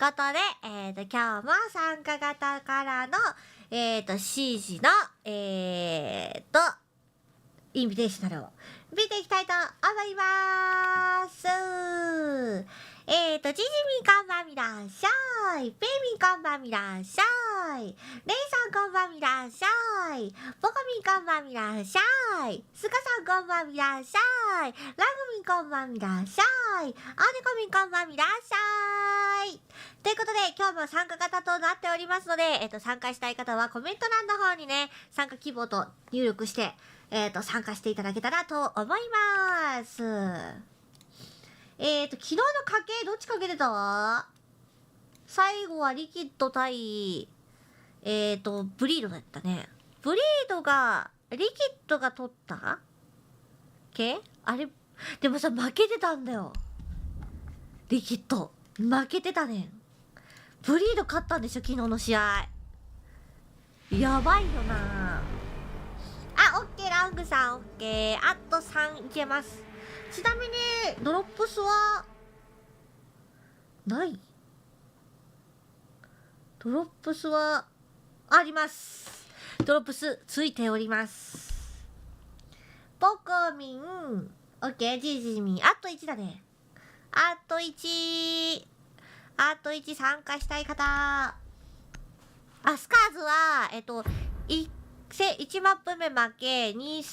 ことで、今日も参加型からの、シージの、インビテーショナルを見ていきたいと思います。ジジミこんばんみらっしゃい。ペイミンこんばんみらっしゃい。レイさんこんばんみらっしゃい。ボコミンこんばんみらっしゃい。スカさんこんばんみらっしゃい。ラグミンこんばんみらっしゃい。アネコミンこんばんみらっしゃい。ということで今日も参加型となっておりますので、参加したい方はコメント欄の方にね、参加希望と入力して、参加していただけたらと思います。昨日の賭け、どっちかけてた？最後はリキッド対、ブリードだったね。ブリードが、リキッドが取ったけ？あれ、でもさ、負けてたんだよ。リキッド。負けてたねん。ブリード勝ったんでしょ、昨日の試合。やばいよな。あ、オッケー、ラングさん、オッケー。あと3いけます。ちなみに、ドロップスは、ない？ドロップスは、あります。ドロップス、ついております。ポコミン、オッケー、ジジミン、あと1だね。あと1。あと1参加したい方。あ、スカーズは、1マップ目負け、2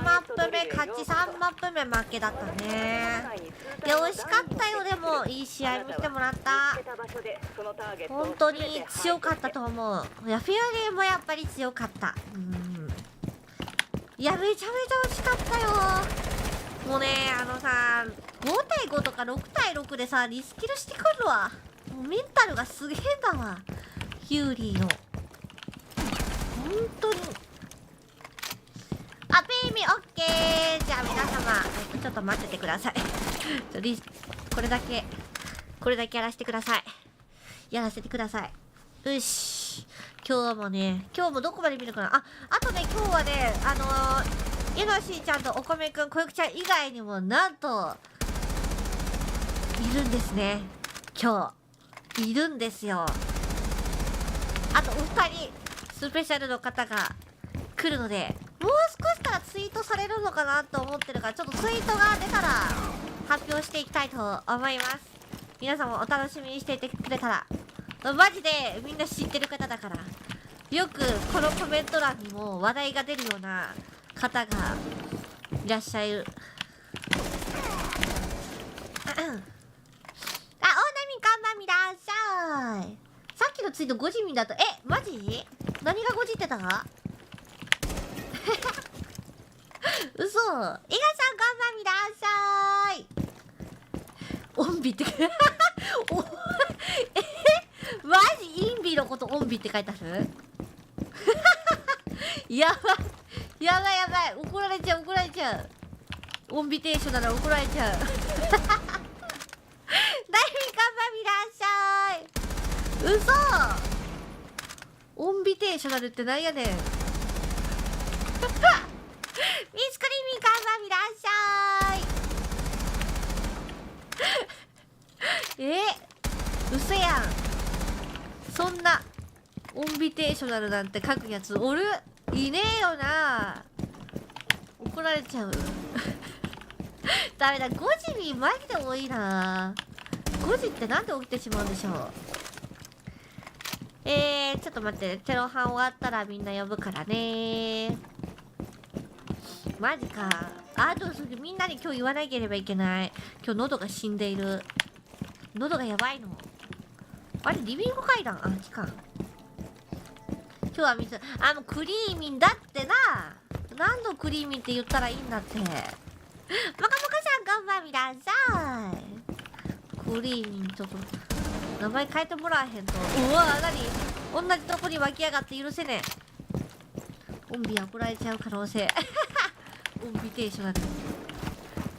マップ目勝ち、3マップ目負けだったね。で、惜しかったよ。でもいい試合見せてもらった。本当に強かったと思う。いや、フィアリーもやっぱり強かった。いや、めちゃめちゃ惜しかったよ。もうね、さ、5対5とか6対6でさ、リスキルしてくるわ。もうメンタルがすげえんだわ、ヒューリーの。本当に。あ、ペイミオッケー。じゃあ皆様、ちょっと待っててください。これだけやらせてください。やらせてください。よし。今日もどこまで見るかな。あとね、今日はね、イノシーちゃんとお米くん、こゆくちゃん以外にもなんと、いるんですね。今日。いるんですよ。あとお二人、スペシャルの方が来るので、もう少したらツイートされるのかなと思ってるから、ちょっとツイートが出たら発表していきたいと思います。皆さんもお楽しみにしていてくれたら。マジでみんな知ってる方だから。よくこのコメント欄にも話題が出るような方がいらっしゃる。あ、オーナミンこんばんみらっしゃい。さっきのツイート5時ミンだと、マジ？何が5時ってた？嘘。伊賀さんこんばんみらっしゃい。オンビってマジインビのことオンビって書いてある？やばい。怒られちゃう。オンビテーショナル怒られちゃう。大民こんばんみらっしゃい。嘘。オンビテーショナルってなんやねん。ミスクリーミーこんばんみらっしゃい。嘘やん。そんなオンビテーショナルなんて書くやつおる？いねえよな。怒られちゃう。ダメだ。5時にマジで多いな。5時ってなんで起きてしまうんでしょう。ちょっと待って。テロハン終わったらみんな呼ぶからね。マジか。みんなに今日言わなければいけない。今日喉が死んでいる。喉がやばいの。あれ、リビング階段？あっちか。今日はもうクリーミンだってな。何度クリーミンって言ったらいいんだって。マカモカさんこんばんみらっしゃい。クリーミン、ちょっと名前変えてもらわへんと。うわ、同じとこに湧き上がって許せねえ。オンビ怒られちゃう可能性。オンビテーショナル。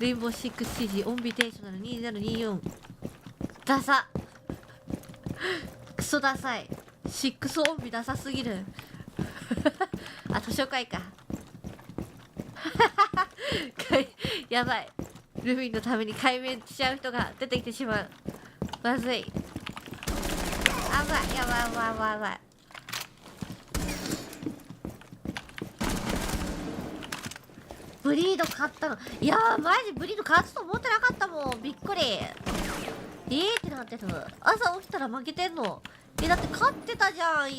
レインボーシックスシージ、オンビテーショナル2024。ダサ。クソダサい。シックスオンビダサすぎる。あ、図書館か。やばい。ルフィのために解明しちゃう人が出てきてしまう。まずい。やばいやばいやばいやばいやばい。ブリード買ったの。いやーマジブリード勝つと思ってなかったもん。びっくり。ってなってる。朝起きたら負けてんの。だって勝ってたじゃん。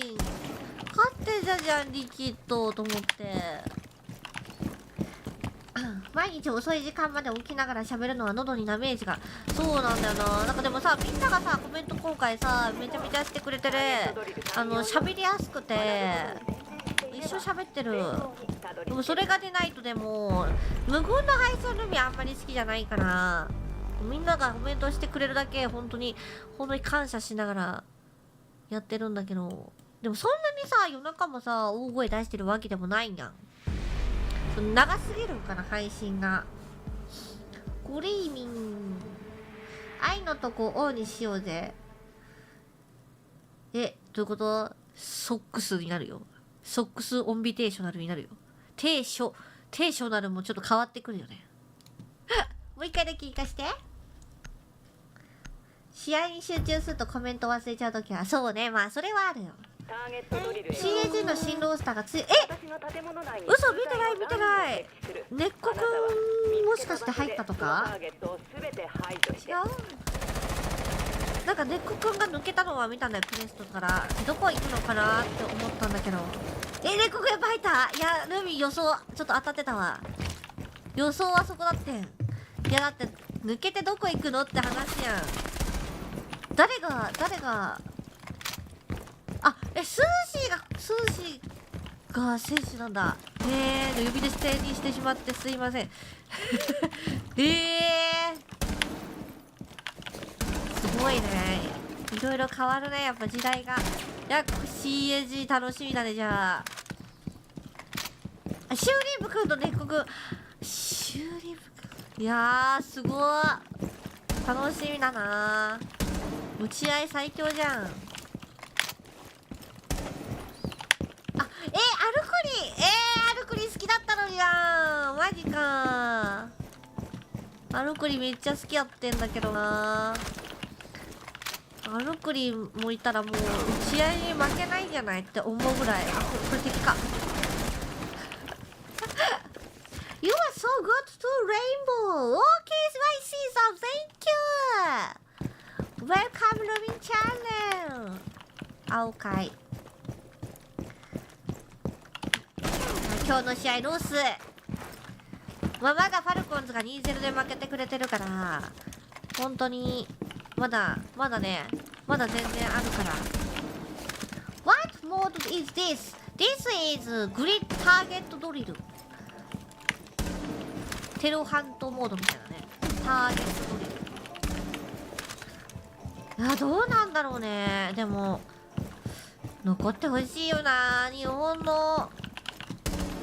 勝ってたじゃんリキッドと思って。毎日遅い時間まで起きながら喋るのは喉にダメージが。そうなんだよな。なんかでもさ、みんながさコメント今回さめちゃめちゃしてくれてる。喋りやすくて一生喋ってる。でもそれが出ないと、でも無言の配信の意味あんまり好きじゃないから、みんながコメントしてくれるだけ本当に感謝しながらやってるんだけど、でもそんなにさ夜中もさ大声出してるわけでもないんやん。長すぎるかな配信が。グリーミン愛のとこオンにしようぜ。どういうこと？ソックスになるよ。ソックスオンビテーショナルになるよ。テーショナルもちょっと変わってくるよね。もう一回だけ聞かして。試合に集中するとコメント忘れちゃうときは、そうね、まあそれはあるよ。CAG の新ロースターがつい、嘘、見てない根っこくんもしかして入ったとか？違う、なんか根っこくんが抜けたのは見たんだよ、クレストから。どこ行くのかなって思ったんだけど、根っこくんやっぱ入った。いやルミ予想ちょっと当たってたわ。予想はそこだってん。いやだって抜けてどこ行くのって話やん。誰がスーシーが選手なんだ。呼び出し手にしてしまってすいません。すごいね。いろいろ変わるね、やっぱ時代が。いや CAG 楽しみだね。じゃあシューリンプくんと根っこくん、シューリンプくん、いやーすごい楽しみだな。打ち合い最強じゃん。アルクリ好きだったのにな。マジか。アルクリめっちゃ好きやってんだけどな。アルクリもいたらもう打ち合いに負けないんじゃないって思うぐらい。これ敵か。You are so good to Rainbow. Okay, I see some. Thank you. Welcome Loving Channel. 青かい。今日の試合ロス。まだファルコンズが 2-0 で負けてくれてるから、本当にまだね、まだ全然あるから。What mode is this? This is Grid Target Drill。テロハントモードみたいなね。ターゲットドリル。いやどうなんだろうね。でも残ってほしいよな。日本の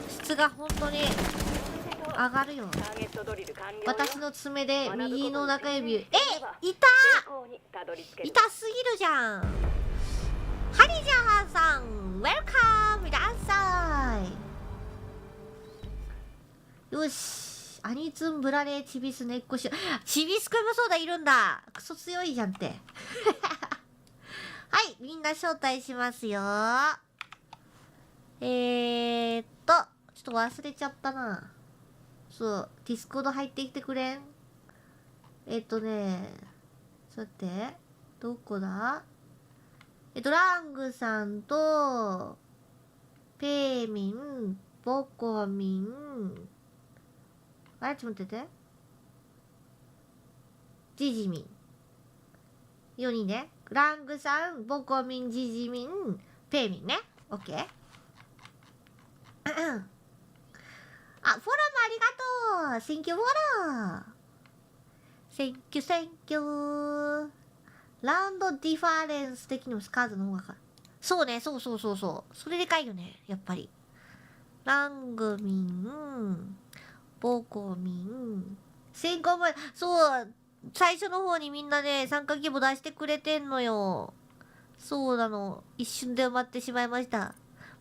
質が本当に上がるよ。私の爪で右の中指、いたすぎるじゃん。ハリジャハンさん、ウェルカム、皆さん。よし、アニツンブラレーチビスネッコシュ、チビスクもそうだ、いるんだ。クソ強いじゃんって。はい、みんな招待しますよ。ちょっと忘れちゃったな。そう、ディスコード入ってきてくれん？ちょっと待って、どこだ？ラングさんと、ペーミン、ボコミン、ちょっと待ってて。ジジミン。4人ね。ラングさん、ボコミン、ジジミン、ペーミンね。オッケー。フォローもありがとう。Thank you フォロー。Thank you。ラウンドディファレンス的にもスカーズの方がか。そうね、そう。それでかいよね、やっぱり。ラングミン、ボコミン。先行前、そう、最初の方にみんなね、参加規模出してくれてんのよ。そうなの。一瞬で埋まってしまいました。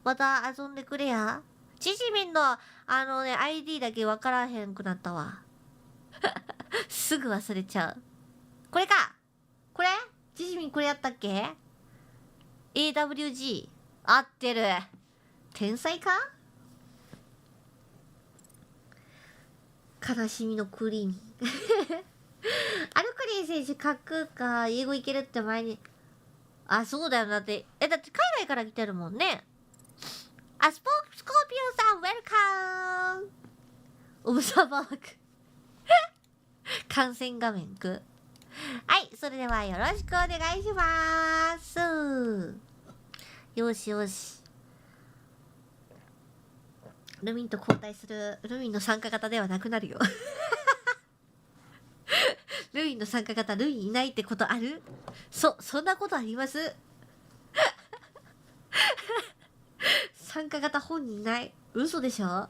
また遊んでくれや。ジジミンのID だけわからへんくなったわ。すぐ忘れちゃう。これか。これジジミンこれやったっけ？ AWG 合ってる。天才か。悲しみのクリーンアルクリン選手書くか英語いけるって前に。あ、そうだよ。だって海外から来てるもんね。あ、スコーピオさんウェルカムオブザーバーク観戦画面く。はい、それではよろしくお願いします。よしよし。ルミンと交代する。ルミンの参加型ではなくなるよルミンの参加型、ルミンいないってことある？そんなことあります参加型本人いない。嘘でしょ。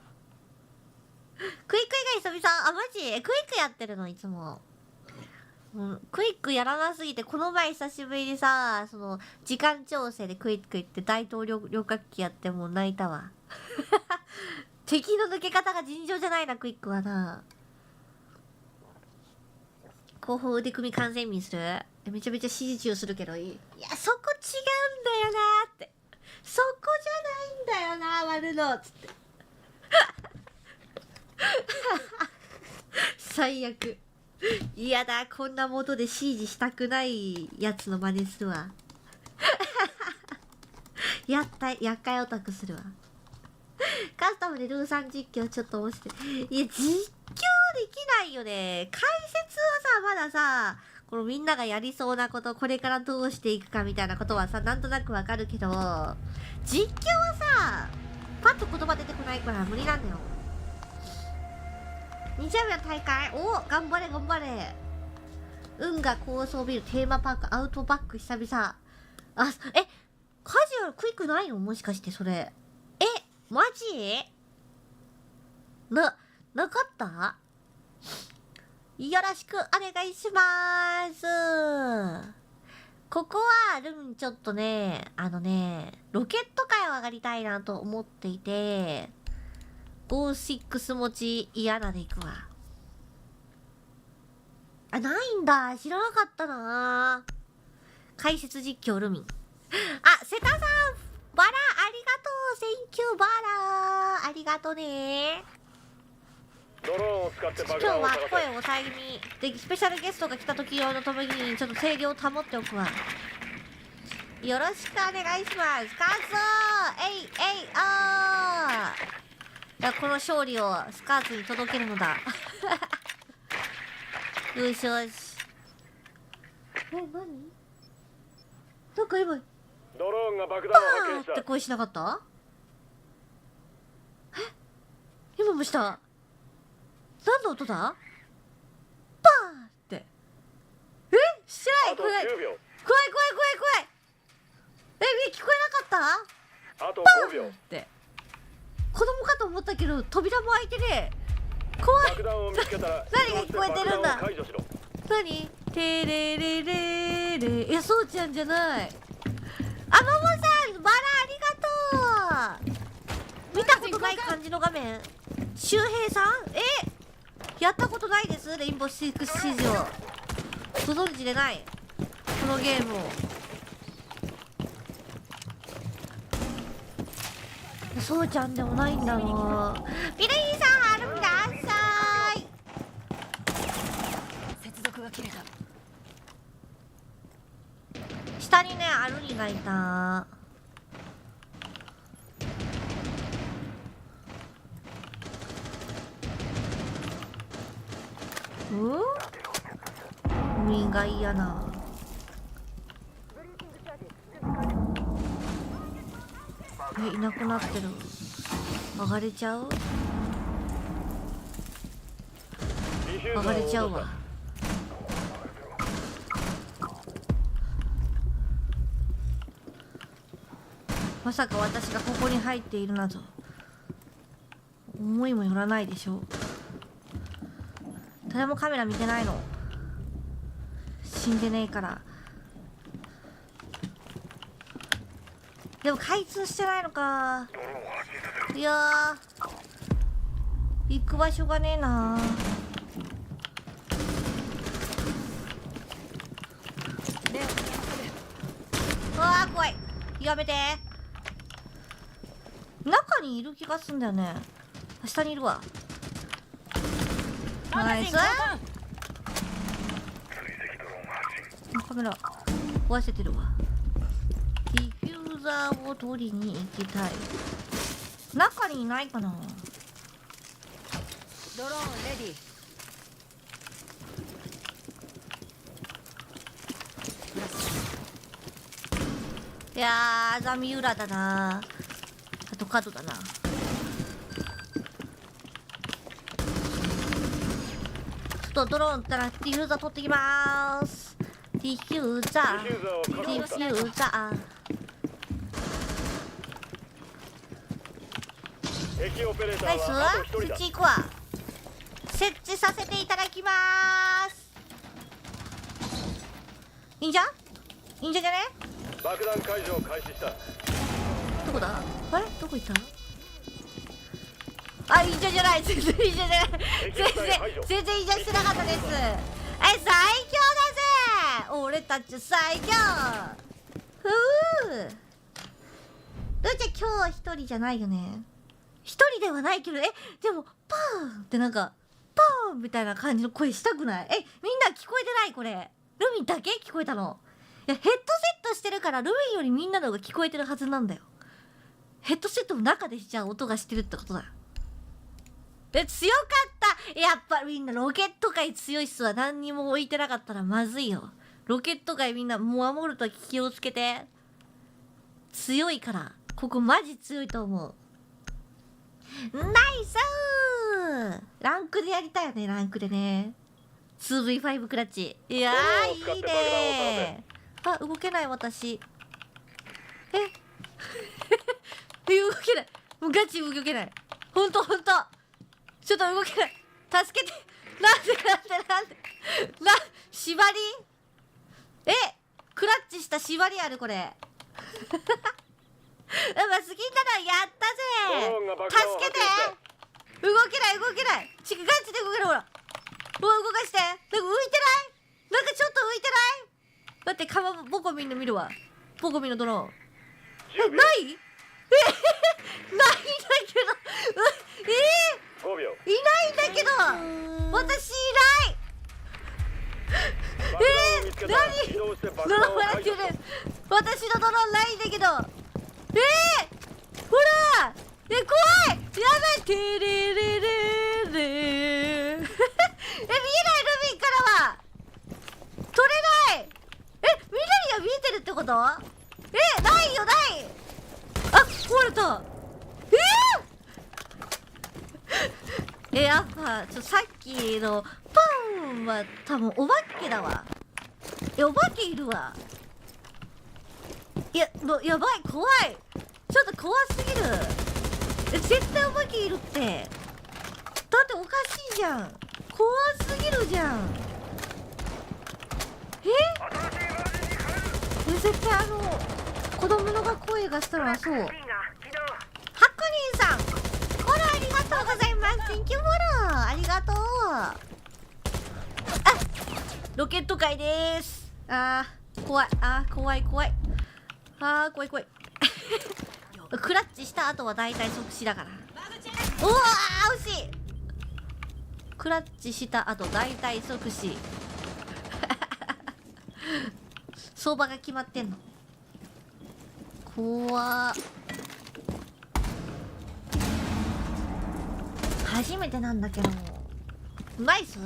クイック以外久々。あ、マジクイックやってるのいつも。クイックやらなすぎて、この前久しぶりにさ、その時間調整でクイック行って大統領旅客機やってもう泣いたわ敵の抜け方が尋常じゃないな、クイックはな。後方腕組み完全民する。めちゃめちゃ指示中するけどいい。いや、そこ違うんだよなーって。そこじゃないんだよな、割るのっつって最悪。嫌だ、こんな元で指示したくないやつの真似するわ厄介オタクするわ。カスタムでルーさん実況ちょっと面白い。いや、実況できないよね。解説はさ、まださ、このみんながやりそうなこと、これからどうしていくかみたいなことはさ、なんとなくわかるけど、実況はさ、パッと言葉出てこないから無理なんだよ。日曜日の大会、お、頑張れ頑張れ。運河高層ビルテーマパークアウトバック久々。あ、カジュアルクイックないの？もしかしてそれ。マジ？なかった？よろしくお願いします。ここはルンちょっとね、ロケット界を上がりたいなと思っていて、R6S 持ち嫌なでいくわ。あ、ないんだ。知らなかったな。解説実況ルミン。あ、瀬田さんバラありがとう。センキューバラありがとね。今日は声を抑え気味で、スペシャルゲストが来た時用のためにちょっと声量を保っておくわ。よろしくお願いします。カーツーこの勝利をスカーツに届けるのだよしよし。何なんか今ドローンが爆弾を発見したって声しなかった？今もした。何の音だ？パーって。してない。怖い。聞こえなかった？あと5秒って。子供かと思ったけど扉も開いてね。怖い。爆弾を見つけたら何が聞こえてるんだ？何？テレレレレ。いや、そうちゃんじゃない。あ、ももさん、バラありがとう。見たことない感じの画面。周平さん？やったことないです。レインボーシックスシージをご存知でないこのゲームを。そうちゃんでもないんだろう。ビルイーさん、歩きなさい。接続が切れた。下にね、アルニがいた。海が嫌な。いなくなってる。上がれちゃう？上がれちゃうわ。まさか私がここに入っているなど思いもよらないでしょう。誰もカメラ見てないの。死んでねえから。でも開通してないのか。いや行く場所がねえな。うわー怖い。やめて。中にいる気がすんだよね。下にいるわ。ナイス。カメラ壊せてるわ。ディフューザーを取りに行きたい。中にいないかな。ドローンレディ。いやー、ザミウラだな。あと角だな。ちょっとドローンったらディフューザー取ってきまーす。ディフューザー、ディフューザー。敵オペレータナイス。ーはあと1人だ。設置行くわ。設置させていただきまーす。いいんじゃんじゃね。爆弾解除を開始した。どこだ。あれどこ行ったの。あ、いいんじゃじゃない。全然いいんじゃじゃない。全然いいんじゃしてなかったです。最強だぜ。俺たち最強。ふう。どうじゃ今日は一人じゃないよね。一人ではないけど、でもパーンってなんかパーンみたいな感じの声したくない？みんな聞こえてない？これルミだけ聞こえたの？いや、ヘッドセットしてるからルミよりみんなの方が聞こえてるはずなんだよ。ヘッドセットの中でじゃあ音がしてるってことだ。強かった。やっぱみんなロケット界強いっすわ。何にも置いてなかったらまずいよ。ロケット界みんな守ると気をつけて。強いからここマジ強いと思う。ナイスー。ランクでやりたいよね。ランクでね。 2V5 クラッチ。いやーいいねー。あ、動けない私。動けない。もうガチ動けない。ほんとちょっと動けない。助けて。なんで縛り。クラッチした縛りあるこれ。好きなのやったぜ。助けて。動けない。ガチで動ける。ほら動かして。なんか浮いてない？なんかちょっと浮いてない？だってボコミンの見るわ。ボコミンのドローン。ない？ないんだけど。5秒。いないんだけど。私いない。何？呪われてる。私のドローンないんだけど。ほら。怖い。やばい。テレレレレ。見えない。ルビーからは取れない。緑が見えてるってこと？ないよ。ない。あ、壊れた。やっぱさっきのパンは多分お化けだわ。お化けいるわ。やばい。怖い。ちょっと怖すぎる。絶対お化けいるって。だっておかしいじゃん。怖すぎるじゃん。絶対子供の声がしたらそう。ハクニーさんフォローありがとうございます。Thank youフォローありがとう。ロケット界でーす。怖い。怖い。怖い。クラッチした後は大体即死だから。うわー惜しい。クラッチした後大体即死。相場が決まってんの。怖ー。初めてなんだけど。ナイス。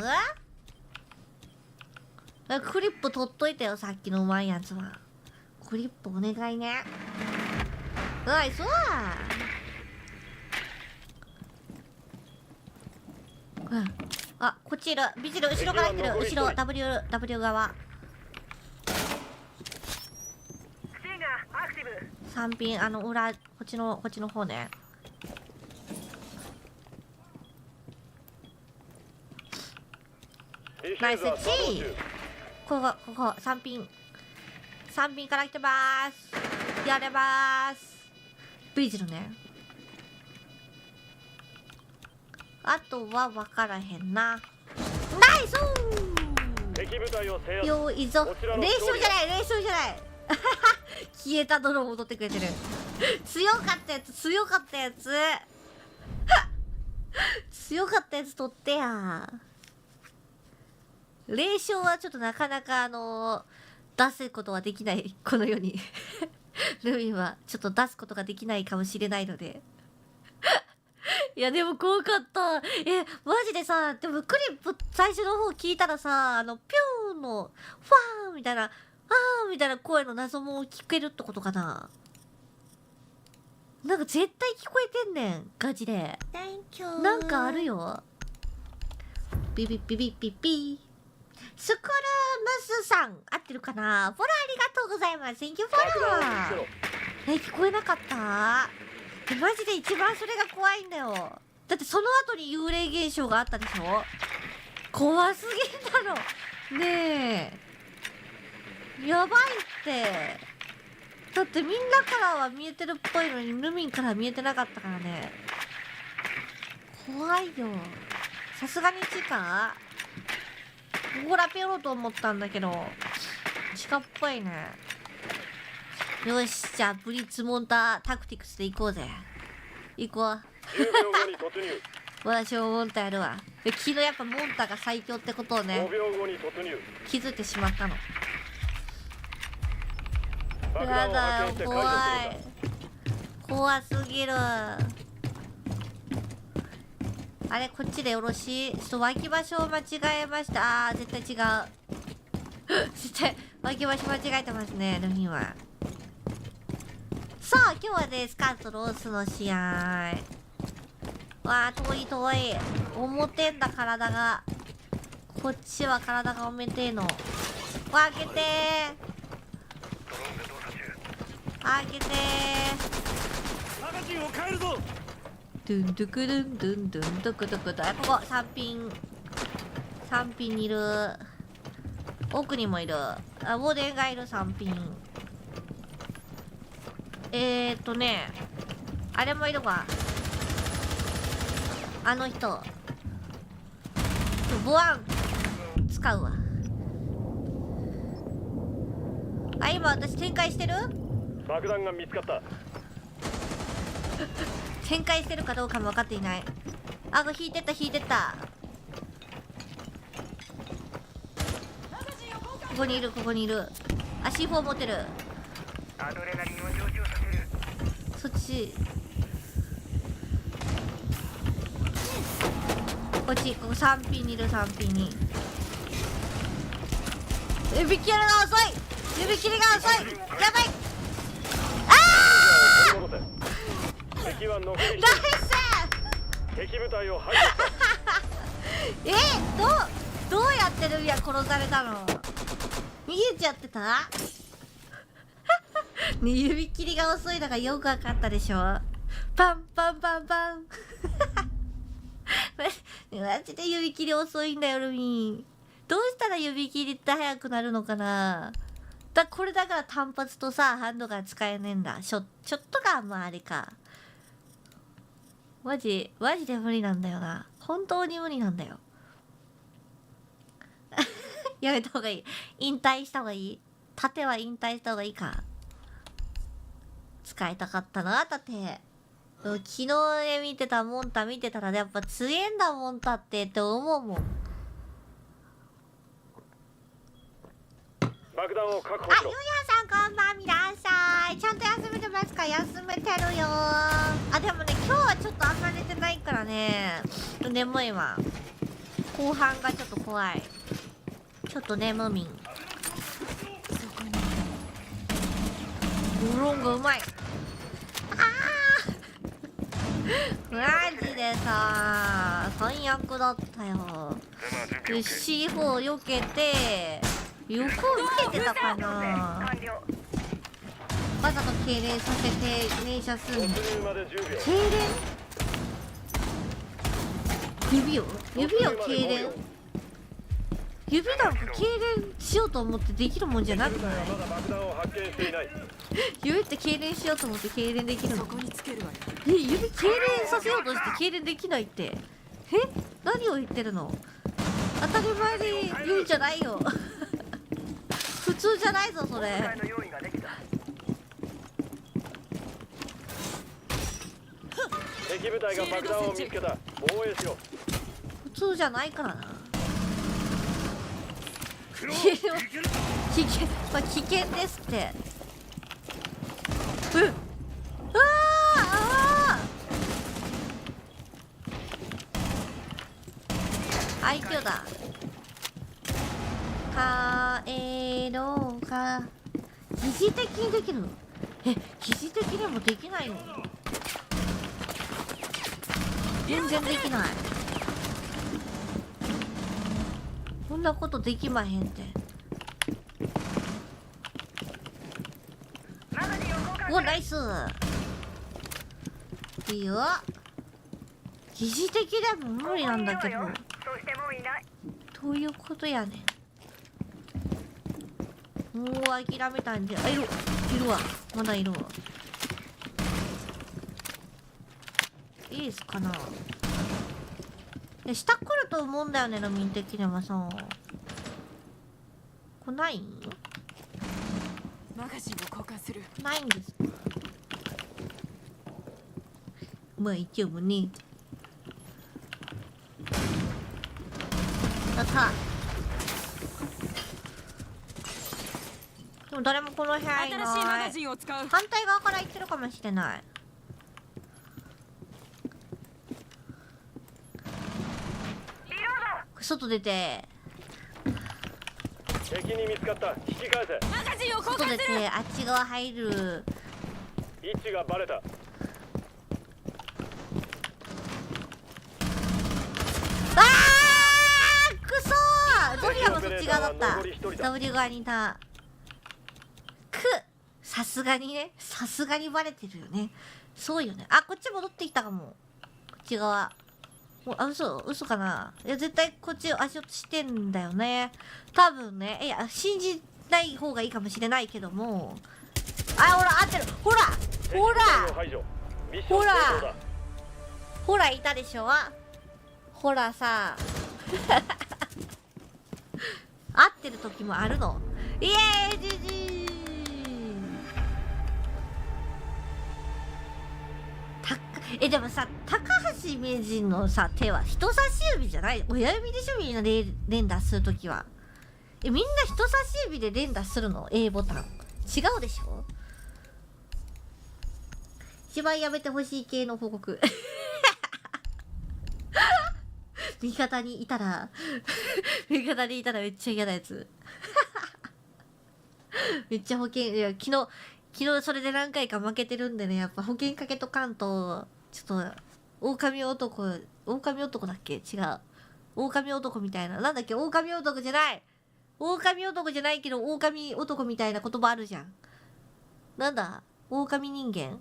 クリップ取っといたよ、さっきのうまいやつは。クリップお願いね。ナイス。あ、こっちいる。ビジル後ろから来てる。後ろ W 側。3ピン裏こっちの方ね。ナイスチー。ここ3ピンから来てまーす。やれまーす。ビジルね。あとは分からへんな。ナイスー。よいぞ。連勝じゃない。消えた泥戻ってくれてる。強かったやつ強かったやつ強かったやつ取ってや。霊障はちょっとなかなか出すことはできないこの世にルミンはちょっと出すことができないかもしれないのでいやでも怖かった。マジでさ、でもクリップ最初の方聞いたらさ、ピューンのファーみたいな、あーみたいな声の謎も聞けるってことかな。なんか絶対聞こえてんねん、ガチで。なんかあるよ。ビビビビビビ。スクルムスさん、合ってるかな。フォローありがとうございます。Thank you フォロー。聞こえなかった？マジで一番それが怖いんだよ。だってその後に幽霊現象があったでしょ。怖すぎんだろ。ねえ。やばいって。だってみんなからは見えてるっぽいのに、ルミンからは見えてなかったからね。怖いよ。さすがに地下？ほらペロと思ったんだけど、地下っぽいね。よし、じゃあブリッツモンタータクティクスで行こうぜ。行こう。10秒後に突入。私もモンタやるわ。昨日やっぱモンタが最強ってことをね、5秒後に突入。気づいてしまったの。爆弾をやだよ、発見して解除する怖んい。怖すぎる。あれ、こっちでよろしい？ちょっと脇場所を間違えました。絶対違う。絶対脇場所間違えてますね、ルミンは。さあ、今日はね、スカートロースの試合。わあ、遠い遠い。重てんだ、体が。こっちは体が重てえの。開けて開けてマガジンを変えるぞ。ドゥンドゥクドゥンドゥンドゥンドゥクドゥクドゥ。ここ3ピンにいる。奥にもいる。ボデンがいる。3ピン。あれもいるわ。あの人ボワン使うわ。今私展開してる？爆弾が見つかった。展開してるかどうかも分かっていない。これ引いてった。ここにいる。C4 持ってる。アドレナリンを上昇させる。そっちこっち。ここ3ピンにいる。3ピンに指切りが遅い。やばい。敵は残りナイス敵部隊を排除した。どうやってルミは殺されたの？逃げちゃってたね、指切りが遅いのがよく分かったでしょ。パンパンマジで指切り遅いんだよ、ルミ。どうしたら指切りって速くなるのかな。これだから単発とさ、ハンドが使えねえんだ。ショットガンもあれか。マジで無理なんだよな。本当に無理なんだよ。やめた方がいい。引退した方がいい。盾は引退した方がいいか。使いたかったな、盾。昨日見てたモンタ見てたらやっぱ強えんだモンタって思うもん。爆弾を確保しろ。ゆうやさんこんばんみらっしゃい。ちゃんと休めてますか？休めてるよ。でもね、今日はちょっとあんま寝てないからね、眠いわ。後半がちょっと怖い。ちょっと眠みん。ドローンがうまい。マジでさ、最悪だったよ。C4 避けて、横受けてたかな。わざと痙攣させて連射するの。痙攣？指を痙攣？指なんか痙攣しようと思ってできるもんじゃなくない？指って痙攣しようと思って痙攣できるの？指痙攣させようとして痙攣できないって？何を言ってるの？当たり前で言うんじゃないよ。普通じゃないぞそれ。敵部隊が爆弾を見つけた。防衛しろ。普通じゃないからな。黒危険、まあ、危険ですって。うん。愛嬌だ。帰ろうか。疑似的にできるの？疑似的でもできないの？全然できない。こんなことできまへんって。お、ナイス。いいよ。疑似的でも無理なんだけど。どういうことやねん。もう諦めたんで。あ、いるわ。まだいるわ。いいですかな。下来ると思うんだよね、ロミン的にはさ。来ないん？マガジンを交換する。ないんですか。まあ一応ね。やった。でも誰もこの部屋いない。新しいマガジンを使う。反対側から行ってるかもしれない。外出て。敵に見つかった。引き返せ。マガジンを交外出換する。てあっち側入る。位置がバレた。くそー。ドリアもそっち側だった。W 側にいた。さすがにね。さすがにバレてるよね。そうよね。あ、こっち戻ってきたかも。こっち側。あ、嘘かな。いや、絶対こっち足音してんだよね。多分ね。いや、信じない方がいいかもしれないけども。あ、ほら、合ってる。ほらほら、いたでしょ。ほらさ。合ってる時もあるの。イエーイ、ジジー。でもさ、高橋名人のさ手は人差し指じゃない、親指でしょ。みんな連打するときは。みんな人差し指で連打するの？ A ボタン違うでしょ。芝居やめてほしい系の報告。味方にいたらめっちゃ嫌なやつ。めっちゃ保険、いや昨日それで何回か負けてるんでね、やっぱ保険かけとかんと。ちょっと狼男だっけ？違う。狼男みたいな。なんだっけ？狼男じゃないけど狼男みたいな言葉あるじゃん。なんだ？狼人間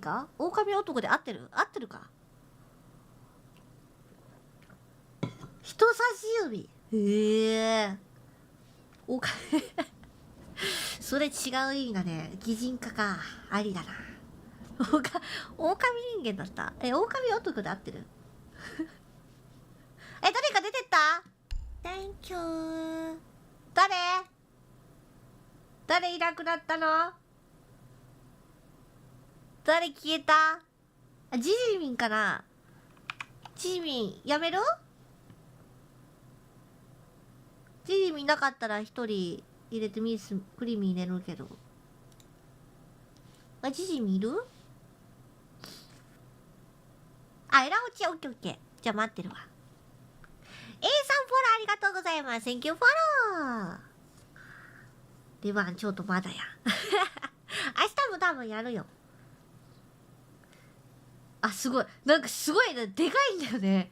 か？狼男で合ってるか？人差し指。それ違う意味だね。擬人化か。ありだな。狼人間だった。狼男で合ってる。誰か出てった？ Thank you。誰いなくなったの？誰消えた？ジジミンかな？ジジミンやめる？ジジミンなかったら一人入れてクリーミー入れるけど。ジジミンいる？エラ落ち、オッケーオッケー。じゃあ待ってるわ。A さんフォローありがとうございます。Thank you フォロー。出番ちょっとまだや。明日も多分やるよ。すごい。なんかすごいな。でかいんだよね。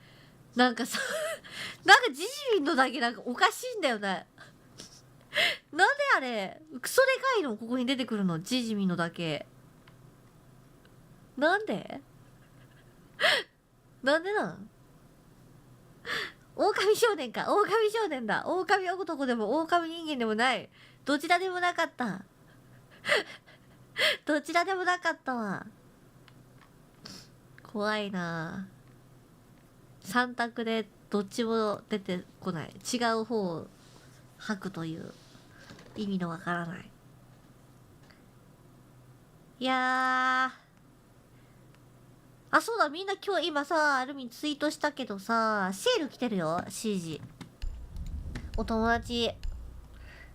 なんかさ、なんかジジミンのだけなんかおかしいんだよね。なんであれ、クソでかいのここに出てくるの？ジジミンのだけ。なんでなん狼少年か。狼少年だ。狼男でも狼人間でもない。どちらでもなかった。どちらでもなかったわ。怖いな。3択でどっちも出てこない。違う方を吐くという意味のわからない。いやあ、そうだ、みんな今日今さ、ルミツイートしたけどさ、セール来てるよ、シージ。お友達。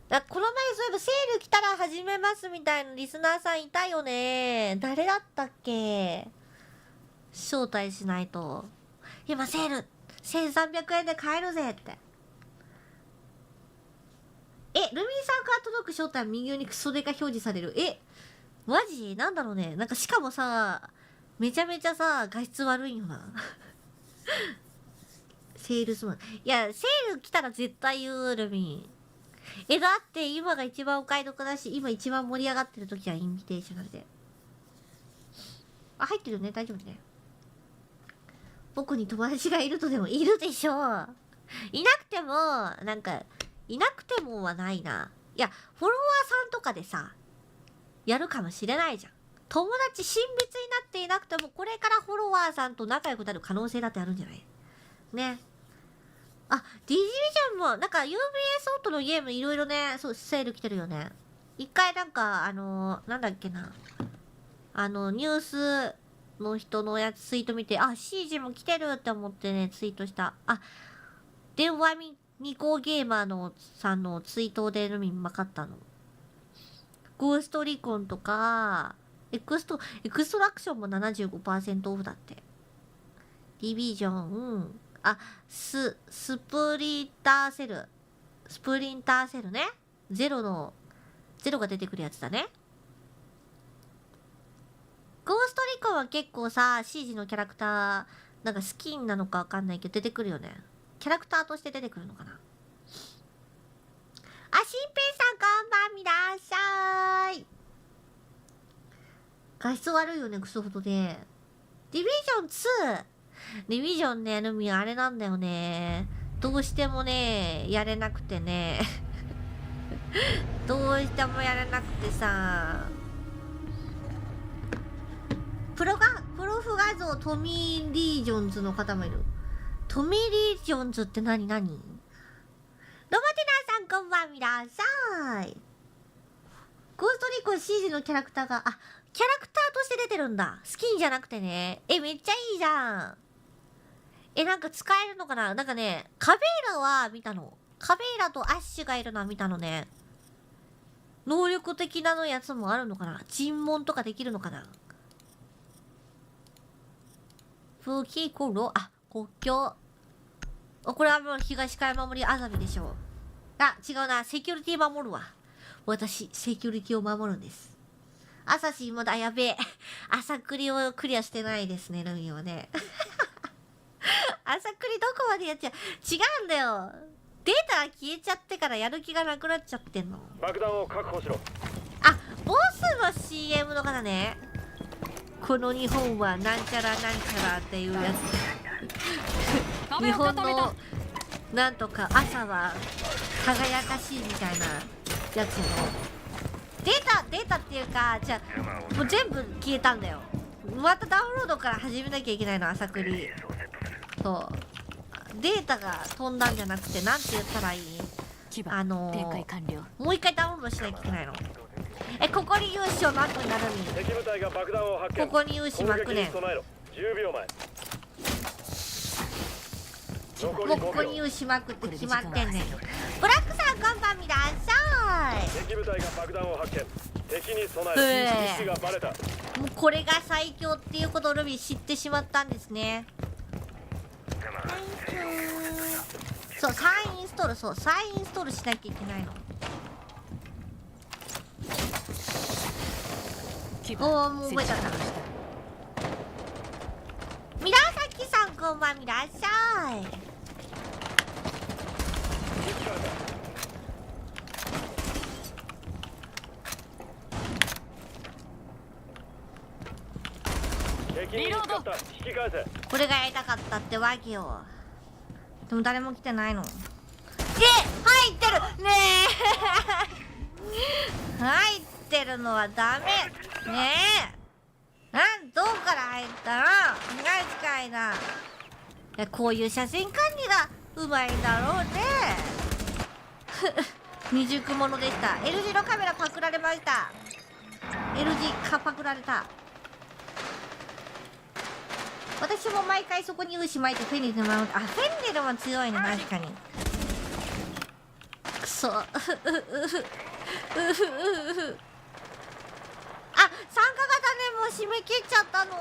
この前そういえばセール来たら始めますみたいなリスナーさんいたよね。誰だったっけ？招待しないと。今セール !1300 円で買えるぜって。ルミさんから届く招待は右上にクソデカ表示される。マジなんだろうね。なんかしかもさ、めちゃめちゃさ、画質悪いよな。セールスマン。いや、セール来たら絶対言う、ルミ。だって今が一番お買い得だし、今一番盛り上がってる時はインビテーショナルで。あ、入ってるね。大丈夫ね。僕に友達がいるとでもいるでしょう。いなくても、なんか、いなくてもはないな。いや、フォロワーさんとかでさ、やるかもしれないじゃん。友達親密になっていなくても、これからフォロワーさんと仲良くなる可能性だってあるんじゃないね。あ、ディジビジョンも、なんか UBS オートのゲームいろいろね、そう、セール来てるよね。一回なんか、なんだっけな。ニュースの人のやつツイート見て、あ、CG も来てるって思ってね、ツイートした。あ、電話2号ゲーマーのさんのツイートでルミン分かったの。ゴーストリコンとか、エクストラクションも 75% オフだって。ディビジョン、あ、スプリンターセルね。ゼロが出てくるやつだね。ゴーストリコンは結構さ、CG のキャラクター、なんかスキンなのかわかんないけど出てくるよね。キャラクターとして出てくるのかな。あ、しんぺいさんこんばんみらっしゃい。画質悪いよね、クソほどで。ディビジョン2。ディビジョンね、ルミあれなんだよね。どうしてもね、やれなくてね。どうしてもやれなくてさ。プロフ画像トミー・リージョンズの方もいる。トミー・リージョンズって何ロボテナーさんこんばんみらっしゃい。ゴーストリコン CG のキャラクターが、あ、キャラクターとして出てるんだ。スキンじゃなくてね。めっちゃいいじゃん。なんか使えるのかな。なんかね、カベーラは見たの。カベーラとアッシュがいるのは見たのね。能力的なのやつもあるのかな。尋問とかできるのかな。風紀航路、あ、国境。これはもう東海守りあざみでしょう。あ、違うな。セキュリティ守るわ。私、セキュリティを守るんです。アサシンまだやべえ。朝クリをクリアしてないですね、ルミはね。朝クリどこまでやっちゃう。違うんだよ。データが消えちゃってからやる気がなくなっちゃってんの。爆弾を確保しろ。あ、ボスの CM の方ね。この日本はなんちゃらなんちゃらっていうやつ。日本のなんとか朝は輝かしいみたいなやつのデータっていうか、じゃあもう全部消えたんだよ。またダウンロードから始めなきゃいけないの、朝クリ。そうデータが飛んだんじゃなくて、なんて言ったらいい？もう一回ダウンロードしなきゃいけないの。ここに勇姿を巻くんだルミ。敵部隊が爆弾を発見。ここに勇姿巻くねん。10秒前。もうここに勇姿巻くって決まってんねん。ブラックさんこんばんみらっしゃい。敵部隊が爆弾を発見。敵に備える。位置がバレた。もうこれが最強っていうことをルミ知ってしまったんですね。そう、再インストール、そう、再インストールしなきゃいけないの。もう覚えちゃった。みらさきさんこんばんみらっしゃい。リロード。引き返せ。これがやりたかったってわけよ。でも誰も来てないの。入ってるねえ入ってるのはダメねえ。どこから入ったの？近いな。こういう写真管理がうまいんだろうね。未熟者でした。L 字のカメラパクられました。L 字パクられた。私も毎回そこに牛巻いてフェニル守って、あ、フェニルも強いね、確かに。くそ。あ、参加型ね、もう締め切っちゃったの。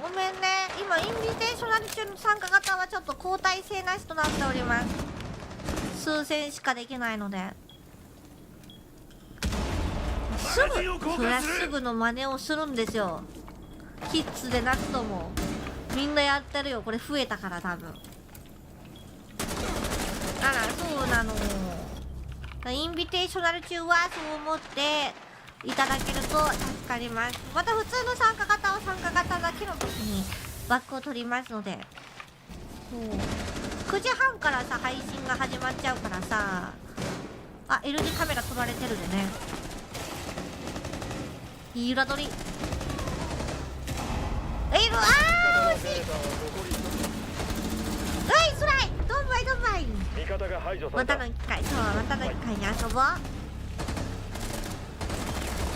ごめんね。今、インビテーショナル中の参加型はちょっと交代制なしとなっております。数戦しかできないので。そりゃすぐの真似をするんですよ。キッズでなくとも。みんなやってるよ。これ増えたから多分。あら、そうなの。インビテーショナル中はそう思っていただけると助かります。また普通の参加型は参加型だけの時にバックを取りますので。9時半からさ、配信が始まっちゃうからさ。あ、L 字カメラ撮られてるでね。いい裏取り。あー、惜しい。スライドンバイドンバイ。味方が排除さまれた。たの機会、そう、またの機会に遊ぼう。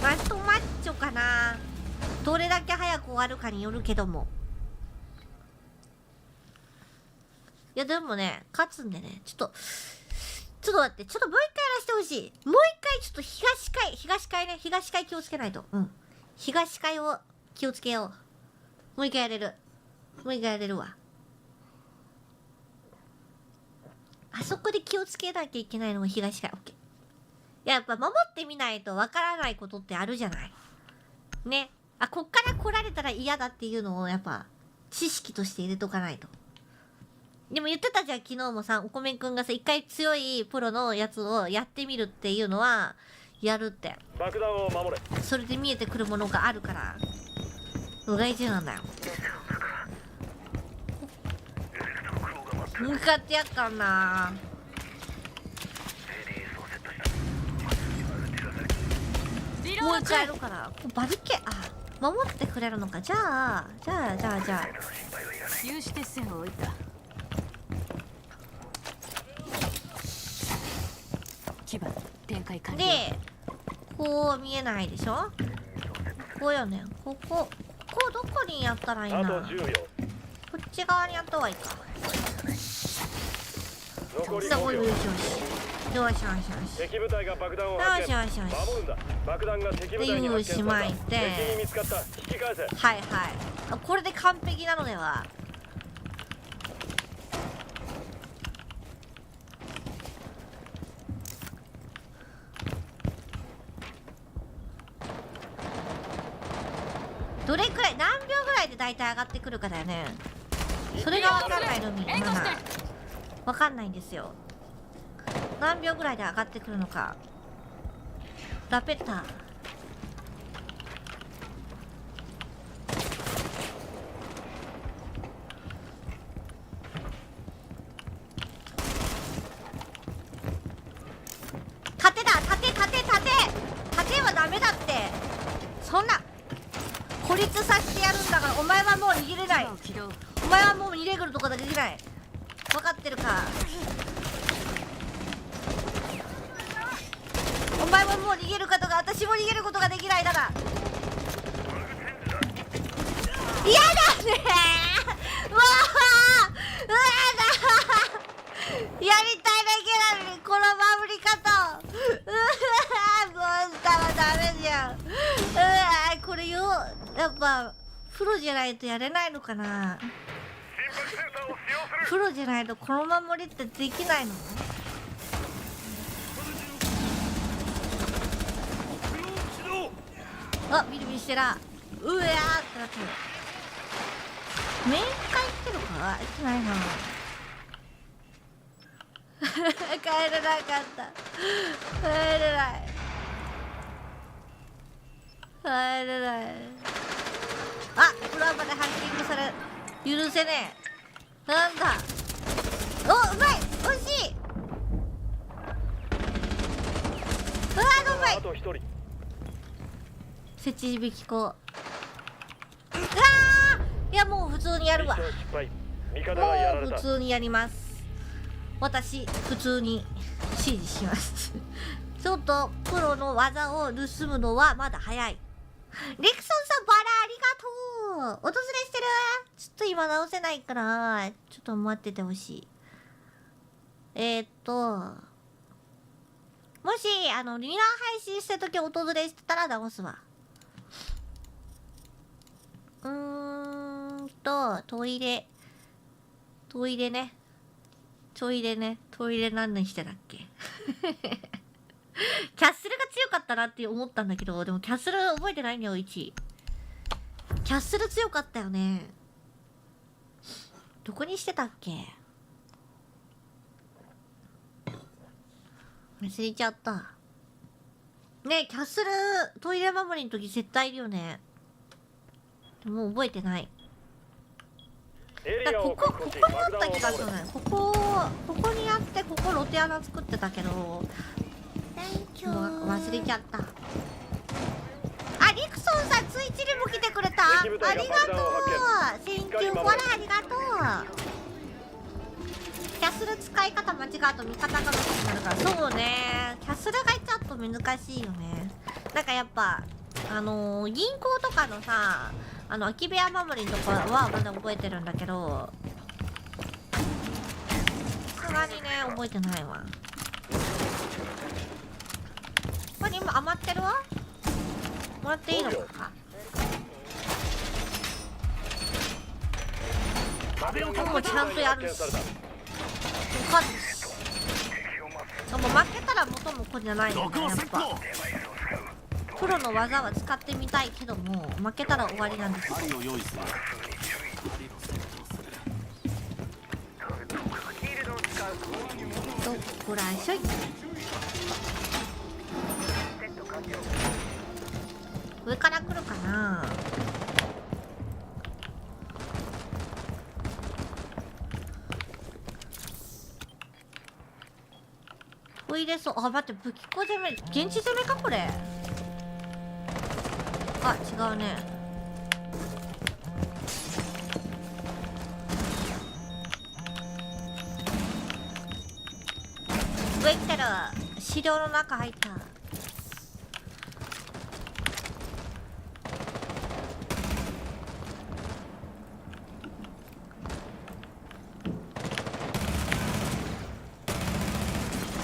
マストマッチョかな。どれだけ早く終わるかによるけども。いやでもね、勝つんでね、ちょっと待って、ちょっともう一回やらせてほしい。もう一回ちょっと東海ね、東海気をつけないと。うん。東海を気をつけよう。もう一回やれる。もう一回やれるわ。あそこで気をつけなきゃいけないのが東海。オッケー。やっぱ守ってみないとわからないことってあるじゃない。ね。あ、こっから来られたら嫌だっていうのをやっぱ知識として入れとかないと。でも言ってたじゃん、昨日もさ、お米くんがさ、一回強いプロのやつをやってみるっていうのは、やるって。爆弾を守れ。それで見えてくるものがあるから、大事なんだよ。向かってやっかんな。もう一回やるから、バリケ、あ、守ってくれるのか。じゃあ。有刺鉄線を置いた。牙展開完了。で、こう見えないでしょ。こうよね。ここどこにやったらいいな。あと10秒。こっち側にやった方がいいか。残りさあ、5秒。よし。敵部隊が爆弾を発見。よし。守るんだ。爆弾が敵部隊に発見された。で、敵に見つかった。引き返せ。はい。あ、これで完璧なのでは。どれくらい、何秒ぐらいで大体上がってくるかだよね。それが分かんないのに、まだ分かんないんですよ。何秒ぐらいで上がってくるのか。ラペッター。盾だ、盾はダメだって。そんな孤立させてやるんだから、お前はもう逃げれない。お前はもう逃げるとかできない。分かってるか。お前はもう逃げるかとか、私も逃げることができないだが。嫌だねー。もうやりたいだけなのに、この守り方。モンスターはダメじゃん。これよ、やっぱプロじゃないとやれないのかな。プロじゃないとこの守りってできないの？あ、ビリビリしてら。うわーってなってる。メイン会行ってるか？行ってないな。帰れなかった。帰れない。あ、裏までハッキングされ、許せねえ。なんだ。お、うまい。惜しい。うわー、うまい。あと1人。設置引き子。うわー、いやもう普通にやるわ。もう普通にやります。私普通に指示します。ちょっとプロの技を盗むのはまだ早い。リクソンさん、バラありがとう。訪れしてる。ちょっと今直せないからちょっと待っててほしい。もしミラー配信した時訪れしてたら直すわ。トイレね。トイレ何にしてたっけキャッスルが強かったなって思ったんだけど、でもキャッスル覚えてないんだよ。1キャッスル強かったよね。どこにしてたっけ、忘れちゃった。ねえ、キャッスルトイレ守りの時絶対いるよね。でも覚えてない。だからここにあった気がするね。ここにあって、ここロテ穴作ってたけど忘れちゃった。あ、リクソンさん、ツイッチにも来てくれた。ありがとう。センキュー、ほら、ありがとう。キャッスル使い方間違うと味方がロスになるから。そうね、キャッスルがちょっと難しいよね。なんかやっぱ銀行とかのさ、空き部屋守りとかはまだ覚えてるんだけど、さすがにね覚えてないわ。これ今余ってるわ。もらっていいのか。もうちゃんとやるし、勝つし。でも負けたら元も子じゃないよね。やっぱプロの技は使ってみたいけども、負けたら終わりなんですよ。どっこらしょい。上から来るかな。トイレそう。あ、待って、武器庫攻め、現地攻めかこれ。あ、違うね。上行ってる。資料の中入った。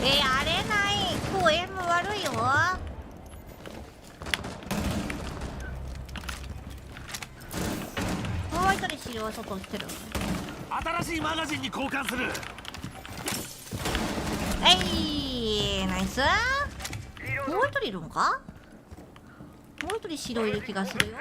やれない。今日エム悪いよ。もう一人資料は外来てる。新しいマガジンに交換する。ナイス。もう一人いるのか。もう一人白いる気がするよ。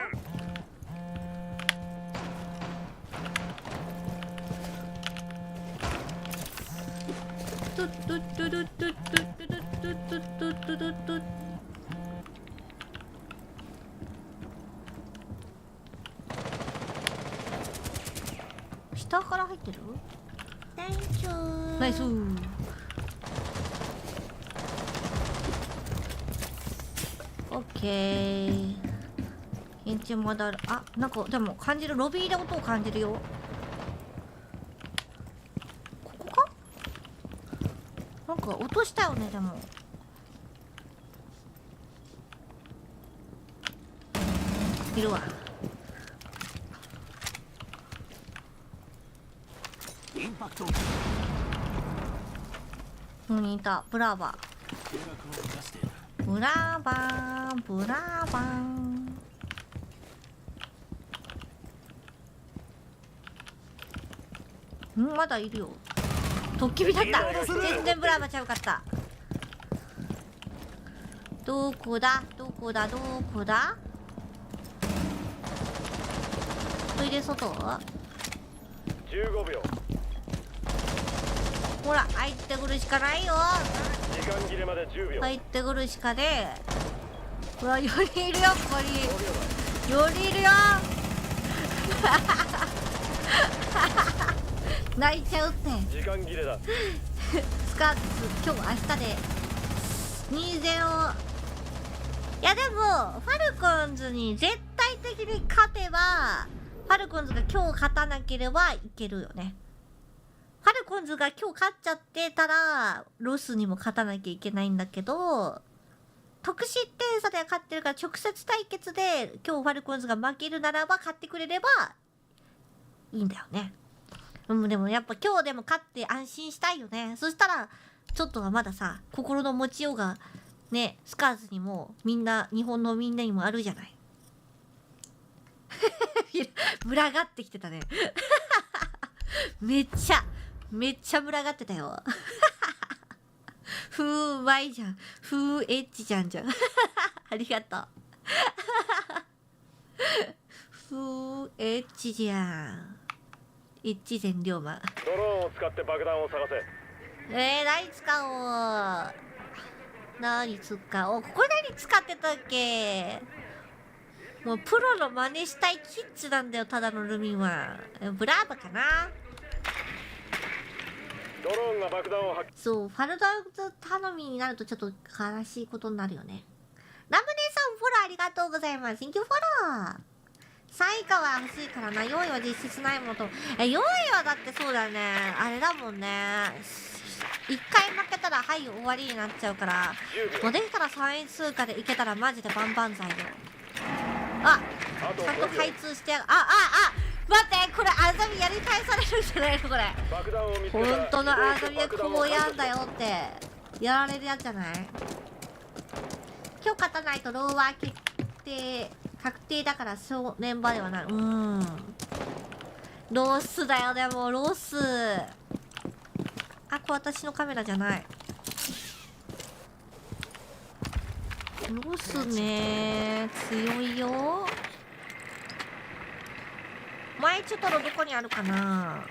トゥトゥトゥルトゥトゥトゥルトゥトゥトゥトゥルトゥ。下から入ってる。ナイス。オッケー。現地まだある。あ、なんかでも感じる。ロビーで音を感じるよ。ここか。なんか落としたよね。でもいるわ。インパクト。ここにいた。ブラーバー。ブラーバー。ブラーバー。まだいるよ。トッキビだった。全然ブラーバーちゃうかった。どこだどこだどこだ。トイレ外。15秒。ほら入ってくるしかないよ。時間切れまで10秒。入ってくるしかねえ。うわ、よりいるよ。ここによりいるよ。泣いちゃうって。時間切れだ。スカーツ今日明日で2-0。いやでもファルコンズに絶対的に勝てば、ファルコンズが今日勝たなければいけるよね。ファルコンズが今日勝っちゃってたらロスにも勝たなきゃいけないんだけど、得失点差で勝ってるから、直接対決で今日ファルコンズが負けるならば勝ってくれればいいんだよね。でもやっぱ今日でも勝って安心したいよね。そしたらちょっとはまださ、心の持ちようがね、スカーズにもみんな、日本のみんなにもあるじゃない。群がってきてたね。めっちゃ群がってたよ。うまいじゃん。エッチじゃん。ありがとう。エッチじゃん。エッチ全龍馬。ドローンを使って爆弾を探せ。何使おう。ここ何使ってたっけ。もうプロの真似したいキッズなんだよ、ただのルミは。ブラーバかな。ドローンが爆弾を発見。そう、ファルダウズ頼みになるとちょっと悲しいことになるよね。ラムネさんフォローありがとうございます。Thank you フォロー。3位以下は欲しいからな。4位は実質ないものと。4位はだってそうだよね。あれだもんね。1回負けたらはい終わりになっちゃうから。もうできたら3位通過でいけたらマジでバンバン剤よ。あ、ちゃんと開通してやる。待って、これあざみやり返されるんじゃないのこれ。本当のあざみはこうやんだよってやられるやつじゃない。今日勝たないとローワー確定だから正念場ではない。ロースだよ。でもロース、あ、これ私のカメラじゃない。ロースね、強いよ。マイチュトロどこにあるかな。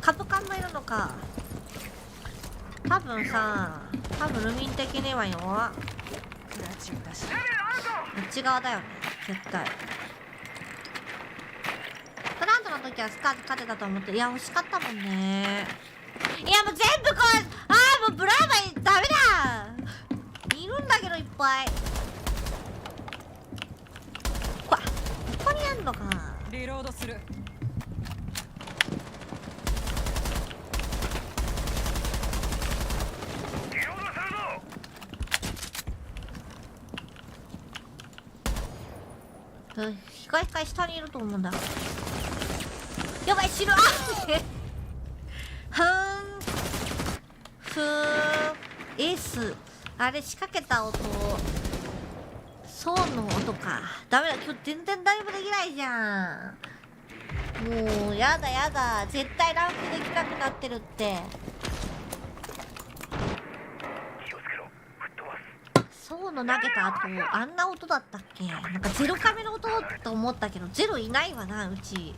カブカンもいるのか。多分ルミン的にはよ、内側だよね絶対。トランドの時はスカート勝てたと思って。いや惜しかったもんね。いやもう全部こう、もうブラーバーダメだ。いるんだけどいっぱい。ここにあんのか。リロードする。光下にいると思うんだ。やばい、死ぬ。エースあれ仕掛けた音、ソーンの音か。ダメだ、今日全然誰もできないじゃん。もうやだ絶対ランクできなくなってるって。ソーの投げた後あんな音だったっけ。なんかゼロカメの音と思ったけどゼロいないわなうち。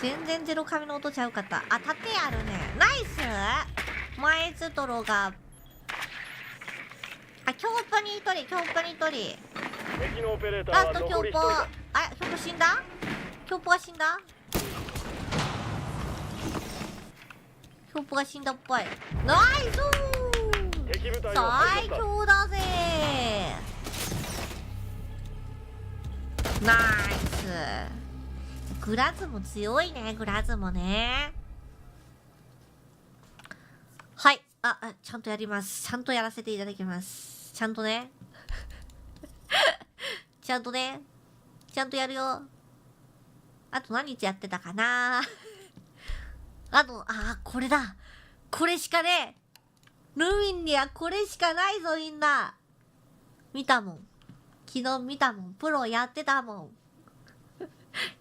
全然ゼロカメの音ちゃうかった。あ、盾あるね。ナイス。マイズトロがキョープに1人。敵のオペレーターはラストキョープ。残り1人だ。キョープ死んだ。キョープが死んだ。キョープが死んだっぽい。ナイス。敵部隊を排最除した。強だぜ。ナイス。グラズも強いね。グラズもね。はい。ちゃんとやります。ちゃんとやらせていただきます。ちゃんとね。ちゃんとやるよ。あと何日やってたかな。これだ。これしかねえ。ルミンにはこれしかないぞみんな。見たもん。昨日見たもん。プロやってたもん。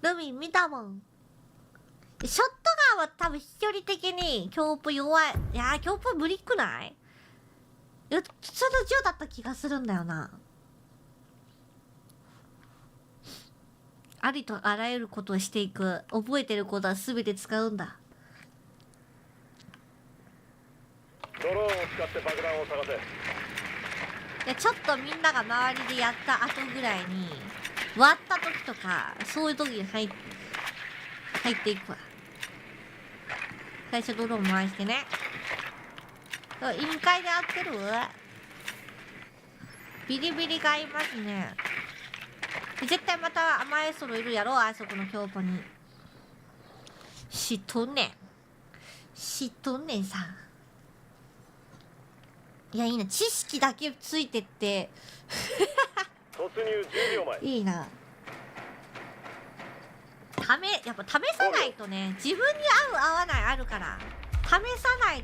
ルミン見たもん。ショットガンは多分飛距離的にキョープ弱い。いやー、キョープ無理くない？普通の銃だった気がするんだよな。ありとあらゆることをしていく。覚えてることは全て使うんだ。ドローンを使って爆弾を探せ。ちょっとみんなが周りでやった後ぐらいに割った時とかそういう時に入っていくわ。最初ドローン回してね。委員会で合ってる？ビリビリがいますね。絶対また甘いソロいるやろ、あそこのキョープに。知っとんねんさ。いやいいな、知識だけついてって突入10秒前。いいな。やっぱ試さないとね、自分に合う合わないあるから試さない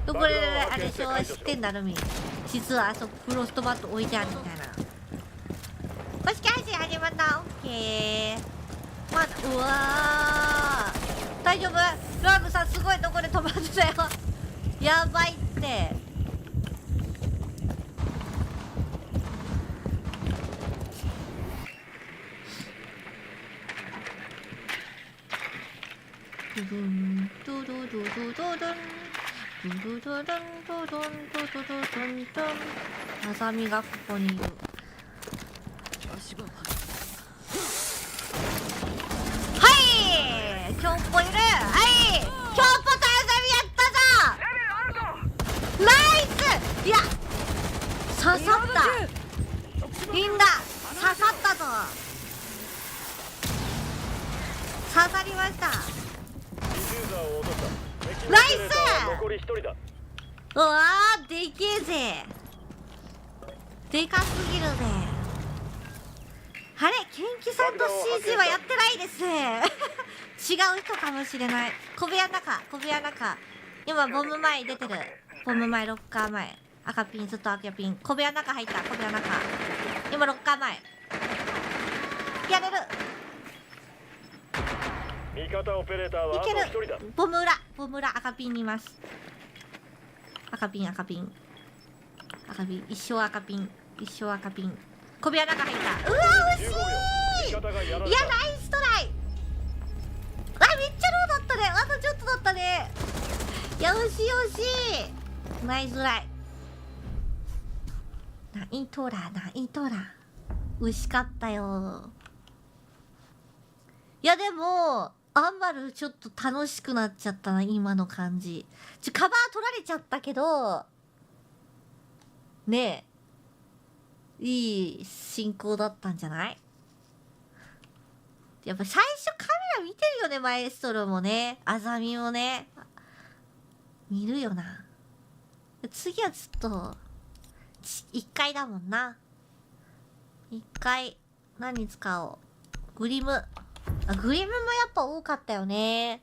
と。これあれしょ知ってんだろみ。実はあそこフロストバット置いてあるみたいな。公式配信始まった。オッケー。まだうわー大丈夫。ラームさんすごいとこで止まってたよ。やばいって。ドドンドドドドドドンドドドドンドドドドドンドドドドンドン。アザミがここにいる。はい今日っぽいる。はい今日っぽとアザミやったぞ。ナイス。いや刺さった。みんな刺さったぞ。刺さりました。ナイス。残り1人だ。うわーでけえぜ。でかすぎるぜ。あれケンキさんと CG はやってないですね。違う人かもしれない。小部屋の中今ボム前出てる。ボム前ロッカー前赤ピンずっと赤ピン。小部屋の中入った。小部屋の中今ロッカー前やれる。味方オペレーターはあといけ1人だ。る。ボム裏赤ピンにいます。赤ピン一生赤ピン小部屋の中入った。うわ惜しい。いやナイストライ。あめっちゃローだったね。あとちょっとだったね。いや惜しいナイストライ。ナイトラ惜しかったよ。いやでもアンマルちょっと楽しくなっちゃったな今の感じ。カバー取られちゃったけどねえいい進行だったんじゃない。やっぱ最初カメラ見てるよね。マエストロもねアザミもね見るよな。次はちょっと1回だもんな。1回何使おう。グリムもやっぱ多かったよね。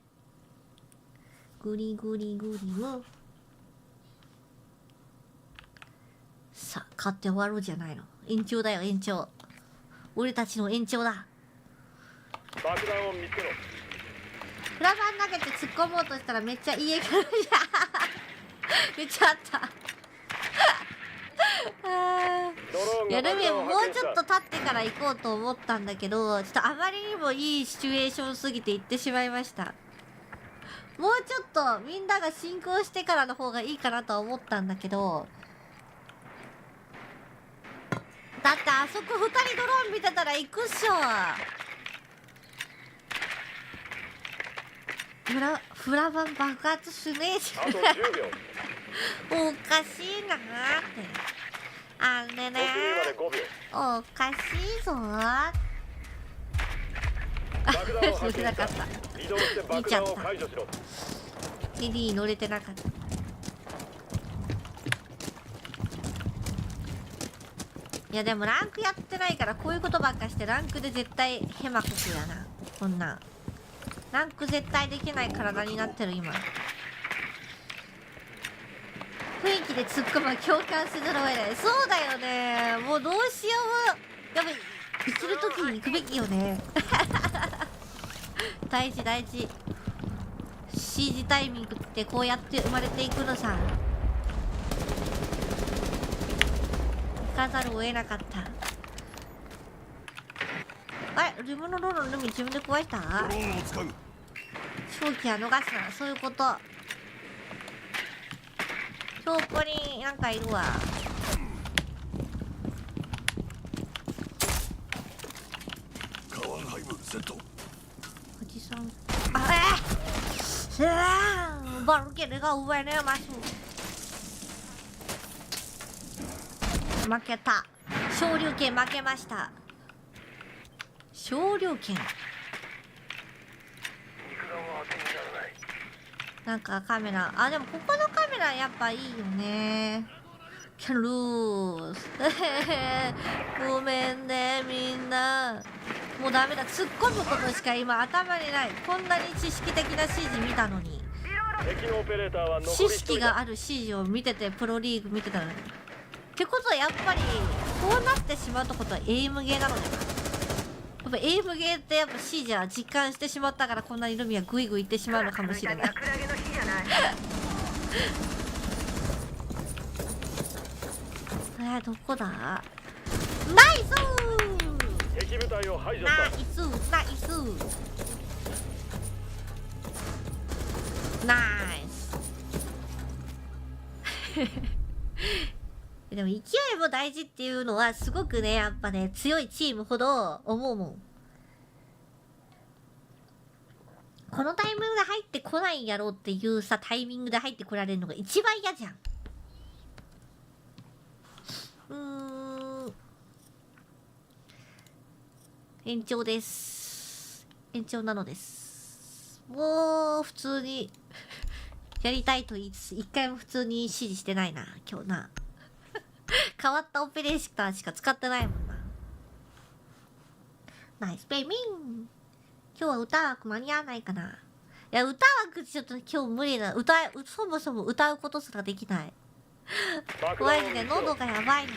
グリム。さあ買って終わろうじゃないの。延長だよ延長。俺たちの延長だ。爆弾を見つけろ。フラバン投げて突っ込もうとしたらめっちゃ家からめっちゃあったいやルミもうちょっと経ってから行こうと思ったんだけど、ちょっとあまりにもいいシチュエーションすぎて行ってしまいました。もうちょっとみんなが進行してからの方がいいかなとは思ったんだけど、だってあそこ2人ドローン見てたら行くっしょ。フラバン爆発しねえじあと10秒。ゃんおかしいなーってあれねおかしいぞー。乗れてなかった。見ちゃった。リリー乗れてなかった。いやでもランクやってないからこういうことばっかしてランクで絶対ヘマこくやな。こんなんランク絶対できない体になってる今。雰囲気で突っ込む共感せざるを得ない。そうだよね。もうどうしよう。やっぱりするときに行くべきよね大事 CG タイミングってこうやって生まれていくのさ。行かざるを得なかった。あれ自分のロールの海自分で壊した？勝機は逃すな。そういうこと。今日ここになんかいるわ。おじさんbaruが上ね負けた。昇竜拳負けました。昇竜拳なんかカメラでもここのカメラやっぱいいよね。キャンルースごめんねみんな。もうダメだ、突っ込むことしか今頭にない。こんなに知識的な指示見たのに、敵のオペレーターは残知り1人だ。識がある指示を見ててプロリーグ見てたのに。ってことはやっぱりこうなってしまうってことはエイムゲーなのね。やっぱエイムゲーってやっぱ指示は実感してしまったからこんなにルミはグイグイいってしまうのかもしれない。クラゲの日じゃない。どこだ。ナイス敵部隊を排除ナした。イスナイスナイスでも勢いも大事っていうのはすごくね、やっぱね、強いチームほど思うもん。このタイミングで入ってこないんやろうっていうさ、タイミングで入ってこられるのが一番嫌じゃん。延長です。延長なのです。もう普通にやりたいと言いつつ一回も普通に指示してないな今日な。変わったオペレーターしか使ってないもんな。ナイスベイミン。今日は歌枠間に合わないかな。いや、歌枠ちょっと今日無理だ。そもそも歌うことすらできない。怖いね、喉がやばいね。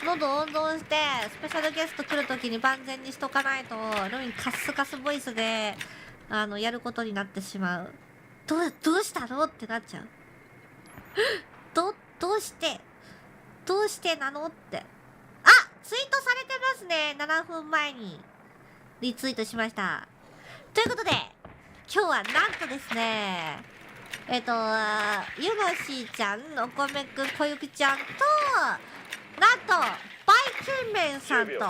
喉温存してスペシャルゲスト来るときに万全にしとかないとルミカスカスボイスでやることになってしまう。どうしたのってなっちゃう。どうしてなのって。あ、ツイートされてますね。7分前にリツイートしました。ということで今日はなんとですね、ゆのしーちゃん、おこめくん、こゆきちゃんとなんとバイキンメンさんとウィンド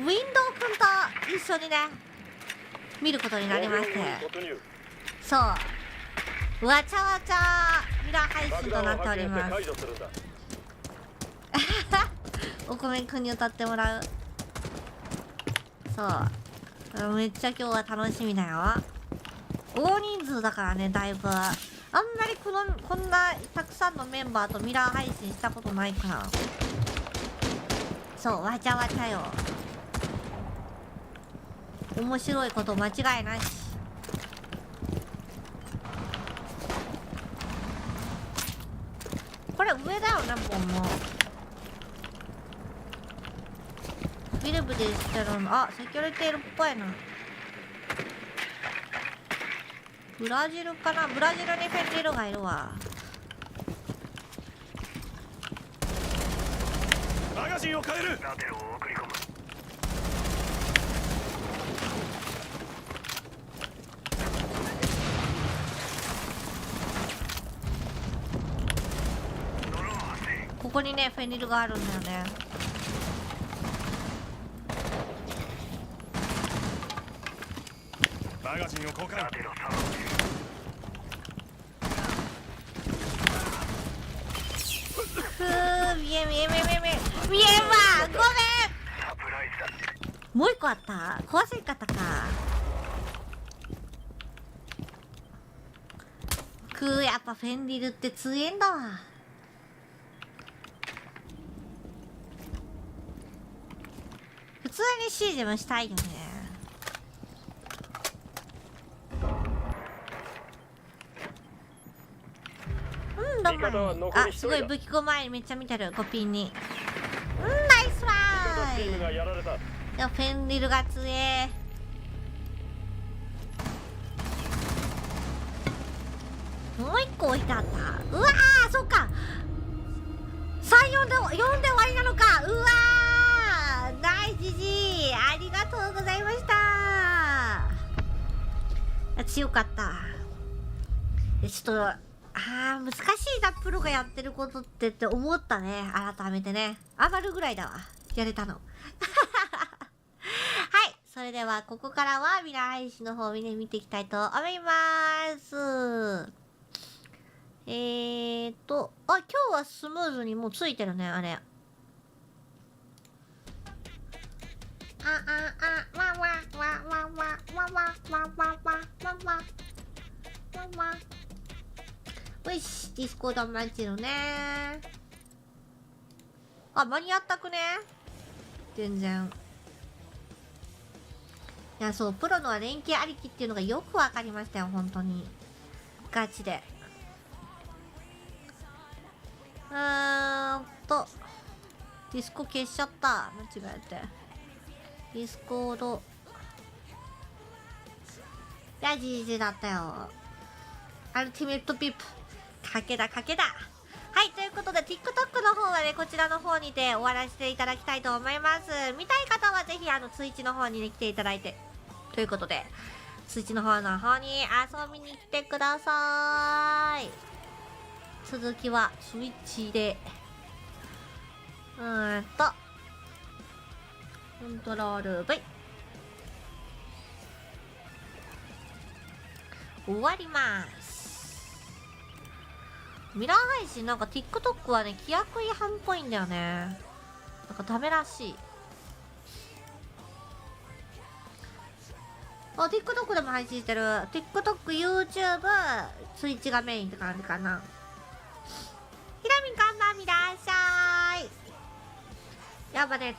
ウくんと一緒にね見ることになりまして、そうわちゃわちゃミラー配信となっております。お米くんに歌ってもらう。そうめっちゃ今日は楽しみだよ。大人数だからね、だいぶあんまりこんなたくさんのメンバーとミラー配信したことないから。そうわちゃわちゃよ。面白いこと間違いないし。これ上だよね、ボンもビルブでしてるの。あ、セキュリティーっぽいな。ブラジルかな。ブラジルにフェンリルがいるわ。マガジンを変える。ラテロを送り込む。ここにねフェンリルがあるんだよね。マガジンを交換。ラテロさん。見えんわ、ごめん。サプライズだ。もう一個あった。壊せんかったか。やっぱフェンリルって強えんだわ。普通にシージもしたいよね。どんまい。あ、すごい武器庫前にめっちゃ見てる。コピーに。ナイスわーい。でもフェンリルが強え。もう一個置いてあった。うわー、そっか。4で終わりなのか。うわー、ナイスジジー、ありがとうございました。強かった。ちょっと難しいな、プロがやってることって思ったね。改めてね、余るぐらいだわ、やれたの。はい、それではここからはミラー配信の方を見ていきたいと思います。今日はスムーズにもうついてるね、あれ。よし、ディスコードマッチのね。あ、間に合ったくね。全然。いや、そう、プロのは連携ありきっていうのがよくわかりましたよ、本当に。ガチで。ディスコ消しちゃった。間違えて。ディスコード。いや、GG だったよ。アルティメットピップ。賭けだ。はい、ということで TikTok の方はね、こちらの方にて終わらせていただきたいと思います。見たい方はぜひツイッチの方にね、来ていただいて。ということで、ツイッチの方に遊びに来てください。続きはスイッチで。コントロール V。終わります。ミラー配信なんか TikTok はね、規約違反っぽいんだよね。なんかダメらしい。TikTok でも配信してる。TikTok、YouTube、Twitch がメインって感じかな。ひらみんこんばんみらっしゃい。やっぱね、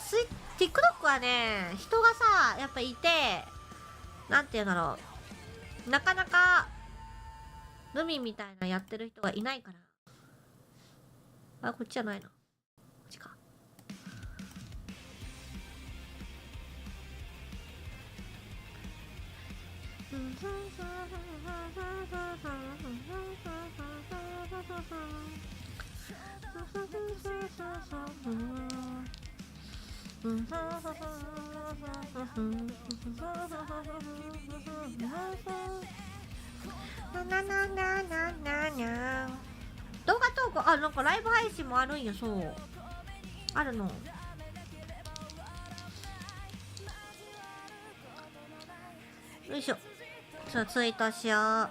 TikTok はね、人がさ、やっぱいて、なんていうんだろう。なかなか、ルミみたいなやってる人がいないから。あ、こっちじゃないな。こっちか。動画投稿、なんかライブ配信もあるんよ。そうあるの。よいしょ。ツイートしよう。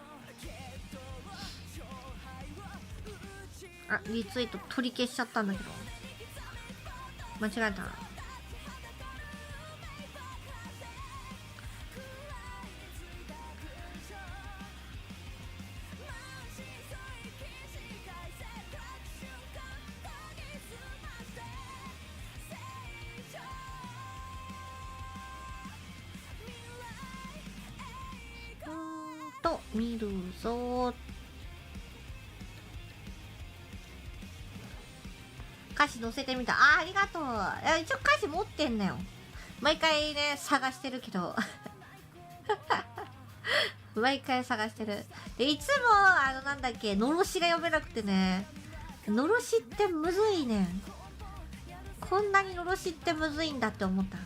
リツイート取り消しちゃったんだけど間違えた。見るぞ。歌詞載せてみた。ありがとう。一応歌詞持ってんのよ。毎回ね探してるけど毎回探してる。でいつもなんだっけ、のろしが読めなくてね。のろしってむずいねん。こんなにのろしってむずいんだって思った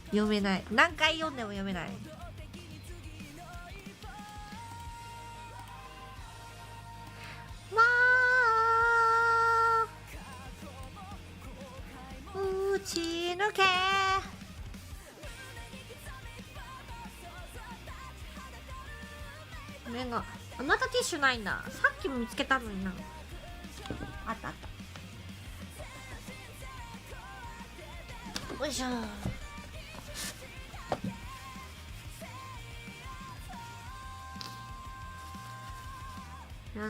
読めない。何回読んでも読めない。打ち抜け。目がまたティッシュないんだ。さっきも見つけたのにな。あった。よいしょ。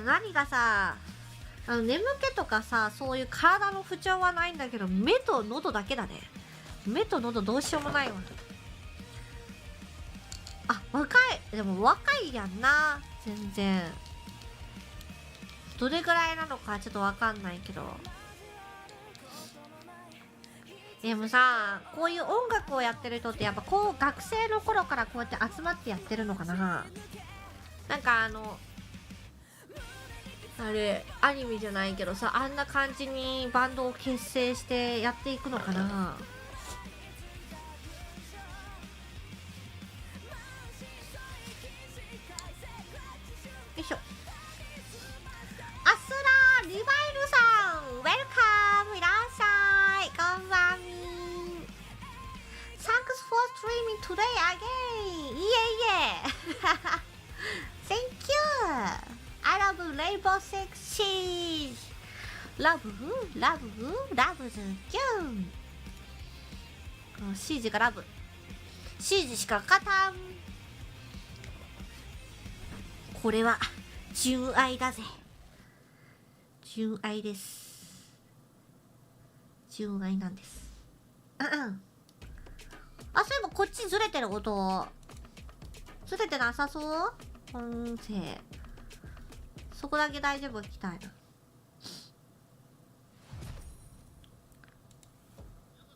何がさ、眠気とかさ、そういう体の不調はないんだけど、目と喉だけだね。目と喉どうしようもないわ。若い。でも若いやんな。全然。どれぐらいなのかちょっとわかんないけど。でもさ、こういう音楽をやってる人ってやっぱ学生の頃からこうやって集まってやってるのかな。なんかあれアニメじゃないけどさ、あんな感じにバンドを結成してやっていくのかな。よいしょ。アスラーリバイルさん、ウェルカム。いらっしゃい。こんばんみ。Thanks for streaming today again. いえThank you. I love Rainbow Six Siege. Loveズキュン。シージがラブ。シージしか勝たん。これは純愛だぜ。純愛です。純愛なんです。あ、そういえばこっちずれてる音。ずれてなさそう？音声。そこだけ大丈夫聞きたいな。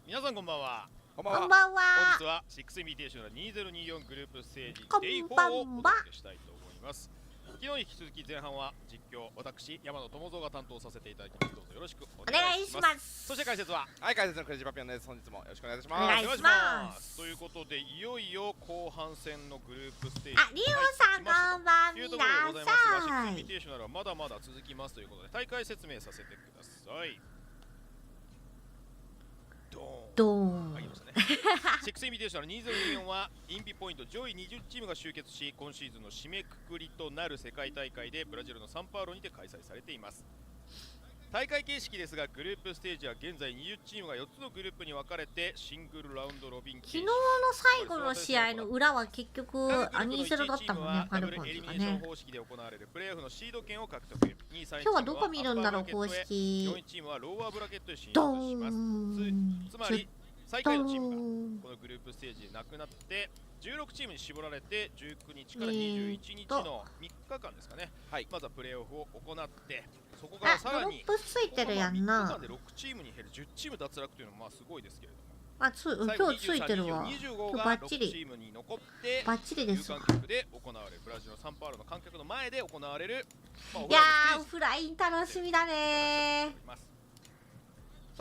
皆さんこんばんは。こんばんは。本日は6インビテーショナル2024グループステージこんばんは Day 4をお届けしたいと思います。昨日に引き続き前半は実況、私山野智蔵が担当させていただきます。どうぞよろしくお願いします。そして解説ははい、解説のクレイジーパピオンです。本日もよろしくお願いします。お願いします。ということでいよいよ後半戦のグループステージあ、リオさんこんばんみというところでございますが、6インビい。テーショナルはまだまだ続きますということで大会説明させてください。ドーン。入りましたね。6インビテーショナル2024はインビポイント上位20チームが集結し、今シーズンの締めくくりとなる世界大会でブラジルのサンパウロにて開催されています。大会形式ですが、グループステージは現在20チームが4つのグループに分かれてシングルラウンドロビン形式。昨日の最後の試合の裏は結局2-0だったもんね、ファルコンズがね。方式で行われるプレーオフのシード権を獲得。今日はどこ見るんだろう、公式。4チームはローアーブラケットへ進出しドます。ーン。つまり最下位のチームがこのグループステージでなくなって16チームに絞られて19日から21日の3日間ですかね、はい、まずはプレーオフを行って、そこからさらにドロップついてるやんな。3日間で6チームに減る10チーム脱落というのもまあすごいですけれども、今日ついてるわ。25が6チームに残ってバッチリです有観客で行われるブラジルのサンパウロの観客の前で行われる、いやー、オフライン楽しみだねー。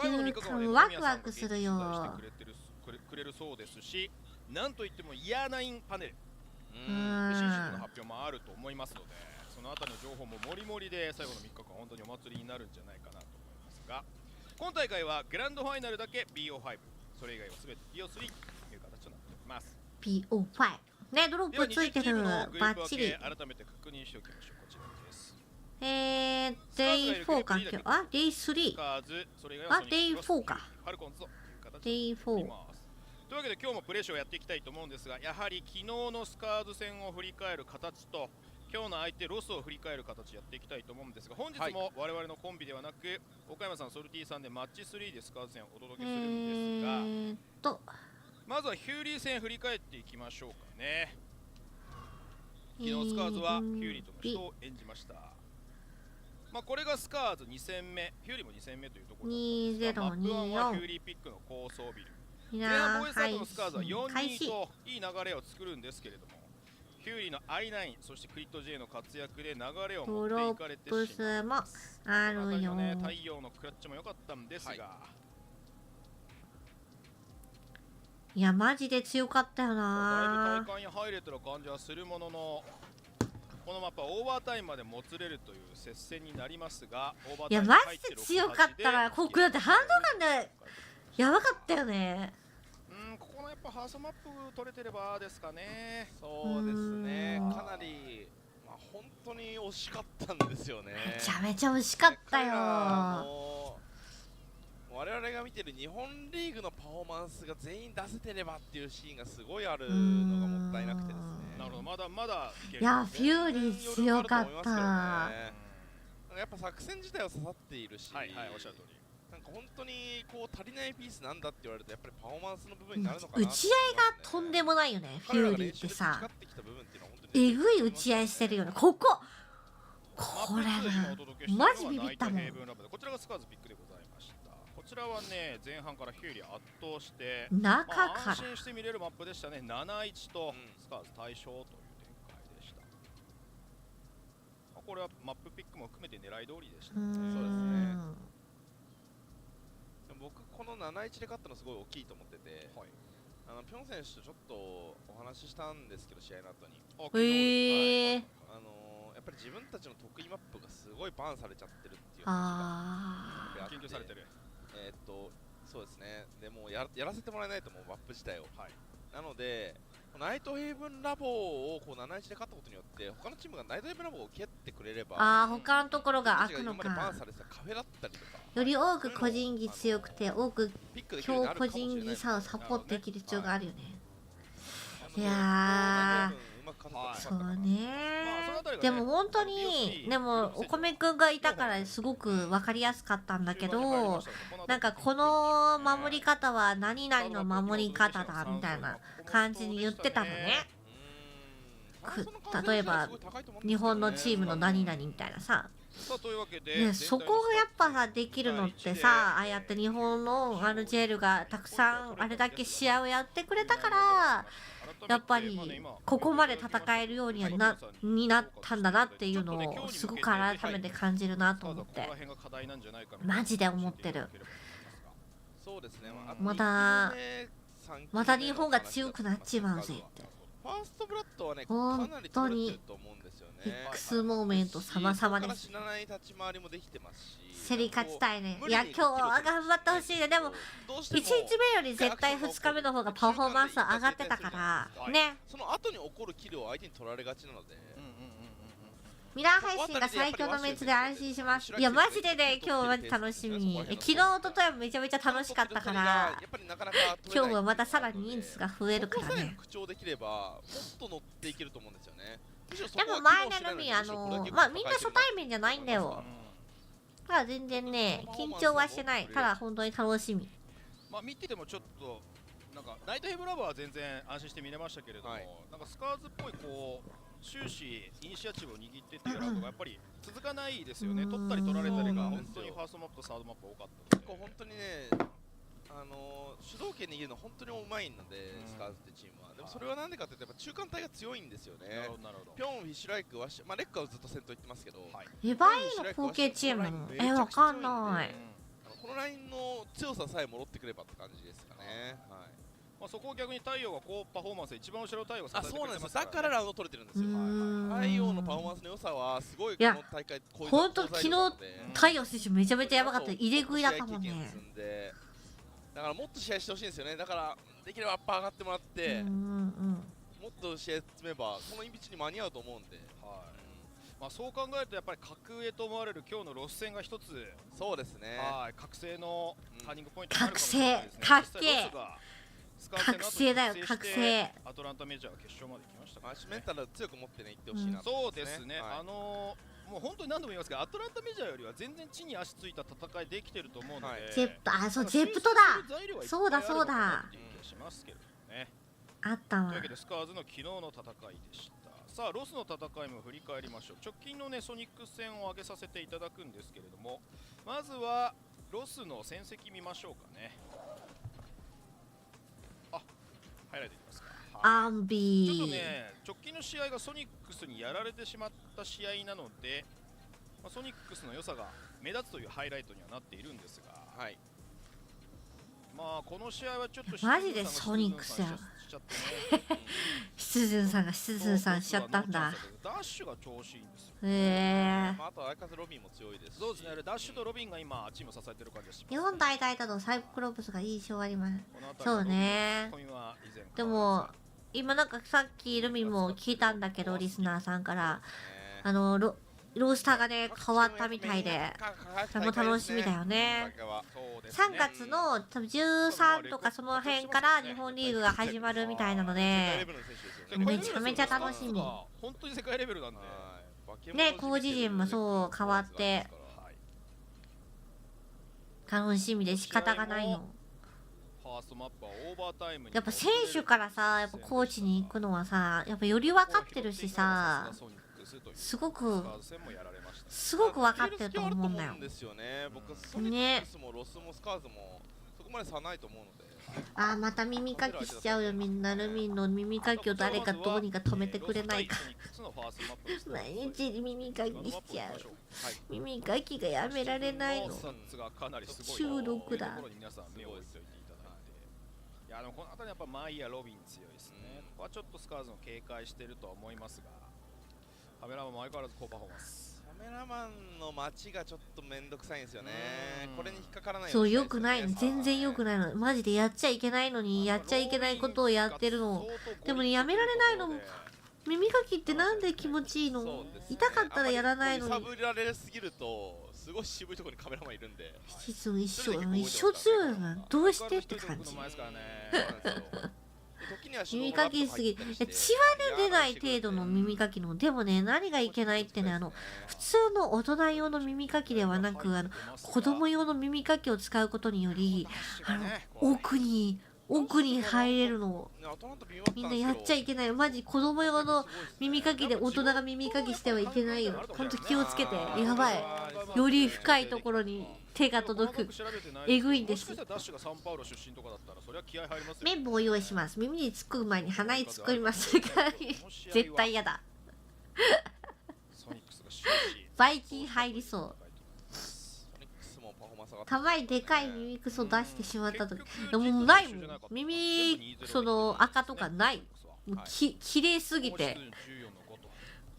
最後の3日間はワクワクするよ。くれるそうですし、なんといってもイヤーナインパネル新シーズンの発表もあると思いますので、そのあたりの情報ももりもりで最後の3日間本当にお祭りになるんじゃないかなと思いますが、今大会はグランドファイナルだけ BO5、それ以外は全て BO3 という形となっております。 BO5 ね、ドロップついてる。バッチリ。改めて確認しておきましょう。こちらです。デイ4か。あ、デイ3。あ、デイ4か。デイ4。というわけで今日もプレーショーをやっていきたいと思うんですが、やはり昨日のスカーズ戦を振り返る形と今日の相手ロスを振り返る形やっていきたいと思うんですが、本日も我々のコンビではなく岡山さん、ソルティさんでマッチ3でスカーズ戦をお届けするんですが、まずはヒューリー戦振り返っていきましょうかね。昨日スカーズはヒューリーとの人を演じました。まあこれがスカーズ2戦目、ヒューリーも2戦目というところですが、マップ1はヒューリーピックの高層ビル、前半防衛サイドのスカーズは4-2といい流れを作るんですけれども、ヒューリーの I9、そしてクリット J の活躍で流れを持っていかれてしまいます。あるよ。太陽のクラッチも良かったんですが、いやマジで強かったよな。だいぶ大会に入れてる感じはするものの、このマップはオーバータイムまでもつれるという接戦になりますが、オーバータイムいやマジで強かったな。ここだってハンドガンでやばかったよね。ここのやっぱハーサマップ取れてればですかね。そうですね、かなり、まあ、本当に惜しかったんですよね。めちゃめちゃ惜しかったよ。我々が見てる日本リーグのパフォーマンスが全員出せてればっていうシーンがすごいあるのがもったいなくてですね。なるほど、まだまだいやフューリー強かった。やっぱ作戦自体は刺さっているし、はいはい、おっしゃる通り。なんか本当にこう足りないピースなんだって言われるとやっぱりパフォーマンスの部分になるのかな。打ち合いがとんでもないよね。フューリーってさ、えぐい打ち合いしてるよね。これマジビビったもん。こちらがスカーズピックでございました。こちらはね、前半からヒューリー圧倒して中から安心して見れるマップでしたね。7-1とスカーズ大勝という展開でした。これはマップピックも含めて狙い通りでしたね。そうですね。僕この7-1で勝ったのすごい大きいと思ってて、はい、ピョン選手とちょっとお話ししたんですけど、試合の後にやっぱり自分たちの得意マップがすごいバンされちゃってるっていう話が研究されてる。そうですね。でもやらせてもらえないと思う、マップ自体を。はい、なのでナイトヘイブンラボをこう 7-1 で勝ったことによって他のチームがナイトヘイブンラボを蹴ってくれれば、他のところが開くのか。バンされてたカフェだったりとか、より多く個人技強くて多く強個人技さをサポートできる必要があるよね。いやーまく勝てたのかそうな。ね。でも本当にでもお米くんがいたからすごく分かりやすかったんだけど、なんかこの守り方は何々の守り方だみたいな感じに言ってたのね。例えば日本のチームの何々みたいなさ。ね、そこがやっぱさできるのってさ、ああやって日本のJLがたくさんあれだけ試合をやってくれたからやっぱりここまで戦えるようになったんだなっていうのをすごく改めて感じるなと思ってマジで思ってる。また日本が強くなっちまうぜって。ファーストブラッドはね、本かなり取れてると思うんですよね。X モーメント様々です。死なない立ち回りもできてますし、競り勝ちたいね。いや今日は頑張ってほしいね。でも1日目より絶対2日目の方がパフォーマンス上がってたからね。その後に起こるキルを相手に取られがちなので、ミラー配信が最強のメンツで安心します。いやマジでね、今日マジ楽しみ。昨日一昨日もめちゃめちゃ楽しかったから今日はまたさらに人数が増えるからね。口調できればもっと乗っていけると思うんですよね。でも前のみみんな初対面じゃないんだよ。ただ全然ね緊張はしてない。ただ本当に楽しみ。見ててもちょっとなんかナイトヘブラバーは全然安心して見れましたけれども、なんかスカーズっぽいこう終始イニシアチブを握ってっていうのがやっぱり続かないですよね。取ったり取られたりが本当にファーストマップとサードマップ多かったので、本当にね主導権握るの本当にうまいので、スカーズってチームは。でもそれはなんでかっていうとやっぱ中間体が強いんですよね。ピョン、フィッシュライク、レッカーはずっと先頭行ってますけど、エヴァイの後継チームなの？わかんない。このラインの強ささえ戻ってくればって感じですかね。そこを逆に太陽がこうパフォーマンスで一番後ろ太陽が支えてくれてますからね。そうなんですよ。だからラウンド取れてるんですよ。太陽のパフォーマンスの良さはすごいこの大会本当昨日太陽選手めちゃめちゃやばかった。入れ食いだったもんね。だからもっと試合してほしいんですよね。だからできればアッパー上がってもらってもっと試合詰めばこのインビチに間に合うと思うんで、そう考えるとやっぱり格上と思われる今日のロス戦が一つそうですね。覚醒のターニングポイントになるかもしれないですね。覚醒だよ覚醒。アトランタメジャーは決勝まで来ましたからね。メンタル強く持ってねいってほしいな。そうですね。もう本当に何度も言いますけどアトランタメジャーよりは全然地に足ついた戦いできてると思うので、ジェプトだ。そうだそうだ。あったわ。というわけでスカーズの昨日の戦いでした。さあロスの戦いも振り返りましょう。直近のねソニックス戦を挙げさせていただくんですけれども、まずはロスの戦績見ましょうかね。ハイライトいきますか。アンビー。ちょっとね直近の試合がソニックスにやられてしまった試合なので、ソニックスの良さが目立つというハイライトにはなっているんですが、この試合はちょっとマジでソニックスや。シチズンさんがシチズンさんしちゃったんだ。ダッシュが調子いいんですよ。あと相変わらずロビンも強いです。そうですね。ダッシュとロビンが今チームを支えてる感じがします。日本大会だとサイクロプスが印象あります。そうね。でも今なんかさっきルミも聞いたんだけどリスナーさんからロースターがね変わったみたいでそれも楽しみだよね。3月の多分13とかその辺から日本リーグが始まるみたいなのでめちゃめちゃ楽しみ。本当に世界レベルなんでね、コーチ陣もそう変わって楽しみで仕方がないの。やっぱ選手からさやっぱコーチに行くのはさやっぱより分かってるしさすごく分かってると思うんだよ。僕ソニックスもロスもスカーズもそこまで差ないと思うので。また耳かきしちゃうよみんな。ルミンの耳かきを誰かどうにか止めてくれないか。毎日耳かきしちゃう。耳かきがやめられないの。中毒だ。いやでもこの辺りやっぱマイヤロビン強いですね。ここはちょっとスカーズも警戒してるとは思いますが、カメラマンも相変わらず高パフォーマンス。カメラマンの待ちがちょっとめんどくさいんですよね。これに引っかからない。そう良くないの。全然良くないの。マジでやっちゃいけないのにやっちゃいけないことをやってるの。でもねやめられないの。耳かきってなんで気持ちいいの？痛かったらやらないのに。揺さぶられすぎるとすごい渋いところにカメラマンいるんで。一緒強いよな。どうしてって感じ。時には耳かきすぎ血はね出ない程度の耳かきの。でもね、何がいけないってね、普通の大人用の耳かきではなく、子供用の耳かきを使うことにより、奥に入れるの。みんなやっちゃいけない。マジ子供用の耳かきで大人が耳かきしてはいけないよ。ほんと気をつけて。やばい。より深いところに手が届く。えぐいんです。綿棒を用意します。耳に突っ込む前に鼻に突っ込みます。絶対やだ。バイキン入りそう。たまにでかい耳くそ出してしまった時、もうないもん。耳その赤とかない。もうきれいすぎて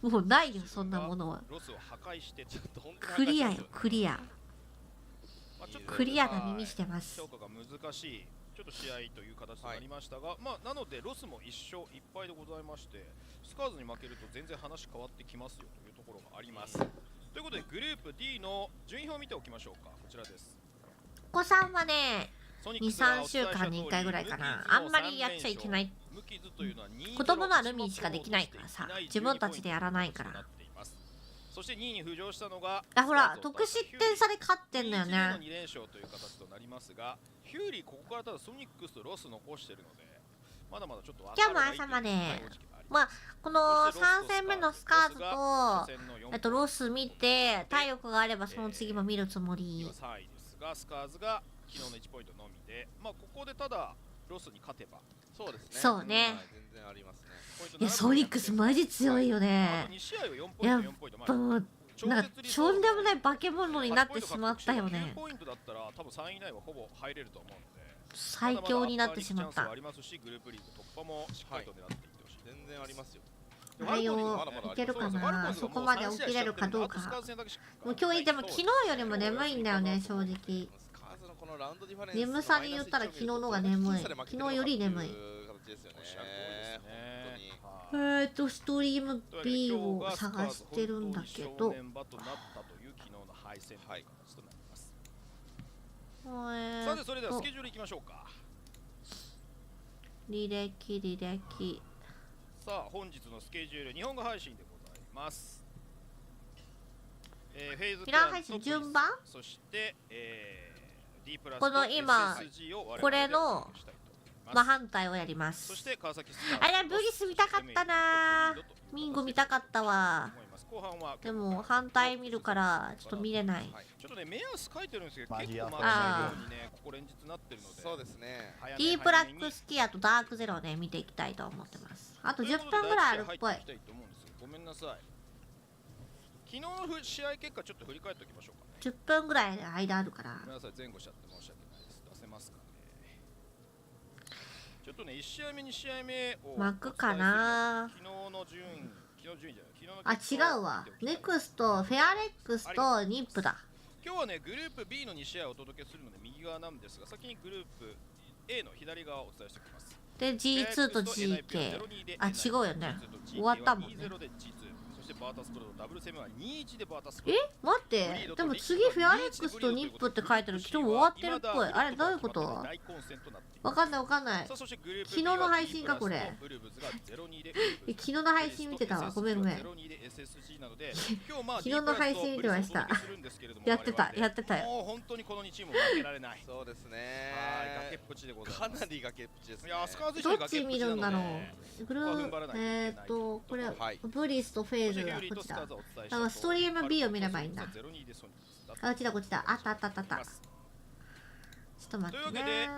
もうないよ、そんなものは。クリアよ、クリア。クリアな耳してます。評価が難しいちょっと試合という形となりましたが、なのでロスも1勝1敗でございまして、スカーズに負けると全然話変わってきますよというところがあります。ということでグループ D の順位表を見ておきましょうか。こちらです。お子さんはね、2、3週間に1回ぐらいかな。あんまりやっちゃいけない。子供のはルミンしかできないからさ、自分たちでやらないから。そして2位に浮上したのがほら、得失点差で勝ってんだよね。2連勝という形となりますが、ヒューリーここからただソニックスとロス残してるので、まだまだちょっと今日も朝までこの3戦目のスカーズとロス見て、体力があればその次も見るつもり。3位ですが、スカーズが昨日の1ポイントのみで、ここでただロスに勝てば、そうですね。そうね。全然ありますね。いや、ソニックスマジ強いよね。やっぱもうなんかとんでもない化け物になってしまったよね。最強になってしまった。全然ありますよ。あれをいけるかな、そこまで起きれるかどうか。もう今日でも昨日よりも眠いんだよね、正直。眠さに言ったら昨日のが眠い。昨日より眠い。ストリーム B を探してるんだけど、さてそれではスケジュールいきましょうか。履歴。さあ本日のスケジュール、日本語配信でございます。フェーズミラー配信順番、そして、D プラスこの今これの真反対をやります。そして川崎あれブリス見たかったな、ミンゴ見たかったわ。でも反対見るからちょっと見れない。ちょっとね目安書いてるんですけど、結構まだようにねここ連日なってるので、そうですね。D プラックスキアとダークゼロをね見ていきたいと思ってます。あと10分ぐらいあるっぽい。ごめんなさい。昨日の試合結果ちょっと振り返っておきましょうかね。10分ぐらいの間あるから。ごめんなさい、前後しちゃって申し訳ないです。出せますかね。ちょっとね1試合目2試合目を巻くかな。昨日の順位じゃない、違うわ。ネクスト、フェアレックスとニップだ。今日はねグループ B の2試合をお届けするので右側なんですが、先にグループ A の左側をお伝えしておきます。で G2 と GK、 違うよね、終わったもんね。そしてバータスプロとダブル攻めは2-1でバータスプロ。待って、でも次フェアレックスとニップって書いてる。昨日終わってるっぽい。あれどういうこと？わかんない。昨日の配信かこれ。昨日の配信見てたわ。ごめん。昨日の配信見てました。やってたよ。もう本当にこの2チーム負けられない。そうですね。崖っぷちでございます。かなり崖っぷちですね。どっち見るんだろう。これブリスとフェーズがこっちだ。だからストリーム B を見ればいいんだ。こっちだ。あった。ちょっと待ってね。というわけで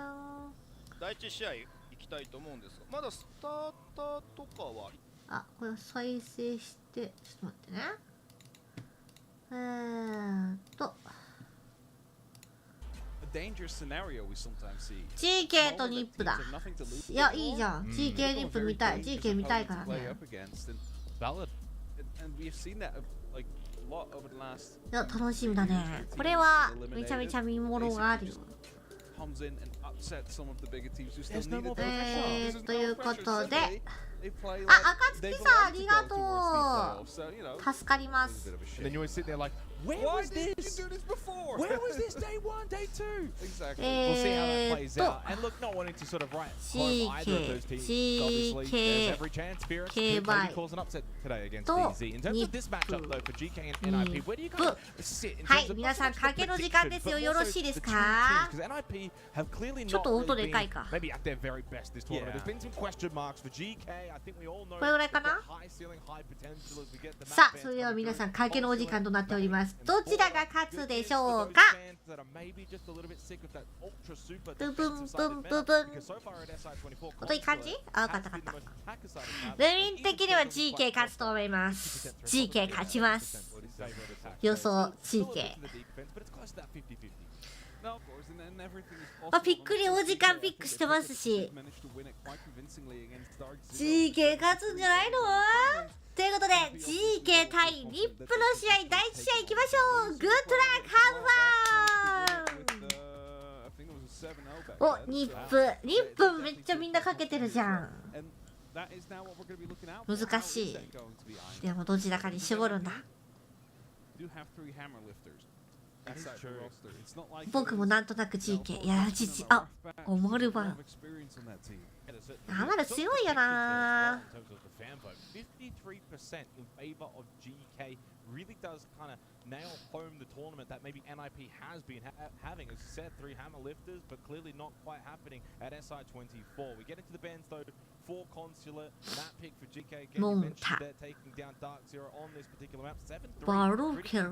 第1試合いきたいと思うんですが、まだスターターとかはこれ再生して、ちょっと待ってね。GK とニップだ。いや、いいじゃん。GK ニップ見たい。GK 見たいからね。いや、楽しみだね。これはめちゃめちゃ見ものがあるよ。ということであ、暁さんありがとう。助かります。 And then you always sit there like, where was this? Where was this day one, day two? Exactly. We'll see how that plays out. And look, not wanting to sort of write either of those teams. Obviously, there's every chance Spirits could maybe cause an upset today against DZ. In terms of this matchup, though, for GK and NIP, where do you kind of sit in は terms い、 of 皆さん賭けの時間ですよ。よろしいですか？ because NIP have clearly ちょっ not と音 really でかい been か。 maybe at their very best this tournament. There's been some question marks for GK. I think we all know これぐらいかな？ high ceiling, high potential as we get the さ map あ、それで bands は coming 皆さん through. 賭けのお時間となっております。どちらが勝つでしょうか？ブブンブンブブン。音いい感じ？あ、分かった分かった。部員的には GK 勝つと思います。GK 勝ちます。予想 GK。まあ、ぴっくりお時間ピックしてますし GK 勝つんじゃないの？ということで GK 対リップの試合第1試合いきましょう。グッドラックハンバーお、ニップめっちゃみんなかけてるじゃん。難しい。でもどちらかに絞るんだ。僕もなんとなく GK いやあ、おもるわ。ハマる強いよな。really does kind of nail home the tournament that maybe NIP has been having. As you said, 3 hammer lifters, but clearly not quite happening at SI24. We get into the bands though. 4 consulate, that pick for GK again. You mentioned they're taking down Dark Zero on this particular map. 7-3. バルキリ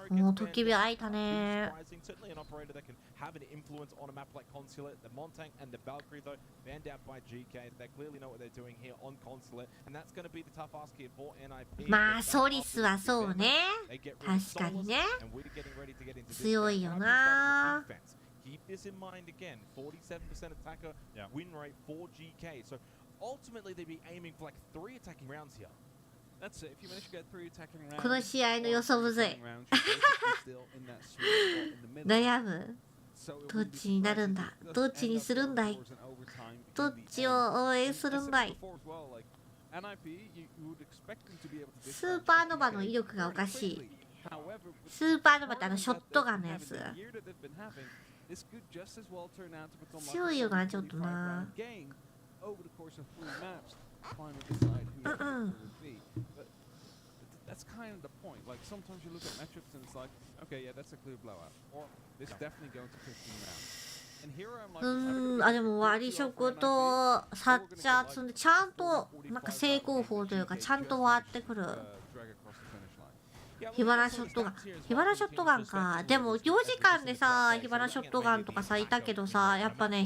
ー。もう時火開いたね。 Certainly an operator that can have an influence on a map like Consulate. The Montang and the Valkyrie though, banned out by GK. They clearly know what they're doing here on Consulate, and that's going to be the tough ask here for NIP. まあソリスはそうね。確かにね。強いよな。 Keep this in mind again. 47% attacker win rate for GK. So ultimately they'd be aiming for like 3 attacking rounds here. That's it. If you manage to get 3 attacking rounds. この試合の予想むずい。悩む。どっちになるんだ。どっちにするんだい。どっちを応援するんだい。スーパーノバの威力がおかしい。スーパーノバってショットガンのやつ。強いよな、ちょっとな。That's kind of the point. Like sometimes you look at metrics and it's like, okay, yeah, that's a clear blowout, or this definitely going to 15 rounds. And here I'm like, あ、でも割り色とサッチャー積んでちゃんとなんか成功法というかちゃんと割ってくる。火花ショットガン、火花ショットガンか。でも領事館でさ、火花ショットガンとかさいたけどさ、やっぱね、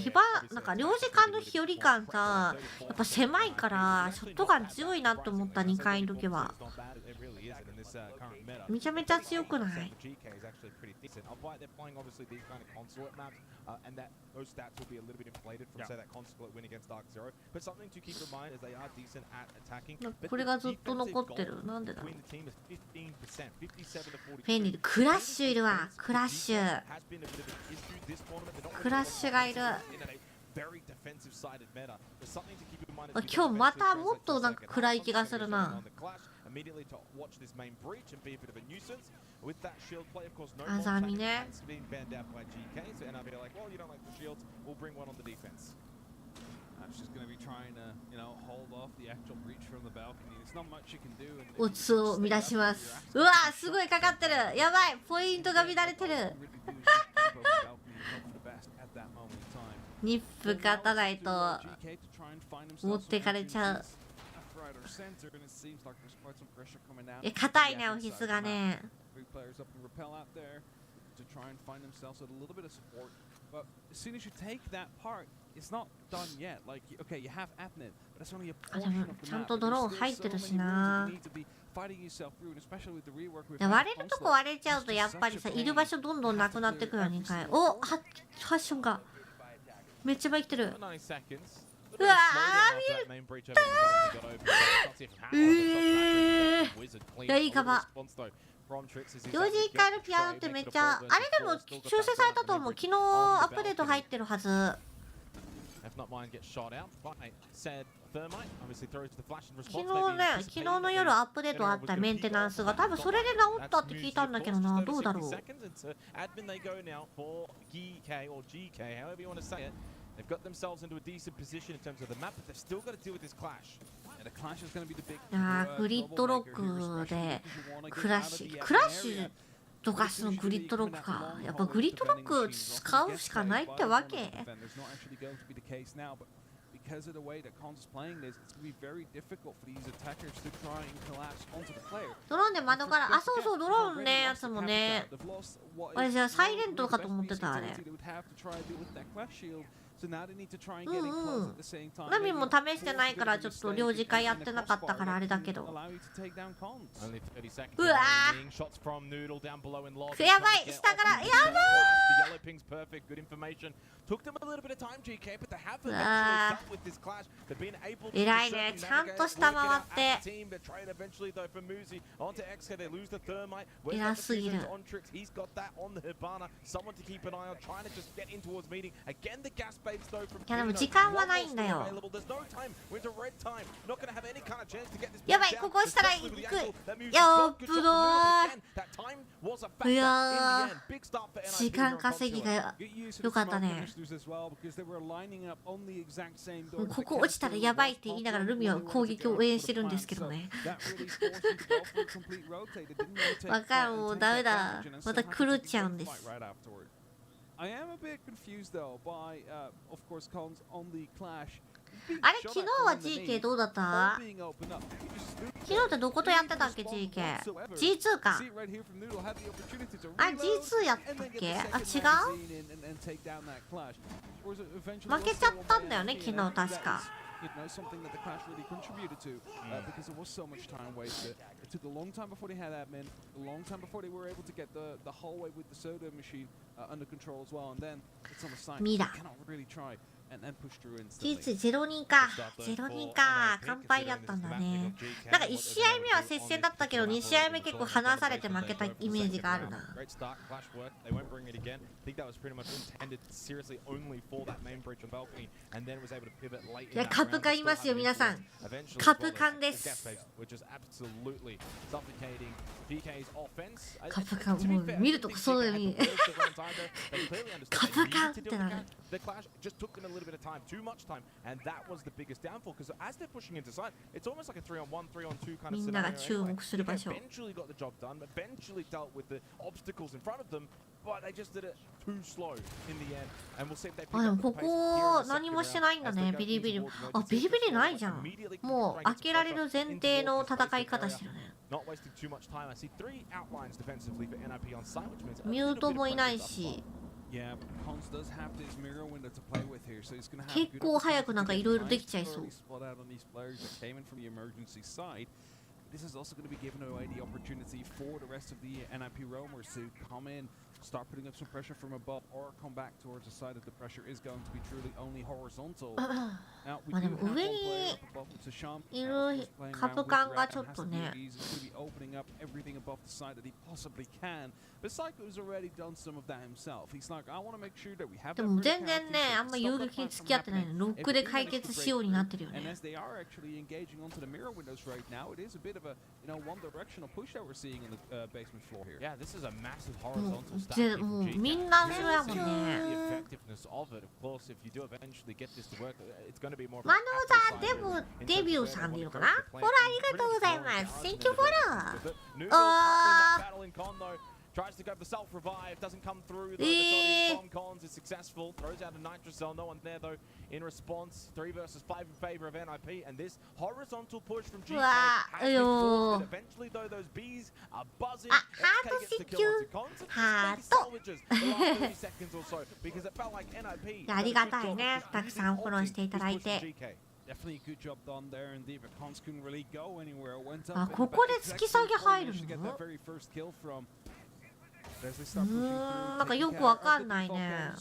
なんか領事館の距離感さ、やっぱ狭いからショットガン強いなと思った。2回の時はめちゃめちゃ強くない？ これがずっと残ってる。なんでだろう。フェニル、クラッシュいるわ。クラッシュがいる。今日またもっとなんか暗い気がするな。あざみね。オツを乱します。うわー、すごいかかってる。やばい、ポイントが乱れてる。ニップ勝たないと持ってかれちゃう。硬いね、オフィスがね。あ、でもちゃんとドローン入ってるしな。割れるとこ割れちゃうとやっぱりさ、いる場所どんどんなくなってくるよ2回。お、ファッションがめっちゃ前来てる。うわー、見えいや、いいかば。領事1回のピアノってめっちゃ、あれでも修正されたと思う。昨日アップデート入ってるはず。昨日の夜アップデートあったメンテナンスが多分それで治ったって聞いたんだけどな。どうだろう。They've got themselves into a decent position in terms of the map, but they've still got to deal with this clash. And the clash is going to be the big. グリッドロックでクラッシュとかそのグリッドロックか。やっぱグリッドロック使うしかないってわけ。Because of the way that Cons is playing this, it's going to be very difficult for these attackers to try and collapse onto the player. ドローンで窓から、あ、そうそう、ドローンね、やつもね。私はサイレントかと思ってたあれ。ナミも試してないからちょっと領事会やってなかったからあれだけど。うわー、やばい、下からやばー。偉いね、ちゃんと下回って偉すぎる。いやでも時間はないんだよ。やばい、ここしたら行く。やっぶどー。いやー、時間稼ぎがよかったね。ここ落ちたらやばいって言いながらルミは攻撃を応援してるんですけどね。わかる、もうダメだ。また狂っちゃうんです。I am a bit confused though by, of course, Cons on the clash. あれ、昨日は GK どうだった？昨日ってどことやってたっけ GK？G2 か。あ、G2 やったっけ？あ、違う？負けちゃったんだよね、昨日確か。Something that the clash really contributed to because there was so much time wasted. It took a long time before they had admin, a long time before they were able to get the hallway with the soda machine under control as well, and then it's on the side. They cannot really try and push through instantly. G2 0-2か。0-2か。完敗やったんだね。なんか1試合目は接戦だったけど、2試合目結構離されて負けたイメージがあるな。いや、カプカンいますよ、皆さん。カプカンです。カプカン、もう見るとこそうにカプカンってなる。みんなが注目する場所。あ、でもここ何もしてないんだね、ビリビリ。あ、ビリビリないじゃん。もう開けられる前提の戦い方してるね。ミュートもいないし。結構早くなんかいろいろできちゃいそう。This is also going to be giving away the opportunity for the rest of the NIP roamers to come in, start putting up some pressure from above, or come back towards the side that the pressure is going to be truly only horizontal. Now, we do have one player up above, it's a Sean, who's playing around with Red and has to do these. He's going to be opening up everything above the side that he possibly can. But Psycho's already done some of that himself. He's like, I want to make sure that we have. でも全然ね、あんま遊撃に付き合ってないの。ロックで解決しようになってるよね。And as they are actually engaging onto the mirror windows right now, it is a bit of a, one directional push that we're seeing in the basement floor here. Yeah, this is a massive horizontal stack. もうみんな後ろやもんね。マノザデビューさんでいいのかな？フォローありがとうございます。Thank you for Tries to go for self-revive, doesn't come through. The bomb Cons is successful. Throws out a nitro cell, no one there though. In response, 3 versus 5 in favor of NIP, and this horizontal push from GK has been forced. Eventually though, those bees are buzzing. SK gets the kill onto Cons, and salvages the last 30 seconds or so, because it felt like NIP. ありがたいね。たくさんフォローしていただいて。Definitely a good job done there, indeed, but Cons couldn't really go anywhere. Went up. あ、ここで突き下げ入るの？なんかよくわかんないね。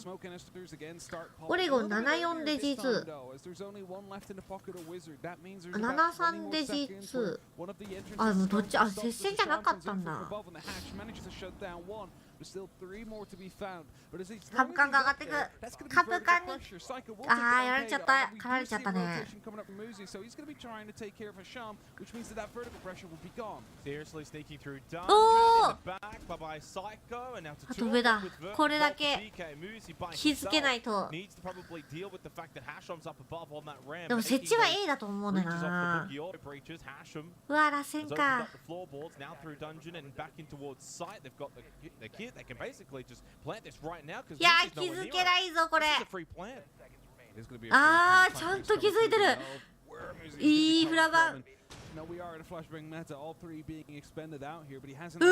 オレゴン74で G2、73で G2。あ、でもどっち、あ、接戦じゃなかったんだ。but still 3 more to be found. But as he カプカンが上がってく。 that's going to be カプ very カン good に pressure. Psycho will あ take ーやられ the ちゃっ barricade た out. We 狩られ do ちゃっ see た a ね rotation coming up from Muzi, so he's going to be trying to take care of Hasham, which means that vertical pressure will be gone. Seriously sneaking through お Dungeon in the back by Psycho and now あ to と two 上だ with Vert これだけ GK Muzi by 気づけない himself と needs to probably deal with the fact that Hasham's up above on that ramp. でも設置は A だと思うんだよ Breaches off な the boogie auto breaches. Hasham うわ螺旋 has opened か up the floorboards now through Dungeon and back in towards Sight. They've got the kit. They can basically just plant this right now because いやー気づけないぞこれ This is a free plant. There's going to be aあー free ちゃん time と気づいてる where Muzi's いい gonna フ be ラ coming バ from. ン No, we are in a flashbang meta, all 3 being expended out here, but he hasn't. うお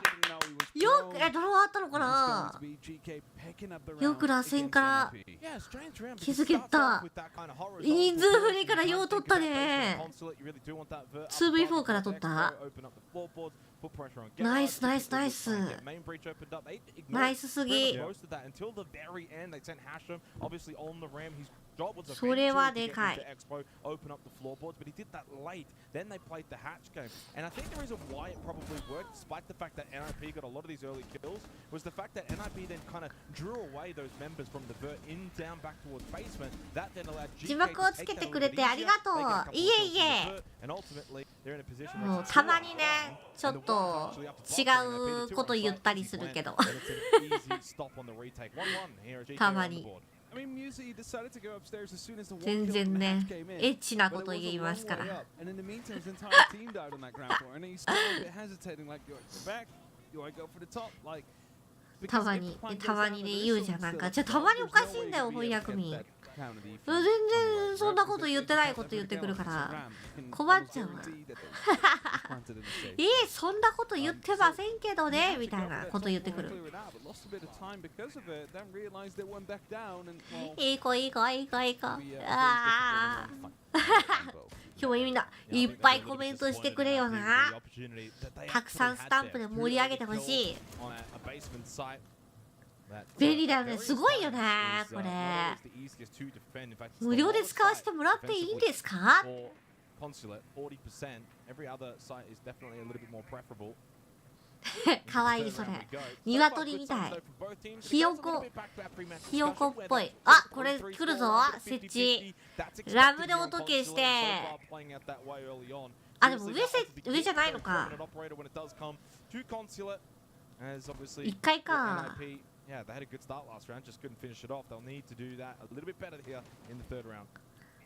Didn't know he was ーよく prone. ドローあったのか It's な going to be GK picking up the よく round 螺旋 against から NIP. Yeah, strange round. 気 because づけ it starts た off with that kind of horizontal 人数振り force. から You よう can't 取っ think た about ね basement consulate. You really do want that vert up 2V4 above から取った Expo, open up the floorboards, put pressure on Nice, Gerard, nice, nice. get main breach opened up. They ignored ナイスすぎ most of that until the very end. They sent Hasham obviously on the ram. His job was それは eventually で to か get い into Expo, open up the floorboards, but he did that late. Then they played the hatch game, and I think the reason why it probably worked, despite the fact that NIP got a lot of these early kills, was the fact that NIP then kind of drew away those members from the vert in down back towards basement. That then allowed GK 字幕をつけてくれてありがとういえいえ and ultimately they're in a position も where うたまにねちょっと違うこと言ったりするけどたまに I mean, Muzi decided to go upstairs as soon as the 全 one kill 然 from the ね hatch came in. エッチな But こ it と was 言 a います long か way ら up, and in the meantime, his entire team died on that ground floor, and he's still a bit hesitating. Like, do I go back? Do I go for the top? Like, た because ま if に the plan goes たま down, に there ね is 言う some じゃんなん still か at じゃ the あた top. まにお There's か no しいん way だよ to be 翻 able to 訳 get 民 that counter defense 全 somewhere, 然そんな right? こと Because 言って if ない you こと cut 言ってくる everything か else, ら it's a ram. You can 困っ almost ちゃうわ guarantee that there's planted in the safe. そんなこと言ってませんけどねみたいなこと言ってくる Clear it out, but lost a bit of time because of it. Then realized they went back down, and well, いい子いい子いい子いい子 be, ああ very difficult. 今日もみんないっぱいコメントしてくれよなたくさんスタンプで盛り上げてほしい便利だよねすごいよねこれ無料で使わせてもらっていいんですかかわいいそれ鶏みたいひよこひよこっぽいあこれ来るぞ設置ラムで音消してあでも上じゃないのか1階かYeah, they had a good start last round, just couldn't finish it off. They'll need to do that a little bit better here in the third round.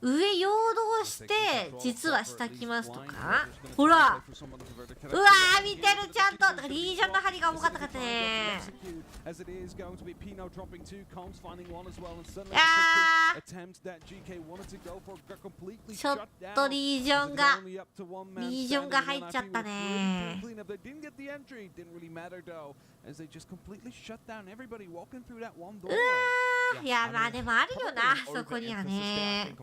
上陽動して実は下来ますとかほらうわー見てるちゃんとリージョンの針が重かったかったねちょっとリージョンが入っちゃったねうわいやまあでもあるよなそこにはね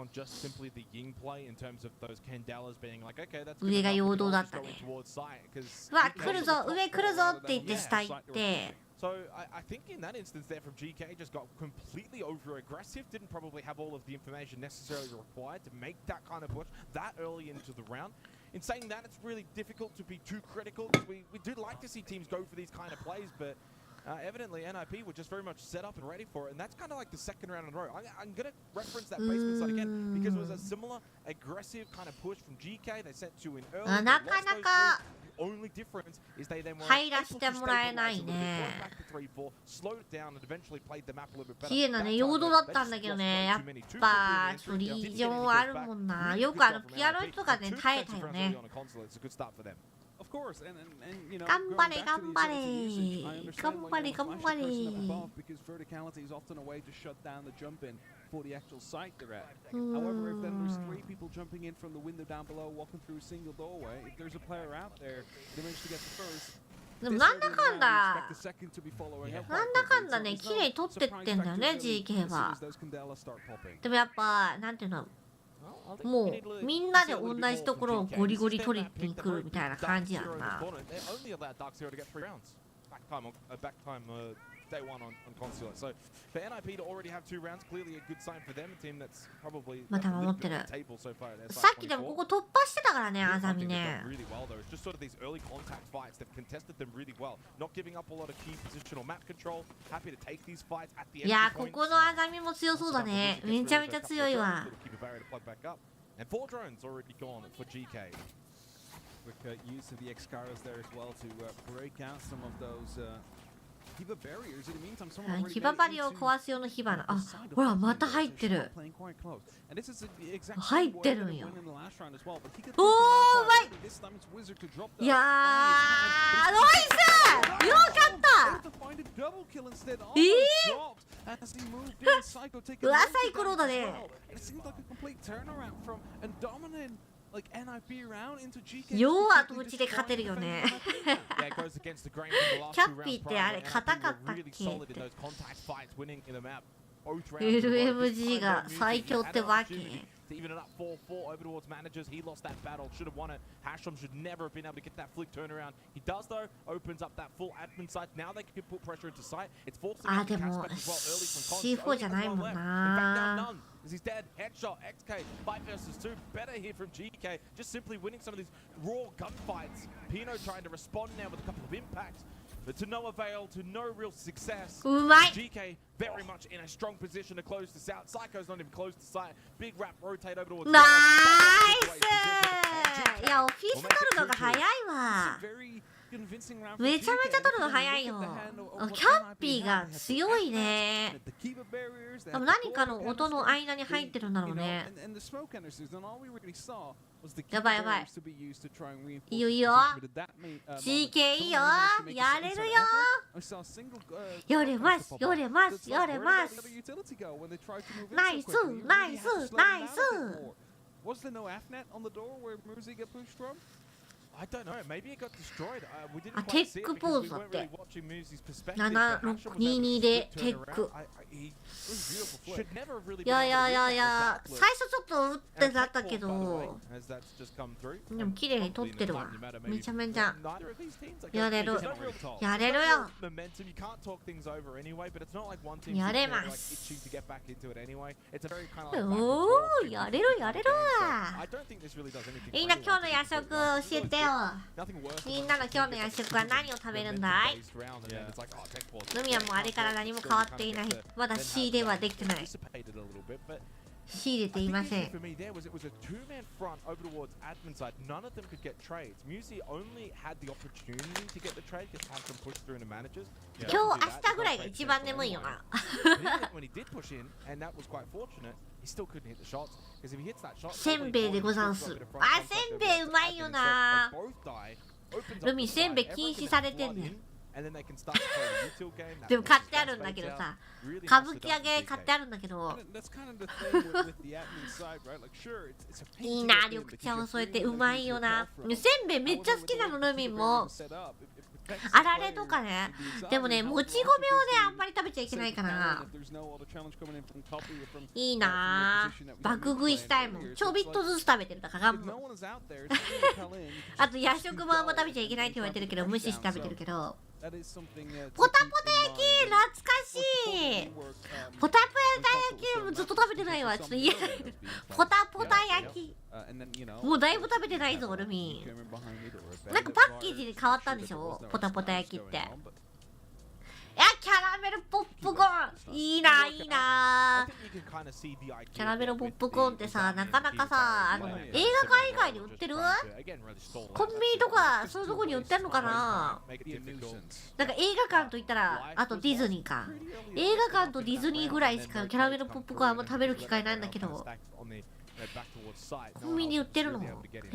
上が陽動だったねうわ来るぞ上来るぞって言って下行って So I think in that instance there from GK just got completely over aggressive, didn't probably have all of the information necessarily required to make that kind of push that early into the round. In saying that, it's really difficult to be too critical because we do like to see teams go for these kind of plays, but evidently NIP were just very much set up and ready for it, and that's kind of like the second round in a row. I'm going to reference that basement side again because it was a similar aggressive kind of push from GK. They sent two in early. なかなか Only difference is they then were 入らせてもらえないね綺麗なね陽動だったんだけどねやっぱリージョンあるもんなよくピアノとかね耐えたよね頑張れ頑張れ頑張れ頑張れ for the actual site they're at. However, if then there's 3 people jumping in from the window down below, walking through a single doorway, if there's a player out there, they manage to get the first. でもなんだかんだなんだかんだね綺麗に撮ってってんだよね GK はでもやっぱなんていうのもうみんなで同じところをゴリゴリ取りに来るみたいな感じやんな day one on Consulate. So for NIP to already have 2 rounds, clearly a good sign for them. A team that's probably また守ってる。 table so far. さっきでもここ突破してたからね、あざみね。 Really well though. It's just sort of these early contact fights that contested them really well. Not giving up a lot of key positional map control. Happy to take these fights at the いやー、ここのあざみも強そうだね。めちゃめちゃ強いわ。 And 4 drones already gone for GK. Quick use of the X-Caros there as well to break out some of those Hiba barriers. In the meantime, someone already ヒババリを壊す用のヒバナ。あ、ほら、また入ってる。入ってるんよ。おー、うまい。いやー、ナイス。よかった。うわ、サイコロだね。要は土地で勝てるよね。キャッピーってあれ硬かったっけって。LMG が最強ってわけ。To even it up 4-4 over towards managers. He lost that battle, should have won it. Hashram should never have been able to get that flick turnaround. He does though, opens up that full admin site. Now they can put pressure into sight. It's forcing him to cast back as well early from C4 じゃないもんな。 In fact, now none. As he's dead, headshot, XK, 5 versus 2. Better here from GK, just simply winning some of these raw gunfights. Pino trying to respond now with a couple of impacts. But to no avail, to no real success. GK very much in a strong position to close this out. Psycho's not even close to sight. Big wrap rotate over towards. ナイス。いや、オフィス取るのが早いわ。めちゃめちゃ取るの早いよ。キャンピーが強いね。でも何かの音の間に入ってるんだろうね。やばいやばい。いいよいいよ。GK いいよ。やれるよ。やれます。やれます。やれます。ナイスナイスナイス。I don't know. Maybe it got destroyed. We didn't あ、 quite テ see ッ it クポ because ー we ズだっ weren't て。 really watching Muzi's perspective. 7622でテック。いやいやいやいや、最初ちょっと打ってだったけど、でも綺麗に取ってるわ。めちゃめちゃやれる。やれるよ。やれます。おー、やれるやれる。みんな今日の夜食教えてよ。みんなの今日の夜食は何を食べるんだい？ルミはもうあれから何も変わっていない。まだ仕入れはできてない。仕入れていません。今日明日ぐらいが一番眠いよな。せんべいでござんす。あ、せんべいうまいよな。ルミせんべい禁止されてんねん。でも買ってあるんだけどさ、歌舞伎揚げ買ってあるんだけど、いいな、緑茶を添えてうまいよな。せんべいめっちゃ好きなの、ルミも。あられとかね。でもね、もち米をね、あんまり食べちゃいけないかな。いいなぁ。爆食いしたいもん。ちょびっとずつ食べてるだから。あと夜食もあんま食べちゃいけないって言われてるけど、無視して食べてるけど。ポタポタ焼き懐かしい。ポタポタ焼きもずっと食べてないわ。ちょっと嫌。ポタポタ焼きもうだいぶ食べてないぞ、ルミ。なんかパッケージで変わったんでしょ、ポタポタ焼きって。いや、キャラメルポップコーンいいな、いいな。キャラメルポップコーンってさ、なかなかさ、映画館以外に売ってる？コンビニとかそういうとこに売ってるのかな。なんか映画館といったら、あとディズニーか。映画館とディズニーぐらいしかキャラメルポップコーンあんま食べる機会ないんだけど、コンビニ売ってるの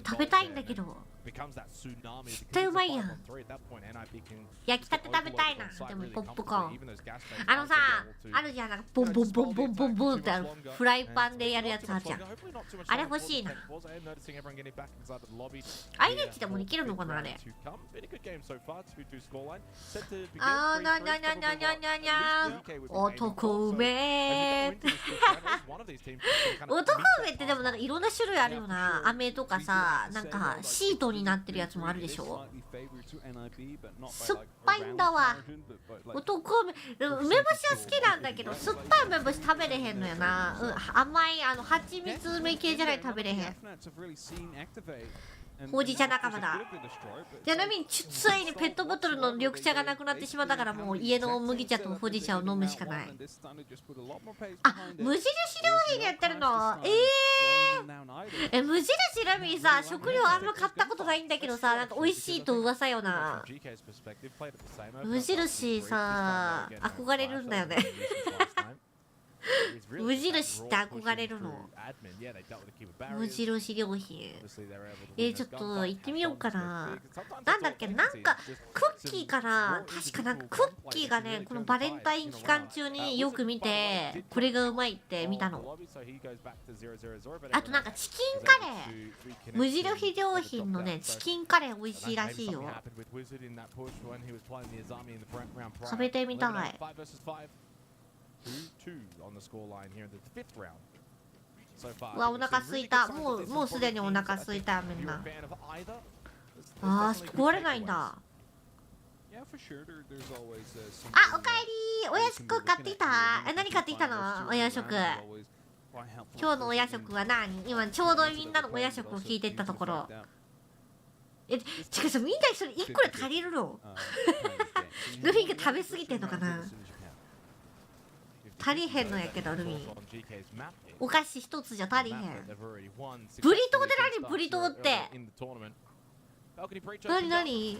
食べたいんだけど、絶対うまいやん。焼きたて食べたいな。でもポップコーンあのさ、あるじゃん、なんかボンボンボンボンボンボンってフライパンでやるやつあるじゃん。あれ欲しいな。アイデンティティもできるのかな、あれ。あー、なにゃにゃにゃにゃにゃにゃ男梅男梅ってでもなんかいろんな種類あるよな。飴とかさ、なんかシートにになってるやつもあるでしょ。酸っぱいんだわ。男梅干しは好きなんだけど、酸っぱい梅干し食べれへんのよな。甘い蜂蜜梅系じゃないと食べれへん。ほうじ茶仲間だ。ちなみについにペットボトルの緑茶がなくなってしまったから、もう家の麦茶とほうじ茶を飲むしかない。あ、無印良品やってるの？無印ラミーさ、食料あんま買ったことないんだけどさ、なんか美味しいと噂よな。無印さ、憧れるんだよね。無印って憧れるの。無印良品。ちょっと行ってみようかな。なんだっけ、なんかクッキーかな、確かなんかクッキーがね、このバレンタイン期間中によく見て、これがうまいって見たの。あとなんかチキンカレー、無印良品のねチキンカレー美味しいらしいよ。食べてみたい。うわ、お腹すいた。もうすでにお腹すいた、みんな。あー、壊れないんだ。あ、おかえり。お夜食買ってきた？何買ってきたの？お夜食。今日のお夜食は何？今ちょうどみんなのお夜食を聞いてったところ。違う、みんなそれ1個で足りるの？ルフィが食べ過ぎてんのかな？足りへんのやけど、ルミンお菓子一つじゃ足りへん。ブリトーって何？ブリトーって何？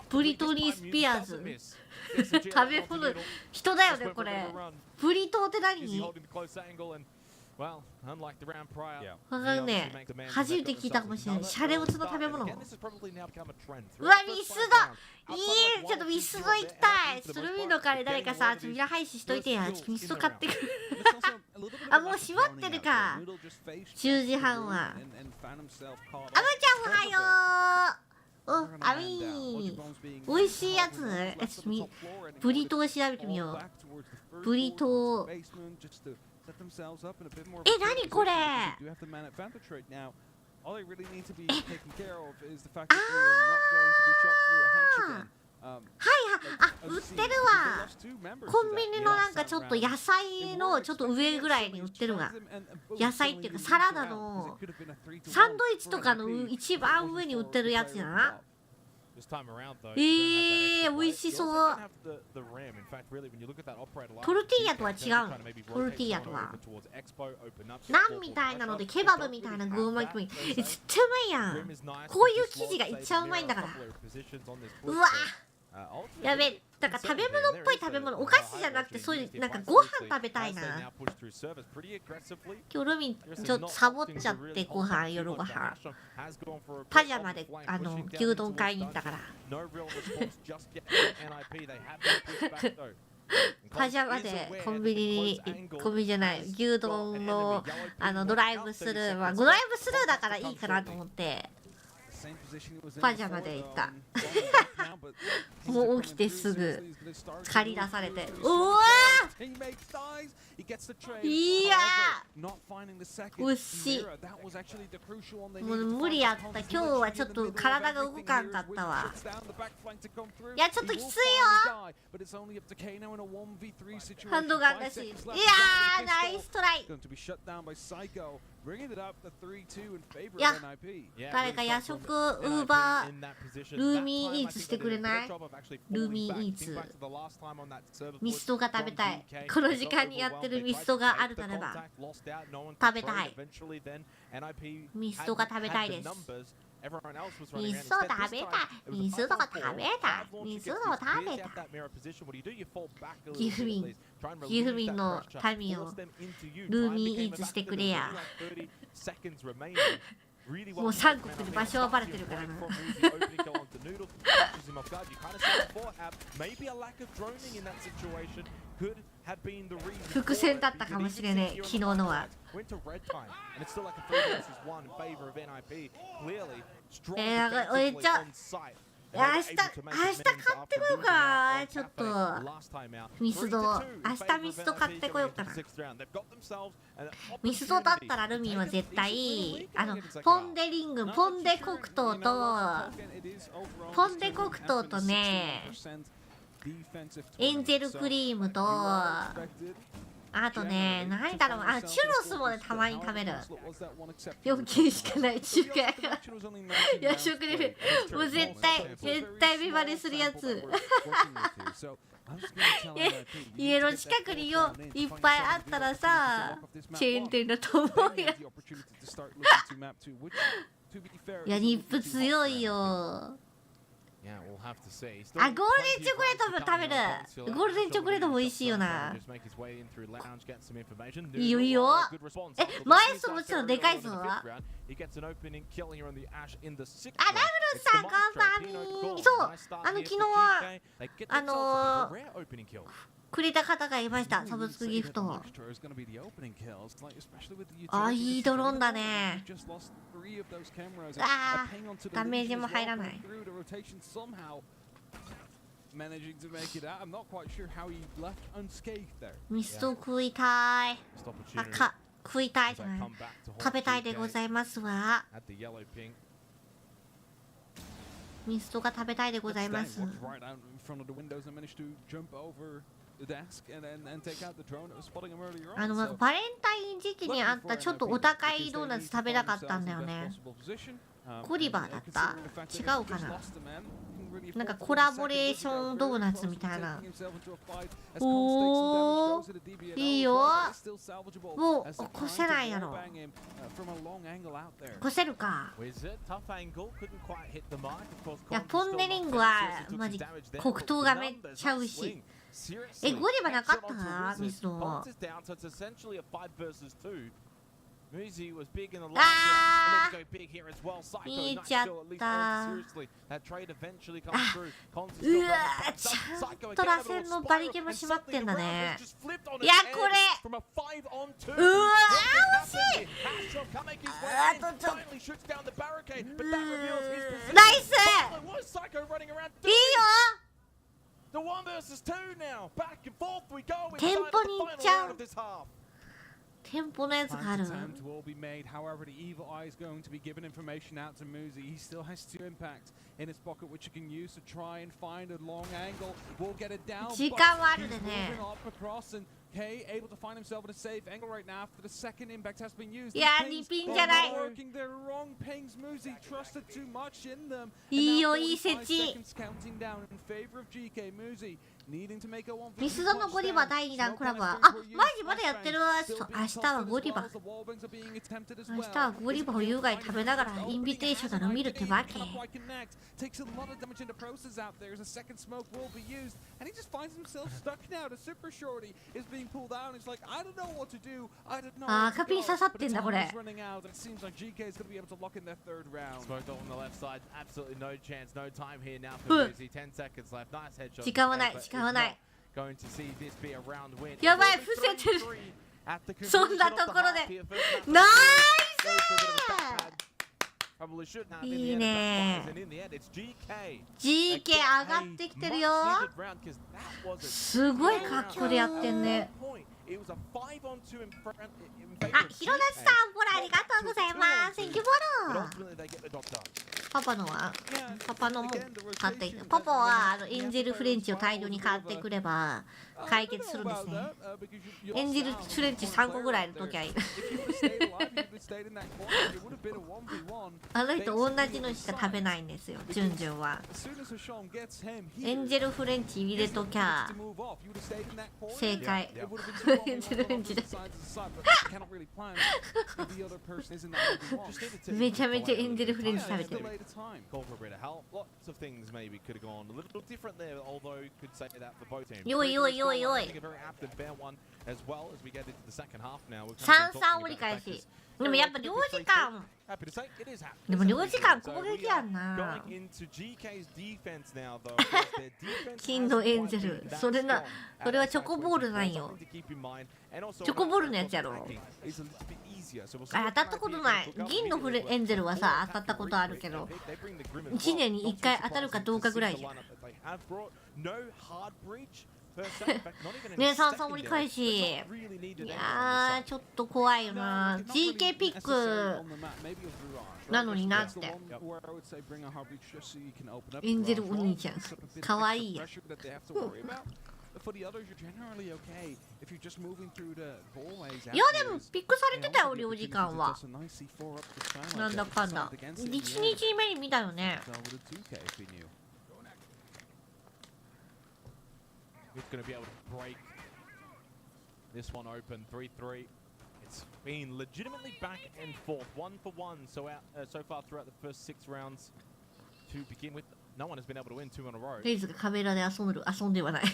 ブリトニー・スピアーズ食べ物、人だよねこれ。ブリトーって何？わかんねえ。初めて聞いたかもしれない。シャレオツの食べ物。うわ、ミスド。いい、ちょっとミスド行きたい。ルミの代わり誰かさ、ミラ配信しといてや。ちょっとミスド買ってくる。あ、もう閉まってるか。10時半は。あまちゃんおはよう。あみー。美味しいやつ。ブリトー調べてみよう。ブリトー。何これ？売ってるわ。コンビニのなんかちょっと野菜のちょっと上ぐらいに売ってるわ。野菜っていうかサラダのサンドイッチとかの一番上に売ってるやつやな。美味しそう。トルティーヤとは違うの。トルティーヤとはナンみたいなのでケバブみたいな具を巻きも絶対うまいやん。こういう生地がいっちゃうまいんだから。うわやべ、だから食べ物っぽい食べ物、お菓子じゃなくてそういうなんかご飯食べたいな。今日ルミンちょっとサボっちゃってご飯、夜ご飯パジャマで牛丼買いに行ったからパジャマでコンビニじゃない牛丼のドライブスルー、まあドライブスルーだからいいかなと思ってパジャマで行ったもう起きてすぐ借り出されて、うわいやうっしもう無理やった。今日はちょっと体が動かんかったわ。いやちょっときついよ。ハンドガンだし、いやーナイストライ。いや誰か夜食ウーバールーミーイーツしてくれない？ルーミーイーツミストが食べたい。この時間にやってるミストがあるならば食べたい。ミストが食べたいです。ミスト食べたい。ミスト食べたい。ミスト食べたい。ギフミンの民をルーミーイーツしてくれや。もう3国で場所はバレてるからな伏線だったかもしれねえ昨日のは。めっちゃ明日買ってこようかな。ちょっとミスド明日ミスド買ってこようかな。ミスドだったらルミンは絶対ポンデリング、ポンデ黒糖とね、エンゼルクリームと、あとね、何だろう、チュロスもね、たまに食べる。4件しかない中華やから夜食レベル、もう絶対ビバレするやつ家の近くにいっぱいあったらさ、チェーン店だと思うや。いや、ニップ強いよ。ゴールデンチョコレートも食べる。ゴールデンチョコレートも美味しいよな。いいよいいよ。前そもちろんでかいぞ。ラグルさんこんばんみ。そう、昨日はくれた方がいました。サブスクギフト。いいドローンだね。ダメージも入らない。ミスト食いたい。食いたいじゃない。食べたいでございますわ。ミストが食べたいでございます。バレンタイン時期にあったちょっとお高いドーナツ食べたかったんだよね。ゴディバだった？違うかな。なんかコラボレーションドーナツみたいな。おお、いいよ。もう越せないやろ。越せるか。いや、ポンデリングはマジ黒糖がめっちゃ美味しい。ゴディバなかったミスド。見ちゃった。うわー、ちゃんと螺旋のバリケも閉まってんだね。いや、これうわー、惜しい。あとちょっとナイス。いいよ。テンポに行っちゃう。テンポのやつがある。時間はあるでね。いや、2ピンじゃない。いいよ、いい設置。ミスドのゴディバ第2弾コラボは、マジまだやってるわ。明日はゴディバ。明日はゴディバを優雅に食べながらインビテーショナル見るってわけ。赤ピン刺さってんだこれ。時間はない、時間はない。やばい、伏せてる。そんなところでナイス。いいね。 GK 上がってきてるよ。すごい格好でやってんね。広田さん、ボラありがとうございます。Thank youボラ。パパのはパパのも買ってきて、パパはエンジェルフレンチを大量に買ってくれば解決するんですね。エンジェルフレンチ3個ぐらいの時はいい。あの人同じのしか食べないんですよ、ジュンジュンは。エンジェルフレンチ入れときゃ正解。エンジェルフレンチでめちゃめちゃエンジェルフレンチ食べてる。よいよいよいよい。3-3折り返し。でもやっぱ領事館、でも領事館攻撃やんな。金のエンゼル、それはチョコボールなんよ。チョコボールのやつやろ。当たったことない。銀のエンゼルはさ当たったことあるけど、1年に1回当たるかどうかぐらいじゃん。ね、3盛り返し。いやー、ちょっと怖いよな。GK ピックなのになって。エンゼルお兄ちゃん、かわいいや。いやでもピックされてたよ、領事館は。なんだかんだ。1日目に見たよね。It's going to be able to break this one open 3-3. It's been legitimately back and forth, 1 for 1 so far throughout the first 6 rounds to begin with. No one has been able to win 2 in a row. レイズがカメラで遊んではない。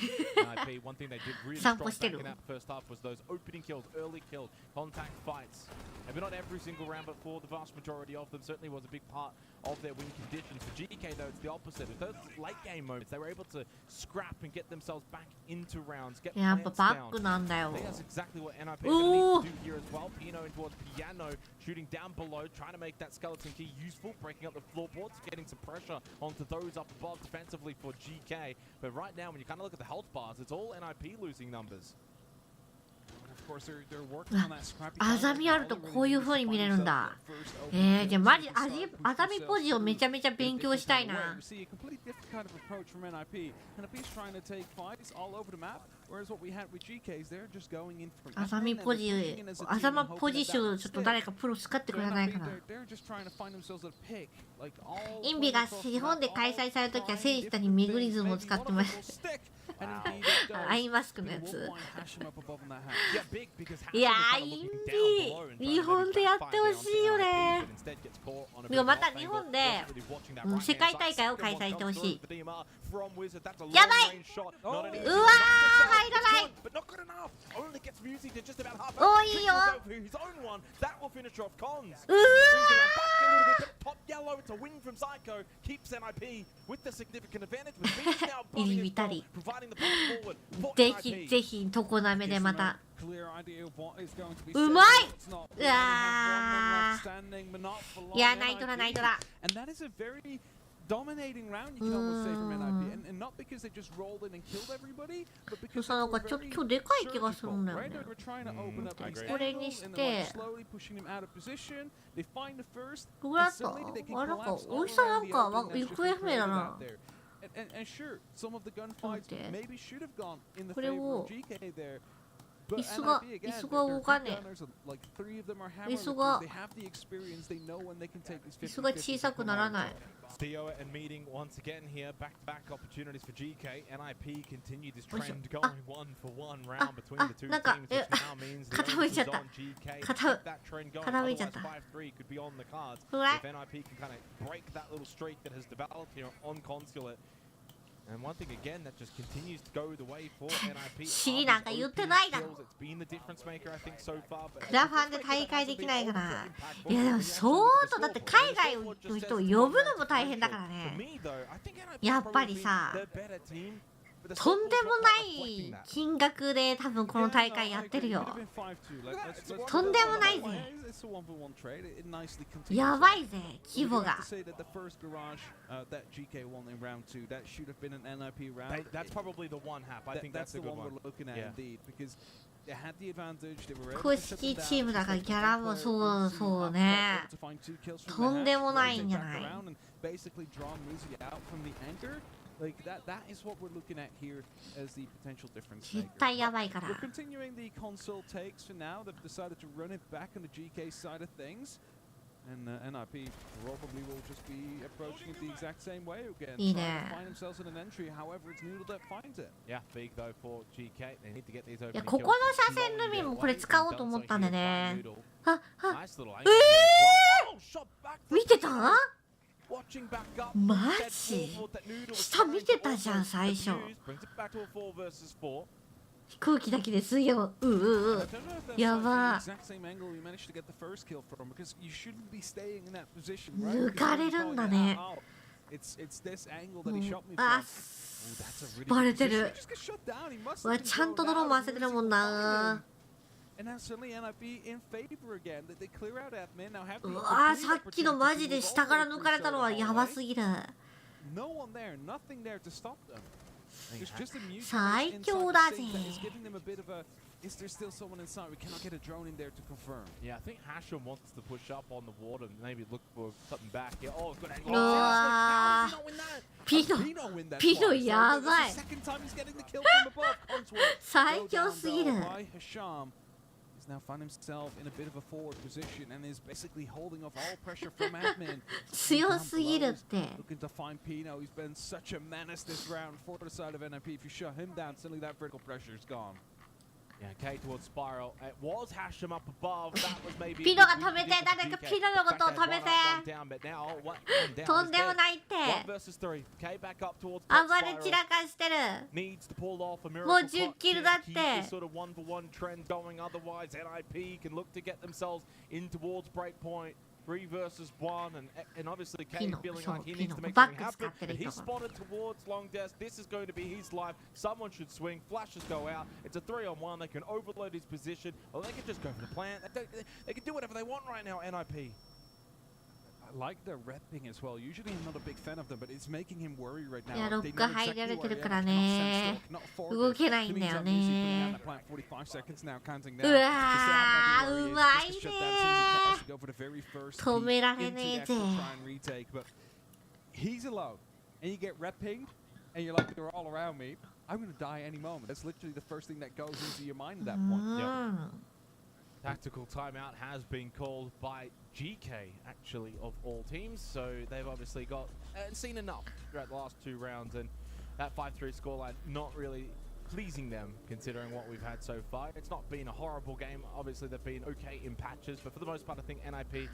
One thing they did really 散 strong 歩して back る。 in that first half was those opening kills, early kills, contact fights. Maybe not every single round, but for the vast majority of them, certainly was a big part of their win conditions. For GK, though, it's the opposite. With those late game moments, they were able to scrap and get themselves back into rounds, get やっぱ plants バッ down. クなんだよ。 I think that's exactly what NIP are going to need to do here as well. Pino in towards Piano, shooting down below, trying to make that skeleton key useful, breaking up the floorboards, getting some pressure onto those up above defensively for GK. But right now, when you kind of look at the health bars, it's all NIP losing numbers. あざみあるとこういう風に見れるんだ。じゃあマジあざみポジをめちゃめちゃ勉強したいな。あざみポジ、あざまポジ集ちょっと誰かプロ使ってくれないかな。インビが日本で開催されるときは選手たちにメグリズムを使ってます。アイマスクのやつ。いやー、インビ日本でやってほしいよね。でもまた日本で、世界大会を開催してほしい。やばい、うわー、入らない。多いよ。うわ入り浸り。ぜひ常滑でまた。うまい。うわー、いや、ナイトラナイトラ。dominating round, you can almost say, from NIP, and not because they just rolled in and killed everybody, but because なんかちょっと今日でかい気がするんだよね。これにして、どうやった？あ、なんかおいしさなんか行方不明だな。これを椅子が動かねえ。椅子が小さくならない。Theo and meeting once again here, back-to-back opportunities for GK. NIP continue this trend going 1-for-1 round between the two teams, which now means the onus is on GK. Keep that trend going, otherwise 5-3 could be on the cards. If NIP can kind of break that little streak that has developed here on Consulate. And one thing again that just continues to go the way for NIP. シリなんか言ってないだろ。 It's been the difference maker, I think, so far. クラファンで大会できないから。いやでも相当だって海外の人を呼ぶのも大変だからね。やっぱりさ、とんでもない金額で多分この大会やってるよ。とんでもないぜ。やばいぜ、規模が。公式チームだからギャラもそうね。とんでもないんじゃない。Like that is what we're looking at here as the potential difference. 絶対やばいから。We're continuing the console takes for now. They've decided to run it back on the GK side of things. And NIP probably will just be approaching it the exact same way again. Trying to find themselves in an entry. However, it's Noodle that finds it. Yeah, big though for GK. They need to get these open. いや、ここの車線のみもこれ使おうと思ったんでね。見てた？マジ？下見てたじゃん最初。飛行機だけですよ。やば。抜かれるんだね。あ、バレてる。うわ、ちゃんとドローン回せてるもんな。And now suddenly NIP in favor again. They clear out admin. Now have うわー、さっきのマジで下から抜かれたのはやばすぎる。 No one there, nothing there to stop them. There's just a mute最 inside 強 the だ SIX ぜ。 that is giving them a bit of a. Is there still someone inside? We cannot get a drone in there to confirm. Yeah, I think Hashem wants to push up on the ward and maybe look for something back. Yeah, oh, good angle. うわー、 How does he not win that? ピノ Pino win that ピノ twice. やばい。 That's the second time he's getting the kill from above. Cogsworth 最強すぎる。 by Hasham. He's now found himself in a bit of a forward position and is basically holding off all pressure from admin. 強すぎるって。 Looking to find Pino. He's been such a menace this round for the side of NIP. If you shut him down, suddenly that vertical pressure is gone. Yeah, K towards Spiral. It was Hashem up above. That was maybe. ピノが止めて、誰かピノのことを止めて。とんでもないって。 1 versus 3. K back up towards 暴れ散らかしてる。 needs to pull off a miracle. もう10キルだって。 Keep the sort of 1-for-1 trend going. Otherwise, NIP can look to get themselves in towards breakpoint. 3 versus 1, and obviously Kane feeling like he needs to make something happen. But he's spotted towards long desk. This is going to be his life. Someone should swing. Flashes go out. It's a 3-on-1. They can overload his position, or they can just go for the plant. They can do whatever they want right now. NIP. I like the red ping as well. Usually I'm not a big fan of them, but it's making him worry right now. いや、ロッ They ク know 入られ exactly てる where から they are. ね。 Cannot forward. 動けないん That だ means よ I'm usually putting ね down。the plant 45 seconds now, counting う down. わー、うまい Just to ね shut down as soon as he tries to go for the very first 止められ peek ね into え the ぜ。 extra try and retake, but he's alone, and you get red pinged, and you're like, they're all around me. I'm gonna die any moment. That's literally the first thing that goes into your mind at that う point. ん。 Tactical timeout has been called by GK, actually, of all teams. So they've obviously got seen enough throughout the last 2 rounds, and that 5-3 scoreline not really pleasing them, considering what we've had so far. It's not been a horrible game. Obviously, they've been okay in patches, but for the most part, I think NIP,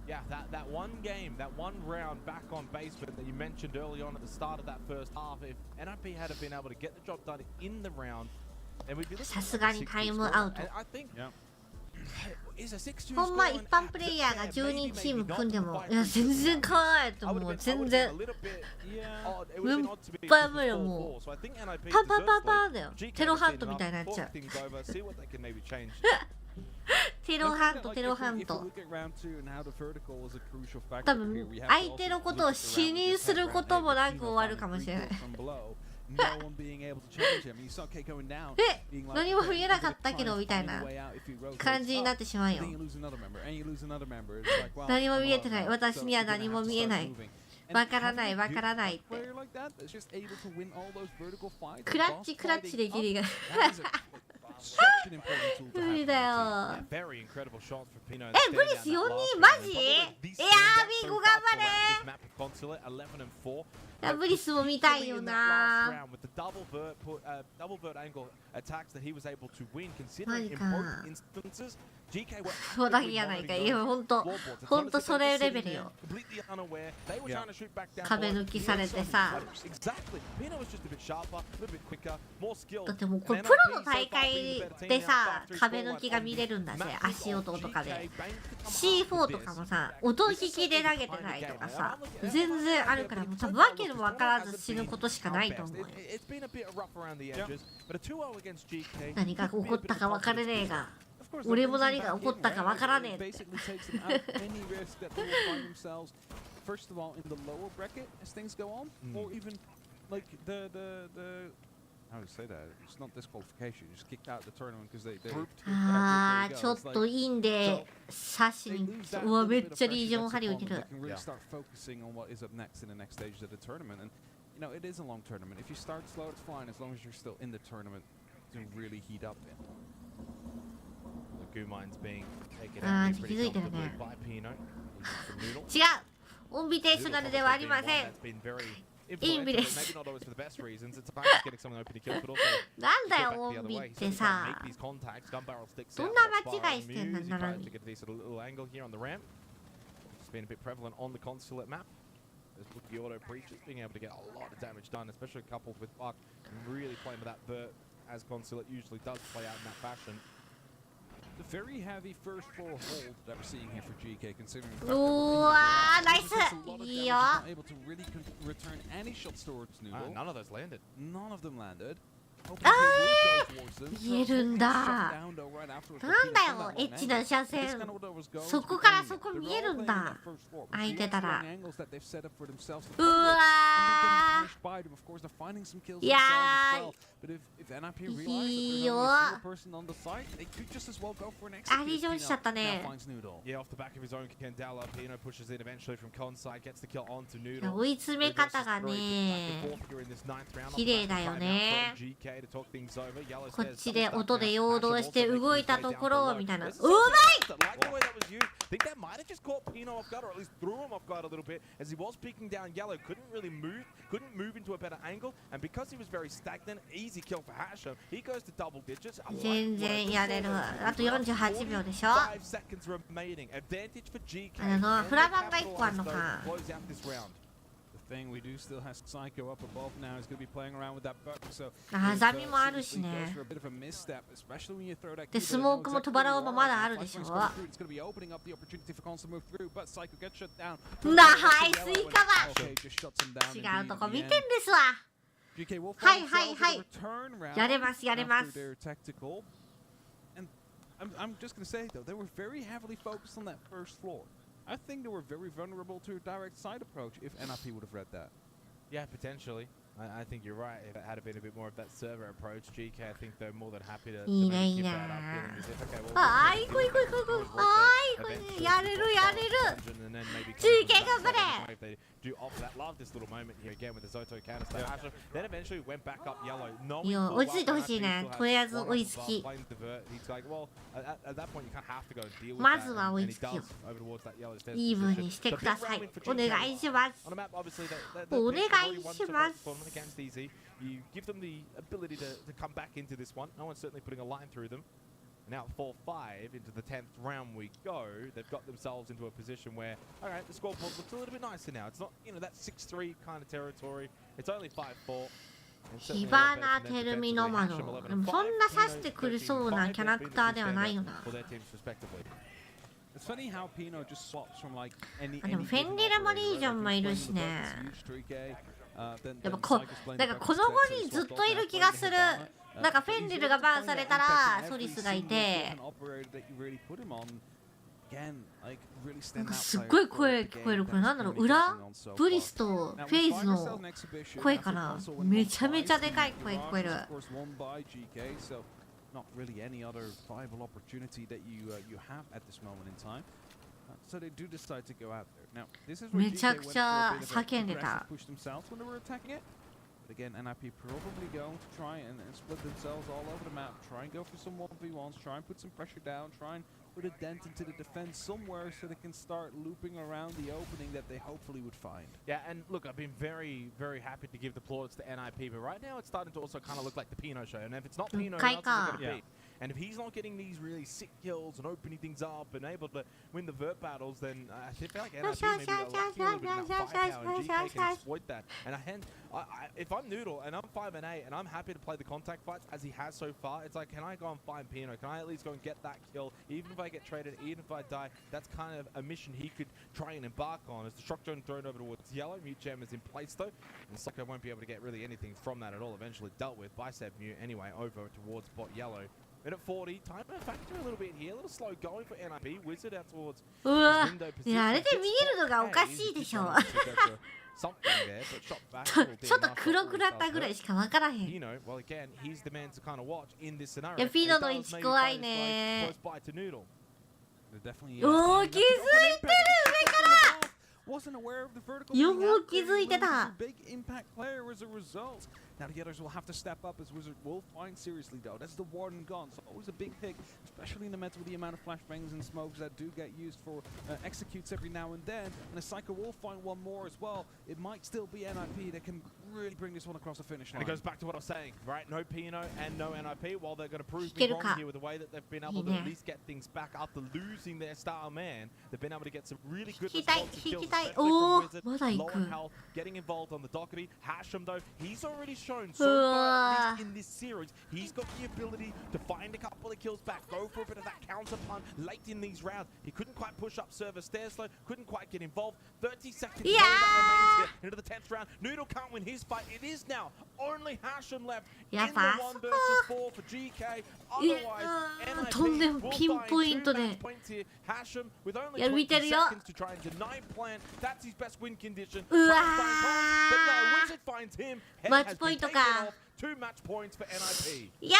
yeah, that one game, that one round back on basement that you mentioned early on at the start of that first half, if NIP had been able to get the job done in the round, then we'd be looking さすがにタイムアウト。 And I think Yeah. ほんま一般プレイヤーが10人チーム組んでも、いや全然買わないと思う。全然。うん、ぱい無理よもう。パンパンパンパンだよ。テロハントみたいになっちゃう。テロハント、テロハント。多分相手のことを死にすることもなく終わるかもしれない。え、何も見えなかったけどみたいな感じになってしまうよ。何も見えてない。私には何も見えない。わからない、わからないって。クラッチ、クラッチできるが。無理だよ。え、ブリス4人マジ？いやー、ビーゴ頑張れ。いや、ブリスも見たいよな。マジか。そうだけやないか。いや、ほんとそれレベルよ。壁抜きされてさ。だってもうこれプロの大会でさ、壁抜きが見れるんだぜ。足音とかで C4 とかもさ、音聞きで投げてないとかさ、全然あるから、もう多分訳も分からず死ぬことしかないと思うよ。何が起こったか分からねえが、俺も何が起こったか分からねえって。First of all, in the lower bracket as things go on, or even like the how do you say that? It's not disqualification. Just kicked out the tournament because they grouped. あー、ちょっといいんで刺しに、うわ、めっちゃリージョン張り受ける。 Can really start focusing on what is up next in the next stage of the tournament. And you know, it is a long tournament. If you start slow, it's fine as long as you're still in the tournament to really heat up in. The goo mine's being taken out pretty comfortably by Pino. 違う、オンビテーショナルではありません。インビです。なんだよ、オンビってさ。どんな間違いしてんだ、なのに。The very heavy first floor hold that we're seeing here for GK, considering うわー、ナイス。いいよ。 able to really return any shots towards Noodle. None of those landed. None of them landed. あー、言えるんだ。right afterwards. なんだよエッチな車線。そこからそこ見えるんだ。空いてたら。うわー。いやー。いいよ。アリジョンしちゃったね。追い詰め方がね、綺麗だよね。こっちで音で陽動して動いたところみたいな。うまいthink that might have just caught Pino off guard, or at least threw him off guard a little bit as he was peeking down yellow, couldn't move into a better angle, and because he was very stagnant, easy kill for Hashem. He goes to double digits. 全然やれる。あと48秒でしょ。5 seconds remaining. Advantage for GK. フラバンが1個あるのか。thing. We do still have Psycho up above now. He's going to be playing around with that buck. So ザミもあるしね。で、スモークもトバラオもまだあるでしょ。ナイスイカバ違うとこ見てんですわ。はいはいはい。やれますやれます。I'm just going to say though, they were very heavily focused on that first floor. I think they were very vulnerable to a direct side approach if NRP would have read that. Yeah, potentially. I think you're right. If it had been a bit more of that server approach, GK, I think they're more than happy to keep that up. GK 頑張れ Do off that, love this little moment here again with the Zoto counter stay. Then eventually went back up yellow. いや、追いついてほしいね。とりあえず追いつき。まずは追いつきよ。イーブンにしてください。お願いします。お願いします。You give them the ability to come back into this one. No one's certainly putting a line through them. Now at 4-5 into the 10th round we go. They've got themselves into a position where, all right, the scoreboard looks a little bit nicer now. It's not, that 6-3 kind of territory. It's only 5-4. 火花テルミノマノ。でもそんな刺してくるそうなキャラクターではないよな。It's funny how Pino just swaps from like any でもフェンディルもリージョンもいるしね。でもなんかこの5人ずっといる気がする。なんかフェンディルがバンされたらソリスがいて、なんかすっごい声聞こえる。これなんだろう、裏ブリスとフェイズの声かな。めちゃめちゃでかい声聞こえる。Not really any other viable opportunity that you have at this moment in time. So they do decide to go out there. Now, this is where GK went for a bit of an aggressive push themselves when they were attacking it. But again, NIP probably going to try and split themselves all over the map. Try and go for some 1v1s. Try and put some pressure down. Try and put a dent into the defense somewhere so they can start looping around the opening that they hopefully would find. Yeah, and look, I've been very, very happy to give the plaudits to NIP, but right now it's starting to also kind of look like the Pino show. And if it's not Pino, who else is it going to be? And if he's not getting these really sick kills and opening things up and able to win the vert battles, then I feel like NIP maybe they're lacking a little bit in that firepower, and GK can exploit that. And if I'm Noodle and I'm 5-8 and I'm happy to play the contact fights as he has so far, it's like, can I go and find Pino? Can I at least go and get that kill? Even if I get traded, even if I die, that's kind of a mission he could try and embark on. As the shock drone thrown over towards yellow, Mute Gem is in place though, and Soccer won't be able to get really anything from that at all. Eventually dealt with by Seb Mute anyway over towards bot yellow. Minute 40, time to factor a little bit here, a little slow going for NIP. Wizard out towards his window position. いや、あれで見えるのがおかしいでしょ。ちょっと黒くなったぐらいしか分からへん。いや、ピノの位置怖いね。おー、気づいてる上から。よく気づいてた。Now the others will have to step up as Wizard will find seriously though. That's the Warden gun, so always a big pick, especially in the meta with the amount of flashbangs and smokes that do get used for executes every now and then. And a Psycho will find one more as well. It might still be NIP that can really bring this one across the finish line. And it goes back to what I was saying, right? No Pino and no NIP. While they're going to prove me wrong here with the way that they've been able to at least get things back after losing their star man, they've been able to get some really good responsive kills, especially from Wizard. Low on health, getting involved on the dockety. Hashem though, he's already shown so far, at least in this series, he's got the ability to find a couple of kills back, go for a bit of that counter punt late in these rounds. He couldn't quite push up server stairs though, couldn't quite get involved. 30 seconds that remains here into the 10th round. Noodle can't win his this fight. It is now only Hashim left in や the っぱ 1 versus 4 for GK. Otherwise, とんでも NIP ピン will ポイン find ト two で match points here. Hashim with only いや見て 20るよ seconds to try and deny plant. That's his best win condition. うわ But no, Wizard finds him. Head マッ has チポイ been ント taken か off. 2 match points for NIP. いや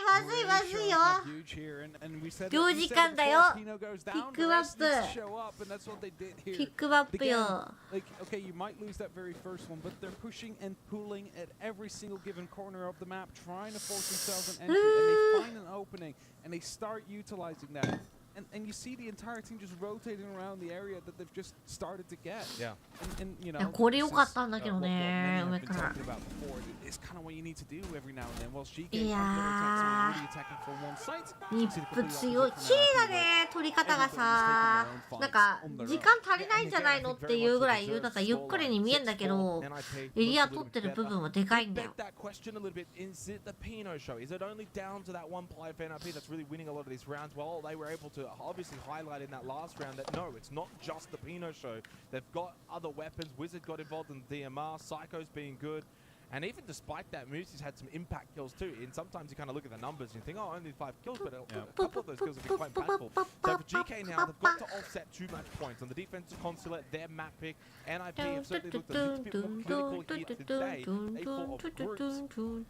まずいまずいよ Huge here, and we said 領 that 事館だよ before Pino goes ピ down, ッ the クアッ rest プ needs to show up, and that's what they did ピ here. ックアップ Again, よ like, okay, you might lose that very first one, but they're pushing and pulling at every single given corner of the map, trying to force themselves an entry, and they find an opening, and they start utilizing that. And you see the entire team just rotating around the area that they've just started to get. Yeah. And you い know, やこれ良 this か is, ったんだけど what ね many 上 have been から talking about before. It's kind of what you need to do every now and then. Well, GK いやー really attacking from one side. ニップ強い綺麗だね取り方がさなんか時間足りないんじゃないのっていうぐらいなんかゆっくりに見えんだけどエリア取ってる部分はでかいんだよ That question a little bit. Is it the Pino show? Is it only down to that one player for NIP that's really winning a lot of these rounds? Well, they were able to obviously highlight in that last round that no, it's not just the Pino show. They've got other weapons. Wizard got involved in DMR. Psycho's being good. And even despite that, Moosey's had some impact kills too. And sometimes you kind of look at the numbers and you think, oh, only 5 kills, but a couple of those kills have been quite impactful. So for GK now, they've got to offset 2 match points. On the defensive consulate, their map pick, NIP have certainly looked a little bit more clinical here today. They fought off groups.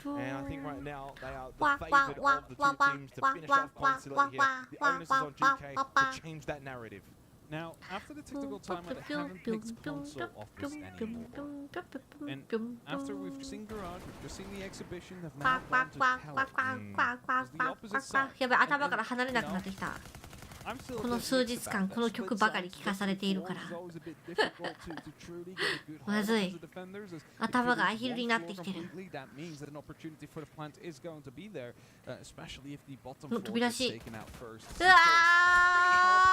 And I think right now, they are the favourite of the 2 teams to finish off consulate here. The onus is on GK to change that narrative. Now, after the technical time, I haven't picked console off this anymore. And after we've seen Garage, we've just seen the exhibition of now gone to Palace. やばい頭から離れなくなってきた I'm still この数日間この曲ばかり聴かされているからまずい頭がアヒルになってきてる飛び出しうわ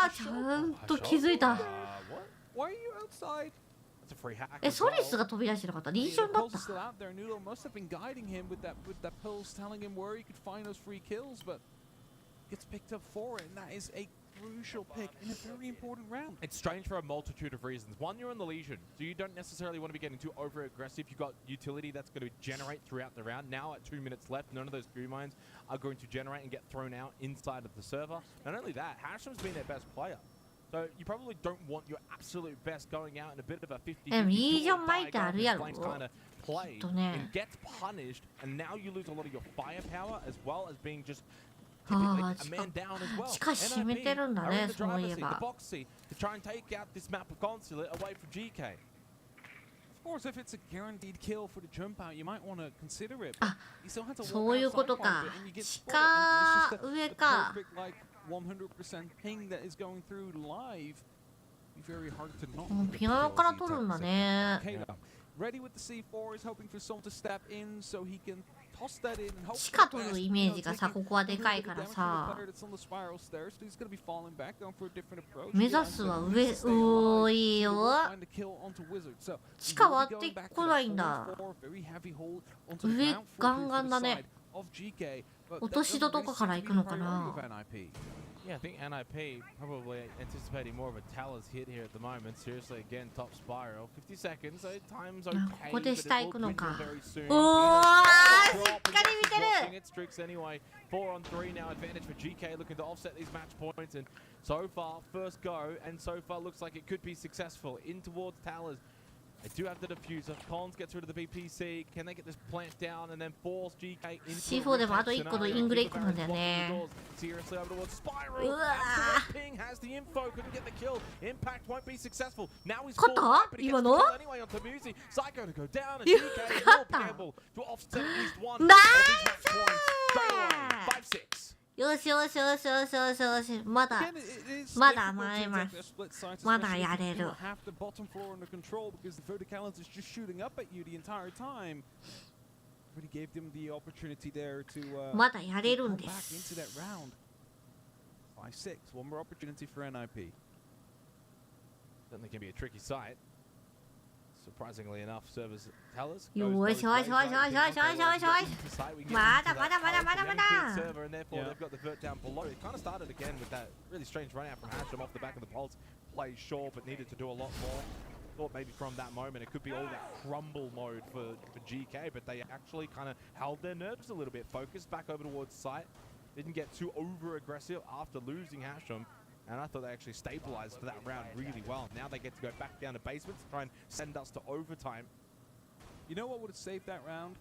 ーちゃんと気づいたえソリスが飛び出してなかったリージョンだった gets picked up for it, and that is a crucial pick in a very important round. It's strange for a multitude of reasons. One, you're in the Legion, so you don't necessarily want to be getting too over-aggressive. You've got utility that's going to generate throughout the round. Now, at 2 minutes left, none of those crew mines are going to generate and get thrown out inside of the server. Not only that, Hashim's been their best player. So you probably don't want your absolute best going out in a bit of a 50-50 kind of play and gets punished, and now you lose a lot of your firepower as well as being just ああ地下閉めてるんだねそういえば Of course, if it's a guaranteed kill for the jump out, you might want to consider it. あそういうことか地下上か 100% ping that is going through live. Very hard to not. ピアノから取るんだね Ready with the C4 is hoping for someone to step in so he can toss that in and hope 地下取るイメージがさここはでかいからさ目指すは上おーいいよ地下割ってこないんだ上ガンガンだね落とし戸とかから行くのかな Yeah, I think NIP probably anticipating more of a Talus hit here at the moment. Seriously, again, top spiral. 50 seconds, so time's okay. ここで下行くのか very soon. おーしっかり見てる It streaks anyway. 4 on 3 now advantage for GK looking to offset these match points. And so far, first go, and so far looks like it could be successful. In towards Talus. They do have the diffuser. Collins gets rid of the BPC. Can they get this plant down and then force GK into C4 でもあと1個のイングレイクなんだよね Seriously over towards Spiral. うわ Ping has the info. Couldn't get the kill. Impact won't be successful. Now he's 勝った今の anyway onto Musi. Psycho to go down and GK will be able to offset at least one ナイ of these match ス points. Straight away. 5-6. よしよしよしよしよしよしまだ まだ回れますまだやれる まだやれるんです 5-6, one more opportunity for NIP. Certainly can be a tricky sight. Surprisingly enough, servers tell us. よしよしよしよしよしよしよしよしまだまだまだまだまだ server and therefore they've got the vert down below. It kind of started again with that really strange run out from Hashim off the back of the pulse. Plays short but needed to do a lot more. thought maybe from that moment it could be all that crumble mode for GK, but they actually kind of held their nerves a little bit, focused back over towards site, didn't get too over aggressive after losing Hasham, and I thought they actually stabilized for that round really well. Now they get to go back down to basement to try and send us to overtime. You know what would have saved that round?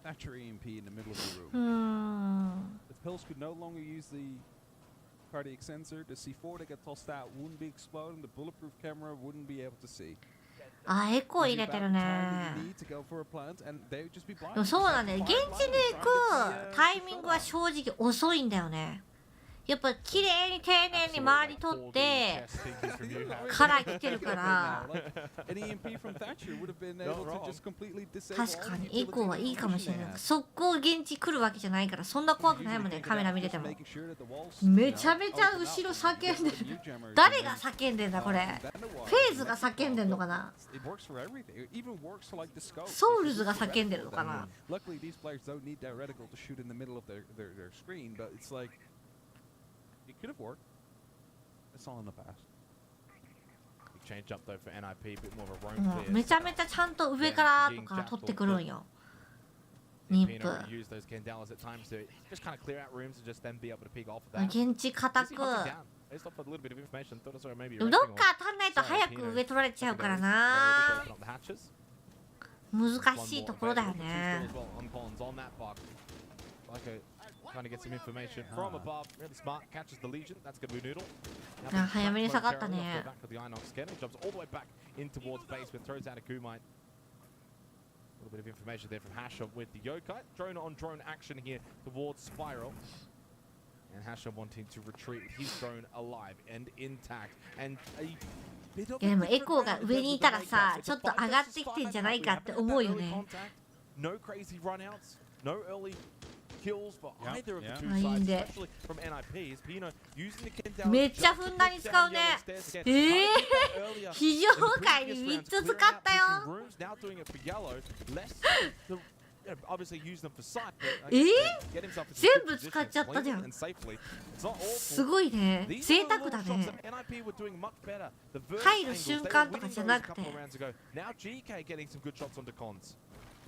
Thatcher EMP in the middle of the room. The Pils could no longer use the cardiac sensor. The C4 that got tossed out wouldn't be exploding. The bulletproof camera wouldn't be able to see. あ、エコー入れてるね。でもそうなんだよ。現地で行くタイミングは正直遅いんだよね。やっぱ綺麗に丁寧に周り取ってから来てるから確かにエコーはいいかもしれない。速攻現地来るわけじゃないからそんな怖くないもんね。カメラ見ててもめちゃめちゃ後ろ叫んでる。誰が叫んでんだこれ。フェーズが叫んでんのかな。ソウルズが叫んでるのかな。It could have worked. It's all in the past. Big change up though for NIP, a bit more of a roam clear. めちゃめちゃちゃんと上からとか取ってくるんよ。妊婦。use those Candelas at times to just kind of clear out rooms and just then be able to peek off of that. 現地固く。でもどっか当たんないと早く上取られちゃうからな。難しいところだよね。Trying to get some information from above. Really smart. Catches the Legion. That's going to be Noodle. 早めに下がったね。 Jumps all the way back in towards basement. Throws out a Kumite. A little bit of information there from Hasham with the Yokai. Drone on drone action here towards Spiral. And Hasham wanting to retreat with his drone alive and intact. And a bit of でもエコーが上にいたらさ、ちょっと上がってきてんじゃないかって思うよね。 No crazy runouts. No early kills for either of the two sides, especially from NIP. Is Pino using the Kendall? めっちゃふんだんに使うね。非常階に3つ使ったよ。全部使っちゃったじゃん。すごいね。贅沢だね。入る瞬間とかじゃなくて。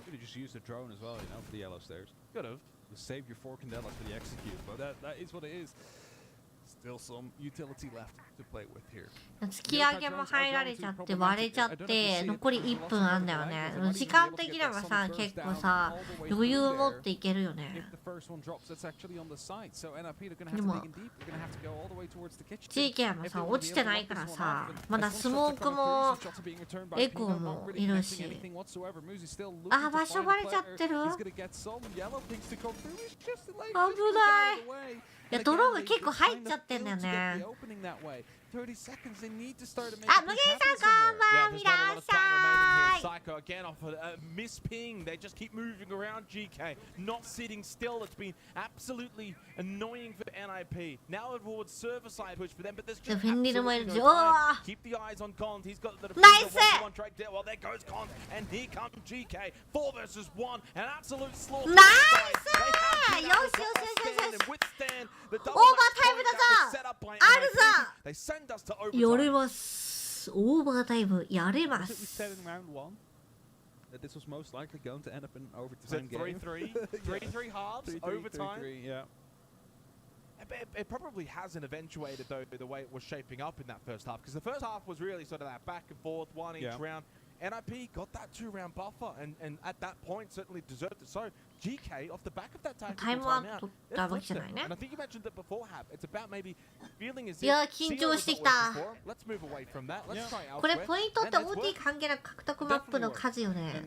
Could have just used a drone as well, you know, for the yellow stairs. Could have. Save your 4 Candelas for the execute, but that is what it is. Still some utility left to play with here. 突き上げも入られちゃって割れちゃって残り1分あんだよね。時間的にはさ結構さ余裕を持っていけるよね。でも GK もさ落ちてないからさまだスモークもエコーもいるし。あ、場所バレちゃってる。危ない。いや、ドローが結構入っちゃってんだよね。あ、無限さんこんばんはいらっしゃい。Psycho again off a misping. They just keep moving around GK, not sitting still. It's been absolutely annoying for NIP. Now it would server side push for them, but there's just absolutely no time. Keep the eyes on Cons. He's got the one track there. Well, there goes Cons, and here comes GK. 4 versus 1, an absolute slaughter. Nice! よしよしよしよし。オーバータイムだぞ。あるぞ。やれます。オーバータイムやれます。This was most likely going to end up in an overtime game. 3-3 halves, overtime. Yeah. It probably hasn't eventuated though the way it was shaping up in that first half, because the first half was really sort of that back and forth, one each round. NIP got that 2-round buffer and at that point certainly deserved it. So GK off the back of that time out, and I think you mentioned that before, Hab. It's about maybe feeling as if let's move away from that. Let's try elsewhere. これポイントって OT 関係なく獲得マップの数よね。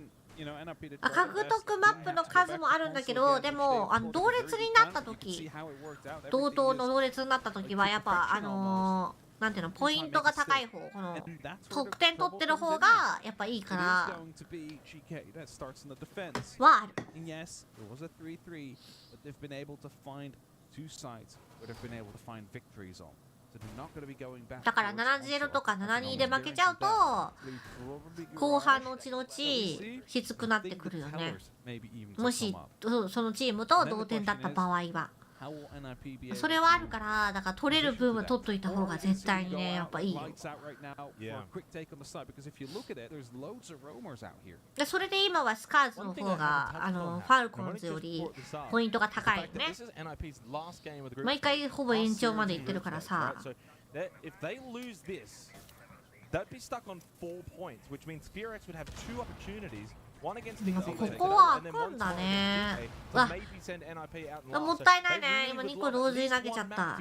獲得マップの数もあるんだけど、でも同列になった時、同等の同列になった時はやっぱなんていうのポイントが高い方、この得点取ってる方がやっぱいいからはある。だから7-0とか7-2で負けちゃうと後半のうちのうちきつくなってくるよね。もしそのチームと同点だった場合は。それはあるから、だから取れる分は取っといた方が絶対にね、やっぱいいよ。でそれで今はスカーズの方がファルコンズよりポイントが高いよね。毎回ほぼ延長までいってるからさ。ここは開くんだね。うわ、もったいないね。今2個同時に投げちゃった。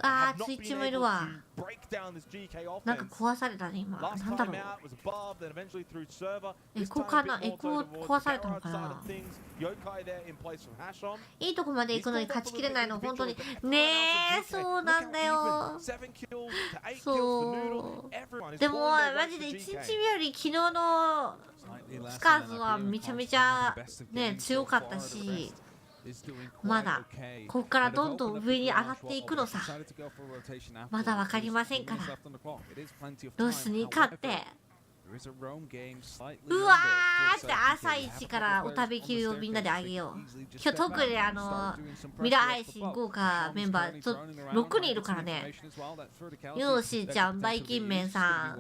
あー、ツイッチもいるわ。なんか壊されたね、今。なんだろう。エコかな、エコ壊されたのかな。いいとこまで行くのに勝ちきれないの、本当に。ねえ、そうなんだよ。そう。でも、マジで1日目より昨日のスカーズはめちゃめちゃね、強かったし。まだここからどんどん上に上がっていくのさ。まだ分かりませんから。ロスに勝ってうわーって朝一からお食べきをみんなであげよう。今日特にミラー配信豪華メンバー6人いるからね。ヨーシーちゃん、バイキンメンさん、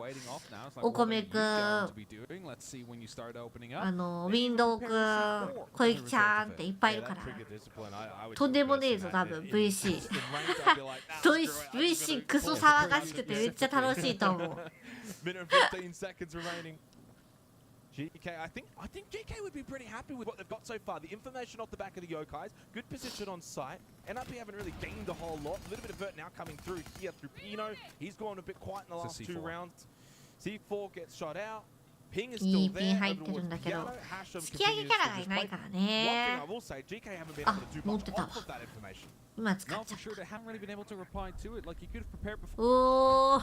お米くん、ウィンドウくん、小雪ちゃんっていっぱいいるからとんでもねえぞ多分。 VC クソ騒がしくてめっちゃ楽しいと思う。Minute 15 seconds remaining. GK, I think GK would be pretty happy with what they've got so far. The information off the back of the Yokais, good position on site. NRP haven't really gained a whole lot. A little bit of vert now coming through here through Pino. He's gone a bit quiet in the last two rounds. C4 gets shot out. Ping is still there. 入ってるんだけど、突き上げキャラがいないからね。あ、持ってたわ。今使っちゃった。おー、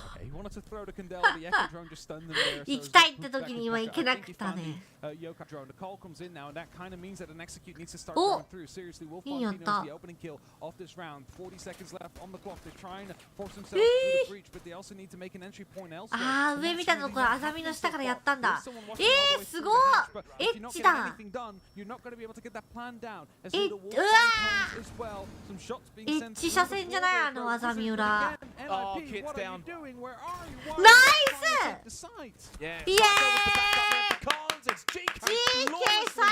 行きたいって時に今行けなくたね。お、いいやった。あー、上見たところあざみの下からやったんだ。すごいエッチだ。うわー、エッチ車線じゃない、あざみ裏。ナイスイエーイ GK 最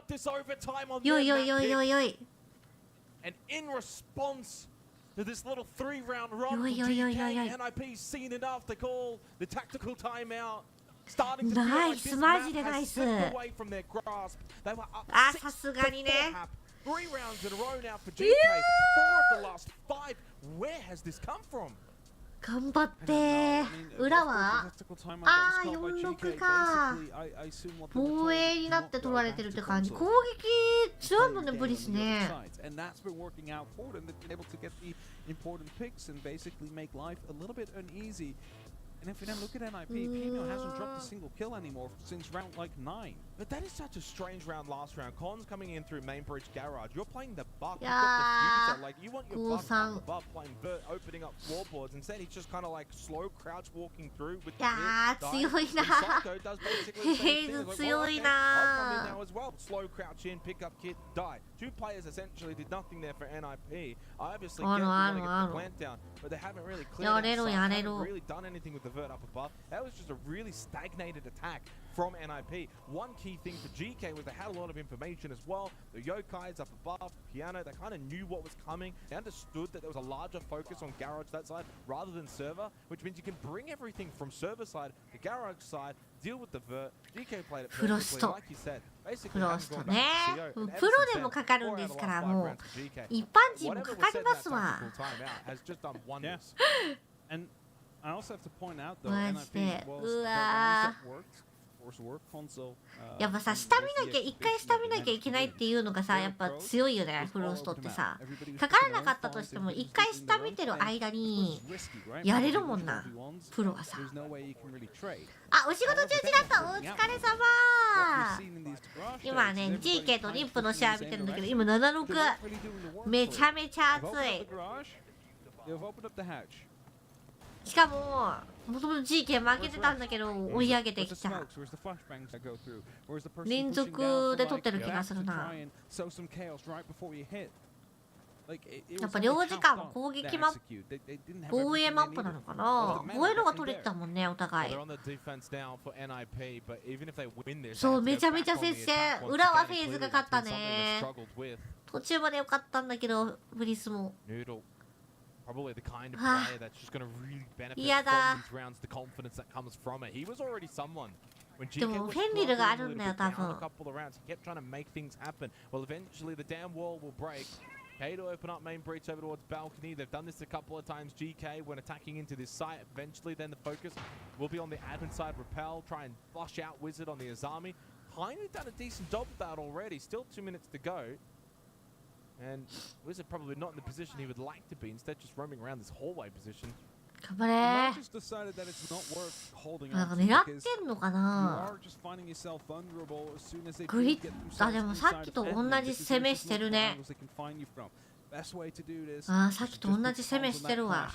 強。よいよいよいよいよい。To this little 3-round run from GK, NIP's seen enough to call the tactical timeout. Starting to feel like this map has slipped away from their grasp. They were up さすがにね。 3 rounds in a row now for GK. 4 of the last 5. Where has this come from? 頑張って裏はあー46か。防衛になって取られてるって感じ。攻撃強いもんね、ブリスね。And if you then look at NIP, Pino hasn't dropped a single kill anymore since round like 9. But that is such a strange round last round. Cons coming in through main bridge garage. You're playing the buck. You've got the like you want your buck up above playing Vert, opening up floorboards. Instead, he's just kind of like slow crouch walking through with the強いな。ヘイズ強いな。I'll come in now as well. Slow crouch in, pick up kit, die. Two players essentially did nothing there for NIP. I obviously get want to get the plant down, but they haven't really cleared out. Haven't really done anything with the Vert up above. That was just a really stagnated attack from NIP. One key thing for GK was they had a lot of information as well. The Yokais up above, Piano, they kind of knew what was coming. They understood that there was a larger focus on garage that side rather than server, which means you can bring everything from server side to garage side, deal with the Vert. GK played it perfectly, like you said. フロストね。プロでもかかるんですから、もう一般人もかかりますわ。I also have to point out though, マジで NIP う was わ work console. やっぱさ、下見なきゃ一回下見なきゃいけないっていうのがさ、やっぱ強いよね、フロストってさ。かからなかったとしても一回下見てる間にやれるもんな、プロはさ。あ、お仕事中止だった。お疲れ様。今ね、GK とリップの試合見てるんだけど、今76。めちゃめちゃ熱い。しかももともと GK 負けてたんだけど追い上げてきた。連続で取ってる気がするな。やっぱ領事館は攻撃マップ、防衛マップなのかな。防衛のが取れてたもんね、お互い。そう、めちゃめちゃ接戦。裏はフェーズが勝ったね。途中まで良かったんだけど、ブリスも。嫌だ。でもフェンリルがあるんだよ、多分。Okay, to open up main breach over towards balcony. They've done this a couple of times. GK, when attacking into this site, eventually then the focus will be on the admin side. Repel, try and flush out Wizard on the Azami. Kind of done a decent job of that already. Still 2 minutes to go. And Wizard probably not in the position he would like to be. Instead, just roaming around this hallway position. 頑張れー。なんか狙ってんのかな。グリッ、あ、でもさっきと同じ攻めしてるね。あ、さっきと同じ攻めしてるわ。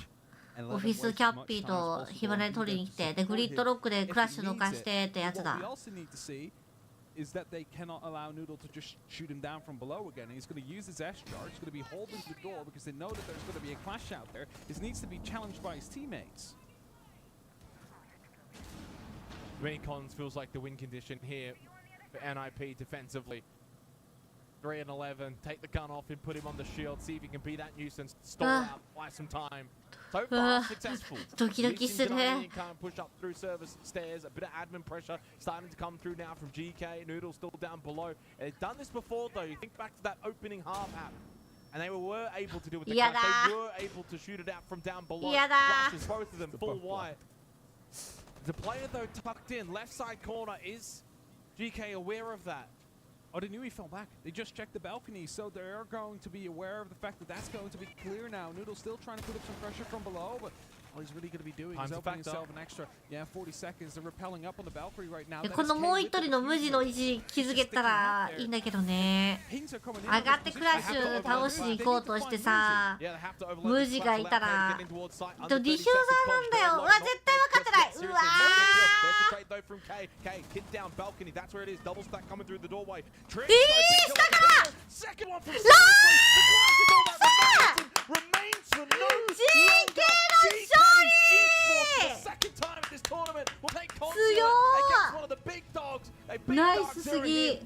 オフィスキャッピーとヒバネ取りに来て、でグリッドロックでクラッシュどかしてってやつだ。is that they cannot allow Noodle to just shoot him down from below again. And he's going to use his S charge. He's going to be holding the door because they know that there's going to be a clash out there. This needs to be challenged by his teammates. Cons feels like the win condition here for NIP defensively. 3 and 11. Take the gun off him, put him on the shield. See if he can be that nuisance. Stall out, buy some time. So far, successful. ドキドキする。Can't push up through service stairs. A bit of admin pressure starting to come through now from GK. Noodle still down below. They've done this before, though. You think back to that opening half app. And they were able to do with the clash. They were able to shoot it out from down below. Flashes, both of them full wide. The player, though, tucked in. Left side corner. Is GK aware of that? Oh, they knew he fell back. They just checked the balcony, so they're going to be aware of the fact that that's going to be clear now. Noodle's still trying to put up some pressure from below, but all he's really going to be doing is opening himself an extra, 40 seconds. They're rappelling up on the balcony right now. このもう一人の無地の位置気づけたらいいんだけどね。上がってクラッシュ倒しに行こうとしてさ、無地がいたら、ディフューザーなんだよ。うわ、絶対分かってない。うわナイスすぎ。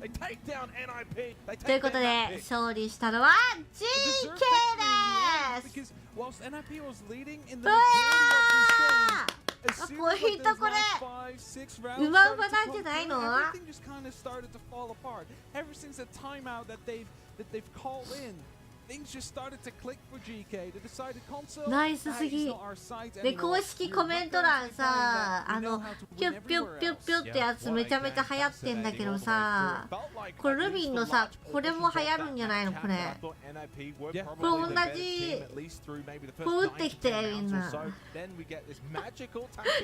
ということで勝利したのは GK です。ポイントこれうまうまなんじゃないの。ナイスすぎ。で公式コメント欄さ、ピュッピュッピュッピュッってやつめちゃめちゃ流行ってんだけどさ、これルビンのさ、これも流行るんじゃないのこれ。これ同じこれ打ってきてみんな。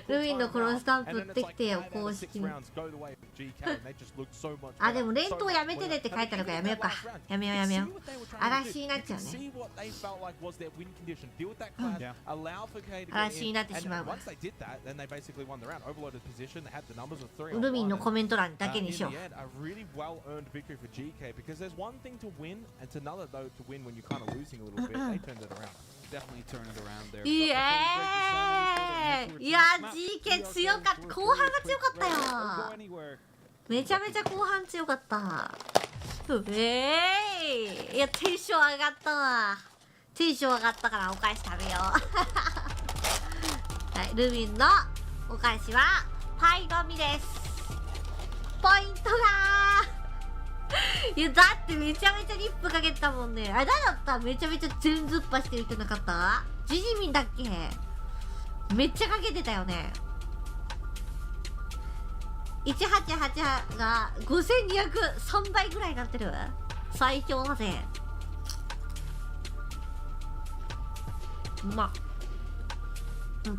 ルビンのこのスタンプ打ってきてよ公式に。あ、でも連投やめてねって書いてあるからやめようか。やめようやめよう。嵐になっちゃうね。嵐になってしまうわ。ルビンのコメント欄だけにしよう。イエーイ。いや GK 強かった。後半が強かったよ。めちゃめちゃ後半強かった。いやテンション上がったわ。テンション上がったからお返し食べよう。はい、ルビンのお返しはパイのみです。ポイントがいやだってめちゃめちゃリップかけてたもんね。あれだっためちゃめちゃ全ずっぱしてる人なかった？ジジミンだっけ？めっちゃかけてたよね。1888が5203倍ぐらいになってる。最強だぜ。うまっ。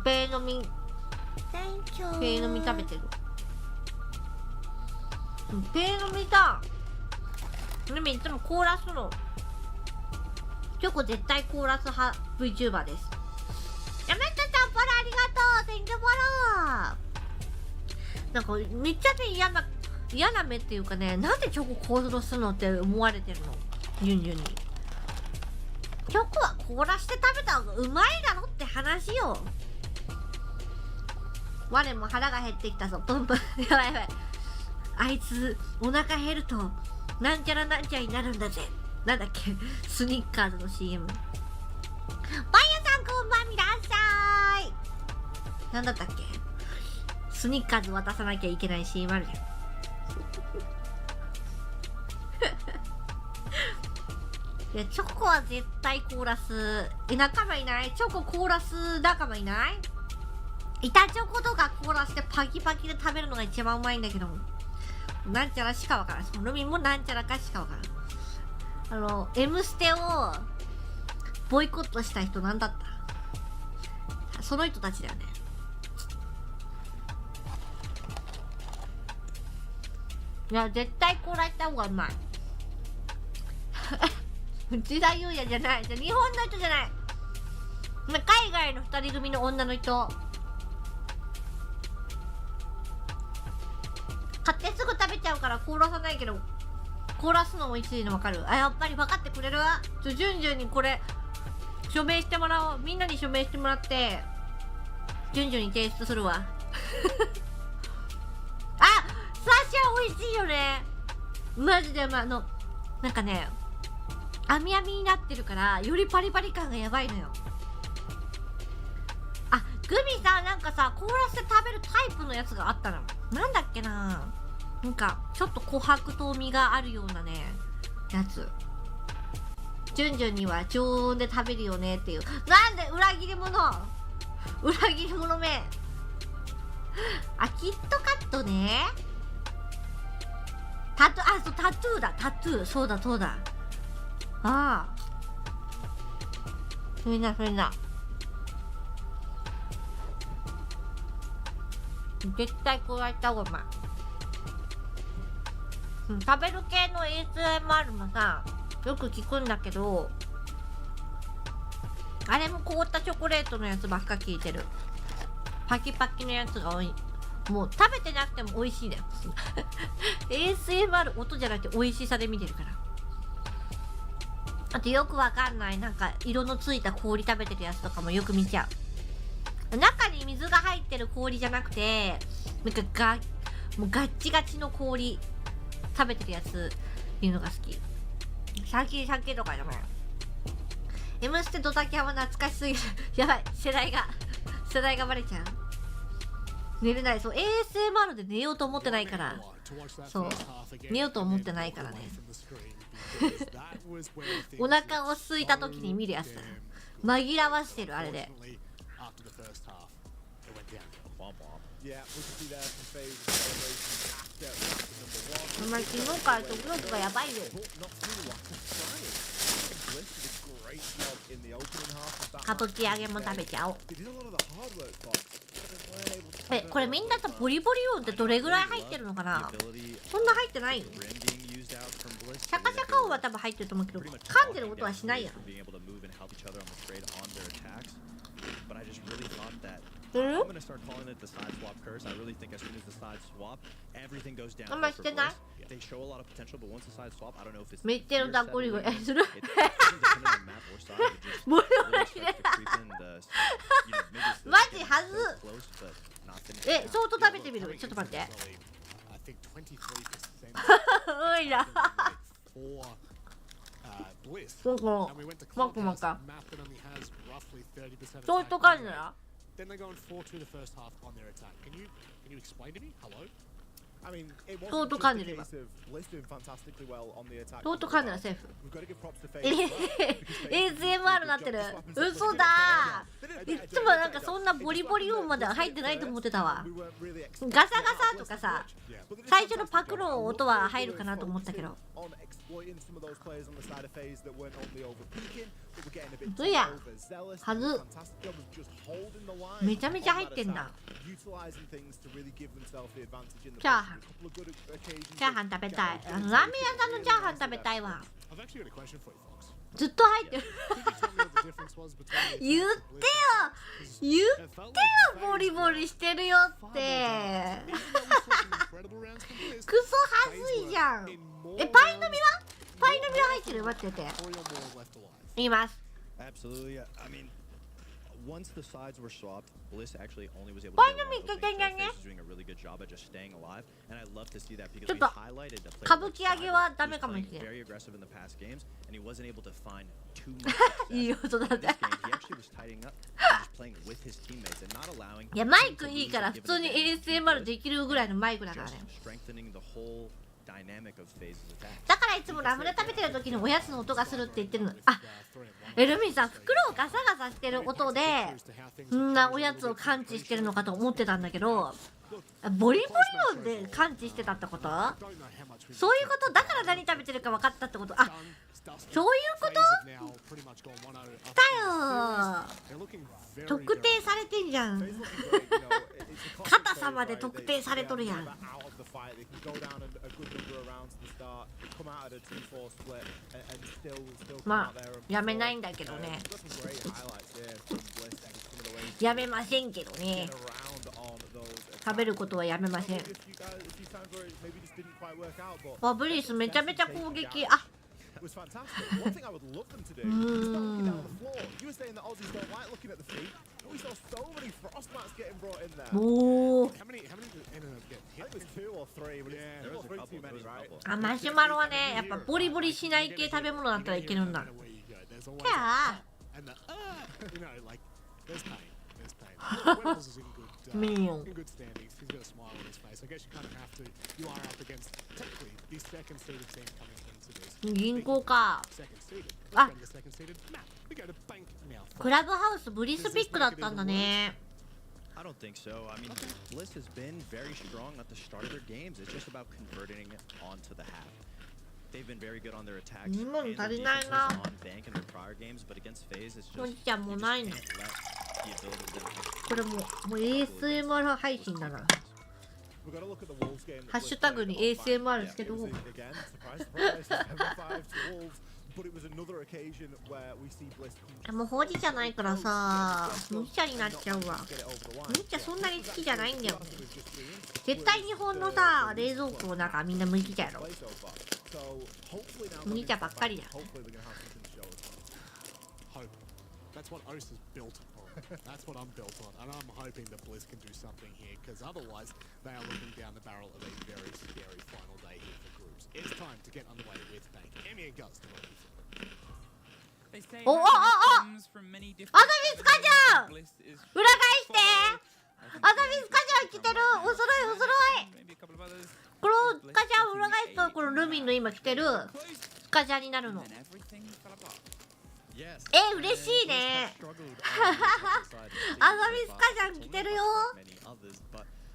ペイの実食べてる。ペイの実だ。でもいつもコーラスのチョコ絶対コーラス派 VTuber です。やめたちゃんパラありがとせんでもらう。なんかめっちゃね嫌な目っていうかね、なんでチョコ凍らすのって思われてるの、ユンユンに。チョコは凍らして食べた方がうまいだろって話よ。我も腹が減ってきたぞ。プンプンやばいやばい。あいつお腹減るとなんちゃらなんちゃらになるんだぜ。なんだっけ、スニッカーズの CM。 パン屋さんこんばんみらっしゃい。なんだったっけ、スニッカーズ渡さなきゃいけない CM あるじゃん。いやチョコは絶対凍らす。仲間いない？チョコ凍らす仲間いない？板チョコとか凍らしてパキパキで食べるのが一番うまいんだけども、なんちゃらしかわからん。そのみもなんちゃらかしかわからん。M ステをボイコットした人なんだった？その人たちだよね。いや絶対凍らした方がうまい。内田裕也じゃない、じゃ日本の人じゃない、海外の2人組の女の人。買ってすぐ食べちゃうから凍らさないけど、凍らすのも美味しいの分かる？あ、やっぱり分かってくれるわ。ジュンジュンにこれ署名してもらおう。みんなに署名してもらってジュンジュンに提出するわ。あ、サシャ美味しいよね、マジで。なんかね、網網になってるからよりパリパリ感がやばいのよ。あ、グミさ、なんかさ凍らせて食べるタイプのやつがあったの。なんだっけな、なんかちょっと琥珀と実があるようなねやつ。ジュンジュンには常温で食べるよねっていう。なんで裏切り者、裏切り者め。あ、キットカットね。タトゥー、あ、そう、タトゥーだ、タトゥー、そうだそうだ。ああ、それだそれだ。絶対こうやった方がうまい。食べる系の ASMR もさよく聞くんだけど、あれも凍ったチョコレートのやつばっか聞いてる。パキパキのやつが多い。もう食べてなくても美味しいだよ。ASMR 音じゃなくて美味しさで見てるから。あとよくわかんないなんか色のついた氷食べてるやつとかもよく見ちゃう。中に水が入ってる氷じゃなくて、なんかもうガッチガチの氷食べてるやついうのが好き。鮭とかじゃない。M ステドタキャンは懐かしすぎる。やばい、世代がバレちゃう。寝れない。そう、 ASMR で寝ようと思ってないから。そう、寝ようと思ってないからね。お腹を空いた時に見るやつだ。紛らわしてるあれで。お前昨日から食欲がやばいよ。かとき揚げも食べちゃおう。これみんなとボリボリ音ってどれぐらい入ってるのかな。そんな入ってないよ。シャカシャカ音は多分入ってると思うけど、噛んでる音はしないやろ。あんましてない。めっちゃのダッコリゴリする。ボリボリでマジはず。ソート食べてみる。ちょっと待って。おいら。そうそう。マクマカ。ソート感じな。Then they go and 4-2 the first half on their attack. Can you explain to me? Hello? I mean, it wasn't just a case of Liz doing fantastically well on the attack. ソート感じなセーフ。 We've got to give props to FaZe. ASMR なってる。嘘だー。いつもなんかそんなボリボリ音までは入ってないと思ってたわ。ガサガサとかさ、最初のパクの音は入るかなと思ったけど。嘘やはず。めちゃめちゃ入ってんな。チャーハン食べたい。ラーメン屋さんのチャーハン食べたいわ。ずっと入ってる。言ってよ言ってよ、ボリボリしてるよって。クソはずいじゃん。パイの実は入ってる。待ってて、言います。Once the sides were swapped, Bliss actually only was able to Why get don't we one get opening, that so again? FaZe is doing a really good job at just staying alive, and I love to see that because ちょ we っと highlighted the 歌 player 舞 like 伎揚げは Sider, ダ who メ was かもし playing れない。 very aggressive in the past games, and he wasn't able to find too much いい success. 音だっ In て。 this game, he actually was tidying up and just playing with his teammates and not allowing いやマイ him ク to いい lose から and 普 give 通 an に advantage to ASMR Bliss, できるぐらいのマイクだから just ね。 strengthening the whole dynamic of FaZe's attack. だからいつもラムネ食べてる時におやつの音がするって言ってるの。あ、ルミさん、袋をガサガサしてる音でそんなおやつを感知してるのかと思ってたんだけど、ボリボリ音で感知してたってこと？そういうこと？だから何食べてるか分かったってこと？あ、そういうことだよ。特定されてんじゃん。肩様で特定されとるやん。まあやめないんだけどね。やめませんけどね。食べることはやめません。あ、ブリスめちゃめちゃ攻撃。あ、おお。あ、マシュマロはね、やっぱボリボリしない系食べ物だったらいけるんだ。キャーミニオン。銀行か。あ、クラブハウスブリスピックだったんだね。I don't think so. I mean, Bliss has been very strong at the start of their games. It's just about converting it onto the half. They've been very good on their attacks and their defenses on bank in their prior games, but against FaZe, it's just you just can't let the ability of them. これもう ASMR 配信だな。ハッシュタグに ASMR つけとこう。もうほうじ茶ないからさ、麦茶になっちゃうわ。麦茶そんなに好きじゃないんだよね。絶対日本のさ、冷蔵庫の中みんな麦茶やろ。麦茶ばっかりだ。That's what I'm built on, and I'm hoping that Bliss can do something here, because otherwise they are looking down the barrel of a very scary final day here for groups. It's time to get underway with Bank. Emmy and Gus to run you through. おおおお、アザミスカジャン裏返してアザミスカジャン来てる。おそろいおそろい。このスカジャン裏返すとこのルミンの今来てるスカジャンになるの。嬉しいね。アザミスカジャン来てるよ。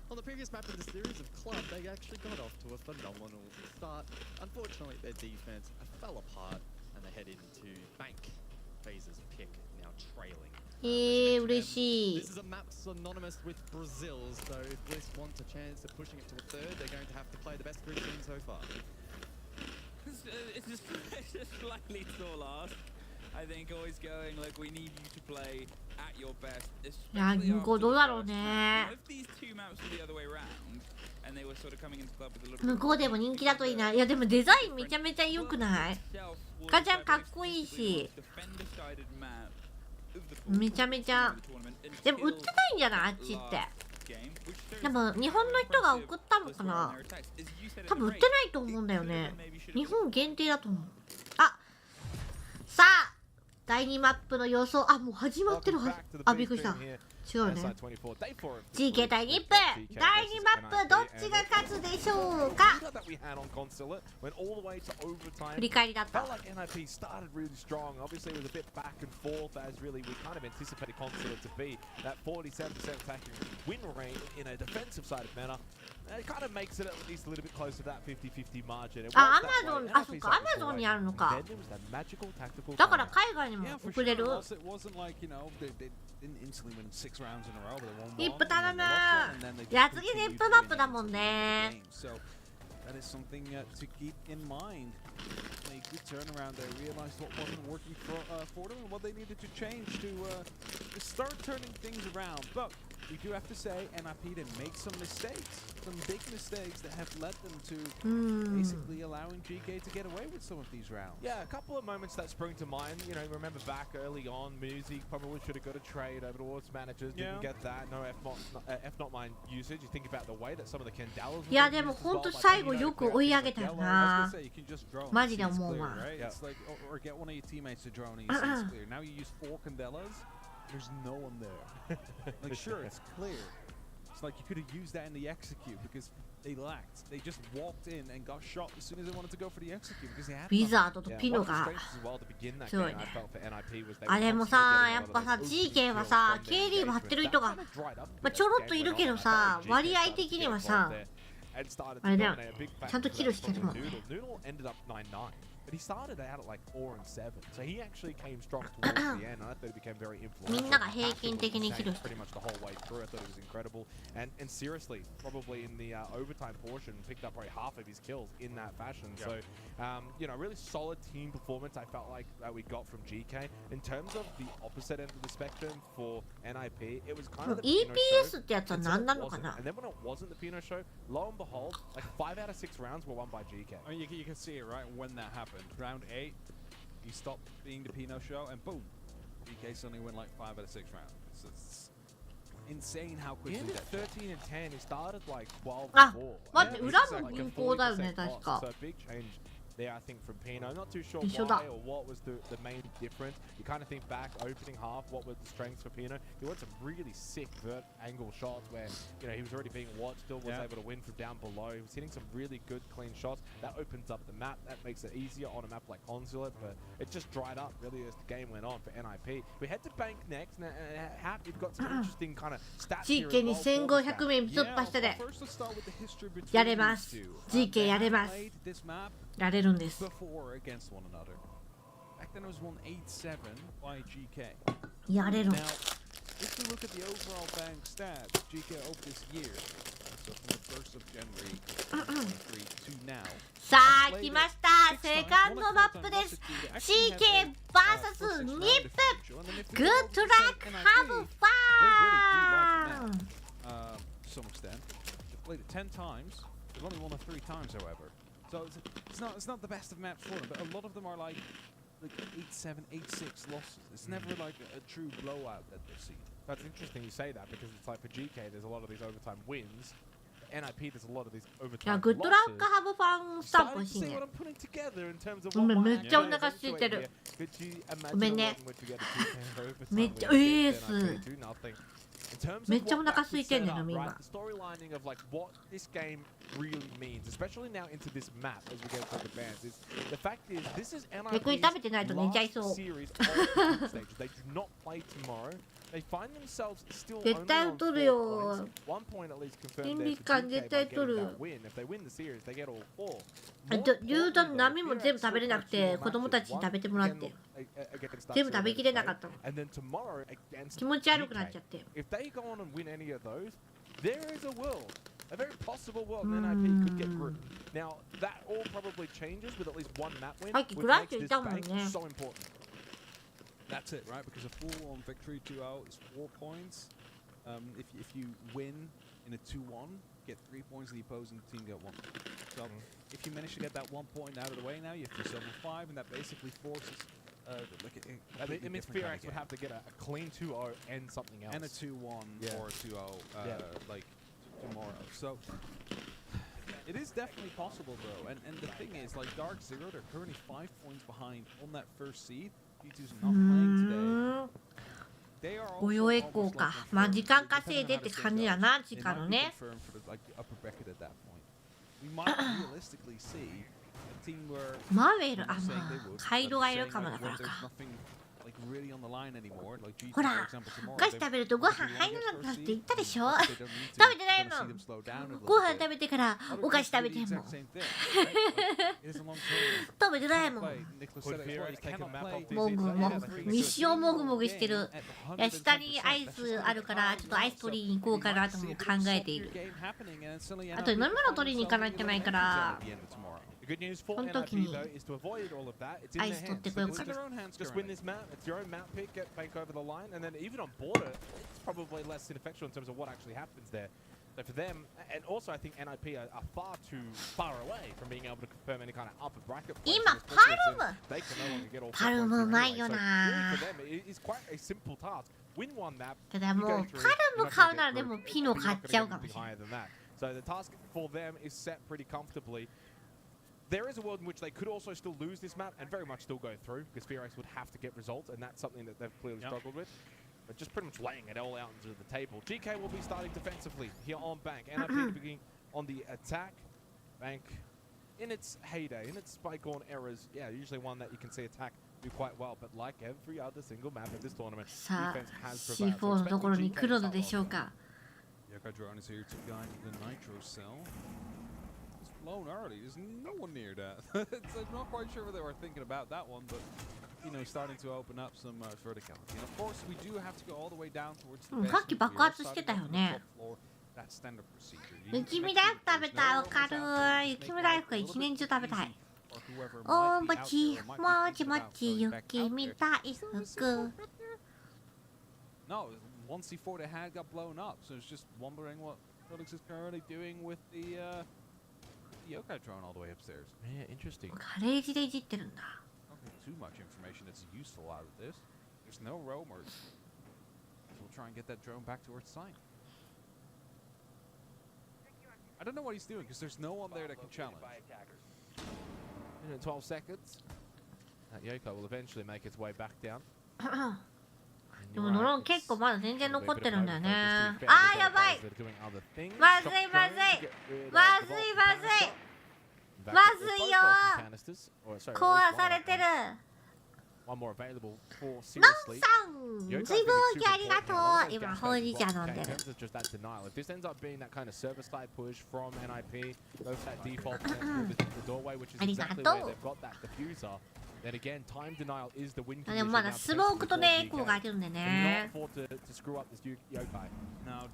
On the previous map in the series of Club, they actually got off to a phenomenal start. Unfortunately, their defense fell apart and they head into Bank. FaZe's pick now trailing. 嬉しい。 This is a map synonymous with Brazil, so if Bliss want a chance of pushing it to a third, they're going to have to play the best group team so far. It's just slightly tall ask. I think always going like we need you to play at your best. いや、銀行どうだろうね。向こうでも人気だといいな。いやでもデザインめちゃめちゃ良くない？スカジャンかっこいいし、めちゃめちゃ。でも売ってないんじゃない？あっちって。でも日本の人が送ったのかな？多分売ってないと思うんだよね。日本限定だと思う。あ、さあ第2マップの予想。あ、もう始まってるはず。あ、びっくりした。違うね。GK 対日本第2マップどっちが勝つでしょうか。振り返りだった。あ、アマゾン、あ、そっか、アマゾンにあるのか。だから海外にも送れる。リップ頼む。いや、次リップマップだもんね。a good turnaround there. Realized what wasn't working for them and what they needed to change to start turning things around. But we do have to say, NIP did make some mistakes, some big mistakes that have led them to basically allowing GK to get away with some of these rounds. Yeah, a couple of moments that spring to mind. You know, remember back early on, Muzi probably should have got a trade over towards managers. Didn't get that. No F not mine usage. You think about the way that some of the Kendalas. いやでも本当最後よく追い上げたよな。マジで思うわ。 It's like, or get one of your teammates to drone and you see it's clear. Now you use 4 Candelas, there's no one there. Like sure, it's clear. It's like you could have used that in the execute because they lacked. They just walked in and got shot as soon as they wanted to go for the execute because they had. ウィザードとピノが強いね。あれもさ、やっぱさ GK はさ KD 割ってる人が、ちょろっといるけどさ、割合的にはさ、あれだよ、ちゃんとキルしてるもんね。 But he started out at like 4 and 7, so he actually came strong towards the end. I thought he became very influential. みんなが平均的にキルしてる。 Pretty much the whole way through. I thought it was incredible. And seriously, probably in the overtime portion, picked up probably half of his kills in that fashion. So, you know, really solid team performance. I felt like that we got from GK. In terms of the opposite end of the spectrum for NIP, it was kind of the Pino show. ってやつは何なのかな? And then when it wasn't the Pino show, lo and behold, like 5 out of 6 rounds were won by GK. I mean, you can see it right when that happened. Round 8, he stopped being the Pino show, and boom, GK suddenly went like 5 out of 6 rounds. It's insane how quickly. He ended 13 and 10. He started like 12 あ、 and 4. 待って、裏の銀行だよね、確か。 So a big change there, I think, from Pino. I'm not too sure 一緒だ。 why or what was the main difference. You kind of think back, opening half, what were the strengths for Pino? He went some really sick vert angle shots where, you know, he was already being watched, still was able to win from down below. He was hitting some really good, clean shots. That opens up the map. That makes it easier on a map like Consulate, but it just dried up really as the game went on for NIP. We head to Bank next. Now, Hap, you've got some interesting kind of stats here as well. GK 2500名突破したで。やれます。GK やれます。やれるんです。 Before against one another. Back then it was 187 by GK. やれる。 Now, if we look at the overall bank stats, GK over this year, so from the 1st of January 2023 to now. さあ来ました。セカンドマップです。GK vs ニップ。Good luck, have fun. To some extent, they've played it 10 times. They've only won it 3 times, however. So it's not the best of maps for them, but a lot of them are like 8-7, 8-6 losses. It's never like a true blowout that they've seen. That's interesting you say that because it's like for GK, there's a lot of these overtime wins. NIP, there's a lot of these overtime losses. Good luck, have fun. スタンプ欲しいね。ごめん、めっちゃお腹空いてる。ごめんね。めっちゃエース。めっちゃお腹空いてんねんのみんな。 Storylining of like what this game really means, especially now into this map as we go through the bands, is the fact is this is NIP's last series of stages. They do not play tomorrow. They find themselves still only on 4 points. 1 point at least confirmed there for GK by getting that win. If they win the series, they get all 4. 牛丼の波も全部食べれなくて子供たちに食べてもらって全部食べきれなかったの。気持ち悪くなっちゃって。 If they go on and win any of those, there is a world, a very possible world NIP could get through. Now that all probably changes with at least 1 map win, which makes this bank so important. That's it, right? Because a full-on victory 2-0 is 4 points. If you win in a 2-1, get 3 points, the opposing team get 1. So if you manage to get that 1 point out of the way now, you have to suffer 5, and that basically forces. It means Fearax would have to get a clean 2-0 and something else. And a 2-1 or a 2-0 like tomorrow. So it is definitely possible though. And the thing is, like Dark Zero, they're currently 5 points behind on that first seed. P2's not playing today. They are also およえこうか。まあ時間稼いでって感じやな、時間のね。 We might realistically see a team where マーベル、あ、まあカイロがいるかもだからか。 ほら、お菓子食べるとご飯入らなくなるって言ったでしょ。食べてないもん。ご飯食べてからお菓子食べてんもん。食べてないもん。もぐもぐ。一生もぐもぐしてる。いや、下にアイスあるからちょっとアイス取りに行こうかなとも考えている。あと飲み物取りに行かなきゃいけないから。good news for この時 NIP に though is to avoid all of that. It's in アイ their ス取って hands. こよう It's か in な。 their own hands. Just win this map. It's your own map pick. Get bank over the line, and then even on border, it's probably less ineffectual in terms of what actually happens there. So for them, and also I think NIP are far too far away from being able to confirm any kind of upper bracket. 今 places, パ especially ル since ム they can no longer get all パル 4 ム points う here まい anyway. よ So な really for them, it is quite a simple task. Win one map. ただ You も go う through. パル You're ム not 買 gonna うなら get で through. も You're ピノ not 買っ gonna ちゃ get うかも anything しれない higher than that. So the task for them is set pretty comfortably. There is a world in which they could also still lose this map and very much still go through, because Firax would have to get results, and that's something that they've clearly struggled with. But just pretty much laying it all out into the table. GK will be starting defensively here on Bank. NIP beginning on the attack. Bank in its heyday, in its spike-on eras, yeah, usually one that you can see attack do quite well. But like every other single map in this tournament, さあ defense has prevailed. C4 の So ところに expecting 来る GK の to で start しょうか。 Yokai drone is here to guide the nitro cell. It's blown early. There's no one near that. I'm not quite sure what they were thinking about that one, but you know, starting to open up some verticality. And of course, we do have to go all the way down towards the さっき爆発してたよね。 That's standard procedure. 雪見大福食べたい。わかる。雪見大福が一年中食べたい。おもちもちもち雪見大福。 No, one C4 they had got blown up, so it's just wondering what Felix is currently doing with the yokai drone all the way upstairs. Yeah, interesting. ガレージでいじってるんだ。 Not too much information that's useful out of this. There's no roamers. So we'll try and get that drone back towards site. I don't know what he's doing because there's no one there that can challenge. In 12 seconds, that yokai will eventually make its way back down. でもドローン結構まだ全然残ってるんだよね。あーやばい。まずいまずい。まずいまずい。まずいよ。壊されてる。ノンさん、水分補給ありがとう。今ほうじ茶飲んでる。ありがとう。でもまだスモークとねエコーがあるんでね。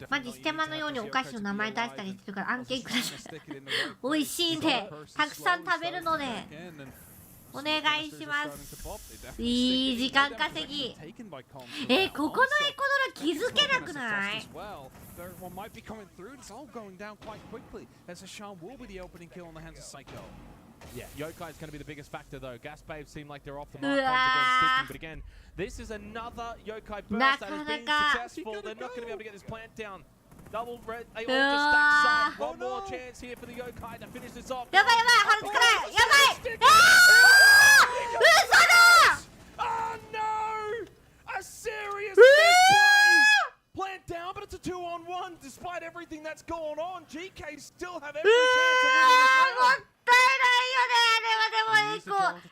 マジステマのようにお菓子の名前出したりするから案件ください。美味しいんでたくさん食べるのでお願いします。いい時間稼ぎ。ここのエコドラ気づけなくない？ Yeah, Yokai is going to be the biggest factor though. Gas Babes seem like they're off the mark once again, but again, this is another Yokai burst that has been successful. They're not going to be able to get this plant down. Double red, they all just stack side. One more chance here for the Yokai to finish this off. やばいやばい、はずつかない。やばい。Oh no! A serious misplay! Plant down, but it's a 2-on-1. Despite everything that's going on, GK still have every chance of winning this round.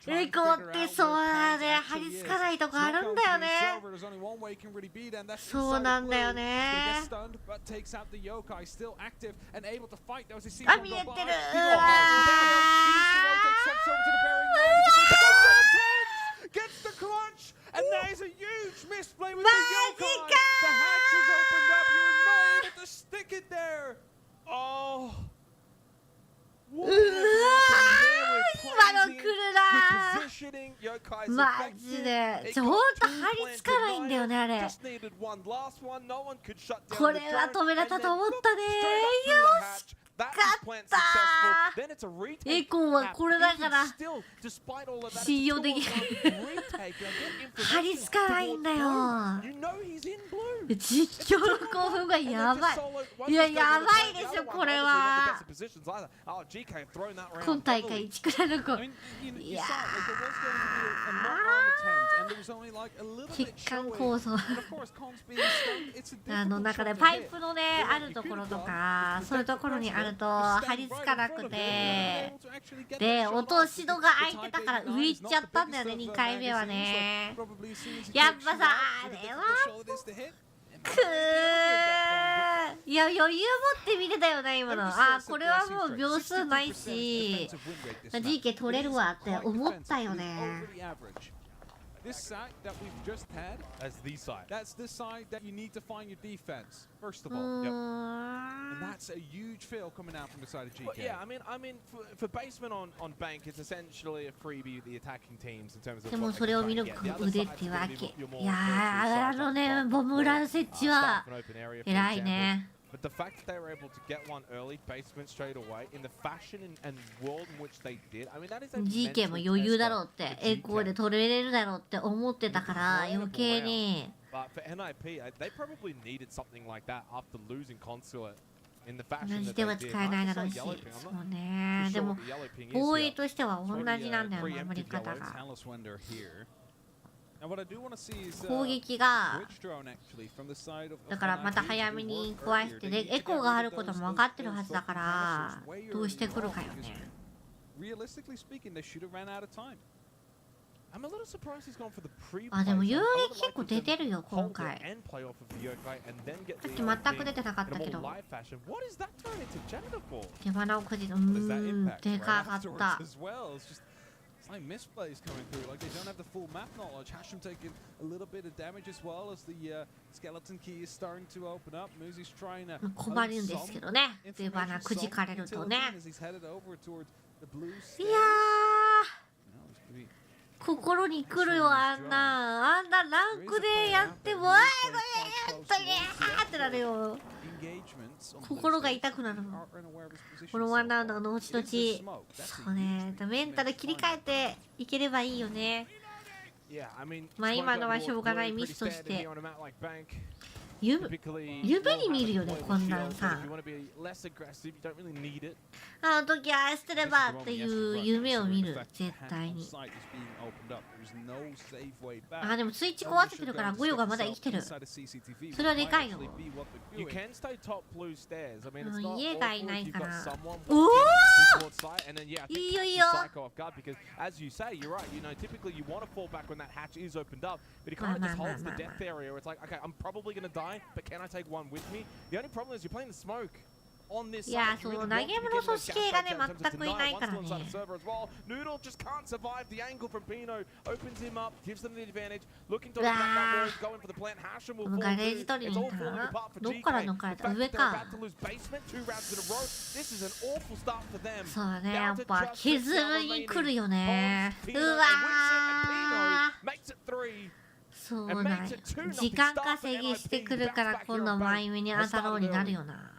エコってそうだね。張り付かないとこあるんだよね。そうなんだよね。あ、見えてる。Gets the clutch, and that is a huge misplay with the yokai. The hatch has opened up. You were not able to stick it there. Oh. 今の来るな。マジでほんと張り付かないんだよねあれ。これは止められたと思ったね。よし勝ったー。エコーはこれだから信用できない。張り付かないんだよ。実況の興奮がやばい。いややばいでしょこれは。今大会一くらいの子。いやー血管構造中でパイプのねあるところとかそういうところにあると張り付かなくてで落とし戸が開いてたから上行っちゃったんだよね2回目はね。やっぱさあれはいや余裕持って見てたよね今の。あこれはもう秒数ないし GK 取れるわって思ったよね。This side that we've just had, As the side. that's the side that you need to find your defense, first of all. And that's a huge fail coming out from the side of GK. Well, yeah, I mean, for basement on bank, it's essentially a freebie with the attacking teams in terms of. でもそれを見抜く腕ってわけ。いやー、あのね、ボム裏設置は偉いね。But the fact that they were able to get one early basement straight away in the fashion and world in which they did, I mean that is a GK も余裕だろうって、エコーで取れるだろうって思ってたから余計に。But for NIP, they probably needed something like that after losing Consulate in the fashion 同じ that で they は did. 使えないだろうし、そうね。でも防衛としては同じなんだよ、守り方が。攻撃がだからまた早めに壊してでエコーがあることも分かってるはずだからどうしてくるかよね。あ、でも遊撃結構出てるよ今回。さっき全く出てなかったけど手花をくじでかかった。Like misplays coming through, like they don't have the full map knowledge. Hashim taking a little bit of damage as well as the skeleton key is starting to open up. Muzi's trying to 困るんですけどね。手花くじかれるとね。いやー、心に来るよあんなランクでやってもこれ本当にってなるよ。心が痛くなるの。このワンラウンドの後々そうね、メンタル切り替えていければいいよね。まあ今のはしょうがないミスとして夢に見るよね、こんなんさ。あの時ああしてればっていう夢を見る、絶対に。あ、でもスイッチ壊せてるからゴヨがまだ生きてる。それはでかいよ。家がいないから。おお、いいよいいよ。But can I take one with me? The only problem is you're playing the smoke. いや、その投げ物組織系がね全くいないからね。Noodle just can't survive the angle from Pino. Opens him up, gives them the advantage. Looking to going for the plant. Hashim will fall. ガレージ取りに行ったな。どっから抜かれた？上か。そうだね、やっぱ削りに来るよね。うわー。そうだね。時間稼ぎしてくるから今度前目に当たろうになるよな。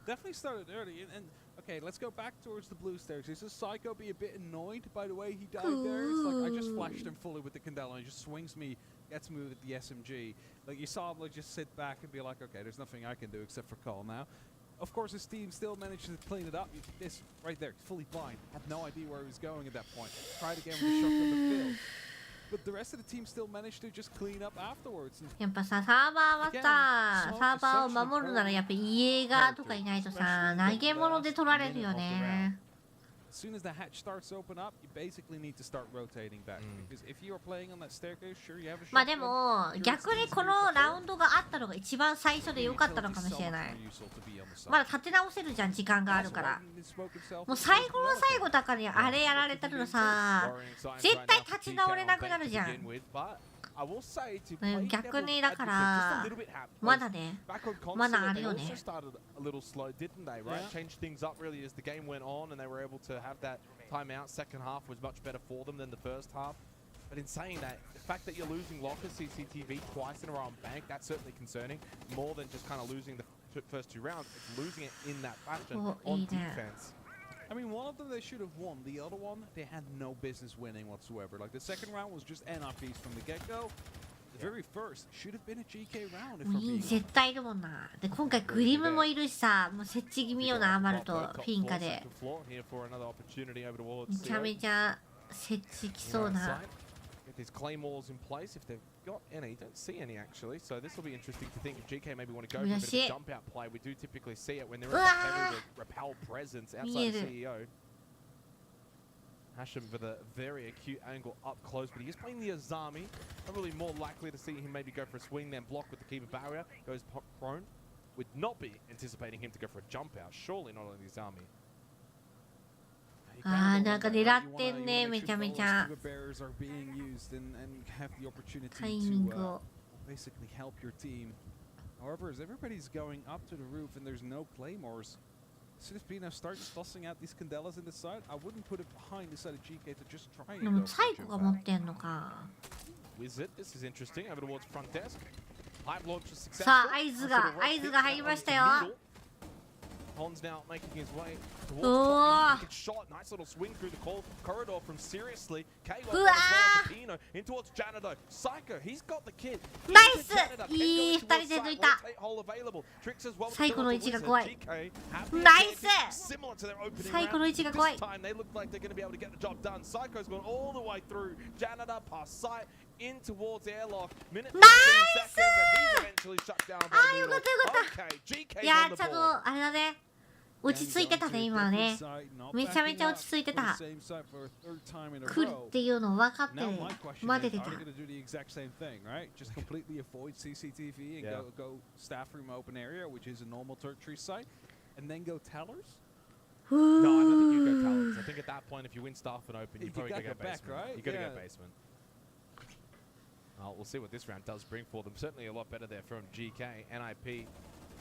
Definitely started early, and okay, let's go back towards the blue stairs. Is this Psycho be a bit annoyed by the way he died there? It's like I just flashed him fully with the Candela and he just swings me, gets me with the SMG. Like you saw him like just sit back and be like, okay, there's nothing I can do except for call now. Of course, his team still managed to clean it up. This right there, fully blind, had no idea where he was going at that point. Tried again with the shotgun to field. But the rest of the team still managed to just clean up afterwards. やっぱさ、サーバーはさ、サーバーを守るならやっぱイエーガーとかいないとさ、投げ物で取られるよね。As soon as the hatch starts to open up, you basically need to start rotating back. Because if you are playing on that staircase, sure you have a shot. まあでも逆にこのラウンドがあったのが一番最初で良かったのかもしれない。まだ立て直せるじゃん、時間があるから。もう最後の最後だからにあれやられたらさ、絶対立ち直れなくなるじゃん。逆にだからまだね、まだあるよね。But in saying that, the fact that you're losing Locker CCTV twice in a row on bank, that's certainly concerning. More than just kind of losing the first two rounds, it's losing it in that fashion on defense. I mean, one of them they should have won. The other one, they had no business winning whatsoever. Like the second round was just NRPs from the get-go. The very first should have been a GK round. 絶対いるもんな。で今回グリムもいるしさ、もう設置気味よな、アマルとフィンカで。めちゃめちゃ設置きそうな。His claymores in place if they've got any. Don't see any actually, so this will be interesting to think if GK maybe want to go for a bit of a jump out play. We do typically see it when there is a heavy repel presence outside the CEO. Hashim with a very acute angle up close, but he is playing the Azami. Probably more likely to see him maybe go for a swing then block with the Kiba barrier. Goes prone. Would not be anticipating him to go for a jump out. Surely not on the Azami. あー、なんか狙ってんね、めちゃめちゃ。タイミングを。basically help your team. However, as everybody's going up to the roof and there's no claymores, as soon as Pino starts tossing out these candelas in the side, I wouldn't put it behind the side of GK to just try and でもサイコが持ってんのか。Wizard, this is interesting. Over towards front desk. Pipe launch is successful. さあ、合図が入りましたよ。Hon's now making his way towards Oh. the shot. Nice little swing through the corridor from Seriously. K1 Ah. Pino in towards Janido. Psycho, he's got the kid. ナイス。いい2人で抜いた。最後の位置が怖い。ナイス。最後の位置が怖い。They look like they're going to be able to get the job done. Psycho's gone all the way through. Janitor past sight in towards airlock. Minute 15 seconds and he's eventually shut down by Noodle. よかったよかった。 Okay, GK's いや on ー、 the ちゃんと board. あれだね。落ち着いてたね、今ね。めちゃめちゃ落ち着いてた。来るっていうの分かってるまででた。Just completely avoid CCTV and go staff room open area, which is a normal tertiary site, and then go tellers. No, I don't think you go tellers. I think at that point, if you win staff and open, you probably gotta go go back, basement. right? You gotta go basement. We'll see what this round does bring for them. Certainly a lot better there from GK, NIP.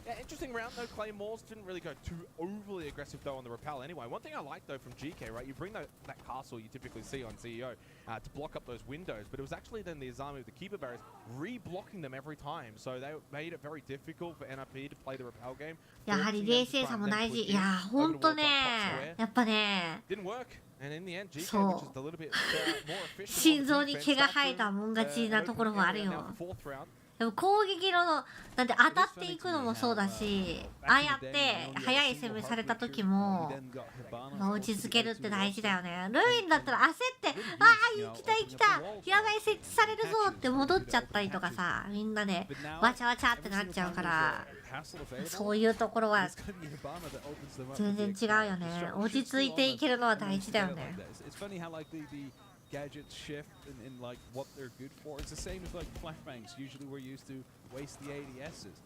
Yeah, interesting round though. Claymores didn't really go too overly aggressive though on the rappel anyway. One thing I like though from GK, right, you bring that castle you typically see on CEO to block up those windows, but it was actually then the Azami with the keeper barriers re-blocking them every time. So they made it very difficult for NIP to play the rappel game. やはり冷静さも大事。いやー、ほんとね、やっぱね、そう、心臓に毛が生えたもん勝ちなところもあるよ。でも攻撃のなんて当たっていくのもそうだし、ああやって速い攻めされた時も落ち着けるって大事だよね。ルインだったら焦って「ああ行きた行きたやばい設置されるぞ」って戻っちゃったりとかさ、みんなでわちゃわちゃってなっちゃうから、そういうところは全然違うよね。落ち着いていけるのは大事だよね。Gadgets shift in like what they're good for. It's the same as like flashbangs. Usually we're used to waste the ADSs.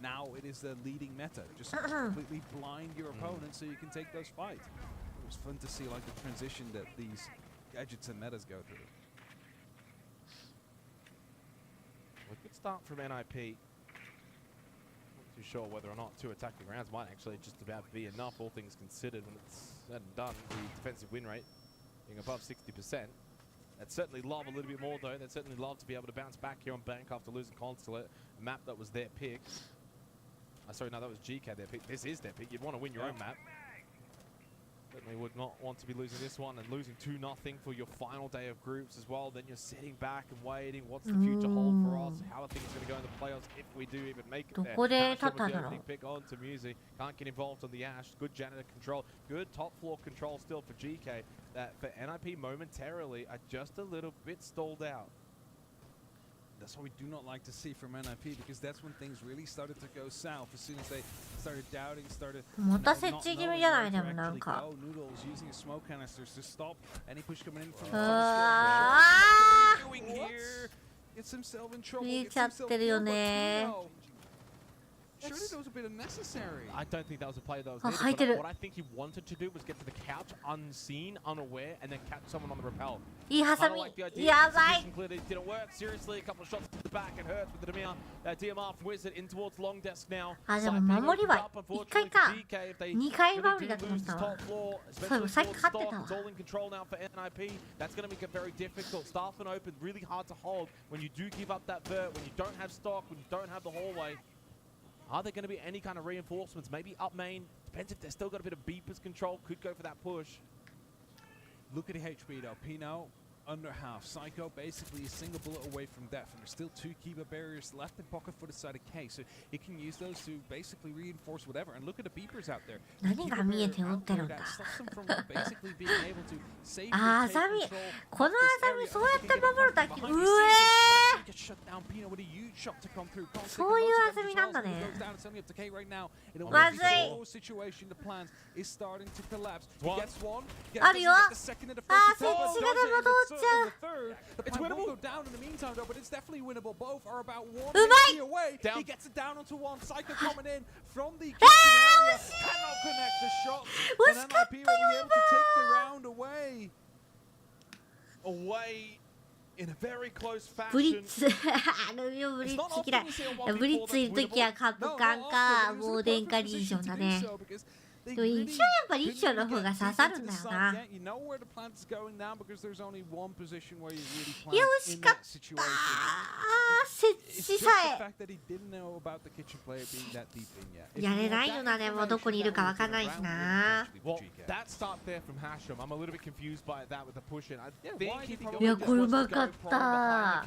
Now it is the leading meta. Just completely blind your opponent so you can take those fights. It was fun to see like the transition that these gadgets and metas go through. Well, good start from NIP. Not too sure whether or not 2 attacking rounds might actually just about be enough, all things considered, when it's said and done. The defensive win rate being above 60%. They'd certainly love a little bit more though. They'd certainly love to be able to bounce back here on Bank after losing Consulate, a map that was their pick. Sorry, no, that was GK their pick. This is their pick. You'd want to win your own map. Certainly would not want to be losing this one and losing 2-0 for your final day of groups as well. Then you're sitting back and waiting. What's the future hold for us? How are things going to go in the playoffs if we do even make it there? Pick on to Musi. Can't get involved on the Ash. Good janitor control. Good top floor control still for GK. That for NIP momentarily are just a little bit stalled out. That's what we do not like to see from NIP because that's when things really started to go south. As soon as they started doubting, started not Noodles using his smoke canisters to stop any push coming in from doing here. Gets himself in trouble. Surely that was a bit unnecessary. I don't think that was a play that was needed, but what I think he wanted to do was get to the couch unseen, unaware, and then catch someone on the rappel. Like the idea. Clearly didn't work. Seriously, a couple of shots to the back and hurts with the DMR from Wizard in towards long desk now. あ、でも守りは1回か2回守りだと思ったわ。そう、さっき勝ってたわ。 All in control now for NIP. That's going to make it very difficult. Staff and open, really hard to hold when you do give up that vert, when you don't have stock, when you don't have the hallway. Are there going to be any kind of reinforcements? Maybe up main. Depends if they've still got a bit of beepers control. Could go for that push. Look at the HP though. Pino under half. Psycho basically a single bullet away from death. And there's still 2 keeper barriers left in pocket for the side of K. So he can use those to basically reinforce whatever. And look at the beepers out there. 何が見えておってるんだ。あ、アザミ、このアザミそうやって守るだけ。うえー。そういうアザミなんだね。まずい。あるよ。あ、設置がでも通っ in the third. The plan will go down in the meantime, though, but it's definitely winnable. Both are about one HP away. He gets it down onto one. Psycho coming in from the kitchen area. Cannot connect the shots. And MIP will be able to take the round away. Away in a very close ブリ fashion. ッツブリッツ嫌い。ブリッツいるときはカップ缶かもう電化リージョンだね。でも一応やっぱリージョンの方が刺さるんだよな。よしかった。設置さえ。やれないよな、でもどこにいるかわかんないしな。いや、これうまかった。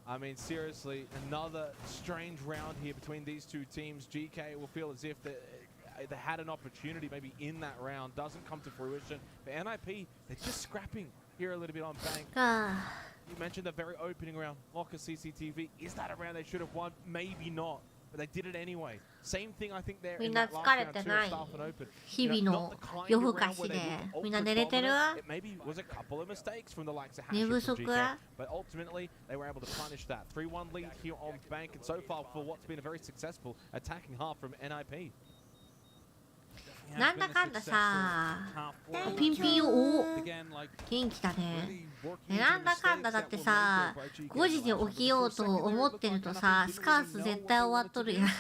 I mean, seriously, another strange round here between these two teams. GK will feel as if they had an opportunity maybe in that round. Doesn't come to fruition. But NIP, they're just scrapping here a little bit on bank. You mentioned the very opening round. Locker CCTV. Is that a round they should have won? Maybe not. But they did it anyway. Same thing I think there in that last round too, Staff and Open. 日々の夜更かしでみんな寝れてる？ It maybe was a couple of mistakes from the likes of 寝 Hash 不 and 足？ GK, but ultimately they were able to punish that. 3-1 lead here on bank, and so far for what's been a very successful attacking half from NIP. なんだかんださ、ピンピンお元気だね。なんだかんだだってさ、5時に起きようと思ってるとさ、スカース絶対終わっとるやん。ち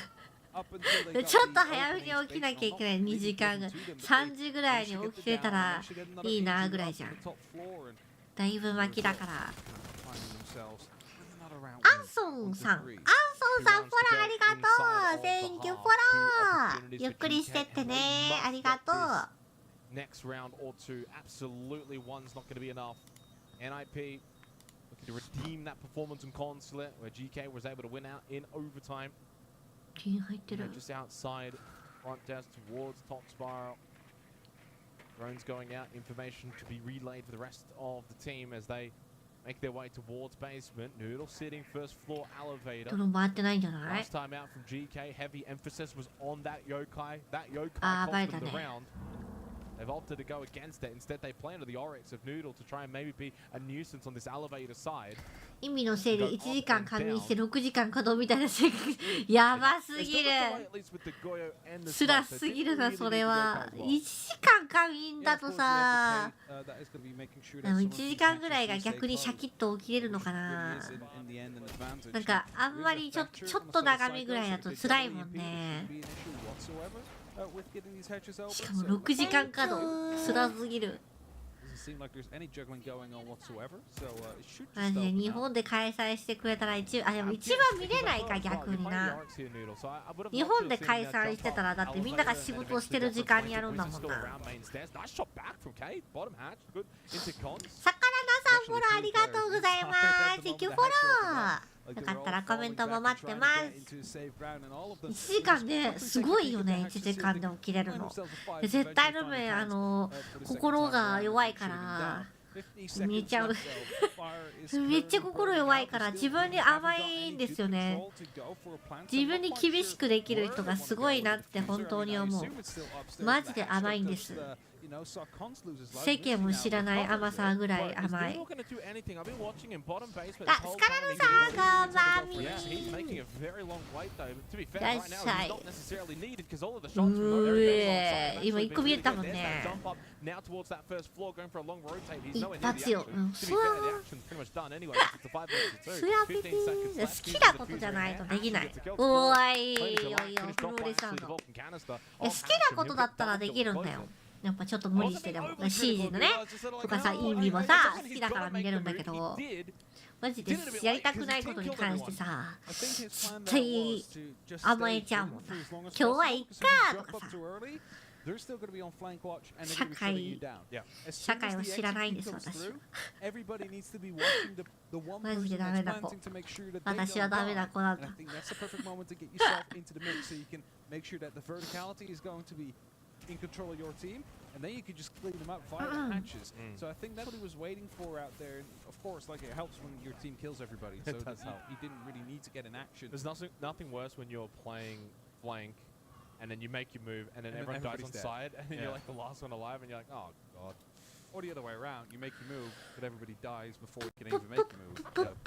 ょっと早めに起きなきゃいけない2時間3時ぐらいに起きてたらいいなぐらいじゃん。だいぶ巻きだから。アンソンさん、フォローありがとう。Thank you フォロー。ゆっくりしてってね。ありがとう。Next round or two, absolutely one's not going to be enough. NIP looking to redeem that performance in Consulate, where GK was able to win out in overtime. Just outside front desk towards top spiral. Drones going out, information to be relayed for the rest of the team as they make their way towards basement. Noodle sitting first floor elevator. Last time out from GK, heavy emphasis was on that yokai. That yokai cost them the round. They've opted to go against it. Instead, they planted the R6S of Noodle to try and maybe be a nuisance on this elevator side. 意味のせいで1時間仮眠して6時間稼働みたいなやばすぎる。辛すぎるな、それは。1時間仮眠だとさ、でも1時間ぐらいが逆にシャキッと起きれるのかな。なんかあんまりちょっと長めぐらいだと辛いもんね。しかも6時間稼働辛すぎる。マジで日本で開催してくれたらでも一番見れないか逆にな。日本で開催してたらだってみんなが仕事をしてる時間にやるんだもんな。さかなださんフォローありがとうございます。Thank youフォロー。よかったらコメントも待ってます。1時間ですごいよね。1時間で起きれるの。絶対ルメ心が弱いから寝ちゃう。めっちゃ心弱いから自分に甘いんですよね。自分に厳しくできる人がすごいなって本当に思う。マジで甘いんです。世間も知らない甘さぐらい甘い。あ、スカラルさんがまみ。いらっしゃい。今1個見えたもんね。一発よ。スワピピー。好きなことじゃないとできない。おーい、フローレさんの。好きなことだったらできるんだよ。やっぱちょっと無理してでも CG のねとかさインビもさ好きだから見れるんだけどマジでやりたくないことに関してさ絶対甘えちゃうもんな。今日はいっかとかさ社会を知らないんです私は。マジでダメな子。私はダメな子なんだ。in control of your team, and then you could just clean them up via the patches. So I think that's what he was waiting for out there. And of course, like it helps when your team kills everybody. So that's how he didn't really need to get an action. There's nothing worse when you're playing flank and then you make your move, and then everyone dies on side, and then you're like the last one alive, and you're like, oh god. Or the other way around, you make your move, but everybody dies before you can even make your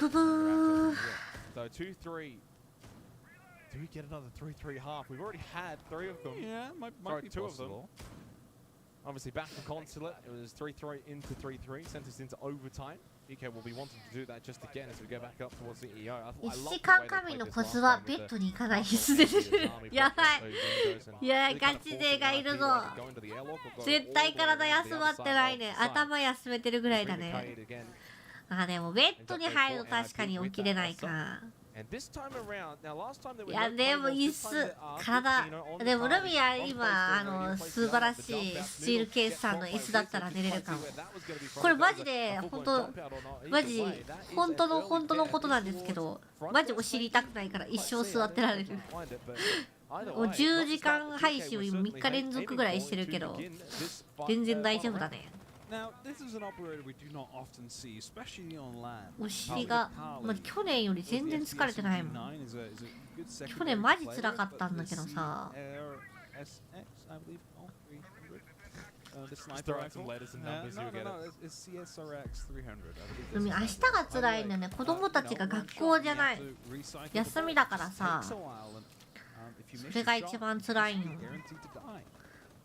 move. So 2-3. Do we get another 3-3 half? We've already had 3 of them. Yeah, might be 2 of them. possible. Obviously back to Consulate, it was 3-3 into 3-3, sent us into overtime. DK will be wanting to do that just again as we go back up towards the EO. 1時間神のコツはベッドに行かない必須です。やばい。いや、ガチ勢がいるぞ。絶対体休まってないね。頭休めてるぐらいだね。あ、でもベッドに入ると確かに起きれないか。いや、でも椅子、体、でもルミは今、素晴らしいスチールケースさんの椅子だったら寝れるかも。これマジで、本当のことなんですけど、マジお尻痛くないから一生座ってられる。もう10時間配信を今3日連続ぐらいしてるけど、全然大丈夫だね。Now, this is an operator we do not often see, especially on land. お尻が、去年より全然疲れてないもん。去年マジ辛かったんだけどさ。明日が辛いんだね。子供たちが学校じゃない。休みだからさ。それが一番辛いんよ。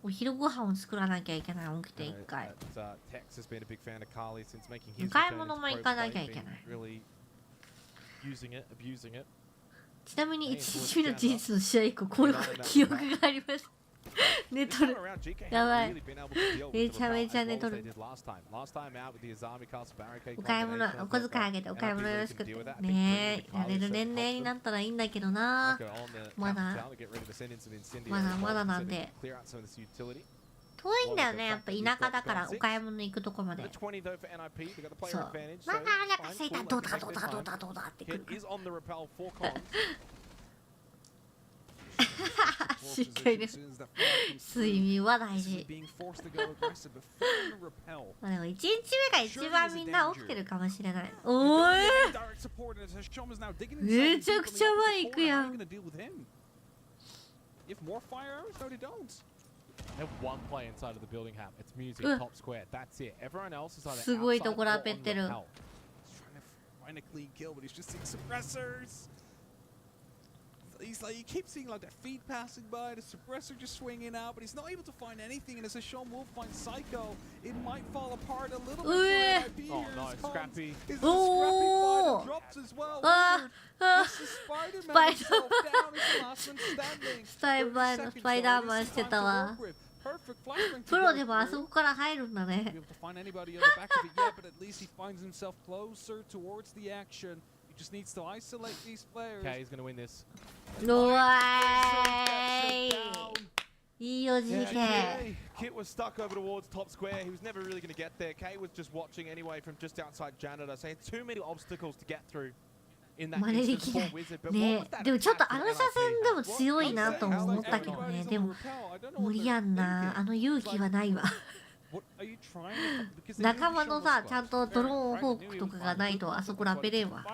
お昼ご飯を作らなきゃいけない。起きて1回。買い物も行かなきゃいけない。ちなみに1日目の人生の試合以降、こういう記憶があります。寝とる。やばい。めちゃめちゃ寝とる。お買い物、お小遣いあげてお買い物よろしくって。ねえ、やれる年齢になったらいいんだけどな。まだなんで。遠いんだよね、やっぱ田舎だからお買い物行くとこまで。そう。まだお腹すいた、どうだってくる。しっかりです。睡眠は大事。でも1日目が一番みんな起きてるかもしれない。おーい、めちゃくちゃ前行くやん。すごいところペってる。He's like, you keep seeing like that feed passing by, the suppressor just swinging out, but he's not able to find anything. And as Sean will find Psycho, it might fall apart a little bit. Oh no, Scrappy. His Scrappy drops as well. This is Spider-Man himself down as the last one standing. スパイダーマンしてたわ。プロでもあそこから入るんだね。Just needs to isolate these players. Okay, he's going to win this. うわーい。いいよ、GK. Kit was stuck over towards top square. He was never really going to get there. K was just watching anyway from just outside janitor. So he had too many obstacles to get through in that instance for Wizard. But what was that? でもちょっとあの車線でも強いなと思ったけどね。でも無理やんな。あの勇気はないわ。仲間のさ、ちゃんとドローン報告とかがないとあそこラペれんわ。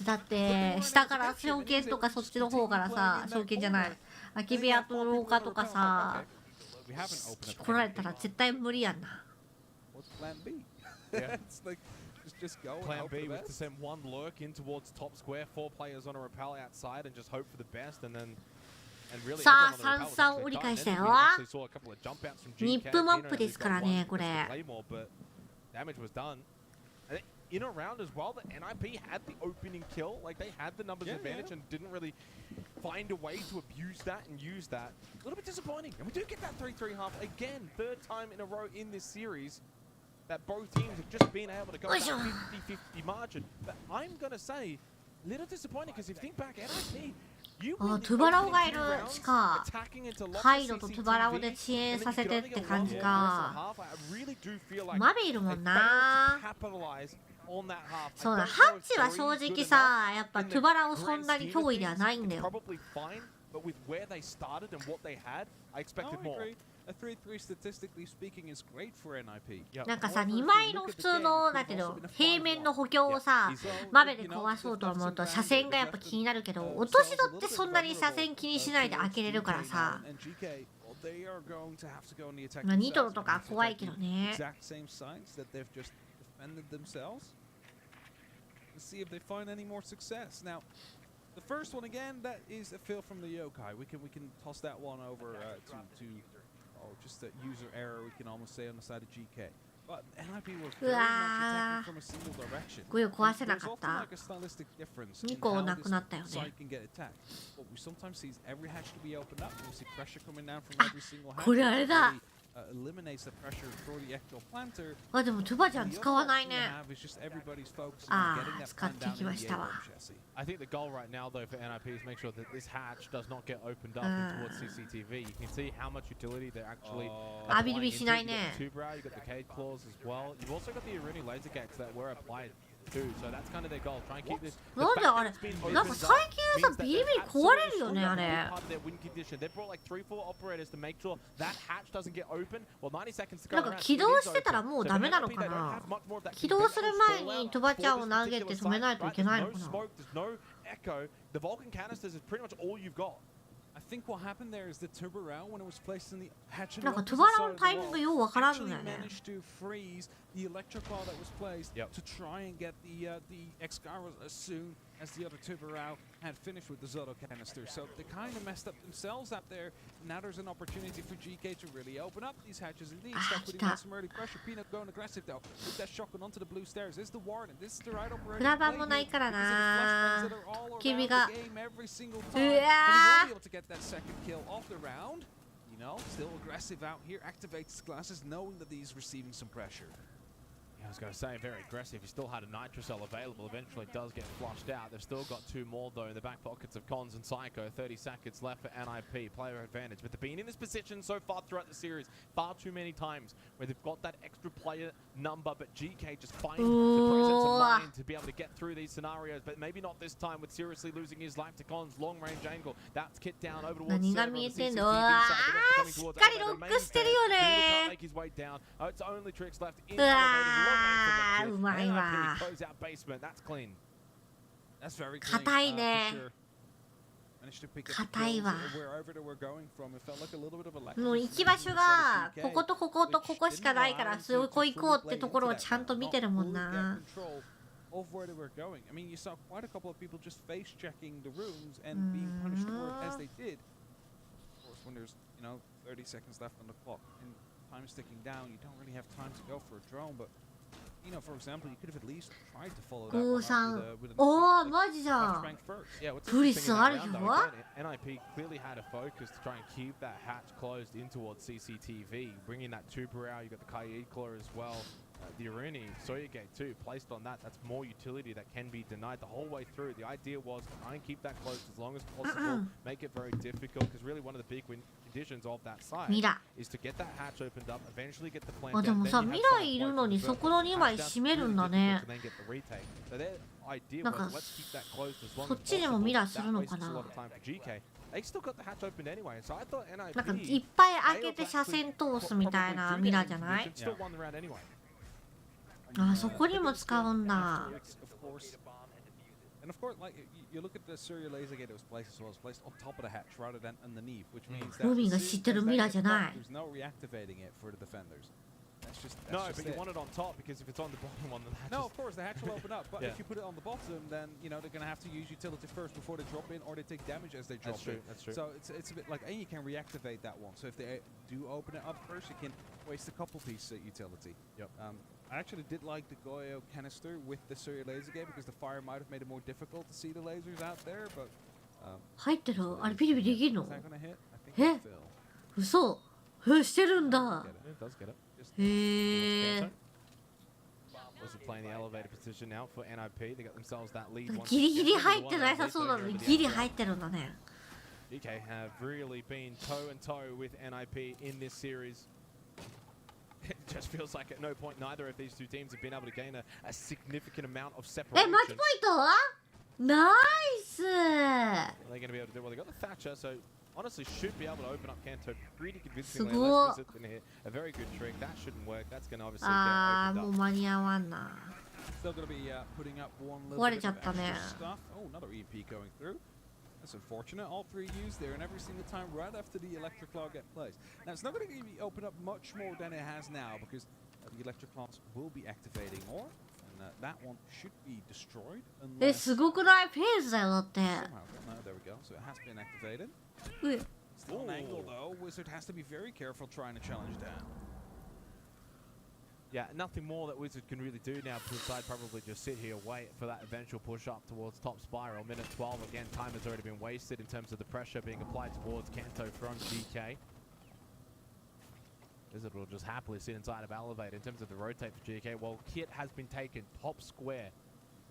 だって下から証券とかそっちの方からさ、証券じゃない空き部屋と廊下とかさ来られたら絶対無理やんな。Plan B was to send one lurk in towards top square, 4 players on a rappel outside and just hope for the best, and thenさあ、3-3折り返したよ。ニップマップですからね、これ。In a round as well, the NIP had the opening kill, like they had the numbers advantage and didn't really find a way to abuse that and use that. A little bit disappointing, and we do get that 3-3 half again, 3rd time in a row in this series that both teams have just been able to go that 50-50 margin. But I'm gonna say, a little disappointing because if you think back, NIP. あ、トゥバラオがいる。しかハイドとトゥバラオで遅延させてって感じか。マベいるもんな。そうだ、ハッチは正直さ、やっぱトゥバラオそんなに脅威ではないんだよ。A 3-3 statistically speaking is great for NIP. なんかさ、2枚の普通のだけど平面の補強をさ豆で壊そうと思うと車線がやっぱ気になるけど、落とし戸ってそんなに車線気にしないで開けれるからさ、まあニトロとか怖いけどね。See if they find any more success. Now, the first one again, that is a fail from the yokai. We can toss that one over to just a user error. We can almost say on the side of GK. But NIP were very much attacking from a single direction. これを壊せなかっ There's often た。 like a stylistic difference 2 in 個 how なくなったよ this ね。 side can get attacked. What we sometimes see is every hatch to be opened up. We see pressure coming down from every single hatch. これあれだ。 Eliminates the pressure for the ecto planter. あ、でもトゥバちゃん使わないね。 使ってきましたわ。 I think the goal right now, though, for NIP is make sure that this hatch does not get opened up in towards CCTV. You can see how much utility they're actually applying into. You've got the Two-Brow, you've got the Cade Claws as well. You've also got the Iruni laser gates that were applied too. So that's kind of their goal. Try and keep this. なんであれ、なんか最近さ、ビリビリ壊れるよね、あれ。 They brought like 3-4 operators to make sure that hatch doesn't get open. Well, 90 seconds to go. なんか起動してたらもうダメなのかな。起動する前にトゥバちゃんを投げて止めないといけないのかな。 Echo, the Vulcan canisters is pretty much all you've got. I think what happened there is the Tubarão, when it was placed in the hatch, なんかトゥバラのタイミングようわからんのだよね。 managed to freeze the electric ball that was placed to try and get the X-Gyros as soon as the other Tubarão had finished with the Zoto canister. So they kind of messed up themselves up there. Now there's an opportunity for GK to really open up these hatches indeed. Start putting on some early pressure. Peanut going aggressive though. With that shotgun onto the blue stairs. This is the warning. This is the right operator. クラバンもないからな。君が。うわ able to get that second kill off the round. You know, still aggressive out here. Activates glasses, knowing that he's receiving some pressure. Yeah, I was going to say very aggressive. He still had a Nitro Cell available. Eventually does get flushed out. They've still got 2 more though in the back pockets of Cons and Psycho. 30 seconds left for NIP. Player advantage. But they've been in this position so far throughout the series far too many times where they've got that extra player number, but GK just finds the presence of mind to be able to get through these scenarios. But maybe not this time with seriously losing his life to Cons. Long range angle. That's kit down over towards何が見えてんの？あー、しっかりロックしてるよね。 Make his way down. It's only tricks left in うわー、うまいわ。 close out basement. That's clean. That's very clean. 硬いね。 硬いわ。 もう行き場所がこことこことここしかないからそこ行こうってところをちゃんと見てるもんな。 Of where they were going. I mean, you saw quite a couple of people just face checking the rooms and being punished for it as they did. Of course, when there's 30 seconds left on the clock and time's ticking down, you don't really have time to go for a drone. But for example, you could have at least tried to follow that one up with an おー、マジじゃん。 Yeah, what's プリスあるよ。 NIP clearly had a focus to try and keep that hatch closed in towards CCTV, bringing that Tubarão. You got the Kaid Claw as well. The Iruni, Sawyer Gate too, placed on that. That's more utility that can be denied the whole way through. The idea was to try and keep that closed as long as possible, make it very difficult, because really one of the big conditions of that side is to get that hatch opened up, eventually get the plant down, あ、でもさ、未来いるのにそこの2枚閉めるんだね。なんかそっちにもミラーするのかな。なんかいっぱい開けて車線通すみたいなミラーじゃない？あ、そこにも使うんだ。 And of course, like you look at the serial laser gate that was placed as well, it's placed on top of the hatch rather than underneath, which means that there's no reactivating it for the defenders. That's just no, but you want it on top because if it's on the bottom one, then the hatch no, of course the hatch will open up. But if you put it on the bottom, then they're going to have to use utility first before they drop in, or they take damage as they drop in. That's true. So it's a bit like, and you can reactivate that one. So if they do open it up first, you can waste a couple pieces of utility. Yep. I actually did like the Goyo canister with the serial laser gate because the fire might have made it more difficult to see the lasers out there, but 入ってる？あれビリビリできるの？ is that gonna hit? I think it will. 嘘？してるんだ。 へえ。 playing the elevator position now for NIP. They got themselves that lead. ギリギリ入ってなさそうなのにギリ入ってるんだね。 DK have really been toe and toe with NIP in this series. It just feels like at no point neither of these two teams have been able to gain a significant amount of separation. マッチポイント？ナイス。 Are they going to be able to do? Well, they got the Thatcher, so honestly should be able to open up Kanto pretty convincingly. Unless it's gonna hit a very good trick. That shouldn't work. That's gonna obviously get opened up. もう間に合わんな。 Still gonna be putting up one little 壊れ bit ちゃ of ったね。 extra stuff. Oh, another EP going through. That's unfortunate. All three used there, and every single time right after the electric claw get placed. Now it's not going to open up much more than it has now because the electric claws will be activating more, and that one should be destroyed. すごくないペースだよだって。 No, there we go. So it has been activated. Still an angle though. Wizard has to be very careful trying to challenge that. Yeah, nothing more that Wizard can really do now. Poolside probably just sit here, wait for that eventual push up towards top spiral. Minute 12 again. Time has already been wasted in terms of the pressure being applied towards Kanto from GK. Wizard will just happily sit inside of Elevate in terms of the rotate for GK. While Kit has been taken top square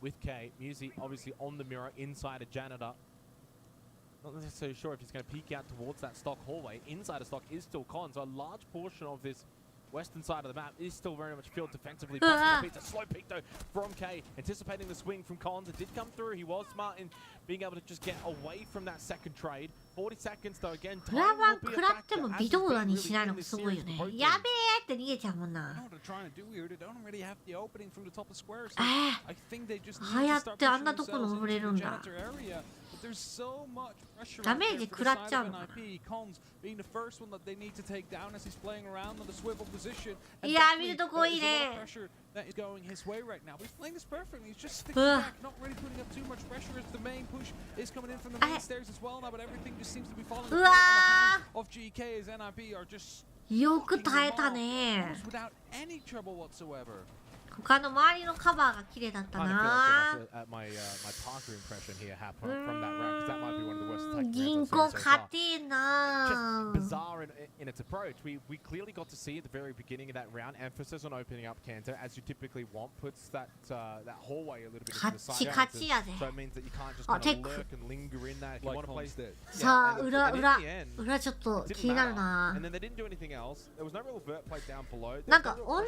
with K. Musi obviously on the mirror inside a janitor. Not necessarily sure if he's going to peek out towards that stock hallway. Inside of stock is still Con, so a large portion of this western side of the map is still very much filled defensively. It's a slow peek though from K, anticipating the swing from Collins. It did come through. He was smart in being able to just get away from that second trade. 40 seconds though again. フラワン食らっても微動だにしないのがすごいよね。やべえって逃げちゃうもんな。はやってあんなとこ登れるんだ。ダメージ食らっちゃうのかな。いや見るとこいいね。うわーよく耐えたね。他の周りのカバーが綺麗だったな。銀行勝てえな。Bizarre in its approach. We clearly got to see at the very beginning of that round emphasis on opening up Kanto as you typically want. Puts that hallway a little bit to the side. So it means that you can't just kind of lurk and linger in that if you want to place it. さあ裏ちょっと気になるな。And then they didn't do anything else. There was no real vert play down below. なんか同じ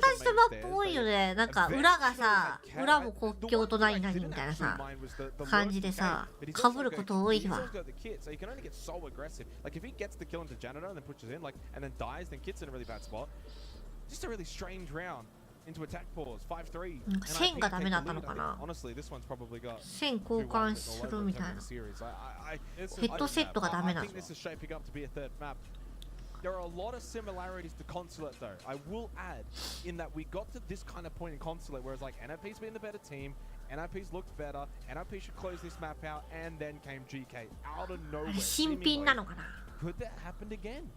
マップ多いよね。なんか裏がさ、裏も国境と何々みたいなさ感じでさ、被ること多いわ。So he can only get so aggressive. Like if he gets the kill into janitor and then pushes in, like and then dies, then Kit's in a really bad spot. Just a really strange round into attack pause. 5-3. 線がダメだったのかな。 Honestly, this one's probably got 線交換するみたいな。ヘッドセットがダメなの。 I think this is shaping up to be a third map. There are a lot of similarities to Consulate though. I will add in that we got to this kind of point in Consulate whereas like NIP's been the better team, NIP's looked better, NIP should close this map out, and then came GK out of nowhere. 新品なのかな。 Could that happen again?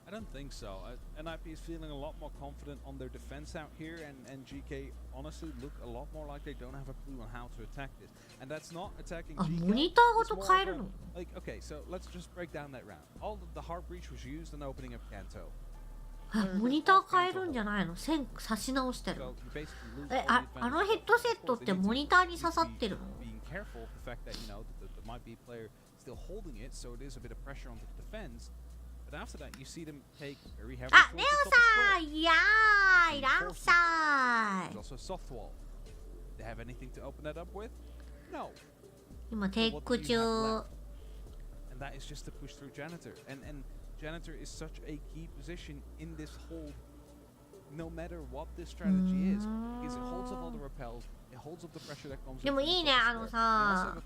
I don't think so. NIP is feeling a lot more confident on their defense out here, and GK honestly look a lot more like they don't have a clue on how to attack this. And that's not attacking GK. モニターごと変えるの。 Like, okay, so let's just break down that round. All the hard breach was used in opening up Kanto. モニター変えるんじゃないの？線差し直してる。あのヘッドセットってモニターに刺さってるの？ Being careful of the fact that you know there might be a player still holding it, so it is a bit of pressure on the defense. But after that, you see them take very heavy. あ、ネオさん、いやーいらんさーい。 Also soft wall. They have anything to open that up with? No. 今テック中。 And that is just to push through janitor. And janitor is such a key position in this whole. No matter what this strategy is, because it holds up all the repels. でもいいね、あのさ、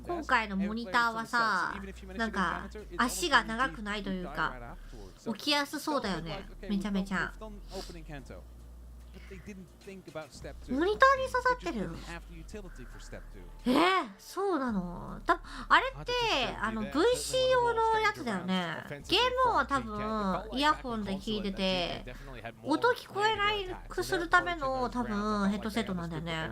今回のモニターはさ、なんか足が長くないというか、起きやすそうだよね、めちゃめちゃ。モニターに刺さってるの？そうなの？あれってVC 用のやつだよね。ゲーム音は多分イヤホンで聞いてて、音聞こえないくするための多分ヘッドセットなんだよね。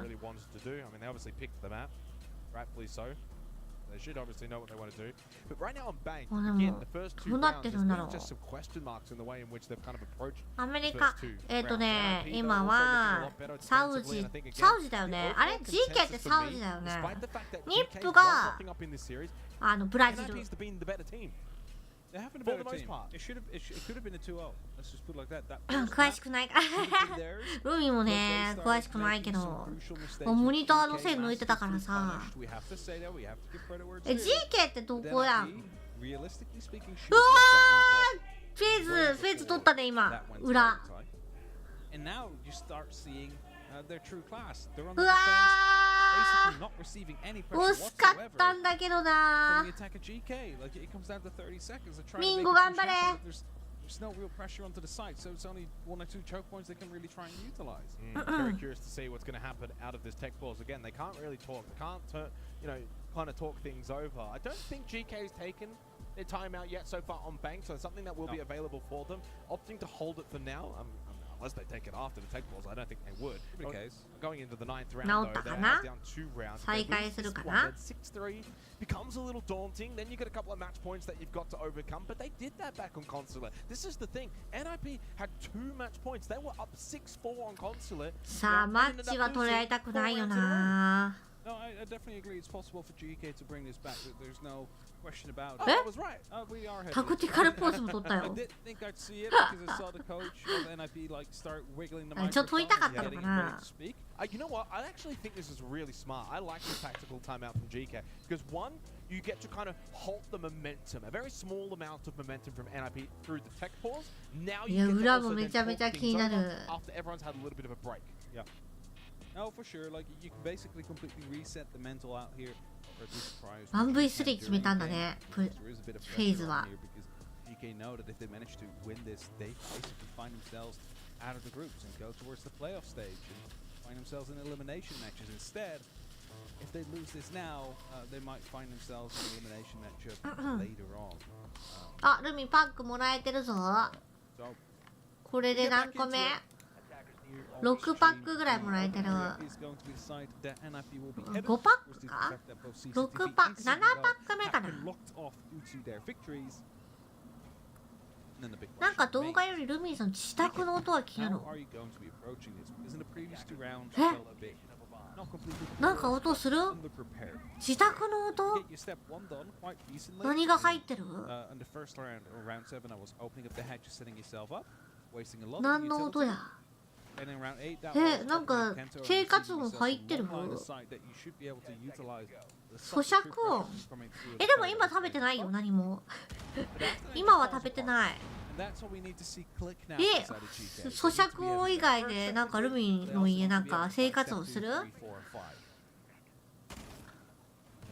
They should obviously know what they want to do. But right now on Bank, で again, も the first ど two うなって rounds, るんだろ there's う。 just some question marks in the way in which they've kind of approached アメリ the カ first two rounds. ね、 NIP 今 though, は also looking a lot better サウ defensively, ジ and I think again, サウジだよね。 the あれ overall GK って consensus サ for ウ me, ジだよね。 despite the fact that ニッ GK プ was が popping up in this series, ブラジル。 NIP's been the better team. They have been a For better the most team. part. It could have been a 2-0. Let's just put it like that. 詳しくないからルミもね詳しくないけどモニターの線抜いてたからさ。GK ってどこやん？ realistically speaking, うわー、フェーズ取ったね今裏。 And now you start seeing their true class. They're on う the わ defense, ー basically not receiving any pressure 惜しかっ whatsoever たんだけどな from the attacker GK. Like it comes down to 30 seconds. They're trying ミ to ン make ゴ a 頑 push 張れ happen, but there's no real pressure onto the side, so it's only 1 or 2 choke points they can really try and utilize. Very curious to see what's going to happen out of this tech pause. Again, they can't really talk. They can't, kind of talk things over. I don't think GK's taken their timeout yet so far on Bank, so it's something that will be available for them. Opting to hold it for now, unless they take it after the tech pause, I don't think they would. Going into the 9th round, though, they're down 2 rounds. 再開するかな 6-3 becomes a little daunting. Then you get a couple of match points that you've got to overcome, but they did that back on Consulate. This is the thing. NIP had 2 match points. They were up 6-4 on Consulate. さあマッチは取り合いたくないよな。 No, I definitely agree. It's possible for GK to bring this back. There's no question about it. Oh, I was right. We are headed. タクティカルポーズも取った I よ。 didn't think I'd see it because I saw the coach of NIP like start wiggling the ちょっと取りたかった microphone, の getting か him ready な to。speak. You know what? I actually think this is really smart. I like the tactical timeout from GK because one, you get to kind of halt the momentum, a very small amount of momentum from NIP through the tech pause. Now い you や get to 裏も also め then ちゃめ talk ちゃ気 things にな over る。 after everyone's had a little bit of a break. Yeah. No, for sure. Like you can basically completely reset the mental out here. Or at least try as 1v3 決めたんだね。 There is a bit of フェーズ pressure は on here because GK know that if they manage to win this, they basically find themselves out of the groups and go towards the playoff stage and find themselves in elimination matches. Instead, if they lose this now, they might find themselves in an elimination matchup later on. あ、ルミパックもらえてるぞ。 So これで何個目 ?6 パックぐらいもらえてる。 is going to be decided that NIP will be 5パックか ?6 パック、7パック目かな。 locked off due to their victories. なんか動画よりルミンさん自宅の音は気になる。なんか音する？自宅の音？何が入ってる？何の音や？なんか生活音入ってる？咀嚼音？でも今食べてないよ何も。今は食べてない。咀嚼音以外でなんかルミの家なんか生活音する？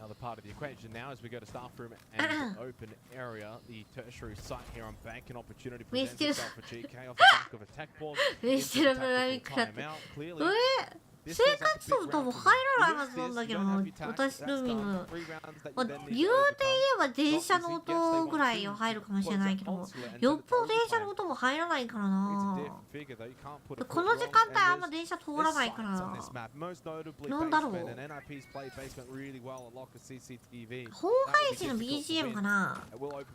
Another part of the equation now as we go to staff room and open area, the tertiary site here on Bank, an opportunity presents itself for GK off the back of a tech pause into the tactical timeout. Clearly, 生活音多分入らないはずなんだけどな、私ルミの、まあ、言うて言えば電車の音ぐらいは入るかもしれないけど、よっぽど電車の音も入らないからな。この時間帯あんま電車通らないから、なんだろう。本配信の BGM かな。外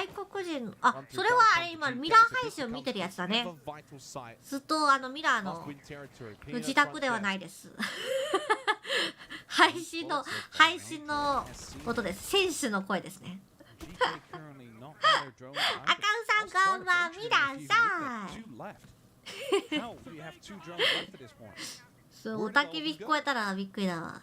国人、あ、それはあれ今ミラー配信を見てるやつだね。ずっとミラーの自宅ではないです配信の音です。選手の声ですね赤尾さんこんばんみらっしゃいそう、おたけび聞こえたらびっくりだわ。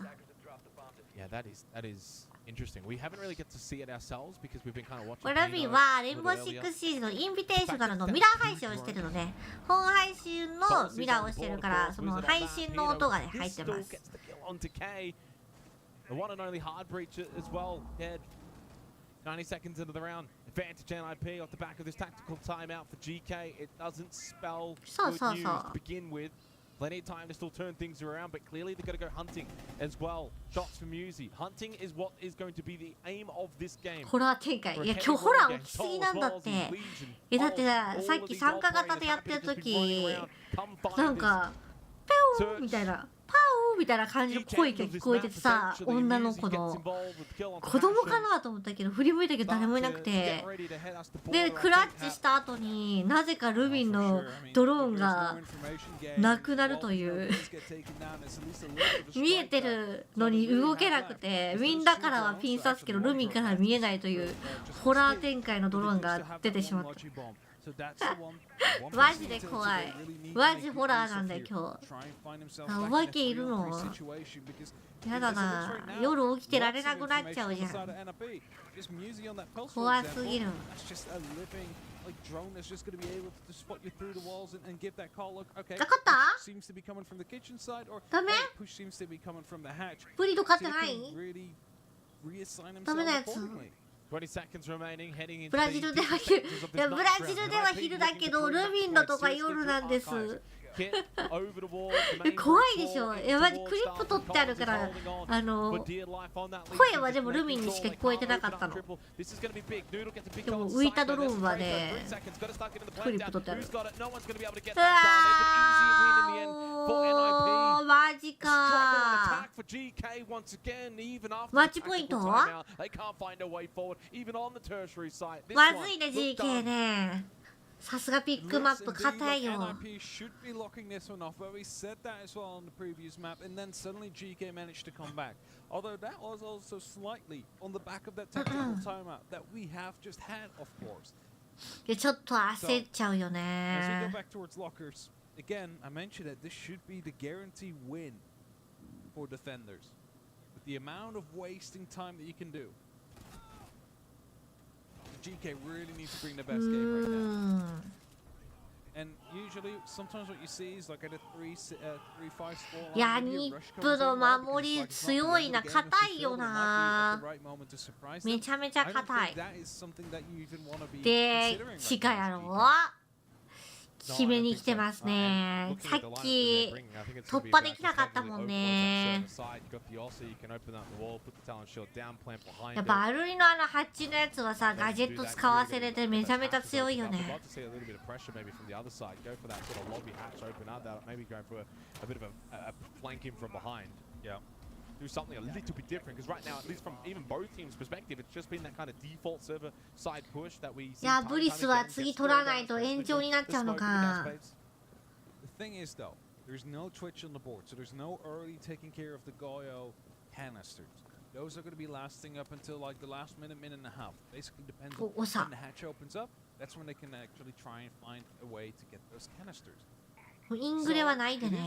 Yeah, that is interesting. We haven't really get to see it ourselves because we've been kind of watching. これラビーはレインボーシックスシージのインビテーショナルのミラー配信をしてるので、本配信のミラーをしてるからその配信の音がね入ってます。 The one and only hard breach as well. Dead. 90 seconds into the round. Advantage NIP off the back of this tactical timeout for GK. It doesn't spell good news to begin with. Plenty of time to still turn things around, but clearly they've got to go hunting as well. Shots from Musi. Hunting is what is going to be the aim of this game. ホラー展開。いや、今日ホラー起きすぎなんだって。だってさっき参加型でやってる時なんかペオーみたいなパオーみたいな感じの声が聞こえててさ、女の子の子供かなと思ったけど振り向いたけど誰もいなくて、でクラッチした後になぜかルビンのドローンがなくなるという見えてるのに動けなくて、ウィンだからはピン刺すけどルミンからは見えないというホラー展開のドローンが出てしまった。マジで怖い。マジホラーなんだよ今日。あ、お化けいるの？やだな、夜起きてられなくなっちゃうじゃん。怖すぎる。Like drone is just going to be able to spot you through the walls and give that call. Look, okay. Seems to be coming from the kitchen side, or push seems to be coming from the hatch. プリとかってない？ Really reassign ダメ himself なやつ。 accordingly. 20 seconds remaining, heading into ブラジルでは昼、いやブラジルでは昼だけどルミンドとか夜なんです。怖いでしょ。いやマジクリップ取ってあるから声はでもルミンにしか聞こえてなかったの。でも浮いたドローンはねクリップ取ってある。マジか。マッチポイントはまずいね GK ね。さすがピックマップ硬いよ。NIP should be locking this one off, but we said that as well on the previous map, and then suddenly GK managed to come back. Although that was also slightly on the back of that tactical timeout that we have just had, of course. ちょっと焦っちゃうよ As we ね。 go back towards lockers, again, I mentioned that this should be the guarantee win for defenders. With the amount of wasting time that you can do. GK really needs to bring the best game right now. And usually, sometimes what you see is like at a 3-5 score. いや日プの守り強いな、硬いよな。めちゃめちゃ硬い。で、チカやろ。決めに来てますね。さっき突破できなかったもんね。やっぱアルリのあのハッチのやつはさ、ガジェット使わせれてめちゃめちゃ強いよね。Do something a little bit different because right now, at least from even both teams' perspective, it's just been that kind of default server side push that we see. いや、ブリスは次取らないと延長になっちゃうのか。 The thing is though, there's no twitch on the board, so there's no early taking care of the Goyo canisters. Those are going to be lasting up until like the last minute and a half. Basically depends on when the hatch opens up. That's when they can actually try and find a way to get those canisters. イングレはないでね。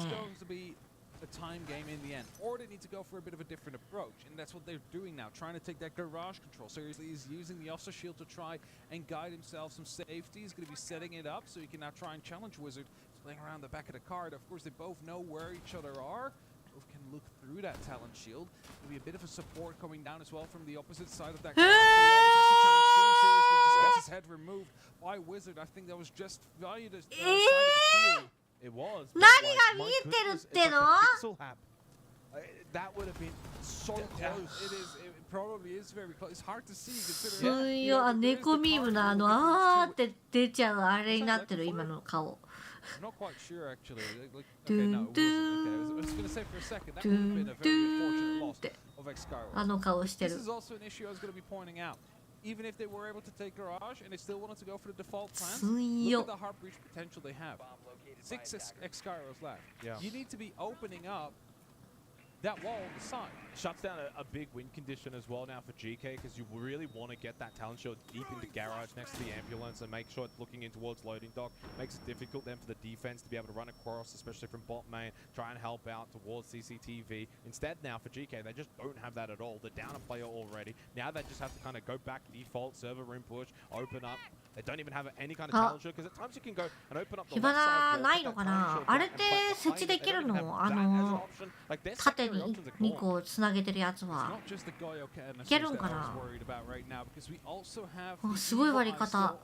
A time game in the end, or they need to go for a bit of a different approach, and that's what they're doing now, trying to take that garage control seriously. He's using the Oster shield to try and guide himself some safety. He's going to be setting it up so he can now try and challenge Wizard. He's playing around the back of the card. Of course, they both know where each other are. Both can look through that talent shield. There'll be a bit of a support coming down as well from the opposite side of that card. He always has to challenge too seriously. Just gets his head removed by Wizard. I think that was just valued as side of the shield. It was. 何が見えてるっての That would have been so close. It probably is very close. It's hard to see す considering. んよ、猫ミームのあーって出ちゃうあれになってる今の顔。 I'm not quite sure actually. Okay, no, it wasn't. Okay, I was going to say for a second that would have been a very unfortunate loss of X-Skyros. あの顔してる。 This is also an issue I was going to be pointing out. Even if they were able to take Garage and they still wanted to go for the default plans, look at the heart breach potential they have. 6 X-Skyros left. Yeah. You need to be opening up that wall on the side. Shuts down a big win condition as well now for GK because you really want to get that talent shield deep into garage next to the ambulance and make sure it's looking in towards loading dock. Makes it difficult then for the defense to be able to run across, especially from bot main, try and help out towards CCTV. Instead now for GK, they just don't have that at all. They're down a player already. Now they just have to kind of go back default, server room push, open up. They don't even have any kind of talent shield because at times you can go and open up the 火花ないのかな。あれって設置できるの？縦に2個つなげてるやつは。いけるんかな。すごい割り方。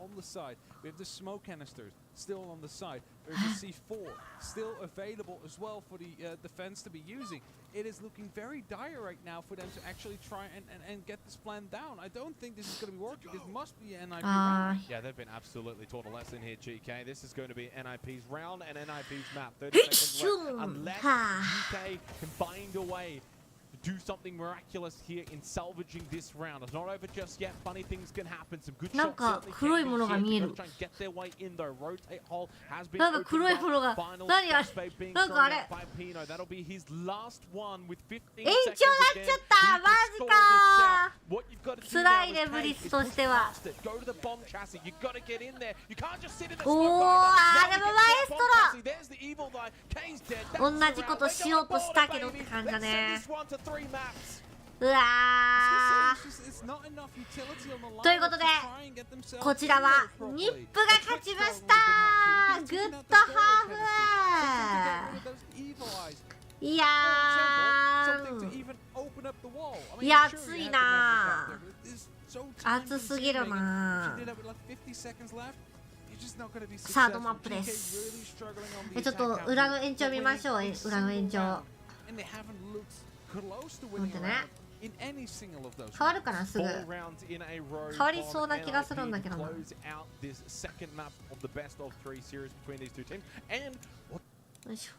Still on the side. There's a C4 still available as well for the defense to be using. It is looking very dire right now for them to actually try and get this plan down. I don't think this is going to be working. This must be an NIP round. Yeah, they've been absolutely taught a lesson here, GK. This is going to be NIP's round and NIP's map. 30 seconds left. Unless UK can find a way to do something miraculous here in salvaging this round. It's not over just yet. Funny things can happen. Some good shots. なんか黒いものが見える。 Try and get their way in though. Rotate hole has been なんか黒いものが。何あれ。なんかあれ。 That'll be his last one with 15 seconds. 延長なっちゃった。マジか。What you've got to do 辛 now いね、ブリスとしては。 Go to the bomb chassis. You got to get in there. You can't just sit in the お smoke お、 either. あれもマエス Bomb ト chassis. There's the evil guy. Kane's dead. ロ。 That's 同じことしようとしたけどって感じだ Let's ね。 send this one to 3 maps. うわー。 It's not enough utility on the line ということで to try and get themselves こちらは in there ニッ properly. プが勝ちました。グッドハーフ。 Evil eyes. いや Something to ー。 even open up the wall. I mean, いや、 sure, 熱 you い had な the magic out there, but it's so 熱すぎる time-consuming. な If you did it with like 50 seconds left, you're just not gonna be サード successful. マップで GK す。 really struggling on the ちょっと attack out 裏の there. 延長見ましょう。 Winning 裏の延 a 長。 single round, and they haven't looked close to 待っ winning て a ね。 round in any single of those 変わるかな、すぐ。 4 rounds in a row 変わりそうな気がするんだけど on な。 NIP to close out this second map of the best of 3 series between these two teams. And what よいしょ。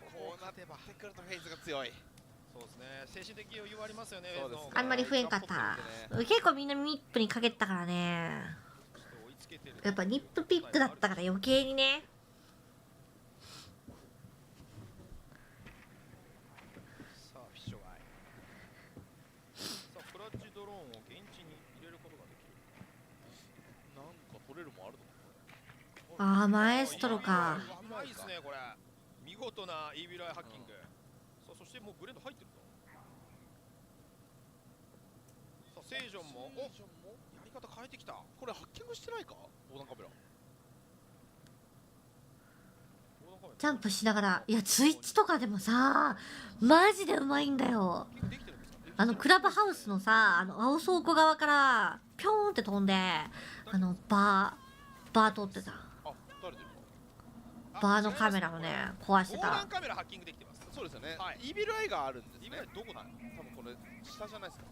こうなってくるとフェイズが強い。そうですね、精神的余裕はありますよね。そうですねあんまり増えんかった。結構みんなニップにかけてたからね。追いつけてる。やっぱニップピックだったから余計にね。さあフィッシュガイ。さあクラッチドローンを現地に入れることができる。なんか取れるもあるの？あー、マエストロか。うまいですねこれ。見事なイービルアイハッキング。さあそしてもうブレンド入ってると。さあセイジョンもやり方変えてきた。これハッキングしてないか？横断カメラ。ジャンプしながら。いや、ツイッチとかでもさ、マジでうまいんだよ。クラブハウスのさ、青倉庫側からピョーンって飛んで、バー通ってた。あ、誰でるバーのカメラもね、壊してた横断。カメラハッキングできてます。そうですよね。はいイービルアイがあるんですね。イービルアイどこだ？多分これ下じゃないですか。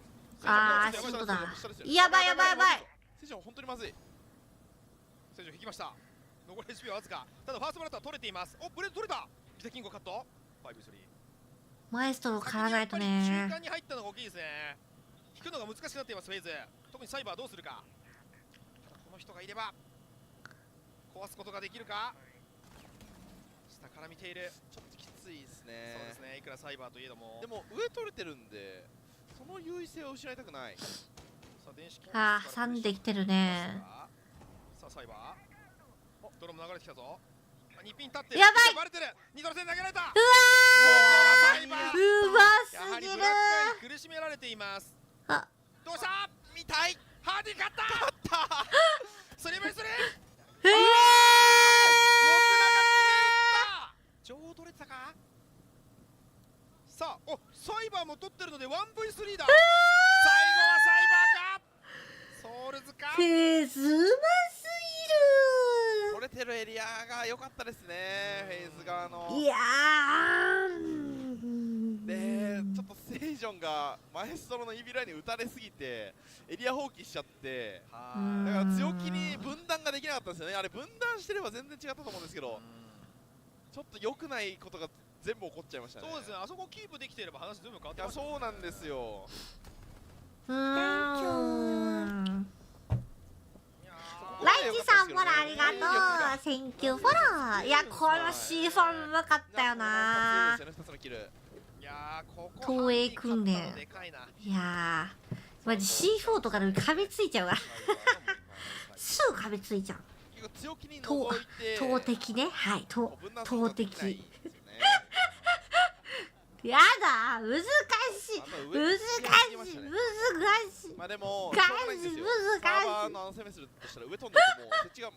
あー、そうだ。やばいやばいやばい。セイジョン本当にまずい。セイジョン引きました。残り HP はわずか。ただファーストブラッドは取れています。お、ブレード取れた。ビタキングカット。5-3。マエストロ狩らないと中ね。間に入ったのが大きいですね。引くのが難しくなっていますフェイズ。特にサイバーどうするか。ただこの人がいれば壊すことができるか。下から見ている。ちょっときついですね。そうですね。いくらサイバーといえども。でも上取れてるんで、その優位性を失いたくない。さあ電子あー、挟んできてるね。さあサイバー。ドローンも流れてきたぞ。2ピン立ってる。やばい。バレてる。2ドル戦投げられた。うわサイバー。ー、うますぎる。やはりブラックアイに苦しめられています。あ、どうした見たい。ハーディ勝ったスリーバイスリー。ちょうど取れてたか。さあ、お、サイバーも取ってるので 1V3 だ。最後はサイバーか。ソウルズか。フェーズうますぎる。取れてるエリアが良かったですね。フェイズ側の。いやで、ちょっとセイジョンがマエストロのイビライに打たれすぎてエリア放棄しちゃって、だから強気に分断ができなかったんですよね。あれ分断してれば全然違ったと思うんですけど、ちょっと良くないことが全部起こっちゃいましたね。そうですね。あそこキープできていれば話全部変わっていや、ます。そうなんですよ。ライチさんフォローありがとう。センキューフォロー。いや、この C フォンうまかったよな。東映訓練。いやー、マジ C4 とかで噛みついちゃうわ。すぐ噛みついちゃう。投擲ね。はい、投擲。やだ、難しい。まあでも、難しい。サーバーの攻めするとしたら上飛んでも設置が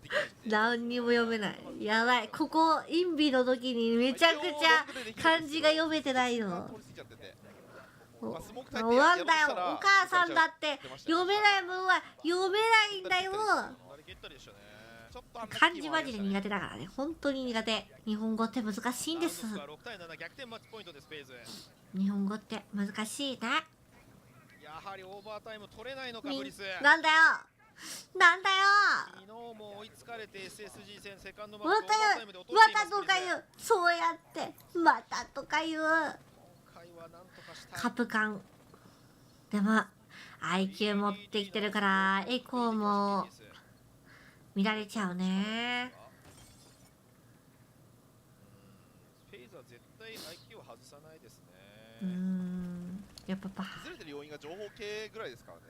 できないんで。何にも読めない。やばい、ここインビの時にめちゃくちゃ漢字が読めてないの。終わんだよ。お母さんだって読めない分は読めないんだよ。漢字マジで苦手だからね。本当に苦手。日本語って難しいんです。日本語って難しいね。やはりオーバータイム取れないのかブリス。なんだよ。なんだよ。昨日も追いつかれて SSG 戦セカンドマまッチオーバータイムで落とたしています。とか言う。そうやってまたとか言う。カプカンでも IQ 持ってきてるからエコーも見られちゃうね。フェイズは絶対 IQ を外さないですね。やっぱ崩れてる要因が情報系ぐらいですからね。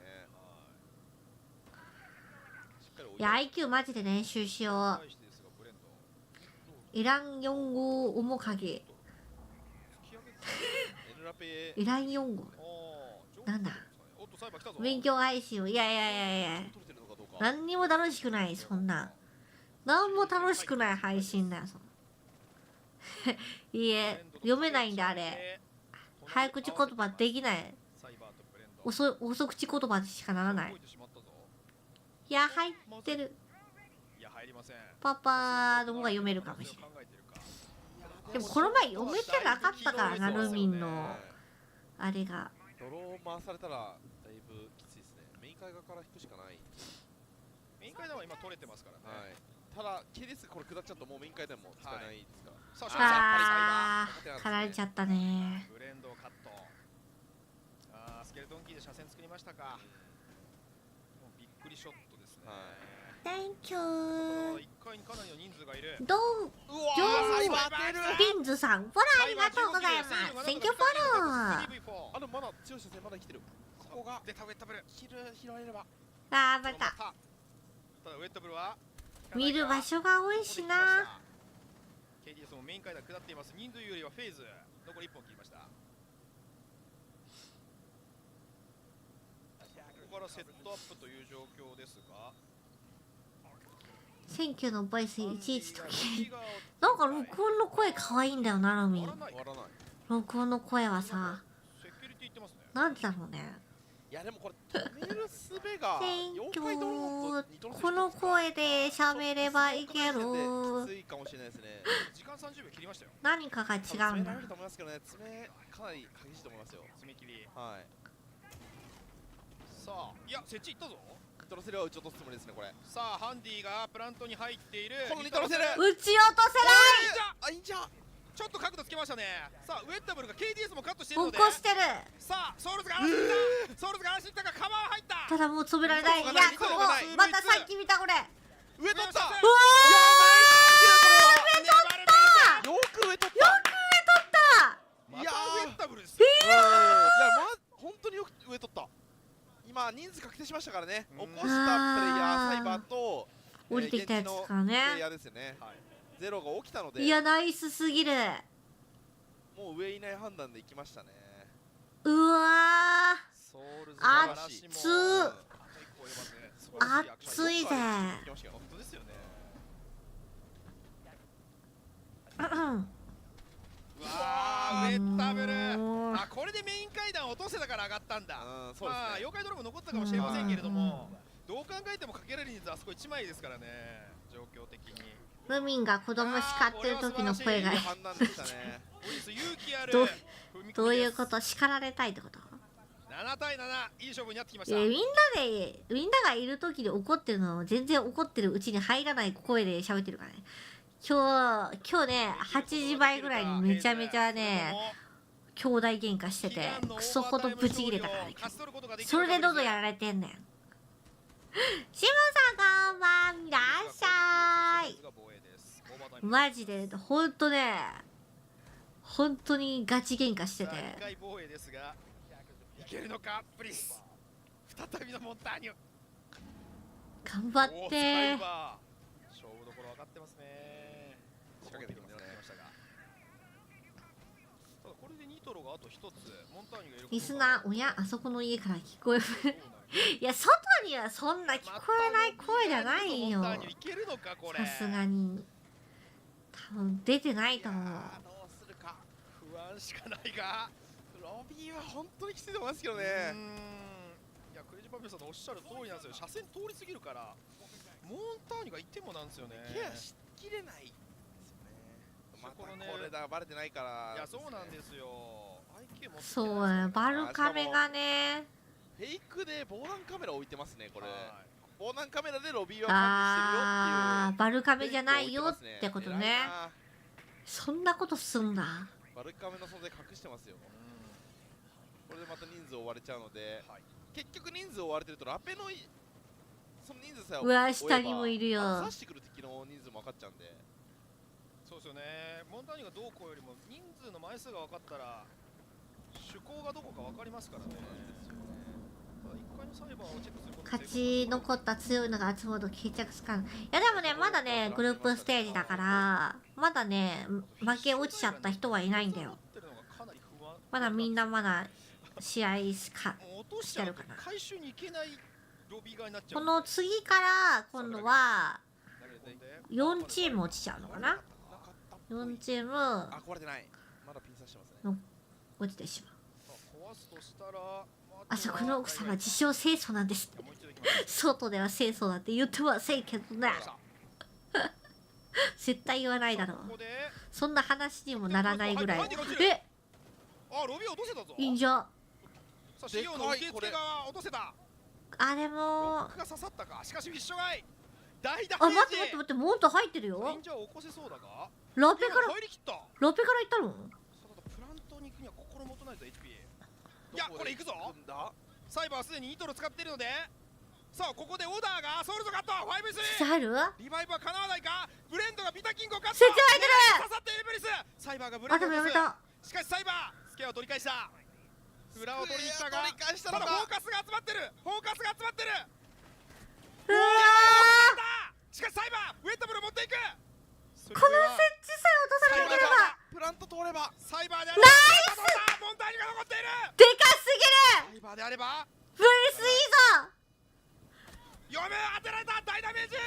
いや IQ マジで練習しよう。イラン4号面影イラン4号なんだ勉強配信をいや何にも楽しくない。そんな何も楽しくない配信だよ。いいえ読めないんだあれ。早口言葉できない。遅口言葉でしかならない。いや入ってる。パパの方が読めるかもしれない。でもこの前読めてなかったからな、ルミンのあれが。ドロー回されたらだいぶきついですね。メイン階側から引くしかない。メイン階段は今取れてますからね。ただ KDS これ下っちゃうともうメイン階段も使えないですから。あー、刈られちゃったね。ブレンドカット。スケルトンキーで車線作りましたか。もうびっくりショットですね。Thank you。1階にかなりの人数がいる。ジョーピンズさん、フォローありがとうございます。Thank you フォロー。まだ強い車線まだ生きてる。ここが出たウェッタブル。拾えれば。あー、バレた。ただウェッタブルは見る場所が多いしな。KDS もメイン階段下っています。人数よりはフェーズ残り1本切りました。ここからセットアップという状況ですが、選挙のボイスいちいちときなんか録音の声可愛いんだよな、ルミン。録音の声はさ、なんでだろうね。いやでもこれ止める術が選挙この声で喋ればいける。きついかもしれないですね。時間30秒切りましたよ。何かが違うんだ。爪と思いますけどね。爪かなり激しいと思いますよ。爪切り。はい。さあ、いや設置いったぞ。ニトロセルは撃ち落とすつもりですねこれ。さあハンディがプラントに入っている。このニトロセル撃ち落とせない。いいんじゃ。ちょっと角度つけましたね。さあウェッタブルが KDS もカットしているので起こしてる。さあソウルズが走った。ソウルズが走ったがカバー入った。ただもう止められない。いやここまたさっき見たこれ。上取った。うわー。よく上取った。よく上取った。いやウェッタブルですよ。いや本当によく上取った。今人数確定しましたからね。起こしたプレイヤーサイバーと降りてきたやつからね。プレイヤーですよね。ゼロが起きたので。いやナイスすぎる。もう上いない判断で行きましたね。うわー。熱いぜ。本当ですよね。うん。うわーウェッタブル。あこれでメイン階段落とせたから上がったんだ。まあ妖怪ドラム残ったかもしれませんけれども、どう考えてもかけられる人数あそこ1枚ですからね。状況的に。ルミンが子供叱ってる時の声がどういうこと？叱られたいってこと？7対7、いい勝負になってきました。みんながいる時で怒ってるの全然怒ってるうちに入らない声で喋ってるからね。今日ね8時前ぐらいにめちゃめちゃね兄弟喧嘩しててクソほどブチ切れたからね。それでどんどんやられてんねん。シムさんこんばんいらっしゃい。マジでほんとね本当にガチ喧嘩してて。いけるのかプリス。再びのモンターニュ。頑張って。勝負どころ分かってますね。仕掛けてきましたが。ただこれでニトロがあと一つモンターニュがいる。リスナー、おやあそこの家から聞こえる。いや外にはそんな聞こえない声じゃないよ。さすがに多分出てないと思う。どうするか不安しかないがロビーは本当にきついと思いますけどね。いやクレイジーパンピョンさんのおっしゃる通りなんですよ。車線通り過ぎるからモンターニュがいてもなんですよね。ケアしきれないですよね。またこれだバレてないから、いやそうなんですよ。そうねバルカメがねフェイクで防弾カメラ置いてますねこれ。防弾カメラでロビーは管理してるよっていう。バルカメじゃないよってことね。そんなことすんだ。バルカメの存在隠してますよ。これでまた人数追われちゃうので、結局人数追われてるとラペのその人数さえうわ下にもいるよ。刺してくる敵の人数も分かっちゃうんで。そうですよね。モンターニュがどうこうよりも人数の枚数が分かったら趣向がどこか分かりますからね。1回のサイバーをチェックすることで勝ち残った強いのが集まると決着つかん。いやでもねまだねグループステージだからまだね負け落ちちゃった人はいないんだよ。まだみんなまだ試合してるかな。回収に行けないロビー側になっちゃう。この次から今度は4チーム落ちちゃうのかな。4チーム壊れてない。まだピン刺してますね。落ちてしまう。壊すとしたらあそこの奥様自称清楚なんですって。外では清楚だって言ってませんけどね。絶対言わないだろう。そんな話にもならないぐらい。え、あ、ロビー落とせたぞ。いいんじゃ。さあ、資料の受付側落とせた。あれもロックが刺さったか。しかしフィッシュガイ大ダあ、メージ。待ってモント入ってるよ。レンジャーを起こせそうだが。ラペから入りきった。ラペから行ったの。プラントに行くには心もとないぞ HP。いや、これ行くぞ。サイバーすでにニトロ使ってるので、さあここでオーダーがソウルズカット 5-3 入る。リバイブは叶わないか。ブレンドがビタキングをカット。設置入ってる。刺さってエルブリス。サイバーがブレンドをやめた。しかしサイバースケアを取り返した。裏を取りに来たが、ただフォーカスが集まってる。フォーカスが集まってる。うわー、しかしサイバーウェットブル持っていく。この設置さえ落とさなければプラント通ればサイバーであればナイス。モンターニュが残っている。でかすぎる。サイバーであればブリスいいぞ。読む。当てられた。大ダメージ。ラー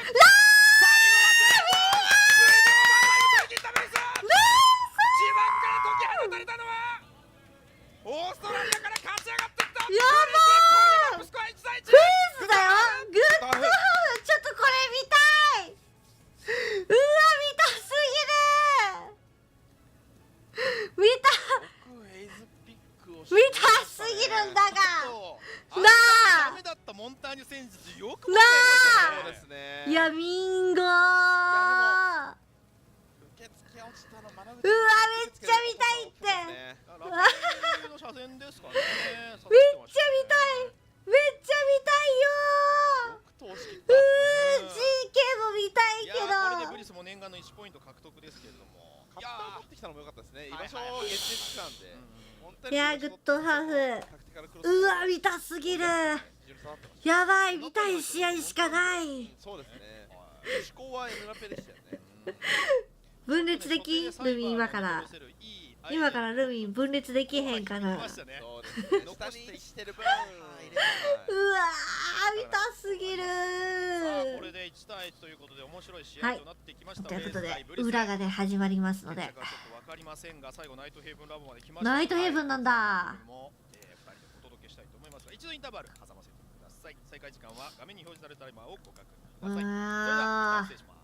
放たれたのはオーストラリアから勝ち上がってきた。やばーい。スコア1対1。フェイズだよ。グッドハーフ。ちょっとこれ見たい。うわ見たすぎる。見たすぎるんだがなあ。ダメだったモンターニュ戦術よくなあ。そうですね。いやミンゴー。うわめっちゃ見たいって。めっちゃ見たい。めっちゃ見たいよ。GK も見たいけど。これでブリスも念願の1ポイント獲得ですけれども。いやー、取ってきたのも良かったですね。居場所を決定したんで。いやグッドハーフ。うわ見たすぎる。やばい見たい試合しかない。そうですね。思考はエムラペでしたよね。分裂できルミン今からルミン分裂できへんかな。うわー見たすぎる。これで1対1ということで面白い試合となってきました。ということで裏がね始まりますので。わかりませんが最後ナイトヘイブンラボまで来ました。ナイトヘイブンなんだ。も2人でお届けしたいと思いますが、一度インターバル挟ませてください。再開時間は画面に表示されたタイマーをご確認ください。それでは失礼します。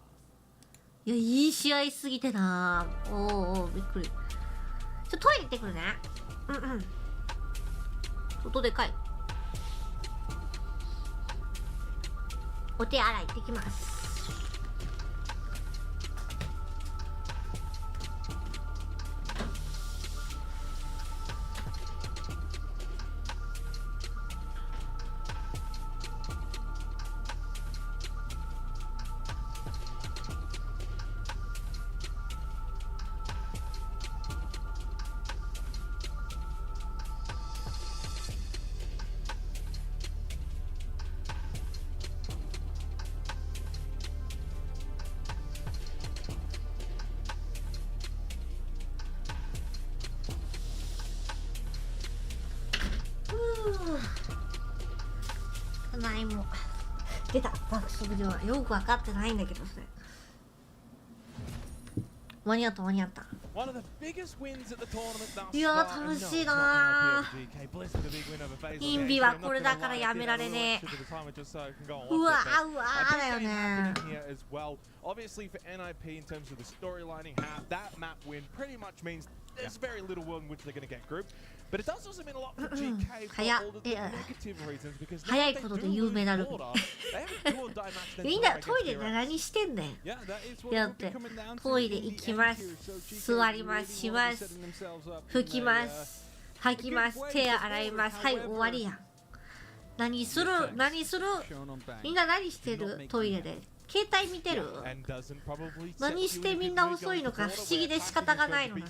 いやいい試合すぎてな。おおびっくり。トイレ行ってくるね。音でかい。お手洗い行ってきます。ないも出た。爆速上はよく分かってないんだけどそれ。間に合った間に合った。いやー楽しいなー。インビはこれだからやめられねえ。うわーうわーだよね。Obviously for NIP in terms of the storylining, that map win pretty much means there's very little world in which they're going to get grouped. But it does also mean a lot for GK for all of the negative reasons because now they do lose order. They have a dual die match. みんなトイレで何してんねん。やってトイレ行きます。座ります。します。拭きます。吐きます。手洗います。はい終わりやん。何するみんな何してるトイレで。携帯見てる？何してみんな遅いのか不思議で仕方がないのに。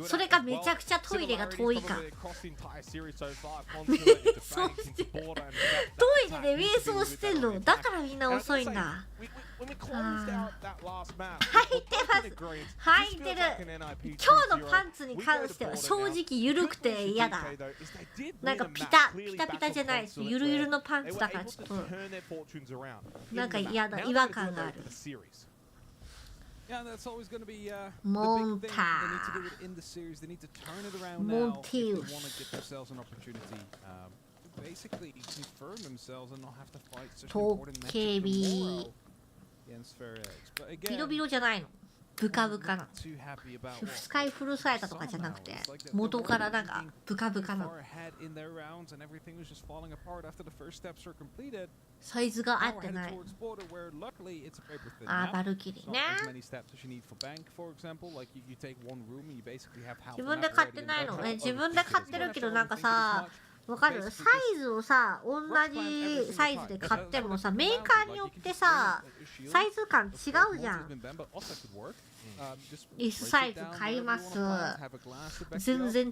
それかめちゃくちゃトイレが遠いか。瞑想してる。トイレで瞑想してんの。だからみんな遅いんだ。履いてます。履いてる。今日のパンツに関しては正直緩くて嫌だ。なんかピタピタじゃないです。ゆるゆるのパンツだからちょっとなんか嫌だ。違和感がある。モンタモンティウストケビビロビロじゃないの。ブカブカな。スカイフルサイタとかじゃなくて元からなんかブカブカな。サイズが合ってない。あ、バルキリーね。自分で買ってないのね。自分で買ってるけどなんかさ、わかる？サイズをさ、同じサイズで買ってもさ、メーカーによってさ、サイズ感違うじゃん。S サイズ買います。全然違う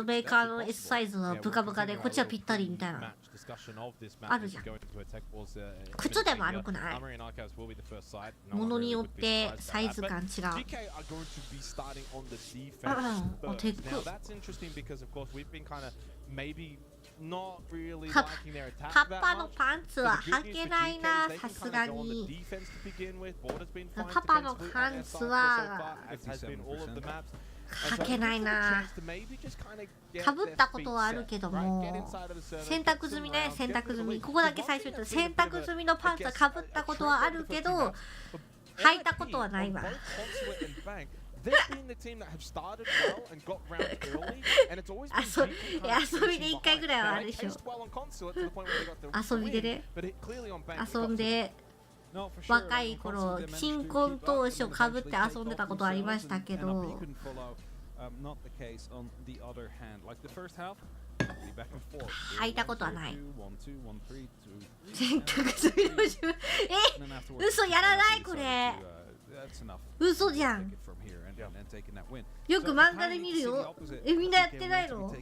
メーカーの S サイズはブカブカでこっちはぴったりみたいなあるじゃん。靴でも悪くない？ものによってサイズ感違う。おテックカッパのパンツは履けないな、さすがに。パパのパンツは履けないな。かぶったことはあるけども、洗濯済みね、洗濯済み。ここだけ最初言った洗濯済みのパンツはかぶったことはあるけど、履いたことはないわ。遊びで1回ぐらいはあるでしょ。遊びでね、遊んで若い頃新婚当初かぶって遊んでたことありましたけど、履いたことはない。洗濯済みの嘘やらないこれ。嘘じゃん。よく漫画で見るよ。みんなやってないの？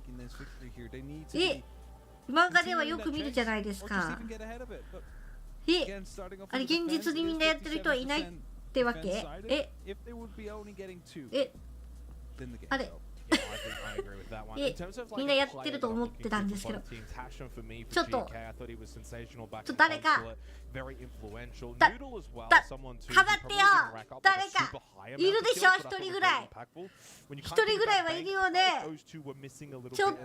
漫画ではよく見るじゃないですか。あれ現実にみんなやってる人はいないってわけ？あれみんなやってると思ってたんですけど、ちょっと誰かかばってよ。誰かいるでしょ。一人ぐらいはいるよね。ちょっと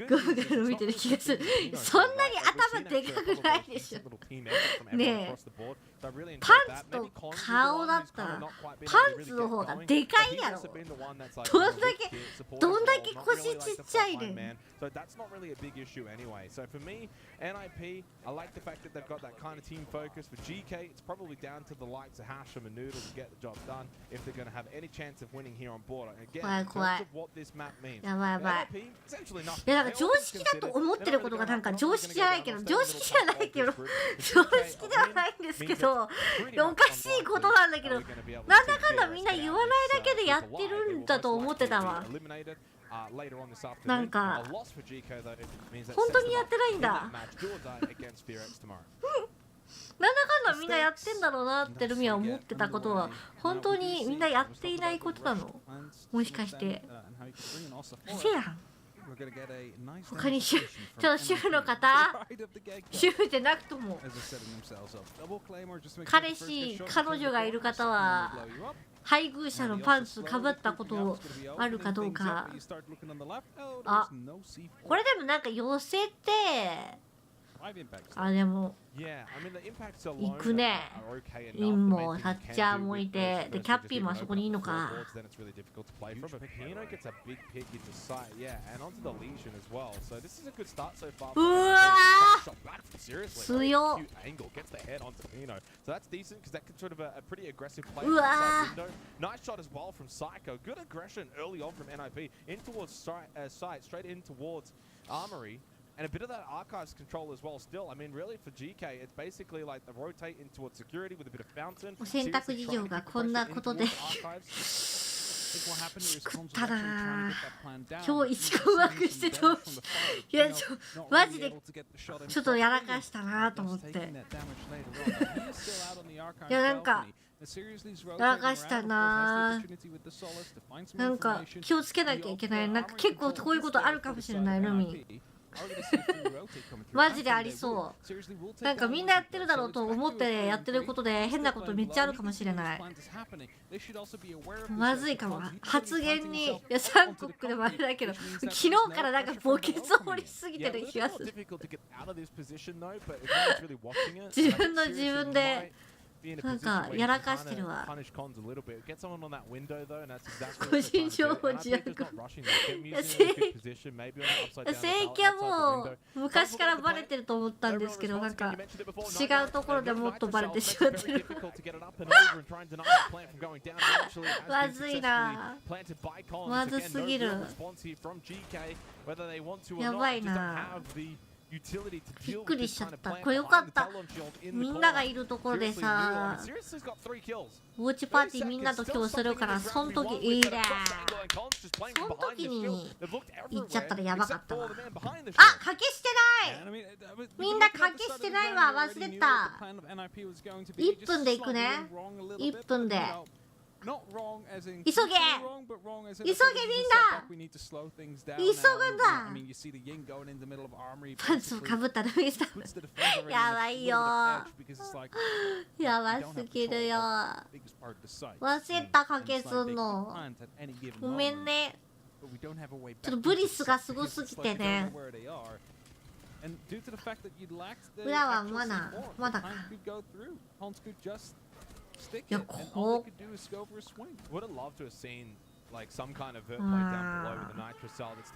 ゴーグル見てる気がする。そんなに頭でかくないでしょ。ねえ、パンツと顔だったらパンツの方がでかいやろ。どんだけ腰ちっちゃいねん。So for me, NIP, I like the fact that they've got that kind of team focus. For GK, it's probably down to the likes of Hashim and Noodle to get the job done if they're going to have any chance of winning here on board. And again, in terms of what this map means, NIP, essentially nothing. いや、なんか常識だと思ってることがなんか常識じゃないけど、常識じゃないけど、常識ではないんですけど、おかしいことなんだけど、なんだかんだみんな言わないだけでやってるんだと思ってたわ。なんか本当にやってないんだ。なんだかんだみんなやってんだろうなってルミは思ってたことは本当にみんなやっていないことなの？もしかしてせやん。他にちょっと主婦の方、主婦じゃなくとも彼氏彼女がいる方は配偶者のパンツかぶったことあるかどうか。あ、これでもなんか寄せて、あ、でも行くね。インもタッチャーもいて、でキャッピーもあそこにいいのか。うわー、強っ。うわー、nice shot as well from Psycho. Good aggression early on from NIP in towards site, straight in towards Armory. And a bit of that archives control as well still. I mean, really for GK, it's basically like the rotate in towards security with a bit of fountain. 選択事情がこんなことでただ今日一困惑してた。いやマジでちょっとやらかしたなと思って。いやなんかやらかしたな。なんか気をつけなきゃいけない。なんか結構こういうことあるかもしれないルミ。マジでありそう。なんかみんなやってるだろうと思ってやってることで変なことめっちゃあるかもしれない。まずいかも。発言にいや韓国でもあれだけど昨日からなんか墓穴を掘りすぎてる気がする。自分の自分でなんかやらかしてるわ。個人情報自悪。正規はもう昔からバレてると思ったんですけど、なんか違うところでもっとバレてしまってる。まずいな。まずすぎる。やばいな。びっくりしちゃった。これよかった。みんながいるところでさ、ウォッチパーティーみんなと今日するから、そん時いいね。そん時に行っちゃったらやばかったわ。あ、賭けしてない。みんな賭けしてないわ。忘れた。1分で行くね。1分で。急げ急げみんな急ぐんだ。パンツをかぶったルミさんやばいよ。やばすぎるよ。忘れた賭けすんの。ごめんね。ちょっとブリスがすごすぎてね。裏はまだか。いやこうい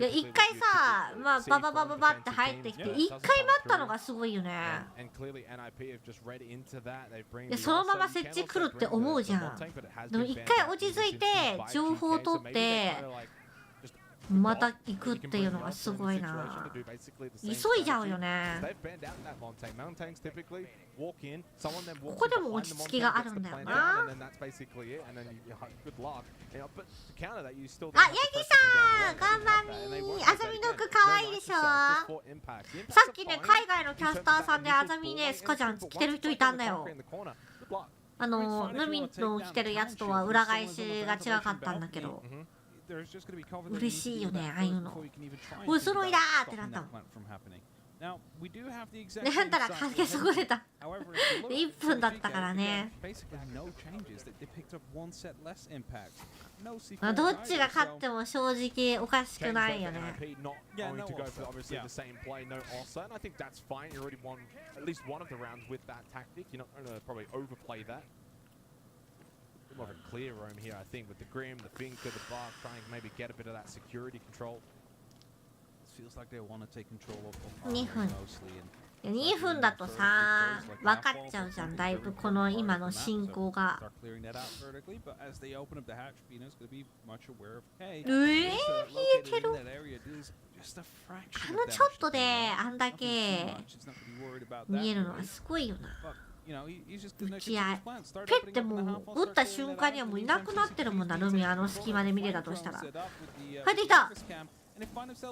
や一回さ、まあバババババって入ってきて一回待ったのがすごいよね。いやそのまま設置来るって思うじゃん。でも一回落ち着いて情報を取ってまた行くっていうのがすごいな。急いじゃうよね。ここでも落ち着きがあるんだよな。あ、ヤギさんこんばんみ。あざみの服かわいいでしょ。さっきね海外のキャスターさんであざみねスカちゃん着てる人いたんだよ。ルミの着てるやつとは裏返しが違かったんだけど嬉しいよね、ああいうの。お揃いだーってなったもん。なんたらかけ損ねた。1分だったからね。どっちが勝っても正直おかしくないよね。More of a clear roam here, I think, with the Grim, the Finker, the Bark, trying to maybe get a bit of that security control. It feels like they want to take control of 2分。2分だとさ、分かっちゃうじゃん、だいぶこの今の進行が。冷えてる。ちょっとであんだけ見えるのはすごいよな。打ち合いペッてもう打った瞬間にはもういなくなってるもんな。ルミあの隙間で見れたとしたら入ってきた。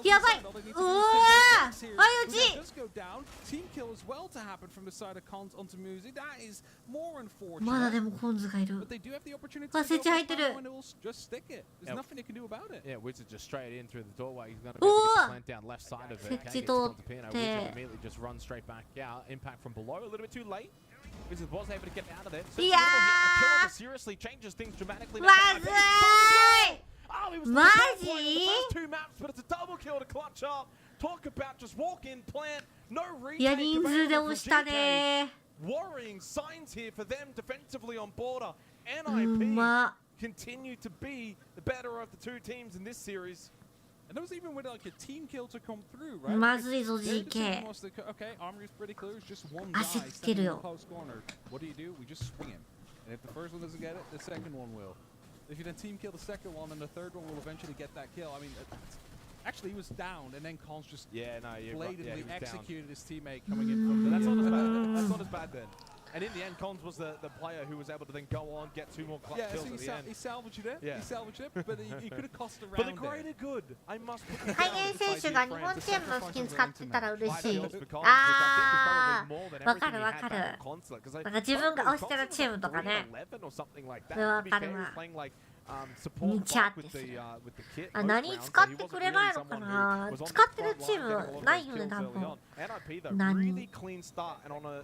やばい。うわー相打ち。まだでもコンズがいる。あ、設置入ってる。おお設置通っていやーまずい。マジ？いや人数で押したね。うま。まずいぞ GK。焦ってるよ。If you then team kill the second one, and the third one will eventually get that kill. I mean, Actually, he was down, and then Cons just blatantly yeah, executed his teammate coming in from. That's not as bad. That's not as bad then. And in the end, Cons was the player who was able to then go on, get 2 more clutch kills at the end. He salvaged it. Yeah. He salvaged it, but he could have cost around. For the greater good, I must put the ハイゲン選手が日本チームのスキン使ってたら嬉しい。あー、わかるわかる。なんか自分が推してるチームとかね。それわかるわ。見ちゃってする。あ、何使ってくれないのかな。使ってるチームないよね、多分。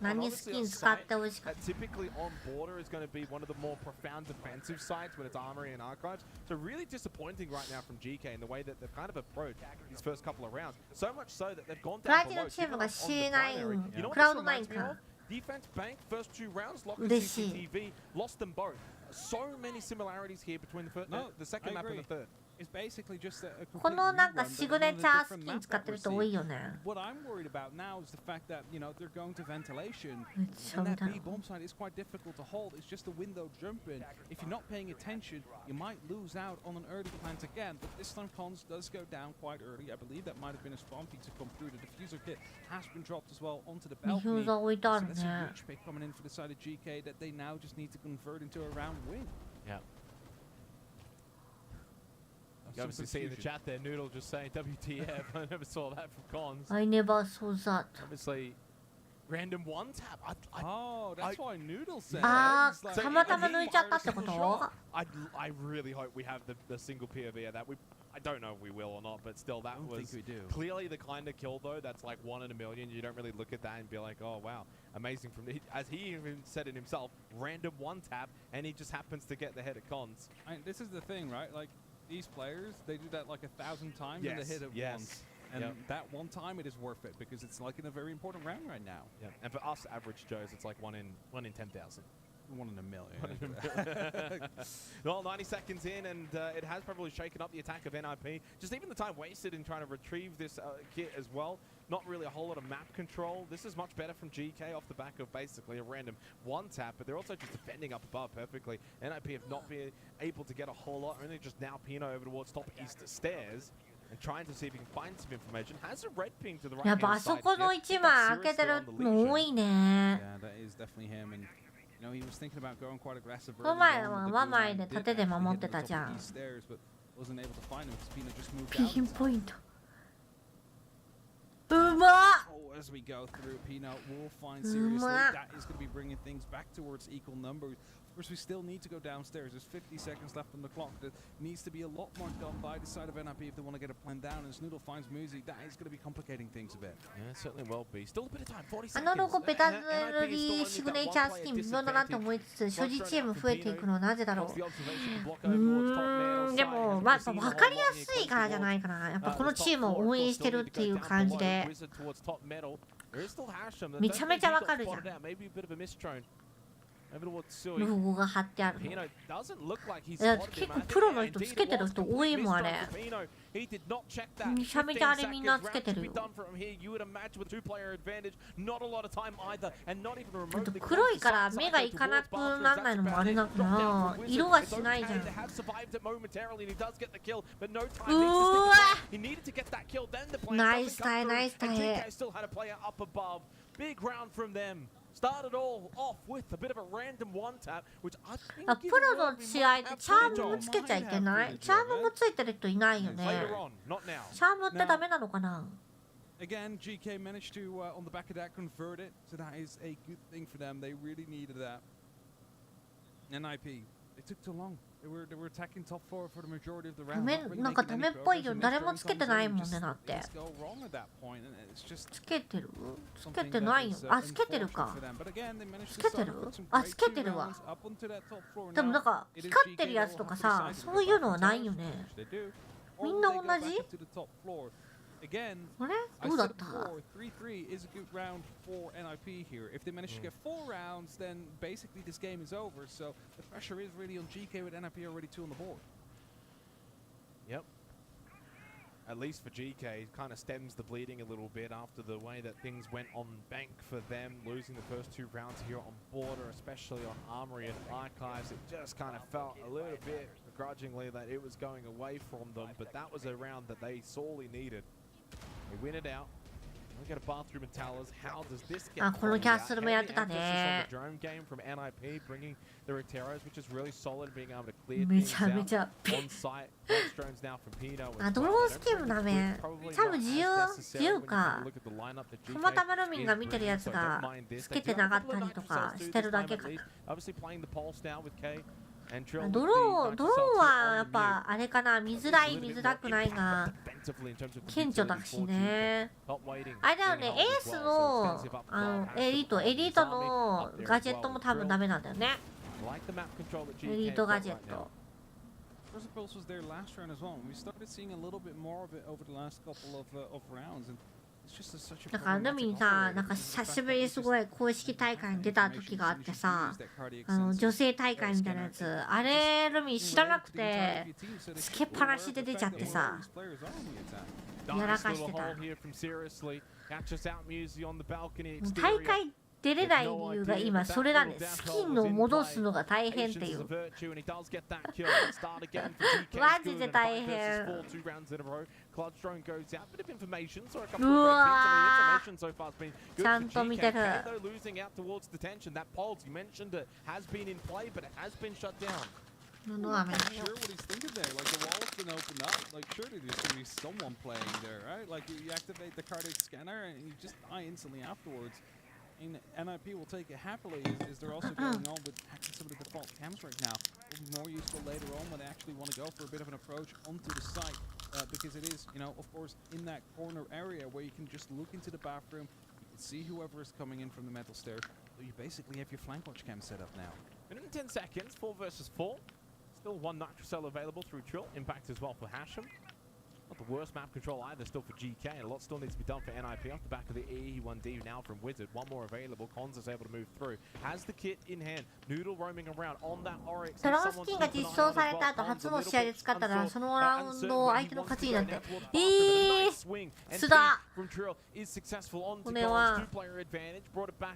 何スキン使ってほしかった。Typically on border is going to be one of the more profound defensive sides when it's armory and archives. So really disappointing right now from GK in the way that they've kind of approached these first couple of rounds. So much so that they've gone ブラ down ジル below. チームが C9、ク You ラ know ウ what ド this reminds me 9 of? か。 Defense Bank, first 2 rounds, locked in 嬉しい。 CCTV, lost them both. So many similarities here between the second map and the third. It's basically just a このなんかシグネチャースキン使ってる人多いよね。What I'm worried about now is the fact that they're going to ventilation, めっちゃ and 見 that た B bomb site is quite difficult to hold. It's just a window jumping. If you're not paying attention, you might lose out on an early plant again. But this time, Cons does go down quite early. I believe that might have been a spawn peak to come through. The diffuser kit has been dropped as well onto the balcony. ディフューザー置いてあ So る that's ね a。reach pick coming in for the side of GK that they now just need to convert into a round win. Yeah. You obviously see in the chat there, Noodle just saying WTF. I never saw that from Cons. I never saw that. Obviously, random one tap. Oh, that's why Noodle said あ that. ー、たまたま抜いちゃったってこと？ I really hope we have the single POV of that. I don't know if we will or not, but still, that was clearly the kind of kill, though, that's like 1 in a million. You don't really look at that and be like, oh, wow, amazing. As he even said it himself, random one tap, and he just happens to get the head at Cons. This is the thing, right? Like, these players, they do that like 1,000 times and they hit it once. And that one time, it is worth it because it's like in a very important round right now. Yeah. And for us, average Joes, it's like 1 in 10,000. 1 in a million. Well, 90 seconds in, and it has probably shaken up the attack of NIP. Just even the time wasted in trying to retrieve this kit as well. Not really a whole lot of map control. This is much better from GK off the back of basically a random one tap, but they're also just defending up above perfectly. NIP have not been able to get a whole lot, only just now Pino over towards top east stairs. And trying to see if he can find some information. Has a red ping to the right やっぱあ hand そ side. この一枚開けてるの多いね。 Yeah, that is definitely him. And he was thinking about going quite aggressive. この前はワンマイで盾で守ってたじゃん。Wasn't able to find him because Pino just moved ピン out. ポイント。うまっ Oh, as we go through, Pino will find seriously. That is going to be bringing things back towards equal numbers. Of course, we still need to go downstairs. There's 50 seconds left on the clock. There needs to be a lot more done by the side of NIP if they want to get a plan down. As Noodle finds Muzi, that is going to be complicating things a bit. Yeah, certainly will be. Still a bit of time. 40あの seconds. ロゴベタ塗りシグネチャースキン微妙だなと思いつつ所持チーム増えていくのはなぜだろう。でも、まあ、分かりやすいからじゃないかな。やっぱこのチームを応援してるっていう感じでめちゃめちゃ分かるじゃん。ロゴが貼ってあるの。いや結構プロの人つけてる人多いもんあれ。めちゃめちゃあれみんなつけてるよ。黒いから目がいかなくならないのもあれだから色はしないじゃん。うわナイスタイナイスタイ。Started all off with a bit of a random one tap, which I think あ、プロの試合ってチャームもつけちゃいけない。チャームもついてる人いないよね。チャームってダメなのかな Again, GK managed to, on the back of that, convert it. So that is a good thing for them. They really needed that. NIP, it took too long. They were attacking top 4 for the majority of the round. なんかダメっぽいよ。誰もつけてないもんねだって。つけてるつけてないよ。あ、つけてるか。つけてるあ、つけてるわ。でもなんか光ってるやつとかさ、そういうのはないよね。みんな同じあれどうだった 3-3 is a good round for NIP here. If they manage to get 4 rounds, then basically this game is over. So the pressure is really on GK with NIP already 2 on the board. Yep. at least for GK, kind of stems the bleeding a little bit after the way that things went on bank for them, losing the first 2 rounds here on border, especially on Armory and Archives. It just kind of felt a little bit begrudgingly that it was going away from them, but that was a round that they sorely needed. They win it out. We get a bathroom and towers. How does this get? このキャッスルもやってたね。 drone game from NIP, bringing the Roteros, which is really solid, being able to clear め things ちゃめち out ゃ on site. Both drones now from Pino. あ、ドローンスキームダメ。多分自由か。たまたまルミンが見てるやつがつけてなかったりとかしてるだけかな。ドローンはやっぱあれかな、見づらい見づらくないが顕著だしね。あれだよね、エースのエリートのガジェットも多分ダメなんだよね。エリートガジェット。Pulse was there last round as well. We started seeing a little bit more of it over the last couple of rounds, and it's just such a. だからルミンさ、なんか久しぶりにすごい公式大会に出た時があってさ、女性大会みたいなやつ、あれルミン知らなくてつけっぱなしで出ちゃってさ、やらかしてた。大会出れない理由が今それなんです。スキンを戻すのが大変っていう。マジで大変。うわー、ちゃんと見てる。No, I'm not sure what he's thinking there. Like the wall's been opened up. Like surely there's gonna be someone playing there, right? Like you activate the cardiac scanner and you just die instantly afterwards. And NIP will take it happily. Is they're also going on with hacking some of the default cams right now. It'll be more useful later on when they actually want to go for a bit of an approach onto the site because it is, you know, of course, in that corner area where you can just look into the bathroom. You can see whoever is coming in from the metal stairs. So you basically have your flank watch cam set up now. And in 10 seconds, 4 versus 4. Still 1 Nitrocell available through Trill. Impact as well for Hashem. Not the worst map control either, still for GK, and a lot still needs to be done for NIP off the back of the E1D now from Wizard. 1 more available. Cons is able to move through. Has the kit in hand. Noodle roaming around on that R6S. ドローンスキンが実装された後初の試合で使ったらそのラウンド相手の勝ちになって。須田。これは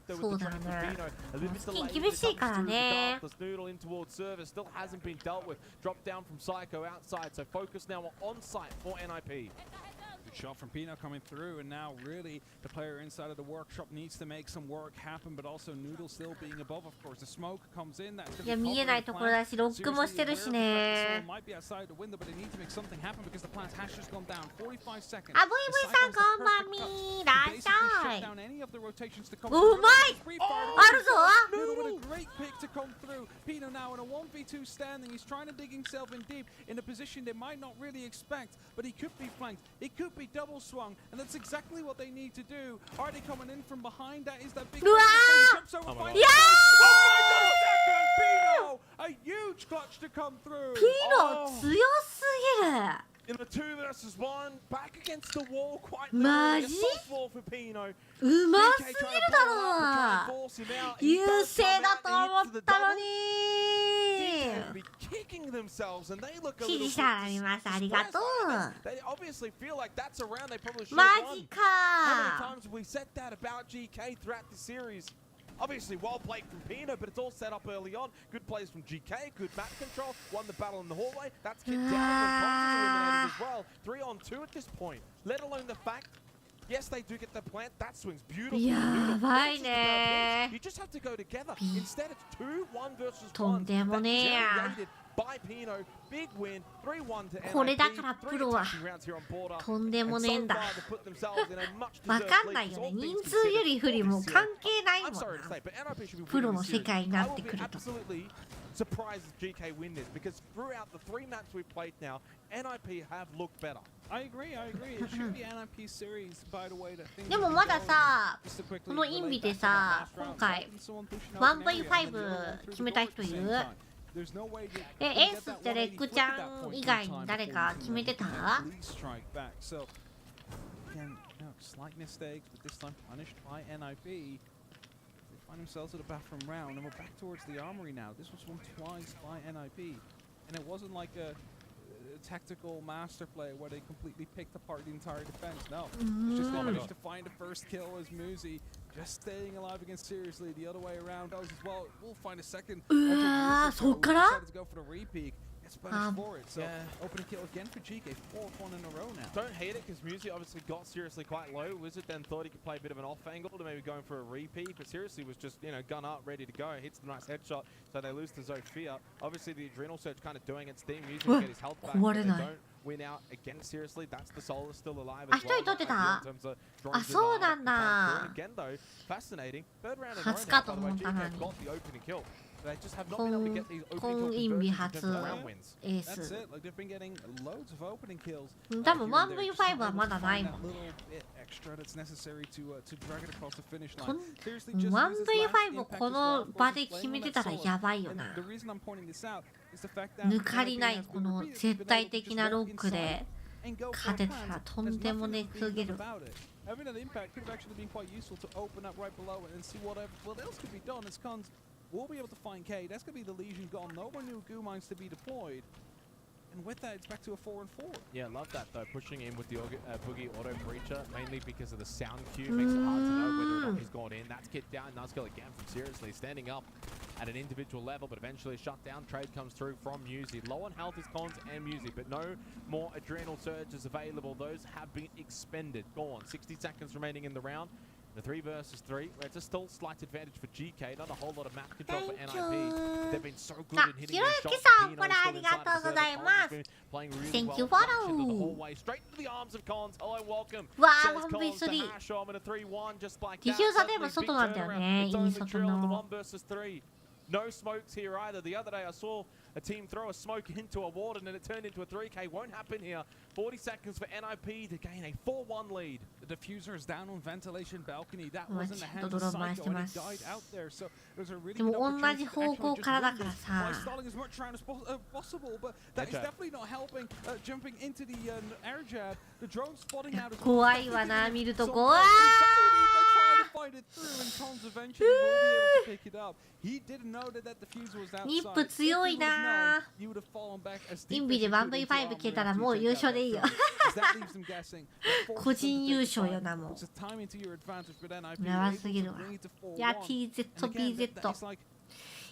そうだね。スキン厳しいからね。Still hasn't been dealt with. Drop down from Psycho outside, so focus now on site for NIP. Good shot from Pino coming through, and now really the player inside of the workshop needs to make some work happen, but also Noodle still being above, of course. The smoke comes in. That's いや見えないところだしロックもしてるしね。might be outside the window, but they need to make something happen because the plant's hash has gone down. 45 seconds. あ、ブイブイさんこんばんみーらっしゃい。うまい。あるぞ。Noodle with a great pick to come through. Pino now in a 1v2 standing. He's trying to dig himself in deep in a position they might not really expect, but he could be flanked. It could be double swung, and that's exactly what they need to do. Are they coming in from behind? That is that big jumps over final. Pino! A huge clutch to come through. Pino 強すぎる。In the 2 versus 1, back against the wall, quite マジ？うますぎるだろ。優勢だと思ったのに。支持者が見ます。ありがとう。マジか。Obviously, well played from Pino, but it's all set up early on. Good plays from GK, good map control, won the battle in the hallway. That's kicked down, and eliminated as well. 3 on 2 at this point. Let alone the fact, yes, they do get the plant. That swings beautifully. You just have to go together. Instead, it's 2-1 versus 1. That's by Pino. Big win, 3-1 to NIP. これだからプロはとんでもねえんだ。わかんないよね。人数より不利も関係ないもんな。プロの世界になってくると。Surprised GK win this because throughout the 3 maps we've played now, NIP have looked better. I agree. It should be NIP series, by the way. でもまださ、このインビでさ、今回 1v5 決めた人いる？エースってレックちゃん以外に誰か決めてた？Slight mistakes, but this time punished by NIP. They find themselves at a bathroom round, and we're back towards the armory now. This was won twice by NIP, and it wasn't like tactical master play where they completely picked apart the entire defense. No, it's just they managed to find the first kill as Muzi just staying alive against Seriously. The other way around goes as well. We'll find a second. So decided to go for the repeat. Gets punished for it. So opening kill again for GK, 4th in a row now. Don't hate it because Muzi obviously got Seriously quite low. Wizard then thought he could play a bit of an off angle to maybe going for a repeat, but Seriously was just, you know, gun up, ready to go. Hits the nice headshot, so they lose to Zofia. Obviously the Adrenal Surge kind of doing its thing. Muzi to get his health back, but they don't win out against Seriously. That's the soul is still alive as well. In terms of again though, fascinating. Third round in a row now, by the way, GK got the opening kill. They just have not been able to get these opening kills in terms of round wins. That's it. Like they've been getting loads of opening kills. 多分 1v5 はまだないもん。Extra that's necessary to drag it across the finish こ line. ん 1v5 をこの場で決めてたらやばいよな。 The reason I'm pointing this out is the fact that 抜かりないこの絶対的なロックで勝てたらとんでもねすぎる。 Having an impact could have actually been quite useful to open up right below it and see what else could be done. As Cons will be able to find K. That's going to be the Legion gone. No more new goo mines to be deployed. And with that, it's back to a 4-4. Yeah, love that though. Pushing in with the Boogie Auto Breacher, mainly because of the sound cue, makes it hard to know whether or not he's gone in. That's kicked down. Nice kill again from Seriously, standing up at an individual level, but eventually shut down. Trade comes through from Muzi. Low on health is Cons and Muzi, but no more Adrenal Surges available. Those have been expended. Gone. 60 seconds remaining in the round. The 3 versus 3, where it's a still slight advantage for GK, not a whole lot of map control for NIP. They've been so good in hitting their shots. Playing really well. The whole way straight into the arms of Cons. Hello, welcome. Says Cons to Hashom in a 3-1 just like that. Big turnaround. It's only Trill in the 1 versus 3. No smokes here either. The other day I saw a team throw a smoke into a ward and then it turned into a 3K. Won't happen here. 40 seconds for NIP to gain a 4-1 lead. The diffuser is down on ventilation balcony. That was in the hands of Psycho and it died out there. So there's a really good opportunity to actually just by stalling as much round as possible. But that is definitely not helping. Jumping into the air jab. The drone spotting out as well. 怖いわな、見ると怖い。 Fight it through and Cons eventually will be able to pick it up. He didn't know that that diffuser was outside. ニップ強いな。インビで 1v5 消えたらもう優勝でいいよ。個人優勝よな、もう。やばすぎるわ。いや、TZBZ。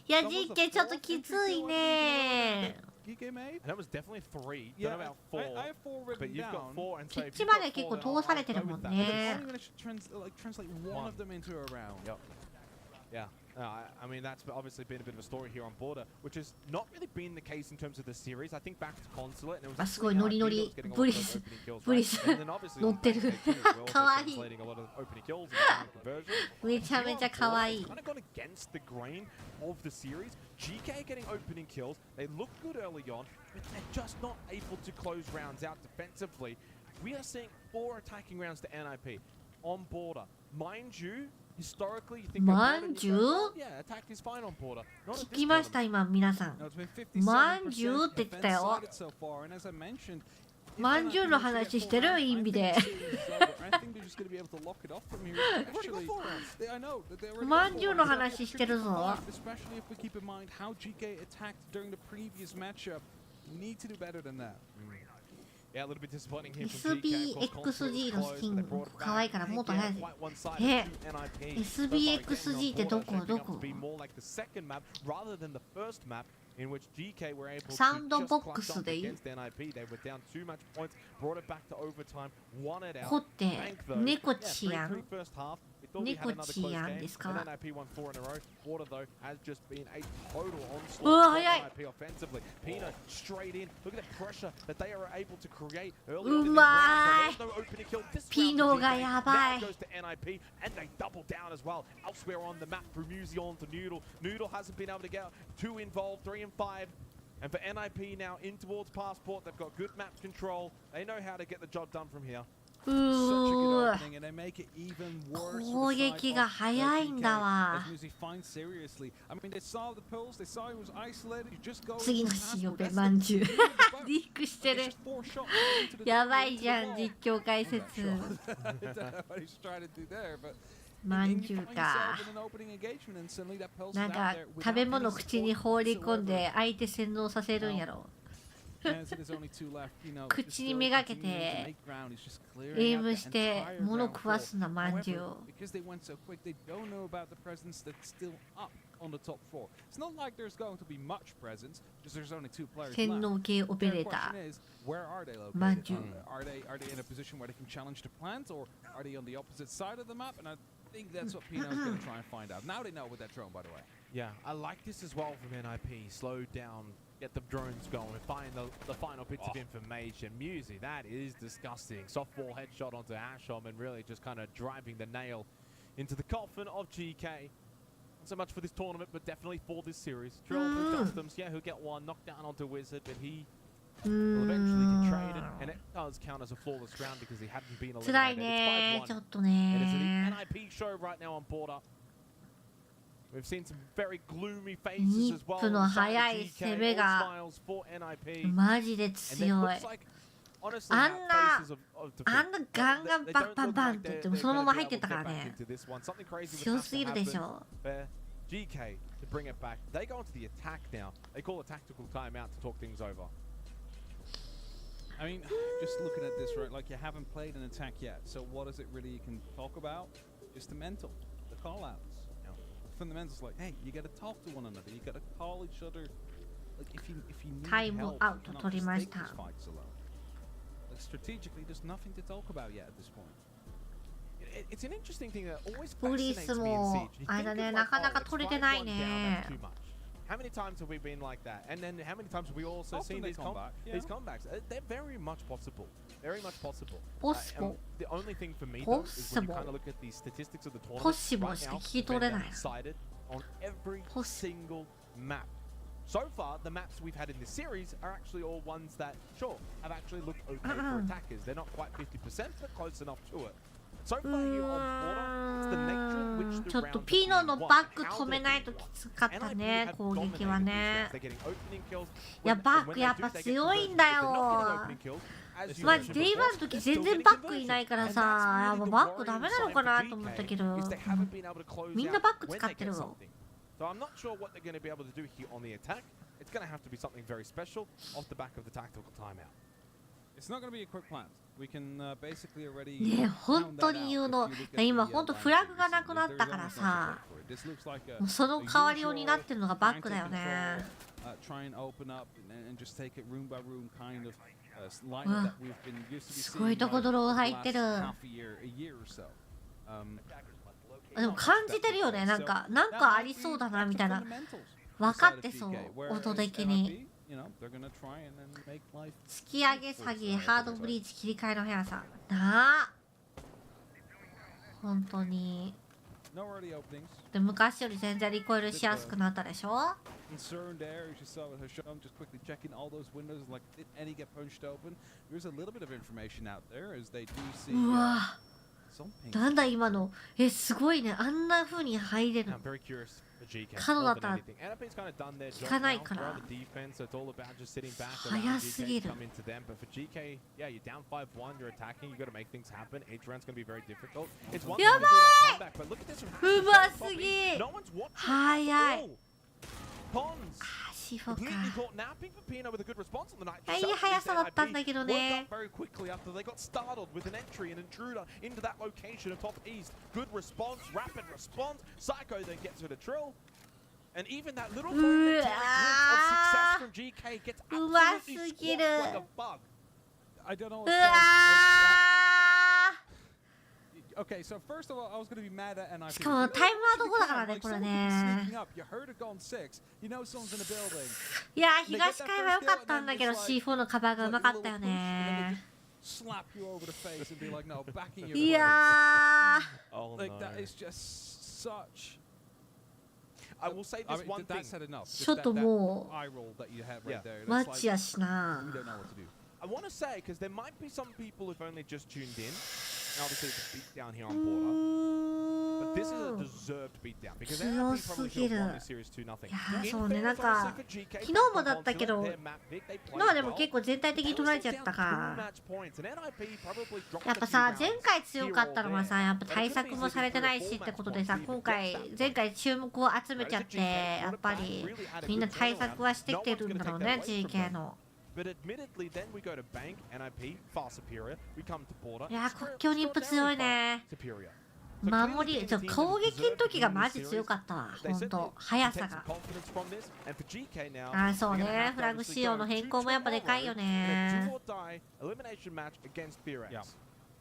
いや、GK ちょっときついね。 That was definitely 3. Don't know about 4. I have 4 written but you've got 4 and ピッチまで結構通されてるもんね。 I'm going to translate one of them into a round. Yep. Yeah. I mean, that's obviously been a bit of a story here on Border, which has not really been the case in terms of the series. I think back to Consulate, and it was すごいノリノリブリス乗ってるかわいいめちゃめちゃかわいい Kind of gone against the grain of the series. GK getting opening kills. They look good early on, but they're just not able to close rounds out defensively. We are seeing 4 attacking rounds to NIP on Border. Mind you, historically, you think attack is fine on Border. 聞きました今皆さんまんじゅうって言ってたよまんじゅうの話してるインビでまんじゅうの話してるぞ Yeah, a little bit disappointing here from SBXG のスキン可愛いからもっと早いSBXG ってどこサウンドボックスでいいこって猫チアン猫チアンですかうわ早いうまいピノがやばいAnd for NIP now in towards Passport, they've got good map control. They know how to get the job done from here. 攻撃が早いんだわ次のシーンをまんじゅうリークしてるやばいじゃん実況解説まんじゅうかなんか食べ物口に放り込んで相手洗脳させるんやろ口にめがけてエイムして物食わすなまんじゅうを。洗脳系オペレーターまんじゅう。I think that's what Pino's going to try and find out. Now they know with that drone, by the way. Yeah, I like this as well from NIP. Slow down, get the drones going, find the final bits of information. Musi, that is disgusting. Softball headshot onto Ashom and really just kind of driving the nail into the coffin of GK. Not so much for this tournament, but definitely for this series. Drill through customs, yeah, he'll get one, knocked down onto Wizard, but he will eventually get traded, and it does count as a flawless round because he hadn't been eliminated. 辛いね、ちょっとね。 It is an NIP show right now on border. We've seen some very gloomy faces as well. ニップの速い攻めがマジで強い。あんなガンガンバンバンバンって言ってもそのまま入ってたからね。強すぎるでしょ。 GK to bring it back. They go into the attack now. They call a tactical timeout to talk things over. I mean, just looking at this, right, like you haven't played an attack yet, so what is it really you can talk about? Just the mental, the call-outs. You know, fundamentals like, hey, you got to talk to one another, you got to call each other. Like if you need help, you cannot just take these fights alone. Like strategically, there's nothing to talk about yet at this point. It's an interesting thing that always ポリス fascinates me in も Siege. あれだね、なかなか取れてないね。 How many times have we been like that? And then how many times have we also seen these comebacks? They're very much possible. Very much possible. The only thing for me though is when you kind of look at the statistics of the tournament right now, they're decided on every single map. So far, the maps we've had in this series are actually all ones that, sure, have actually looked okay for attackers. They're not quite 50%, but close enough to it. So far here on border, it's the nature in which the ちょっとピノのバック止めないときつかったね、攻撃はね。いや、バックやっぱ強いんだよ。まじ、デイバーの時全然バックいないからさ、バックダメなのかなと思ったけど、みんなバック使ってるわ。 So I'm not sure what they're going to be able to do here on the attack. It's going to have to be something very special off the back of the tactical timeout. It's not going to be a quick plan. We can basically already ね、本当に言うの。今本当フラグがなくなったからさ、もうその代わりを担ってるのがバックだよね。すごいとこドロー入ってる。でも感じてるよね、なんかありそうだなみたいな。分かってそう、音的に。 突き上げ下げハードブリーチ切り替えの速さなあ本当にで昔より全然リコイルしやすくなったでしょうわなんだ今のすごいねあんな風に入れる角だったら効かないから早すぎるやばいうますぎ早いシフォかいい速さだったんだけどねAnd even that little moment of success from GK gets absolutely swapped like a bug. I don't know. Okay, so first of all, I was going to be mad at NIP. しかもタイムはどこだからねこれね。いや東海は良かったんだけど C4 のカバーがうまかったよね。いやー。Like that is just such. I will say this one thing. ちょっともうマッチやしな。I want to say because there might be some people who've only just tuned in. And obviously it's a beatdown here on border. But this is a deserved beatdown because they probably should have won this series 2-0. いやそうねなんか昨日もだったけど昨日はでも結構全体的に取られちゃったかやっぱさ前回強かったのはさやっぱ対策もされてないしってことでさ前回注目を集めちゃってやっぱりみんな対策はしてきてるんだろうね GK の But admittedly, then we go to Bank, NIP, far superior. We come to Border. いやー、国境妊婦強いね。守り、攻撃の時がマジ強かったわ。ほんと、速さが。ああ、そうね。フラグ仕様の変更もやっぱでかいよね。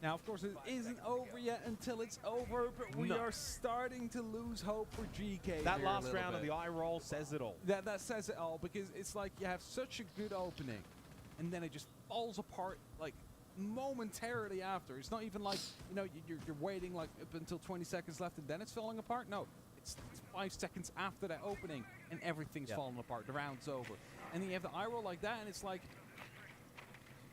Now, of course, it isn't over yet until it's over, but we are starting to lose hope for GK. That last round of the eye roll says it all. That says it all, because it's like you have such a good opening, and then it just falls apart like momentarily after. It's not even like, you know, you're waiting like up until 20 seconds left and then it's falling apart. No, it's 5 seconds after that opening and everything's falling apart. The round's over. And then you have the eye roll like that, and it's like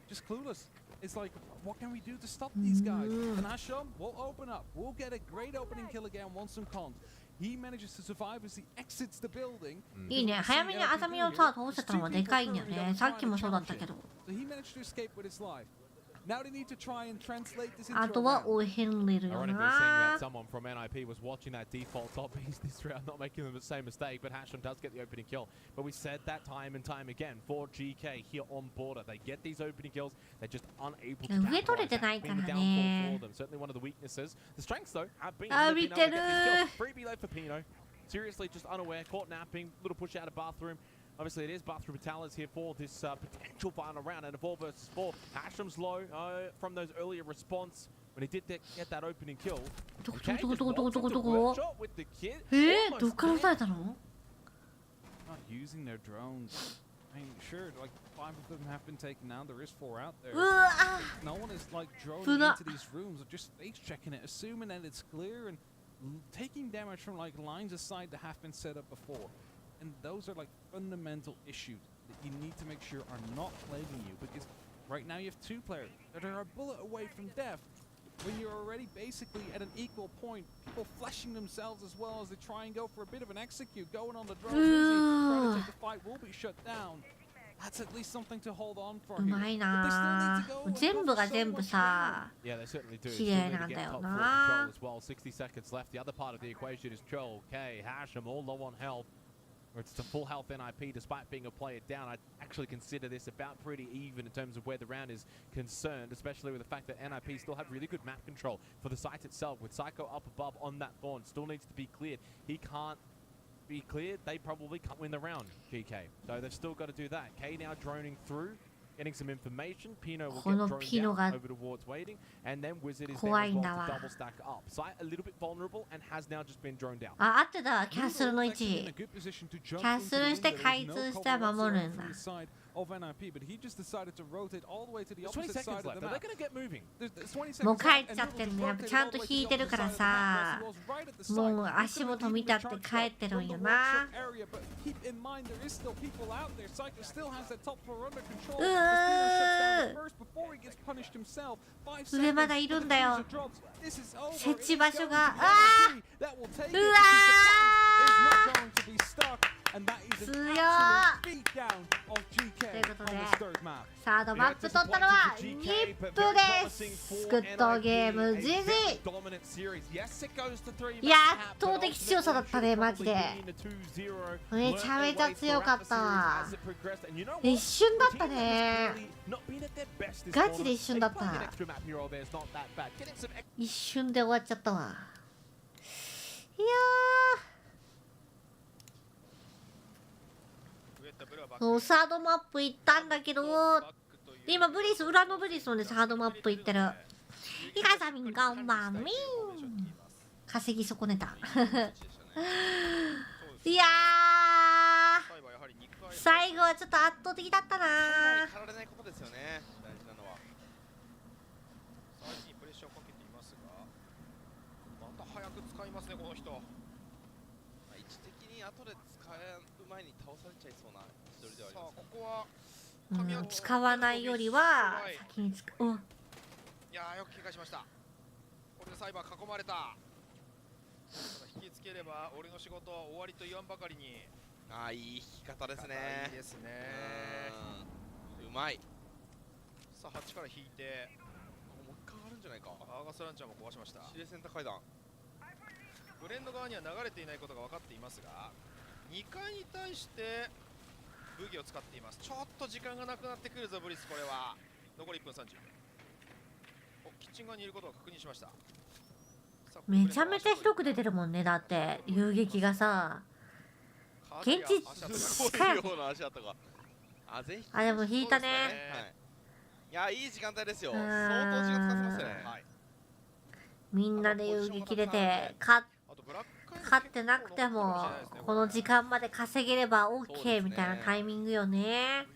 just clueless. It's like, what can we do to stop these guys? And Asham will open up. We'll get a great opening kill again once some cons. He manages to survive as he exits the building. いいね。早めにアザミをさ、通せたのはでかいんだよね。さっきもそうだったけど。So he managed to escape with his life. Now they need to try and translate this into あとは応援れるよ Ironically, seeing な that。someone from NIP was watching that default top piece this round, not making the same mistake, but Hasham does get the opening kill. But we said that time and time again for GK here on Border. They get these opening kills, they're just unable to上取れてないからね。 Certainly one of the weaknesses. The strengths, though, have been あ、見てる。 freebie left for Pino. Seriously, just unaware, caught napping, little push out of bathroom. Obviously, it is bathroom battalions here for this potential final round, and a 4 versus 4. Hasham's low from those earlier response when he did get that opening kill. どこwith the kid. どっから撃たれたの Not using their drones. I mean, sure, like 5 of them have been taken down. There is 4 out there. No one is like droning into these rooms or just face checking it, assuming that it's clear and taking damage from like lines of sight that have been set up before. And those are like fundamental issues that you need to make sure are not plaguing you, because right now you have 2 players that are a bullet away from death when you're already basically at an equal point. People flashing themselves as well as they try and go for a bit of an execute, going on the drone, trying to take the fight will be shut down. That's at least something to hold on for うまいな。全部が全部さ、綺麗なんだよな。 60 seconds left. The other part of the equation is Troll, K, Hasham, all low on health. It's a full health NIP despite being a player down. I actually consider this about pretty even in terms of where the round is concerned, especially with the fact that NIP still have really good map control for the site itself, with Psycho up above on that Thorn. Still needs to be cleared. He can't be cleared. They probably can't win the round, GK. So they've still got to do that. K now droning through, getting some information. Pino will get droned down over towards waiting, and then Wizard is there as well to double stack up. Site a little bit vulnerable and has now just been droned out. あ、合ってた。キャッスルの位置。キャッスルして開通して守るんだ。of NIP, but he just decided to rotate all the way to the opposite side of the map. They're going to get moving. もう帰っちゃってるね。やっぱちゃんと引いてるからさ、もう足元見たって帰ってるんよな。上まだいるんだよ。設置場所が。うわー。強い。ということで、サードマップ取ったのはニップです。グッドゲーム GG。いや、圧倒的強さだったね、マジで。めちゃめちゃ強かったわ。一瞬だったね。ガチで一瞬だった。一瞬で終わっちゃったわ。いやー、サードマップ行ったんだけど、今ブリス、裏のブリスのでサードマップ行ってる。ひがさみんこんばんみん。稼ぎ損ねた。いやー、最後はちょっと圧倒的だったなー。足られないことですよね、大事なのは。相手にプレッシャーをかけていますが、また早く使いますね、この人。位置的に後で使う前に倒されちゃいそうな一人ではあります。さあ、ここは使わないよりは先に使う。いやー、よく警戒しました。これでサイバー囲まれた。引きつければ俺の仕事終わりと言わんばかりに。ああ、いい引き方ですね。いいですね。うまい。さあ、8から引いてもう一回あるんじゃないか。アーガスランチャーも壊しました。司令センター階段。ブレンド側には流れていないことが分かっていますが、2階に対して武器を使っています。ちょっと時間がなくなってくるぞブリス。これは残り1分30。お、キッチン側にいることを確認しました。めちゃめちゃ広く出てるもんね。だって遊撃がさ、現地近い。あ、でも引いたね。いや、いい時間帯ですよ。相当時間使ってますよね。みんなで遊撃出て勝ってなくてもこの時間まで稼げれば OK みたいなタイミングよね。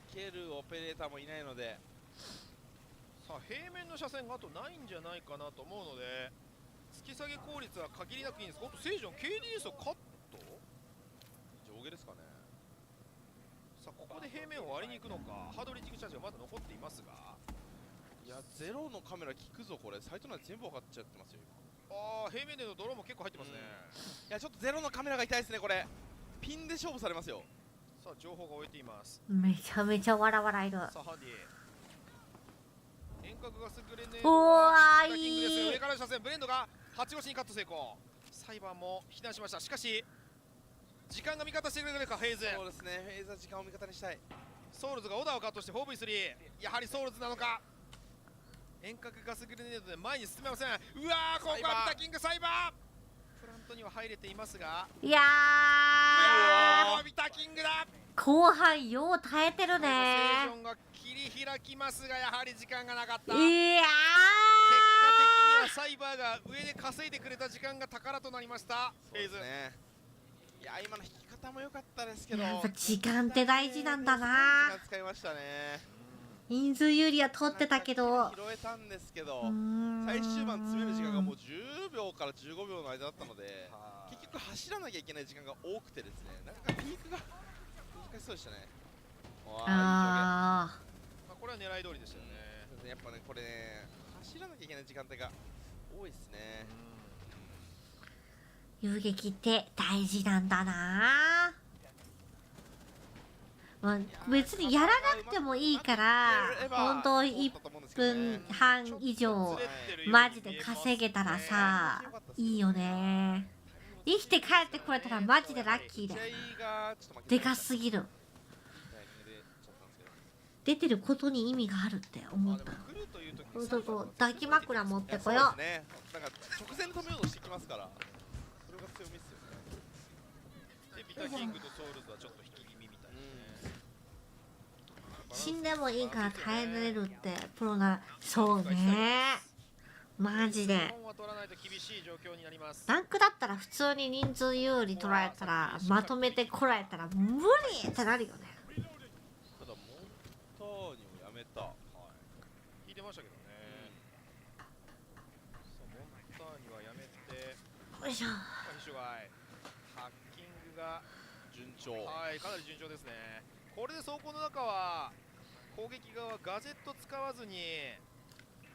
気づけるオペレーターもいないので、さあ平面の車線があとないんじゃないかなと思うので、突き下げ効率は限りなくいいんです。おっとセイジョン KDS をカット、上下ですかね。さあここで平面を割りに行くのか。ハードリッジングチャージがまだ残っていますが、いや、ゼロのカメラ効くぞ。これサイト内全部分かっちゃってますよ。ああ、平面でのドローンも結構入ってますね。いや、ちょっとゼロのカメラが痛いですね。これピンで勝負されますよ。さあ情報が終えています。めちゃめちゃわらわらいる。さあハンディ遠隔ガスグレネードおがー、いい。上からの車線ブレンドが8越しにカット成功。サイバーも避難しました。しかし時間が味方してくれるか。フェイズ、そうですね、フェイズは時間を味方にしたい。ソウルズがオダーをカットして 4V3、 やはりソウルズなのか。遠隔ガスグレネードで前に進めません。うわー、ここはビタキングサイバープラントには入れていますが、いやー、ビタキングだ。後半よう耐えてるね。セージョンが切り開きますが、やはり時間がなかった。いやー、結果的にはサイバーが上で稼いでくれた時間が宝となりました。フェイズ、ね、いや、今の引き方も良かったですけど、やっぱ時間って大事なんだな。時間使いましたね。人数有利は取ってたけど、拾えたんですけど、最終盤詰める時間がもう10秒から15秒の間だったので、結局走らなきゃいけない時間が多くてですね、なんかピークが難しそうでしたね。あー、これは狙い通りでしたよね。やっぱね、これね、走らなきゃいけない時間帯が多いですね。遊撃って大事なんだな。まあ、別にやらなくてもいいから本当1分半以上マジで稼げたらさ、いいよね。生きて帰ってこれたらマジでラッキーだよな。でかすぎる。出てることに意味があるって思った。そう抱き枕持ってこよう。なんか直前で止めようとしてきますから、それが強みですよね。でビタキングとソウルズはちょっと引き気味みたいなね。死んでもいいから耐えれるってプロなら。そうね、マジで。ランクだったら普通に人数有利取られたらまとめてこられたら無理ってなるよね。ただモンターニをやめた、引いてましたけどね。モンターニはやめて、よいしょ。ハッキングが順調、はい、かなり順調ですね。これで走行の中は攻撃側ガジェット使わずに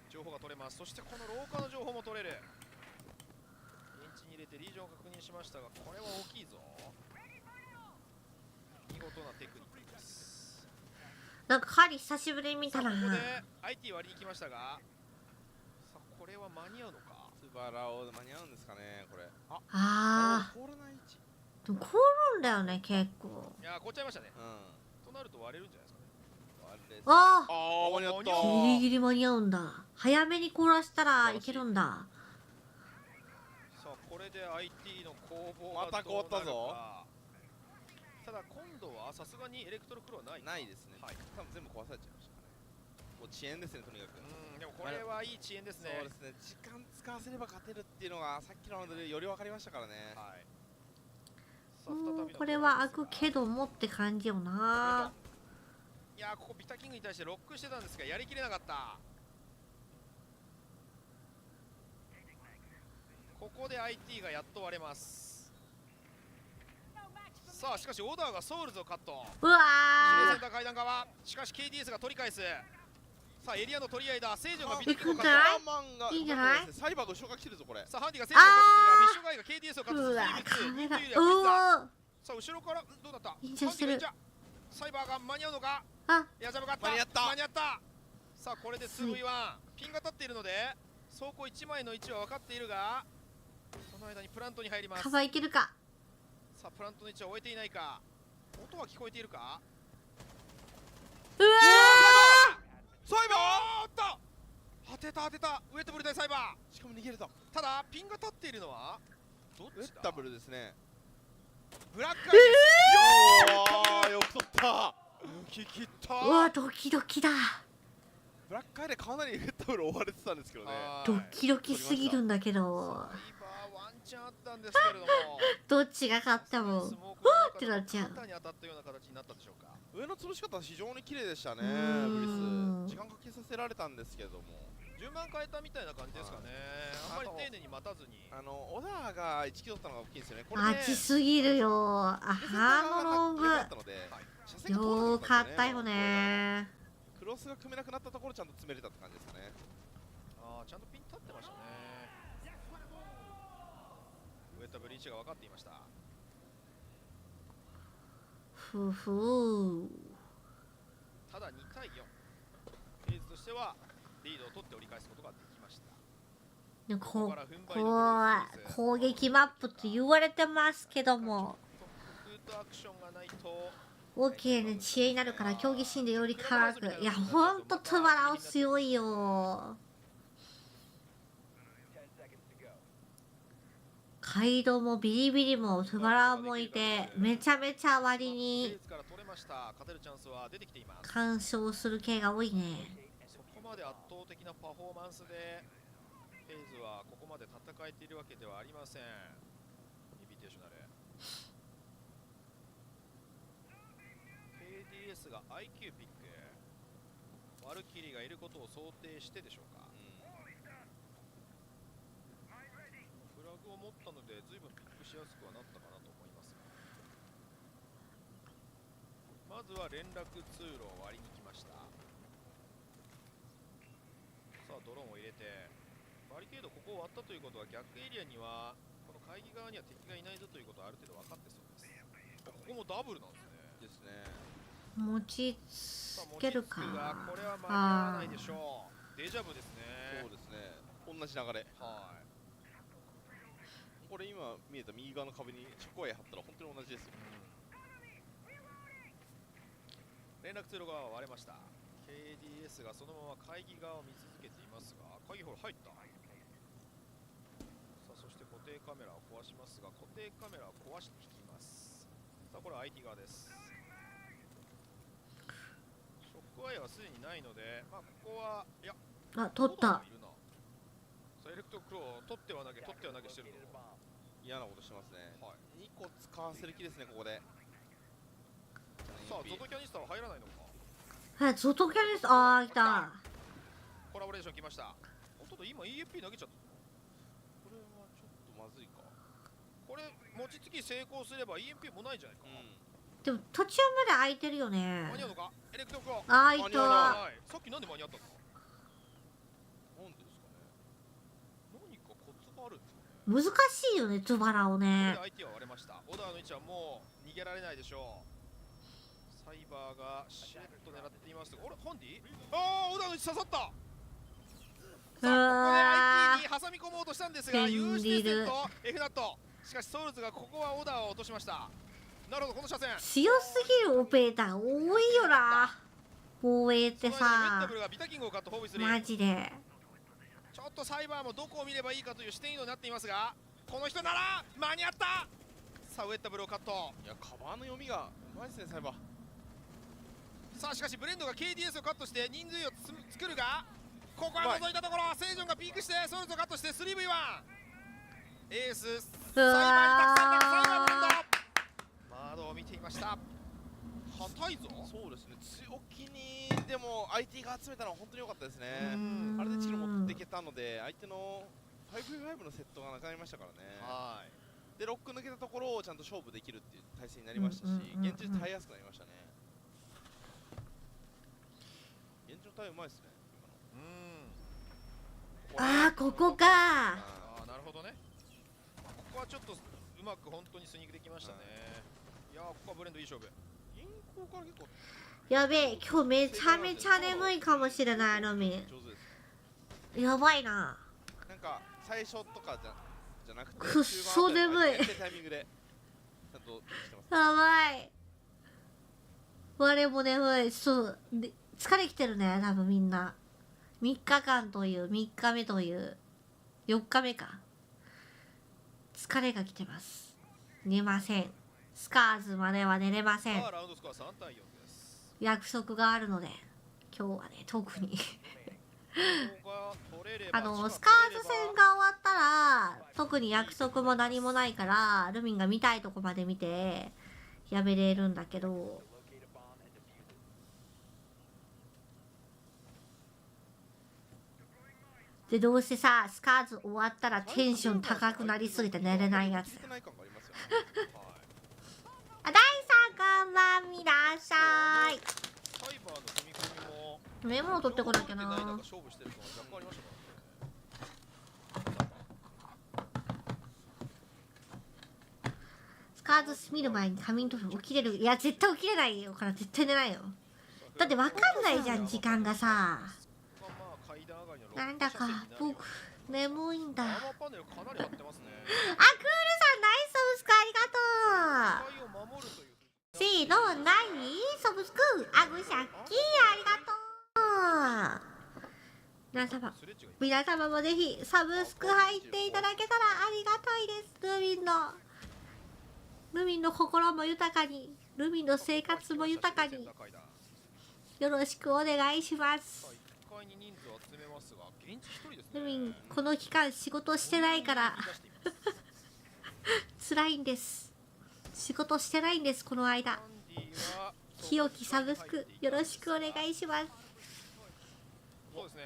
情報が取れます。そしてこの廊下の情報も取れる。エンジンに入れてリージョンを確認しましたが、これは大きいぞ。見事なテクニックです。なんか針久しぶりに見たな。ここで IT 割りに行きましたが、さあこれは間に合うのか。スバラを間に合うんですかね、これ。あ凍らない位置。でも凍るんだよね結構。いやー、凍っちゃいましたね。となると割れるんじゃないですかね。ああ、間に合った。ギリギリ間に合うんだ。早めに凍らしたらいけるんだ。さあこれで IT の攻防また凍ったぞ。ただ今度はさすがにエレクトロクロはないですね。多分全部壊されちゃいましたね。もう遅延ですね、とにかく。でもこれはいい遅延ですね。そうですね、時間使わせれば勝てるっていうのがさっきのラウンドでより分かりましたからね。これは開くけどもって感じよな。いやー、ここビタキングに対してロックしてたんですがやりきれなかった。ここで IT がやっと割れます。さあしかしオーダーがソウルズをカット。うわー、センター階段側。しかし KDS が取り返す。さあエリアの取り合いだ。セージョンがビタキングをカット。いいんじゃない？サイバーが後ろから来てるぞこれ。さあハンディがセージョンをカットするがフィッシュガイが KDS をカットする。うわー、さあ後ろからどうだった？いいんじゃしてる。サイバーが間に合うのか。いや、ジャブがあった。間に合った。間に合った。さあこれで 2V1 ピンが立っているので走行1枚の位置は分かっているが、その間にプラントに入ります。カバーいけるか。さあプラントの位置は終えていないか。音は聞こえているか。うわサイバー。おっと当てた当てた。ウェットブル対サイバしかも逃げれた。ー。ただピンが立っているのはどっちだ。ダブルですね。ブラックアイです。よく取った。抜き切ったー、うわドキドキだ。ブラックアイでかなりウェットブル追われてたんですけどね。ドキドキすぎるんだけど、サイバーワンチャンあったんですけれどもどっちが勝ってもスモークの中ってなっちゃう。肩に当たったような形になったでしょうか。上の潰し方は非常に綺麗でしたね。んブリス時間かけさせられたんですけども、順番変えたみたいな感じですかね。あんまり丁寧に待たずに。オダーが1キロ取ったのが大きいんですよね。これで熱すぎるよ。あのロングよかったので、車線が通らなよかかったんですったよね。クロスが組めなくなったところちゃんと詰めれたって感じですかね。ああちゃんとピン立ってましたね。ウェットブリーチが分かっていました。ふふただ2対4、フェーズとしてはリードを取って折り返すことができました。で攻撃マップと言われてますけども、フートアクションがないと OK ね、知恵になるから競技心でより辛く。いやほんとトゥバラオ強いよ。カイドもビリビリもトゥバラオもいて、めちゃめちゃ割に干渉する系が多いね。そこまで圧倒的なパフォーマンスでフェイズはここまで戦えているわけではありません。インビテーショナル KDS が IQ ピック、ワルキリがいることを想定してでしょうか。フラグを持ったので随分ピックしやすくはなったかなと思いますが、まずは連絡通路を割りに来ました。さあドローンを入れてバリケード、ここを割ったということは逆エリアにはこの会議側には敵がいないぞということはある程度分かってそうです。ここもダブルなんですね。持ちつけるか。これは間に合わないでしょう。デジャブですね。そうですね。同じ流れ。はい。これ今見えた右側の壁にチョコエ貼ったら本当に同じですよ。連絡通路側は割れました。KDS がそのまま会議側を見続けていますが、会議ホール入った。さあそして固定カメラを壊しますが、固定カメラを壊して引きます。さあこれは IT 側です。ショックワイヤーはすでにないので、まあここは、いや、あ、取った。さあエレクトクロー取っては投げ、取っては投げしてるの。嫌なことしてますね。はい、2個使わせる気ですね、ここで。さあ、ゾトキャニスタは入らないのか。はい、ゾトキャニスタ、あー、来た。コラボレーション来ました。おっと、今 EFP 投げちゃった。これはちょっとまずいか。これ、餅つき成功すれば EMP もないじゃないか。でも途中まで空いてるよね。間に合うのか。エレクトクロー。あー、いた。さっきなんで間に合ったのか。なんでですかね。何かコツがあるんですかね。難しいよね、トゥバラをね。これで相手は割れました。オダーの位置はもう逃げられないでしょう。サイバーがしれっと狙っていますが、あれ、ハンディ？ああ、オダーの位置刺さった。さあ、ここで IT に挟み込もうとしたんですが、有刺鉄線と F ナット。しかしソウルズがここはオダーを落としました。なるほど、この車線強すぎるオペレーター多いよな。防衛ってさ、マジでちょっとサイバーもどこを見ればいいかという視点移動になっていますが、この人なら間に合った。さあウェッタブルをカット。いや、カバーの読みがうまいですね、サイバー。さあしかしブレンドが KDS をカットして人数を作るが、ここは覗いたところセイジョンがピークしてソウルズをカットして 3V1 エースサイバーに託されたサイバーブレンド。窓を見ていました。硬いぞ。そうですね、強気にでも IT が集めたのは本当に良かったですね。あれでチキル持っていけたので、相手の 5v5 のセットがなくなりましたからね。はい。でロック抜けたところをちゃんと勝負できるっていう体勢になりましたし、現地で耐えやすくなりましたね。現地の対応うまいですね。ああ、ここか。ああ、なるほどね。ここはちょっとうまく本当にスニークできましたね。いやー、ここはブレンドいい勝負。銀行から結構やべえ、今日めちゃめちゃ眠いかもしれない。のみやばいな。なんか最初とかじゃなくてくっそ眠い。タイミングでちゃんとしてます。やばい。我も眠い。そうで疲れきてるね多分みんな。3日間という3日目という4日目か。疲れが来てます。寝ません。スカーズまでは寝れません。ラウンドスコア3対4です。約束があるので今日はね特にスカーズ戦が終わったら特に約束も何もないからルミンが見たいとこまで見てやめれるんだけど、でどうせさスカーズ終わったらテンション高くなりすぎて寝れないやつだよ。あ、大さんこんばんみらっしゃい。メモを取ってこなきゃな。スカーズ見る前に仮眠取る。起きれる？いや絶対起きれないよから絶対寝ないよ。だってわかんないじゃん時間がさ。なんだか僕眠いんだ。あ、クールさんナイスサブスクありがとう。せーの、ナイスサブスクアグシャッキーありがとう。皆様もぜひサブスク入っていただけたらありがたいです。ルミンの心も豊かに、ルミンの生活も豊かによろしくお願いします。ルミンこの期間仕事してないから辛いんです。仕事してないんですこの間。清きサブスクよろしくお願いします。そうですね。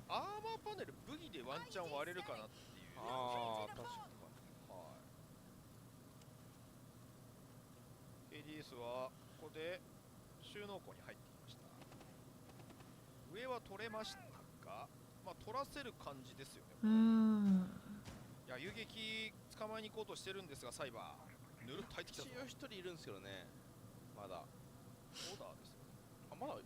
アーマーパネルブギでワンチャン割れるかなっていう。ああ確かに。KDS はここで収納庫に入ってきました。上は取れましたが、まあ取らせる感じですよね。いや遊撃捕まえに行こうとしてるんですがサイバーぬるっと入ってきた。一応一人いるんですけどね。まだ。オーダーですよ。あまだ。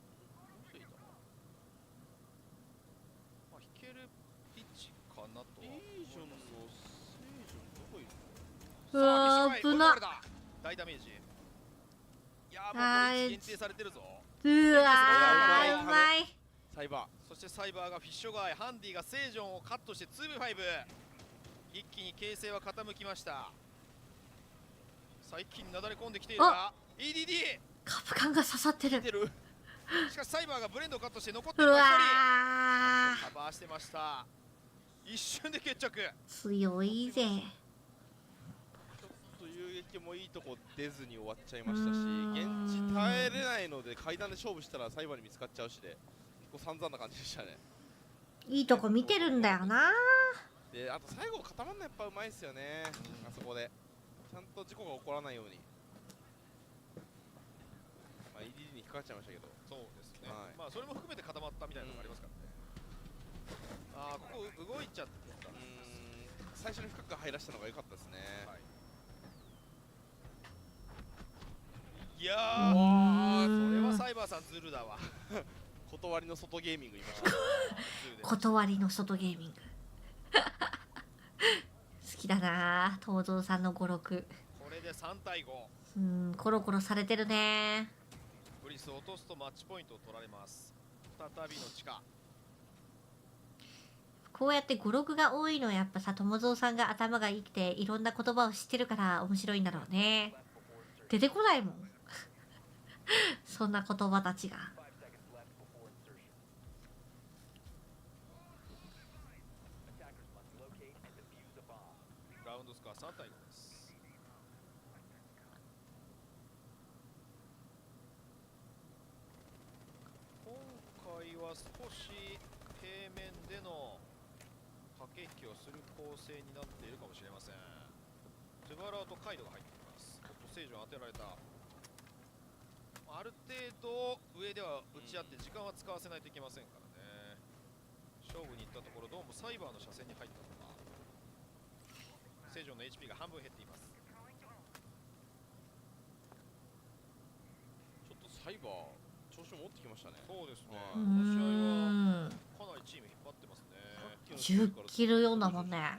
引けるピッチかなと。リージョンのセージョンどこいるの？うわー危な。大ダメージ。いやーもうこれ限定されてるぞ。うわーうまい。サイバー。そしてサイバーがフィッシュガイ、ハンディがセージョンをカットして 2v5。一気に形勢は傾きました。最近なだれ込んできているが EDD カプカンが刺さってる。しかしサイバーがブレンドをカットして残ってるのは1人。カバーしてました。一瞬で決着。強いぜ。ちょっと遊撃もいいとこ出ずに終わっちゃいましたし、現地耐えれないので階段で勝負したらサイバーに見つかっちゃうしで結構散々な感じでしたね。いいとこ見てるんだよな。であと最後固まるのやっぱうまいですよね。あそこでちゃんと事故が起こらないように。まあ EDD に引っかかっちゃいましたけど。そうですね。まあそれも含めて固まったみたいなのがありますからね。ああここ動いちゃった。最初に深く入らせたのが良かったですね。いやーそれはサイバーさんズルだわ。断りの外ゲーミングいました。断りの外ゲーミング好きだな東蔵さんの語録。これで3対5。コロコロされてるね。ブリスを落とすとマッチポイントを取られます。再びの地下。こうやって語録が多いのはやっぱさ友蔵さんが頭がいいくていろんな言葉を知ってるから面白いんだろうね。出てこないもんそんな言葉たちが。ラウンドスコア3対5です。今回は少し平面での駆け引きをする構成になっているかもしれません。トゥバラーとカイドが入っています。セージを当てられた。ある程度上では打ち合って時間は使わせないといけませんからね。勝負に行ったところどうもサイバーの車線に入ったのか。セージョンの HP が半分減っています。ちょっとサイバー調子を持ってきましたね。そうですね。この試合はかなりチーム引っ張ってますね。10キルようだもんね。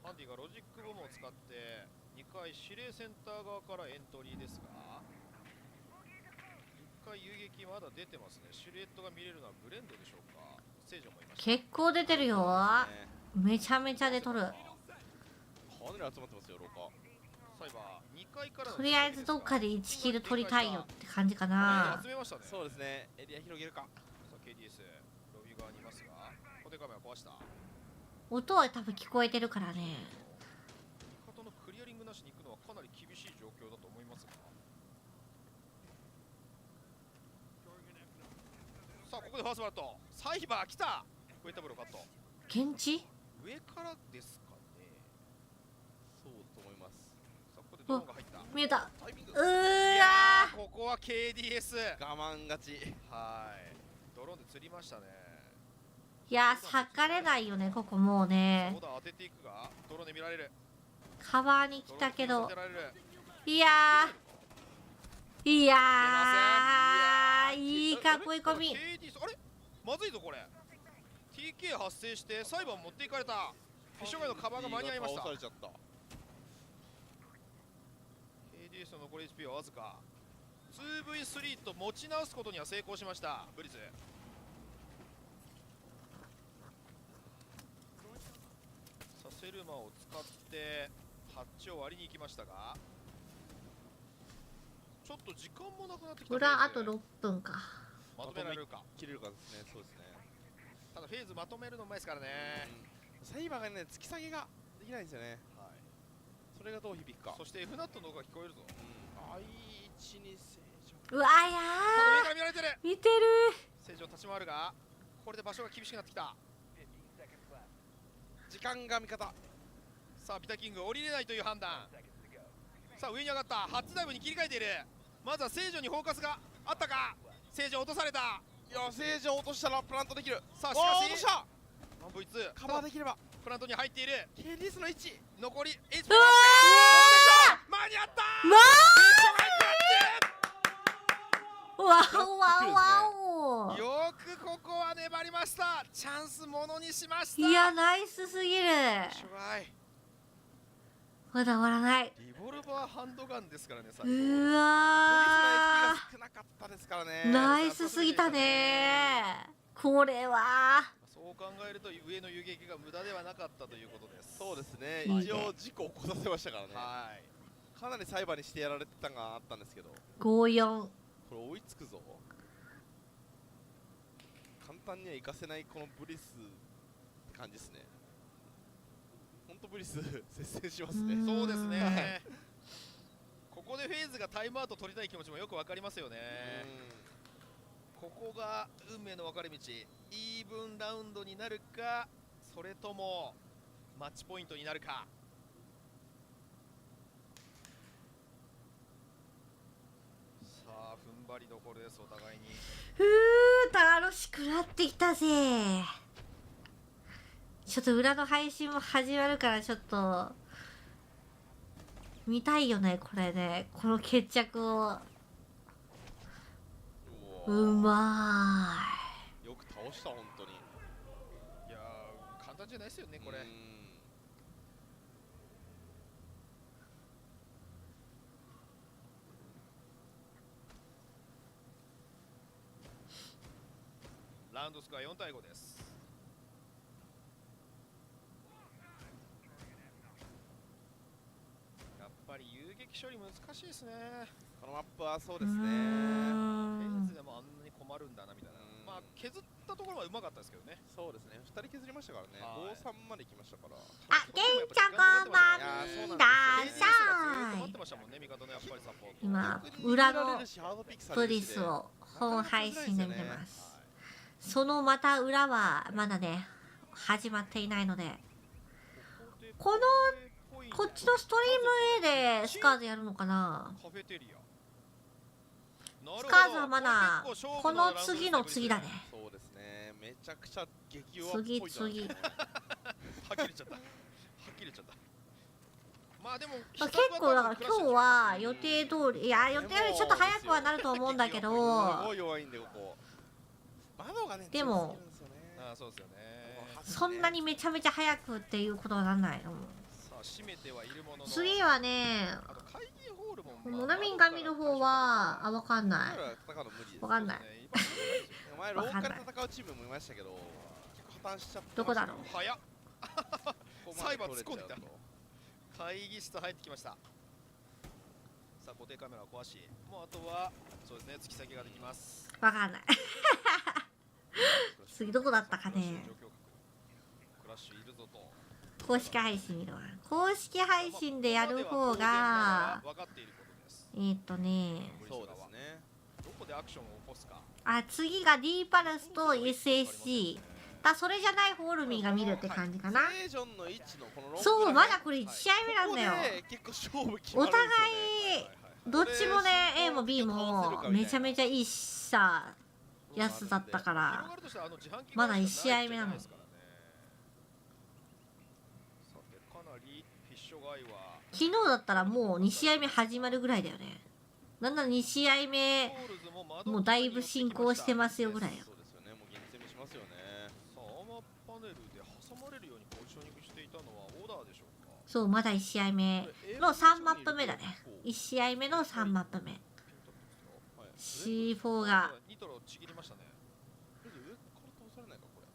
ハンディがロジックボムを使って2回司令センター側からエントリーですが回遊撃まだ出てますね。シルエットが見れるのはブレンドでしょうか。聖女もいました。結構出てるよ。めちゃめちゃ出とる。かなり集まってますよ、廊下。サイバー2階からとりあえずどっかで1キル取りたいよって感じかな。集めましたね。そうですね。エリア広げるか。さあ KDS ロビー側にいますが、固定カメラ壊した。音は多分聞こえてるからね。味方のクリアリングなしに行くのはかなり厳しい状況だと思いますが。さあここでファーストバット。サイバー来た。ウェイタブルカット。現地？上からですかね。そうと思います。さあここでドローンが入った。見えた。いやー、ここは KDS 我慢勝ち。はい。ドローンで釣りましたね。いやー、測れないよね、ここもうね。そうだ、当てていくが、ドローンで見られる。カバーに来たけど。いやー。いい囲い込み。あれまずいぞこれ。TK 発生してサイバー持っていかれた。フィッシュガイのカバーが間に合いました。KDS の残り HP はわずか。2V3 と持ち直すことには成功しましたブリズ。さあセルマを使ってハッチを割りに行きましたが、ちょっと時間もなくなってきた。裏あと6分か。まとめられるか切れるかですね。そうですね。ただフェーズまとめるのうまいですからね。サイバーがね、突き下げができないんですよね。はい。それがどう響くか。そして F ナットの音が聞こえるぞ。I1に正常。うわやー。上から見られてる。見てる。正常立ち回るが、これで場所が厳しくなってきた。時間が味方。さあビタキング降りれないという判断。さあ上に上がった。ハッツダイブに切り替えている。まずは聖女にフォーカスがあったか。聖女落とされた。いや、聖女落としたらプラントできる。さあしかし落とした。V2 カバーできれば。プラントに入っている。 KDS の位置残り HP うわー間に合ったー。わおわおわお。よくここは粘りました。チャンスものにしました。いやナイスすぎる。まだ終わらない。リボルバーハンドガンですからね。うわ少なかったですからね。ナイスすぎたね。これはそう考えると上の遊撃が無駄ではなかったということです。そうですね。一応事故を起こさせましたからね。はい。かなりサイバーにしてやられてたのがあったんですけど。5-4。これ追いつくぞ。簡単には行かせないこのブリスって感じですね。本当ブリス接戦しますね。そうですね。ここでフェーズがタイムアウト取りたい気持ちもよくわかりますよね。ここが運命の分かれ道。イーブンラウンドになるか、それともマッチポイントになるか。さあ踏ん張りどころです。お互いに楽しくなってきたぜ。ちょっと裏の配信も始まるからちょっと見たいよねこれね。この決着を。うまい。よく倒した本当に。いやー簡単じゃないですよねこれ。ラウンドスコア4対5です。やっぱり遊撃処理難しいですね。このマップはそうですね。フェンスでもあんなに困るんだなみたいな。まあ削ったところはうまかったですけどね。そうですね。2人削りましたからね。5-3まで行きましたから。あ、ゲンちゃんこんばんみださい。今裏のプリスを本配信で見てます。そのまた裏はまだね始まっていないので、こっちのストリーム A でスカーズやるのかな。スカーズはまだこの次の次だね。そうですね。めちゃくちゃ激弱っぽい。次はっきり言っちゃった。はっきり言っちゃった。まあでも結構だから今日は予定通り、いや予定よりちょっと早くはなると思うんだけど、すごい弱いんでここ。窓がね。でもそうですよね。そんなにめちゃめちゃ早くっていうことはなんないの。さあ締めてはいるものの、次はね、あと会議ホールもモナミン神の方はわかんない。わかんない。前ローカルで戦うチームもいましたけど、結構破綻しちゃって。どこだろう。早っ。サイバー突っ込んでた。会議室入ってきました。さあ固定カメラを壊し、もうあとはそうですね、突き先ができます。わかんない。次どこだったかね。クラッシュいるぞと。公式配信見るわ。公式配信でやる方が分かっていることです。そうですね。どこでアクションを起こすか。あ、次が D パルスと SSC。だそれじゃないホールミーが見るって感じかな。そう、まだこれ1試合目なんだよ。お互いどっちもね A も B もめちゃめちゃいいさやつだったからまだ1試合目なの。昨日だったらもう2試合目始まるぐらいだよね。なんなら2試合目もうだいぶ進行してますよぐらいよ。そう、まだ1試合目の3マップ目だね。1試合目の3マップ目。C4 がニトロちぎりましたね。上から通されないかこれ。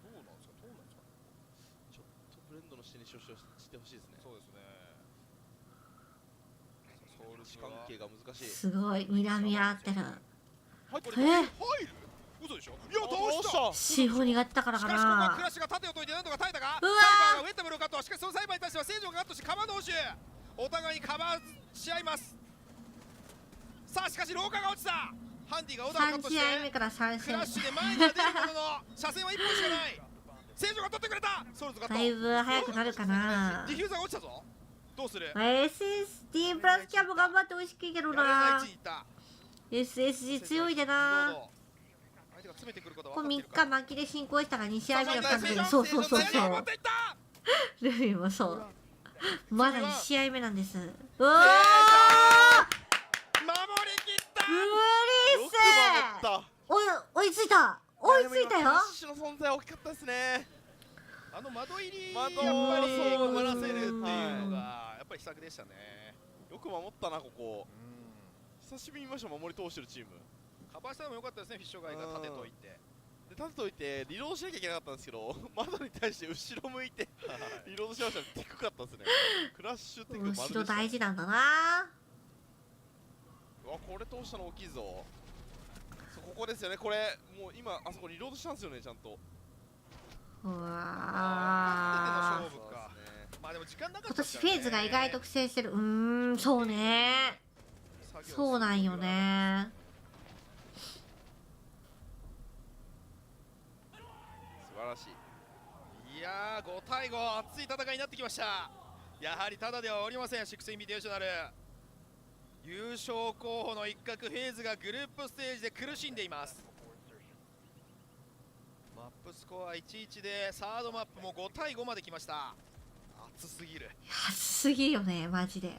どうなんですか。ちょっとブレンドの下にしてほしいですね。そうですね。ソウル関係が難しい。すごい睨み合ってる。入る？嘘でしょ。いや倒した。C4 苦手だからかな。しかしここはクラッシュが盾を解いて何とか耐えたが、うわサイバーがウェッタブルをカット。しかしそのサイバーに対しては正常がカットしカバー同士お互いにカバーし合います。さあしかし廊下が落ちた。ハンディがオダをカットして3試合目から3試合クラッシュで前には出るものの車線は1本しかない。正常が取ってくれた。ソウルズカット。だいぶ早くなるかな。ディフューザーが落ちたぞ。どうする？ SSD プラスキャンも頑張ってほしいけどな。SSG 強いでな。これ3日巻きで進行したから2試合目だったんだけど、そうルビーもそうまだ1試合目なんです。うわ守り切った。無理っす。追いついたよ。クラッシュの存在大きかったですね。あの窓入りやっぱり困らせるっていうのがやっぱり秘策でしたね。よく守ったなここ。久しぶりに見ました。守り通してるチーム。カバーしたのも良かったですね。フィッシュガイが縦解いて。で縦解いてリロードしなきゃいけなかったんですけど、窓に対して後ろ向いてリロードしましたね。低かったですね。クラッシュテクマジでした。後ろ大事なんだな。うわこれ通したの大きいぞ。ここですよね。これもう今あそこリロードしたんですよねちゃんと。うわまあでも時間なかった。今年フェーズが意外と苦戦してる。そうね。そうなんよね。素晴らしい。いやー5対5熱い戦いになってきました。やはりただではおりません。6インビテーショナル優勝候補の一角フェーズがグループステージで苦しんでいます。マップスコア 1-1 でサードマップも5対5まで来ました。熱すぎる。熱すぎるよねマジで。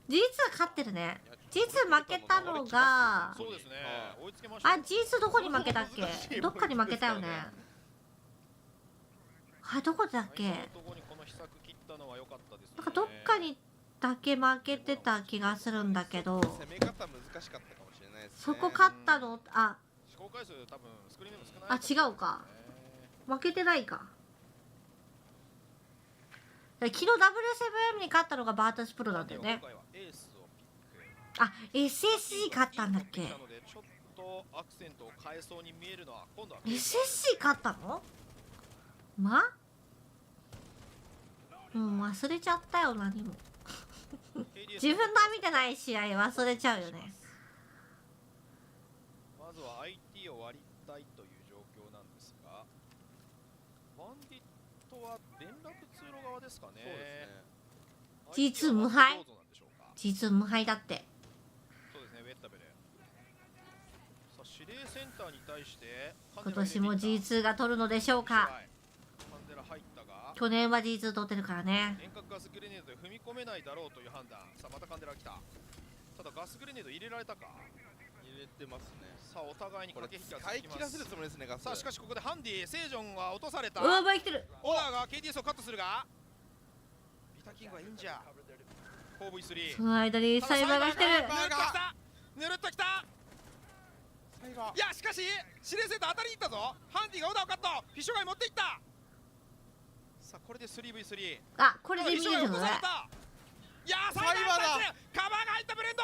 実は勝ってるね。実負けたのがそうですね。追いつけました。あ、実どこに負けたっけ。どっかに負けたよね。あ、どこだっけ。なんかどっかにだけ負けてた気がするんだけど、攻め方難しかったかもしれないですね。そこ勝ったの。あ、試行回数多分スクリーンでも少ない。あ、違うか。負けてないか。昨日 WSM に勝ったのがバータスプロなんだよね。あ、SSC 勝ったんだっけ。ちょっとアクセントを変えそうに見えるのは今度は SSC 勝ったの？もう忘れちゃったよ何も。自分が見てない試合忘れちゃうよね。まずは IT を割りたいという状況なんですが、バンディットは連絡通路側ですかね。実無敗。実無敗だって。そうですね、ウェッタベル。さあ司令センターに対して今年も G2 が取るのでしょうか。去年は G2 取ってるからね。遠隔ガスグレネードで踏み込めないだろうという判断。さあまたカンデラ来た。ただガスグレネード入れられたか。入れれてますね。さあお互いに駆け引きが使い切らせるつもりですね。ガス。さあしかしここでハンディセイジョンが落とされた。うわ前来てる。オーナーが KTS をカットするがビタキングはいいんじゃ。コーブイ3その間にサイバーが来てる。ぬるっときた。いやしかし司令センター当たりにいったぞ。ハンディがオーナーをカット。フィッシュガイ持っていった。さあこれで 3v3。あこれで見えるのね。いやーサイバーだ。カバーが入ったブレンド。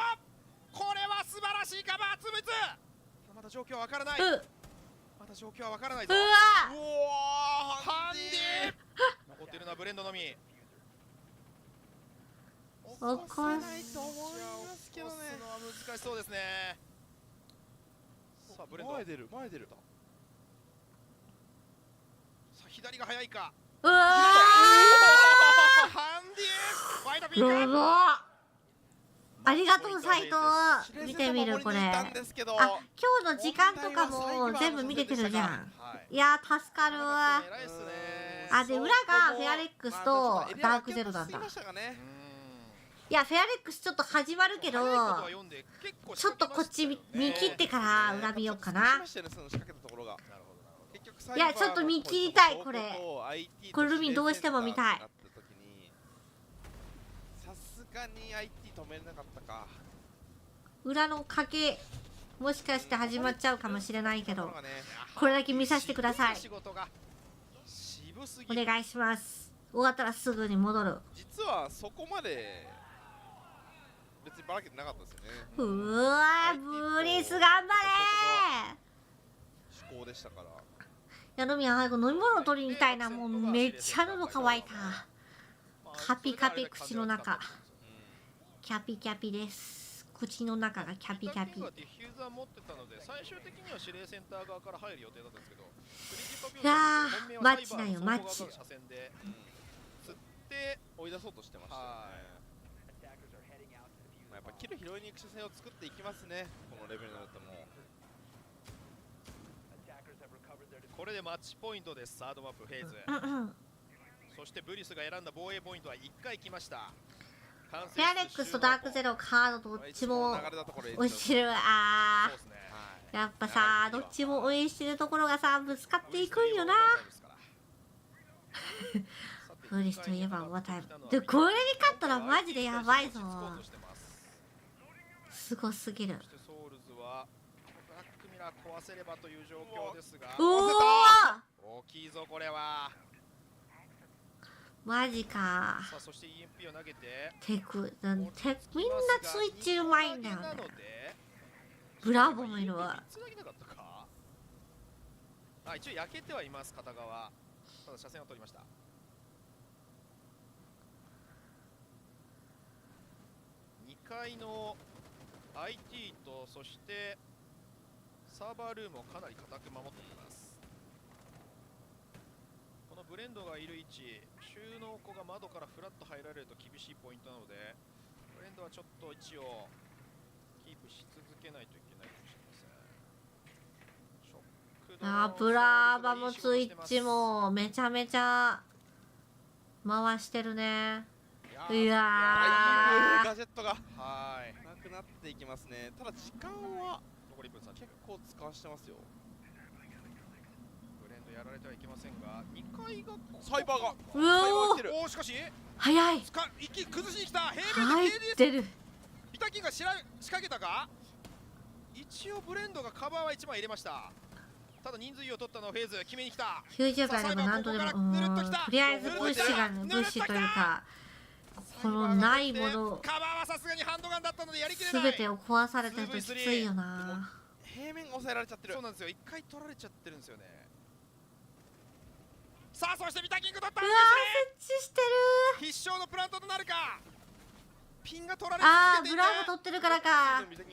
これは素晴らしいカバーツムツ。まだ状況はわからない。まだ状況はわからないぞ。うわハンディ残っているのはブレンドのみ。起こすのは難しそうですね。さあブレンド前出る前出る。さあ左が速いか。うわハンディワイドピーンク。ありがとう斉藤。見てみるこれ。あ今日の時間とかも全部見れてるじゃん。いや助かるわ。あで裏がフェアレックスとダークゼロなんだ。いやフェアレックスちょっと始まるけどちょっとこっち見切ってから裏見ようかな。いやちょっと見切りたいこれ。これルミどうしても見たい。さすがに IT 止めれなかったか。裏の賭けもしかして始まっちゃうかもしれないけどこれだけ見させてください。お願いします。終わったらすぐに戻る。実はそこまで別にばらけてなかったですよね。うわブリス頑張れ思考でしたから。やるみは早く飲み物取りに行きたいな。もうめっちゃ喉乾いた。カピカピ口の中キャピキャピです。口の中がキャピキャピ。いやーマッチなんよマッチ。追い出そうとしてましたね。やっぱキル拾いに行く車線を作っていきますね。このレベルになるともう。これでマッチポイントです。サードマップフェーズ。そしてブリスが選んだ防衛ポイントは1回来ました。フェアレックスとダークゼロカードどっちも応援してる。あーやっぱさどっちも応援してるところがさぶつかっていくんよな。ブリスといえばオーバータイムでこれに勝ったらマジでやばいぞ。すごすぎる。壊せればという状況ですが、大きいぞこれは。マジか。さあそして EMP を投げてみんなスイッチうまいんだよね。ブラボーもいるわ。あ一応焼けてはいます片側。ただ車線を取りました。2階の IT とそしてサーバールームをかなり固く守っています。このブレンドがいる位置、収納庫が窓からフラッと入られると厳しいポイントなので、ブレンドはちょっと位置をキープし続けないといけないかもしれません。ブラーバもスイッチもめちゃめちゃ回してるね。いやガジェットがなくなっていきますね。ただ時間は結構使わしてますよ。ブレンドやられてはいけませんが、2階がサイバーがおおしかし早い。息崩しに来た。入ってる。ビタキンが仕掛けたか。一応ブレンドがカバーは1枚入れました。ただ人数を取ったのをフェーズ決めに来た。90からでも何とでもとりあえず物資が物資というかこのないものカバーはさすがにハンドガンだったのでやりきれない。全てを壊されてるときついよな。平面が抑えられちゃってる。そうなんですよ。1回取られちゃってるんですよね。さあそしてビタキング取った。うわ設置してる。必勝のプラントとなるか。ピンが取られ続けていてブラーも取ってるからか。ビタ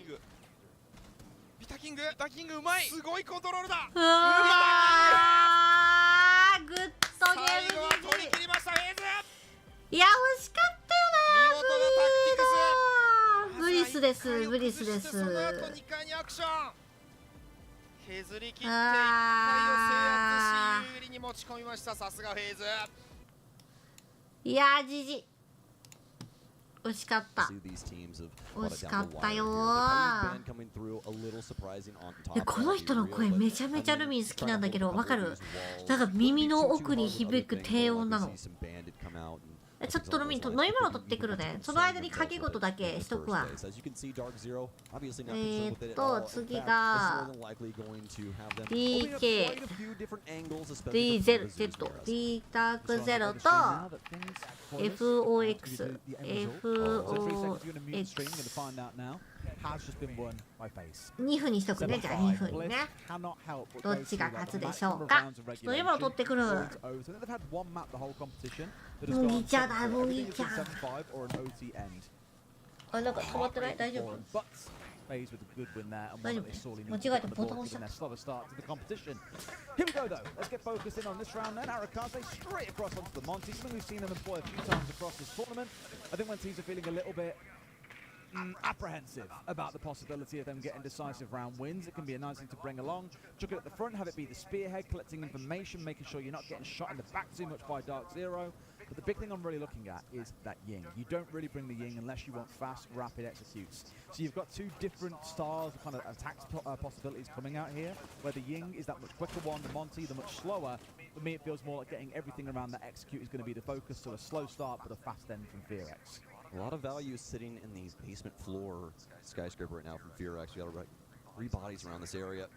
キングうまい。すごいコントロールだ。うわーグッドゲーム。最後は取り切りましたフェーズ。いや惜しかったよな。見事なタクティクス。ブリスですブリスです。その後2回にアクション削り切って1回を制圧し有利に持ち込みました。さすがフェーズ。いやじじ惜しかった。 see these teams have 惜 brought し it か down っ the た wire よ here. The Chinese band coming through a little surprising on top で of この that, 人の be 声 real, め but ちゃめちゃ I ル mean, ミン好き trying なん to だけ hold ど、 a わ couple か of る these walls. なんか耳の Wouldn't be 奥 too に hard for 響く other 低 things 音 going な on. の We see some bandit come out and ちょっとルミン飲み物取ってくるね。その間に掛け事だけしとくわ。As you can see, Dark Zero obviously not concerned with it at all. 次 In fact, が this is more than likely going to have them DK opening up quite a few different angles, especially D0 for Zeus Mirrors. D タークゼロと FOX2分にしとくね。じゃあ2分にね。どっちが勝つでしょうか。ちょっと今の取ってくる。麦茶だ、麦茶。あ、なんか止まってない？大丈夫？ Phase with a good win there, and 大 one 丈 that they 夫。 sorely 間 need 違え to て put ボ on タン押し the board ちゃ given っ their た。 slower start to the competition. Here we go though, let's get focused in on this round then. R6S straight across onto the Monty, something we've seen them employ a few times across this tournament. I think when teams are feeling a little bit apprehensive about the possibility of them getting decisive round wins, it can be a nice thing to bring along. Chuck it at the front, have it be the spearhead, collecting information, making sure you're not getting shot in the back too much by Dark Zero. But the big thing I'm really looking at is that Ying. You don't really bring the Ying unless you want fast, rapid executes. So you've got two different styles of kind of attack possibilities coming out here, where the Ying is that much quicker one, the Monty, the much slower. For me, it feels more like getting everything around that execute is going to be the focus, so a slow start but a fast end from Fearex. A lot of value sitting in these basement floor skyscraper right now from Fearex. We got 3 bodies around this area.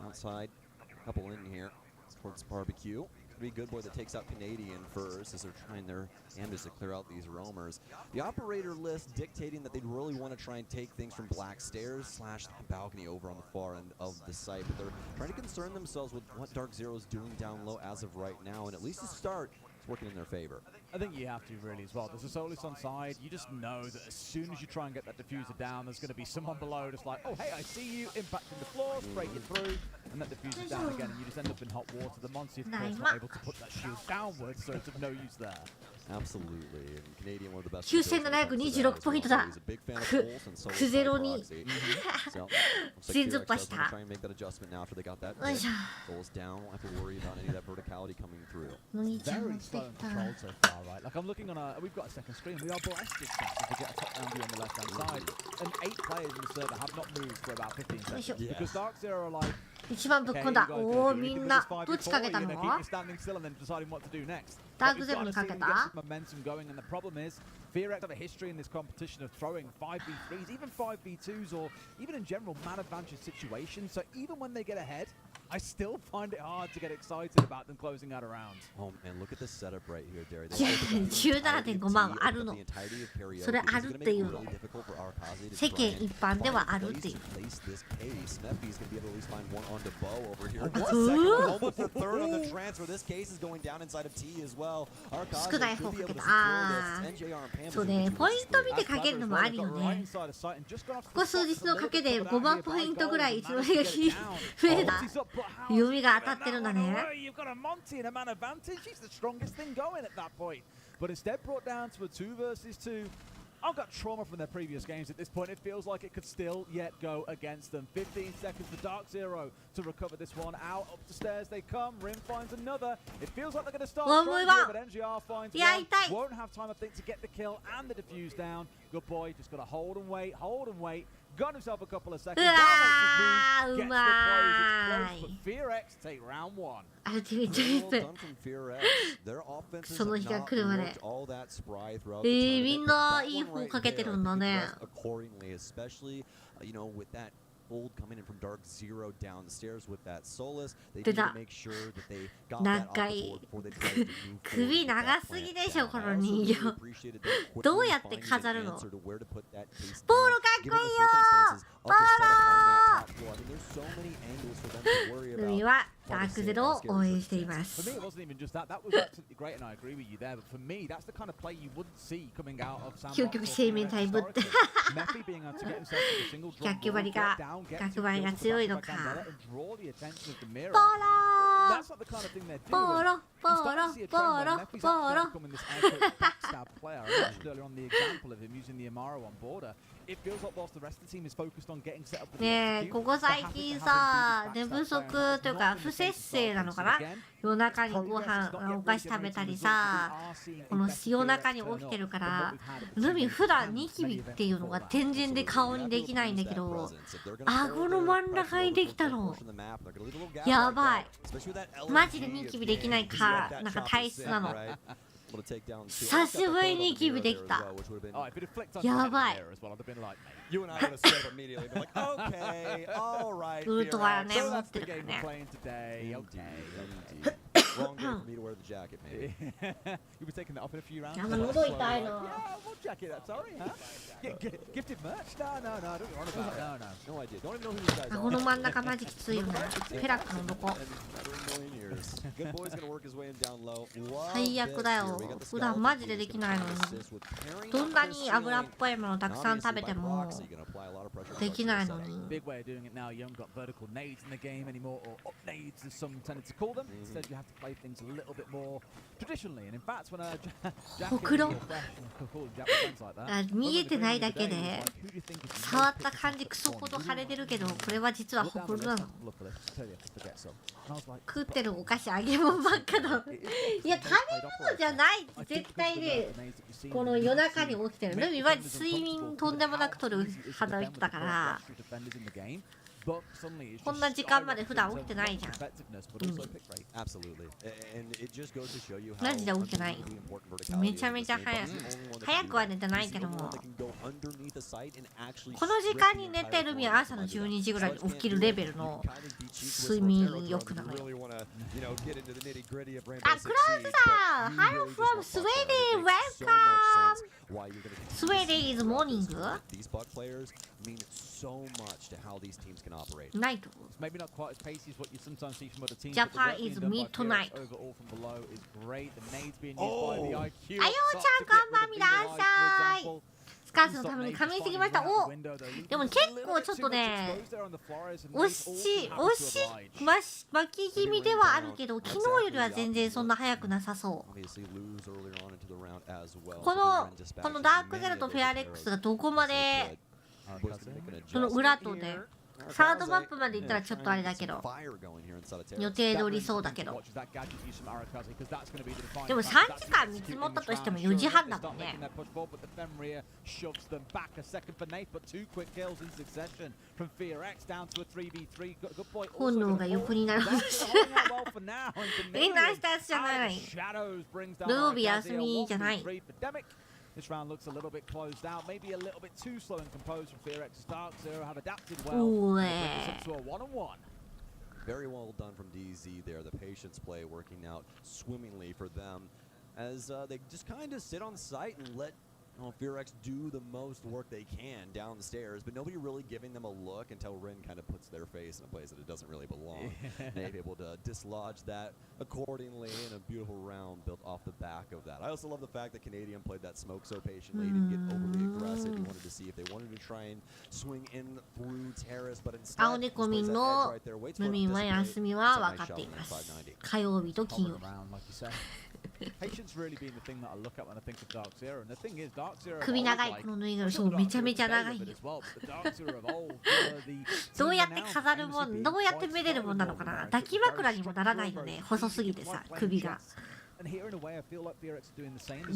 Outside, a couple in here towards barbecue. Be good boy that takes out Canadian first as they're trying their damnedest to clear out these roamers. The operator list dictating that they'd really want to try and take things from Black Stairs / the balcony over on the far end of the site, but they're trying to concern themselves with what Dark Zero is doing down low as of right now, and at least to start, it's working in their favor. I think you have to really as well. There's a Solus on side. You just know that as soon as you try and get that diffuser down, there's going to be someone below just like, oh, hey, I see you, impacting the floors, break it through, and that diffuser's down again, and you just end up in hot water. The Monty, of course, not able to put that shield downwards, so it's of no use there. Absolutely. And Canadian, one of the best. 9726ポイントだ。くゼロに全突破した。よいしょ。麦ちゃん持ってきた。 Like I'm looking on we've got a second screen. We are blessed with stats if we get a top-down view on the left-hand side. And 8 players in the server have not moved for about 15 seconds. Because Dark Zero are like, 一番ぶっこんだ。おお、みんなどっちかけたの？ ダークゼロにかけた？ momentum going, and the problem is Fearex have a history in this competition of throwing 5v3s, even 5v2s, or even in general man advantage situations. So even when they get ahead, I still find it hard to get excited about them closing out a round. Oh man, look at the setup right here, Derry. 17.5万はあるの。それあるっていうの。世間一般ではあるっていう。少ない方かけた。ああ、そうね。ポイント見てかけるのもありよね。ここ数日の賭けで5万ポイントぐらいいつの間にか増えた。読みが当たってるんだね。 But instead brought down to a 2 versus 2. I've got trauma from their previous games at this point. It feels like it could still yet go against them. 15 seconds for Dark Zero to recover this one. Out up the stairs they come. Rim finds another. It feels like they're going to start strong here, but NGR finds one. Won't have time, I think, to get the kill and the defuse down. Good boy, just got to hold and wait, hold and wait. Got himself a couple of seconds. Gets the close. It's close, but Fearex take round 1. アルティメットリップ。その日が来るまで。みんないい方かけてるんだね。 Hold coming in from Dark Zero downstairs with that Solus. They need to make sure that they got that off the board before they tried to move forward. 首長すぎでしょこの人形。どうやって飾るの？ボーロかっこいいよ。ボーロ。海はダークゼロを応援しています。 For me, it wasn't even just that. That was absolutely great, and I agree with you there. But for me, that's the kind of play you wouldn't see coming out of Sandbox. 究極生命体ぶって。 Mephi being able to get himself to a single drop, 逆張りが逆張りが強いのか。 draw the attention of the mirror. ボーロ。 That's not the kind of thing they're doing. ボーロボーロボーロボーロ。 Becoming this backstab player. I mentioned earlier on the example of him using the Amaro on border. ねえ、ここ最近さ、寝不足というか不節制なのかな。夜中にご飯お菓子食べたりさ、この夜中に起きてるからルミ普段ニキビっていうのが天然で顔にできないんだけど、顎の真ん中にできたのやばい。マジでニキビできないか、なんか体質なの。久しぶりにニキビできた。やばい。ウルトラね持ってるからね。なんか喉痛いな。顎の真ん中マジきついよね。ペラックのどこ。最悪だよ。普段マジでできないのに。どんなに油っぽいものたくさん食べてもできないのに。ほくろ見えてないだけで触った感じクソほど腫れてるけど、これは実はほくろなの。食ってるお菓子揚げ物ばっかだ。いや食べ物じゃない絶対で、この夜中に起きてる。ルミは睡眠とんでもなくとる派の人だから、こんな時間まで普段起きてないじゃん。マジで起きてないよ。めちゃめちゃ早くは寝てないけども、この時間に寝てるみは朝の12時ぐらいに起きるレベルの睡眠欲なのよ。あ、クローズさん Hello from Sweden! Welcome! Sweden is morning? Night. Japan is midnight. あようちゃんこんばんみらっしゃい。スカーツのために仮眠してきました。お、でも結構ちょっとね、巻き気味ではあるけど、昨日よりは全然そんな早くなさそう。このダークゼロとフェアレックスがどこまでその裏とでサードマップまで行ったらちょっとあれだけど、予定通りそうだけど、でも3時間見積もったとしても4時半だもんね。本能が横になるほどしみんな明日じゃない。土曜日休みじゃない。This round looks a little bit closed out, maybe a little bit too slow and composed from FearX's Dark Zero have adapted well. It's up to a 1-on-1. Very well done from DZ there. The patience play working out swimmingly for them as they just kind of sit on site and let FearX do the most work they can down the stairs, but nobody really giving them a look until Rin kind of puts their face in a place that it doesn't really belong. They're able to dislodge that accordingly, and a beautiful round built off the back of that. I also love the fact that Canadian played that smoke so patiently. He didn't get overly aggressive. He wanted to see if they wanted to try and swing in through terrace, but instead, 青猫民のルミンは休みは分かっています。火曜日と金曜日。首長いこのぬいぐるみ、そうめちゃめちゃ長いよ。どうやって飾るもん、どうやってめでるもんなのかな。抱き枕にもならないよね、細すぎてさ、首が。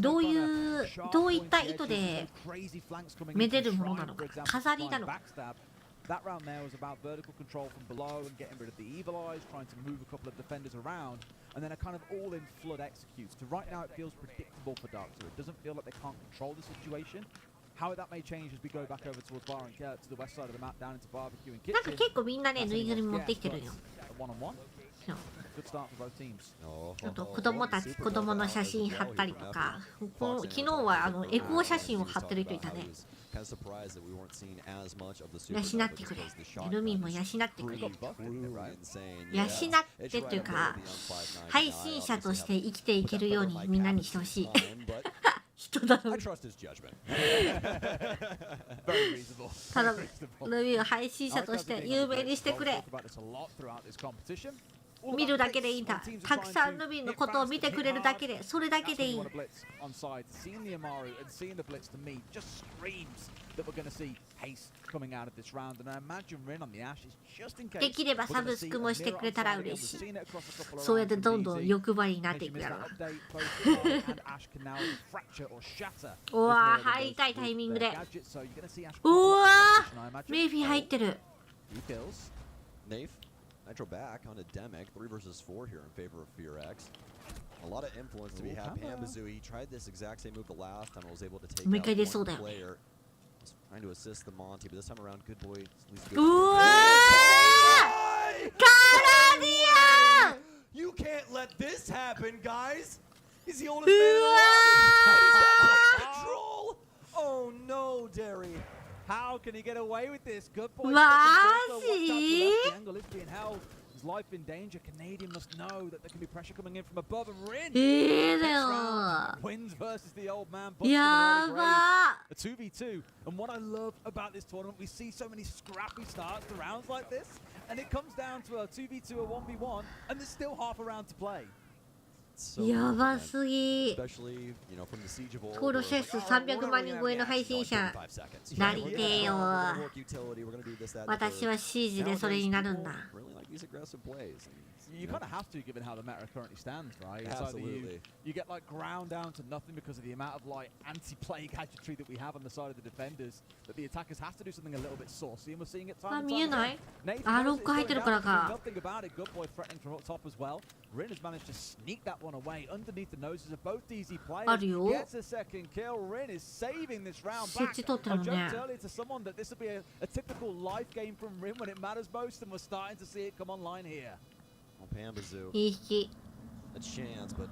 どういった意図でめでるものなのか、飾りなのか。That round there was about vertical control from below and getting rid of the evil eyes, trying to move a couple of defenders around, and then a kind of all-in flood executes. So right now it feels predictable for Dark Zero. It doesn't feel like they can't control the situation. How that may change as we go back over towards Bar and to the west side of the map, down into barbecue and kitchen. なんか結構みんなね、ぬいぐるみ持ってきてるよ。One-on-one. Good start for both teams. あと子供の写真貼ったりとか、昨日はエコー写真を貼ってる人いたね。養ってくれ。ルミンも養ってくれ。養ってというか、配信者として生きていけるようにみんなにしてほしい。人だろう。頼む。ルミンを配信者として有名にしてくれ。見るだけでいいんだ。たくさんのビンのことを見てくれるだけで、それだけでいい。できればサブスクもしてくれたら嬉しい。そうやってどんどん欲張りになっていくやろ。うわー、入りたいタイミングで。うわー、メイフィ入ってる。Nitro back on a Demic, 3 versus 4 here in favor of FearX. A lot of influence to be had. Pambazu, he tried this exact same move the last time and was able to take out one player. He's trying to assist the Monty, but this time around, good boy. You can't let this happen, guys! He's the oldest man in the lobby! He's got control! Oh no, Derry! How can he get away with this? Good boy. マジ？ Angle is being held. His life in danger. Canadian must know that there can be pressure coming in from above and Rin. だよ。 Wins versus the old man. やば。 A 2v2. And what I love about this tournament, we see so many scrappy starts to rounds like this, and it comes down to a 2v2 or 1v1, and there's still half a round to play. やばすぎ。 Especially, you know, from the siege of old. 登録者数300万人超えの配信者なりてえよ。私はシージでそれになるんだ。You kind of have to, given how the meta currently stands, right? It's Absolutely. You get like ground down to nothing because of the amount of like anti-play gadgetry that we have on the side of the defenders. That the attackers have to do something a little bit saucy, and we're seeing it time and time 見えない？ again. あ、ロック入ってるからか。 Nothing about it. Good boy threatening from up top as well. Rin has managed to sneak that one away underneath the noses of both DZ players. あるよ。 Gets a second kill. Rin is saving this round back. 設置取ってる I もんね。 joked earlier to someone that this would be a typical life game from Rin when it matters most, and we're starting to see it come online here. Pambazu. いい引き。 A chance, but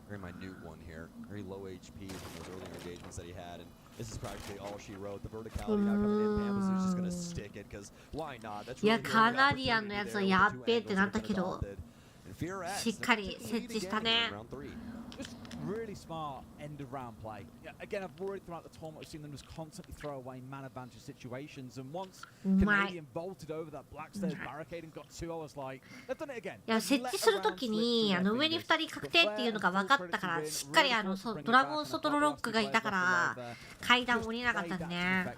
very minute one here. Very low HP from those earlier engagements that he had, and this is practically all she wrote. The verticality now coming in. Pambazu's just gonna stick it, because why not? That's いや、 really the カ only ナディアン opportunity のやつ there は with や the っ two べえってな angles った that け have ど、 been adopted. And FearX, しっかり設置したね。 round 3. Just really smart end of round play. Yeah, again, I've worried throughout the tournament, we've seen them just constantly throw away man advantage situations. And once Canadian bolted over that black stairs barricade and got 2, I was like, they've done it again. いや、設置するときに上に2人確定っていうのが分かったから、しっかりドラゴン外のロックがいたから階段降りなかったんね。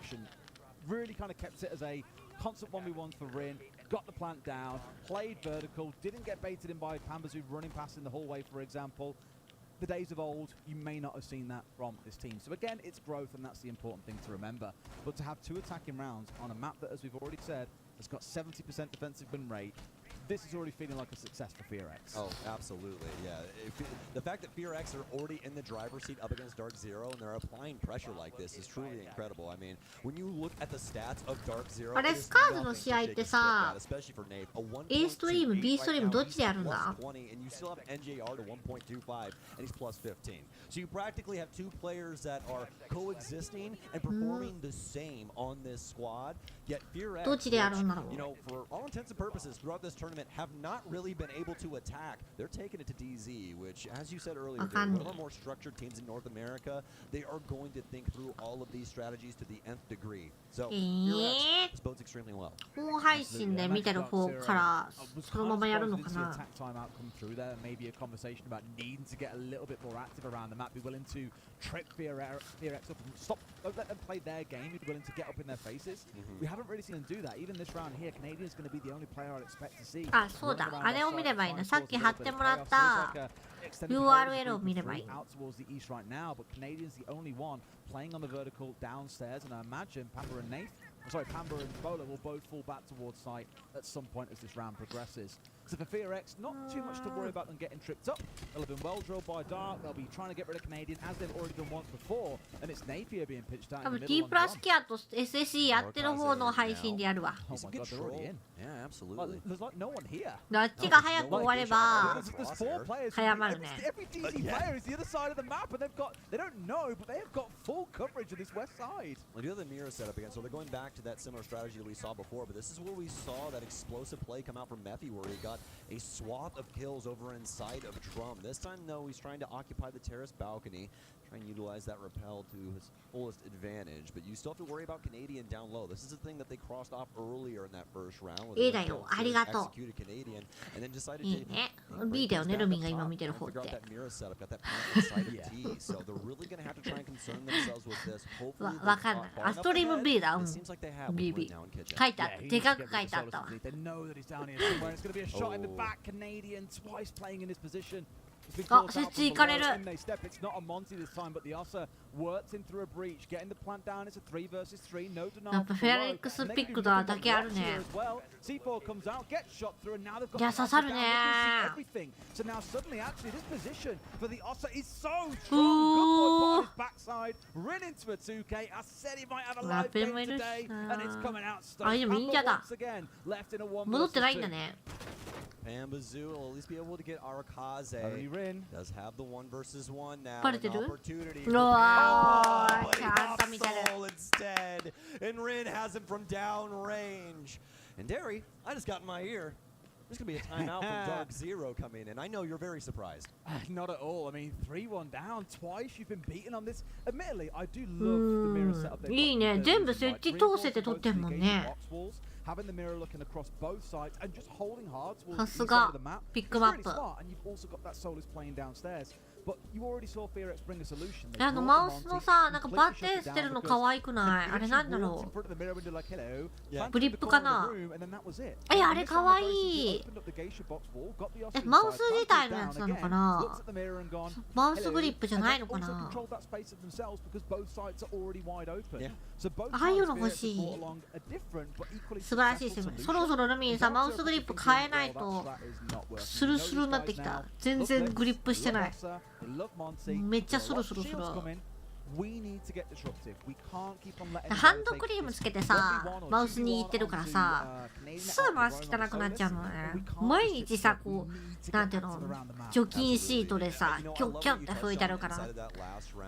Really kind of kept it as a constant 1v1 for Rin. Got the plant down, played vertical, didn't get baited in by Pambazu running past in the hallway, for example. The days of old, you may not have seen that from this team. So again, it's growth, and that's the important thing to remember. But to have 2 attacking rounds on a map that, as we've already said, has got 70% defensive win rate, this is already feeling like a success for FearX. Oh, absolutely, yeah. The fact that FearX are already in the driver's seat up against Dark Zero and they're applying pressure like this is truly incredible. I mean, when you look at the stats of Dark Zero, あれ、スカーズの試合ってさ、A ストリーム、B ストリームどっちでやるんだ？ and you still have NJR to 1.25 and he's plus 15. So you practically have 2 players that are coexisting and performing the same on this squad. Yet FearX, どっちでやるんだろう？ you know, for all intents and purposes throughout this tournament, have not really been able to attack. They're taking it to DZ, which, as you said earlier, one of our more structured teams in North America. They are going to think through all of these strategies to the nth degree. So, this bodes extremely well. 本配信で見てる方からそのままやるのかな。 Maybe a conversation about needing to get a little bit more active around the map, be willing to trip FearX up and stop, don't let them play their game, be willing to get up in their faces. We haven't really seen them do that. Even this round here, Canadian is going to be the only player I'd expect to see. あ、そうだ。あれを見ればいいな。さっき貼ってもらった URL を見ればいい。 Out towards the east right now, but Canadian's the only one playing on the vertical downstairs, and I imagine Pamba and Nath, Pamba and Bola will both fall back towards site at some point as this round progresses. So for FearX, not too much to worry about them getting tripped up. They'll have been well drilled by Dark. They'll be trying to get rid of Canadian as they've already done once before, and it's Napier being pitched out. 多分 T プラスケアと SSE やってる方の配信でやるわ。 Oh my God, they're already in. Yeah, absolutely. There's like no one here. あっちが早く終われば There's 4 players. 早まるね。 Every DZ player is the other side of the map, and they don't know, but they have got full coverage of this west side. Well, do have the mirror setup again, so they're going back to that similar strategy that we saw before, but this is where we saw that explosive play come out from Mephi, where he got a swath of kills over inside of Drum. This time, though, he's trying to occupy the terrace balcony, try and utilize that repel to his fullest advantage, but you still have to worry about Canadian down low. This is a thing that they crossed off earlier in that first round. いいだよ、ありがとう。 Executed Canadian and then decided いいね。B だよね、ルミンが今見てる方って。Got that mirror setup, got that plant inside of T, so they're really going to have to try and concern themselves with this. Hopefully, わかんない。アストリーム B だ。うん。 seems like they have BB now in kitchen. 書いてあった。でかく書いてあったわ。 They know that he's down here somewhere. It's going to be a shot in the back. Canadian twice playing in this position. あ、スイッチ行かれる。 It's not a Monty this time, but the Ossa works in through a breach, getting the plant down. It's a 3 versus 3, no denial. やっぱフェアリックスピックだけあるね。 C4 comes out, gets shot through, and now they've got いや、刺さるね。 everything. So now suddenly, actually, this position for the Ossa is so strong. Good boy on his backside, ran into a 2K. I said he might have a live game today, and it's coming out. あ、でも忍者だ。 Left in a 1戻ってないんだね。 Pambazoo will at least be able to get Arakaze. Does have the 1 versus 1 now. バレてる？ Opportunity. うわー、ちゃんと見てる。 Instead, and Rin has him from downrange. And Derry, I just got in my ear. There's going to be a timeout from Dark Zero coming in. I know you're very surprised. Not at all. I mean, 3-1 down twice. You've been beaten on this. Admittedly, I do love the mirror setup. いいね。全部設置通せて取ってんもんね。 Having the mirror looking across both sides and just holding hard towards the さす side が of the map. ピックマップ。 And you've also got that Solus playing downstairs. But you already saw FearX bring a solution. マウスのさ、なんかバッテンしてるの可愛くない？あれなんだろう？ブリップかな？え、あれ可愛い。え、マウス自体のやつなのかな？マウスグリップじゃないのかな？ああいうの欲しい。素晴らしいですよね。そろそろルミンさん、マウスグリップ変えないとスルスルになってきた。全然グリップしてない。めっちゃスルスルする。ハンドクリームつけてさ、マウスにいってるからさ、すぐマウス汚くなっちゃうのね。毎日さ、こう、なんていうの、除菌シートでさ、キョンキョンって拭いてあるから、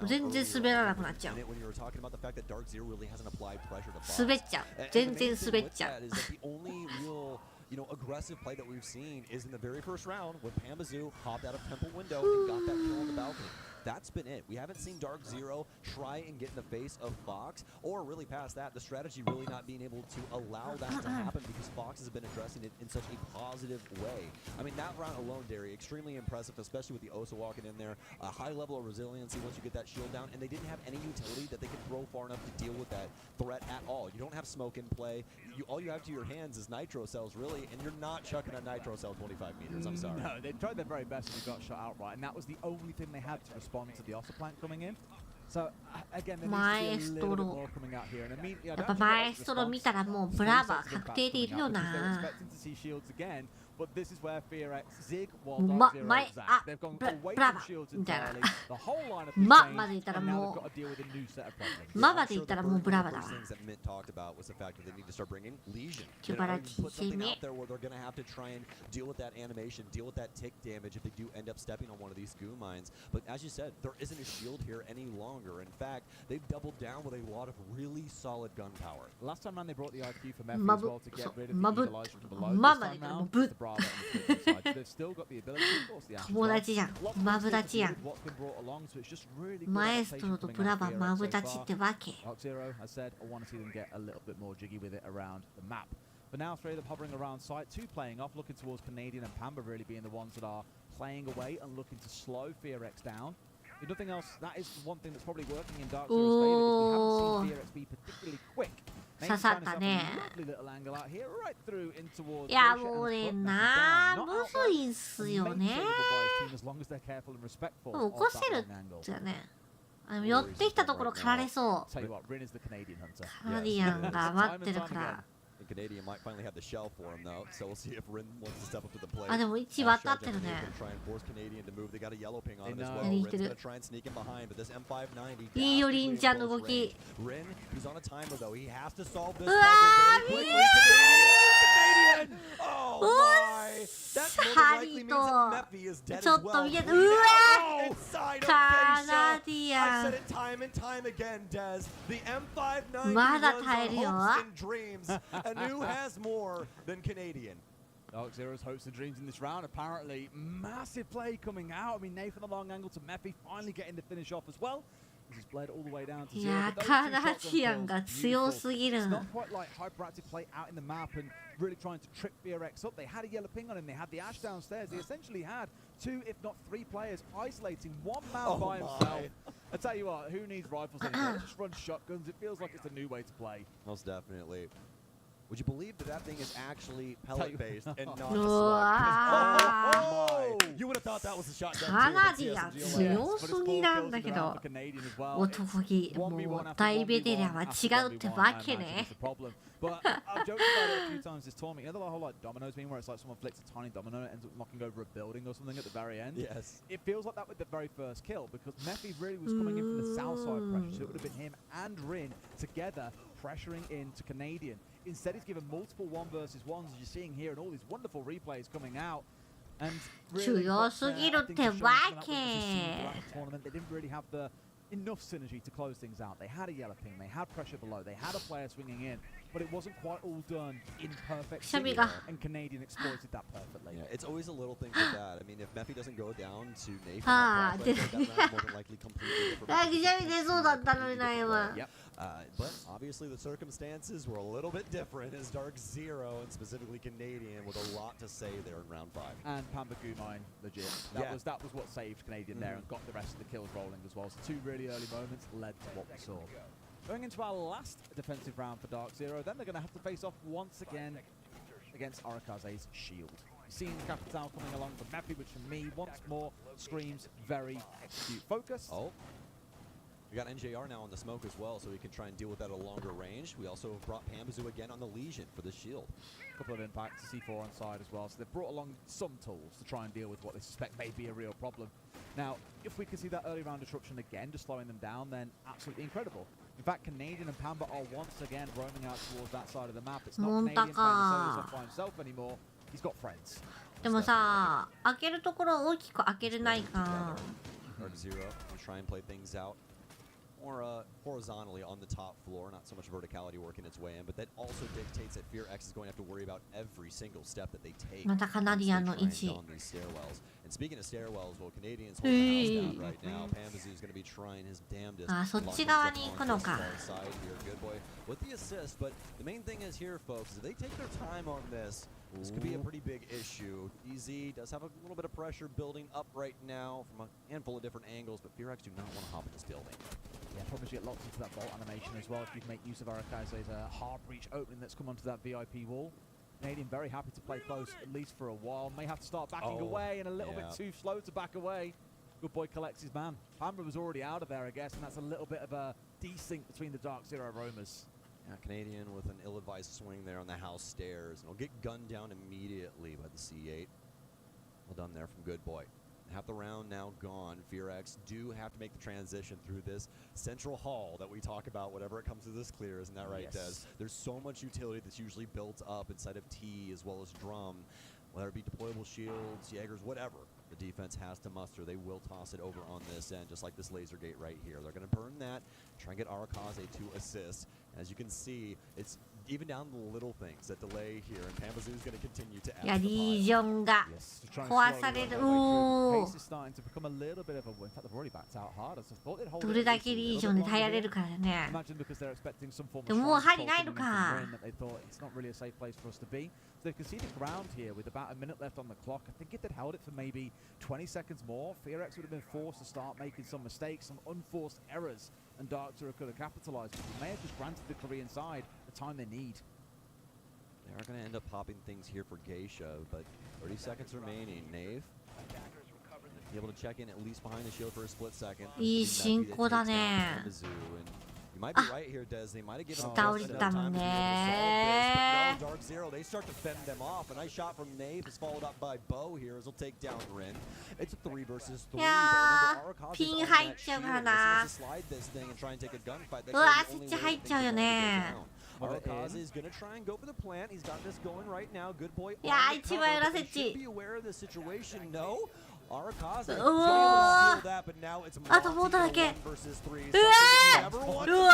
全然滑らなくなっちゃう。滑っちゃう。全然滑っちゃう。You know, aggressive play that we've seen is in the very first round when Pambazoo hopped out of Temple window and got that kill on the balcony. That's been it. We haven't seen Dark Zero try and get in the face of Fox, or really past that, the strategy really not being able to allow that to happen because Fox has been addressing it in such a positive way. I mean, that round alone, Derry, extremely impressive, especially with the Osa walking in there. A high level of resiliency once you get that shield down, and they didn't have any utility that they could throw far enough to deal with that threat at all. You don't have smoke in play. All you have to your hands is nitro cells, really, and you're not chucking a nitro cell 25 meters. I'm sorry. No, they tried their very best and they got shot outright, and that was the only thing they had to respond to the Ossa plant coming in. So again, there needs to be a little bit more coming out here, and immediately I don't think マエストロ見たらもうブラバー確定でいるよな。 But this is where FearX zig while Dark Zero is at. They've gone away from shields entirely. The whole line of changed, and now they've got to deal with a new set of problems. マまで言ったらもうブラバだわ。 things that Mint talked about was the fact that they need to start bringing Legion. キュバラチ Put something ね out there where they're going to have to try and deal with that animation, deal with that tick damage if they do end up stepping on one of these goo mines. But as you said, there isn't a shield here any longer. In fact, they've doubled down with a lot of really solid gunpowder. Last time around they brought the IQ for Mephi as well to get rid of the equalizer from below. This time round, the Bravo and the side. They've still got the ability, of course, the 友達じゃん。マブダチやん。 what's been brought along, so it's just really good マエストロとブラバーマブダチってわけ。 Dark Zero, I said, I want to see them get a little bit more jiggy with it around the map. But now 3 of them hovering around site, 2 playing off, looking towards Canadian and Pamba really being the ones that are playing away and looking to slow FearX down. If nothing else, that is one thing that's probably working in Dark Zero's favor, is we haven't seen FearX be particularly quick. 刺さったね。 Lovely little angle out here, right through in towards いやもうねなむずいんすよね。もう起こせるってね。寄ってきたところかられそう。カナディアンが待ってるから。 Canadian might finally have the shell for him though, so we'll see if Rin wants to step up to the plate. あでも1渡ってるね。 Try and force Canadian to move. They got a yellow ping on him as well. Rin's gonna try and sneak him behind, but this M590. いいよリンちゃんの動き。 Rin, he's on a timer though. He has to solve this うわー very quickly. Canadian! Oh my! That more than likely means that Mephi is dead as well. ちょっと見えた。うわーカナディアン。 I've said it time and time again, Dez. The M590 まだ was 耐えるよ。 our hopes and dreams, and who has more than Canadian? Dark Zero's hopes and dreams in this round. Apparently, massive play coming out. I mean, Nathan the long angle to Mephi finally getting the finish off as well. This is bled all the way down to い zero. や But those カ two ナ shotgun ディアン kills が are 強 beautiful. すぎる It's not quite like hyperactive play out in the map and really trying to trip VRX up. They had a yellow ping on him. They had the Ash downstairs. They essentially had 2, if not 3 players isolating one man by himself. I tell you what, who needs rifles anymore? Just run shotguns. It feels like it's a new way to play. Most definitely. Would you believe that that thing is actually pellet-based and not a う slug? わ Oh my! You would have thought that was a shotgun カ too. ナ but ディアン CSG 強すぎなんだけど男気もう大ベテランは違うってわけね But I've joked about it a few times this tournament. You know the whole like dominoes meme where it's like someone flicks a tiny domino and ends up knocking over a building or something at the very end? Yes. It feels like that with the very first kill because Mephi really was coming in from the south side pressure, so it would have been him and Rin together pressuring into Canadian. Instead, he's given multiple 1 versus 1s as you're seeing here and all these wonderful replays coming out. And really, 強すぎるってわけ tournament, they didn't really have the enough synergy to close things out. They had a yellow ping, they had pressure below, they had a player swinging in, but it wasn't quite all done in perfect sync, and Canadian exploited that perfectly. Yeah, it's always a little thing like that. I mean, if Mephi doesn't go down to Nathan, はあ that round more than likely completely different. あくしゃみ出そうだったのにな今 But obviously the circumstances were a little bit different as Dark Zero and specifically Canadian with a lot to say there in round 5. And Pamba Gumine, legit. That was what saved Canadian there and got the rest of the kills rolling as well. So 2 really early moments led to what we saw. Going into our last defensive round for Dark Zero, then they're going to have to face off once again against Arakaze's shield. Seeing Capital coming along from Mephi, which for me once more screams very execute focus. Oh. We got NJR now on the smoke as well, so we can try and deal with that at a longer range. We also have brought Pambazu again on the Legion for the shield. A couple of impacts, C4 on side as well, so they've brought along some tools to try and deal with what they suspect may be a real problem. Now, if we can see that early round disruption again, just slowing them down, then absolutely incredible. In fact, Canadian and Pamba are once again roaming out towards that side of the map. It's not Canadian playing the solos off by himself anymore. He's got friends. でもさ開けるところ大きく開けれないか Dark Zero, we try and play things out more horizontally on the top floor, not so much verticality working its way in, but that also dictates that Fear X is going to have to worry about every single step that they take. またカナディアンの位置 On these stairwells. And speaking of stairwells, well, Canadians hold the house down right now. Pambazu is going to be trying his damnedest. あそっち側に行くのか Side here, good boy with the assist. But the main thing is here, folks, is if they take their time on this, this could be a pretty big issue. EZ does have a little bit of pressure building up right now from a handful of different angles, but Fear X do not want to hop in this building. Yeah, probably get locked into that vault animation as well if you can make use of Arakaze's hard breach opening that's come onto that VIP wall. Canadian very happy to play close, at least for a while. May have to start backing away and a little bit too slow to back away. Good boy collects his man. Pamba was already out of there, I guess, and that's a little bit of a desync between the Dark Zero roamers. Yeah, Canadian with an ill-advised swing there on the house stairs. And he'll get gunned down immediately by the C8. Well done there from Good Boy. Half the round now gone. Fear X do have to make the transition through this central hall that we talk about whenever it comes to this clear. Isn't that right, Des? There's so much utility that's usually built up inside of T as well as Drum. Whether it be deployable shields, Jaegers, whatever. The defense has to muster. They will toss it over on this end, just like this laser gate right here. They're going to burn that, try and get Arakaze to assist. As you can see, it's even down to the little things that delay here, and Pambazu is going to continue to add いやリージョンが壊される Pace is starting to become a little bit of a in fact they've already backed out hard. I thought they'd hold it どれだけリージョンで耐えられるからね Imagine because they're expecting some form of でももう針ないのか that they thought it's not really a safe place for us to be. So they can see the ground here with about a minute left on the clock. I think if they'd held it for maybe 20 seconds more, Fear X would have been forced to start making some mistakes, some unforced errors, and Dark Zero could have capitalized. But they may have just granted the Korean side the time they need. They are going to end up popping things here for Geisha, but 30 seconds remaining. Knave, be able to check in at least behind the shield for a split second. いい進行だね You might be right here, Des. They might have given 下降りたのね Dark Zero, they start to fend them off. A nice shot from Knave is followed up by Bo here as he'll take down Rin. It's a 3 versus 3. いやーピン入っちゃうからな slide this thing and try and take a gunfight. うわスイッチ入っちゃうよね Arakaze is going to try and go for the plant. He's got this going right now. Good boy. いやー一番裏設置 Be aware of the situation. No. Arakaze う was お able to steal that, but now it's あとボートだ Monty け 1 versus 3. うわ Never ー won うわ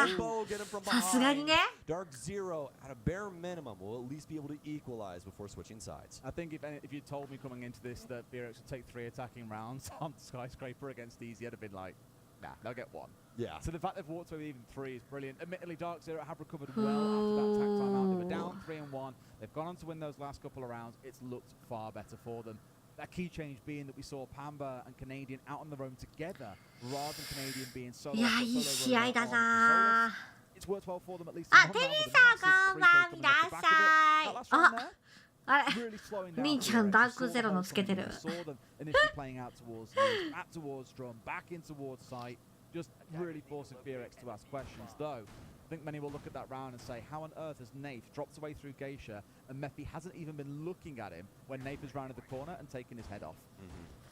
Rainbow get him from ーさすがに behind. ね Dark Zero, at a bare minimum, will at least be able to equalize before switching sides. I think if you told me coming into this that Vtuber would take 3 attacking rounds on Skyscraper against Easy, I'd have been like, nah, they'll get 1. Yeah. So the fact they've walked away with even 3 is brilliant. Admittedly, Dark Zero have recovered well after that attack timeout. They were down 3-1. They've gone on to win those last couple of rounds. It's looked far better for them. That key change being that we saw Pamba and Canadian out on the roam together rather than Canadian being solo. いやいい試合だな It's worked well for them at least. あテリーさんこんばんみなさいあれ Really slowing down 兄ちゃん Vtuber. ダークゼロのつけてる Saw them initially playing out towards Leeds, back towards Drum, back in towards Sight, just really forcing Vtuber to ask questions. Though, I think many will look at that round and say, how on earth has Nath dropped away through Geisha and Mephi hasn't even been looking at him when Nath has rounded the corner and taken his head off?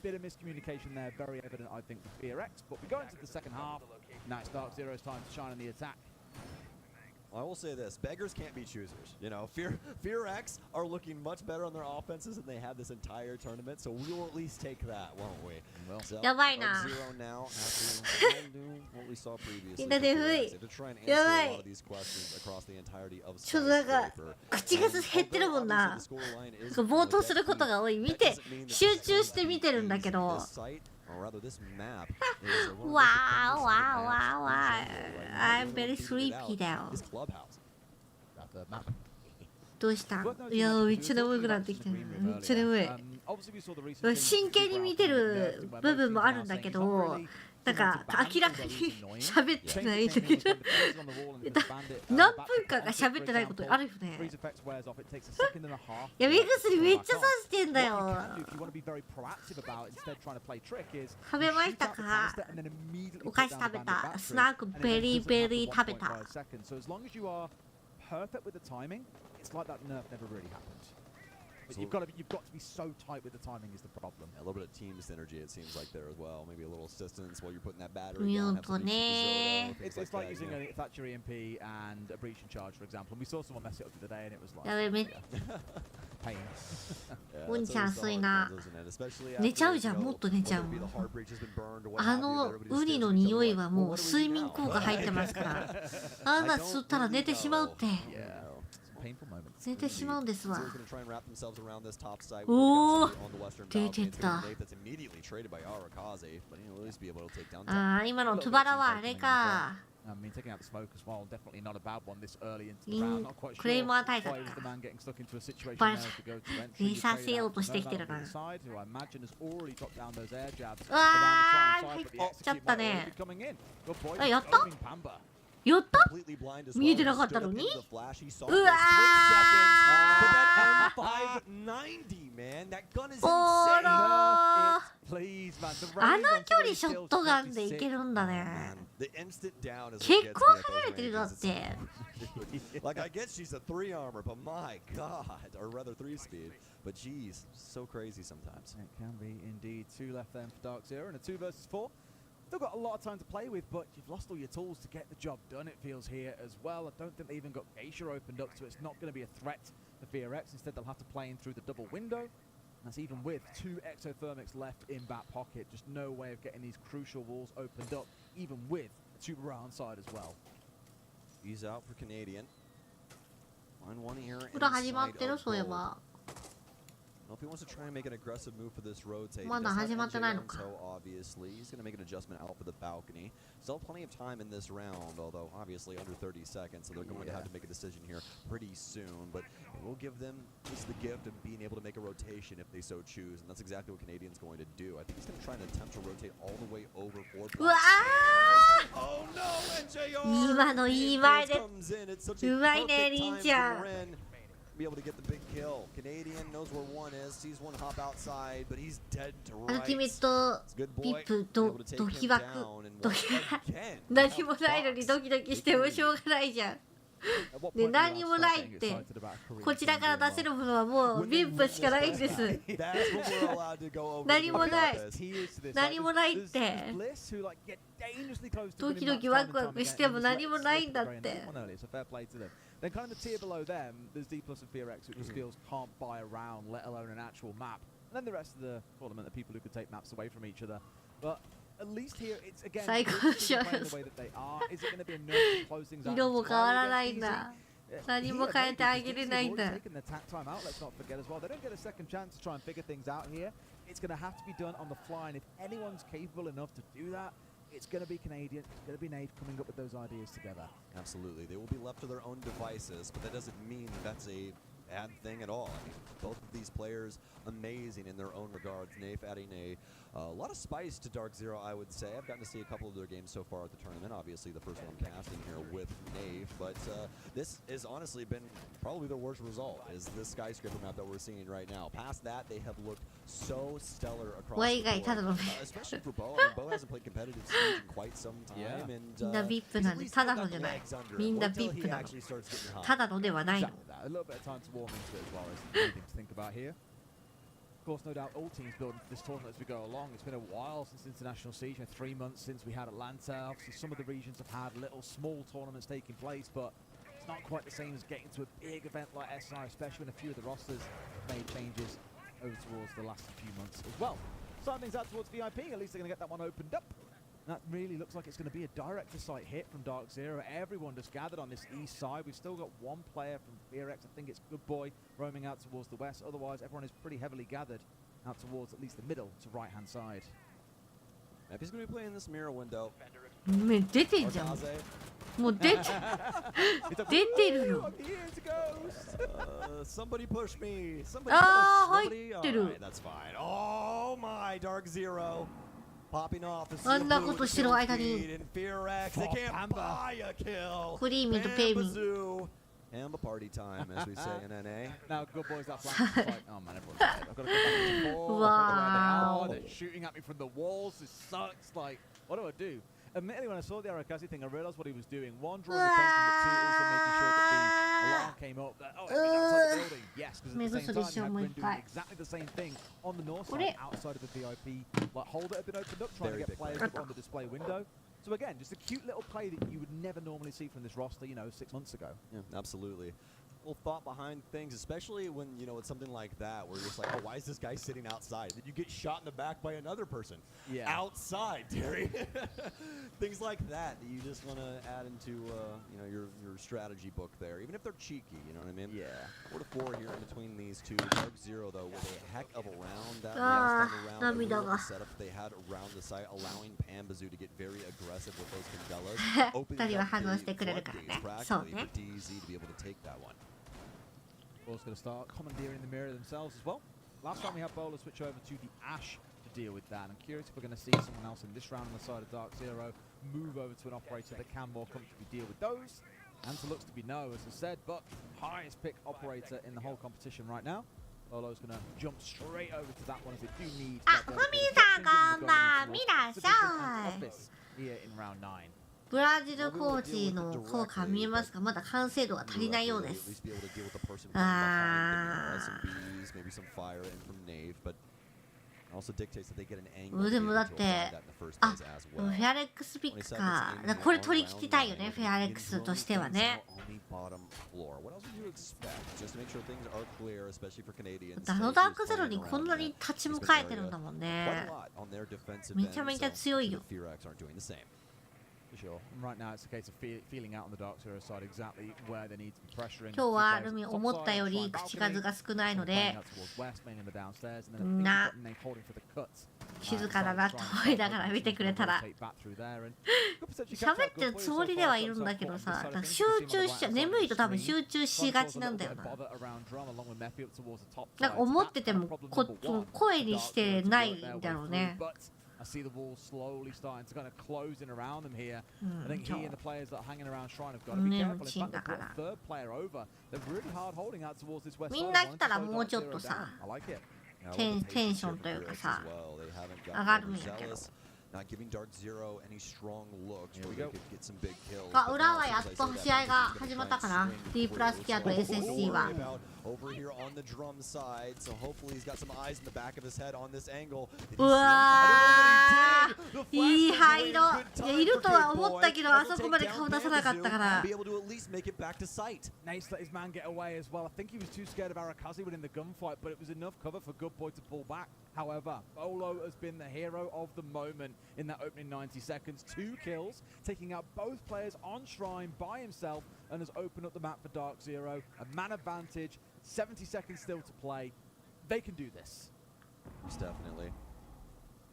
Bit of miscommunication there, very evident, I think, with Vtuber. But we go into the second half. Now it's Dark Zero's time to shine on the attack. I will say this, beggars can't be choosers. You know, Fear X are looking much better on their offenses than they have this entire tournament, so we will at least take that, won't we? Well, so, やばいな Dark Zero now have to do what we saw previously. みんな眠い They have to try and や answer ば a lot い of these questions across the entirety of ちょっとなんか Skyscraper. 口が減ってるもんな冒頭することが多い見て集中して見てるんだけど Or rather, this map Wow, wow, wow, wow. I'm very sleepy now. This clubhouse. どうしたいやめっちゃ眠くなってきてるめっちゃ眠い真剣に見てる部分もあるんだけどなんか明らかに喋ってないんだけど何分間か喋ってないことあるよねいや目薬めっちゃさしてんだよ食べましたかお菓子食べたスナックベリーベリー食べた perfect with the timing, it's like that nerf never really happened. But you've got to be so tight with the timing is the problem. A little bit of team synergy it seems like there as well. Maybe a little assistance while you're putting that battery down. It's like using a Thatcher EMP and a breach and charge, for example. And we saw someone mess it up the other day, and it was like pain. おんちゃん暑いな寝ちゃうじゃんもっと寝ちゃうあのウニの匂いはもう睡眠効果入ってますからあんな吸ったら寝てしまうって寝てしまうんですわおお出てったあー今のトゥバラはあれかI mean, taking out the smoke as well, definitely not a bad one this early into the round. Not quite sure クレイマー対策 why was the man getting stuck into a situation バ there レ to go to entry. 見させようとしてきてるな Side, who I imagine has already dropped down those air jabs うわー入っちゃったねあやったやった見えてなかったのにうわおらあの距離ショットガンでいけるんだね結構離れてるだって Like I guess she's a 3 armor, but my god, or rather 3 speed. But geez, so crazy sometimes. It can be indeed. 2 left then for Dark Zero and a 2 versus 4. Still got a lot of time to play with, but you've lost all your tools to get the job done, it feels here as well. I don't think they even got Geisha opened up, so it's not going to be a threat for VRX. Instead, they'll have to play in through the double window. That's even with 2 exothermics left in back pocket. Just no way of getting these crucial walls opened up, even with a Tuber on side as well. He's out for Canadian. Line 1 here. 裏始まってるそういえば Well, if he wants to try and make an aggressive move for this rotate, まだ始まってないのか so obviously he's going to make an adjustment out for the balcony. Still plenty of time in this round, although obviously under 30 seconds, so they're going to have to make a decision here pretty soon. But it will give them just the gift of being able to make a rotation if they so choose, and that's exactly what Canadian's going to do. I think he's going to try and attempt to rotate all the way over for. うわー Oh no, NJR! 今のいい前でうまいねりんちゃん Be able to get the big kill. Canadian knows where 1 is, sees 1 hop outside, but he's dead to アル right. ティメットピップドキワクドキ何もないのにドキドキしてもしょうがないじゃんで何もないってこちらから出せるものはもうビップしかないんです何もない何もないってドキドキワクワクしても何もないんだって Then kind of the tier below them, there's D plus and Fear X, which skills can't buy around, let alone an actual map. And then the rest of the tournament are people who could take maps away from each other. But at least here, it's again, playing the way that they are. Is it going to be enough to close things out? 色も変わらないんだ。何も変えてあげれないんだ。 Taking the attack time out, let's not forget as well. They don't get a second chance to try and figure things out here. It's going to have to be done on the fly, and if anyone's capable enough to do that, it's going to be Canadian, it's going to be Nave coming up with those ideas together. Absolutely. They will be left to their own devices, but that doesn't mean that's a bad thing at all. I mean, both of these players amazing in their own regards. Nave adding a lot of spice to Dark Zero, I would say. I've gotten to see a couple of their games so far at the tournament. Obviously, the first one casting here with Nave, but this has honestly been probably the worst result, is this skyscraper map that we're seeing right now. Past that, they have looked so stellar across the board, especially for Bo. I mean, Bo hasn't played competitive Siege in quite some time, and he's at least got the legs under him until he actually starts getting hot. ただのではないの。 A little bit of time to warm into it as well as anything to think about here. Of course, no doubt all teams building for this tournament as we go along. It's been a while since International Siege, 3 months since we had Atlanta. Obviously, some of the regions have had little small tournaments taking place, but it's not quite the same as getting to a big event like SI, especially when a few of the rosters made changes over towards the last few months as well. Starting things out towards VIP, at least they're going to get that one opened up. That really looks like it's going to be a direct-to-site hit from Dark Zero. Everyone just gathered on this east side. We've still got one player from VRX. I think it's Good Boy roaming out towards the west. Otherwise, everyone is pretty heavily gathered out towards at least the middle to right-hand side. He's going to be playing this mirror window. 出てんじゃん。もう出てるよ。 Somebody push me. Somebody push. ああ、入ってる。 Alright, that's fine. Oh my, Dark Zero. Popping off the あんなことしてる間に。 VRX. They can't buy a kill. クリーミーとペイミー。 Hamba party time, as we say in NA. Now, Good Boys that flank is like, oh man, everyone's dead. I've got to go back to the ball. Wow. They're shooting at me from the walls. This sucks. Like, what do I do? Admittedly, when I saw the Arakazi thing, I realized what he was doing. One, drawing attention, but two, also making sure that the alarm came up. That, oh, he's outside the building. Yes, because at the same time, he had been doing exactly the same thing on the north side, outside of the VIP. Like, holder had been opened up, trying to get players up on the display window. So again, just a cute little play that you would never normally see from this roster, 6 months ago. Yeah, absolutely. Little thought behind things, especially when, it's something like that, where you're just like, oh, why is this guy sitting outside? Then you get shot in the back by another person. Yeah. Outside, Terry. Things like that you just want to add into, your strategy book there, even if they're cheeky, you know what I mean? Yeah. 4-4 here in between these two. Dark Zero, though, with a heck of a round. That last time around, the setup they had around the site, allowing Pambazoo to get very aggressive with those Candelas, opening up the floodgates practically for DZ to be able to take that one. Bowler's going to start commandeering the mirror themselves as well. Last time we had Bowler switch over to the Ash to deal with that. I'm curious if we're going to see someone else in this round on the side of Dark Zero move over to an operator that can more comfortably deal with those. Answer looks to be no, as I said, but highest pick operator in the whole competition right now. Bowler's going to jump straight over to that one as they do need that office here in round 9. ブラジルコーチの効果見えますか？まだ完成度が足りないようです。でもだって、フェアレックスピックか。これ取り切りたいよね、フェアレックスとしてはね。あのダークゼロにこんなに立ち向かえてるんだもんね。めちゃめちゃ強いよ。Sure. Right now, it's a case of feeling out on the Dark Zero side exactly where they need to be pressuring. 今日はルミ思ったより口数が少ないので、静かだなと思いながら見てくれたら。喋ってるつもりではいるんだけどさ、集中しちゃう、眠いと多分集中しがちなんだよな。なんか思ってても声にしてないんだろうね。I see the wall slowly starting to kind of close in around them here. I think he and the players that are hanging around Shrine have got to be careful. In fact, they've got a third player over. They're really hard holding out towards this west side. みんな来たらもうちょっとさ、テンションというかさ、上がるんやけど。Not giving Dark Zero any strong looks where they could get some big kills. 裏はやっと試合が始まったかな。D プラスキアと SSC は。over here on the drum side, so hopefully he's got some eyes in the back of his head on this angle. うわー、いい灰色。いや、いるとは思ったけど、あそこまで顔出さなかったから。Be able to at least make it back to sight. Nace let his man get away as well. I think he was too scared of Arakaze winning the gunfight, but it was enough cover for Good Boy to pull back. However, Bolo has been the hero of the moment in that opening 90 seconds. 2 kills, taking out both players on Shrine by himself, and has opened up the map for Dark Zero. A man advantage, 70 seconds still to play. They can do this. Most definitely.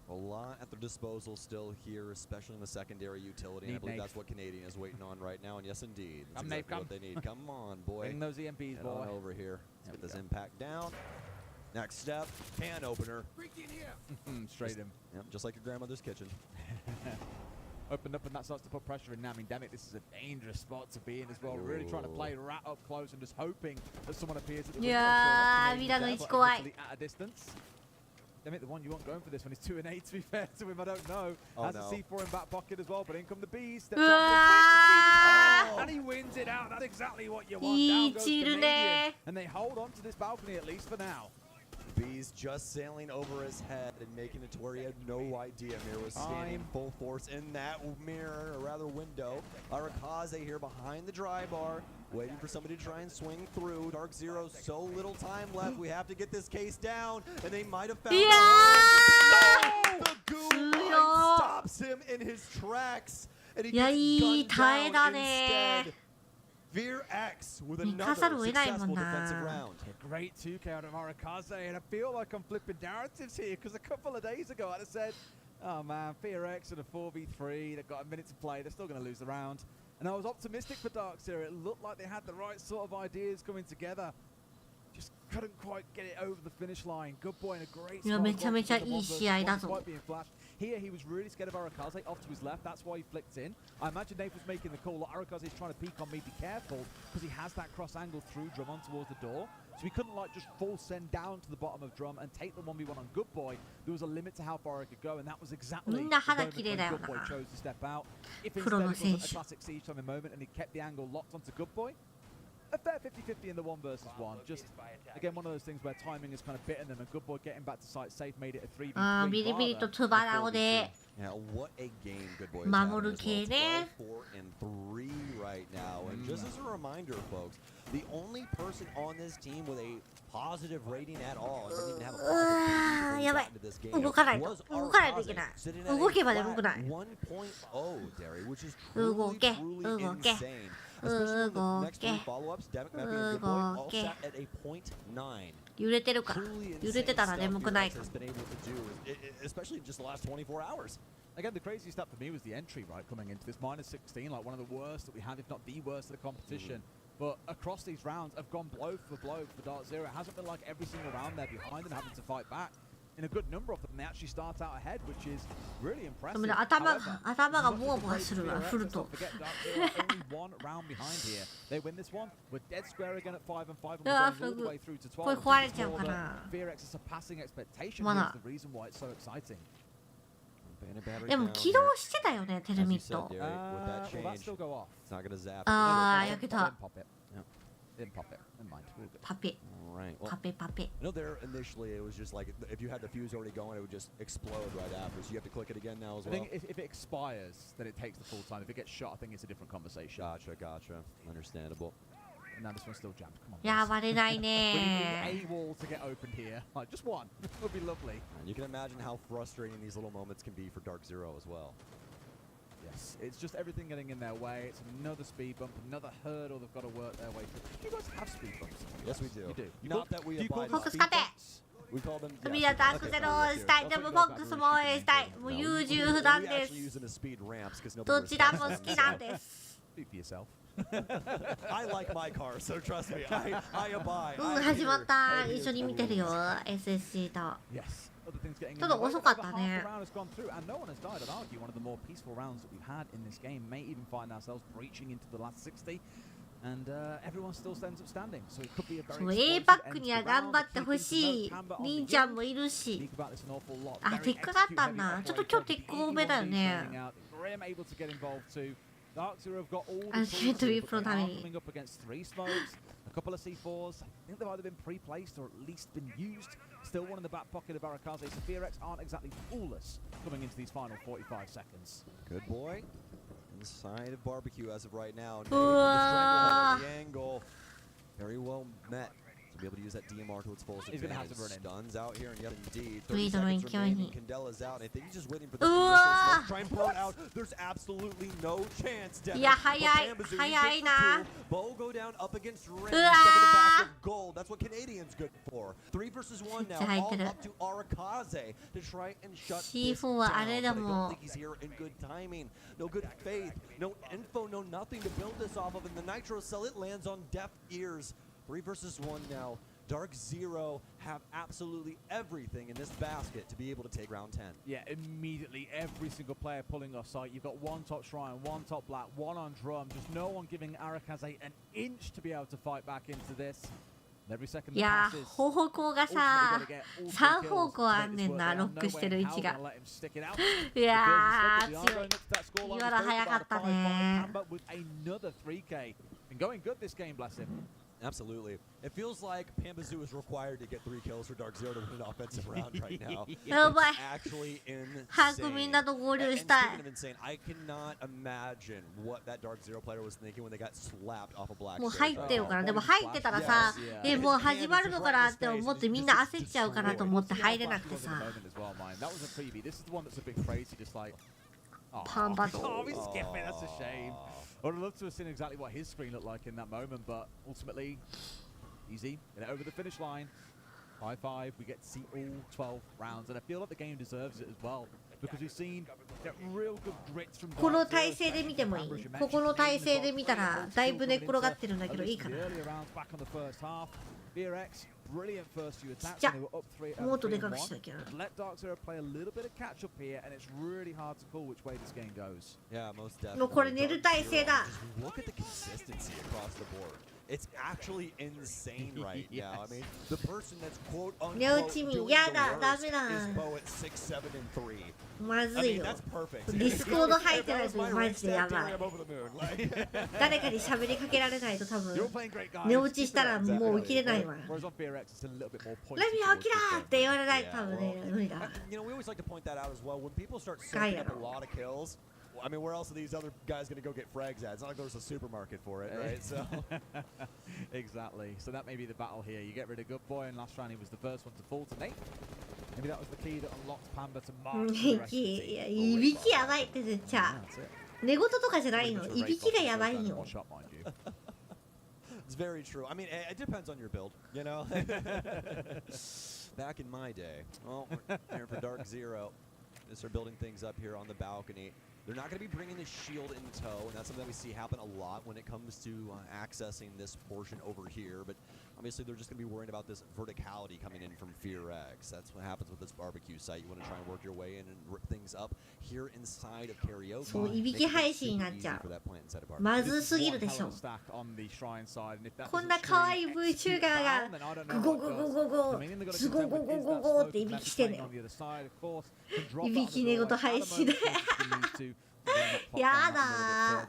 A lot at their disposal still here, especially in the secondary utility. And I believe that's what Canadian is waiting on right now. And yes, indeed, that's exactly what they need. Come on, boy. Bring those EMPs, Head boy. on over here. Let's get this impact down. Next step, can opener. Straight in. Yep, just like your grandmother's kitchen. Opened up, and that starts to put pressure in now. I mean, damn it, this is a dangerous spot to be in as well. Really trying to play right up close and just hoping that someone appears at the window. いやー、ミラの位置怖い。 At a distance. Damn it, the one you want going for this one is 2 and 8, to be fair to him. I don't know. Has a C4 in back pocket as well, but in come the bees. Steps up and he wins it out. That's exactly what you want. Down goes Canadian. And they hold on to this balcony at least for now. Bees just sailing over his head and making it to where he had no idea Mir was standing full force in that mirror, or rather window. Arakaze here behind the dry bar, waiting for somebody to try and swing through. Dark Zero, so little time left. We have to get this case down, and they might have found no! The goo mine stops him in his tracks, and he gets gunned down instead. Veer X with another successful defensive round. A great 2K out of Arakaze, and I feel like I'm flipping narratives here, because a couple of days ago I'd have said, oh man, Veer X at a 4v3, they've got a minute to play, they're still going to lose the round. And I was optimistic for Dark Zero. It looked like they had the right sort of ideas coming together. Just couldn't quite get it over the finish line. Good Boy in a great spot. めちゃめちゃいい試合だぞ。 Here he was really scared of Arakaze off to his left. That's why he flicked in. I imagine Dave was making the call that Arakaze is trying to peek on me. Be careful, because he has that cross angle through drum on towards the door. So he couldn't like just full send down to the bottom of drum and take the 1v1 on Good Boy. There was a limit to how far it could go, and that was exactly the moment when Good Boy chose to step out. If instead it was a classic siege time moment and he kept the angle locked onto Good Boy, a fair 50-50 in the 1 versus 1. Just, again, one of those things where timing is kind of bitten them, and Good Boy getting back to site safe made it a 3v3. ビリビリとツバラオで Yeah, what a game Good Boy is 守る系ね。 4 and 3 right now. And just as a reminder, folks, the only person on this team with a positive rating at all, and didn't even have a positive rating into this game, was Arakaze, sitting at a flat 1.0, Derry, which is truly insane. Especially with the next 3 follow-ups, Demic, Meppy, and Good Boy all sat at a 0.9. 揺れてるから。揺れてたら眠くないか。 Especially just the last 24 hours. Again, the crazy step for me was the entry, right, coming into this. -16, like one of the worst that we had, if not the worst of the competition. But across these rounds, have gone blow for Dark Zero. It hasn't been like every single round they're behind and having to fight back. In a good number of them, they actually start out ahead, which is really impressive. 頭がボワボワするわ、振ると。 Only 1 round behind here. They win this one. We're dead square again at 5 and 5, and we're going all the way through to 12. これ壊れちゃうかな。 Veer X is surpassing expectation. Is the reason why it's so exciting. でも起動してたよね、テルミット。ああ、焼けた。パペ。Right. Well, Pape. I know there initially it was just like if you had the fuse already going, it would just explode right after. So you have to click it again now as well. I think if it expires, then it takes the full time. If it gets shot, I think it's a different conversation. Gotcha. Understandable. And now this one's still jammed. Come on. やばれないね。We need a wall to get opened here. Like just one would be lovely. And you can imagine how frustrating these little moments can be for Dark Zero as well. Yes, it's just everything getting in their way. It's another speed bump, another hurdle they've got to work their way through. You guys have speed bumps? Yes, we do. You do. Not that we abide by speed bumps. We call them. みんなダークゼロをしたい。でもフォックスも応援したい。もう優柔不断です。どちらも好きなんです。Speak for yourself. I like my car, so trust me. I abide. 始まった。一緒に見てるよ。SSC と。Yes. ちょっと遅かったね。 No one has died. I'd argue one of the more peaceful rounds that we've had in this game. May even find ourselves breaching into the last 60, and everyone still ends up standing. So it could be a very. A バックには頑張ってほしい。忍ちゃんもいるし。あ、テックがあったんだ。ちょっと今日テック多めだよね。Dark Zero have got all the tools to be coming up against 3 smokes. A couple of C4s. I think they've either been pre-placed or at least been used. Still one in the back pocket of Arakaze. So FearX aren't exactly flawless coming into these final 45 seconds. Good boy. Inside of barbecue as of right now. The angle. Very well met. To be able to use that DMR to its fullest advantage. He's going to have to burn in. Stuns out here, and yep, indeed. フリードの勢いに Candela's out. I think he's just waiting for the to try and pull it out. There's absolutely no chance. いや早いな Bo go down up against Ren instead of the back of gold. That's what Canadian's good for. 3 versus 1 now. All up to Arakaze to try and shut this down. But I don't think he's here in good timing. No good faith. No info. No nothing to build this off of. And the Nitro Cell, it lands on deaf ears. 3 versus 1 now. Dark Zero have absolutely everything in this basket to be able to take round 10. Yeah, immediately every single player pulling off site. You've got one top Shrine, one top Black, one on drum. Just no one giving Arakaze an inch to be able to fight back into this. And every second いや方向がさ3方向あんねんなロックしてる位置がいや強い今の早かったね Going good this game, bless him. Absolutely. It feels like Pambazoo is required to get 3 kills for Dark Zero to win an offensive round right now. It's actually insane. 早くみんなと合流したい And speaking of insane, I cannot imagine what that Dark Zero player was thinking when they got slapped off a black もう入ってるからでも入ってたらさでもう始まるのかなって思ってみんな焦っちゃうかなと思って入れなくてさ That was a freebie. This is the one that's a bit crazy, just like Pamba. Oh, he's skipping. That's a shame. I would love to have seen exactly what his screen looked like in that moment, but ultimately, easy. Get it over the finish line. 5-5. We get to see all 12 rounds, and I feel like the game deserves it as well because we've seen real good grits from. この体勢で見てもいいここの体勢で見たらだいぶ寝っ転がってるんだけどいいかな Brilliant first few attacks. じゃ They were up 3 もっとでかくしなきゃ Let Dark Zero play a little bit of catch up here, and it's really hard to call which way this game goes. Yeah, most definitely. もうこれ寝る体勢だ Look at the consistency across the board. It's actually insane right now. I mean, the person that's quote unquote doing the worst is Bo at 6, 7, and 3. まずいよ That's perfect. ディスコード入ってないとマジでやばい誰かに喋りかけられないと多分寝落ちしたらもう起きれないわ Let me outって言われないと多分ね無理だ You know, we always like to point that out as well. When people start soaking up a lot of kills, I mean, where else are these other guys going to go get frags at? It's not like there's a supermarket for it, right? So exactly. So that may be the battle here. You get rid of Good Boy, and last round he was the first one to fall to Nate. Maybe that was the key that unlocked Pamba to mark the rest of the team. いやいびきやばいって絶対寝言とかじゃないのいびきがやばいよ It's very true. I mean, it depends on your build, you know? Back in my day, well, we're here for Dark Zero. They start building things up here on the balcony. They're not going to be bringing the shield in tow, and that's something that we see happen a lot when it comes to accessing this portion over here. But obviously, they're just going to be worried about this verticality coming in from FearX. That's what happens with this barbecue site. You want to try and work your way in and rip things up here inside of karaoke. そういびき配信になっちゃうまずすぎるでしょこんな可愛い VTuber がゴゴゴゴゴズゴゴゴゴゴっていびきしてんのよいびき寝言配信でやだ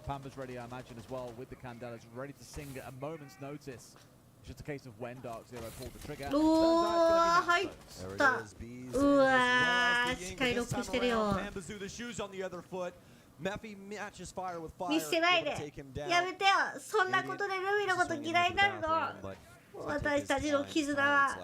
Pamba's ready, I imagine, as well, with the Candelas, ready to sing at a moment's notice. It's just a case of when Dark Zero pulled the trigger. うわー入ったうわーしっかりロックしてるよ見せないでやめてよそんなことでルミのこと嫌いになるの私たちの絆は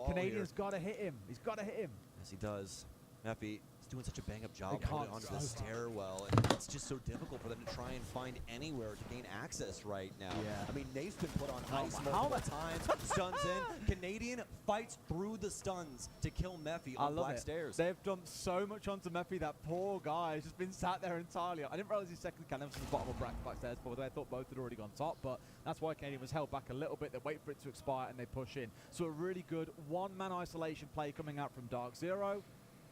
Canadian's got to hit him. He's got to hit him. Yes, he does. Meffy is doing such a bang-up job holding onto the stairwell, and it's just so difficult for them to try and find anywhere to gain access right now. Yeah. I mean, Nate's been put on ice multiple times. Stuns in. Canadian fights through the stuns to kill Meffy on black stairs. They've done so much onto Meffy. That poor guy has just been sat there entirely. I didn't realize his second cannon was at the bottom of black stairs, but I thought both had already gone top. But that's why Canadian was held back a little bit. They wait for it to expire and they push in. So a really good one-man isolation play coming out from Dark Zero.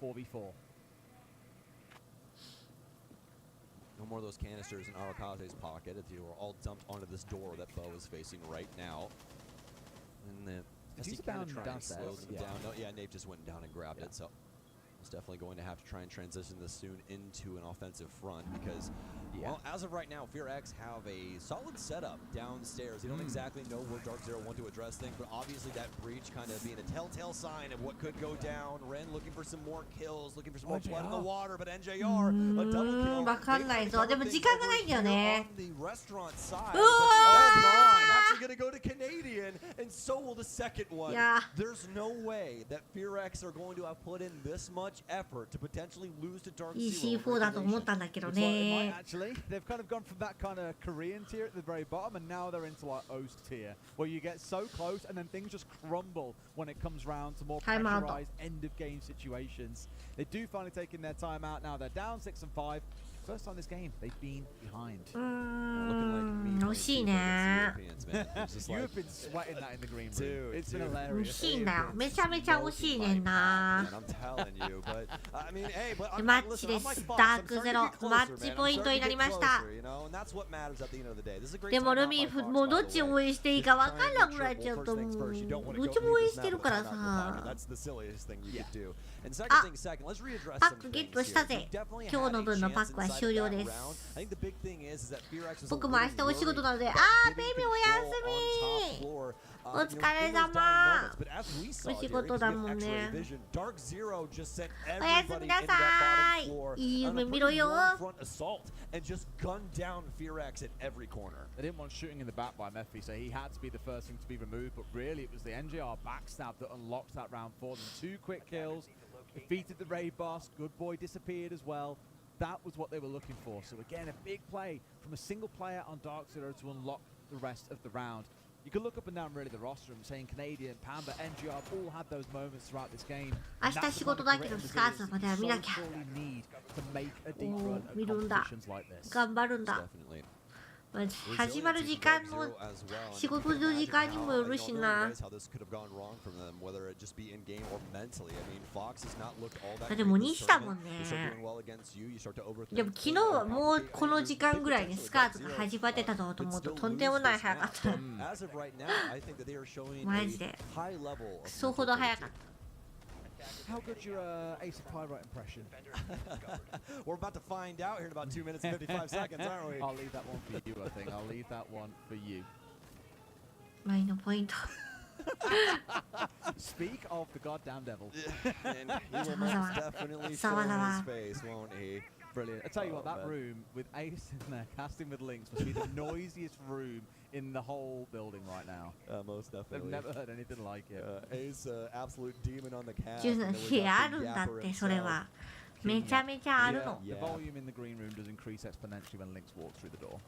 4v4. No more of those canisters in Arakaze's pocket. They were all dumped onto this door that Bo is facing right now. And then as he kind of tries to slow them down. No, yeah, Nate just went down and grabbed it. So is definitely going to have to try and transition this soon into an offensive front because, well, as of right now, FearX have a solid setup downstairs. They don't exactly know where Dark Zero want to address things, but obviously that breach kind of being a telltale sign of what could go down. Ren looking for some more kills, looking for some more blood in the water, but NJR, a double kill. わかんないぞ。でも時間がないんだよね。On the restaurant side, うわ I'm actually going to go to Canadian, and so will the second one. Yeah. There's no way that FearX are going to have put in this much effort to potentially lose to Dark いい Zero. C4 だと思ったんだけど Looks like they might ね。 actually. They've kind of gone from that kind of Korean tier at the very bottom, and now they're into like Ost tier, where you get so close and then things just crumble when it comes round to more Time out. pressurized end of game situations. They do finally take in their time out now. They're down 6 and 5. First time this game, they've been behind. 惜しいね。 You've been sweating that in the green room. Dude, It's been 惜 hilarious. しいんだよ。めちゃめちゃ惜しいねんな。 I'm telling you, but I mean, hey, but マッチです。ダークゼロ。マッチポイントになりました。でもルミン、もうどっち応援していいか分からなくなっちゃうと思う。どっちも応援してるからさ。あ、パックゲットしたぜ。今日の分のパックは終了です。僕も明日お仕事なので、あー、ベイビーおやすみ。お疲れ様。お仕事だもんね。おやすみなさい。いい夢見ろよ。And just gunned down FearX at every corner. They didn't want shooting in the back by Mephi, so he had to be the first thing to be removed. But really, it was the NJR backstab that unlocked that round for them. 2 quick kills, defeated the raid boss. Good boy disappeared as well. That was what they were looking for. So again, a big play from a single player on Dark Zero to unlock the rest of the round. You can look up and down really the roster and saying Canadian, Pamba, NGR all had those moments throughout this game. 明日仕事だけどスカーツまでは見なきゃ。見るんだ。頑張るんだ。始まる時間の仕事の時間にもよるしな。でも2時だもんね。でも昨日はもうこの時間ぐらいにスカーツが始まってたのと思うととんでもない早かった。マジで。クソほど早かった。How good's your Ace of Pyrite impression? We're about to find out here in about 2 minutes and 55 seconds, aren't we? I'll leave that one for you, I think. I'll leave that one for you. マイナポイント。Speak of the goddamn devil. And he will most definitely show his face, won't he? Brilliant. I tell you what, that room with Ace in there casting with links must be the noisiest room in the whole building right now. Most definitely. They've never heard anything like it. Ace, absolute demon on the cast. あるんだってそれは。めちゃめちゃあるの。The volume in the green room does increase exponentially when Lynx walks through the door.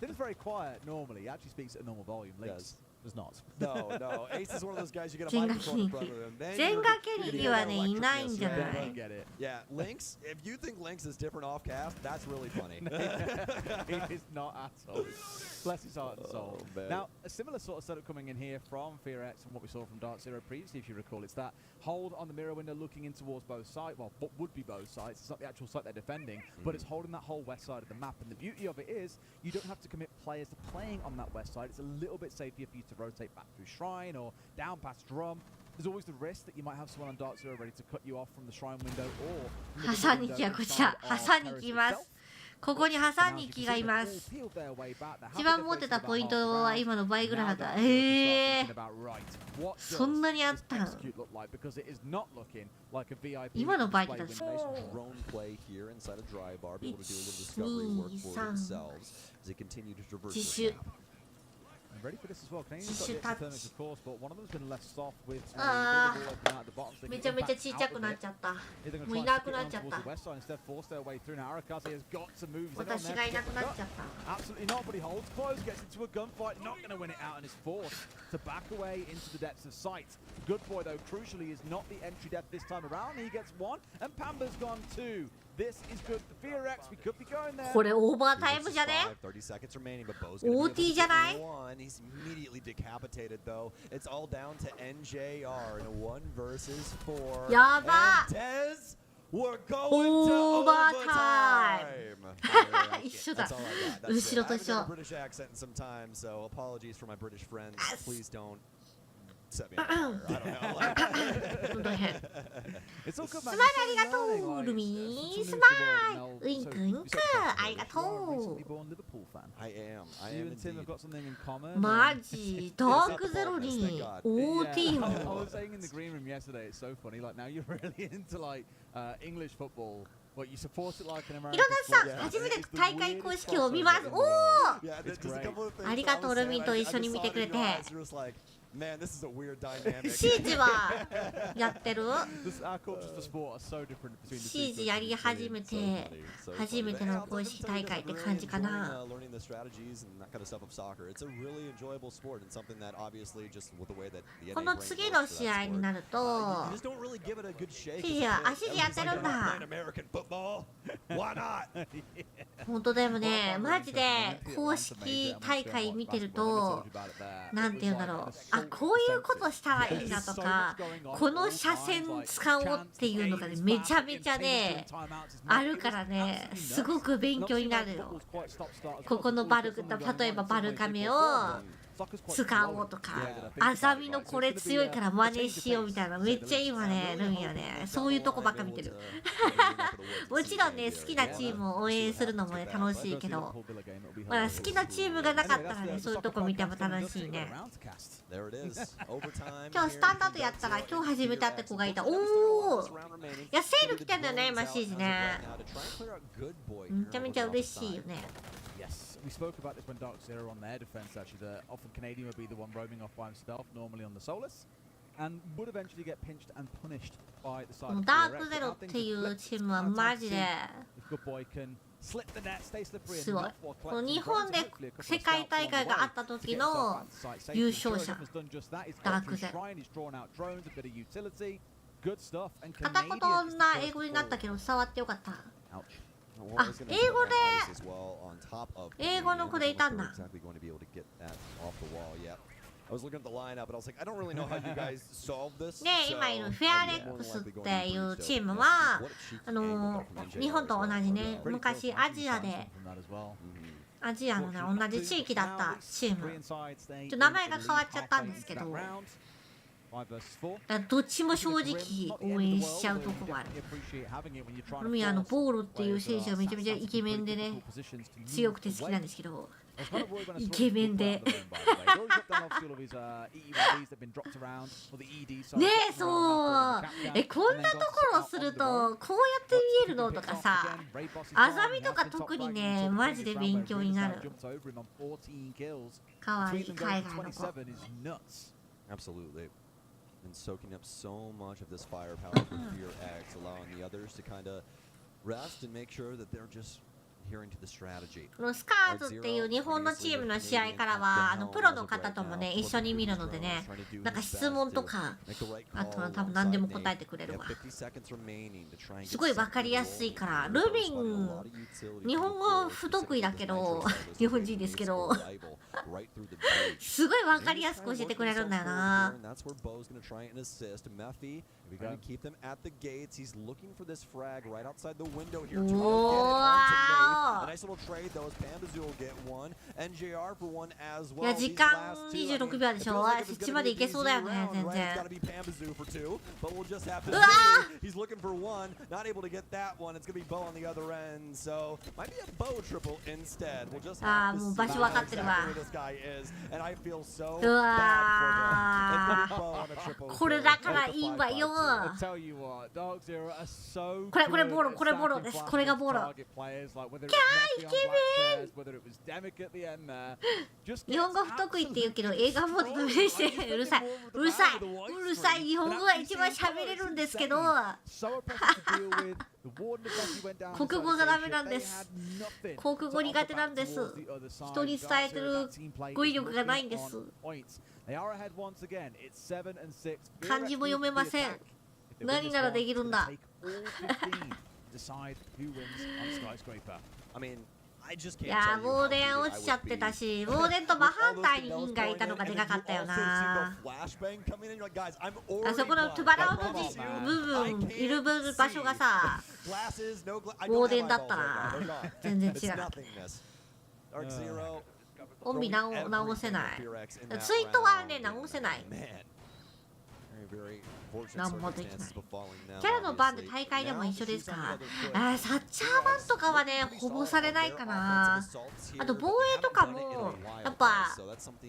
It's very quiet normally. He actually speaks at a normal volume. Lynx does not. No. Ace is one of those guys you get a microphone in front of him. 全画ケニーはねいないんじゃない Yeah, Lynx, if you think Lynx is different off cast, that's really funny. He is not at all. Bless his heart and soul. Now, a similar sort of setup coming in here from FearX and what we saw from Dark Zero previously, if you recall. It's that hold on the mirror window looking in towards both sides. Well, what would be both sides. It's not the actual site they're defending, but it's holding that whole west side of the map. And the beauty of it is you don't have to commit players to playing on that west side. It's a little bit safer for you to rotate back through Shrine or down past Drum. There's always the risk that you might have someone on Dark Zero ready to cut you off from the Shrine window or... 挟みきはこちら。挟みきます。ここに挟みきがいます。一番持ってたポイントは今の倍ぐらいだった。そんなにあったの？今の倍だった。自主。Ready for this as well. Canadian's got the externals, of course, but one of them's been left soft with めちゃめちゃちっちゃくなっちゃった。もういなくなっちゃった。私がいなくなっちゃった。 Absolutely not, but he holds close, gets into a gunfight, not going to win it out and is forced to back away into the depths of sight. Good boy, though, crucially, is not the entry depth this time around. He gets 1, and Pamba's gone 2. This is good for FearX. We could be going there. これオーバータイムじゃね OT じゃない He's immediately decapitated though. It's all down to NJR in a 1 versus 4. やば Dez, we're going to overtime. 一緒だ。 That's all I got. 後ろと一緒。 British accent sometimes, so apologies for my British friends. Please don't set me on fire. I don't know. Like, スマイルありがとうルミースマイルウインクウインクありがとう I am indeed. マジダークゼロに OT を I was saying in the green room yesterday, it's so funny. Like now you're really into like English football. What you support it like an い American ろなさん sport. 初めて大会公式を見ますおお Yeah, there's just a couple of things ありがとう I was ルミ saying, と I 一緒に just 見 saw て it くれ in て your eyes. You're just like, man, this is a weird dynamic. シージはやってる Our cultures of sport are so different between the シ two. ージやり始めて初めての公式大会って感じかな Learning the strategies and that kind of stuff of soccer. It's a really enjoyable sport and something that obviously just with the way that the NA この次の試合になると you just don't really give it a good shake. シージは足でやってるんだ American football. Why not? 本当でもねマジで公式大会見てるとなんていうんだろうあこういうことしたらいいなとかこの車線使おうっていうのがねめちゃめちゃねあるからねすごく勉強になるよここの例えばバルカメを使おうとかアザミのこれ強いから真似しようみたいなめっちゃ今ねルミはねそういうとこばっか見てるもちろんね好きなチームを応援するのもね楽しいけどまあ好きなチームがなかったらねそういうとこ見ても楽しいね今日スタンダードやったら今日始めたって子がいたおおいやセール来てんだよね今シージねめちゃめちゃ嬉しいよねYes, we spoke about this when Dark Zero on their defense actually, that often Canadian would be the one roaming off by himself, normally on the Solus, and would eventually get pinched and punished by the side of ダークゼロっていうチームはマジで If Good Boy can slip the net, stay slippery す and ごい not while この collecting 日本で frames, hopefully across 世 the 界 south 大 along 会 the があ way った時 to get の yourself back to site safely. 優勝者 Trojan has done just that. He's ダー got ク through ゼロ Shrine, he's drawn out drones, a bit of utility, good stuff, and 片 Canadian 言 is な the 英 first 語 to になった fall. けど伝わってよかった Ouch. あ英語で 英語の子でいたんだ I was looking at the lineup, but I was like, I don't really know how you guys solve this. ね今いるフェアレックスっていうチームは日本と同じね昔アジアでアジアのね同じ地域だったチーム名前が変わっちゃったんですけどどっちも正直応援しちゃうとこもあるルミはボールっていう選手がめちゃめちゃイケメンでね強くて好きなんですけどイケメンでねえそうこんなところをするとこうやって見えるのとかさあざみとか特にねマジで勉強になるかわいい海外の子 Absolutely. And soaking up so much of this firepower for Fear X, allowing the others to kind of rest and make sure that they're just adhering to the strategy. このスカーズっていう日本のチームの試合からはプロの方ともね一緒に見るのでねなんか質問とかあとは多分何でも答えてくれるわすごい分かりやすいからルミン日本語不得意だけど日本人ですけどすごい分かりやすく教えてくれるんだよなKeep them at the gates. He's looking for this frag right outside the window here. Wow. A nice little trade though as Pambazoo will get one. NJR for one as い well. や時間26秒でしょそっちまでいけそうだよね全然 Gotta be Pambazoo for two, but we'll just have to うわ see. He's looking for one, not able to get that one. It's gonna be Bo on the other end, so might be a Bo triple instead. We'll just have to もう see 場所分かってるわ exactly where this guy is, and I feel so う bad わ for him. It's gonna be Bo on a triple これだからいいわよ I'll tell you what, Dark Zero are so これボロ good これ at ボロです sacrificing これがボロ target players, like whether it was Messi on Black Stairs, whether it was Demic at the end there. Just 日本語不得意って言うけど映画もダメしてうるさいうるさいうるさい日本語が一番喋れるんですけど so oppressive to deal with. The warden eventually went down. 国語がダメなんです国語苦手なんです人に伝えてる語彙力がないんです They are ahead once again. It's 7 and 6. 漢字も読めません何ならできるんだ Decide who wins on Skyscraper. I mean, I just い can't や tell ー you ウォー how デン heated 落 I ちちゃ would っ be. てたしウォーデンと真反対に銀がいたのがでかかったよなあそこのトゥバラウの部分いる場所がさウォーデンだったら全然違うオンビ直せないツイートはね直せない何もできない。キャラの番で大会でも一緒ですか？サッチャー番とかはね、ほぼされないかな。あと防衛とかも、やっぱ、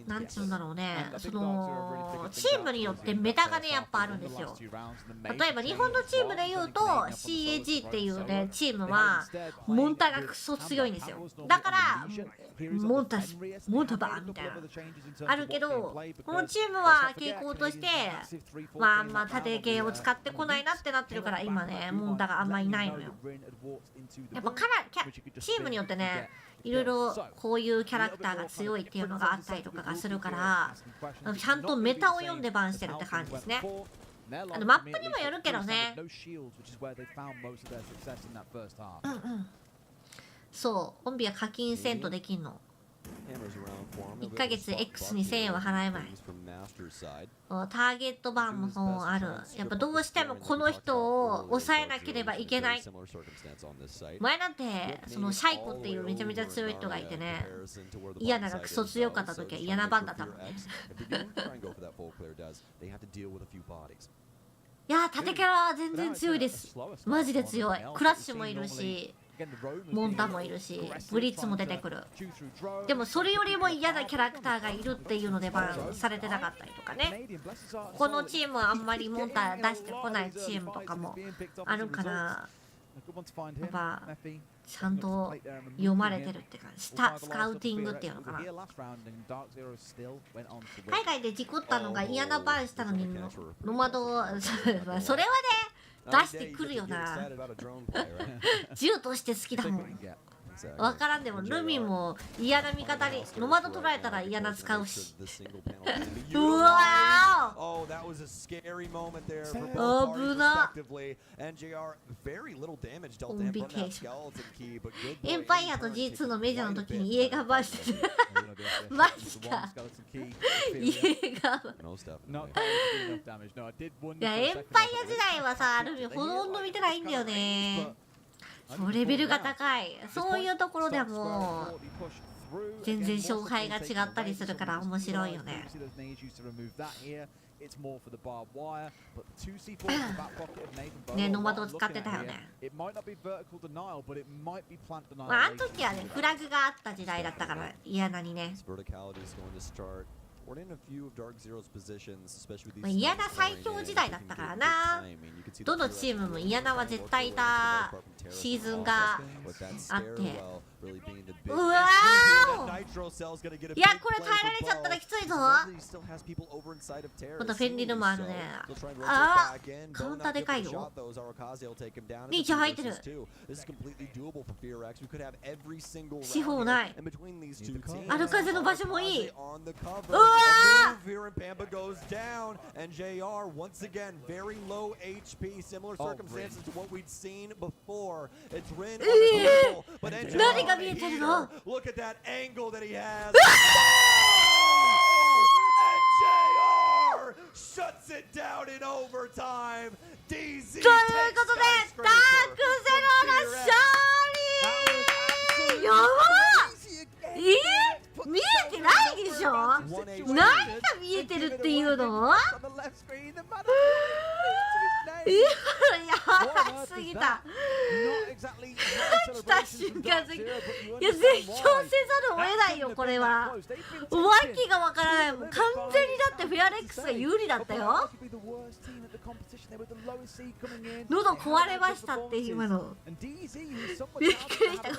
なんつうんだろうね、その、チームによってメタがね、やっぱあるんですよ。例えば日本のチームで言うと、CAG っていうね、チームは、モンタがクソ強いんですよ。だから、モンタバーみたいな。あるけど、このチームは傾向として、まあ縦系を使ってこないなってなってるから今ねモンタがあんまりいないのよ。やっぱチームによってねいろいろこういうキャラクターが強いっていうのがあったりとかがするからちゃんとメタを読んでバンしてるって感じですね。マップにもよるけどね。そうコンビは課金せんとできんの。1ヶ月 X2000 円は払えない。ターゲット版もそうある。やっぱどうしてもこの人を抑えなければいけない。前なんてそのシャイコっていうめちゃめちゃ強い人がいてね、嫌ながクソ強かった時は嫌な番だったもんね。いや縦キャラは全然強いです。マジで強い。クラッシュもいるしモンタもいるしブリッツも出てくる。でもそれよりも嫌なキャラクターがいるっていうのでバンされてなかったりとかね。このチームはあんまりモンタ出してこないチームとかもあるからやっぱちゃんと読まれてるって感じ。スカウティングっていうのかな。海外で事故ったのが嫌なバンしたのにノマドそれはね出してくるよな。銃として好きだもん。わからんでもルミも嫌な味方にノマド取られたら嫌な使うし。うわー危な。コンビケーションエンパイアと G2 のメジャーの時に家がバしてる。マジか家がいやエンパイア時代はさルミほとんど見てないんだよね。そうレベルが高い。そういうところでも全然勝敗が違ったりするから面白いよね。ねノマド使ってたよね。まああの時はねフラグがあった時代だったから嫌なにね。嫌な最強時代だったからな。どのチームも嫌なは絶対いたシーズンがあって、うわーいやこれ耐えられちゃったらきついぞ。またフェンリルもあるね。あーカウンターでかいよ。リーチ入ってる。四方ない。アルカゼの場所もいい。うわーPamba goes down, and JR once again very low HP, similar circumstances to what we'd seen before. It's Rin on the table, but NJR, look at that angle that he has. NJR shuts it down in overtime. DZ ということでダークゼロの勝利。やばっ。見えてないでしょ。何が見えてるっていうの。やばすぎた。来た瞬間いや絶叫せざるを得ないよこれは。わけがわからないもん。完全にだってフェアレックスが有利だったよ。喉壊れましたって今のびっくりした。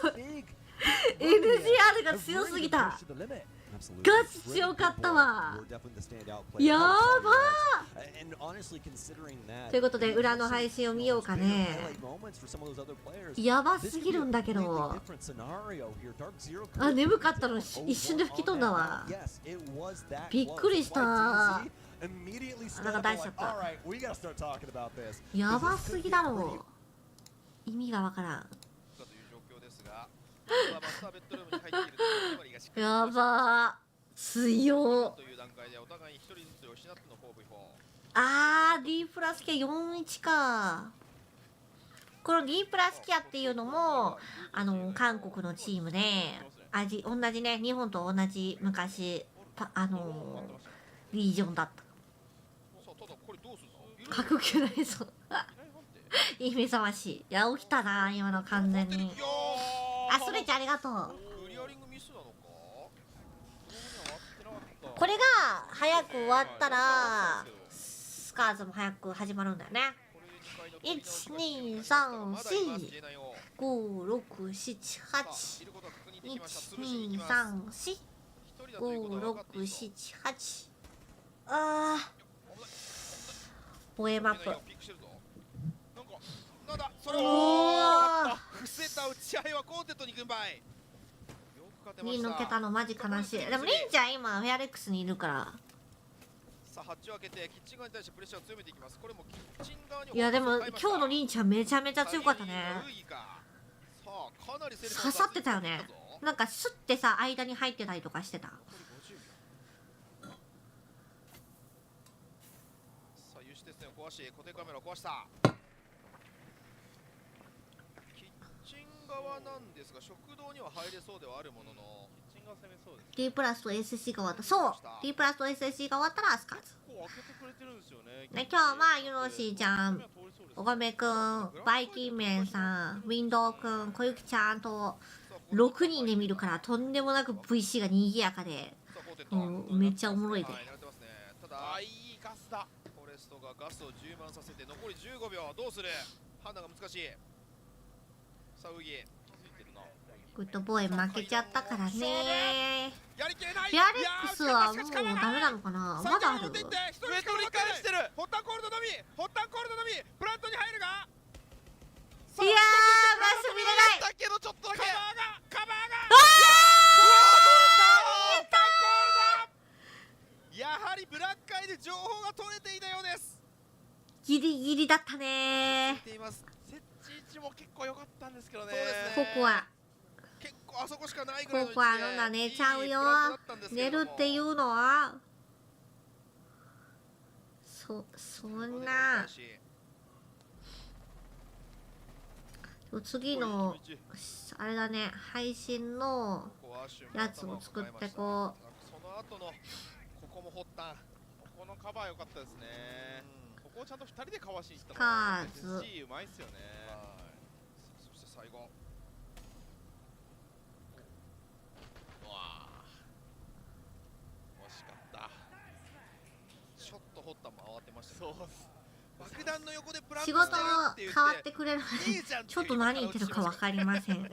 NGR が強すぎた。ガチ強かったわ。やばー。ということで裏の配信を見ようかね。やばすぎるんだけど。あ眠かったの一瞬で吹き飛んだわ。びっくりした。なんか出しちゃった。やばすぎだろう。意味がわからん。やばー強あー D プラスキャ41か。この D プラスキャっていうのも韓国のチームで同じね日本と同じ昔リージョンだった。かっこよくないぞ意味覚ましい。いや起きたな今の完全に。あ、スレちゃんありがとう。クリアリングミスなのか。これが早く終わったらスカーズも早く始まるんだよね。12345678123456788あーボエマップ。なんだそれを伏せた打ち合いはコーテットに軍配。に抜けたのマジ悲しい。でもリンちゃん今フェアレックスにいるから。さあハッチを開けてキッチン側に対してプレッシャーを強めていきます。これもキッチン側に。いやでも今日のリンちゃんめちゃめちゃ強かったね。刺さってたよね。なんかスッてさ間に入ってたりとかしてた。さあ有刺鉄線を壊し固定カメラを壊した。側なんですが食堂には入れそうではあるもののキッチン側攻めそうです。 D プラスと SSC が終わった。そう D プラスと SSC が終わったらスカーズ。結構開けてくれてるんですよね。で今日はユノシーちゃん、おがめくん、バイキンメンさん、ウィンドウくん、小雪ちゃんと6人で見るからとんでもなく VC が賑やかで、めっちゃおもろいで。ただいいガスだ。フォレストがガスを充満させて残り15秒。どうする判断が難しい。さあウギグッドボーイ負けちゃったからね。フェアレックスはもうダメなのかな。まだある。ホッタンコールドのみ。ホッタンコールドのみ。プラントに入るが。いやーマジ見れない。だけどちょっとだけカバーがやはりブラックアイで情報が取れていたようです。ギリギリだったね。設置位置も結構良かったんですけどね。ここは結構あそこしかないぐらいの位置で。ここは飲んだ寝ちゃうよ。寝るっていうのはそんな次のあれだね配信のやつを作ってこう。その後のここも掘った。ここのカバー良かったですね。ここをちゃんと2人でかわしに行ったのが SG うまいっすよね。そして最後惜しかった。ちょっとホッタンも慌てました。そう爆弾の横でプラン仕事も変わってくれるのでちょっと何言ってるか分かりません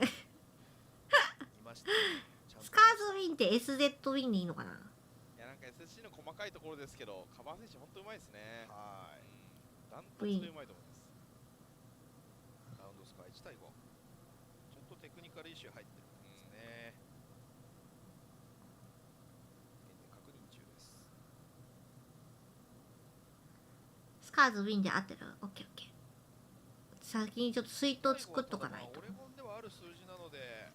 スカーズウィンって SZ ウィンでいいのかな。いやなんか SC の細かいところですけどカバー選手本当うまいですね。はい。ダントツでうまいと思います。ラウンドスコア1対5。ちょっとテクニカルイシュー入ってるんですね。現在確認中です。スカーズウィンで合ってる。オッケーオッケー。先にちょっと水筒作っとかないと。オレゴンではある数字なので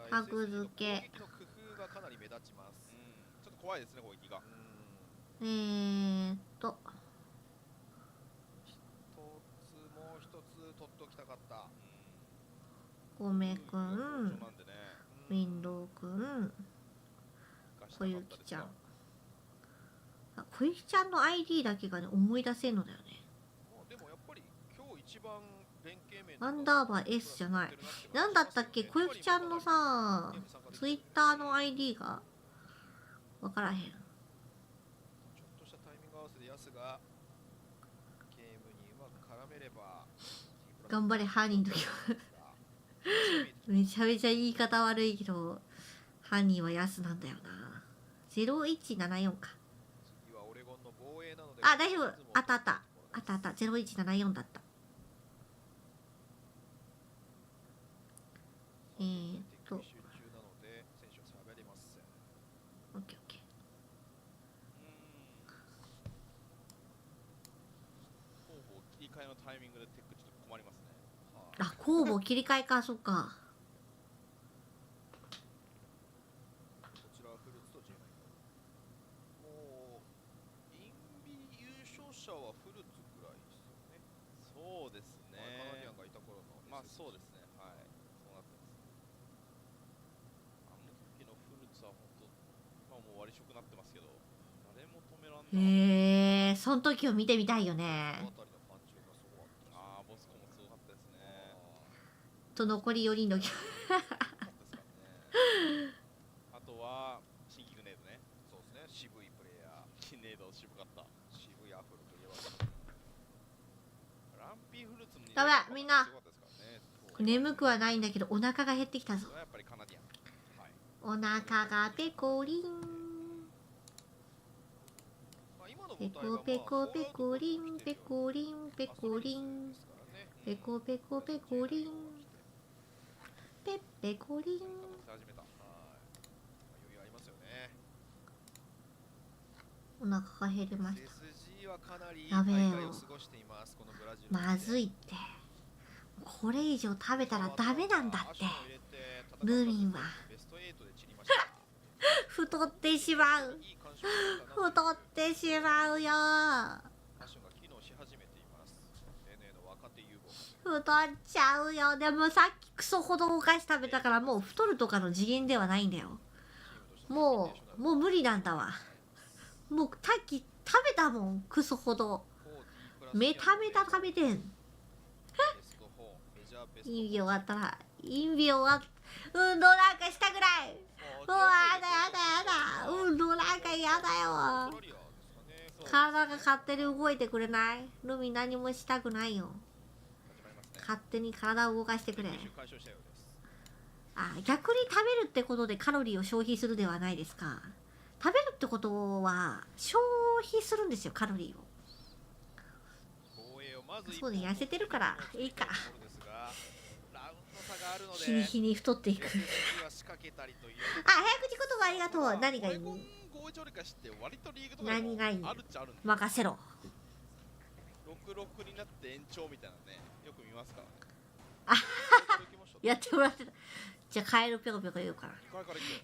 タグ付け。攻撃の工夫がかなり目立ちます。ちょっと怖いですね攻撃が。もう一つ取っておきたかった。ごめくん、ウィンドウくん、小雪ちゃん。小雪ちゃんの ID だけがね思い出せんのだよね。でもやっぱり今日一番連携面アンダーバー S じゃない。なんだったっけ小雪ちゃんのさ、ツイッターの ID がわからへん。ちょっとしたタイミング合わせでヤスがゲームにうまく絡めれば。頑張れ犯人の時はめちゃめちゃ言い方悪いけど犯人はヤスなんだよな。0174か。あ、大丈夫。あったあったあったあった。0174だった。オッケーオッケー。切り替えのタイミングでテックちょっと困りますね。あ、交互切り替えか。そっか。こちらはフルーツと J9。もうインビ優勝者はフルーツぐらいですよね。そうですね。カナディアンがいた頃の。まあそうですね。はい。そうなってます。あの時のフルーツは本当へえ、その時を見てみたいよね。ああ、ボスコもすごかったですね。と残り4人のあとは新規グネードね。そうですね。渋いプレイヤー。キネード渋かった。渋いアフロといえば。ランピーフルーツもやばい、みんな眠くはないんだけどお腹が減ってきたぞ。やっぱりカナディアン。お腹がペコリンペコペコペコリンペコリンペコリンペコペコペコリンペッペコリン。お腹が減りました。やべえよ、まずいって。これ以上食べたらダメなんだって。ルミンは太ってしまう、太ってしまうよ。太っちゃうよ。でもさっきクソほどお菓子食べたからもう太るとかの次元ではないんだよ。もう無理なんだわ。もうさっき食べたもん、クソほど。メタメタ食べてん。インビ終わったら、運動なんかしたぐらい。うわー、やだやだやだ。運動なんか嫌だよ。体が勝手に動いてくれない？ルミ何もしたくないよ。勝手に体を動かしてくれ。あ、逆に食べるってことでカロリーを消費するではないですか。食べるってことは消費するんですよ、カロリーを。そうね、痩せてるからいいか。日に日に太っていく。あ、早口言葉ありがとう。何がいい？何がいい？任せろ。66になって延長みたいなね、よく見ますからね。あやってもらってた。じゃあカエルぴょこぴょこ言うから。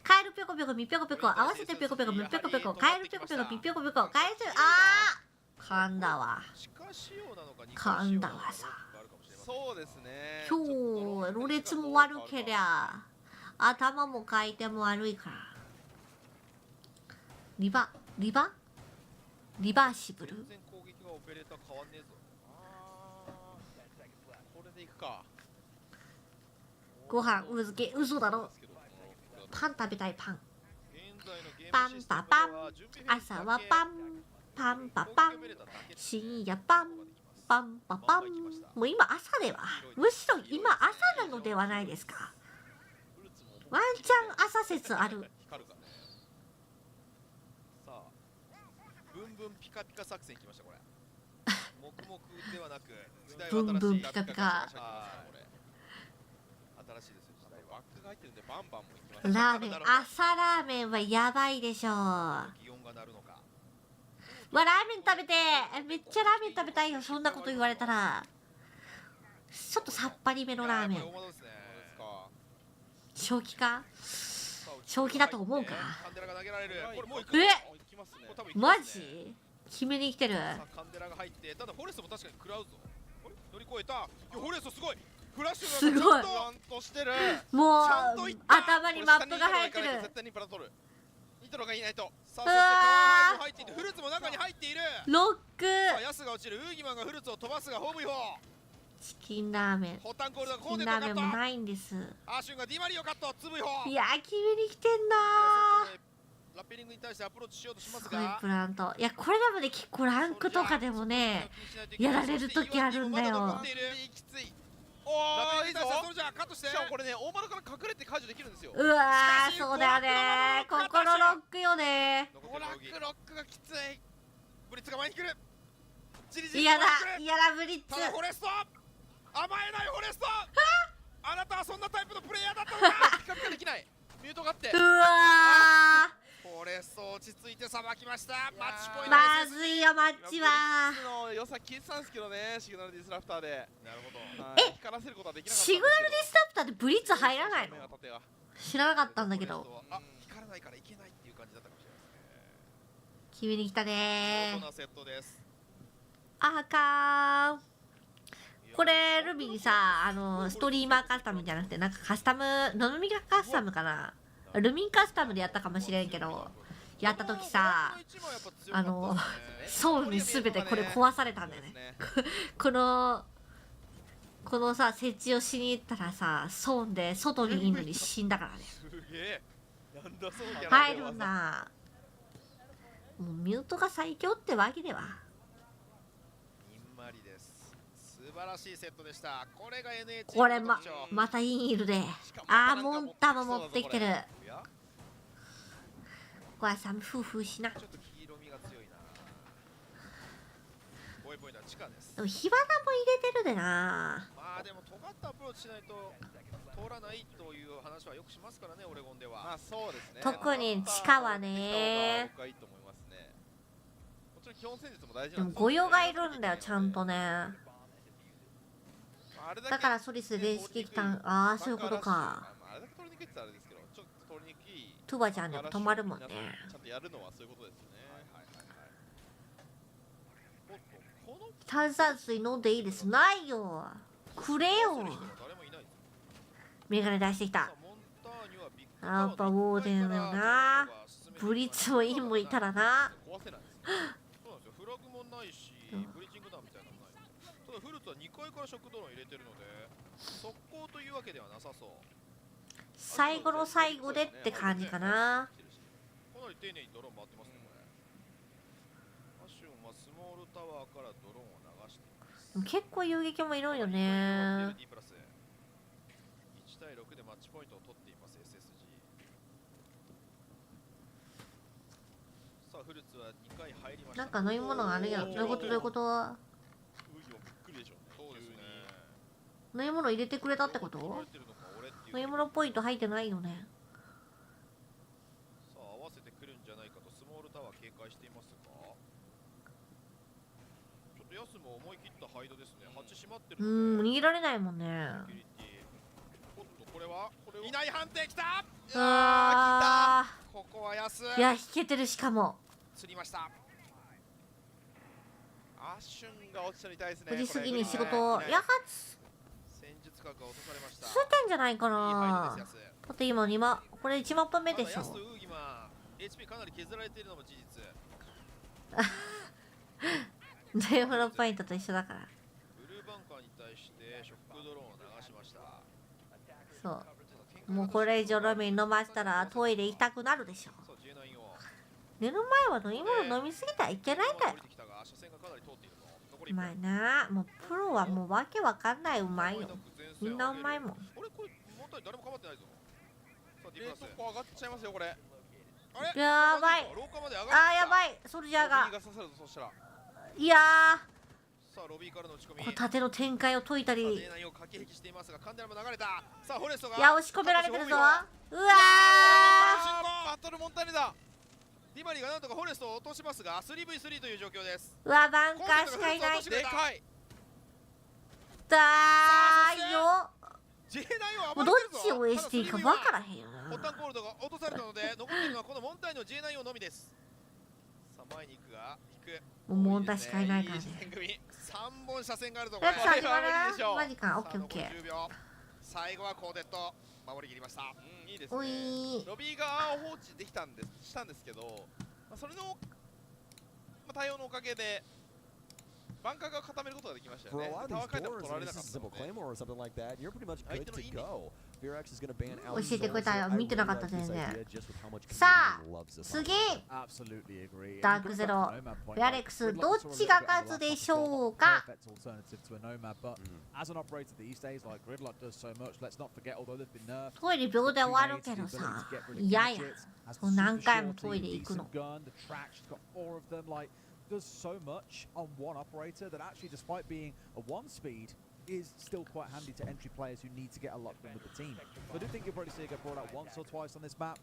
カエルぴょこぴょこみぴょこぴょこ合わせてぴょこぴょこみぴょこぴょこカエルぴょこぴょこみぴょこぴょこカエルあー噛んだわ。噛んだわさ。そうですね。今日ろれつも悪けりゃ頭も回転も悪いから。リバーシブル。全然攻撃がオペレーター変わんねえぞ。これでいくか。ご飯うずけ嘘だろ。パン食べたい。パンパンパパン。朝はパンパンパパン。深夜パンパンパパン。もう今朝では、むしろ今朝なのではないですか。ワンチャン朝説ある。さあ、ブンブンピカピカ作戦いきましたこれ。黙々ではなく、ブンブンピカピカ。新しいですよ。時代ワックが入ってるんでバンバンもいきます。ラーメン、朝ラーメンはやばいでしょう。気温が鳴るのか。ラーメン食べて、めっちゃラーメン食べたいよ。そんなこと言われたら。ちょっとさっぱりめのラーメン。正気か？正気だと思うか？マジ？決めに来てる。カンデラが入って、ただフォレストも確かに食らうぞ。乗り越えた。フォレストすごい。フラッシュがちゃんとしてる。もう頭にマップが入ってる。絶対にプラトル。ニトロがいないと。さあ、そしてカワハイも入っていて、フルーツも中に入っている。ロック。ヤスが落ちる。ウーギマンがフルーツを飛ばすがホームイホー。チキンラーメン。チキンラーメンもないんです。アーシュンがディマリオカット。つぶいほいや決めに来てんなー。ラッペリングに対してアプローチしようとしますすごいが、プラント。いやこれでもね結構ランクとかでもねやられる時あるんだよ。おーいいぞ。じゃあカットして。しかもこれね大丸から隠れて解除できるんですよ。うわーそうだよね。心ロックよね。ロックがきつい。ブリッツが前に来る。嫌だブリッツ。ただフォレスト甘えないフォレスト。あなたはそんなタイプのプレイヤーだったのか。ピカピカできない。ミュートがあって。うわー。フォレスト落ち着いてさばきました。マッチポイント。まずいよマッチは。の良さ聞いてたんですけどね、シグナルディスラプターで。なるほど。光らせることはできなかった。シグナルディスラプターでブリッツ入らないの？知らなかったんだけど。あ、光らないからいけないっていう感じだったかもしれないですね。決めに来たねー。見事なセットです。あかー。これルビーにさストリーマーカスタムじゃなくてなんかカスタムノノミがカスタムかな、ルミンカスタムでやったかもしれんけどやった時さ、ソウルに全てこれ壊されたんだよね。このさ設置をしに行ったらさ、ソウルで外にいるのに死んだからね。入るんだ。もうミュートが最強ってわけでは。素晴らしいセットでした。これが NH これまたインいるで。あー、モンタも持ってきてる。これさ、夫婦しな。ちょっと黄色みが強いな。ボイポイントは地下です。でも火花も入れてるでな。まあでも尖ったアプローチしないと通らないという話はよくしますからね、オレゴンでは。まあそうですね。特に地下はね。僕はいいと思いますね。もちろん基本戦術も大事でもなんです御用がいるんだよ、ちゃんとね。だからソリスで電子機器たん、ああ、そういうことか。あれだけ取りにくいってあれですけど、ちょっと取りにくい。トゥバちゃんでも止まるもんね。ちゃんとやるのはそういうことですよね。炭酸水飲んでいいです。ないよ。くれよ。メガネ出してきた。やっぱウォーデンだよな。ブリッツもインもいたらな。そうなんですよ。フラグもないし、ブリッジング弾みたいなのもない。ただフルーツは2階から食ドローン入れてるので、速攻というわけではなさそう。最後の最後でって感じかな。かなり丁寧にドローン回ってますね、これ。アシュンはスモールタワーからドローンを流しています。結構遊撃もいるんよね。1対6でマッチポイントを取っています SSG。 さあフルーツは2回入りました。なんか飲み物があるやん。どういうことどういうこと？そうですね。飲み物入れてくれたってこと？飲み物ポイント入ってないよね。さあ合わせてくるんじゃないかとスモールタワー警戒していますが、ちょっとヤスも思い切ったハイドですね。8閉まってるので逃げられないもんね。おっとこれはいない判定きた。あー、ここはヤス。いや、引けてる。しかも釣りました。アシュンが落ちたみたいですね。9時過ぎに仕事をやはつ戦術核が落とされました。ついてんじゃないかな。だって今これ1マップ目でしょ。ヤスとウーギマ HP かなり削られているのも事実。レイフロポイントと一緒だから。ブルーバンカーに対してショックドローンを流しました。そうもうこれ以上飲み飲ませたらトイレ行きたくなるでしょ。寝る前は飲み物飲みすぎてはいけないんだよ。うまいな。もうプロはもうわけわかんないうまいよ。みんなうまいもん。誰も構ってないぞ。冷凍庫上がっちゃいますよこれ。やばい。あーやばい。ソルジャーが。いやさあロビーからの打ち込み。こう縦の展開を解いたり。いや押し込められてるぞ。うわバトルモンタネだ。ディマリがなんとかフォレストを落としますが 3v3 という状況です。うわバンカーしかいない。でかいだーよ。もうどっちを応援していいか分からへんよな。ポッタンコールドが落とされたので残っているのはこのモンタイの J9 のみです。さあ前に行くが引く。もうモンタしかいないからね。3本車線があるぞこれ。マジか。オッケーオッケー。最後はコーデット守り切りました。いいですね。ロビー側を放置できたんですけど、それの対応のおかげでバンカーが固めることができましたよね。タワー階段も取られなかったので。教えてくれたよ。見てなかった全然。さあ次ダークゼロベアレックスどっちが勝つでしょうか。トイレ秒で終わるけどさ、いやいや何回もトイレ行くの。does so much on one operator that actually, despite being a 1-speed, is still quite handy to entry players who need to get a lock in with the team. So I do think you'll probably see it get brought out once or twice on this map.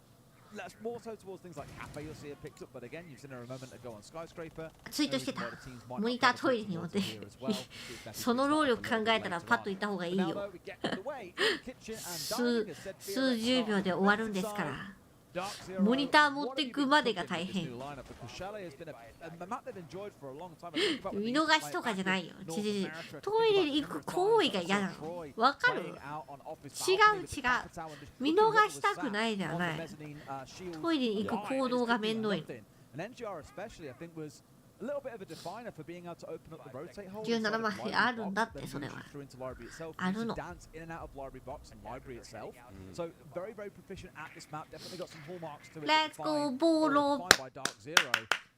That's more so towards things like Cafe you'll see it picked up, but again, you've seen her a moment ago on Skyscraper. ツイートしてた。モニタートイレに持ってその労力考えたらパッと行った方がいいよ。数十秒で終わるんですから。モニター持っていくまでが大変。見逃しとかじゃないよ。トイレに行く行為が嫌なの。わかる？違う違う。見逃したくないではない。トイレに行く行動がめんどいの。17枚あるんだって、それは。あるの。Let's go ボロ。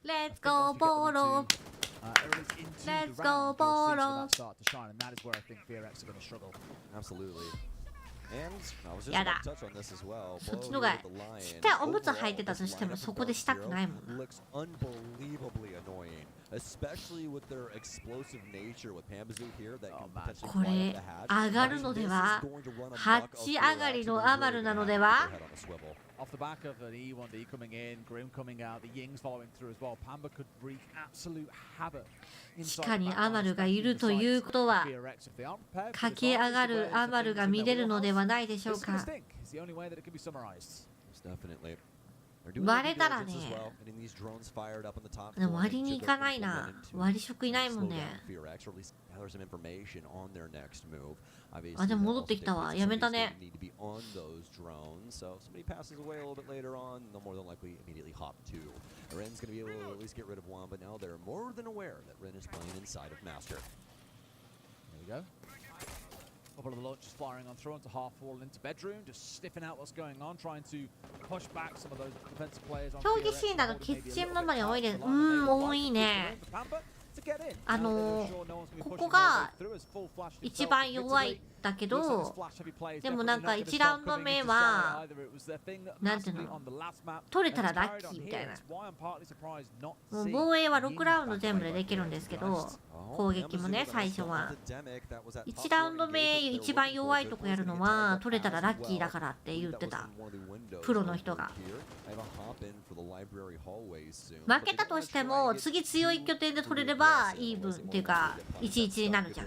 Let's go ボロ。Let's go ボロ。やだ。そっちのがちっちゃいおむつ履いてたとしてもそこでしたくないもんな。これ上がるのでは8上がりのアマルなのでは。地下にアマルがいるということは駆け上がるアマルが見れるのではないでしょうか。割れたらね、でも割りに行かないな。割り食いないもんね。あ、でも戻ってきたわ。やめたね。Couple of the launches firing on through onto half wall into bedroom, just sniffing out what's going on, trying to push back some of those defensive players on. 競技シーンだとキッチンの間に多いです。多いね。ここが一番弱いだけど、でもなんか1ラウンド目はなんていうの、取れたらラッキーみたいな。もう防衛は6ラウンド全部でできるんですけど、攻撃もね、最初は1ラウンド目一番弱いとこやるのは取れたらラッキーだからって言ってたプロの人が。負けたとしても次強い拠点で取れればイーブンっていうか 1-1 になるじゃん。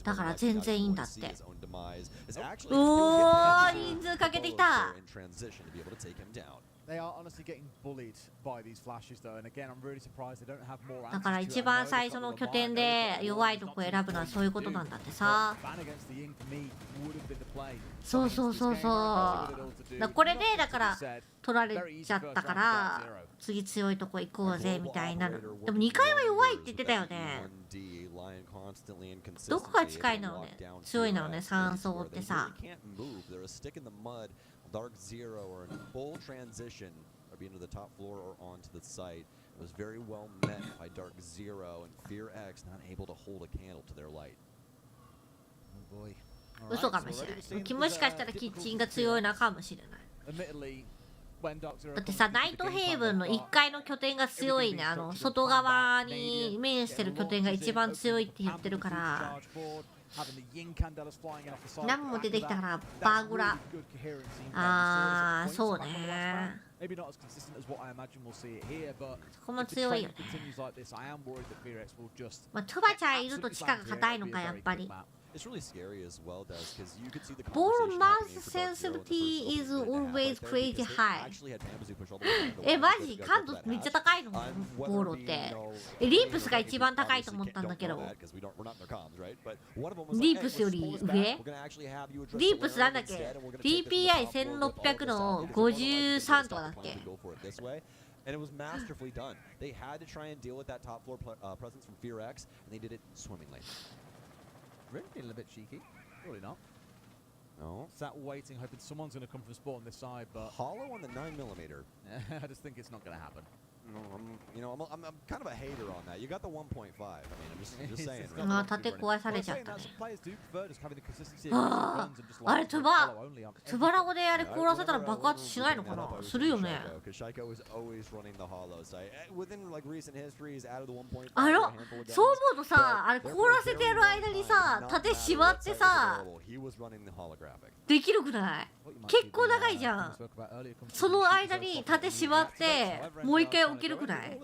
だから全然いいんだって。おお、人数かけてきた。だから一番最初の拠点で弱いとこ選ぶのはそういうことなんだってさ。そうそうそうそう。これでだから取られちゃったから次強いとこ行こうぜみたいなの。でも2回は弱いって言ってたよね。どこが近いのね、強いのね、3層ってさ。Dark Zero or in full transition or be into the top floor or onto the site. It was very well met by Dark Zero and Fear X not able to hold a candle to their light. Oh boy. 嘘かもしれない。もしかしたらキッチンが強いのかもしれない。だってさ、ナイトヘイブンの1階の拠点が強いね。外側に面してる拠点が一番強いって言ってるから。何も出てきたからバグラ。あー、そうね。そこも強いよね。まあ、トゥバちゃんいると地下が硬いのか、やっぱり。Ball mass sensitivity is always crazy high. マジ感度めっちゃ高いのボーロって。リープスが一番高いと思ったんだけど。リープスより上？リープスなんだっけ？ DPI1600 の53とかだっけ？And it was masterfully done. They had to try and deal with that top floor presence from Fear X, and they did it swimmingly. Really feeling a bit cheeky. Probably not. No. Sat waiting, hoping someone's going to come from spawn this side, but hollow on the 9mm. I just think it's not going to happen. No, I'm kind of a hater on that. You got the 1.5. I mean, I'm just saying. 盾壊されちゃったね。あれ、トゥバラゴであれ凍らせたら爆発しないのかな？するよね。そう思うとさ、あれ凍らせてる間にさ、盾縛ってさ、できるくない？結構長いじゃん。その間に盾縛ってもう一回起きるくらい。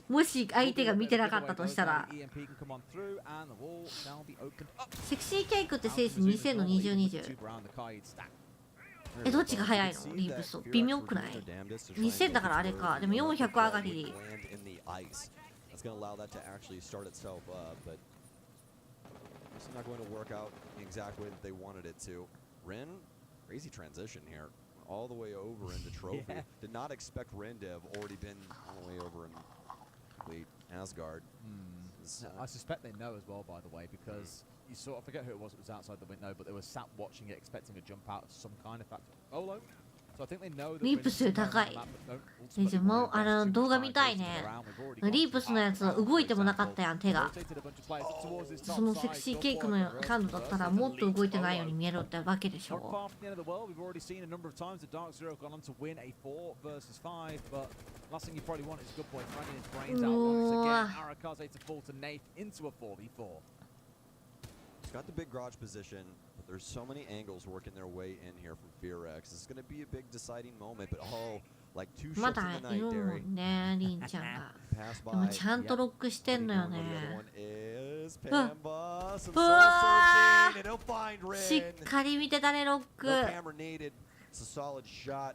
もし相手が見てなかったとしたら。セクシーケイクって選手2020。え、どっちが速いのリープスと。微妙くない ?2000 だからあれか。でも400上がり。That's going to allow that to actually start itself up, but it's not going to work out the exact way that they wanted it to. Rin, crazy transition here, all the way over into Trophy. Did not expect Rin to have already been all the way over in Asgard. I suspect they know as well, by the way, because you sort of forget who it was outside the window, but they were sat watching it, expecting a jump out of some kind of fact. Olo. So I think they know that リープ数高い。でも動画見たいね。リープスのやつは動いてもなかったやん、手が。そのセクシーケイクのハンドだったらもっと動いてないように見えるってわけでしょ。Last thing you probably want is a good boy finding his brains out once again. Arakaze to fall to Nath into a 4v4. He's got the big garage position, but there's so many angles working their way in here from FearX. This is going to be a big deciding moment, but like 2 shots in the night, Derry. ね、リンちゃんが。でもちゃんとロックしてんのよね。うわー、しっかり見てたね、ロック。It's a solid shot.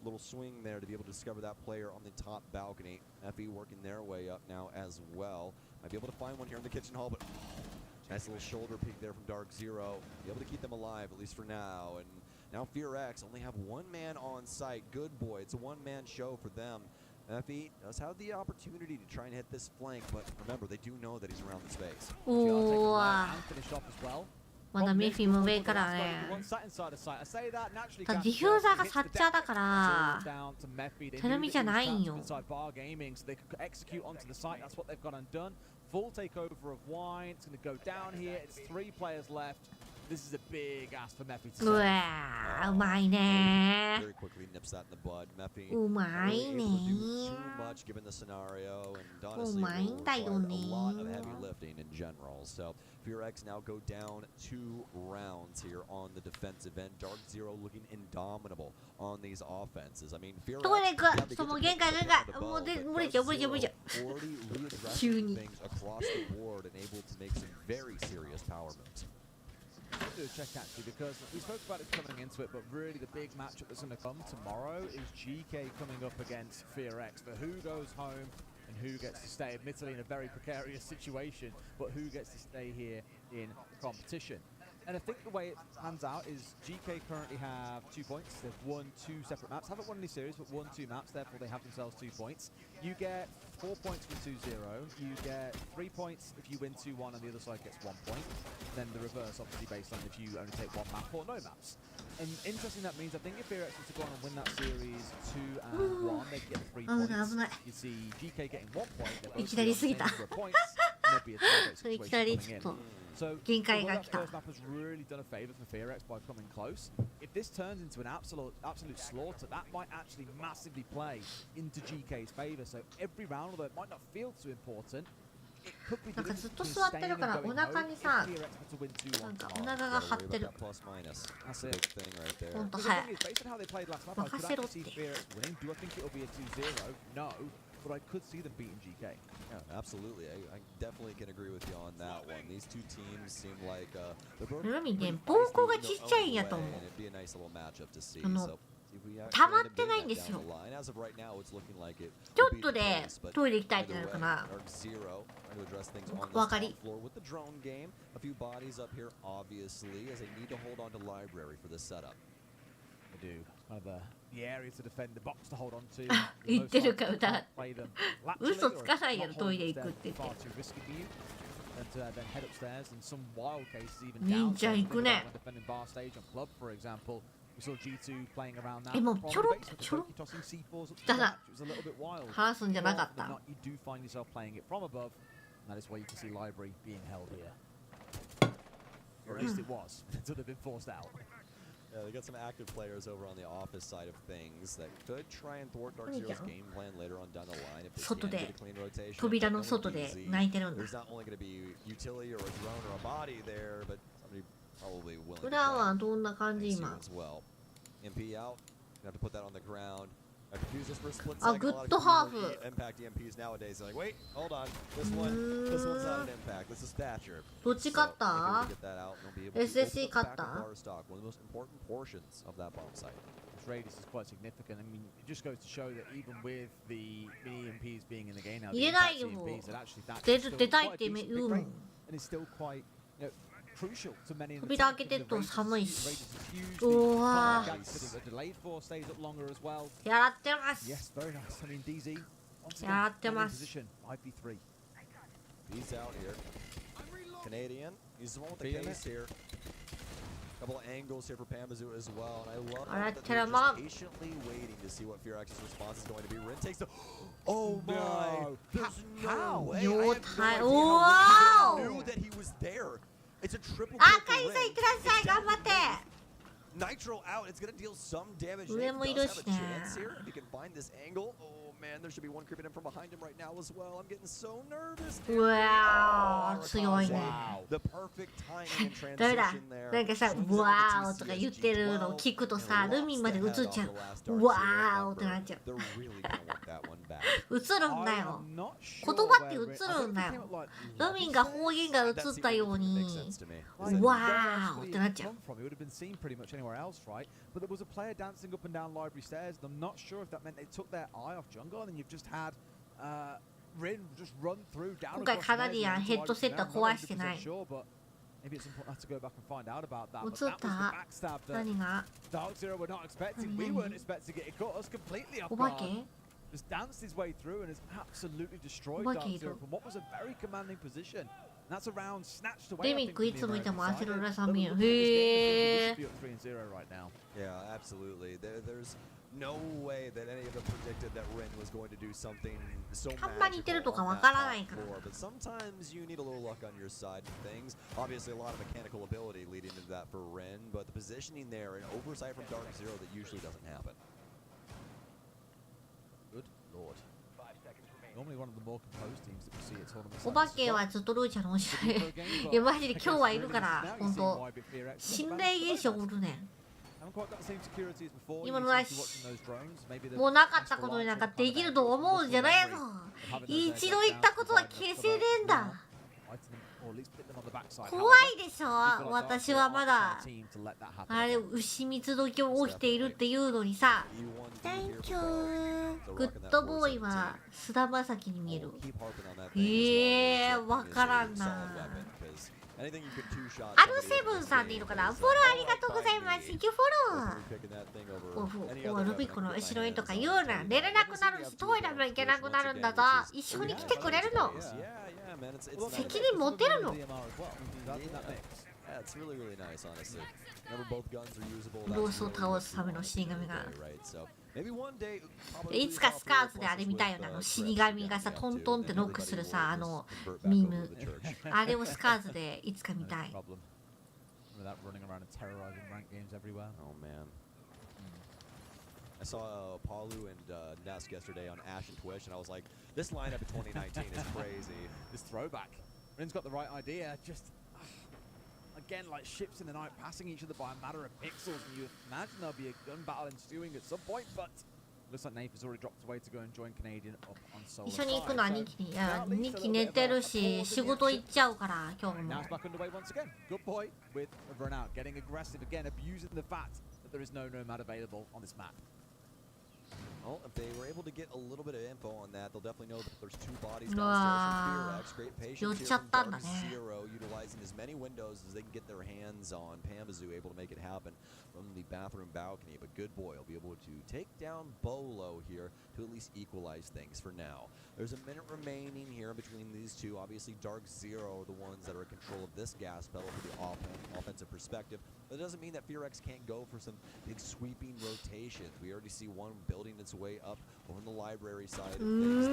Little swing there to be able to discover that player on the top balcony. FE working their way up now as well. Might be able to find one here in the kitchen hall, but nice little shoulder peek there from Dark Zero. Be able to keep them alive, at least for now. And now FearX only have one man on site. Good boy. It's a one-man show for them. FE does have the opportunity to try and hit this flank, but remember, they do know that he's around the space. おー。まだメフィも上からね。ただディフューザーがサッチャーだからテレミじゃないんよ。Full takeover of Wine. It's going to go down here. It's 3 players left. This is a big ask for Mephi to うわー、うまいね。Very quickly nips that in the bud. Mephi うまいね。too much given the scenario, and honestly, うまいんだよね。 a lot of heavy lifting in general. So FearX now go down 2 rounds here on the defensive end. Dark Zero looking indomitable on these offenses. I mean, FearX どこで行く？もう限界限界。もう無理じゃ無理じゃ無理じゃ。 already readdressing things across the board and able to make some very serious power moves. Do a check actually, because we spoke about it coming into it, but really the big matchup that's going to come tomorrow is GK coming up against FearX. For who goes home and who gets to stay, admittedly in a very precarious situation, but who gets to stay here in competition. And I think the way it pans out is GK currently have 2 points. They've won 2 separate maps. Haven't won any series, but won 2 maps. Therefore, they have themselves 2 points. You get 4 points from 2-0. You get 3 points if you win 2-1 and the other side gets 1 point. Then the reverse, obviously, based on if you only take 1 map or no maps. And interesting, that means I think if FearX was to go on and win that series 2-1, they'd get 3 points. You see GK getting 1 point. They're both on the same number of points. And there'd be a tie-break situation coming in. So the first map has really done a favor for FearX by coming close. If this turns into an absolute slaughter, that might actually massively play into GK's favor. So every round, although it might not feel too important, it could be the difference between staying and going home if FearX were to win 2-1 tomorrow. Plus minus. That's a it. big thing right there. The thing is, based on how they played last map, I could actually see FearX winning. Do I think it'll be a 2-0? No. But I could see them beating GK. Yeah, absolutely. I definitely can agree with you on that one. These 2 teams seem like they're both 膀胱がちっちゃいんやと思う。 it'd be a nice little matchup to see. 溜まってないんですよ。ちょっとでトイレ行きたいってなるかな。お分かり。 A few bodies up here, obviously, as they need to hold on to library for this setup. They do. Kind of the area to defend, the box to hold on to. 言ってるか歌。嘘つかないやろトイレ行くって言って。忍者行くね。え、もうちょろちょろ。だな。話すんじゃなかった。That is why you can see library being held here. Or at least it was until they've been forced out. Yeah, they got some active players over on the office side of things that could try and thwart Dark Zero's game plan later on down the line if they can get a clean rotation. 扉の外で泣いてるんだ。 There's not only going to be utility or a drone or a body there, but somebody probably willing to 裏はどんな感じ今？ as well. MP out. You have to put that on the ground. あ、グッドハーフ。どっち勝った？ SSC 勝った？ Radius is quite significant. I mean, it just goes to show that even with the mini EMPs being in the game now, the impact EMPs, that actually that's still quite a decent big rate, and it's still quite, you know, crucial to many in the team. Radius is huge. The gaps that are delayed for stays up longer as well. Yes, very nice. I mean, DZ once again in position. 5v3. He's out here. Canadian. He's the one with the case here. Couple of angles here for Pamazoo as well, and I love that they're just patiently waiting to see what Fearx's response is going to be. Rin takes the. Oh my! There's no way. I have no idea how he knew that he was there. It's a triple kill for Rin. Nitro out. It's gonna deal some damage. He does have a chance here. If he can find this angle. Oh man, there should be one creeping in from behind him right now as well. I'm getting so nervous. Wow, 強いね。 The perfect timing and transition there. なんかさ、ワーとか言ってるのを聞くとさ、ルミンまで映っちゃう。ワーってなっちゃう。映るんだよ。言葉って映るんだよ。ルミンが方言が映ったように、ワーってなっちゃう。Else, right? But there was a player dancing up and down library stairs, and I'm not sure if that meant they took their eye off jungle, and then you've just had Rin just run through down. 今回カナディアンヘッドセット壊してない。 Maybe it's important to go back and find out about that. 映った？何が？ Dark Zero were not expecting. We weren't expecting it. It caught us completely off guard. Just danced his way through and has absolutely destroyed Dark Zero from what was a very commanding position. That's around snatched away. デミックいつ見てもアセロラさん見る。へー。 Yeah, absolutely. There's no way that any of them predicted that Rin was going to do something so magical on that top floor. But sometimes you need a little luck on your side of things. Obviously, a lot of mechanical ability leading into that for Rin, but the positioning there and oversight from Dark Zero that usually doesn't happen. Good lord. Normally one of the more composed teams that we see at tournaments. お化けはずっとルーチャのおしゃれ。いやマジで今日はいるから本当。心霊現象おるねん。今のないし。もうなかったことになんかできると思うんじゃないぞ。一度言ったことは消せねえんだ。怖いでしょ。私はまだあれ牛蜜時起きているっていうのにさ。Thank you。グッドボーイは菅田将暉に見える。わからんな。アルセブンさんでいいのかな。フォローありがとうございます。フォロー。ルビックの後ろにとか言うな。寝れなくなるしトイレも行けなくなるんだぞ。一緒に来てくれるの。責任持てるの。ロースを倒すための死神が。いつかスカーズであれ見たいよね。死神がさトントンってノックするさあのミーム。あれをスカーズでいつか見たい。I saw Palu and Nesk yesterday on Ash and Twitch, and I was like, this lineup in 2019 is crazy. This throwback. Rin's got the right idea. Just again, like ships in the night passing each other by a matter of pixels, and you imagine there'll be a gun battle ensuing at some point, but looks like Nafe has already dropped away to go and join Canadian up on solo. 一緒に行くのは2期に。いや、2期寝てるし、仕事行っちゃうから、今日も。Now it's back underway once again. Good boy with a run out, getting aggressive again, abusing the fact that there is no nomad available on this map. Well, if they were able to get a little bit of info on that, they'll definitely know that there's two bodies downstairs from Fearx. Great patience here from Dark Zero, utilizing as many windows as they can get their hands on. Pamazoo able to make it happen from the bathroom balcony, but Good Boy will be able to take down Bolo here to at least equalize things for now. There's a minute remaining here between these two. Obviously, Dark Zero are the ones that are in control of this gas pedal from the offensive perspective. But it doesn't mean that Fearx can't go for some big sweeping rotations. We already see one building its way up on the library side of things.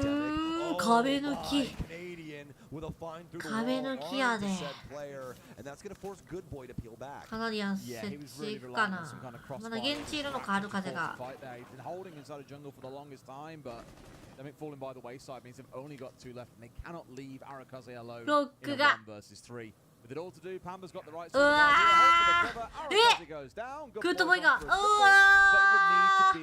Canadian with a fine through the wall on the said player, and that's going to force Good Boy to peel back. カナディアン設置行くかな。まだ現地いるのか、ある風が。I think falling by the wayside means they've only got 2 left and they cannot leave Arakaze alone. ロックが。 versus 3. With it all to do, Pamba's got the right うわー、グッドボーイが、うわー、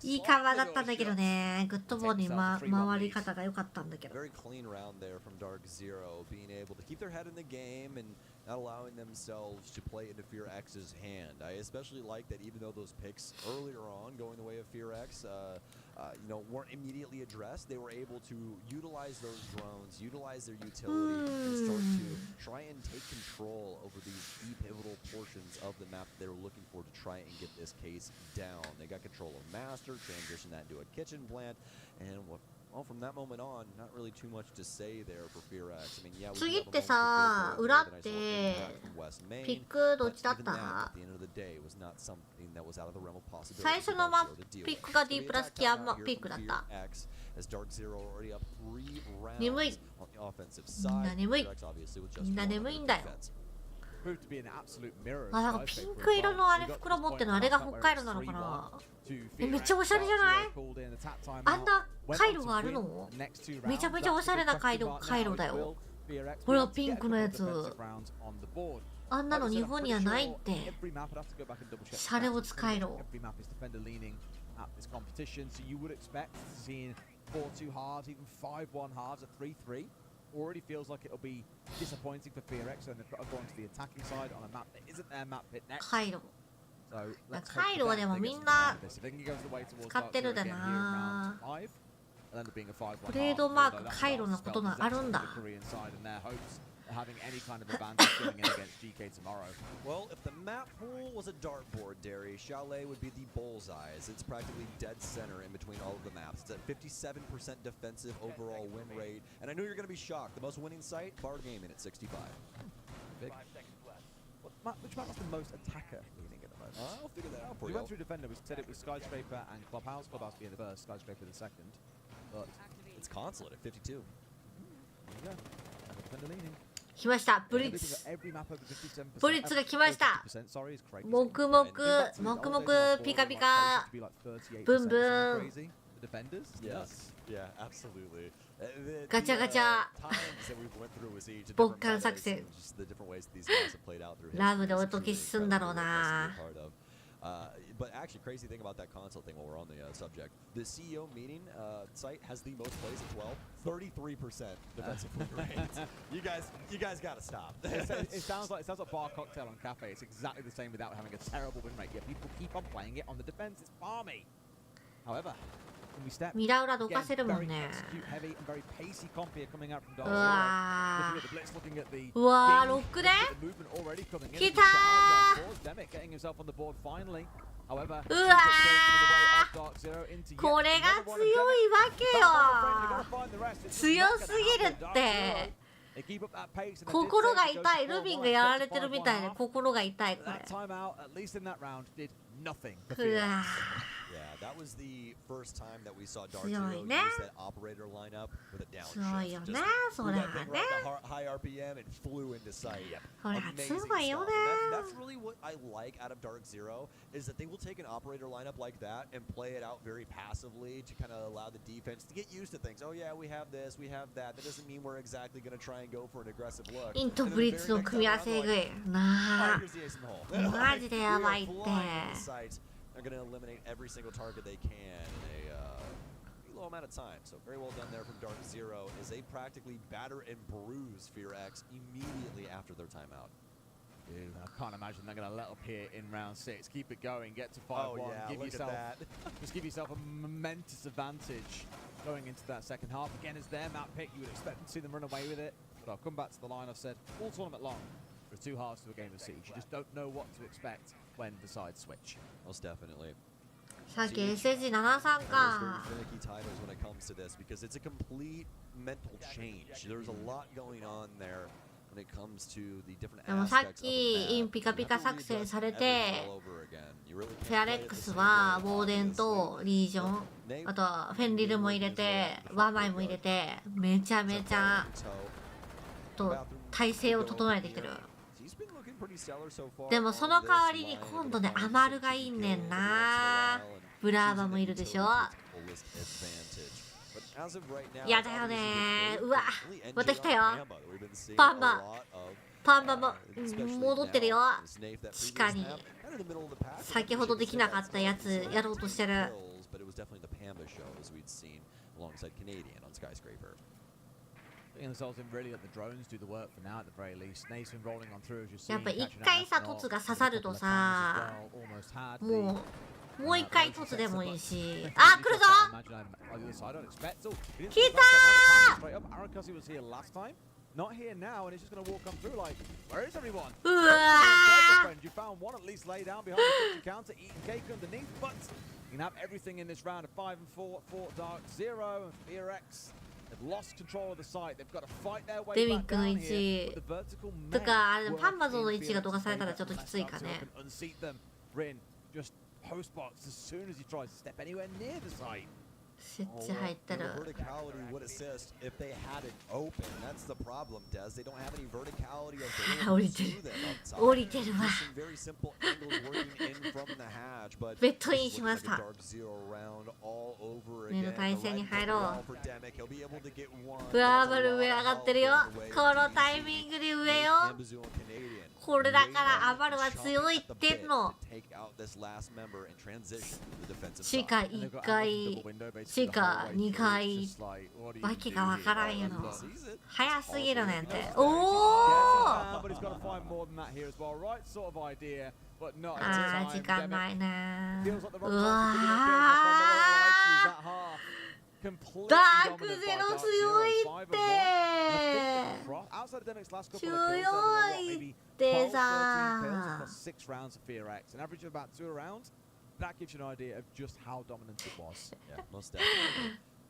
いいカバーだったんだけどね。グッドボーイに回り方が良かったんだけど。 Very clean round there from Dark Zero, being able to keep their head in the game and not allowing themselves to play into Fear X's hand. I especially like that even though those picks earlier on going the way of Fear X, weren't immediately addressed, they were able to utilize those drones, utilize their utility, and start to try and take control over these key pivotal portions of the map they were looking for to try and get this case down. They got control of Master, transitioned that into a kitchen plant, and well, from that moment on, not really too much to say there for Fear X. I mean, yeah, 次ってさ、裏ってピックどっちだった？最初のピックが D プラスキアンピックだった。眠い。みんな眠い。みんな眠いんだよ。あ、なんかピンク色のあれ袋持ってるのあれが北海道なのかな。めっちゃおしゃれじゃない？あんな回路があるの？めちゃめちゃおしゃれな回路だよ。これはピンクのやつ。あんなの日本にはないって。シャレを使えろ。Already feels like it'll be disappointing for Fear X, and they're going to the attacking side on a map that isn't their map pick next. 回路。回路はでもみんな使ってるだな。トレードマーク回路のことがあるんだ。having any kind of advantage going in against GK tomorrow. Well, if the map pool was a dartboard, Derry, Chalet would be the bullseyes. It's practically dead center in between all of the maps. It's at 57% defensive overall win rate. And I know you're going to be shocked. The most winning site, Bar Gaming at 65. Big. Which map is the most attacker leaning at the moment? I'll figure that out for you. We went through Defender. We said it was Skyscraper and Clubhouse. Clubhouse being the first, Skyscraper the second. But it's Consulate at 52. There you go. Defender leaning. 来ました。ブリッツ。ブリッツが来ました。黙々、黙々、ピカピカ、ブンブン。ガチャガチャ。勃刊作戦。ラブで音消しすんだろうな。But actually, crazy thing about that console thing while we're on the subject, the CEO meeting site has the most plays at 12, 33% defensive win rate. You guys gotta stop. It sounds like Bar Cocktail on Cafe. It's exactly the same without having a terrible win rate. Yet people keep on playing it on the defense. It's balmy. However, when we step, ミラ裏どかせるもんね。うわー。うわー、ロックで来たー。うわー、これが強いわけよ。強すぎるって。心が痛い。ルビンがやられてるみたいで心が痛いこれ。うわー。Yeah, that was the first time that we saw Dark Zero use that operator lineup with a downshift. Just high RPM and flew into sight. Amazing stuff. That's really what I like out of Dark Zero is that they will take an operator lineup like that and play it out very passively to kind of allow the defense to get used to things. Oh yeah, we have this, we have that. That doesn't mean we're exactly going to try and go for an aggressive look. インとブリッツの組み合わせえぐいなあ。マジでやばいって。They're going to eliminate every single target they can in a low amount of time. So very well done there from Dark Zero as they practically batter and bruise Fear X immediately after their timeout. Dude, I can't imagine they're going to let up here in round 6. Keep it going, get to 5-1, just give yourself a momentous advantage going into that second half. Again, as their map pick, you would expect to see them run away with it. But I'll come back to the line I've said all tournament long. There's two halves to a game of Siege. You just don't know what to expect when the sides switch. Most definitely. さっき SSG73 か。Finicky titles when it comes to this because it's a complete mental change. There's a lot going on there when it comes to the different aspects of the map. でもさっきインピカピカ作戦されて、フェアレックスはウォーデンとリージョン、あとはフェンリルも入れて、ワーマイも入れて、めちゃめちゃと体勢を整えてきてる。でもその代わりに今度ねアマルがいいねんな。ブラーバもいるでしょ。やだよね。うわ、また来たよ。パンバも戻ってるよ。地下に先ほどできなかったやつやろうとしてる。やっぱ一回さトツが刺さるとさ、もう一回トツでもいいし。あ、来るぞ。来たー。Not here now, and it's just going to walk come through like, where is everyone? You found one at least lay down behind the kitchen counter, eating cake underneath, but you can have everything in this round of 5 and 4 for Dark Zero and Fear X. They've lost control of the site. They've got to fight their way back down here. But the vertical man とかパンバゾンの位置がどかされたらちょっときついかね。 unseat them. Rin just post box as soon as he tries to step anywhere near the site. スイッチ入ったら verticality would assist if they had it open. That's the problem, Des. They don't have any verticality or 降りてる降りてるわ。 very simple angles working in from the hatch, but ベッドインしました。 Dark Zero round all over 上の again. 体勢に入ろう。 For Demic, he'll be able to get one. うわー、バル上上がってるよ。このタイミングで上よ。これだからアバルは強いってんの。地下1階、地下2階、わけがわからんやろ。早すぎるねんて。おお。あー、時間ないね。うわー。ダークゼロ強いって強いってさ。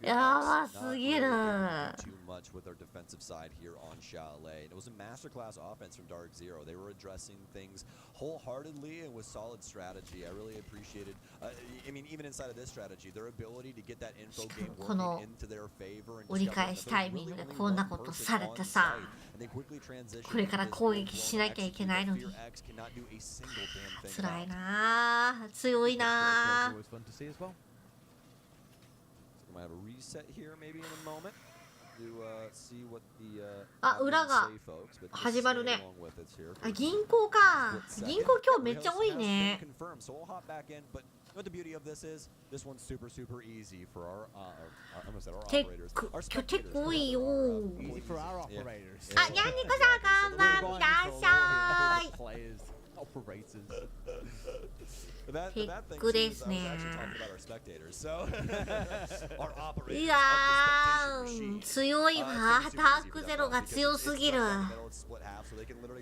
やばすぎる。 Too much with our defensive side here on Chalet. It was a masterclass offense from Dark Zero. They were addressing things wholeheartedly and with solid strategy. I really appreciated. I mean, even inside of this strategy, their ability to get that info game working into their favor. 折り返しタイミングでこんなことされてさ、これから攻撃しなきゃいけないのに。辛いなあ、強いなあ。 Might have a reset here maybe in a moment to see what the あ、裏が始まるね。あ、銀行か。銀行今日めっちゃ多いね。 But the beauty of this is this one's super easy for our almost said our 結構多いよ。 Easy for our operators. あ、ニャンニコさんこんばんみらっしゃい。 The bad thing is I was actually talking about our spectators. So our operators. いやー、強いわ。ダークゼロが強すぎる。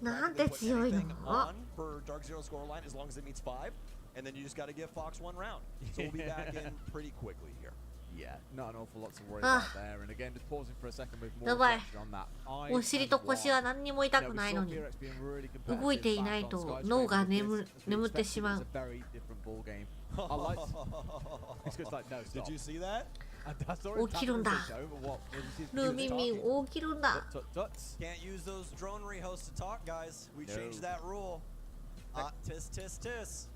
なんて強いの？ For Dark Zero scoreline as long as it meets 5, and then you just got to give Fox one round. So we'll be back in pretty quickly here. Yeah, not an awful lot to worry about there. And again, just pausing for a second with more やばい。 pressure on that. お尻と腰は何にも痛くないのに動いていないと脳が眠ってしまう。 Did you see that? 起きるんだ。ルミミン起きるんだ。 Can't use those dronery hosts to talk, guys. We changed that rule. Tis. Test.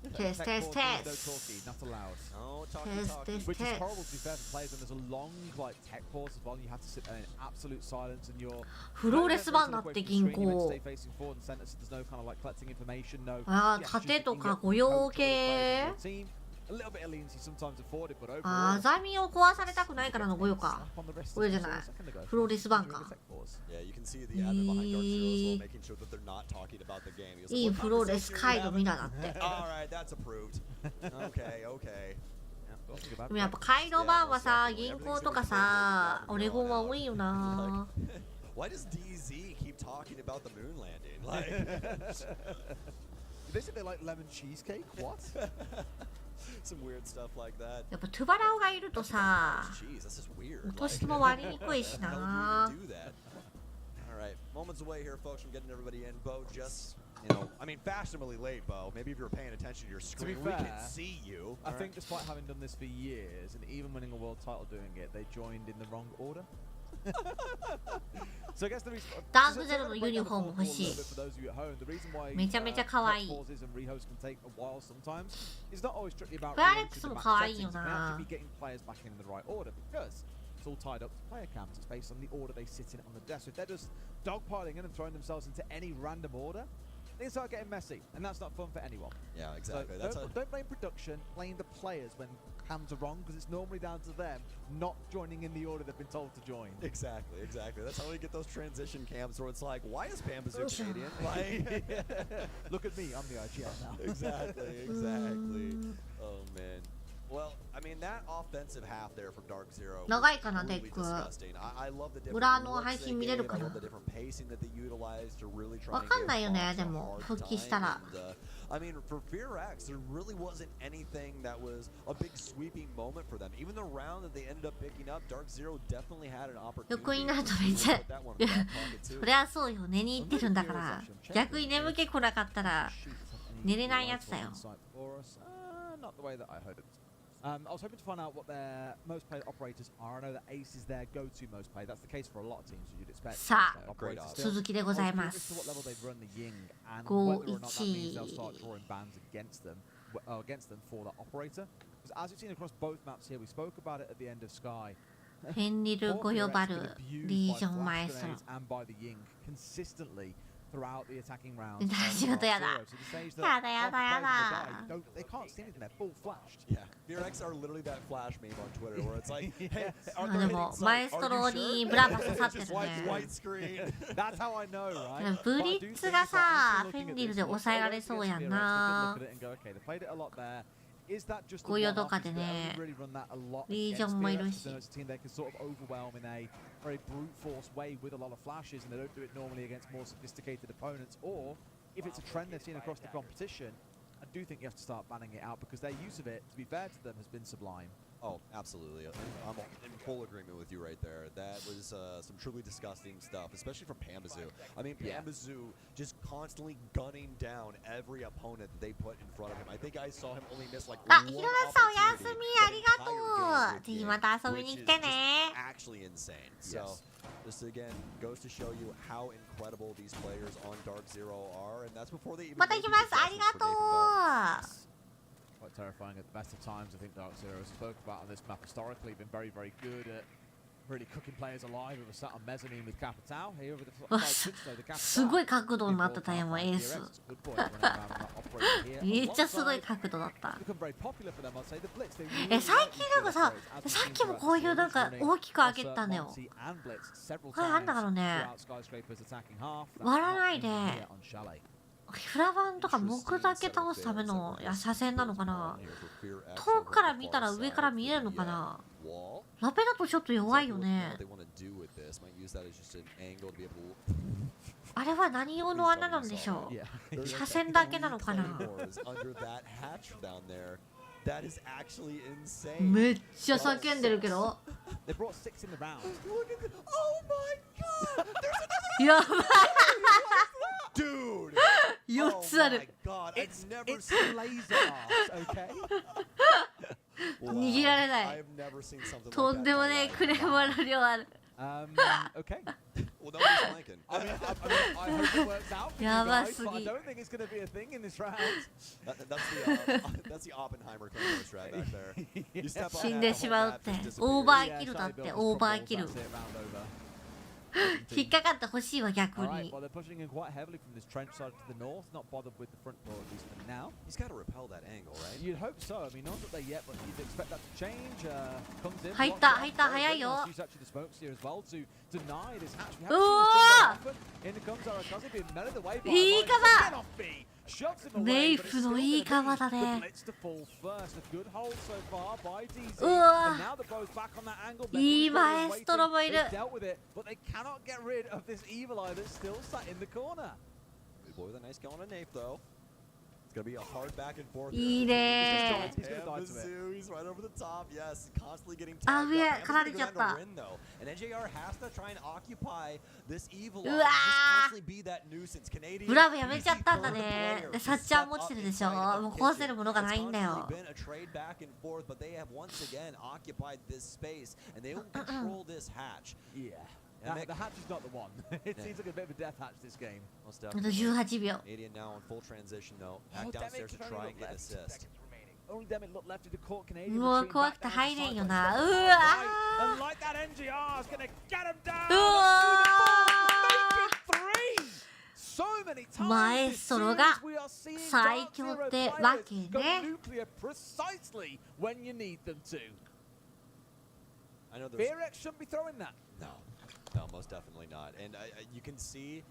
Not allowed. No Test. Which is horrible to be fair for players when there's a long like tech pause as well. You have to sit there in absolute silence and you're フローレス版だって銀行。 あー、盾とか御用系。 あー、ザミを壊されたくないからの御用か。これじゃない。フローレス版か。いいフローレスカイドミラだって。でもやっぱカイド版はさ、銀行とかさ、オレゴンは多いよな。 Why does DZ keep talking about the moon landing? They said they like lemon cheesecake. What? Some weird stuff like that. やっぱトゥバラオがいるとさ、落としも割りにくいしな。 Alright, moments away here, folks, from getting everybody in. Bo, just, I mean, fashionably late, Bo. Maybe if you were paying attention to your screen, we can see you. I think despite having done this for years and even winning a world title doing it, they joined in the wrong order. So I guess the reason ダークゼロのユニフォーム欲しい。めちゃめちゃ可愛い。フェアレックスも可愛いよな。It's all tied up to player cams. It's based on the order they sit in on the desk. If they're just dogpiling in and throwing themselves into any random order, they start getting messy, and that's not fun for anyone. Yeah, exactly. So don't blame production, blame the players when cams are wrong, because it's normally down to them not joining in the order they've been told to join. Exactly. That's how we get those transition cams where it's like, why is Pambazoo Canadian? Like, look at me, I'm the IGL now. Exactly. Oh man. Well, I mean that offensive half there from Dark Zero. 長いかな、really テック。 disgusting. I love the different 裏の looks 配 they 信見れる gave. か I な。 love the different pacing that they utilized to really try わ and かん give ないよね、 Fox で a も hard 復帰した time. ら。 And, I mean, for Fear X, there really wasn't anything that was a big sweeping moment for them. Even the round that they ended up picking up, Dark Zero definitely had an opportunity. 横になるとめっちゃ、いや、そりゃそうよ、寝に行ってるんだから。逆に眠気来なかったら寝れないやつだよ。 Not the way that I hoped. I was hoping to find out what their most played operators are. I know that Ace is their go-to most played. That's the case for a lot of teams, as you'd expect. さあ、続きでございます。 to what level they've run the Ying and 5-1 whether or not that means they'll start drawing bans against them for that operator. Because as we've seen across both maps here, we spoke about it at the end of Sky. フェンリルゴヨバルリージョンマエストロ。 and by the Ying consistently throughout the attacking rounds. 仕事やだ。やだやだやだ。 They can't see anything. They're full flashed. Yeah, Fear X are literally that flash meme on Twitter where it's like, hey, でもマエストロにブラバ刺さってるね。 white screen. That's how I know, right? ブリッツがさ、フェンリルで抑えられそうやんな。ゴヨとかでね、リージョンもいるし。 very brute force way with a lot of flashes, and they don't do it normally against more sophisticated opponents. Or if it's a trend they've seen across the competition, I do think you have to start banning it out, because their use of it, to be fair to them, has been sublime. Oh, absolutely. I'm in full agreement with you right there. That was some truly disgusting stuff, especially from Pambazoo. I mean, Pambazoo just constantly gunning down every opponent that they put in front of him. I think I saw him only miss like one opportunity. ぜひまた遊びに来てね。 Actually insane. So this again goes to show you how incredible these players on Dark Zero are, and that's before they even. また行きます。ありがとう。 Quite terrifying at the best of times. I think Dark Zero spoke about on this map historically been very, very good at really cooking players alive. We were sat on mezzanine with Capitao here over the side. すごい角度になってたよ、エース。めっちゃすごい角度だった。最近なんかさ、さっきもこういうなんか大きく上げたんだよ。これなんだろうね。割らないで。フラバンとか木だけ倒すための車線なのかな。遠くから見たら上から見えるのかな。ラペだとちょっと弱いよね。あれは何用の穴なんでしょう。車線だけなのかな。めっちゃ叫んでるけど。やばい。Dude! 4つある。逃げられない。とんでもねえクレーマーの量ある。Okay. Well, nobody's flanking. I mean, I hope it works out for you guys, but I don't think it's going to be a thing in this round. That's the Oppenheimer combo strat back there. You step on 死んでしまうって。オーバーキルだって、オーバーキル。引っかかってほしいわ、逆に。 Well, they're pushing in quite heavily from this trench side to the north, not bothered with the front door at least for now. He's got to repel that angle, right? You'd hope so. I mean, not that they yet, but you'd expect that to change. Comes in. 入った、入った、早いよ。 Use actually the smokes here as well to deny this hatch. We うわ in comes our cousin being melted away by いいかば。 shoves him away. ネイフのいいかばだ The ね。 blitz to fall first. A good hold so far by DZ. うわ And now they're both back on that angle. いいマエストロもいる。 They've dealt with it, but they cannot get rid of this evil eye that's still sat in the corner. Good boy with a nice kill on a nape, though. It's going to be a hard back and forth. いいね。 He's right over the top. Yes, constantly getting あ、 tagged 上 up. かられちゃった。 And NJR has to try and occupy this evil う eye. わ Just constantly be that nuisance. Canadian ブラブやめちゃったんだね。で、サッチャー持ってるでしょ。もう壊せるものがないんだよ。 been a trade back and forth, but they have once again occupied this space, and they will control this hatch. Yeah. The hatch is not the one. It seems like a bit of a death hatch this game. Most あと definitely. 18秒。 Canadian now in full transition though. Back downstairs to try and get assist. only Demic look left to the court Canadian. もう怖くて入れんよな。うわ And like that NGR is gonna get him down. うわ So many times マエストロが we are seeing 最強ってわけ go ね。 nuclear precisely when you need them to. I know there's Vtuber shouldn't be throwing that. No, most definitely not. And you can see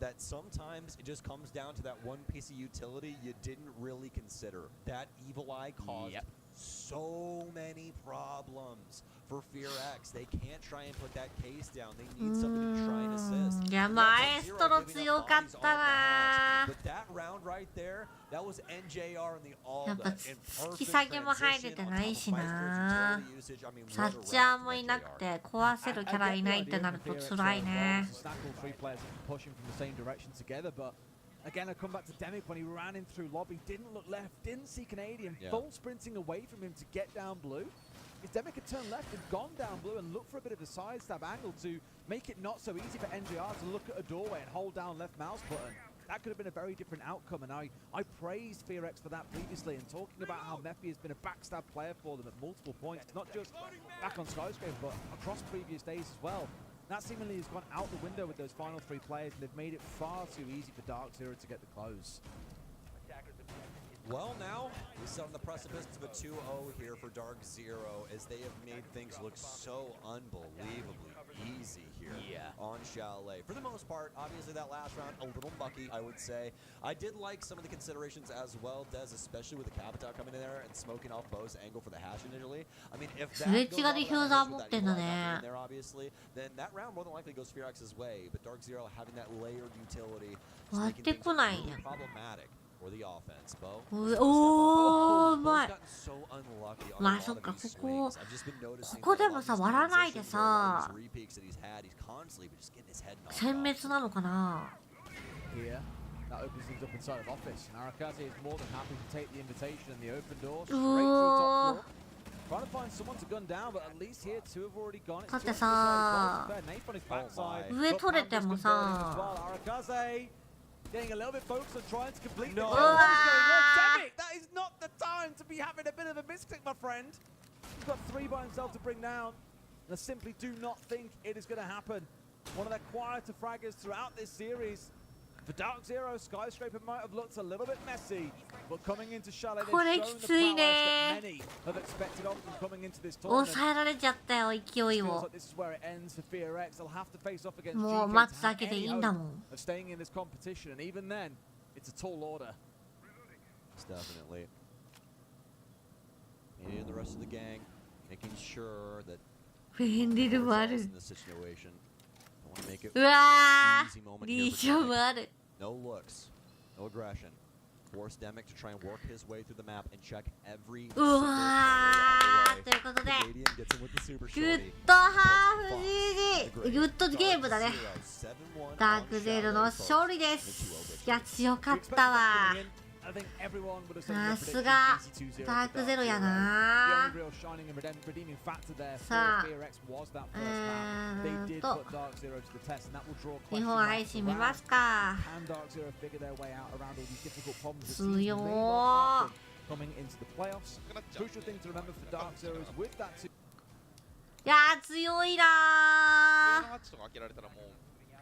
that sometimes it just comes down to that one piece of utility you didn't really consider. That Evil Eye caused so many problems for FearX. They can't try and put that case down. They need somebody to try and assist. いや、マエストロ強かったな。 But that round right there, that was NJR in the all やっぱ in 突き下げも入れてないしな。サッチャーもいなくて壊せるキャラいないってなると辛いね。 Again, I come back to Demic when he ran in through lobby, didn't look left, didn't see Canadian, full sprinting away from him to get down blue. If Demic had turned left and gone down blue and looked for a bit of a sidestep angle to make it not so easy for NJR to look at a doorway and hold down left mouse button, that could have been a very different outcome. And I praised FearX for that previously, and talking about how Mephi has been a backstab player for them at multiple points, not just back on Skyscraper, but across previous days as well. That seemingly has gone out the window with those final three players, and they've made it far too easy for Dark Zero to get the close. Well, now we sit on the precipice of a 2-0 here for Dark Zero, as they have made things look so unbelievably easy here on Chalet. For the most part, obviously that last round a little mucky, I would say. I did like some of the considerations as well, Des, especially with the Capita coming in there and smoking off Bo's angle for the hash initially. I mean, if that goes out with that in there, obviously, then that round more than likely goes FearX's way. But Dark Zero having that layered utility, just making things really problematic for the offense. Bo. おー、うまい。 gotten so unlucky on ま a あそっ lot か、 of こ these こ swings. I've just been noticing ここでもさ割らないでさ these repeats that he's had, he's constantly just getting his head knocked 殲 off. 滅なのかな。 Here, that opens things up inside of office. And Arakaze is more than happy to take the invitation and the open door straight through top floor. Trying to find someone to gun down, but at least here two have already gone. It's だってさ Nape on his backside. 上取れてもさ Arakaze getting a little bit focused on trying to complete the No. goal. What is going on? Damn it! That is not the time to be having a bit of a misclick, my friend. He's got three by himself to bring down. And I simply do not think it is going to happen. One of their quieter fraggers throughout this series. For Dark Zero, Skyscraper might have looked a little bit messy, but coming into Chalet, they've これ shown き the つい prowess ね that many have expected of them coming into this 抑 tournament. えられちゃったよ勢い Feels を like this is where it ends for FearX. They'll have to face off against もう GK 待 to つだ have けでい any いんだ hope もん of staying in this competition, and even then, it's a tall order. Most definitely. And the rest of the gang making sure that フェンリルもあ themselves る in this situation. Don't want to make it うわ easy moment ー here リー for ション Demic. もある No looks, no aggression. Force Demic to try and work his way through the map and check every う single わ corner ーということで Canadian gets in with the super グッ shorty. ドハーフ GG グッドゲームだね 7-1ダークゼロの勝利ですいや強かったわ I think everyone would have さ said すが easy 2-0ダークゼロや The な only real shining and redeeming factor there for さあ FearX was that first map. They did put Dark Zero to the test, and that will draw 日 question 本配 marks 信見 around. ますか Can Dark Zero figure their way out around all these difficult problems that 強 seems ー may not happen coming into the playoffs? Crucial thing to remember for Dark Zero is with that いやー強いなー 8とか開けられたらも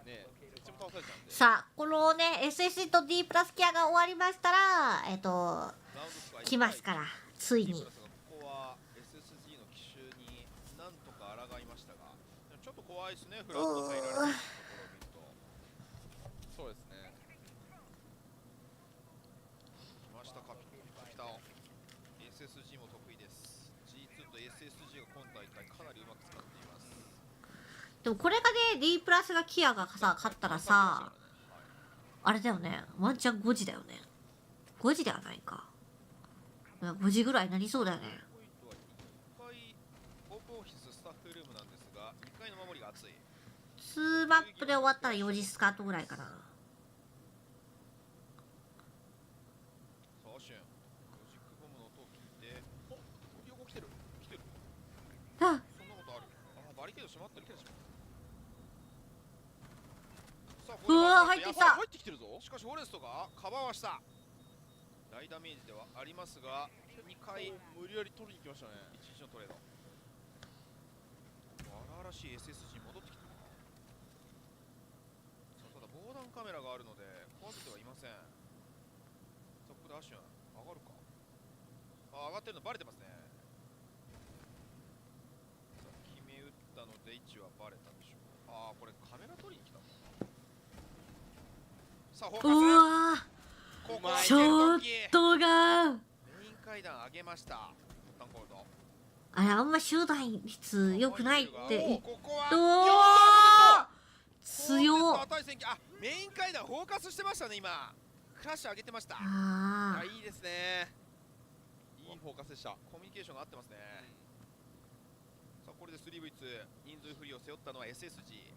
うねどっちも倒されちゃうんで。さあこのね SSG と D プラスケアが終わりましたら来ますからついにここは SSG の奇襲になんとか抗いましたがちょっと怖いですねフラット入られてるところを見るとそうですね。来ましたカピタオ SSG も得意です G2 と SSG が今大会かなりうまく使っていますでもこれがね D プラスがキアがさ勝ったらさあれだよねワンチャン5時だよね5時ではないか5時ぐらいになりそうだよね1階オープンオフィススタッフルームなんですが1階の守りが熱い2マップで終わったら4時スカートぐらいかなそうしゅんロジックボムの音を聞いてお横来てるあそんなことあるバリケード閉まってるけどさあうわー入ってきた入ってきてるぞしかしフォレストがカバーはした大ダメージではありますが、2回無理やり取りに行きましたね。11のトレード。荒々しい SSG 戻ってきたな。さあただ防弾カメラがあるので壊せてはいません。さあここでアシュン上がるか。あ、上がってるのバレてますね。さあ決め打ったので位置はバレたでしょう。ああ、これカメラ取りに来たのかな。さあフォーカス。うわここはちょっとがメイン階段上げました。タンコールド。あれあんま集団率良くないってここは強っ。あ、メイン階段フォーカスしてましたね。今クラッシュ上げてました。あいいですね。いいフォーカスでした。コミュニケーションが合ってますね。さあこれで 3v2 人数不利を背負ったのは SSG。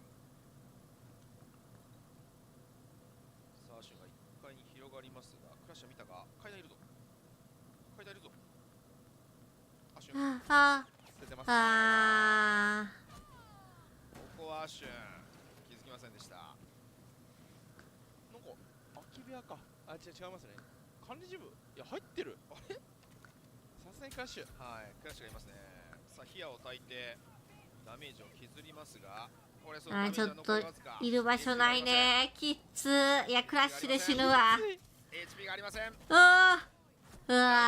さあシュンが1階に広がりますが、クラッシュ見たが階段いるぞ。階段いるぞ。アシュンあ捨ててますね。あここはアシュン気づきませんでした。なんか空き部屋か。あ、違いますね。管理事務、いや入ってる。あれ、さすがにクラッシュ。はい、クラッシュがいますね。さあヒアを焚いてダメージを削りますが、これそうダメージはちょっと残りわずか。いる場所ないね。きっつ。いやクラッシュで死ぬわ。 HP がありません。うわうわ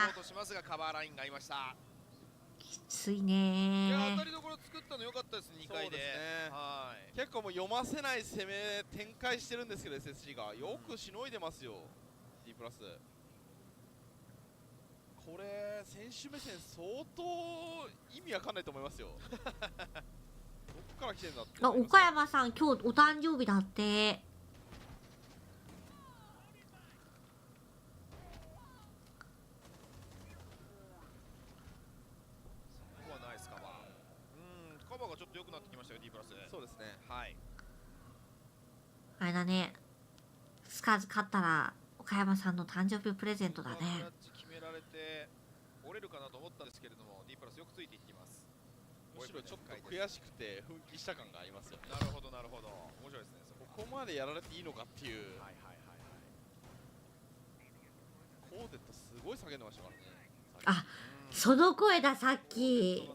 持っていこうとしますがカバーラインがありました。きついいねや、当たりどころ作ったの良かったですね。2回で。はい。結構もう読ませない攻め展開してるんですけど SSG がよくしのいでますよ。 D プラスこれ選手目線相当意味わかんないと思いますよ。どっから来てんだって。あ、岡山さん今日お誕生日だって。ここはナイスカバー。カバーがちょっと良くなってきましたよ D プラス。そうですね。はい。あれだね、スカーズ勝ったら岡山さんの誕生日プレゼントだね。クラッチ決められて折れるかなと思ったんですけれども D プラスよくついていっています。むしろちょっと悔しくて奮起した感がありますよ。なるほどなるほど、面白いですね。ここまでやられていいのかっていう。コーデットすごい叫んでましたからね。あ、その声ださっき。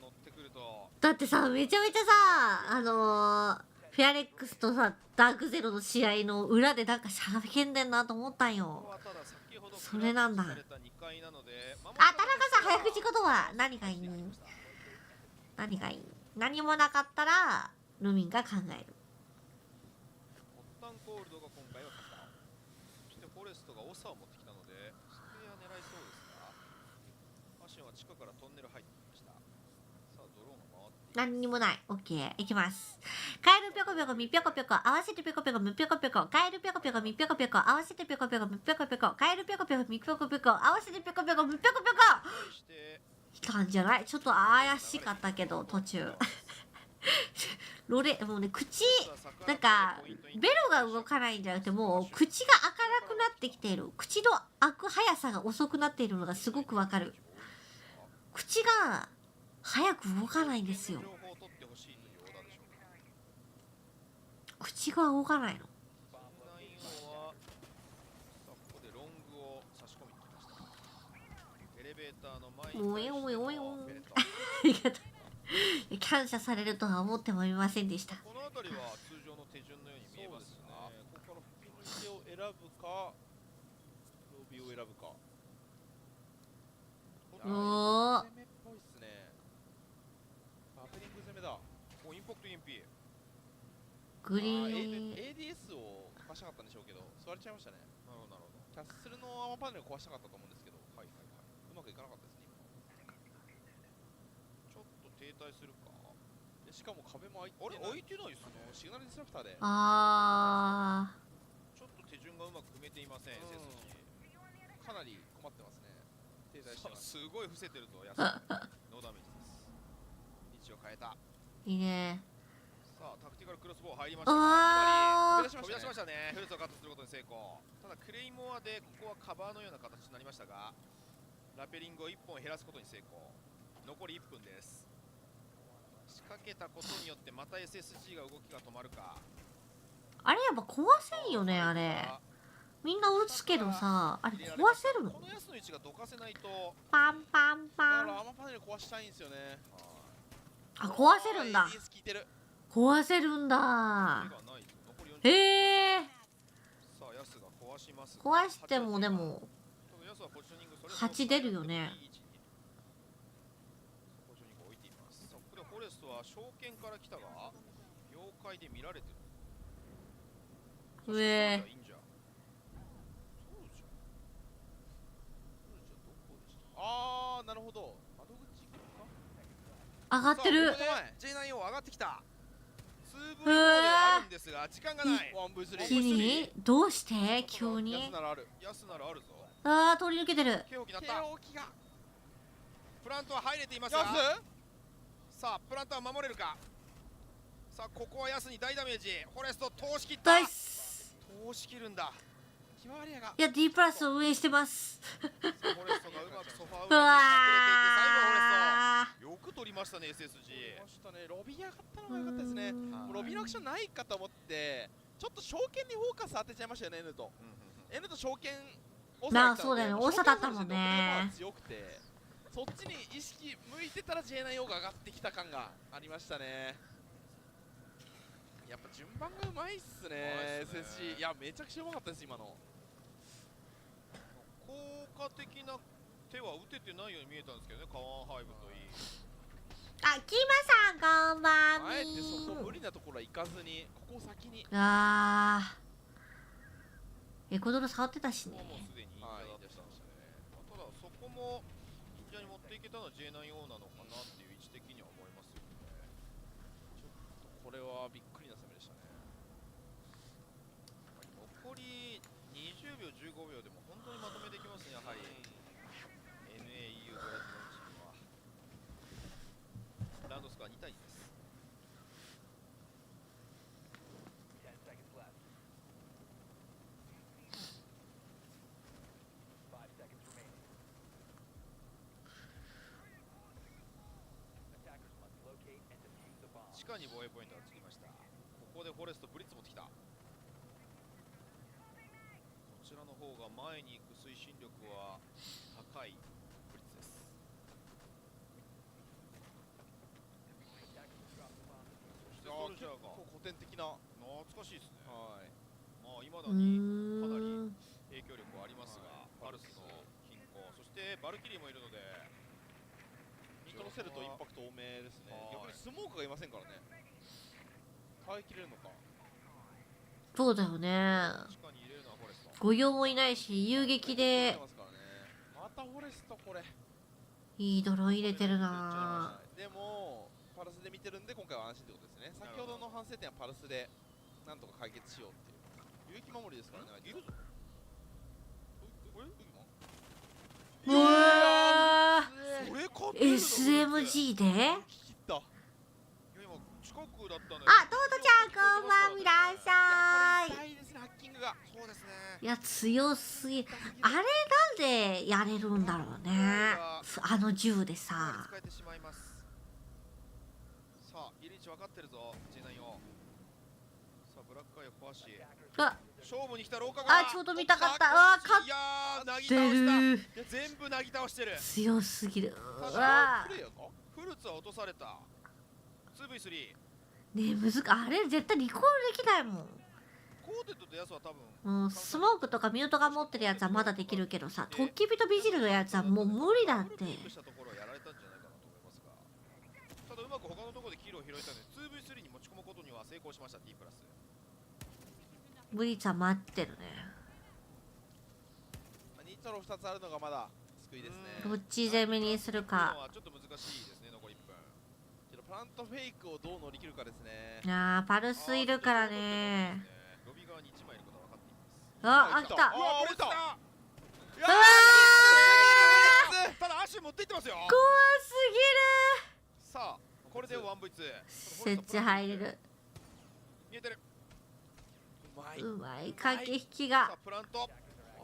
だってさ、めちゃめちゃさ、フェアレックスとさダークゼロの試合の裏でなんか叫んでんなと思ったんよ。それなんだ。あ、田中さん早口言葉何がいい？何がいい？何もなかったらルミンが考える。タンコールドが今回は勝った。そしてフォレストがオサを持ってきたのでスペア狙いそうですが、アシュンは地下からトンネル入ってきました。さあドローンが回って何にもない。オッケー、いきます。カエルぴょこぴょこみぴょこぴょこ合わせてぴょこぴょこむぴょこぴょこ、カエルぴょこぴょこみぴょこぴょこ合わせてぴょこぴょこむぴょこぴょこ、カエルぴょこぴょこみぴょこぴょこ合わせてぴょこぴょこむぴょこぴょこ。来たんじゃない？ちょっと怪しかったけど途中。ロレもうね、口なんかベロが動かないんじゃなくて、もう口が開かなくなってきている。口の開く速さが遅くなっているのがすごくわかる。口が早く動かないんですよ。口が動かないの。おいおいおいおい。ありがとう。感謝されるとは思ってもいませんでした。この辺りは通常の手順のように見えますね。ここから吹き抜けを選ぶかロビーを選ぶか。おお。攻めっぽいっすね。バフリング攻めだ。インパクト EMP。グリーン。ADS を壊したかったんでしょうけど、座れちゃいましたね。なるほどなるほど。キャッスルのアーマーパネルを壊したかったと思うんですけど、うまくいかなかったですね。ちょっと停滞するか。しかも壁も開いてないですね。シグナルディスラプターで。ああ。ちょっと手順がうまく踏めていません。かなり困ってますね。停滞してます。すごい伏せてると安い。ノーダメージです。位置を変えた。いいね。さあタクティカルクロスボウ入りました。飛び出しましたね。フルーツをカットすることに成功。ただクレイモアでここはカバーのような形になりましたが、ラペリングを1本減らすことに成功。残り1分です。仕掛けたことによってまた SSG が動きが止まるか。あれやっぱ壊せんよね、あれ。みんな打つけどさ、あれ壊せるの？このヤスの位置がどかせないと。パンパンパン。だからアーマーパネル壊したいんですよね。あ、壊せるんだ。壊せるんだ。へえ。壊してもでも8出るよね。フォレストは証券から来たが業界で見られてる。上。ああ、なるほど。窓口上がってる。J9 上がってきた。2V4 ではあるんですが時間がない。一気にどうして急に？ヤスならある。ヤスならあるぞ。ああ、通り抜けてる。プラントは入れていますが、さあプラントは守れるか。さあここはヤスに大ダメージ。フォレスト通し切った。通し切るんだ。いや D プラスを運営してます。フォレストがうまくソファー裏に隠れていて、最後はフォレストよく取りましたね。 SSG ロビー上がったのが良かったですね。ロビーのアクションないかと思ってちょっと証券にフォーカス当てちゃいましたよね。N と N と証券なあ、そうだよね、多さだったもんね。強くてそっちに意識向いてたら J9 が上がってきた感がありましたね。やっぱ順番がうまいっすね。 SSG いやめちゃくちゃうまかったです。今の効果的な手は打ててないように見えたんですけどね。カワンハイブといい。あ、キマさんこんばんみ。あえてそこ無理なところは行かずにここを先に。あー、エコドル触ってたしね。もうすでに忍者だったんですね。ただそこも忍者に持っていけたのは J9 なのかなっていう位置的には思いますよね。ちょっとこれはびっくりな攻めでしたね。残り20秒15秒でも本当にまとめてきますね。やはり NAU ブラジルのチームはラウンドスコア2対2です。地下に防衛ポイントがつきました。ここでフォレストブリッツ持ってきた。こちらの方が前に行く推進力は高いブリッツです。そしてソルジャーが結構古典的な懐かしいですね。はい。まあ今だにかなり影響力はありますが、パルスの均衡、そしてバルキリーもいるのでニトロセルとインパクト多めですね。逆にスモークがいませんからね。耐えきれるのか。そうだよね。御用もいないし遊撃でまたフォレストこれいいドローン入れてるな。でもパルスで見てるんで今回は安心ってことですね。先ほどの反省点はパルスでなんとか解決しようっていう遊撃守りですからね。いるぞ。うわー SMG で？あ、トートちゃんこんばんいらっしゃい。いや強すぎ。あれなんでやれるんだろうね。あの銃でさ。さあ、入り位置分かってるぞ。J9 よ。さあ、ブラックアイを壊し。勝負に来た廊下が。あ、ちょうど見たかった。あ、勝ってる。全部なぎ倒してる。強すぎる。うわ。フルツは落とされた。2V3。ねえ、あれ絶対リコールできないもん。コーテットってやつは多分。スモークとかミュートが持ってるやつはまだできるけどさ、トッキビとビジルのやつはもう無理だって。ただうまく他のところでキルを拾えたので 2V3 に持ち込むことには成功しました。 D プラス。ブリッツは待ってるね。ニトロ2つあるのがまだ救いですね。どっち攻めにするか。ちょっと難しいですね。残り1分。プラントフェイクをどう乗り切るかですね。あー、パルスいるからね。ロビー側に1枚いることが分かっています。あ、来た。降りた。うわー、ただ足持っていってますよ。怖すぎる。さあ、これで 1V2。設置入れる。見えてる。うまい駆け引きが。プラント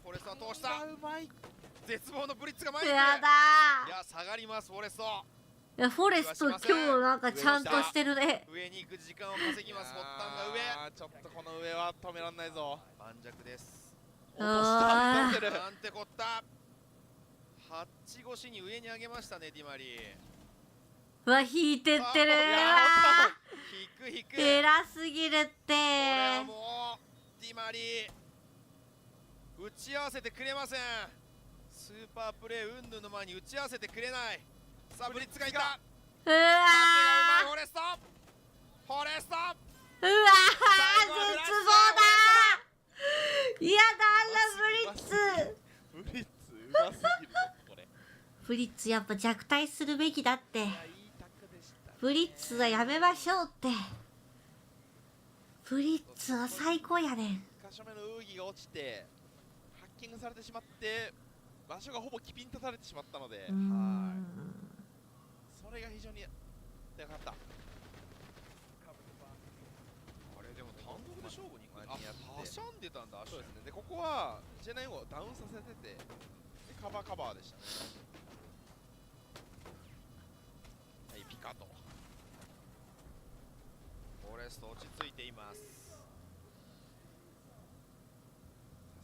フォレストは通した。絶望のブリッツが前に。やだー。いや、下がりますフォレスト。いや、フォレスト今日なんかちゃんとしてるね。上に行く時間を稼ぎます。ボッタンが上。ちょっとこの上は止めらんないぞ。盤石です。落としたなんてこった。ハッチ越しに上に上げましたね、ディマリー。うわ、引いてってる。引く。偉すぎるって。これはもうディマリー打ち合わせてくれません。スーパープレー云々の前に打ち合わせてくれない。さあブリッツがいた。うわ縦がうまい。フォレスト。うわー、絶望だ。いやだ、ブリッツ。うますぎるぞこれ。ブリッツやっぱ弱体するべきだって。ブリッツはやめましょうって。ブリッツは最高やねん。1箇所目のウーギが落ちてハッキングされてしまって場所がほぼキピンとされてしまったので、それが非常にでかった。あれでも単独で勝負に行く。挟んでたんだ。そうですね。でここはジェナイをダウンさせてて、でカバーでしたね。はい、ピカとフォレスト落ち着いています。さ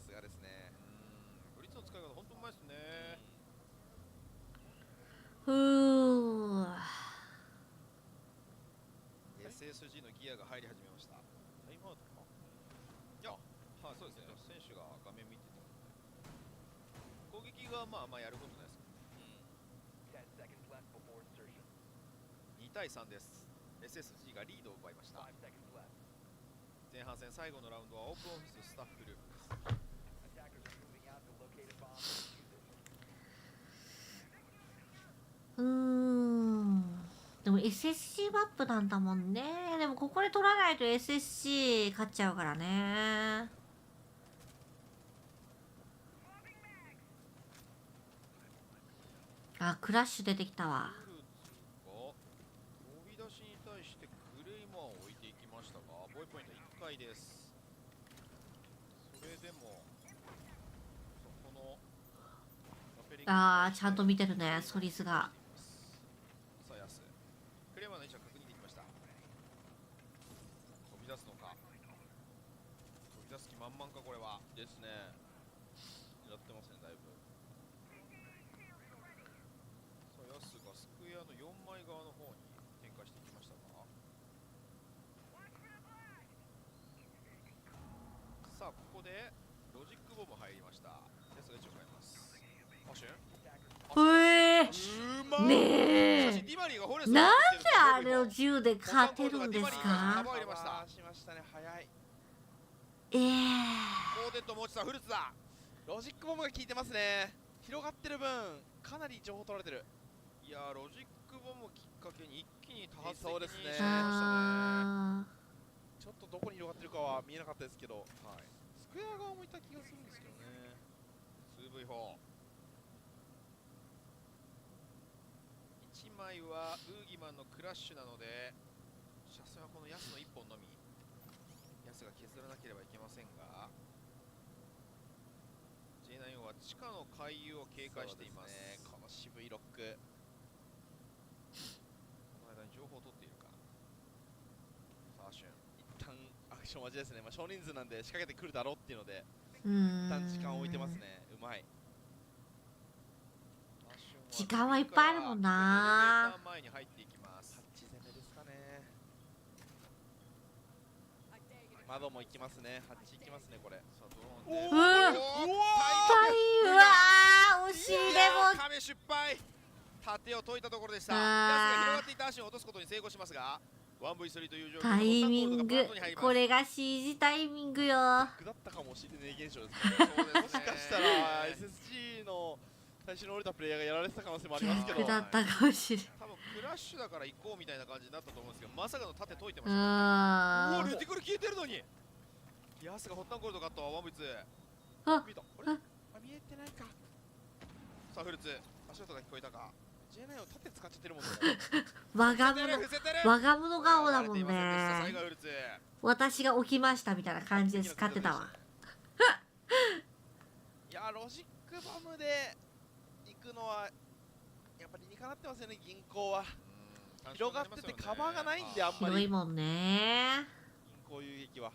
すがですね。ブリッツの使い方本当うまいですね。SSG のギアが入り始めました。タイムアウトか。いや、はい、そうですね。選手が画面見てたので攻撃がまあやることないですけど、2対3です。 SSG がリードを奪いました。前半戦最後のラウンドはオープンオフィススタッフルームです。でも SSC マップなんだもんね。でもここで取らないと SSC 勝っちゃうからね。あ、クラッシュ出てきたわ。飛び出しに対してクレイマーを置いていきましたが、ボーイポイント1回です。それでもそこのあー、ちゃんと見てるね、ソリスが。さあヤス、クレイマーの位置は確認できました。飛び出すのか、飛び出す気満々か。これはですね。狙ってますね、だいぶ。さあヤスがスクエアの4枚側の方に展開していきましたが、さあここでロジックボム入りました。ヤスが位置を変えます。アシュンねえ、なんであれを銃で勝てるんですか。しましたね、早い。コーデットも落ちた。フルツだ。ロジックボムが効いてますね。広がってる分かなり情報取られてる。いやー、ロジックボムをきっかけに一気に多発的にそうですね。しましたね。ちょっとどこに広がってるかは見えなかったですけど、はい、スクエア側もいた気がするんですけどね。 2V4 1枚はウーギマンのクラッシュなので、車線はこのヤスの1本のみ。ヤスが削らなければいけませんが、 J9 は地下の回遊を警戒しています。この渋いロック、この間に情報を取っているか。さあシュン、一旦アクション待ちですね。少人数なんで仕掛けてくるだろうっていうので一旦旦時間を置いてますね。うまい。時間はいっぱいあるもんな。前に入っていきます。8攻めですかね。窓も行きますね。8行きますね、これ。さあドローンで、惜しい。でも亀失敗。盾を解いたところでした。ヤスが広がっていた足を落とすことに成功しますが、 1V3 という状況。タイミング、これが CG タイミングよ。だったかもしれない現象ですね。もしかしたら SSG の最初に降りたプレイヤーがやられてた可能性もありますけど、だったかもしれない。多分クラッシュだから行こうみたいな感じになったと思うんですけど、まさかの盾解いてましたね。うわ、レティクル消えてるのに。ヤスがホッタンゴールドカット、1V2。見た。見えてないか。さあフルツ、足音が聞こえたか。J9 を盾使っちゃってるもんね。我が物顔だもんね。私が起きましたみたいな感じで使ってたわ。いや、ロジックボムで行くのはやっぱり理にかなってますよね。銀行は広がっててカバーがないんで、あんまり広いもんね。銀行遊撃は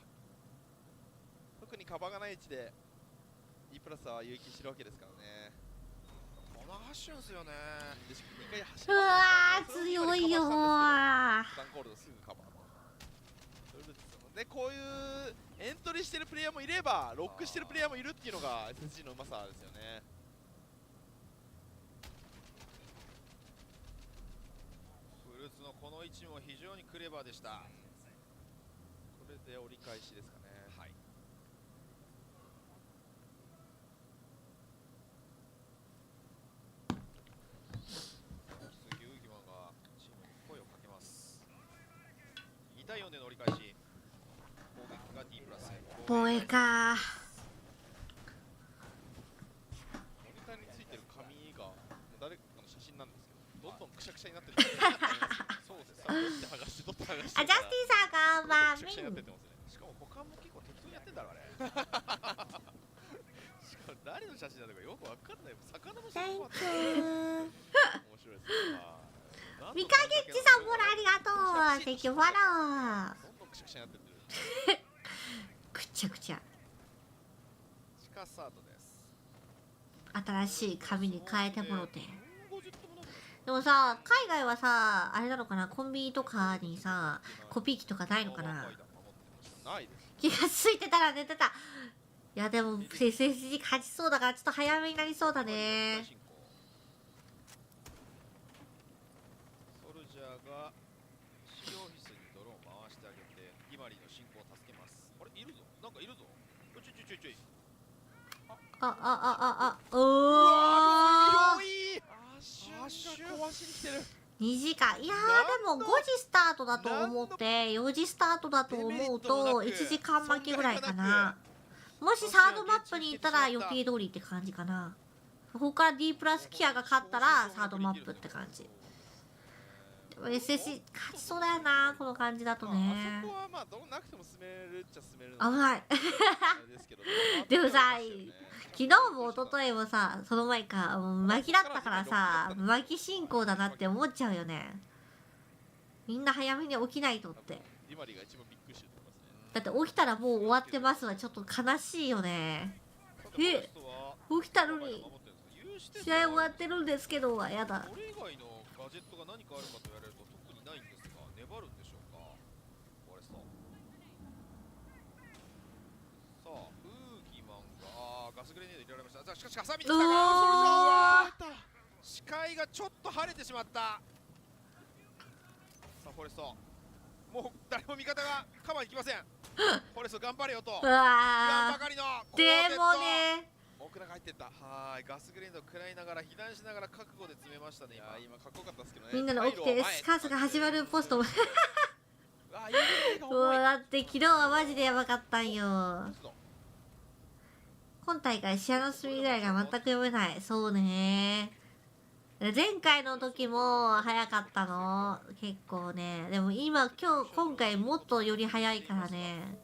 特にカバーがない位置で D プラスは有益してるわけですからね。この走るんですよね。うわー強いよー。ダンコールドすぐカバー。でこういうエントリーしてるプレイヤーもいればロックしてるプレイヤーもいるっていうのが SSG のうまさですよね。フルーツのこの位置も非常にクレバーでした。これで折り返しですかね。はい。次ウーギマンがチームに声をかけます。2対4での折り返し。攻撃が D プラス。防衛か。モニターについてる紙が誰かの写真なんですけど、どんどんくしゃくしゃになってる。そうです。取って剥がして取って剥がして。あ、ジャスティンさんがまあくしゃくしゃになってってますね。しかも他も結構適当にやってんだろあれ。しかも誰の写真なのかよくわかんない。魚の写真もあって。面白いですね。ミカゲッチさんもありがとう。Thank you for follow。どんどんくしゃくしゃになってる。くちゃくちゃ。地下スタートです。新しい紙に変えてもろて。でもさ、海外はさ、あれなのかな、コンビニとかにさ、コピー機とかないのかな。ないです。気がついてたら寝てた。いやでも SSG 勝ちそうだからちょっと早めになりそうだね。ソルジャーが使用オフィスにドローンを回してあげてイマリーの進行を助けます。あれいるぞ、なんかいるぞ。ちょい。おーアッシュ壊しに来てる。2時間。いやーでも5時スタートだと思って4時スタートだと思うと1時間負けぐらいかな。もしサードマップに行ったら予定通りって感じかな。ここから D プラスキアが勝ったらサードマップって感じ。でも SSC 勝ちそうだよなこの感じだとね。あそこはまあどうなくても進めるっちゃ進める。危ないでもさ昨日も一昨日もさ、その前か巻きだったからさ、巻き進行だなって思っちゃうよね。みんな早めに起きないとって。リマリが一番びっくりしてますね。だって起きたらもう終わってますはちょっと悲しいよね。起きたのに試合終わってるんですけどはやだ。これ以外のガジェットが何かあるかと言われると特にないんですが、粘るんでしょうか。これさあウーギマンがガスグレネード入れられました。しかしハサミに来たが視界がちょっと晴れてしまった。さあフォレストもう誰も味方がカバーに来ません。フォレスト頑張れよと言わんばかりのでもね奥中入ってった。はい、ガスグレネード食らいながら避難しながら覚悟で詰めましたね。今かっこよかったですけどね。みんなの起きてスカースが始まるポストうわだって昨日はマジでやばかったんよ。今大会試合の隅ぐらいが全く読めない。そうね前回の時も早かったの結構ね。でも今回もっとより早いからね。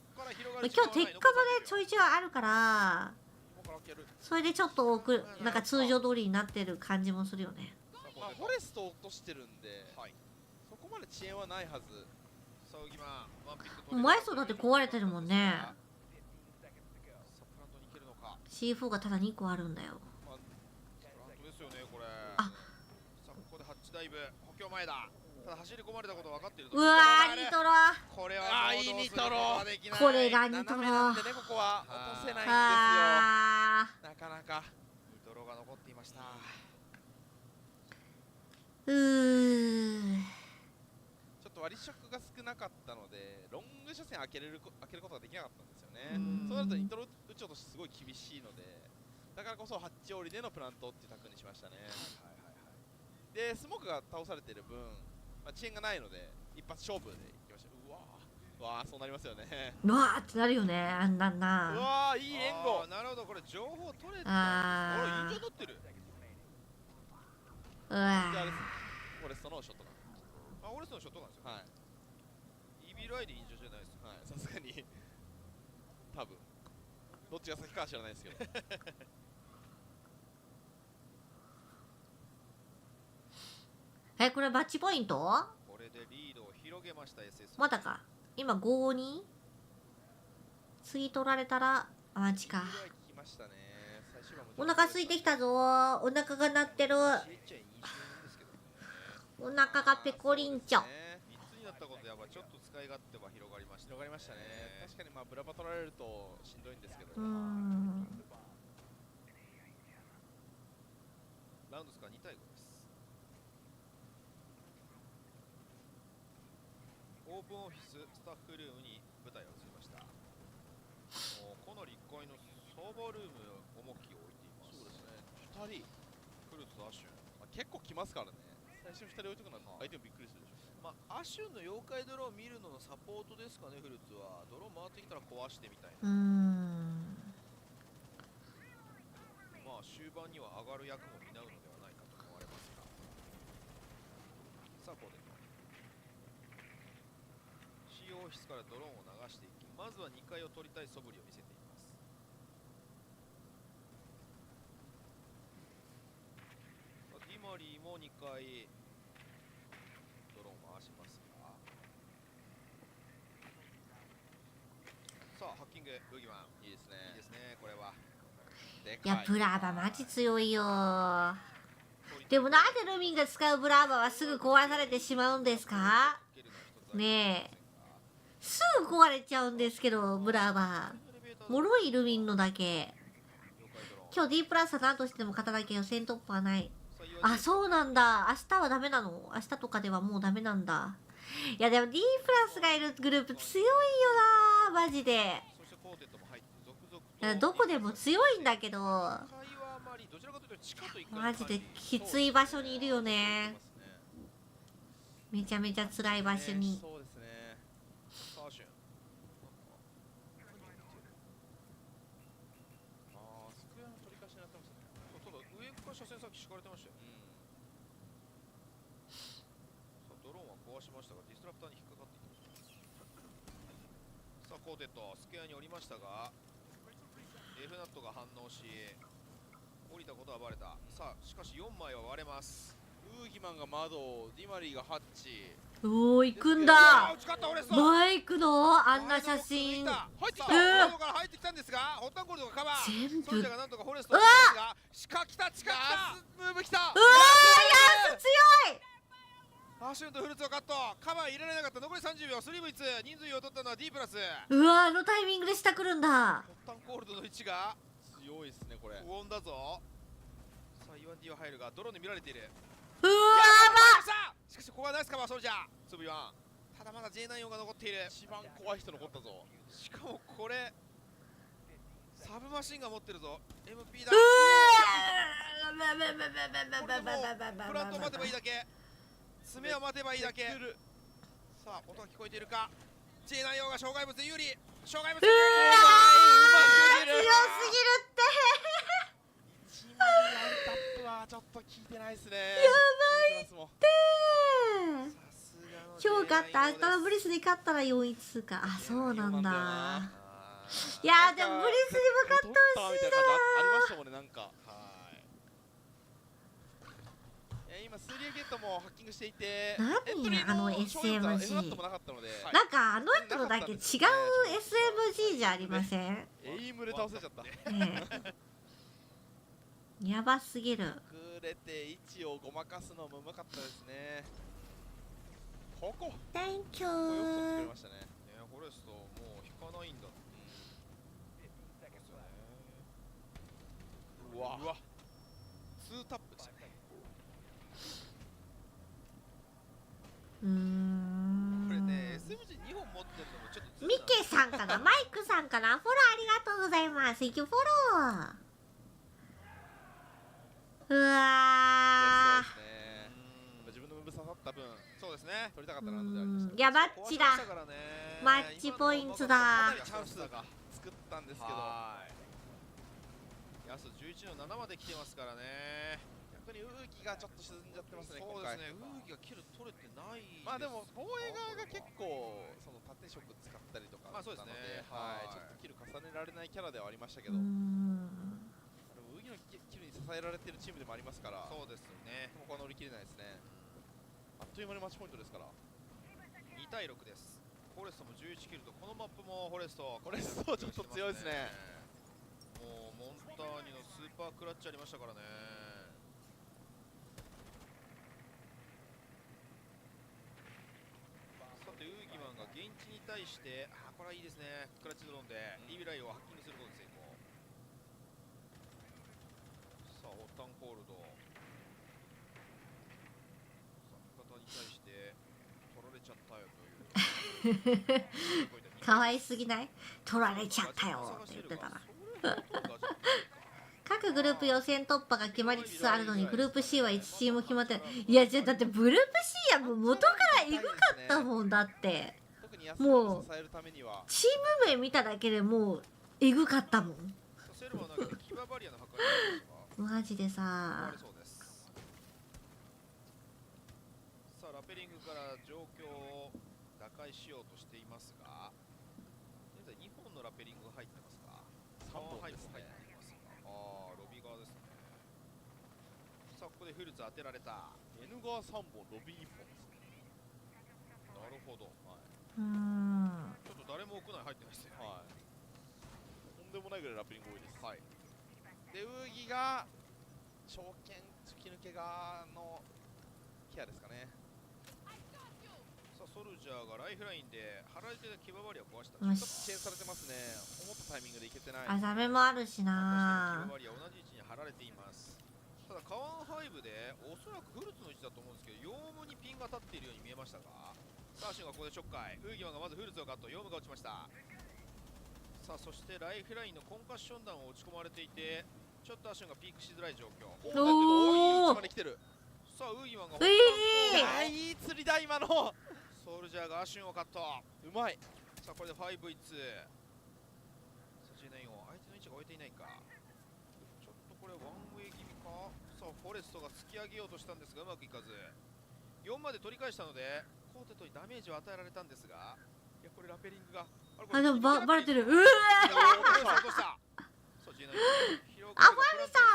今日鉄火もねちょいちょいあるからそれでちょっとなんか通常通りになってる感じもするよね。まあフォレスト落としてるんで、そこまで遅延はないはず。前層だって壊れてるもんね。C4 がただ2個あるんだよ。あここでハッチダイブ補強前だ。ただ走り込まれたこと分かっている。うわーニトロ。これはいいニトロ。これがニトロ。なんでねここは落とせないんですよ。なかなかニトロが残っていました。ちょっと割り色が少なかったのでロング車線開けることができなかったんですよね。そうなるとニトロ打ち落としすごい厳しいので、だからこそハッチ折りでのプラントっていうタクにしましたね。でスモークが倒されている分、遅延がないので一発勝負でいきました。うわーそうなりますよね。うわーってなるよねあんなんな。うわーいい援護。なるほどこれ情報取れてた。あいいじゃんなってる。うわフォレストのショットガン。フォレストのショットガンですよ。はい。EB ライでいいんじゃないですか。はい、さすがに多分どっちが先かは知らないですけど。これバッチポイント？これでリードを広げました SS。まだか。今5-2。次取られたらマジか。聞きましたね。お腹空いてきたぞ。お腹が鳴ってる。お腹がペコリンチョ。3つになったことでやっぱちょっと使い勝手は広がりました。広がりましたね。確かにまあブラバ取られるとしんどいんですけど。ラウンドスコア2対5です。オープンオフィススタッフルームに舞台を移りました。もうかなり1階のサーバールーム重きを置いています。そうですね。2人フルーツとアシュン、結構来ますからね。最初2人置いとくのは相手もびっくりするでしょうね。まあアシュンの妖怪ドローン見るののサポートですかね。フルーツはドローン回ってきたら壊してみたいな。まあ終盤には上がる役も担うのではないかと思われますが。さあここで使用オフィスからドローンを流していき、まずは2階を取りたい素振りを見せています。ディマリーも2階ドローンを回しますが、さあハッキングブギマンいいですね。いいですね。これはいや、ブラーバマジ強いよ。でもなんでルミンが使うブラーバはすぐ壊されてしまうんですかねえ。すぐ壊れちゃうんですけど、ブラーバー。脆いルミンのだけ。今日 D プラスは何としても勝たなきゃ予選突破はない。あ、そうなんだ。明日はダメなの？明日とかではもうダメなんだ。いやでも D プラスがいるグループ強いよなマジで。どこでも強いんだけど、マジできつい場所にいるよね。めちゃめちゃ辛い場所に。そうですね。サーシュン。スクエアの取り返しになってますね。ただ上から車線さっき敷かれてましたよ。さあドローンは壊しましたがディストラプターに引っかかっていきます。さあコーテットスクエアに降りましたが。F ナットが反応し降りたことはバレた。さあしかし4枚は割れます。ウーギマンが窓、ディマリーがハッチ。おお行くんだ。バイクのあんな写真。入ってきた。窓から入ってきたんですがホッタンゴールドがカバー。全部ソルジャーがなんとかフォレストをしたんですが、しか来た近来た。ムーブ来た。うわーヤス強い。アシュンとフルーツをカット。カバー入れられなかった。残り30秒。スリーブイツ人数を取ったのは D プラス。うわあのタイミングで下来るんだ。ホッタンゴールドの位置が強いですねこれ。不穏だぞ。さあ U1D は入るがドローンで見られている。うわーしかしここはナイスカバーソルジャー。つぶ1。ただまだ J94 が残っている。一番怖い人残ったぞ。しかもこれサブマシンが持ってるぞ。 MP だ。プラントを待てばいいだけ。爪を待てばいいだけ。さあ音が聞こえているか。 J94 が障害物で有利。障害物で有利。強すぎるって1ミリランタップはちょっと効いてないですね。やばいって今日勝った。明日のブリスに勝ったら4-1通過。あ、そうなんだ。いやでもブリスにも勝ってほしいな。ありましたもんねなんか。今スリーゲットもハッキングしていて、何あの SMG なんかあの人のだけ違う SMG じゃありません？エイムで倒せちゃった。やばすぎる。くれて位置をごまかすのもうまかったですね。ここ Thank you。 よく取ってくれましたね。フォレストもう引かないんだ。うわ2タップでしたね。これね SMG2 本持ってるのもちょっとミケさんかなマイクさんかなフォローありがとうございます。Thank you フォロー。うわそうですね。自分のムーブ刺さった分そうですね取りたかったラウンドでありました。いやマッチだ。マッチポイントだ。チャンスが作ったんですけどヤス11の7まで来てますからね。逆にウーギがちょっと沈んじゃってますね。そうですね。ウーギがキル取れてない。まあでも防衛側が結構その縦色使ったりとかなので、はいちょっとキル重ねられないキャラではありましたけど、ウーギのキルに支えられてるチームでもありますから。そうですね。ここは乗り切れないですね。あっという間にマッチポイントですから。2対6です。フォレストも11キルとこのマップもフォレストちょっと強いですね。もうモンターニのスーパークラッチありましたからね。さてウーギマンが現地に対して、これはいいですね、クラッチドローンでリビライをハッキングすることで成功。さあホッタンホールド、さあ味方に対して取られちゃったよという可愛すぎない？取られちゃったよって言ってたな。各グループ予選突破が決まりつつあるのにグループ C は1チーム決まってない。いやじゃあだってグループ C はもう元からエグかったもんだって。もうチーム名見ただけでもうエグかったもん。マジでさ。さあラペリングから状況を打開しようとしていますが、現在2本のラペリングが入ってますか。3本入ってますか。ロビー側ですね。さあここでフルツ当てられた。 N 側3本ロビー1本ですね。なるほど、はい、ちょっと誰も屋内入ってないですね。はい、とんでもないぐらいラペリング多いです。はい、でウーギが長剣突き抜け側のケアですかね。さあソルジャーがライフラインで張られてた騎馬バリア壊した。ちょっとチェーンされてますね。思ったタイミングでいけてない。あざめもあるしな。騎馬バリア同じ位置に張られています。ただカワンハイブでおそらくフルツの位置だと思うんですけど、ヨームにピンが立っているように見えましたが、さあシュンがここでちょっかい。ウーギマンがまずフルツをカット、ヨームが落ちました。さあそしてライフラインのコンカッション弾を打ち込まれていて、ちょっとアシュンがピークしづらい状況。おお、さあウーギマンがいい釣りだ。今のソルジャーがアシュンをカット、うまい。さあこれで 5V2。 さあ G9 を相手の位置が置いていないか。ちょっとこれワンウェイ気味か。さあフォレストが突き上げようとしたんですがうまくいかず、4まで取り返したのでコーテトにダメージを与えられたんですが、いやこれラペリングがでもバレてる。うわファミさ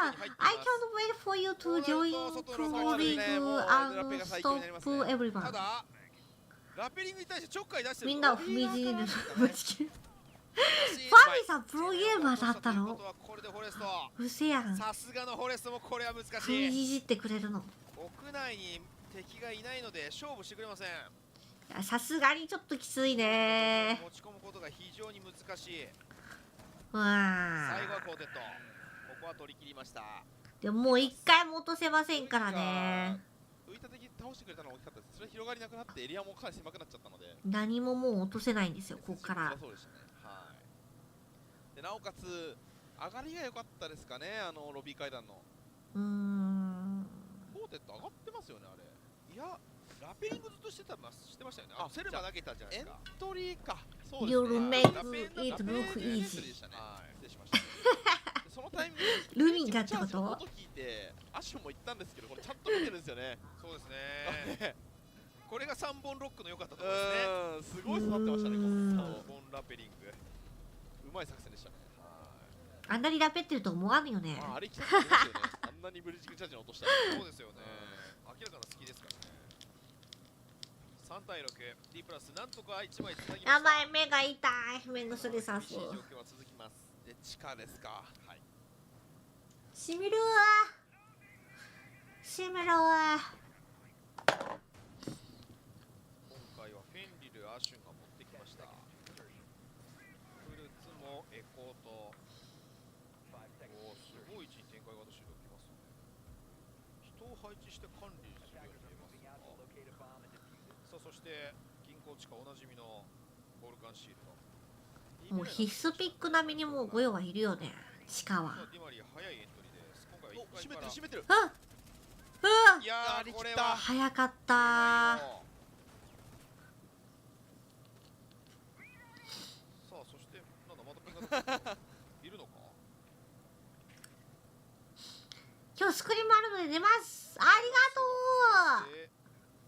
ん、I can't wait for you to join Pro League and stop everyone。 ただラペリングに対してちょっかい出してる。みんなを踏みにじる。ファミさんプロゲーマーだったの？うせやん。さすがのフォレストもこれは難しい。踏みにじってくれるの。屋内に敵がいないので勝負してくれません。さすがにちょっときついね。持ち込むことが非常に難しい。うわ最後はコーテット、ここは取り切りました。でももう一回も落とせませんからね。浮いた敵倒してくれたのは大きかったです。それ広がりなくなってエリアもかなり狭くなっちゃったので何ももう落とせないんですよここから。そうでしたね。はい。でなおかつ上がりが良かったですかね、ロビー階段の。コーテット上がってますよねあれ。いやラペリングずっとしてましたよね。セルバー投げたじゃないですか。エントリーか。そうですね。You'll make it look easy。失礼しました。そのタイミングルミンがってこと？音聞いてアシュも言ったんですけど、これちゃんと見てるんですよね。そうですね。これが3本ロックの良かったところですね。すごい育ってましたね。3本ラペリング。うまい作戦でしたね。あんなにラペってると思わんよね。あれ来たんですよね。あんなにブリッジングチャージに落としたら。そうですよね。明らかな好きですからね。3対6、D プラスなんとか1枚つなぎました。やばい、目が痛い。目のそれさす。いい状況は続きます。で、地下ですか。はい。しみるわ。しみるわ。今回はフェンリル、アシュンが持ってきました。フルツもエコーと。おお、すごい位置に展開が私できますね。人を配置して管理するように見えます。さあそして銀行地下おなじみのボールガンシールド。もう必須ピック並みにもうご用はいるよね。地下は。ディマリー早いエントリーです。今回は1回から閉めてる。あ、いやーこれは早かったー。さあそしてなんだまたピンがいるのか。今日スクリームあるので出ます。ありがとう。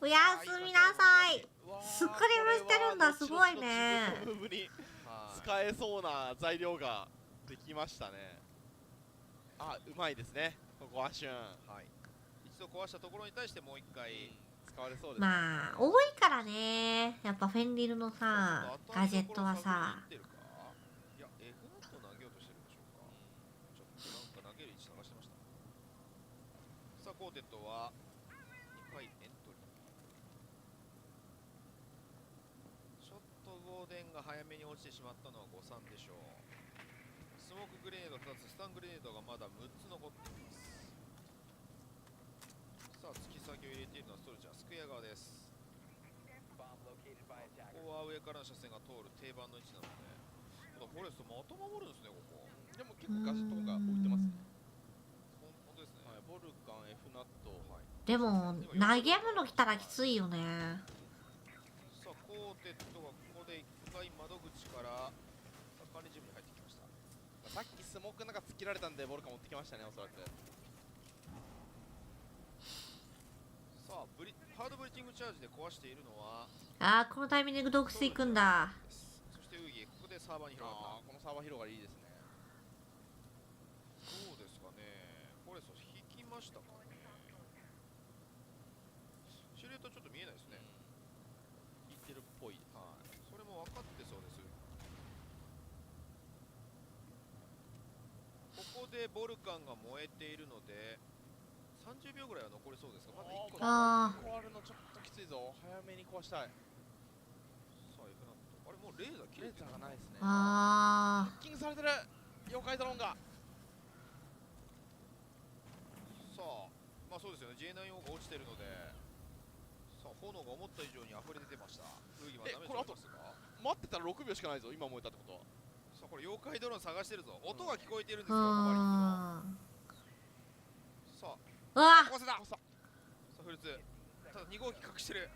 おやすみなさい。スクリームしてるんだ、すごいね。使えそうな材料ができましたね。あ、うまいですね。ここアシュン。はい。一度壊したところに対してもう一回使われそうです、ね。まあ多いからね。やっぱフェンリルのさガジェットはさ。いや、F ナット投げようとしてるんでしょうか。コーテッドは2回エントリー。ちょっとゴーデンが早めに落ちてしまったのは誤算でしょう。スモークグレネード2つ、スタングレネードがまだ6つ残っています。さあ、突き先を入れているのはストルチャー、スクエア側です。ここは上からの車線が通る定番の位置なので、フォレストまた守るんですね、ここ。でも結構ガジェットが置いてますね。本当ですね。はい、ボルカン、F ナット、はい。でも投げ物来たらきついよね。さあ、コーテッドがここで1回窓口から管理準備に入ってきました。さっきスモークの中突っ切られたんでボルカン持ってきましたね、おそらく。さあ、ハードブリッジングチャージで壊しているのは、あー、このタイミングで洞窟行くんだ。そしてウギ、ここでサーバーに広がった。このサーバー広がりいいですね。どうですかね、フォレスト引きましたかね。シルエットちょっと見えないですね。引いてるっぽい。はい、それも分かってそうです。ここでボルカンが燃えているので30秒ぐらいは残りそうですが、まだ1個壊るのちょっときついぞ。早めに壊したい。さあ、F ナット、あれもうレーザー切れてる。レーザーがないですね。あハッキングされてる。妖怪ドローンが。さあ、まあそうですよね、J9 が落ちてるので、さあ炎が思った以上に溢れ出てました。これあと待ってたら6秒しかないぞ、今燃えたってことは。さあ、これ妖怪ドローン探してるぞ。音が聞こえてるんですよ、コマリンクの。さあ、壊せた。さあ、フルツ、ただ2号機隠してる。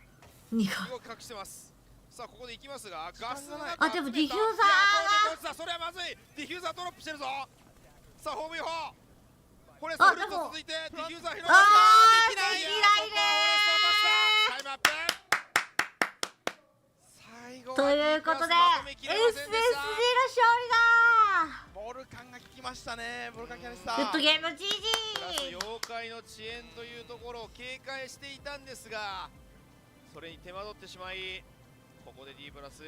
2号機隠してます。さあ、ここで行きますが、ガスの中、あ、でもディフューザー、それはまずい。ディフューザードロップしてるぞ。さあ、ホームイン砲、これフルツ続いてディフューザー広がった。できないね。タイムアップ。最後ということで SSG の勝利だ。ボルカンが効きましたね。ボルカンキャニスター。グッドゲーム GG。妖怪の遅延というところを警戒していたんですが、それに手間取ってしまい、ここで D プラス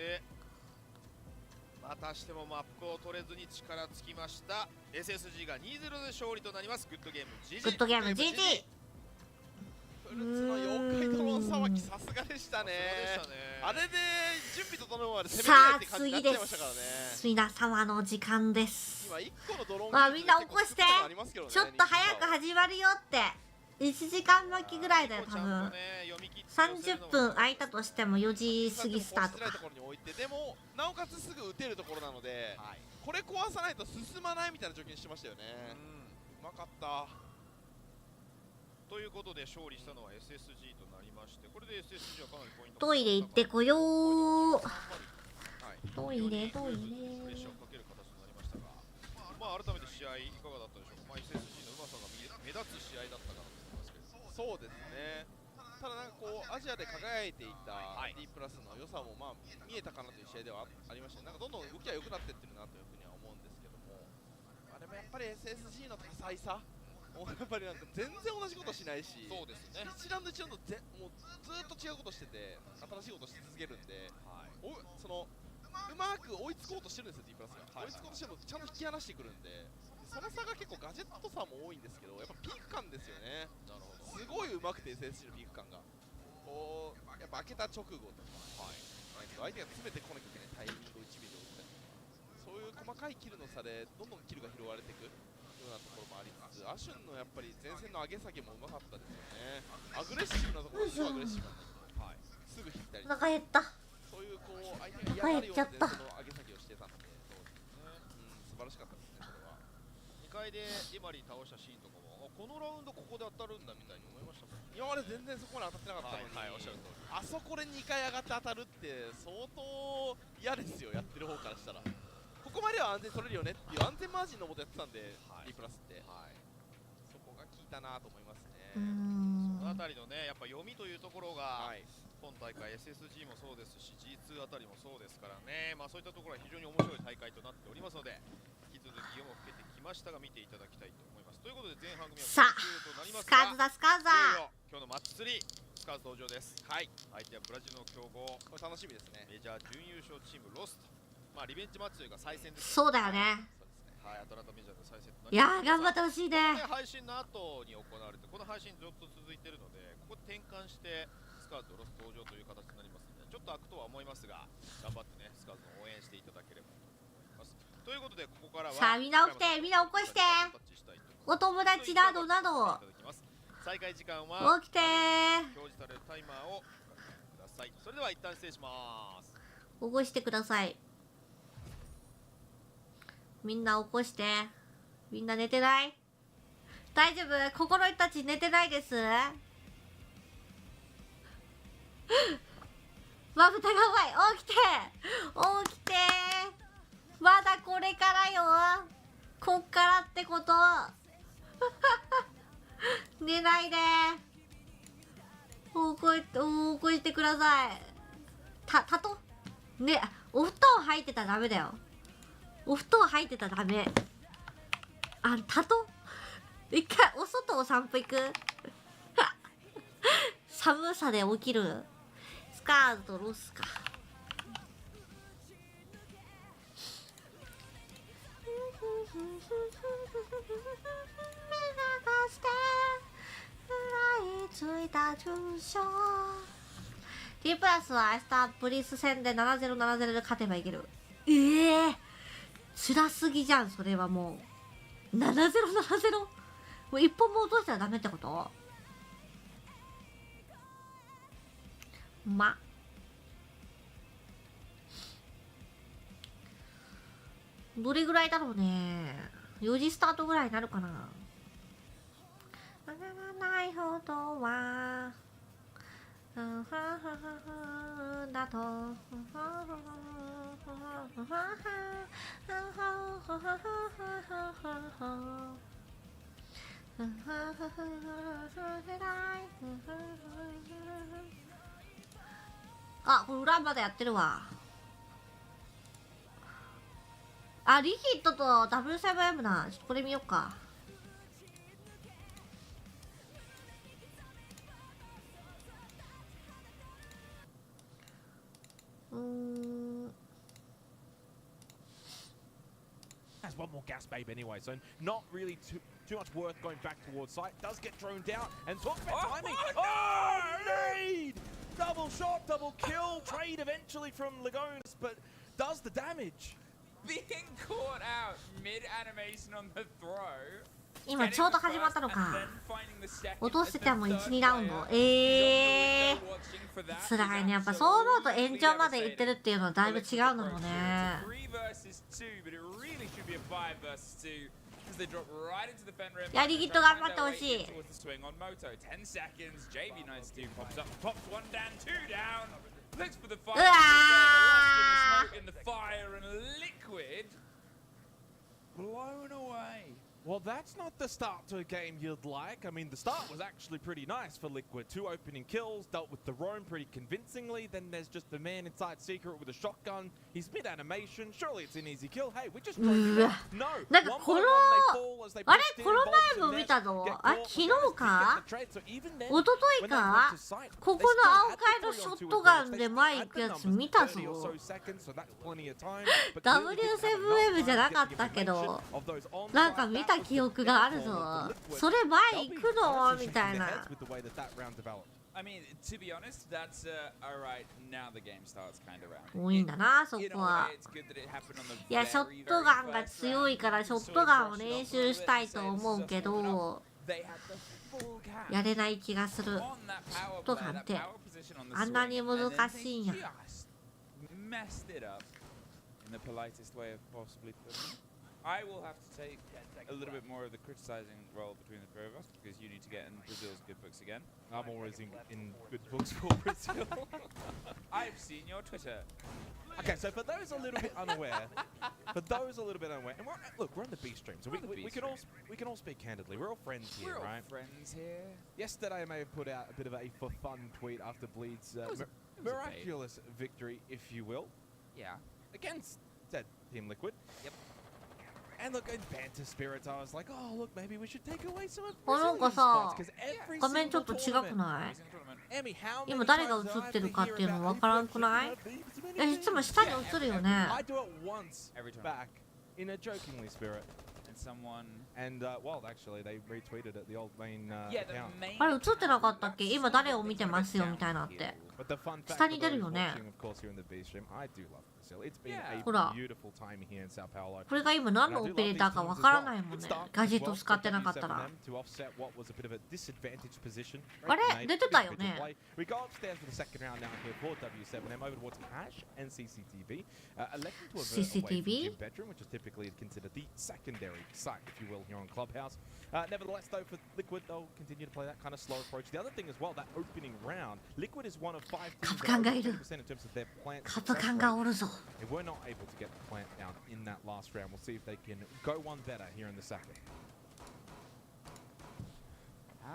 またしてもマップを取れずに力尽きました。 SSG が 2-0 で勝利となります。グッドゲーム GG。 グッドゲーム GG。フルツの妖怪ドローンさばきさすがでしたね。あれで準備整うまで攻めないって感じになっちゃいましたからね。皆様の時間です。今1個のドローン、まあみんな起こして、ちょっと早く始まるよって。1時間巻きぐらいだよ、多分。30分空いたとしても4時過ぎスタートか。でもなおかつすぐ打てるところなので、これ壊さないと進まないみたいな状況にしてましたよね。うまかった。ということで勝利したのは SSG となりまして、これで SSG はかなりポイント。トイレ行ってこよう。トイレトイレ。プレッシャーをかける形となりましたが、まあ改めて試合いかがだったでしょうか。まあ SSG のうまさが目立つ試合だったかなと思いますけど。そうですね。ただなんかこうアジアで輝いていた D プラスの良さもまあ見えたかなという試合ではありましたね。なんかどんどん動きは良くなっていってるなというふうには思うんですけども、でもやっぱり SSG の多彩さ。やっぱりなんか全然同じことしないし、そうですね。一ラウンド一ラウンドもうずっと違うことしてて、新しいことし続けるんで、そのうまく追いつこうとしてるんですよ D プラスが。追いつこうとしてるのちゃんと引き離してくるんで、その差が結構ガジェット差も多いんですけど、やっぱピーク感ですよね。なるほど。すごいうまくて SSG のピーク感がこうやっぱ開けた直後とか、相手が詰めてこなきゃいけないタイミングを1ミリで打ったりとか、そういう細かいキルの差でどんどんキルが拾われていくようなところもありつつ、アシュンのやっぱり前線の上げ下げもうまかったですよね。アグレッシブなところですごいアグレッシブなんだけど、すぐ引いたりとか、お腹減った。そういうこう相手が嫌がるような前線の上げ下げをしてたので、素晴らしかったですね。それは2回でエマリー倒したシーンとかも、このラウンドここで当たるんだみたいに思いましたもん。今まで全然そこまで当たってなかったのに、おっしゃる通り、あそこで2回上がって当たるって相当嫌ですよ、やってる方からしたら。ここまでは安全取れるよねっていう安全マージンのもとやってたんで、D プラスって、そこが効いたなと思いますね。そのあたりのね、やっぱ読みというところが、今大会 SSG もそうですし G2 あたりもそうですからね、まあそういったところは非常に面白い大会となっておりますので、引き続き読みを受けてきましたが見ていただきたいと思います。ということで前半組はさあとなりますスカーズだスカーズだ。今日のマッチ3、スカーズ登場です。相手はブラジルの強豪、これ楽しみですね。メジャー準優勝チームロスト。まあリベンジマッチというか再戦です。そうだよね。はい、アトランタメジャーの再戦といやー頑張ってほしいね。配信の後に行われて、この配信ずっと続いているので、ここで転換してスカートロス登場という形になりますので、ちょっと開くとは思いますが、頑張ってねスカートの応援していただければと思います。ということでここからはさあみんな起きて、みんな起こして、お友達などなど再開時間は起きてー、表示されるタイマーをご確認ください。それでは一旦失礼します。起こしてください。みんな起こして。みんな寝てない？大丈夫？心得たち寝てないです？まぶたが甘い。起きて起きて、まだこれからよ。こっからってこと寝ないで。起こしてください。たとね、お布団入ってたらダメだよ。お布団入ってたらダメ。たと一回お外を散歩行く寒さで起きる。スカートロスか。T プラスは明日プリス戦で7070で勝てばいける。辛すぎじゃんそれは。もう7070、もう一本も落としたらダメってこと？どれぐらいだろうね。4時スタートぐらいになるかな。上がらないほどはだとあ、これ裏までやってるわ。あ、リキッドと W7M だ。ちょっとこれ見よっか。Has one more gas babe anyway, so not really too much worth going back towards site. Does get droned down and swap timing. Oh, lead! Double shot, double kill, trade eventually from Lagones, but does the damage. Being caught out mid animation on the throw. 今ちょうど始まったのか。落としてても 1,2 ラウンド。辛いね。やっぱそう思うと延長までいってるっていうのはだいぶ違うのもね。いや、リギット頑張ってほしい。うわーWell, that's not the start to a game you'd like. I mean, the start was actually pretty nice for Liquid. 2 opening kills, dealt with the roam pretty convincingly. Then there's just the man inside Secret with a shotgun. He's mid-animation. Surely it's an easy kill. Hey, we just No! なんかこのあれこの前も見たぞ。あ、昨日か一昨日かここの青階のショットガンで前行くやつ見たぞ。W7M じゃなかったけどなんか見た記憶があるぞ。それ前行くのみたいな。I mean, to be honest, that's alright. Now the game starts kind of round. 多いんだな、そこは。いや、ショットガンが強いからショットガンを練習したいと思うけど、やれない気がする。ショットガンってあんなに難しいんや。I will have to take a little bit more of the criticizing role between the pair of us because you need to get in Brazil's good books again. I'm always in good books for Brazil. I've seen your Twitter. Okay, so for those a little bit unaware, and look, we're on the B stream, so we can all speak candidly. We're all friends here, We're all right? friends here. Yesterday, I may have put out a bit of a for fun tweet after Bleed's miraculous victory, if you will. Yeah. Against said Team Liquid. Yep. And look, in banter spirits, I was like, oh, look, maybe we should take away some of Brazilian spots, because every 画面ちょっと違くない？今誰が映ってるかっていうの分からんくない？いつも下に映るよね。in a jokingly spirit. Someone and well, actually, they retweeted it. The old main account. あれ映ってなかったっけ？今誰を見てますよみたいなって。下に出るよね。ほら。これが今何のオペレーターかわからないもんね。ガジェット使ってなかったら。あれ出てたよね。CCTV? Nevertheless, though, for Liquid, they'll continue to play that kind of slow approach. The other thing as well, that opening round, Liquid is one of 5 teams that are 100% in terms of their plant success rate. They were not able to get the plant down in that last round. We'll see if they can go one better here in the second.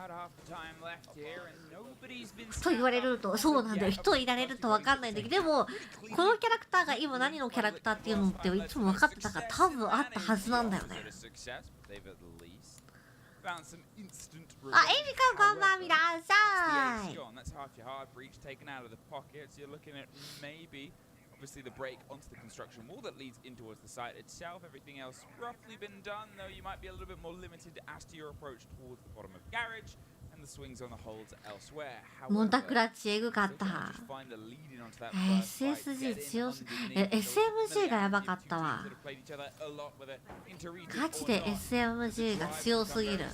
Out half the time left here and nobody's been と言われるとそうなんだよ。人いられると分かんないんだけど、でもこのキャラクターが今何のキャラクターっていうのっていつも分かってたから多分あったはずなんだよね。あ、エミカこんばんみらっしゃい。Obviously the break onto the construction wall that leads in towards the site itself. Everything else roughly been done, though you might be a little bit more limited as to your approach towards the bottom of garage and the swings on the holds elsewhere. モンタクラッチエグかった。SSG 強す。SMG がやばかったわ。ガチで SMG が強すぎる。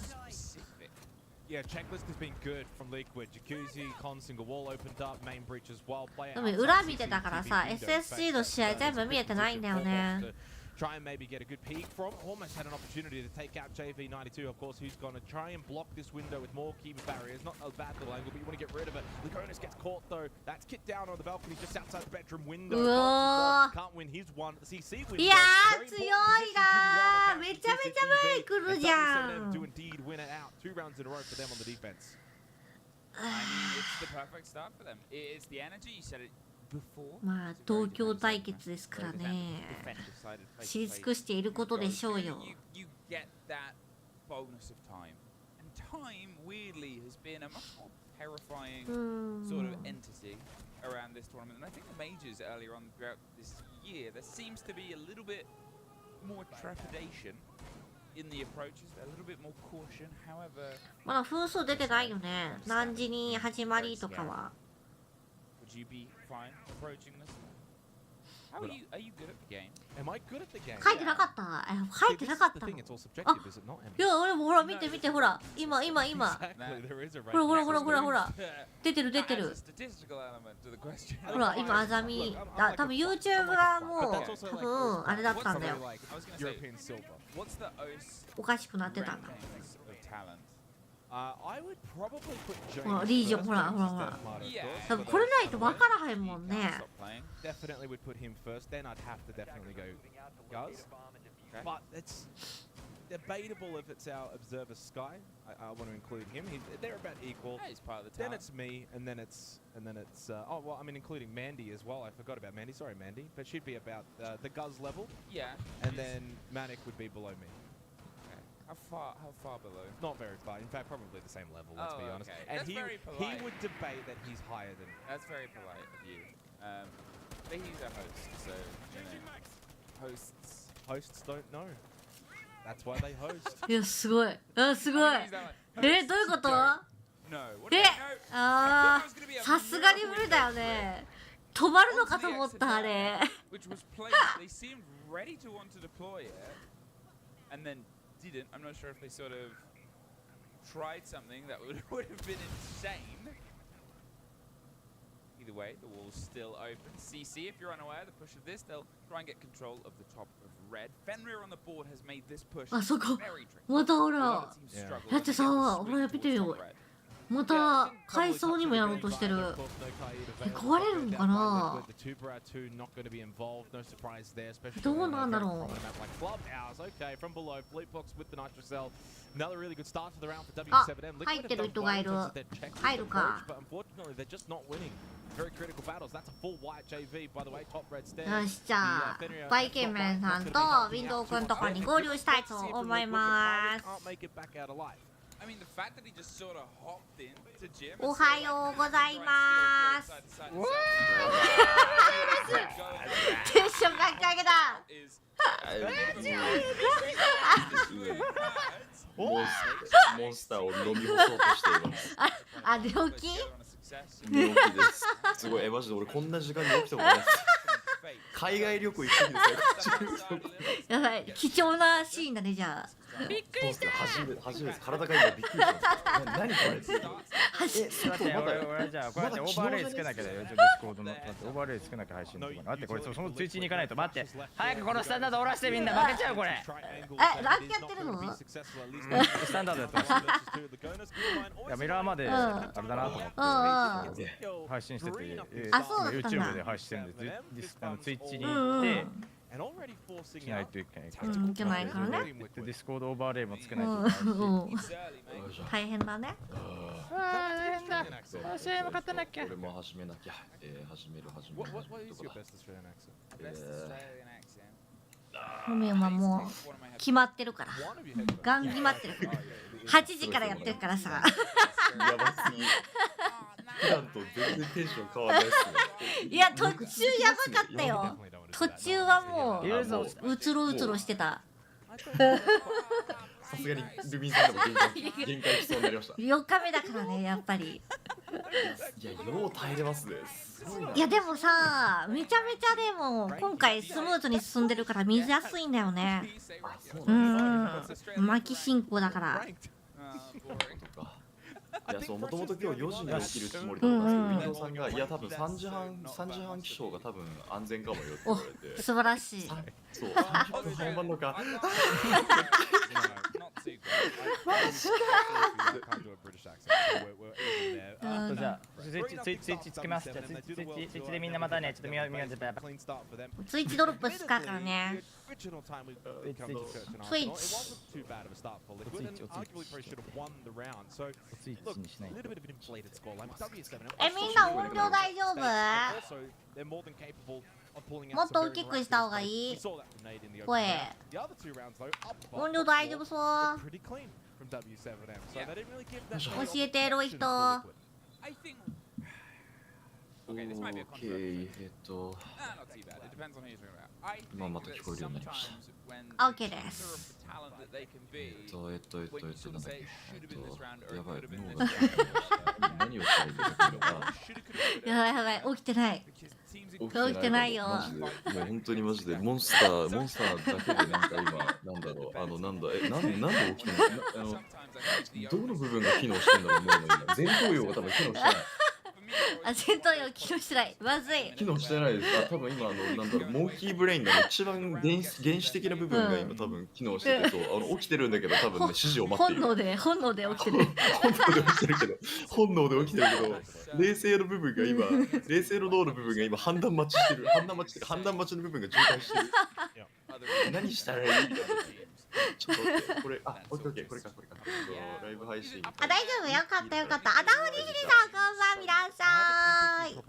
Yeah, checklist has been good from Liquid. Jacuzzi, con single wall opened up, main breach as well. でも裏見てたからさ、SSG の試合全部見えてないんだよね。Try and maybe get a good peek from. Almost had an opportunity to take out JV92, of course, who's going to try and block this window with more keeper barriers. Not a bad little angle, but you want to get rid of it. Lugonis gets caught, though. That's kicked down on the balcony just outside the bedroom window. Can't win his one. The CC wins. いやー、強いなー。めちゃめちゃ前に来るじゃん。Do indeed win it out. 2 rounds in a row for them on the defense. I mean, it's the perfect start for them. It's the energy. You said it. まあ東京対決ですからね。知り尽くしていることでしょうよ。You get that bonus of time, and time weirdly has been a much more terrifying sort of entity around this tournament. And I think the majors earlier on throughout this year, there seems to be a little bit more trepidation in the approaches, a little bit more caution. However, まだ分数出てないよね。何時に始まりとかは。Would you be fine approaching this? How are you? Are you good at the game? Am I good at the game? 書いてなかった。書いてなかったの。あ、いや俺もほら見て見てほら。今。ほら。出てる。ほら今あざみ。あ、多分 YouTube がもう多分あれだったんだよ。おかしくなってたんだ。ほらリージョンほら。多分これないと分からへんもんね。Definitely would put him first. Then I'd have to definitely go Guz. But it's debatable if it's our observer Sky. I want to include him. They're about equal. He's part of the team. Then it's me, and then it's oh well, I mean including Mandy as well. I forgot about Mandy. Sorry, Mandy. But she'd be about the Guz level. Yeah. And then Manic would be below me. How far below? Not very far. In fact, probably the same level. Let's be honest. Okay. And That's very polite. he would debate that he's higher than. That's very polite of you. But he's a host, so you know, hosts don't know. That's why they host. いやすごい。すごい。どういうこと？ああ、さすがに無理だよね。止まるのかと思ったあれ。Which was placed. They seemed ready to want to deploy it, and then didn't. I'm not sure if they sort of tried something that would have been insane. Either way, the wall's still open. CC, if you're unaware, the push of this, they'll try and get control of the top of red. Fenrir on the board has made this push あそこ very tricky. またほら。だってさ、ほら見てよ。また階層にもやろうとしてる。壊れるのかな。どうなんだろう。あ、入ってる人がいる。入るか。よし、じゃあバイケンメンさんとウィンドウ君とかに合流したいと思います。おはようございます。テンション爆上げだ。モンスターを飲み干そうとしています。あ、寝起き？寝起きです。すごい、マジで俺こんな時間に起きたことないです。海外旅行行ってるんですよ。やばい、貴重なシーンだね、じゃあ。びっくりした。初めて体が今びっくりした。何これ。俺じゃあこうやってオーバーレイつけなきゃだよ。ディスコードのオーバーレイつけなきゃ配信とか。待ってこれそのツイッチに行かないと。待って。早くこのスタンダード下ろしてみんな負けちゃうこれ。ランクやってるの？スタンダードやってます。いやミラーまであれだなと思って配信してて、YouTube で配信してるんでツイッチに行ってしないといけない。いけないからね。ディスコードオーバーレイもつけないといけないし。大変だね。大変だ。試合も勝たなきゃ。俺も始めなきゃ。始める。ホミンはもう決まってるから。ガン決まってるから。8時からやってるからさ。やばすぎ。普段と全然テンション変わらないっすね。いや途中やばかったよ。途中はもううつろうつろしてた。さすがにルミンさんでも限界きそうになりました。4日目だからね、やっぱり。いや、よう耐えれますね。いやでもさ、めちゃめちゃでも今回スムーズに進んでるから見やすいんだよね。巻き進行だから。いや、そう、もともと今日4時に起きるつもりだったんですけど、ウィンドウさんが、いや、多分3時半起床が多分安全かもよって言われて。素晴らしい。そう、30分早まんのか。じゃあツイッチつけます。じゃあツイッチでみんなまたね、ちょっと見ようツイッチドロップすかからね。ツイッチ。みんな音量大丈夫？もっと大きくした方がいい？声。音量大丈夫そう？教えてロイ人。今また聞こえるようになりました。OK です。やばい、脳が何をしたらいいのか。やばい、起きてない。起きてないよ。もう本当にマジでモンスターだけでなんか今なんだろう、なんで起きてるの？どの部分が機能してるんだろう。もう前頭葉が多分機能してない。前頭葉機能してない。まずい。機能してないです。多分今なんだろう、モンキーブレインが一番原始的な部分が今多分機能してて、そう起きてるんだけど多分ね指示を待っている。本能で起きてる。本能で起きてるけど、冷静の部分が今冷静の脳の部分が今判断待ちしてる。判断待ちの部分が渋滞してる。何したらいい？ちょっと待って、これこれか。ライブ配信。大丈夫、よかった。ダウニシリさん、こんばんみらっしゃい。こ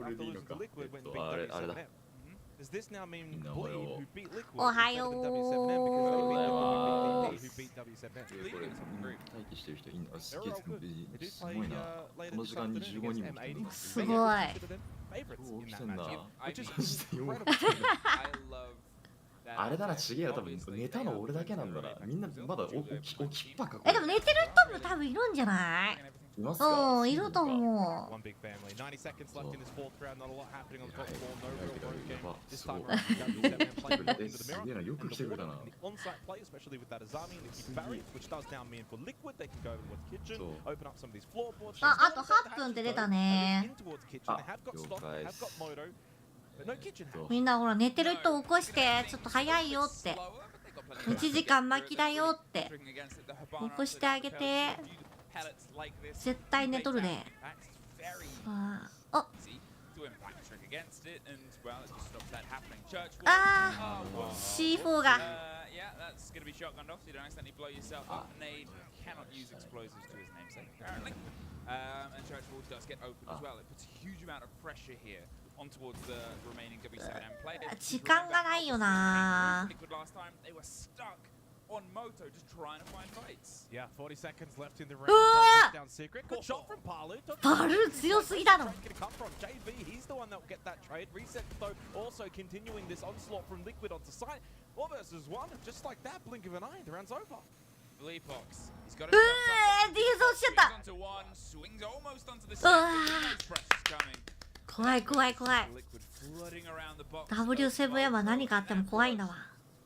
れでいいのか。あれだ。おはよう。待機してる人いんの？すごいな。この時間に15人も来てる。すごい。起きてんな。あれだな、ちげえよ。多分寝たの俺だけなんだな。みんなまだ起きっぱか。でも寝てる人も多分いるんじゃない？いますか？いると思う。すげえな、よく来てくれたな。あと8分って出たね。了解です。みんなほら寝てる人起こして、ちょっと早いよって。1時間巻きだよって。起こしてあげて。絶対寝とるで。C4 が。時間がないよな。on Moto, just trying to find fights. Yeah, 40 seconds left in the round. うわ Down secret. Good shot from Palu. バル強すぎだろ。 Gonna come from JV. He's the one that will get that trade. Reset though, also continuing this onslaught from Liquid onto site. 1 versus 1, just like that, blink of an eye, the round's over. Bleepox, he's got うわディフェンス落ちちゃった。 onto one, swings almost onto the うわ second. Pressure's coming. 怖い怖い怖い。 Liquid flooding around the box. W7M は何かあっても怖いんだわ。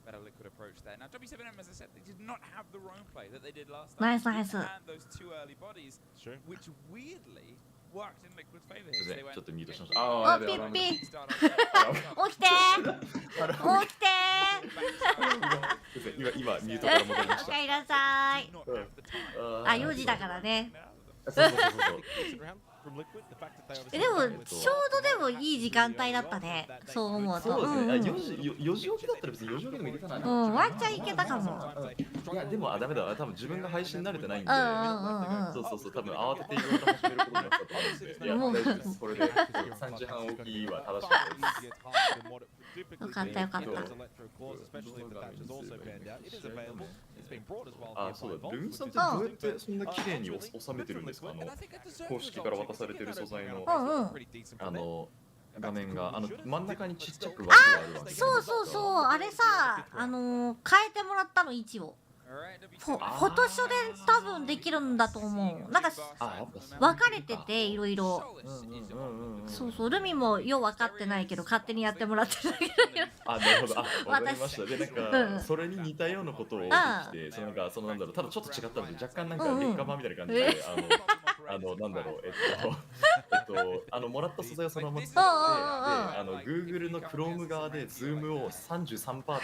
Better Liquid approach there. Now W7M, as I said, they did not have the roam play that they did last Nice, time. nice. And those 2 early bodies, which weirdly worked in Liquid's favor here. ち They ょっ went とミュートしました。ああ、おピッピ。起きてstart 起きて今ミュートから戻りました。おかえりなさい。あ、4時だからね。そうそうそうそう。でもちょうどでもいい時間帯だったね。そう思うと。そうですね。うん4時起きだったら別に4時起きでもいけたな。うん、ワンチャンいけたかも。いやでもダメだ。多分自分が配信慣れてないんで。うんそうそうそう。多分慌てていろいろ始めることになったと思うんで。いや大丈夫です。これで3時半起きは正しかったです。よかったよかった。あ、そうだ。ルミさんってどうやってそんな綺麗に収めてるんですか？公式から渡されてる素材の画面が真ん中にちっちゃく枠があるわけ。そうそうそう、あれさ、変えてもらったの位置を。フォトショで多分できるんだと思う。なんか分かれてていろいろ。そうそう、ルミもよう分かってないけど勝手にやってもらってるだけだけど。あ、なるほど。あ、わかりました。でなんかそれに似たようなことをできて、そのなんかそのなんだろう、ただちょっと違ったので若干なんか劣化版みたいな感じでなんだろうもらった素材をそのまま使ってでGoogle の Chrome 側でズームを33%とか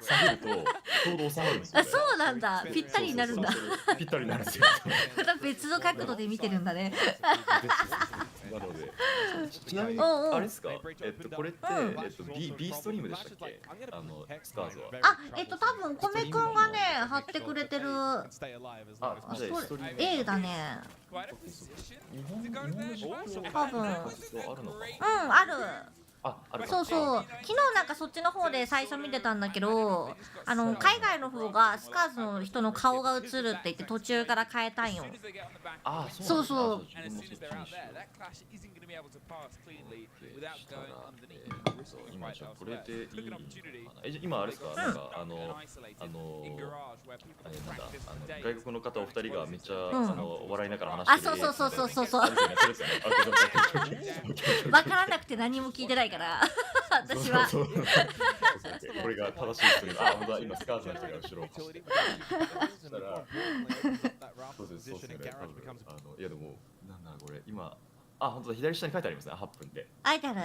下げるとちょうど収まるんですよ。そうなんだ。ぴったりになるんだ。ぴったりになるんですよ。また別の角度で見てるんだね。なので、ちなみにあれですか？これってB ストリームでしたっけ？スカーズは。あ、多分コメくんがね貼ってくれてる。あ、じゃあストリーム A だね。多分。あるのか。ある。あるそうそう、昨日なんかそっちの方で最初見てたんだけど、海外の方がスカーズの人の顔が映るって言って途中から変えたんよ。あ、そうそう。今じゃこれでいいのかな。今あれですか？なんか外国の方お二人がめっちゃ笑いながら話してる。あ、そうそうそうそうそう。わからなくて何も聞いてないから私は。これが正しいストリーム。あ、本当だ。今スカーズの人が後ろを走って。そしたらそうですね。いやでもなんだろうこれ今。あ、本当だ。左下に書いてありますね。8分で。書いてある。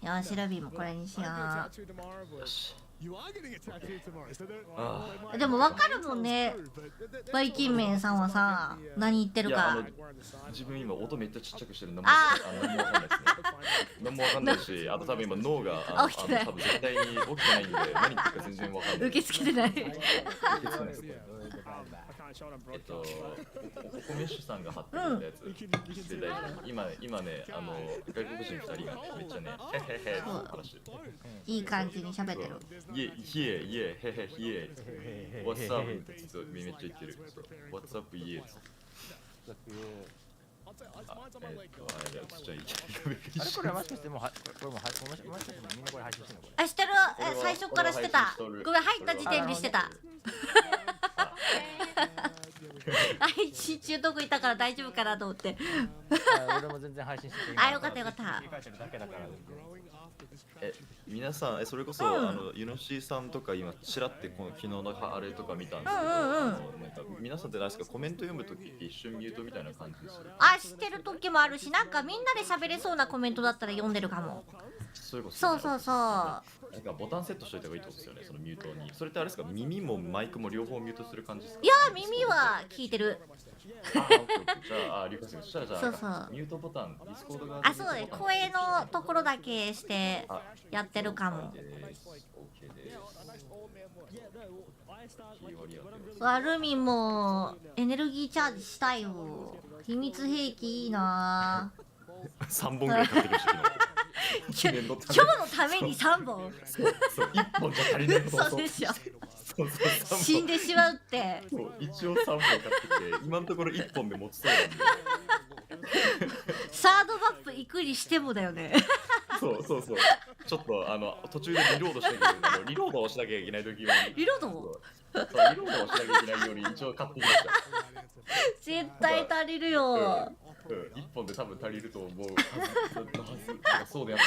よし、ルビーもこれにしよう。よし。でも分かるもんね。バイキンメンさんはさ、何言ってるか。自分今音めっちゃちっちゃくしてる。何も分かんないですね。何も分かんないし、あと多分今脳が多分絶対に起きてないんで何言ってるか全然分かんない。受け付けてない。お米主さんが貼ってくれたやつで大丈夫。今ね外国人2人がめっちゃねへへへって話してる。いい感じに喋ってる。いえへへ What's up って実はめっちゃ言ってる。What's up いえ。これはもしかしてもうこれももしかしてみんなこれ配信してるの？あ、してる。最初からしてた。ごめん、入った時点でしてた。配信中どこいたから大丈夫かなと思って。俺も全然配信してて。あ、よかったよかった。皆さんそれこそユノシーさんとか今ちらってこの昨日のあれとか見たんですけど、なんか皆さんってないですか？コメント読むときって一瞬ミュートみたいな感じでする？あ、してる時もあるし、なんかみんなで喋れそうなコメントだったら読んでるかも。そうそうそう。なんかボタンセットしといた方がいいってことですよね、そのミュートに。それってあれですか？耳もマイクも両方ミュートする感じですか？いや、耳は聞いてる。じゃあ、理解する。そしたらじゃあミュートボタン、ディスコード側で。あ、そうね。声のところだけしてやってるかも。ルミもエネルギーチャージしたいよ。秘密兵器いいな。3本ぐらい買ってきましたけど。記念のため今日のために3本。そう1本じゃ足りない。そうでしょ。そう死んでしまうって。そう一応3本買ってきて今のところ1本で持ちそうなんで。サードマップ行くにしてもだよね。そうちょっと途中でリロードしなきゃいけないリロードをしなきゃいけない時にリロードリロードをしなきゃいけないように一応買ってきました。絶対足りるよ。1本で多分足りると思うはず。そうでやって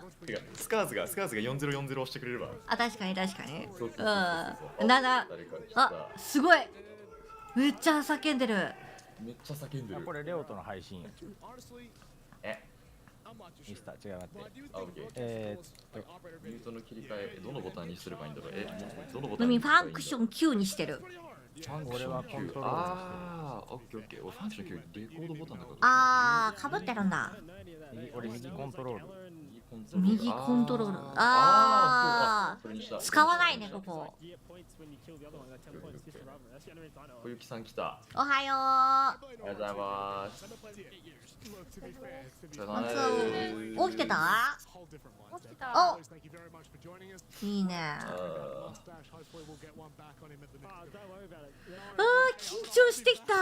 ほしい。てかスカーズが4040押してくれれば。あ、確かに確かに。そう7。あ、すごい。めっちゃ叫んでる。めっちゃ叫んでる。これレオとの配信や。ミスター違う待って。ミュートの切り替えどのボタンにすればいいんだろう。どのボタン？ファンクション9にしてる。俺はコントロール。ああ、オッケーオッケー。俺ファンクション9レコードボタンだから。ああ、かぶってるんだ。俺右コントロール。右コントロール。ああ、使わないねここ。小雪さん来た。おはよう。おはようございます。起きてた？お、いいね。緊張してきた。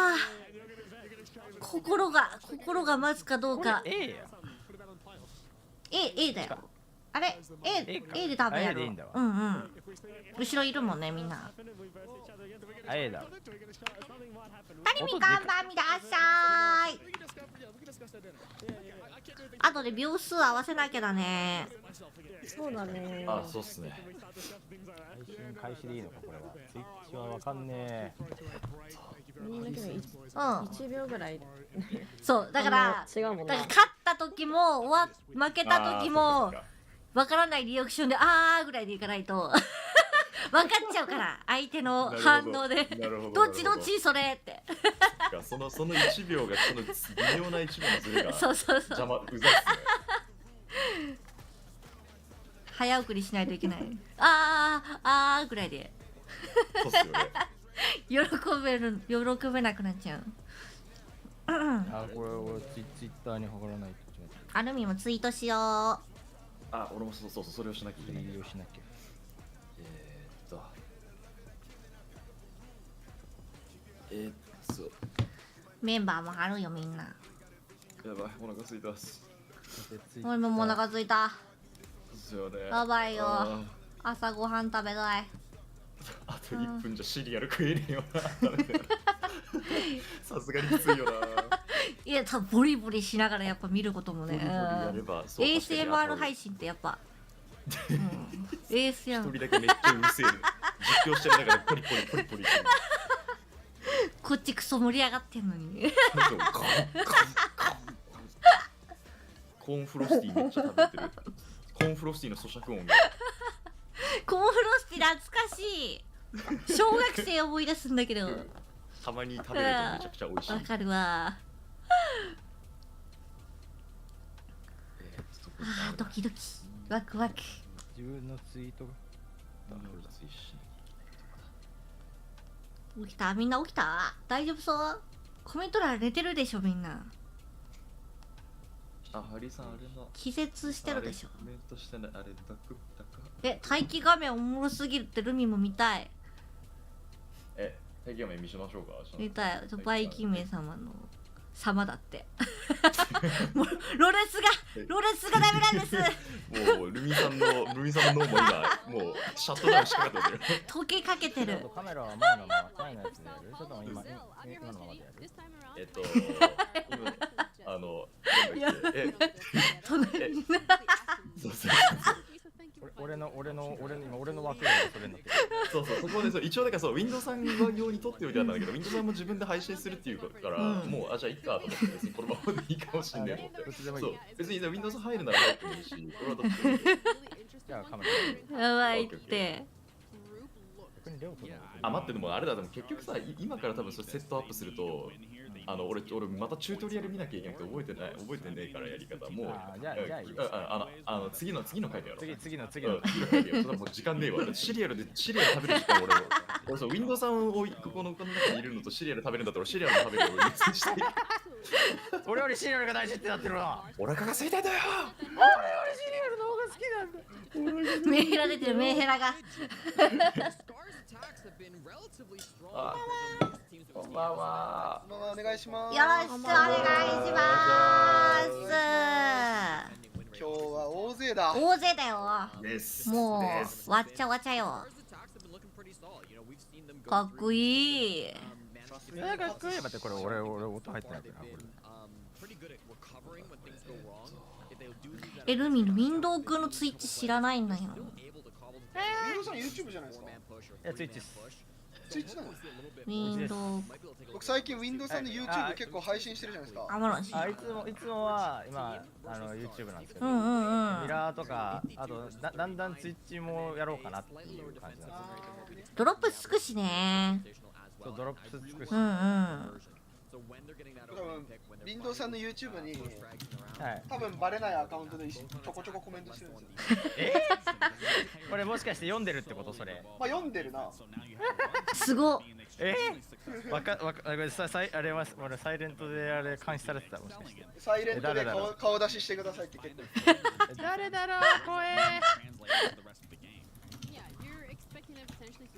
心が待つかどうか。A だよ。あれ A で多分やる。うんうん。後ろいるもんねみんな。A だ。タリミカンバンみだっしゃーい。あとで秒数合わせなきゃだね。そうだね。あ、そうっすね。配信開始でいいのかこれは。スイッチはわかんねえ。みんな1秒ぐらい。そうだから勝った時も負けた時もわからないリアクションであーぐらいでいかないと分かっちゃうから相手の反応でどっちそれってその1秒がその微妙な1秒のズレがそう邪魔うざいっすね。早送りしないといけない。あーぐらいでそうっすよね。喜べなくなっちゃう。あ、これ俺ツイッターに貼らないと。アルミもツイートしよう。あ、俺もそうそれをしなきゃいけない。メンバーも貼るよみんな。やばい、お腹空いたっす。俺もお腹空いた。やばいよ。あ朝ごはん食べたい。と1分じゃシリアル食えねえよな。さすがにきついよな。いや、多分ボリボリしながらやっぱ見ることもね。ASMR 配信ってやっぱ。ASMR。一人だけめっちゃうるせえ。実況してる中でポリポリ。こっちクソ盛り上がってんのに。コーンフロスティめっちゃ食べてる。コーンフロスティの咀嚼音が。コーンフロスティ懐かしい。小学生思い出すんだけど。たまに食べるとめちゃくちゃ美味しい。わかるわ。ドキドキワクワク。自分のツイートが起きた？みんな起きた？大丈夫そう？コメント欄寝てるでしょみんな。あ、ハリーさんあれだ。気絶してるでしょ。コメントしてないあれ待機画面おもろすぎるってルミも見たい。待機画面見せましょうか。見たい。バイキンメイ様の様だって。もうロレスがダメなんです。もうルミさんの脳も今もうシャットダウンしかかってる。溶けかけてる。カメラは前のまま前のやつでやる？それとも今のままでやる？俺の枠がそれになってる。そうそこで一応だからウィンドウさん用に撮っておいてあったんだけど、ウィンドウさんも自分で配信するっていうから、もうじゃあいっかと思ってこのままでいいかもしんないと思って。そう別にウィンドウさん入るなら入ってもいいし、これはだって。じゃあカメラ。やばいって。逆にあ、待って、でもあれだ、でも結局さ、今から多分それセットアップすると、俺またチュートリアル見なきゃいけなくて覚えてねえからやり方。もう、じゃあいいよ。次の回でやろう。次の。回でやろう。それはもう時間ねえわ。シリアル食べる時間俺そう、ウィンドウさんをここの中にいるのとシリアル食べるんだったらシリアル食べるのを優先して俺よりシリアルが大事ってなってるな。お腹が空いたんだよ。俺よりシリアルの方が好きなんだ。メンヘラ出てる、メンヘラが。こんばんは。お願いします。よろしくお願いします。今日は大勢だ。大勢だよ。もうわっちゃわちゃよ。かっこいい。かっこいい。待って、これ俺音入ってないからこれ。ルミのウィンドウ君のツイッチ知らないんだよ。ウィンドウさん YouTube じゃないですか。いや、ツイッチっす。ツイッチなの？ウィンドウ。僕最近ウィンドウさんの YouTube 結構配信してるじゃないですか。いつもは今YouTube なんですけど、ミラーとかあとだんだんツイッチもやろうかなっていう感じなんですね。ドロップつくしね。そう、ドロップつくし。ウィンドウさんの YouTube に多分バレないアカウントでちょこちょこコメントしてるんですよ。これもしかして読んでるってことそれ？まあ読んでるな。すごっ。あれは俺サイレントであれ監視されてたもしかして。サイレントで顔出ししてくださいって結構。誰だろう、怖え。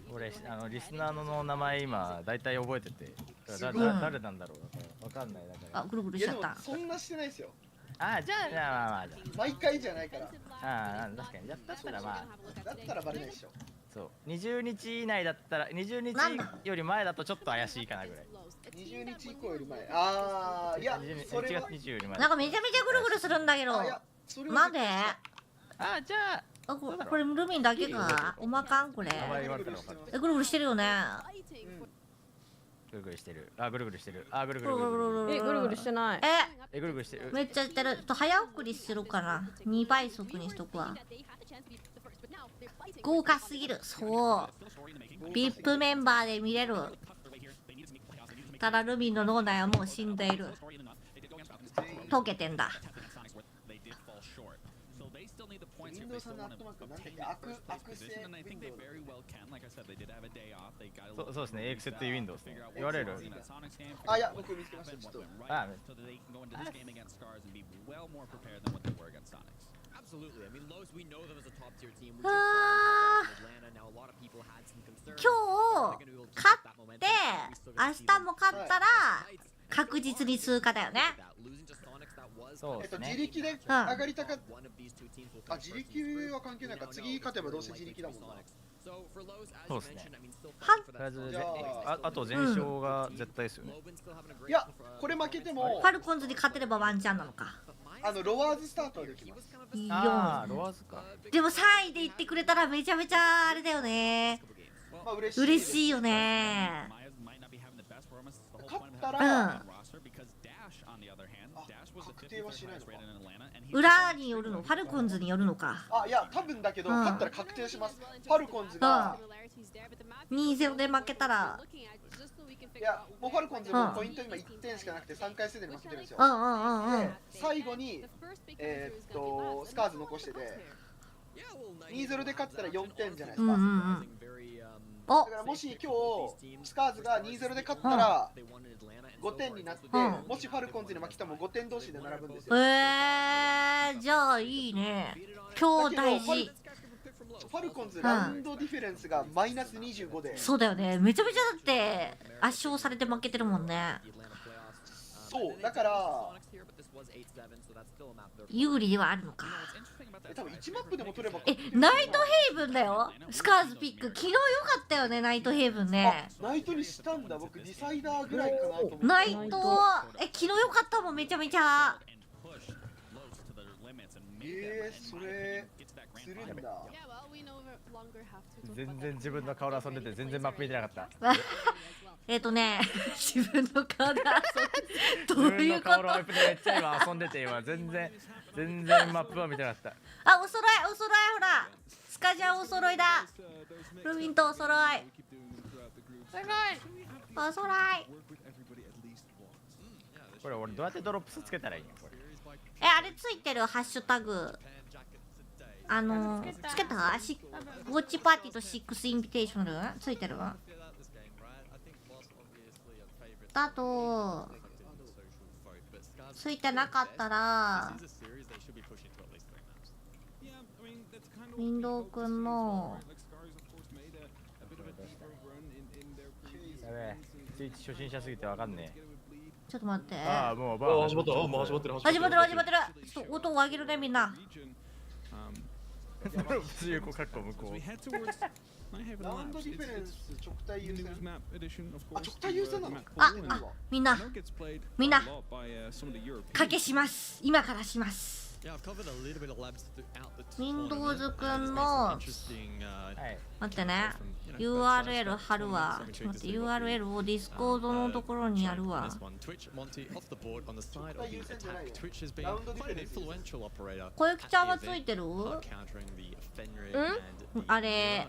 俺リスナーの名前今だいたい覚えてて、誰なんだろうわかんないだから。あ、ぐるぐるしちゃった。そんなしてないですよ。あ、じゃあまあ毎回じゃないから。確かに。だったらだったらバレないでしょ。そう、20日以内だったら、20日より前だとちょっと怪しいかなぐらい。20日以降より前。ああ、いや、それは1月20より前。なんかめちゃめちゃぐるぐるするんだけど。なんで？じゃあこれルミンだけか？おまかんこれ。ぐるぐるしてるよね。ぐるぐるしてる。ぐるぐるしてる。ぐるぐるしてない。ぐるぐるしてる。めっちゃやってる。早送りするかな。2倍速にしとくわ。豪華すぎる。そう。VIP メンバーで見れる。ただルミンの脳内はもう死んでいる。溶けてんだ。ウィンドウさんのアットマークなんだっけ？悪性そうですね、エクセットウィンドウですね。言われる。あ、いや、僕見つけました。ちょっと。今日勝って明日も勝ったら確実に通過だよね。自力で上がりたかった。自力は関係ないか。次勝てばどうせ自力だもんな。そうですね。あと全勝が絶対ですよね。いや、これ負けてもファルコンズに勝てればワンチャンなのか。ロワーズスタートはできます。ロワーズか。でも3位で行ってくれたらめちゃめちゃあれだよね。嬉しいよね。勝ったら確定はしないのか。裏によるの？ファルコンズによるのか。いや、多分だけど、勝ったら確定します。ファルコンズが 2-0 で負けたら。いや、もうファルコンズもポイント今1点しかなくて3回戦で負けてるんですよ。で、最後にスカーズ残してて 2-0 で勝ったら4点じゃないですか。だからもし今日スカーズが 2-0 で勝ったら5点になって、もしファルコンズに負けたらもう5点同士で並ぶんですよ。じゃあいいね。今日大事。ファルコンズラウンドディフェレンスがマイナス25で。そうだよね。めちゃめちゃだって圧勝されて負けてるもんね。そうだから有利ではあるのか。多分1マップでも取れば。ナイトヘイブンだよ。スカーズピック昨日良かったよね。ナイトヘイブンね。ナイトにしたんだ。僕ディサイダーぐらいかなと思って。ナイト昨日良かったもん。めちゃめちゃ。それするんだ。全然自分の顔で遊んでて全然マップ見てなかった。自分の顔で遊んでどういうこと？自分の顔のワイプでめっちゃ今遊んでて今全然マップは見てなかった。お揃いほら。スカジャンお揃いだ。ルミンとお揃い。すごい。お揃い。これ俺どうやってドロップスつけたらいいのこれ。あれついてるハッシュタグ。つけた？ウォッチパーティーとシックスインビテーショナルついてる？だとついてなかったらウィンドウくんのやべえ、スイッチ初心者すぎてわかんねえ。ちょっと待って。ああ、もう始まった。もう始まってる。始まってる。ちょっと音を上げるねみんな。普通横かっこ向こう。ラウンドディフェレンス直対優先。あ、直対優先なの？みんな賭けします。今からします。Windows くんの待ってね、URL 貼るわ。ちょっと待って、URL を Discord のところにやるわ。小雪ちゃんはついてる？あれ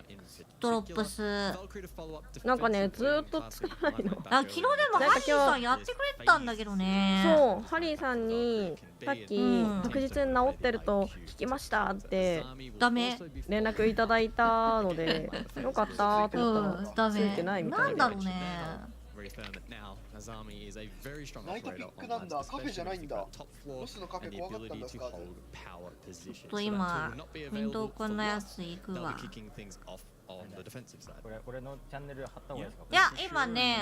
ドロップスなんかねずーっとつかないの。昨日でもハリーさんやってくれたんだけどね。そう、ハリーさんにさっき確実に治ってると聞きましたってダメ連絡いただいたのでよかったと思ったらついてないみたいなんだろうね。ナイトピックなんだ、カフェじゃないんだ。ロスのカフェ怖かったんですか？ちょっと今ウィンドウくんのやつ行くわ。俺のチャンネル貼った方がいいですか？いや今ね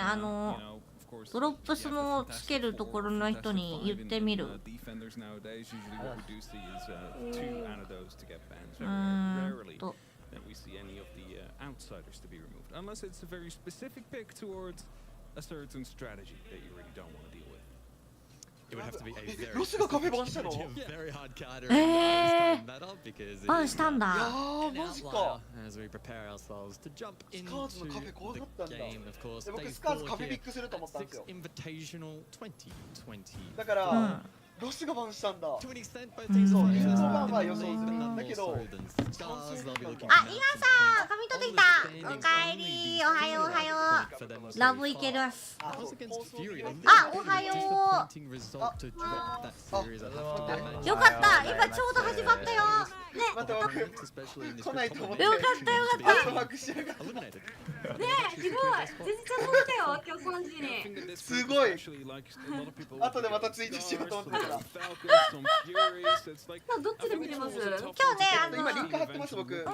ドロップスのつけるところの人に言ってみる。ロスがカフェバンしたの？バンしたんだ。いやーマジか。スカーズのカフェ怖かったんだ。僕スカーズカフェピックすると思ったんですよ。だから、ロスがバンしたんだ。そう、リンゴバンは予想済みだけど。あ、イガさん髪取ってきた。おかえり、おはようおはよう。ラブいけるっす。あ、おはよう。よかった、今ちょうど始まったよ。ね、また僕来ないと思って。よかったよかった。ワクワクしやがった。ねえ、すごい。全然ちゃんと来たよ、今日3時に。すごい。後でまたツイートしようと思ってたから。どっちで見てます？今日ね、今リンク貼ってます僕。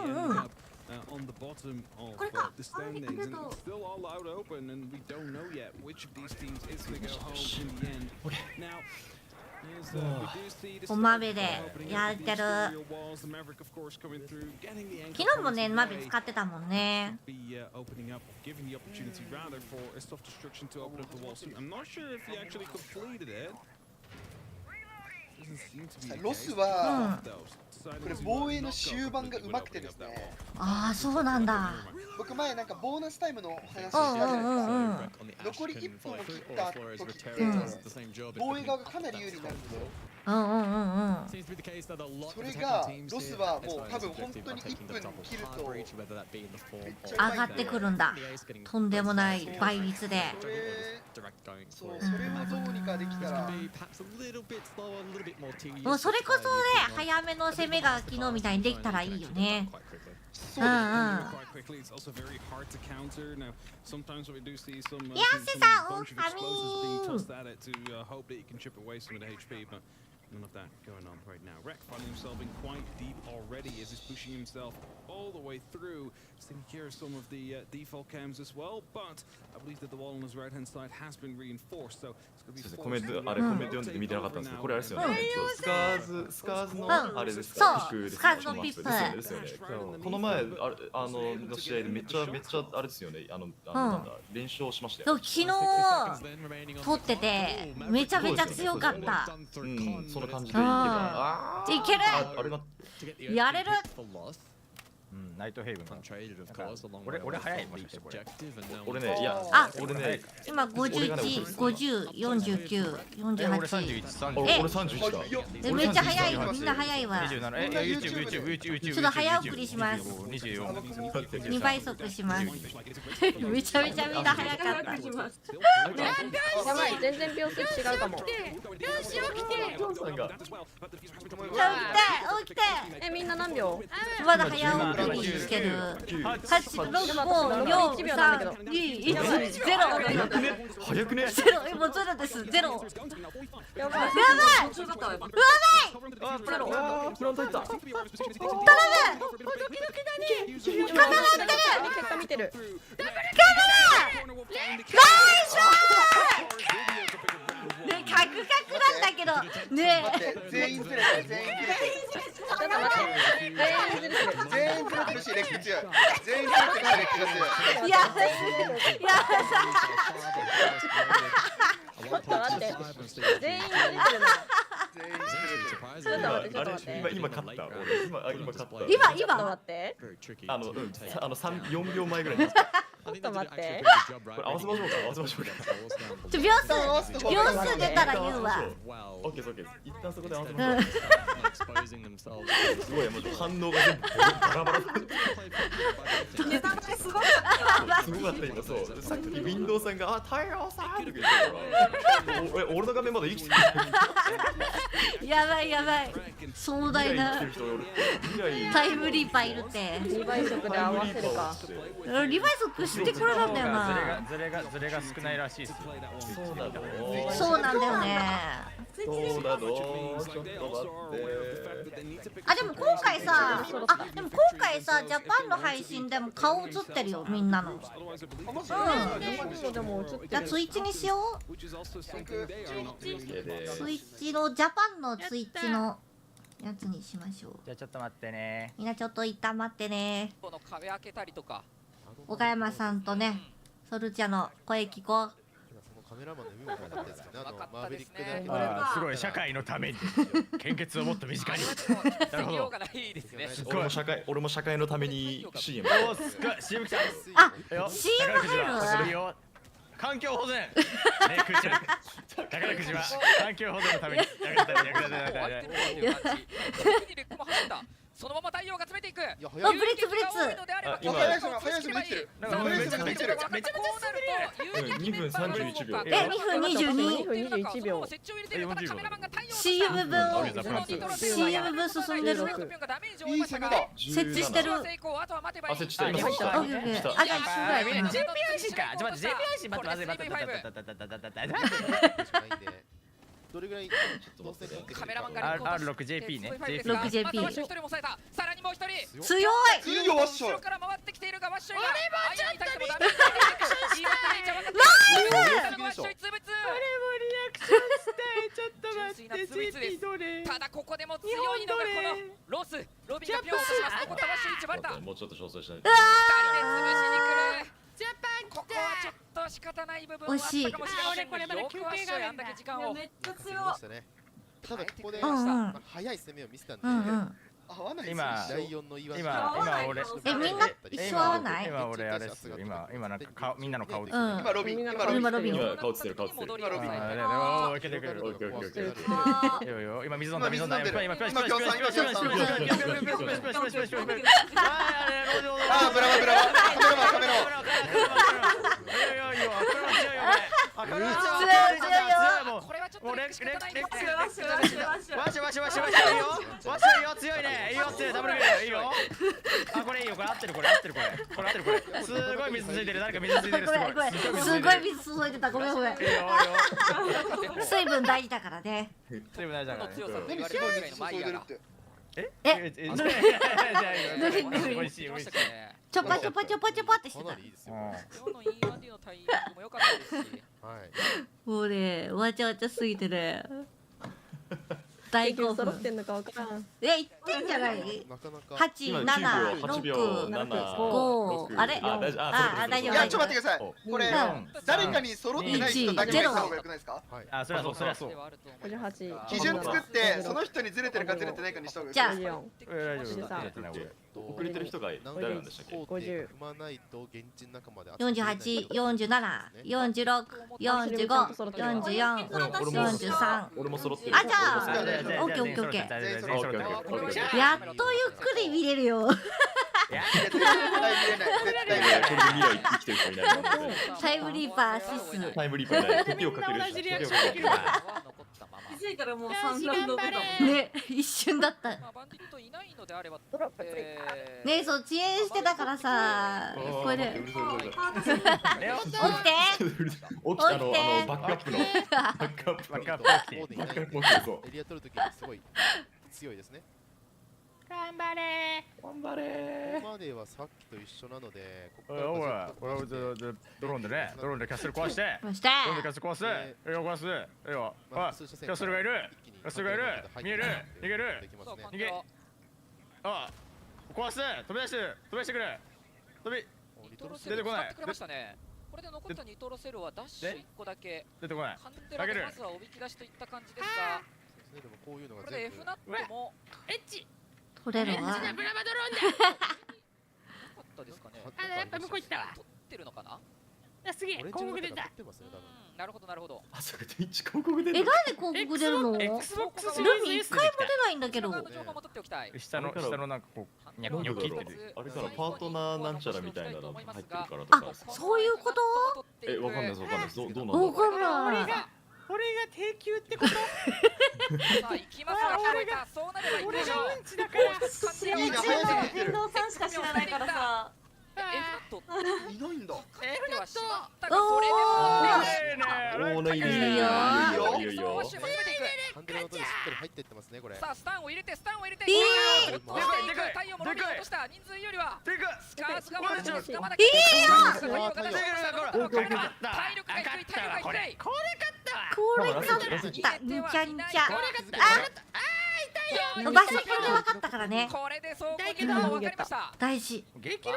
On the bottom of the standings, and it's still all out open, and we don't know yet which of these teams is going to go home in the end. Now, お鍋でやってる。昨日もね、鍋使ってたもんね。ロスは、これ防衛の終盤がうまくてですね。ああ、そうなんだ。僕前なんかボーナスタイムの話したじゃないですか。残り1分を切った時って防衛側がかなり有利になるんですよ。それがロスはもう多分本当に1分切るとめっちゃ上がってくるんだ。とんでもない倍率で。そう、それをどうにかできたら。もうそれこそね、早めの攻めが昨日みたいにできたらいいよね。うんうん。ヤセさん、おはみー。None of that going on right now. Rek finding himself in quite deep already as he's pushing himself all the way through. Secure some of the default cams as well, but I believe that the wall on his right hand side has been reinforced. So it's going to be コメント読んで見てなかったんですけど、これあれですよね。スカーズのあれですか？そう、スカーズのピップですよね。この前の試合でめっちゃあれですよね。なんだ連勝しましたよ。昨日取っててめちゃめちゃ強かった。うん、その感じでいけば、いける。やれる。ナイトヘイブンが俺早いもしかしてこれ俺ねいや俺ね今51、50、49、48。俺31だ。めっちゃ早い、みんな早いわ。 YouTube ちょっと早送りします。2倍速します。めちゃめちゃみんな早かった。やばい、全然秒数違うかも。起きて。みんな何秒？まだ早送りしてる。8、6、5、4、3、2、1、0。早くね。0、もう0です。0。やばい。やばい。フロントいった。頼む。結果見てる。ナイス。ね、カクカクなんだけどね全員ずれてる。全員ずれてる。全員ずれてるしレック強い。全員ずれてるしレックが強い。いやちょっと待って。全員ずれてるな。ちょっと待って。今勝った。今勝った。今待って。4秒前ぐらいに。ちょっと待って。合わせましょうか。秒数出たら言うわ。オッケーオッケー。一旦そこで合わせましょう。すごいもう反応が全部バラバラ。すごかった今そう。さっきウィンドウさんが太陽さんって言ってたから。俺の画面まだ生きてる。やばいやばい。壮大なタイムリーパーいるって。2倍速で合わせるか。2倍速してこれなんだよな。ズレが少ないらしいですよ。そうなんだよね。そうだぞ。ちょっと待って。あ、でも今回さ、ジャパンの配信でも顔映ってるよ、みんなの。じゃあツイッチにしよう。ツイッチのジャパンのツイッチのやつにしましょう。じゃあちょっと待ってね。みんなちょっと一旦待ってね。この壁開けたりとか。岡山さんとね、ソルチャの声聞こう。カメラマンの意味も分かったですけどね。マーベリックで。すごい社会のために献血をもっと身近に。なるほど。俺も社会のために CM。おすごい CM 来た。あ、CM 入るわ。環境保全。ねくーちゃん。宝くじは環境保全のために役立て。そのまま太陽が詰めていく。ブリッツブリッツ。今早い人できてる。めっちゃめちゃ2分31秒。2分22秒。CM 分進んでる。いい攻めだ。設置してる。設置してる。準備配信か。ちょっと待って準備配信待って。どれぐらいカメラマンが R6JP ね。6JP。さらにもう一人強い。後ろから回ってきているがワッショイが。ただここでも強いのがこのロス。ロビンがピョンとします。残ったワッショイ1バレた。もうちょっと調整したい。2人で潰しに来る。ここはちょっと仕方ない部分はあったかもしれませんが、よくワッショイあんだけ時間を。めっちゃ強い。ただここで早い攻めを見せたんで、今俺みんな一緒合わない？今俺あれですよ。今なんかみんなの顔です。今ロビン。今顔映ってる。いけてくれる。今水飲んだ。今今ブラ強いね。いいよダブルいいよ。あこれいいよ。これ合ってるこれ。すごい水ついてる。誰か水ついてる。すごい水注いでた。ごめん。水分大事だからね。水分大事だから。何すごい水注いでるって。美味しい。ちょぱってしてた。もうね、わちゃわちゃすぎてね。大興奮。ってんのかわからん。言ってんじゃない？8、7、6、5、あれ？大丈夫。いやちょっと待ってください。これ誰かに揃ってない人だけ見た方がよくないですか？あ、それはそう。基準作ってその人にずれてるかずれてないかにした方がいい。じゃあ。遅れてる人が誰なんでしたっけ踏まないと現地の中まで48、47、46、45、44、43。俺も揃ってる。あ、じゃあ、オッケーオッケーオッケー。やっとゆっくり見れるよ。タイムリーパーシス。タイムリーパーない。時をかける。気づいたらもう3ラウンド目だもんね、一瞬だった。ね、そう遅延してたからさ、これで。起きて。起きてバックアップの。バックアップ。エリア取るときにすごい強いですね。頑張れー。頑張れー。ここまではさっきと一緒なので、ここほら、ドローンでね、ドローンでキャッスル壊して、ドローンでキャッスル壊す、壊す、よ、あ、キャッスルがいる、キャッスルがいる、見える、逃げる、逃げ、あ、壊す、飛び出してくれ、出てこない。これで残ったニトロセルはダッシュ1個だけ。出てこない。カンデラでまずはおびき出しといった感じですが、これで F ナットもエッチ。取れるわ。なかったですかね。やっぱ向こう行ったわ。取ってるのかな。すげえ、広告出た。なるほどなるほど。あ、そこで広告出る。なんで広告出るの？Xbox ルミ一回も出ないんだけど。下のなんかこうニョキってる。あれからパートナーなんちゃらみたいなの入ってるからとあ、か。そういうこと？わかんないですわかんないです。どうなんだ。わかんない。これが低級ってこと？さあ行きますが、そうなればいいでしょう。うんちだから。いいな、早く言ってる。遠藤さんしか知らないからさ。いないんだ。F ナット。おお、いいよ。ハンドルの音でしっかり入っていってますね、これ。さあ、スタンを入れて、スタンを入れて。でかい。太陽もロビー落とした。人数よりは。スカーズがまだ捕まなきゃ。いいよ。体力が低い。体力が低い。これ勝った。にちゃにちゃ。場所これで分かったからね。これでそう分かりました。大事。激怒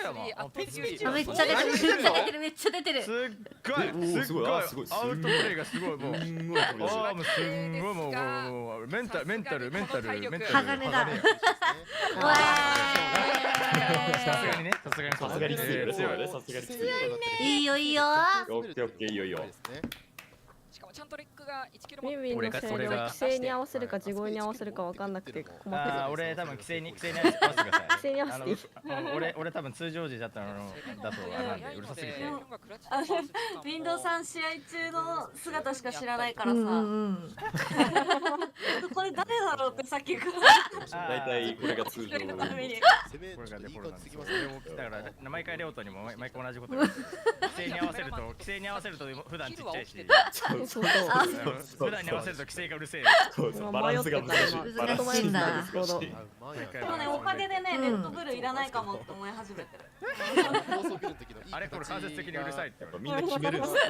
やもん。めっちゃ出てる。すっごい。アウトプレイがすごいもう。ああもうすんごいもうメンタル。鋼だ。さすがにね。さすがに強い。いいよいいよ。オッケーいいよ。ちゃんとレックが1キロミンミンの性能規制に合わせるか地声に合わせるか分かんなくて困ってる。俺多分規制に合わせてください。規制に合わせていい。俺多分通常時だとあれなんでうるさすぎて。ウィンドウさん試合中の姿しか知らないからさ。これ誰だろうってさっきから。大体これが通常。これがデフォルトなんです。だから毎回レオトにも毎回同じこと。規制に合わせると普段ちっちゃいし。普段に合わせると規制がうるせえ。バランスが難しい。難しいんだ。でもね、おかげでね、レッドブルいらないかもって思い始めてる。あれこれ間接的にうるさいってみんな決めるんですよ。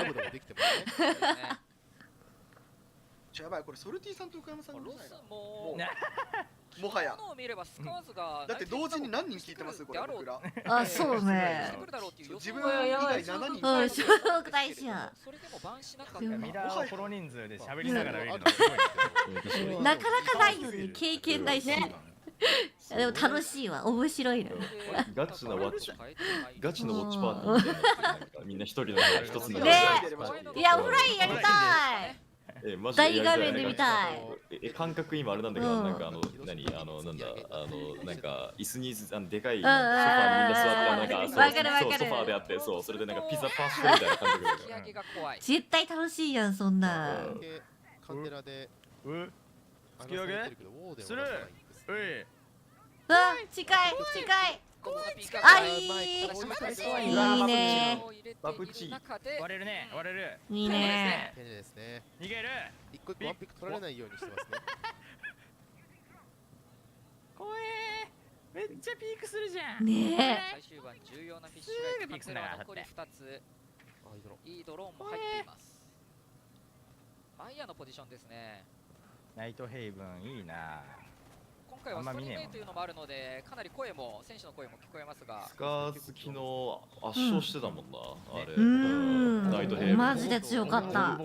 やばい、これソルティさんと岡山さんロスもはや。だって同時に何人聞いてますこれ僕ら。あ、そうね。自分以外7人。うん、紹介しよう。ミラーをコロ人数で喋りながら見るのすごい。なかなかないよね。経験ないし。でも楽しいわ、面白いの。ガチのウォッチパーティーみたいな。みんな一人の一つの。ね、いやオフラインやりたい。大画面で見たい。感覚今あれなんだけど、なんかなんか椅子にでかいソファーにみんな座ってソファーであって、そうそれでなんかピザパッションみたいな感覚。絶対楽しいやんそんな。カンデラで突き上げする。うわ、近い。あ、いいね。バプチ割れる。いいね。逃げる。一個ワンピック取られないようにしてますね。怖え。めっちゃピークするじゃん。ねえ。最終盤重要なフィッシュライト、カンデラ残り2つ。いいドローンも入っています。マイヤのポジションですね。ナイトヘイブンいいな。今回はストリーメイというのもあるので、かなり声も選手の声も聞こえますが。スカーズ昨日圧勝してたもんな、あれ。ナイトヘイブンマジで強かった。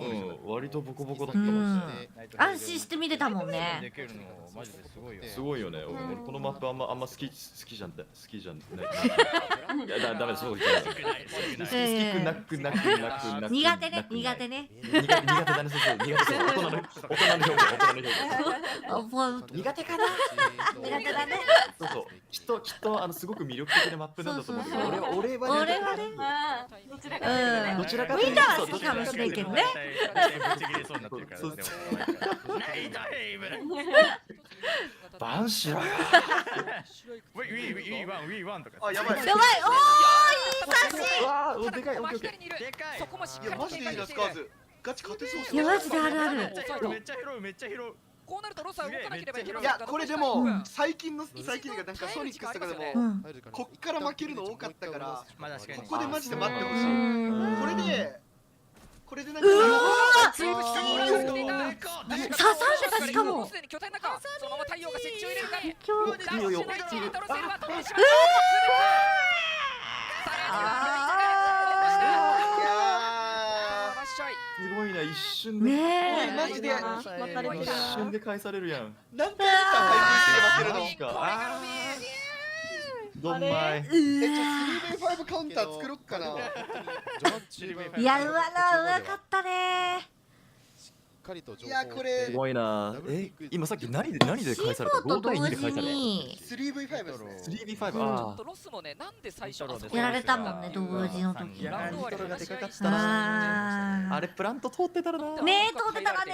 割とボコボコだったもんね。安心して見れたもんね。すごいよね。このマップあんま好きじゃんない。いやダメだ、そうじゃない。好きなく苦手ね。苦手だね、そうそう。大人の表現。苦手かな。苦手だね。そうそう。きっとすごく魅力的なマップなんだと思うけど、俺はね。どちらかというとね。どちらかというと。みんなは好きかもしれんけどね。バンしろよ。ウィーワンとか。あ、やばい。おー、いい差し。わあ、でかい。オッケー。そこもしっかり。いやマジでいいなスカーズ。ガチ勝てそう。いやマジであるある。めっちゃ拾う。こうなるとロスは動かなければいけない。いやこれでも最近がなんかソニックスとかでもこっから負けるの多かったから、ここでマジで待ってほしい。これでなんか刺さんでたしかも。すでに巨体の中、そのまま太陽が設置を入れるか。いいよ。すごいな、一瞬で。ねえ、マジで一瞬で返されるやん。何回か負けるの。どんまい。3v5 カウンター作ろっかな。いや、うまかったね。いやこれすごいな。今さっき何で返された？5対2で返された。3v5 ですね。3v5。ああ。ロスもね、なんで最初やられたもんね、同時の時。いや、リトルがでかかったな。あれプラント通ってたらな。ねえ、通ってたらね。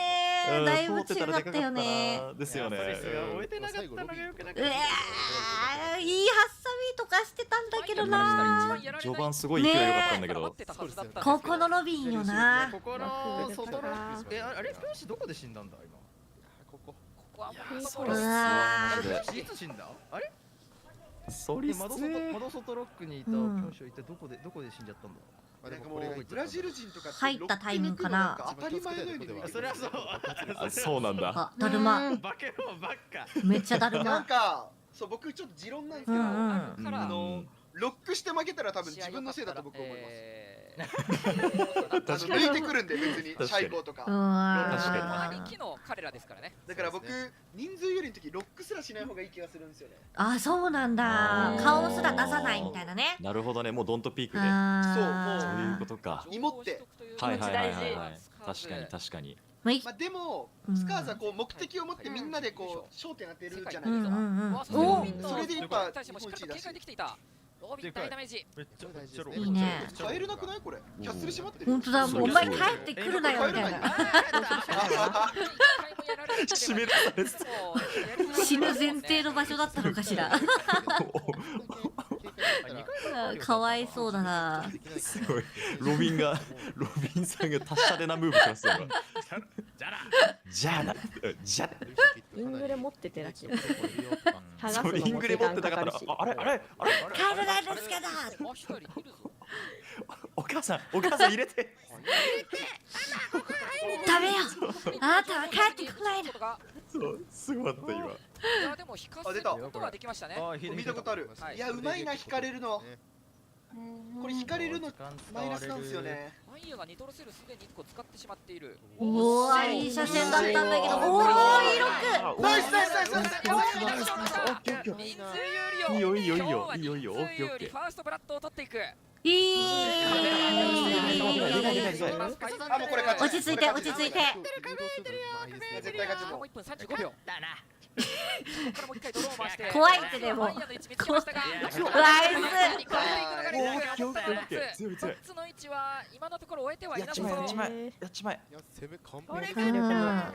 だいぶ違ったよね。ですよね。終えてなかったのが良くなかった。いいハッサミとかしてたんだけどな。序盤すごい勢い良かったんだけど。ここのロビンよな。ここの外のあれ教師どこで死んだんだ今。ここはうわー。いつ死んだ？あれ？ソリス窓外ロックにいた教師は一体どこで死んじゃったんだ？なんかもうブラジル人とか入ったタイミングかな。当たり前のように。それはそう。そうなんだ。あ、だるま。バケモンばっか。めっちゃだるま。なんかそう僕ちょっと持論なんですけど、ロックして負けたら多分自分のせいだと僕思います。抜いてくるんで別にシャイコーとか。兄貴の彼らですからね。だから僕人数よりの時ロックすらしない方がいい気がするんですよね。あ、そうなんだ。顔すら出さないみたいなね。なるほどね、もうドントピークで。そういうことか。芋って。はい。確かに。まあでもスカーズはこう目的を持ってみんなでこう焦点当てるじゃないですか。それでやっぱ日本一だし。ロビン大ダメージ。いいね。帰れなくないこれ？キャッスル閉まってる。本当だ、もうお前帰ってくるなよみたいな。締められて死ぬ前提の場所だったのかしら。かわいそうだな。すごい。ロビンさんが達者でなムーブしますよ。じゃあな。イングレ持っててらしい。イングレ持ってたから。あれ。帰れないですけど。お母さん入れて。ダメよ。あなたは帰ってこないの。そう、すごかった今。いやでも引かせることはできましたね。見たことある。いやうまいな引かれるの。これ引かれるのマイナスなんですよね。マイヤがニトロセルすでに1個使ってしまっている。うわ、いい写真だったんだけど。おお、いいロック。ナイス。いいよ。ファーストブラッドを取っていく。落ち着いて。絶対勝ち。もう1分35秒だな。怖いってでも。ナイス。トッツの位置は今のところ終えてはいなさそう。やっちまえ。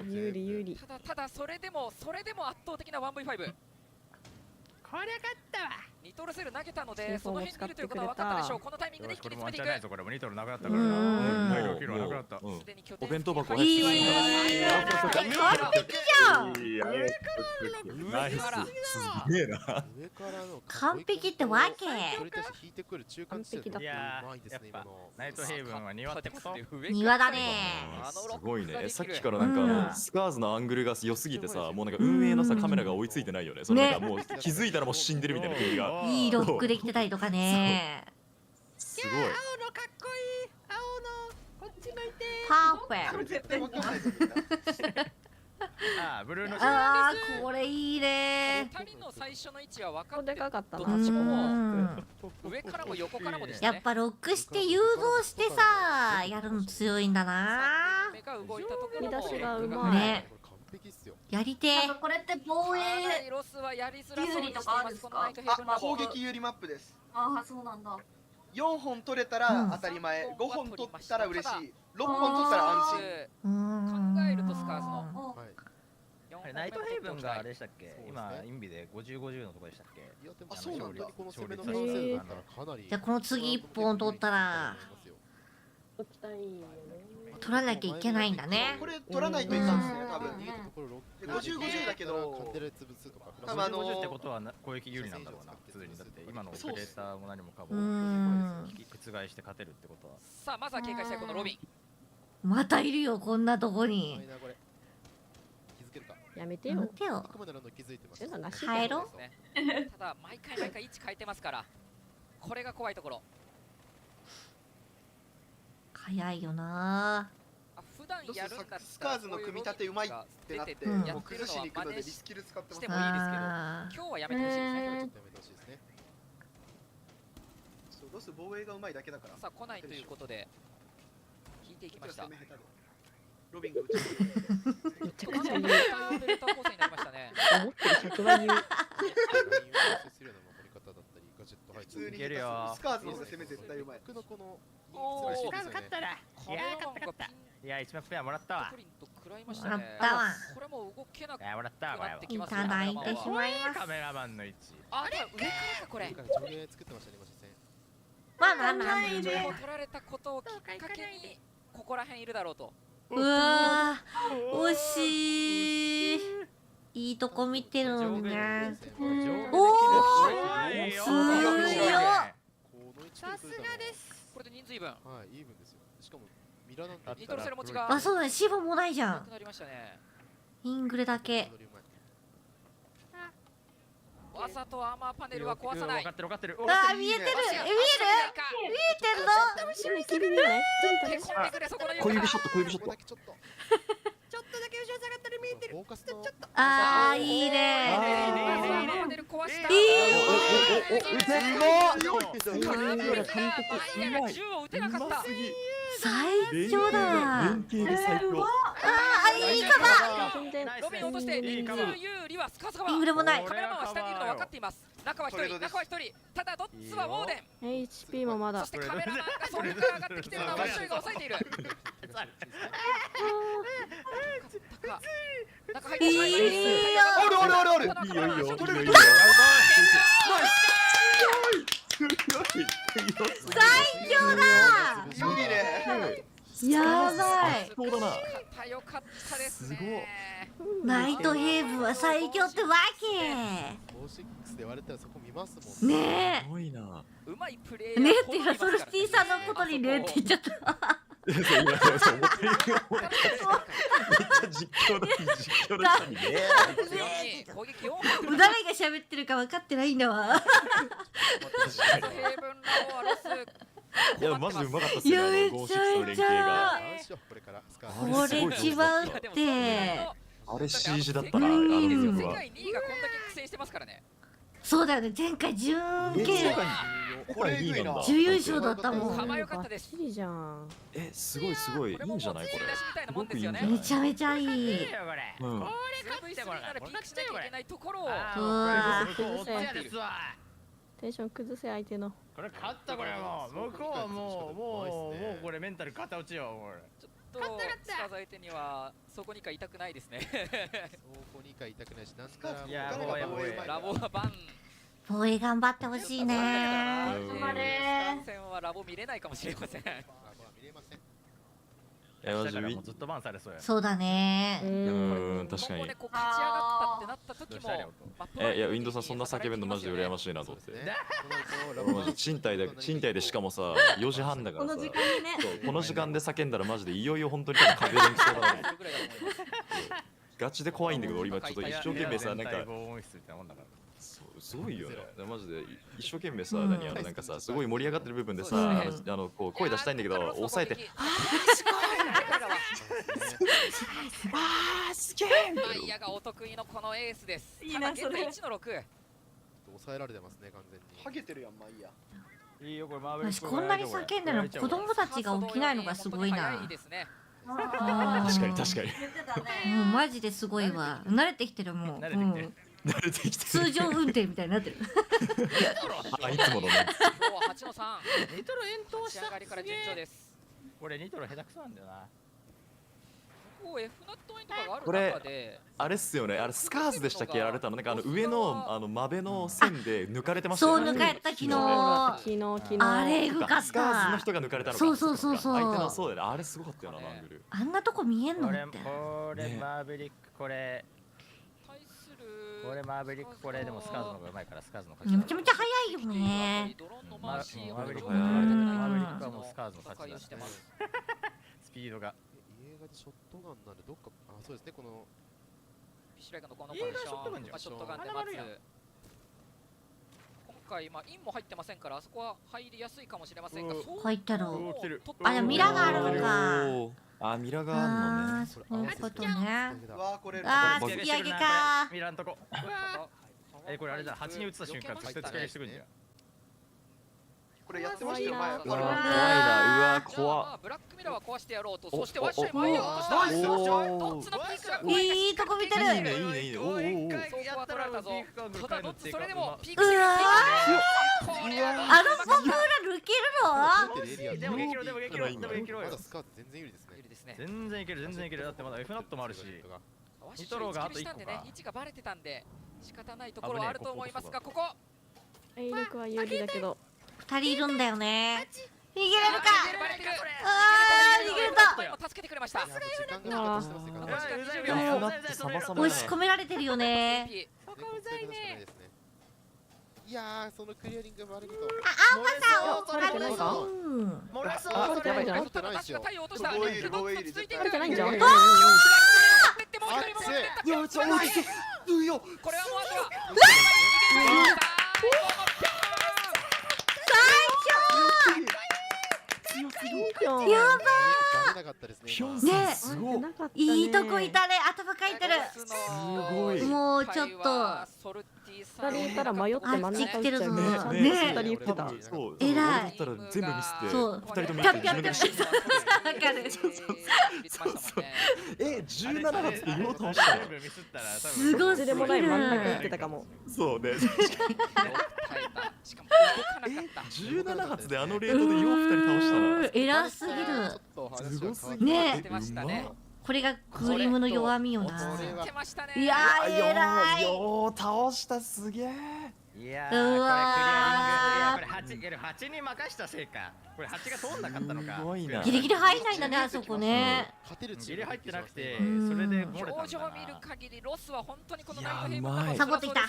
有利。ただそれでも圧倒的な 1v5。こりゃ勝ったわ。ニトロセル投げたので、その辺にいるということは分かったでしょう。このタイミングで一気に詰めていく。これもニトロなくなったからな。体力キロなくなった。お弁当箱いい完璧じゃん。ナイス。すげえな。完璧ってわけ。完璧だった。いやー、やっぱナイトヘイブンは庭ってこと？庭だね。すごいね。さっきからなんかスカーズのアングルが良すぎてさ、もうなんか運営のさカメラが追いついてないよね。そのなんかもう気づいたらもう死んでるみたいな雰囲気が。いいロックできてたりとかね。すごい。青のかっこいい。青のこっち向いて。パーフェクト。絶対わかんないぞみんな。ああ、ブルーの。ああ、これいいね。二人の最初の位置は分かってでかかったな。どっちも上からも横からもでしたね。やっぱロックして誘導してさ、やるの強いんだな。目が動いたところ見出しがうまい。ね。やりてこれって防衛ロスはやりづらそうにしています。このナイトヘイブンあ、攻撃有利マップです。ああ、そうなんだ。 4本取れたら当たり前、5本取ったら嬉しい、6本取ったら安心。考えるとスカーズのナイトヘイブンがあれでしたっけ？今インビで50-50のとこでしたっけ？あ、そうなんだ。この攻めの可能性だったらかなり。じゃあこの次1本取ったら取らなきゃいけないんだね。これ取らないといかんですね、多分。50-50だけど、多分50ってことは攻撃有利なんだろうな、普通に。だって今のオペレーターも何もかも覆して勝てるってことは。さあまずは警戒したいこのロビン。またいるよこんなとこに。やめてよ。やめてよ。帰ろう。ただ毎回位置変えてますから、これが怖いところ。早いよな。普段やるんだったらスカーズの組み立てうまいってなってもう崩しに行くのでリスキル使ってます。してもいいですけど、今日はやめてほしいですね。ちょっとやめてほしいですね。ロス防衛がうまいだけだから。さあ来ないということで引いていきました。ロビンが打ちめちゃくちゃ言う。オペレーター構成になりましたね。思ってる100倍言う。普通にスカーズの方が攻め絶対うまい。スカーズ勝ったら。いや勝った。いや一番ペアもらったわ。もらったわ。これも動けなくもらったわこれは。いただいてしまいます。カメラマンの位置。あれ上からかこれ。上下作ってましたね今初戦。まあまあまあ。取られたことをきっかけにここら辺いるだろうと。うわー惜しい。いいとこ見てるのにね。おお強い。さすがです。これで人数イーブン。はいイーブンですよ。しかもミラなんてニトロセル持ちが。あそうだね。シボもないじゃん。なくなりましたね。イングレだけ。わざとアーマーパネルは壊さない。分かってる分かってる。あ見えてる見えてるの。君見ない？小指ショット小指ショット。ちょっとだけ後ろ下がったら見えてる。ちょっと。ああいいね。パネル壊した。銃を撃てなかった。最強だ。連携で最強。あいいかば。ロビン落として人数有利はスカスカバ。イングレもない。カメラマンは下にいるの分かっています。中は一人、中は一人。ただドッツはウォーデン。 HP もまだ。そしてカメラマンがそこから上がってきてるのは一人が抑えている。中入ってしまいました。おるおるおるおる。いいよいいよいいよ。最強だ。いいね。やばい。そうだな。よかったですね。ナイトヘイブンは最強ってわけ。R6Sで言われたらそこ見ますもんねえ。すごいな。うまいプレー。ねっていうかソルスティさんのことにねって言っちゃった。めっちゃ実況だ実況だったにね。誰が喋ってるか分かってないんだわ。いやマジでうまかったっすいね。やめちゃめちゃ。これ一番って。あれ CG だったなあの曲は。世界2位がこんだけ苦戦してますからね。そうだよね前回準決準優勝だったもん。構良かったです。いいじゃん。すごいすごいいいんじゃないこれ。すごくいいんじゃない。めちゃめちゃいい。これ勝ってもらピークしなきゃいけないところを。テンション崩せ相手の。これ勝ったこれもう向こうはもうこれメンタル片落ちよこれ。ちょっとスカーズ相手にはそこにか痛くないですね。そこにか痛くないしなんかいやもうやばい。ラボはバン。防衛頑張ってほしいね。頑張れ。戦はラボ見れないかもしれません。マジもうずっとバンされそうや。そうだね。確かに。勝ち上がったってなった時も。いやウィンドウさんそんな叫べるのマジで羨ましいなと思って。マジ賃貸でしかもさ4時半だからさ。この時間で叫んだらマジでいよいよ本当に壁できそうだな。ガチで怖いんだけど俺今ちょっと一生懸命さなんか。すごいよね。マジで一生懸命さ、なんかさ、すごい盛り上がってる部分でさ、こう声出したいんだけど、抑えて。すげえ。マイヤがお得意のこのエースです。いいなそれ。1の6。抑えられてますね完全に。ハゲてるやんマイヤ。いいよこれマーベ私こんなに叫んでるの子供たちが起きないのがすごいな。確かに確かに。もうマジですごいわ。慣れてきてるもう。慣れてきて通常運転みたいになってる。あ、いつものね。今日は8の3。ニトロ遠投した。仕上がりから順調です。これニトロ下手くそなんだよな。こう F ナットインとかがあるこれ中で。あれっすよね。あれスカーズでしたっけやられたの。なんか上のマベの線で抜かれてましたよね。そう抜かれた昨日。あれエグかった。スカーズの人が抜かれたのか。そう。相手のそうだよね。あれすごかったよなアングル。あんなとこ見えんのって。これマーベリックこれ。これマーベリックこれでもスカーズの方がうまいからスカーズの勝ち。めちゃめちゃ速いよね。マーベリックはもうスカーズの勝ちだしてます。スピードが。映画でショットガンなんでどっかそうですねこのフィッシュライガンのこのポジションショットガンで待つ。今回インも入ってませんからあそこは入りやすいかもしれませんが。入ったろ。あでもミラがあるのか。あ、ミラがあんのね。そういうことね。あ突き上げか。ミラんとこ。これあれだ、8に打つた瞬間、絶対突き上げしてくるんじゃん。これやってましたよ、前。怖いな、うわ、怖っ。ブラックミラーは壊してやろうと、そしてワッシャイ前に落とした。どっちのピークが怖い。いいとこ見てる。いいね、いいね。おお。そこは取られたぞ。ただどっちそれでもピーク。あのボブ裏抜けるの？でも激ロ。まだスカート全然有利ですね。全然いける。だってまだ F ナットもあるし。ニトロがあと1個か。位置がバレてたんで仕方ないところはあると思いますが、ここ。威力は有利だけど。2人いるんだよね。逃げれるか。逃げれた。助けてくれました。押し込められてるよね。いやーそのクリアリング悪いと。青葉さん取れてないか？漏れそう。取れてないじゃん。取取れてないんじゃん。これはもうあとはやばーね、いいとこいたね、頭かいてる。すごい。もうちょっと2人いたら迷って真ん中行っちゃうね。2人言ってた。えらい。ったら全部ミスってそう2人ともピャッピャッピャッ。わかる。17発でよう倒したの。すごすぎる。でもない真ん中行ってたかも。そうね。しかも動かなかった。17発であのレートでよう2人倒したな。偉すぎる。すごすぎる。ね。これがクーリムの弱みよな。いやー偉い。よう倒したすげえ。いやーこれクリアリング8に任したせいか。これ8が通んなかったのか。すごいな。ギリギリ入んないんだねあそこね。ギリ入ってなくてそれで漏れたんだな。表情を見る限りロスは本当にこのナイトヘイブンサボってきた。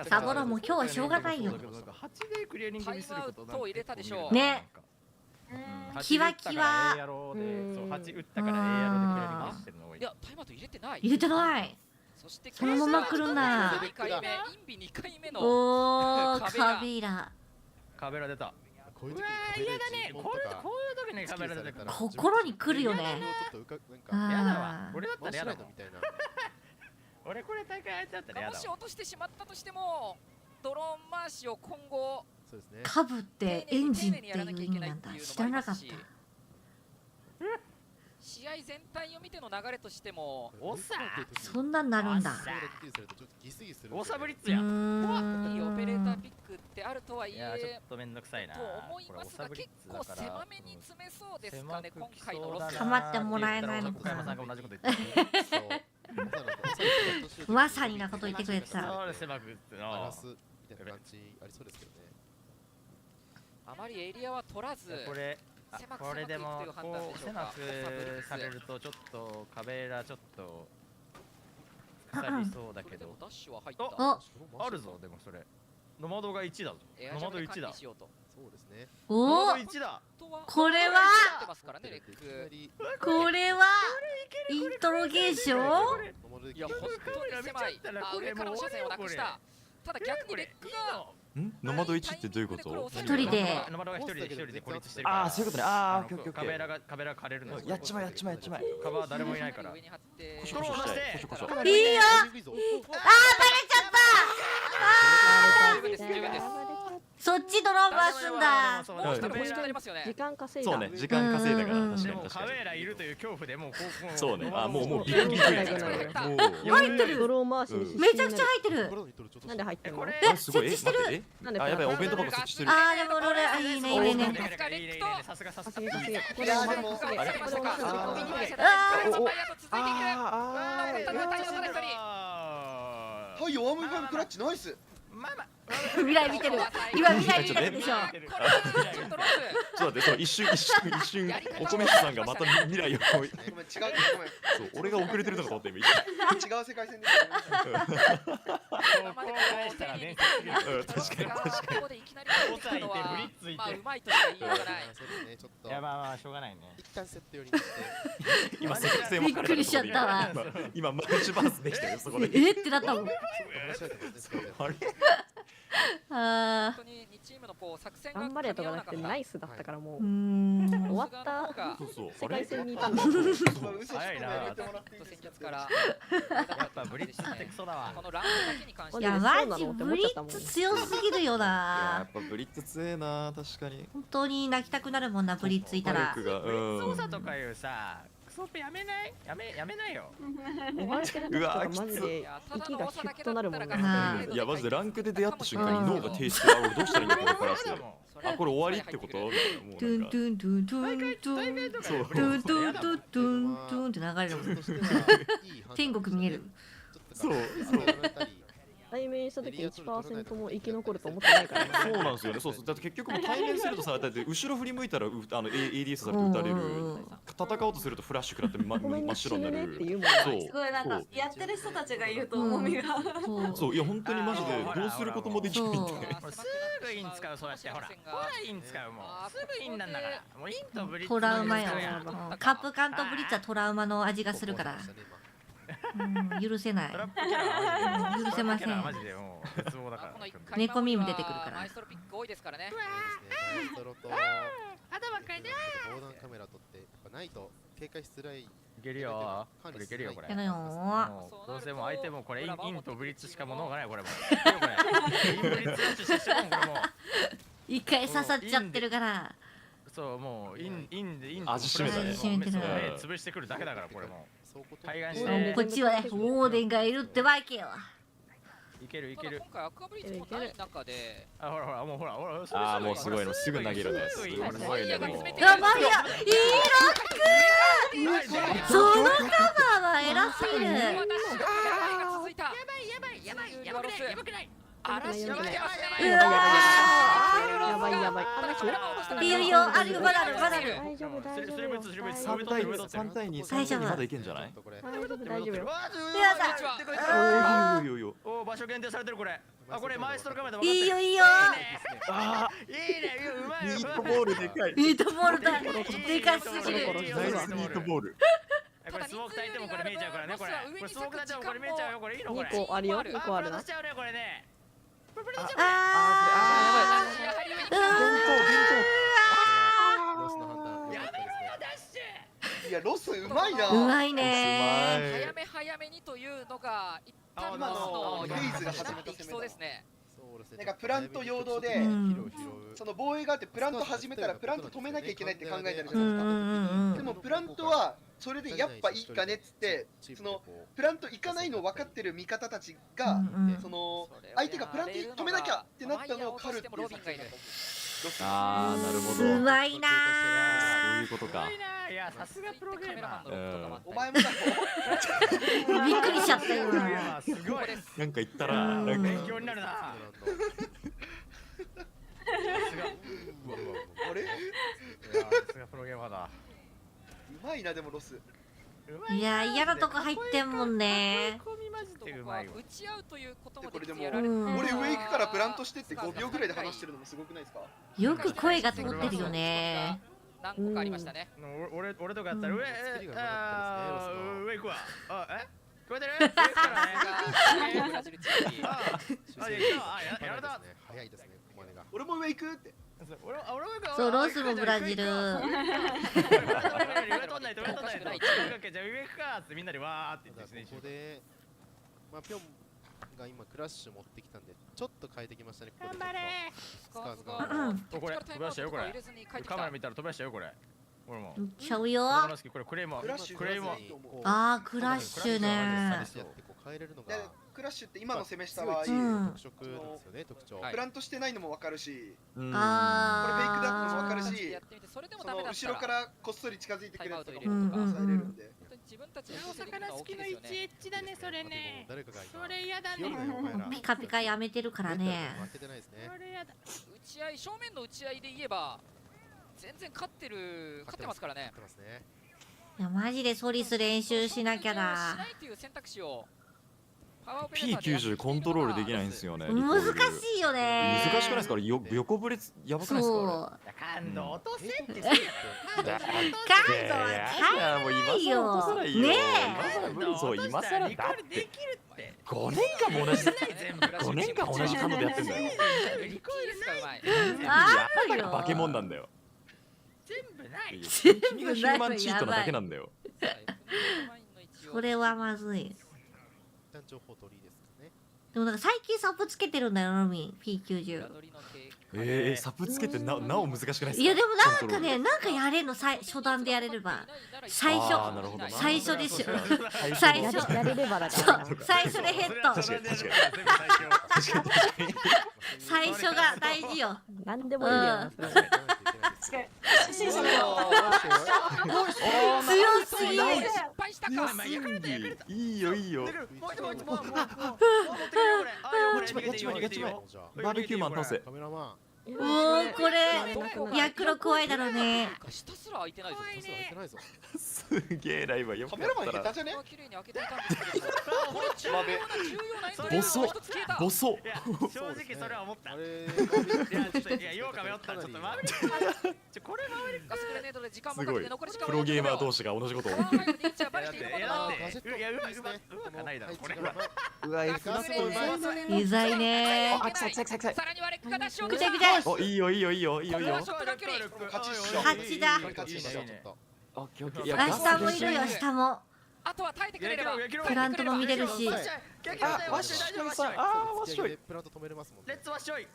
サボろも今日はしょうがないよ。8でクリアリングミスることタイムアウトを入れたでしょう。ね。キワキワ。8打ったから A ヤロでクリアリングしてるの多い。いやタイムアウト入れてない。入れてない。そのまま来るな。2回目、インビ2回目のおー、カビラ。カベラ出た。こういう時嫌だね。こういう時にカベラ出てくる。心に来るよね。やだわ。俺だったらやだみたいな。俺これ大会やっちゃったらやだ。もし落としてしまったとしても、ドローン回しを今後カブってエンジンっていう意味なんだ。知らなかった。試合全体を見ての流れとしてもそんなんなるんだ。オサブリッツや。いいオペレーターピックってあるとはいえ、ちょっとめんどくさいな。と思いますが結構狭めに詰めそうですかね今回のロス。構ってもらえないのか。小山さんが同じこと言ってまさになこと言ってくれてた。狭くってな。みたいな感じありそうですけどね。あまりエリアは取らず、これでもこう狭くされるとちょっと壁らちょっと腐りそうだけど。ダッシュは入った。あるぞでもそれ。ノマドが1だぞ。ノマド1だ。そうですね。おお、1だ。これはイントロゲーション。いや本当に狭い。上からの車線をなくした。ただ逆にレックがノマド1ってどういうこと？一人で。ノマドが一人で孤立してるから。ああ、そういうことね。ああ、オッケーオッケー。壁らが枯れるの。やっちまえ。壁は誰もいないから。いいよ。ああ、バレちゃった。そっちドローン回すんだ。時間稼いだ。そうね、時間稼いだから確かにでもカメラいるという恐怖でもうそうね。あ、もうビクビクやつ。入ってる。ドローン回しにめちゃくちゃ入ってる。なんで入ってるの？すごい。設置してる。あ、やばい、お弁当箱設置してる。あー、でも俺いいね。さすが。ここであれもはい、弱めファイブクラッチナイス。未来見てる。今未来見てるでしょ。ちょっと待って、そう一瞬お米師さんがまた未来をこう。ごめん、違う。そう、俺が遅れてるのかと思って今。違う世界線です。確かに。ここでいきなり入ってきたのはまあうまいとしか言いようがない。いやまあしょうがないね。一旦セット寄りにして。今セックセびっくりしちゃったわ。今マルチバースできたよそこで。ってなったもん。あれ？ああ。頑張れとかだってナイスだったからもう終わった世界線にいたんだ。早いな。やっぱブリッツってクソだわ。いやマジブリッツ強すぎるよな。やっぱブリッツ強えな、確かに。本当に泣きたくなるもんな、ブリッツいたら。ブリッツ操作とかいうさ、クソペやめないよ。追われてる時とかマジで息がヒュッとなるもんね。いやマジでランクで出会った瞬間に脳が停止して、俺どうしたらいいんだこれからって。あ、これ終わりってこと？トゥントゥントゥントゥントゥントゥントゥントゥントゥントゥンって流れるもん。天国見える。そう。対面した時 1% も生き残ると思ってないからね。そうなんですよね。そうだって結局もう対面するとさ、だって後ろ振り向いたらADS されて撃たれる。戦おうとするとフラッシュ食らって真っ白になる。すごいなんかやってる人たちがいると重みが。そういや本当にマジでどうすることもできないんで。すぐイン使うそうやってほらイン使うもうすぐインなんだからもうインとブリッツトラウマよ。カップ缶とブリッツはトラウマの味がするから。許せない。許せません。猫ミーム出てくるから。マイストロピック多いですからね。マイストロと頭かいて防弾カメラ取ってやっぱないと警戒しづらい。いけるよ。これいけるよこれ。やだよ。どうせもう相手もこれインとブリッツしかもう脳がないこれも。インブリッツラッシュしてしてもこれもう。一回刺さっちゃってるから。そうもうイン味しめたね。潰してくるだけだからこれも。こっちはね、オーデンがいるってわけよ。いける。今回アクアブリッジもない中で。あほらもうほら。あもうすごいのすぐ投げるね。すごいねもう。マリア、いいロック。そのカバーは偉すぎる。やばくない。嵐に来てますね。やばい。いいよ、あるよ、まだある。大丈夫。3対2、3対2まだいけんじゃない？大丈夫よ。やだ。お場所限定されてるこれ。あこれマイストロカメラでいいよ。あいいねうまい。ミートボールでかい。ミートボールだ。でかすぎる。ナイスミートボール。これスモーク焚いてもこれ見えちゃうからねこれスモーク焚いてもこれ見えちゃうよこれいいのこれ。2個あるよ。2個あるな。これね。いやロスうまいな。うまいね。早めにというのが一旦今のフェイズが始めたそうですね。なんかプラント陽動でその防衛があってプラント始めたらプラント止めなきゃいけないって考えてるじゃないですか。でもプラントはそれでやっぱいいかねっつってそのプラント行かないの分かってる味方たちがその相手がプラント止めなきゃってなったのを狩るっていう作戦だと思う。ああなるほど。うまいなそういうことか。いやさすがプロゲーマー。お前もだろ。びっくりしちゃったよ。すごい。なんか言ったらなんか勉強になるな。あれ？いやさすがプロゲーマーだ。うまいなでもロス。いや嫌なとこ入ってんもんね。打ち合うということもこれでもやられる。俺上行くからプラントしてって5秒ぐらいで話してるのもすごくないですか？よく声が通ってるよね。何個かありましたね。俺とかやったら上行くわ。あ聞こえてる？ブラジルチームにやられた。早いですね、ここまでが。俺も上行くって。そうロスもブラジル。上取んないと上取んないと。じゃあ上行くかってみんなでわーって言ってここでまあピョンが今クラッシュ持ってきたんでちょっと変えてきましたね。頑張れ。スカーズがこれ飛ばしたよこれ。カメラ見たら飛ばしたよこれ。俺も。ちゃうよ。これクレーム。ああクラッシュね。クラッシュって今の攻めした場合、特色ですよね、特徴。プラントしてないのも分かるし、これフェイクあだったのも分かるし、後ろからこっそり近づいてくるやつとかも抑えれるんで。自分たちお魚好きの 1H だねそれね。それ嫌だね。ピカピカやめてるからね。それ嫌だ。打ち合い正面の打ち合いで言えば全然勝ってますからね。いやマジでソリス練習しなきゃだ。しないという選択肢を P90 コントロールできないんですよね。難しいよね。難しくないですか？横ブレやばくないですか？感動落とせって。感度はないよ。ねえ。そう今更だって5年間も同じ感度でやってんだよ。あるよ。化け物なんだよ。全部ない。君がヒューマンチートなだけなんだよ。それはまずい。情報取りですかね。でもなんか最近サプつけてるんだよ、ノミ P90。サプつけてなお難しくないですか？いやでもなんかね、なんかやれんの初段でやれれば最初ですよ。最初やれればだから。最初でヘッド。最初が大事よ。なんでもいいよ。強すぎ。いいよいいよ。バーベキューマン倒せ。おおこれヤクロ怖いだろうね。ひたすら開いてないぞ。すげえライブよ。カメラマン下手じゃね？ボソ。正直それは思った。いやヨーカメおったらちょっとマーベリック。これマーベリック。すごい。プロゲーマー同士が同じことを。いやないだろこれ。うわうざいね。さらにはレックがダッシュをぐちゃぐちゃ。おいいよ。8だ。下もいるよ下も。あとは耐えてくれればプラントも見れるし。ワッショイプラント止めれますもんね。レッツワッショイ。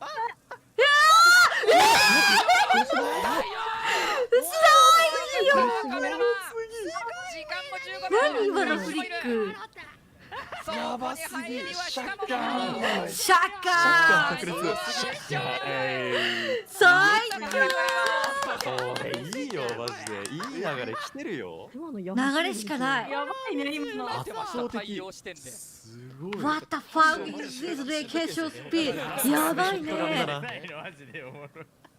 何今のフリック。やばすぎ。シャッカー。最高。これいいよマジで。いい流れ来てるよ。流れしかない。やばいね今の。圧倒的。すごい。 What the fuck is this vacation speed? やばいね。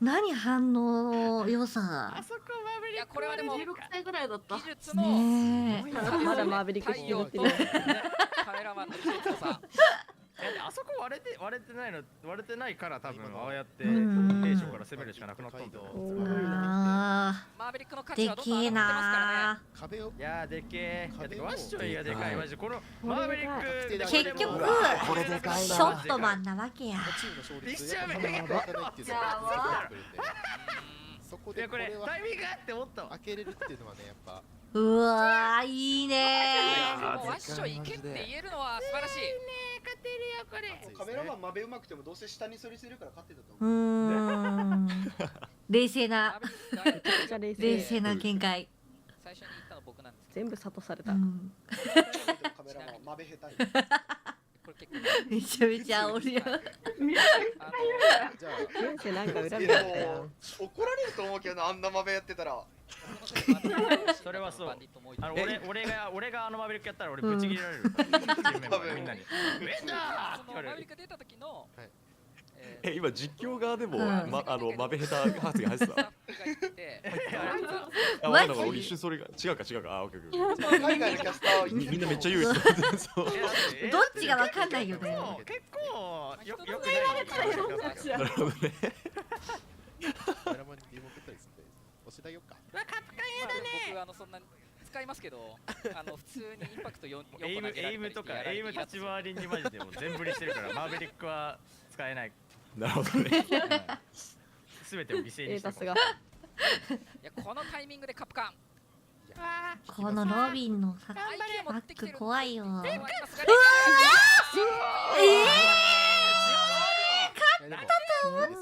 何反応良さ。いやこれはでも16歳ぐらいだった。技術のまだマーベリックしてる。カメラマンの技術さ。あそこ割れてないから多分ああやって兵将から攻めるしかなくなったんだよ。あマーベリックの価ーで値はどんどん上けえがってますからね。な。いやでけえ。ワッショイがでかいマジこのマーベリック結局ショットマンなわけや。そこでこれタイミングって思ったわ。開けれるっていうのはねやっぱ。うわーいいねもうワッショイいけって言えるのは素晴らしい。勝てるよこれ。カメラマンマベうまくてもどうせ下に処理するから勝ってたと思う。冷静な見解。最初に言ったの僕なんです。全部諭された。カメラマンマベ下手に。これめちゃめちゃ煽るやん。じゃあ先生なんか恨みだったやん。怒られると思うけどな、あんな豆やってたら。それはそう。俺がマベリックやったら俺ぶち切れられる。みんなに。上だー。マベリック出た時の。今実況側でもマベヘタ発言入ってた。なんか俺一瞬それが違うか。あ、オッケー。海外のキャスターみんなめっちゃ言う。どっちがわかんないよね。結構よくなるほどね。押しだよか。カプカンやだね。僕そんな使いますけど、普通にインパクト4個投げられたり。エイムとかエイム立ち回りにマジでもう全振りしてるからマーベリックは使えない。なるほどね。すべてを犠牲にして。いやこのタイミングでカプカン。このロビンのバック怖いよ。勝ったと思ったの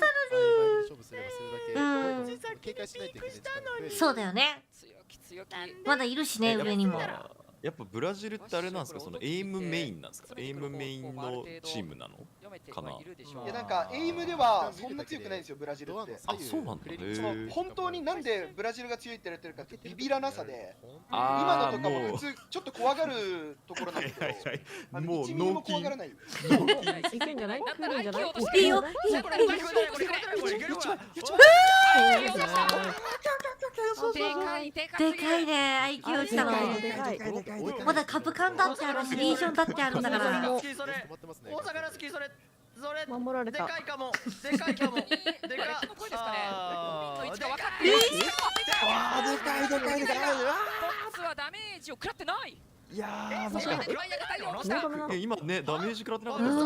に。そうだよね。まだいるしね、上にも。やっぱブラジルってあれなんですか、そのエイムメインなんですか、エイムメインのチームなのかな。いやなんかエイムではそんな強くないんですよ、ブラジルって。あ、そうなんだ。本当になんでブラジルが強いって言われてるかってビビらなさで、今のとかも普通ちょっと怖がるところなんですけど、もう1ミリも怖がらないよ。いけんじゃない？来るんじゃない？いいよ。でかいね、IQ 落ちたの。まだカプカンだってあるし、リージョンだってあるんだから。大阪好きそれ。守られた。でかいかも。でかい。でかい。ボッツはダメージを食らってない。いやー、確かに今ね、ダメージ食らってなかったです。や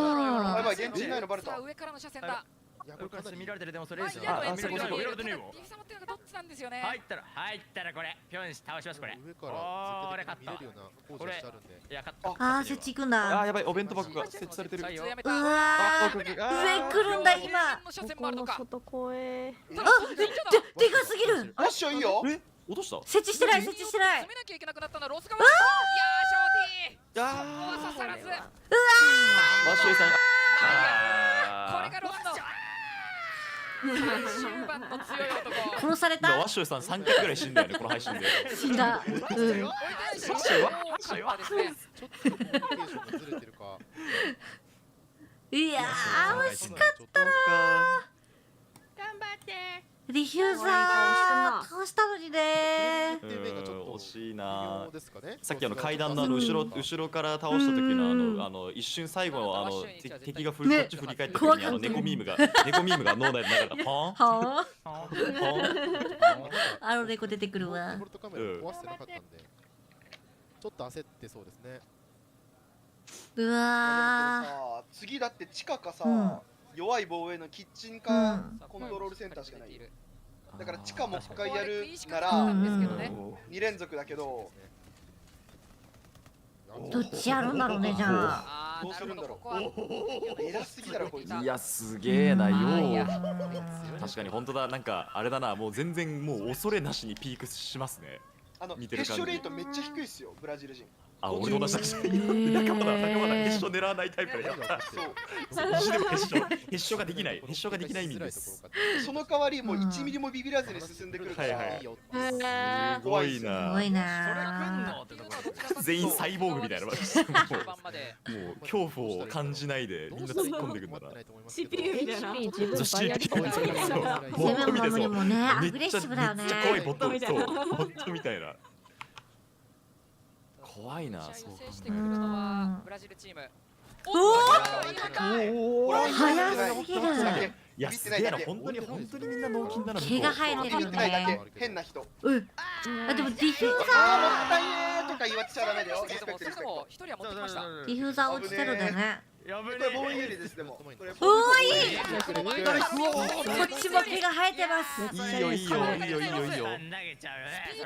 ばい、現地いないのバレた。上からの車線だ。いや、これから見られてる。でもそれですよ。見られてねえよ。どっちなんですよね。入ったらこれピョン倒します。これ俺勝った。これいや勝った。あー、設置行くんだ。あー、やばい、お弁当箱が設置されてる。うわー、上来るんだ今。ここの外怖え。あ、でかすぎる。ラッシュいいよ。え、落とした？設置してない。詰めなきゃいけなくなったのはロスが。いやー、ショーティー。刺さらず。ワッショイさん。これがロスの。終盤の強い男。殺された。ワッショイさん3回ぐらい死んだよね、この配信で。死んだ。ちょっとコミュニケーションがずれてるか。いやー、惜しかったな。頑張って。ディフューザー倒したのにね。惜しいな。さっき階段の後ろから倒した時の一瞬最後の敵がこっち振り返った時に猫ミームが脳内で流れた。ポンあの猫出てくるわ。ポルトカメラ壊してなかったんで、ちょっと焦ってそうですね。うわー、次だって地下かさ、弱い防衛のキッチンかコントロールセンターしかない。だから地下もう一回やるなら2連続だけど、どっちやるんだろうね。じゃあどうするんだろう。偉すぎだろこいつ。いや、すげえなよ。確かに本当だ。なんかあれだな、もう全然もう恐れなしにピークしますね。ヘッショレートめっちゃ低いっすよ、ブラジル人。あ、俺と同じだ。仲間だ。ヘッショ狙わないタイプだよ。そう。でもヘッショができない。ヘッショができない意味です。その代わりもう1ミリもビビらずに進んでくるからいいよ。すごいな。すごいな。全員サイボーグみたいな。もう恐怖を感じないでみんな突っ込んでくんだな。CPU みたいな。セブンももね、アグレッシブだよね。めっちゃ怖いボットみたいな。ボットみたいな。怖いな。そう制してくるのはブラジルチーム。おお、早すぎる。いや、すげえな。本当にみんな脳筋だな。毛が生えてるよね。変な人。あ、でもディフューザーもったいねーとか言わっちゃダメだよ。一人は持ってきました。ディフューザー落ちてるんだよね。やぶね。これ防衛有利です。でも。おー、いい。こっちも毛が生えてます。いいよ。スピー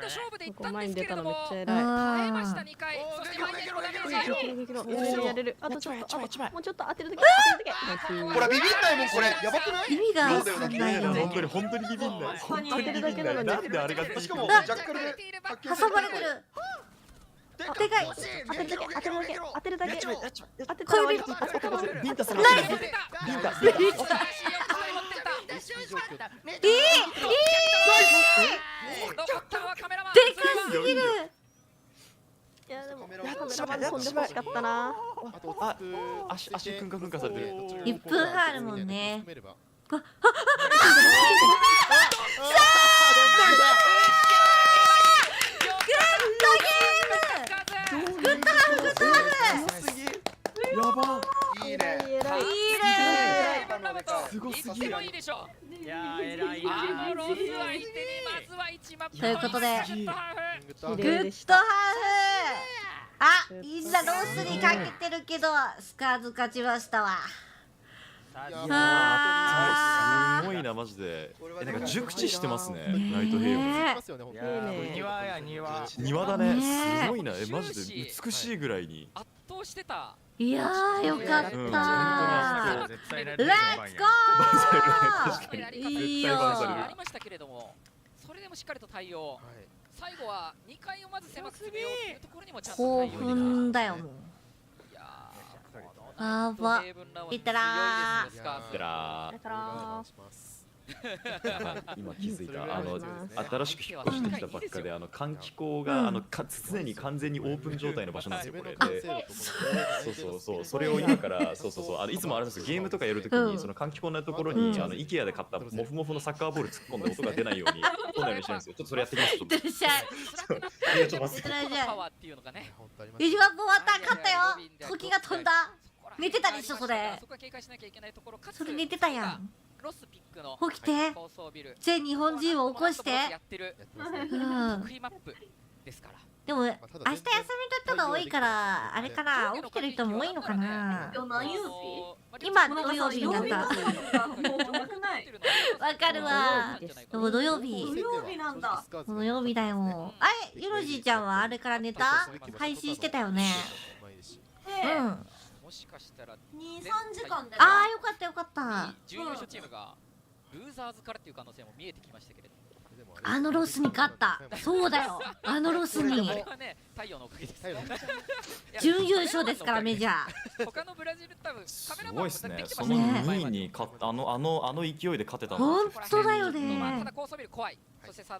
ド勝負でいったんですけれども、耐えました2回。そしてマイナスのダメージ。やれる。あとちょっと、もうちょっと当てるだけ。ほらビビんないもんこれ。やばくない？意味がわかんないよね。本当にビビんない。当てるだけなのに。なんであれがしかもジャッカルで挟まれてる。でかい。当てるだけ当てるだけ当てるだけ当てた小指ビンタする。ナイス。ビンタ。残ったのはカメラマン。でかすぎる。いやでもカメラマン飛んでほしかったな。足くんかされてる。 1分半あるもんね。やば。いいね。すごすぎる。いいでしょう。いやー偉いな。ロス相手にまずは1マップ。ということでグッドハーフ。グッドハーフ。あ、みんなロスにかけてるけどスカーズ勝ちましたわ。すごいなマジで。なんか熟知してますね。ナイトヘイブン。庭だね。すごいな。マジで美しいぐらいに。圧倒してた。いやーよかったー。レッツゴー。いいよ。ありましたけれども、それでもしっかりと対応。最後は2回をまず狭く詰めようというところにもちゃんと興対応できた。奮だよもう。やば。いったらー。いったら今気づいた新しく引っ越してきたばっかで換気口が常に完全にオープン状態の場所なんですよこれで。そうそれを今からいつもあれですゲームとかやるときにその換気口のところにIKEAで買ったモフモフのサッカーボール突っ込んで音が出ないようにこんなようにしてるんですよ。ちょっとそれやってきます。いってらっしゃい。いやちょっと待って。パワーっていうのがね。一番終わった勝ったよ。時が飛んだ。寝てたでしょそれ。そこは警戒しなきゃいけないところかつそれ寝てたやん。ロスピックの起きて全日本人を起こして。得意マップですから。でも明日休みだったのが多いからあれかな、起きてる人も多いのかな。何曜日？今土曜日になった。わかるわ。でも土曜日。土曜日なんだ。土曜日だよ。あれ、ユロジーちゃんはあれから寝た？配信してたよね。うん。もしかしたら2、3時間で。ああよかったよかった。準優勝チームがルーザーズからっていう可能性も見えてきましたけれど。あのロスに勝った。そうだよ。あのロスに。太陽のおかげです。準優勝ですからメジャー。他のブラジル多分すごいですね。その2位に勝ったあの勢いで勝てたの。本当だよね。ただ高層ビル怖い。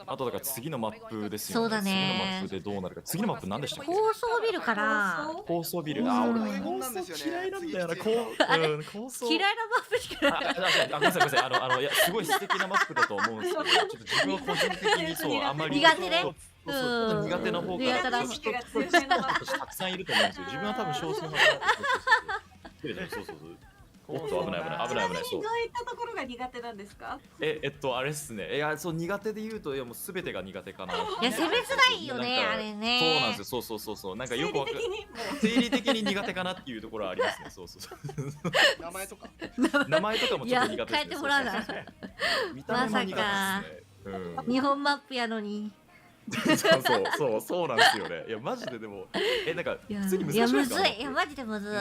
あとだから次のマップですよね。そうだね。次のマップでどうなるか。次のマップ何でしたっけ？高層ビルから。高層ビル。あ、俺高層嫌いなんだよな。高層。嫌いなマップしかない。ごめんなさい。いやすごい素敵なマップだと思うんですけど、ちょっと自分は個人的にそうあまり苦手ね。苦手な方からたくさんいると思うんですよ。自分は多分少数派だ。そう。おっと危ない。そう。どういったところが苦手なんですか？あれっすね。いやそう苦手で言うといやもうすべてが苦手かな。いや攻めづらいよねあれね。そうなんですよ。そう。なんかよくわかる。生理的に苦手かなっていうところはありますね。そう。名前とかもちょっと苦手ですね。変えてもらうな。まさか日本マップやのに。そうなんですよね。いやマジででもなんか普通に難しいですか？いやむずい。いやマジでむずい。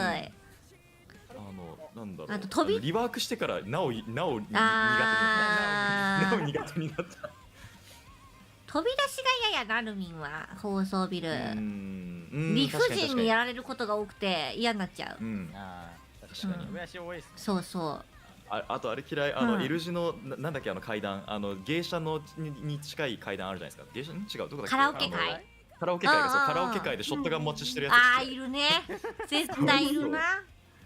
なんだろう。あと飛びリワークしてからなお苦手になった。飛び出しがややなるみんは高層ビル。理不尽にやられることが多くて嫌になっちゃう。確かに。飛び出し多いですね。そう。あとあれ嫌いL 字のなんだっけ階段芸者のに近い階段あるじゃないですか。芸者違うどこだっけ？カラオケ会。カラオケ会でショットガン持ちしてるやつ。ああいるね。絶対いるな。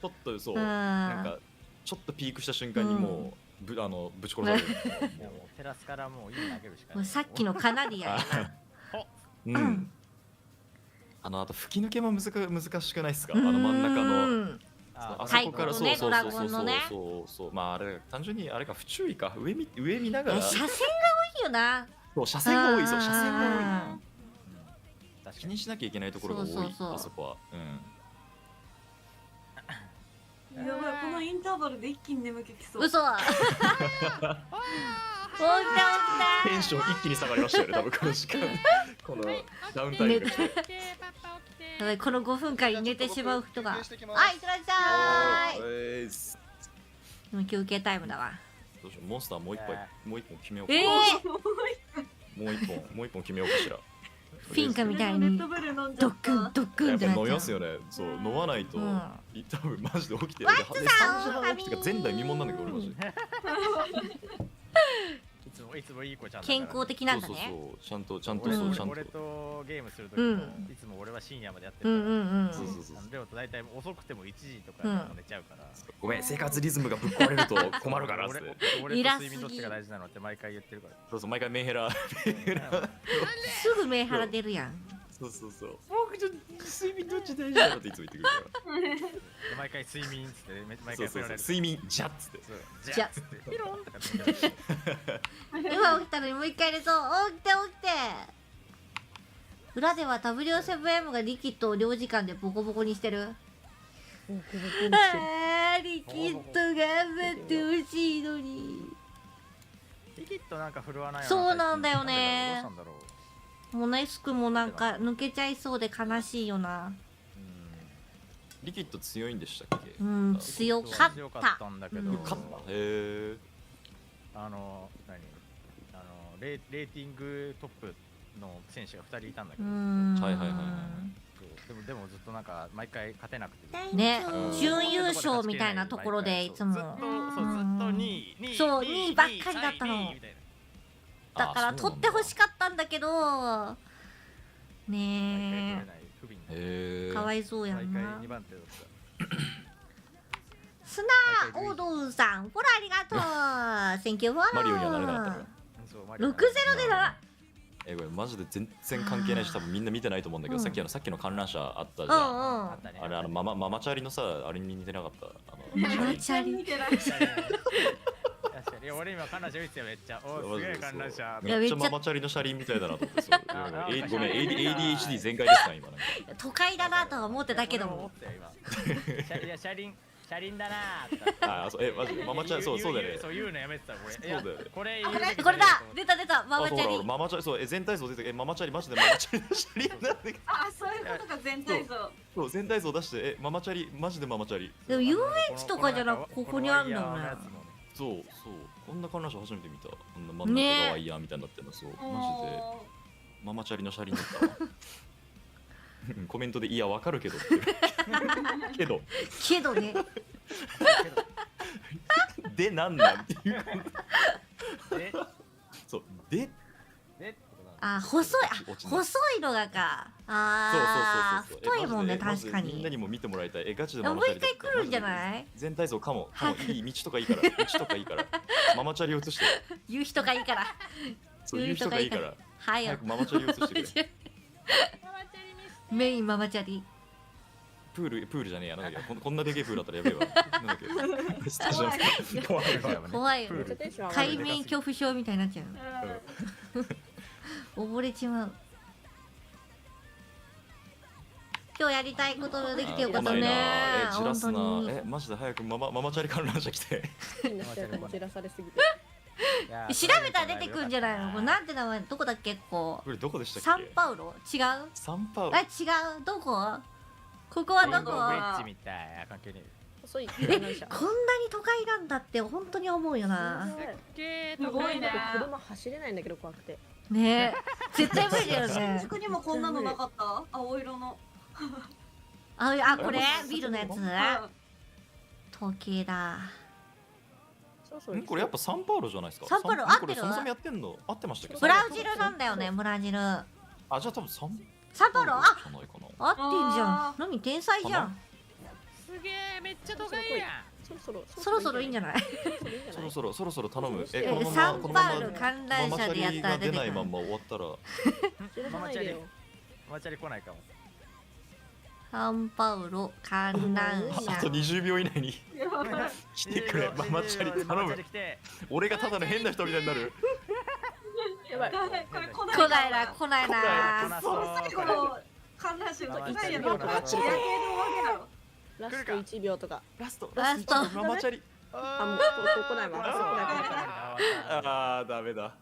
ちょっとそうなんかちょっとピークした瞬間にもうぶち殺される。テラスからもういい投げるしかない。さっきのカナディアやな。あと吹き抜けも難しくないですか？真ん中のあそこからそうまああれ単純にあれか不注意か上見ながら。車線が多いよな。そう車線が多い車線が多い。気にしなきゃいけないところが多いあそこは。やばいこのインターバルで一気に眠気きそう。嘘。テンション一気に下がりましたよね多分この時間。このダウンタイムが来て。やばいこの5分間に寝てしまう人が。はいいってらっしゃい。今休憩タイムだわ。どうしようモンスターもう一本決めようか。もう一本決めようかしら。フィンカみたいにドックンドックンってなっちゃう。飲みますよね。そう飲まないと多分マジで起きてる。ワッツさん3時半起きてか前代未聞なんだけど俺マジ。いつもいい子ちゃんだから。健康的なんだね。そうちゃんとそうちゃんと。俺とゲームするときもいつも俺は深夜までやってるから。そうレオと大体遅くても1時とか寝ちゃうから。ごめん生活リズムがぶっ壊れると困るからって。俺と睡眠どっちが大事なのって毎回言ってるから。そうそう毎回メンヘラ。すぐメンヘラ出るやん。そう。僕ちょっと睡眠どっち大事なのっていつも言ってくるから。毎回睡眠っつって毎回振られる。睡眠じゃっつって。じゃっつって。今起きたのにもう一回寝そう。起きて。裏では W7M がリキッドを領事館でボコボコにしてる。リキッド頑張ってほしいのに。リキッドなんか振るわないよ。そうなんだよね。モネスクもなんか抜けちゃいそうで悲しいよな。リキッド強いんでしたっけ？強かったんだけど。勝った。へえ。レーティングトップの選手が2人いたんだけど。でもずっとなんか毎回勝てなくて。ね、準優勝みたいなところでいつも。ずっと2位。そう2位ばっかりだったの。だから取ってほしかったんだけど。ねえ。かわいそうやんな。スナーオードウさん、フォローありがとう。Thank you for マリオにはなれなかったから。6-0でな。これマジで全然関係ないし多分みんな見てないと思うんだけど、さっきの観覧車あったじゃん。あれママチャリのさあれに似てなかった。ママチャリ似てない。俺今観覧車見てたよめっちゃ。おすげえ観覧車。めっちゃママチャリの車輪みたいだなと思って。ごめん ADHD 全開ですか今。都会だなとは思ってたけども。車輪だなあ、マジママチャリそうだよね。そう言うのやめてた俺。そうだよね。これだ出たママチャリ。ママチャリそう全体像出てママチャリマジでママチャリの車輪なんだけど。あ、そういうことか全体像。そう全体像出してママチャリマジでママチャリ。でも遊園地とかじゃなくここにあるんだよね。そうこんな観覧車初めて見た。こんな真ん中がワイヤーみたいになってるの。そうマジでママチャリの車輪だったわ。コメントでいやわかるけどけどねでなんなんっていうそうで細いのがかそう太いもんね確かに。みんなにも見てもらいたい。ガチでもう一回来るんじゃない？全体像かもいい道とかいいからママチャリ映して夕日とかいいから夕日とかいいから早くママチャリ映してくれ。メインママチャリ。プールじゃねえや。なんだっけこんなでけえプールだったらやべえわ。なんだっけスタジアム怖いよ。海面恐怖症みたいになっちゃう。溺れちまう。今日やりたいことができてよかったね。じらすな。マジで早くママチャリ観覧車来て。じらされすぎて。調べたら出てくるんじゃないの？これなんて名前？どこだっけ？これどこでしたっけ？サンパウロ？違う？サンパウロ？違う。どこ？ここはどこ？ブリッジみたいな関係ねえ。こんなに都会なんだって本当に思うよな。すごいね。車走れないんだけど怖くて。ね、絶対無理だよね。新宿にもこんなのなかった？青色の。これビルのやつ？時計だ。これやっぱサンパウロじゃないですか。サンパウロ合ってる？そもそもやってんの合ってましたっけ？ブラジルなんだよね、ブラジル。じゃあ多分サンパウロ合ってんじゃん。何天才じゃん。すげえめっちゃ都会やん。そろそろいいんじゃない？そろそろ頼む。サンパウロ観覧車でやったら出てくる。出ないまんま終わったら。ママチャリ来ないかも。サンパウロ観覧車。あと20秒以内に来てくれ。ママチャリ頼む。俺がただの変な人みたいになる。やばい。これ来ないな。最後の観覧車の1秒とか。ラスト1秒とか。ラストママチャリ。もうこないわ。ダメだ。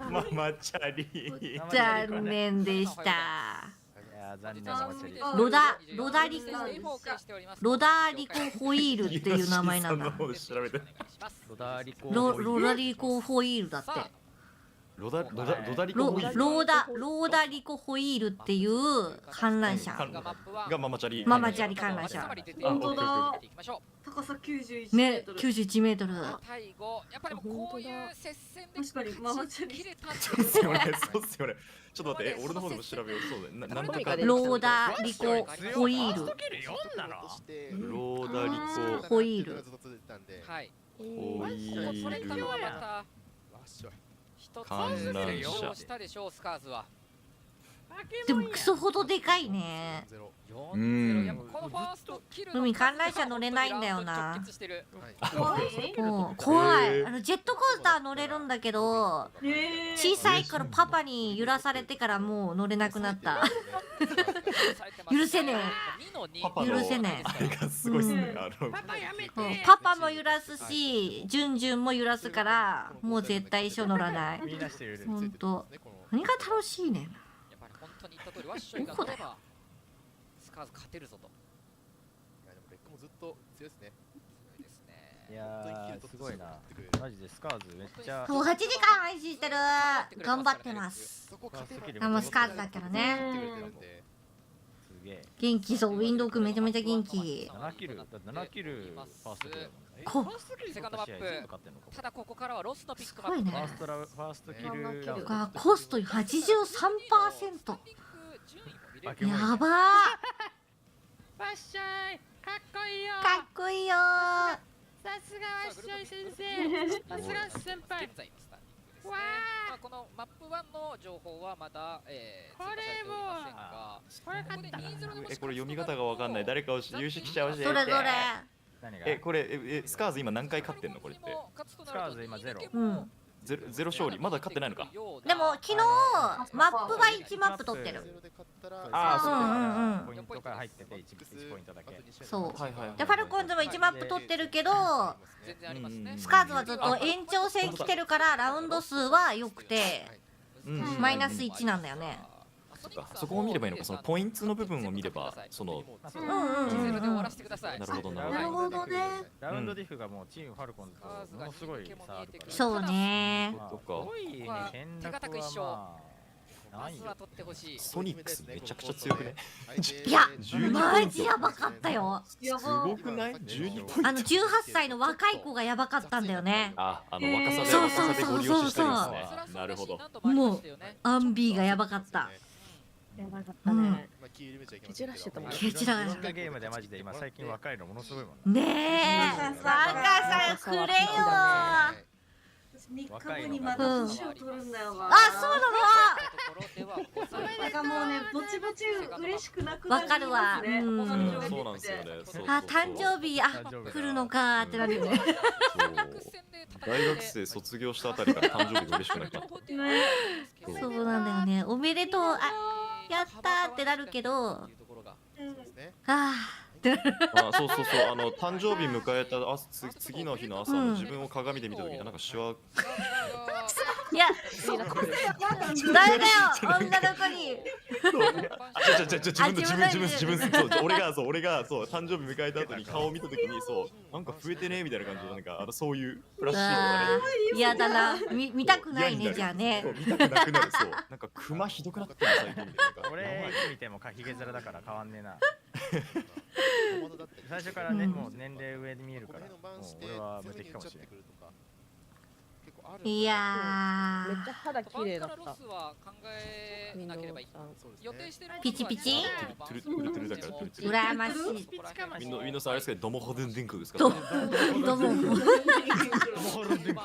ママチャリ。残念でした。ロダーリコホイールっていう名前なんだ。ロダリコホイールだって。ロダリコロホイールーダリコホイールっていう観覧車がママチャリ観覧車。本当だ。高さ91メねートル。 91メートル。最後やっぱりこういう接戦で確かにママチャリ切れたそうっすよねそうっすよね。ちょっと待って俺の方でも調べよう。そうだなんとかローダリコホイール。ローダリコホイール。はいホイーそれからはまた一つ成長したでしょうスカーズは。でもクソほどでかいね。海観覧車乗れないんだよな。怖い。ジェットコースター乗れるんだけど、小さい頃パパに揺らされてからもう乗れなくなった。許せねえ。許せねえ。あれがすごいっすね。パパも揺らすし、ジュンジュンも揺らすから、もう絶対一緒乗らない。本当。何が楽しいねん。本当に言った通りワッショイが乗ればスカーズ勝てるぞと。いやでもレックもずっと強いですね。いやーすごいな。マジでスカーズめっちゃ。もう8時間配信してる。頑張ってます。もうスカーズだからね。元気そう、ウィンドウ君めちゃめちゃ元気。7キルファーストキル。セカンドマップ。ただここからはロスのピックマップ。ね。ファーストキルラウンド。がコスト83%。やばー。わっしょい、かっこいいよ。かっこいいよー。さすがわっしょい先生。さすが先輩。わあ。このマップ1の情報はまだこれもこれ勝った。これ読み方がわかんない。誰か有識者教えて。どれどれ。これスカーズ今何回勝ってんのこれって。スカーズ今0。ゼロ勝利まだ勝ってないのか。でも昨日マップは1マップ取ってる。ああそう。ポイントが入ってて1ポイントだけ。そう。でファルコンズも1マップ取ってるけど、スカーズはずっと延長戦来てるからラウンド数は良くてマイナス1なんだよね。そこを見ればいいのか。そのポイントの部分を見ればその。なるほどなるほどね。ラウンドディフがもうチームファルコンズとものすごい差あるから。そうね。手堅く一勝。まずは取ってほしい。ソニックスめちゃくちゃ強くね。いやマジやばかったよ。すごくない？12ポイント。18歳の若い子がやばかったんだよね。若さでご利用ししてるんですね。なるほど。もうアンビーがやばかった。やばかったね。ケチらしてたもん。ケチらゲームでマジで今最近若いのものすごいもんね。ねえ、サッカーさんくれよ。3日後にまた年を取るんだよな。あ、そうなの。なんかもうね、ぼちぼち嬉しくなくなりますね。わかるわ。そうなんですよね。あ、誕生日来るのかってなるよね。大学生卒業したあたりから誕生日が嬉しくなくなった。そうなんだよね。おめでとう。あ、やったってなるけど。ああ。そう誕生日迎えた次の日の朝の自分を鏡で見た時になんかシワ。いや、誰だよ、女の子に。自分俺が誕生日迎えた後に顔を見た時になんか増えてねみたいな感じでなんかそういうフラッシュがね。嫌だな、見たくないねじゃあね。見たくなくなる。そうなんかクマひどくなってる最近みたいな。俺いつ見てもヒゲ面だから変わんねえな。最初からねもう年齢上に見えるからもう俺は無敵かもしれない。いやめっちゃ肌綺麗だった。ピチピチ羨ましい。みんなさあれですけどドモホドゥンディンクですか。ドモホドゥンディンク。ドモホルンディン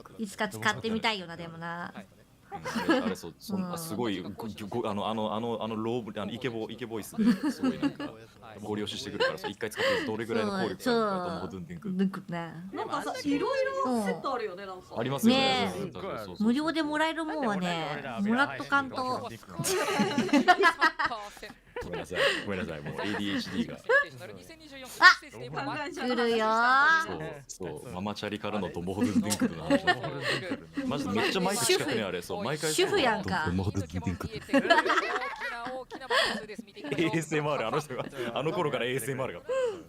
ク。いつか使ってみたいよなでもな。あれすごいローイケボイスですごいなんかご利用ししてくるから一回使ってどれぐらいの効力があるかと思うなんかさいろいろセットあるよねなんか。ありますよね。無料でもらえるもんはねもらっとかんと。ごめんなさいもう ADHD が。あ、来るよ。そうママチャリからのドモホドゥンディンクの話。マジでめっちゃマイク近くにあれ毎回主婦やんか。ドモホドゥンディンク。ASMR あの人があの頃から ASMR が。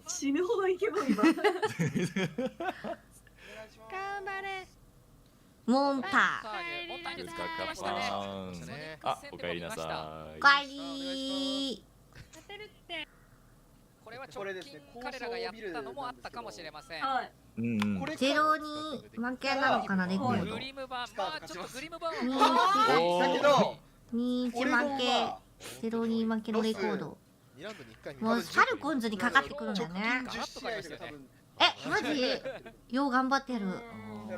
死ぬほどイケボ今。頑張れ。モンタ。モンタにです使ってましたかね。あ、おかえりなさい。おかえり当てるって。これは直近彼らがやったのもあったかもしれません。ゼロに負けなのかな、レコード。グリム版、まあちょっとグリム版にはだけど2-1負け、ゼロに負けのレコード。もうファルコンズにかかってくるんだね。え、マジ？よう頑張ってる。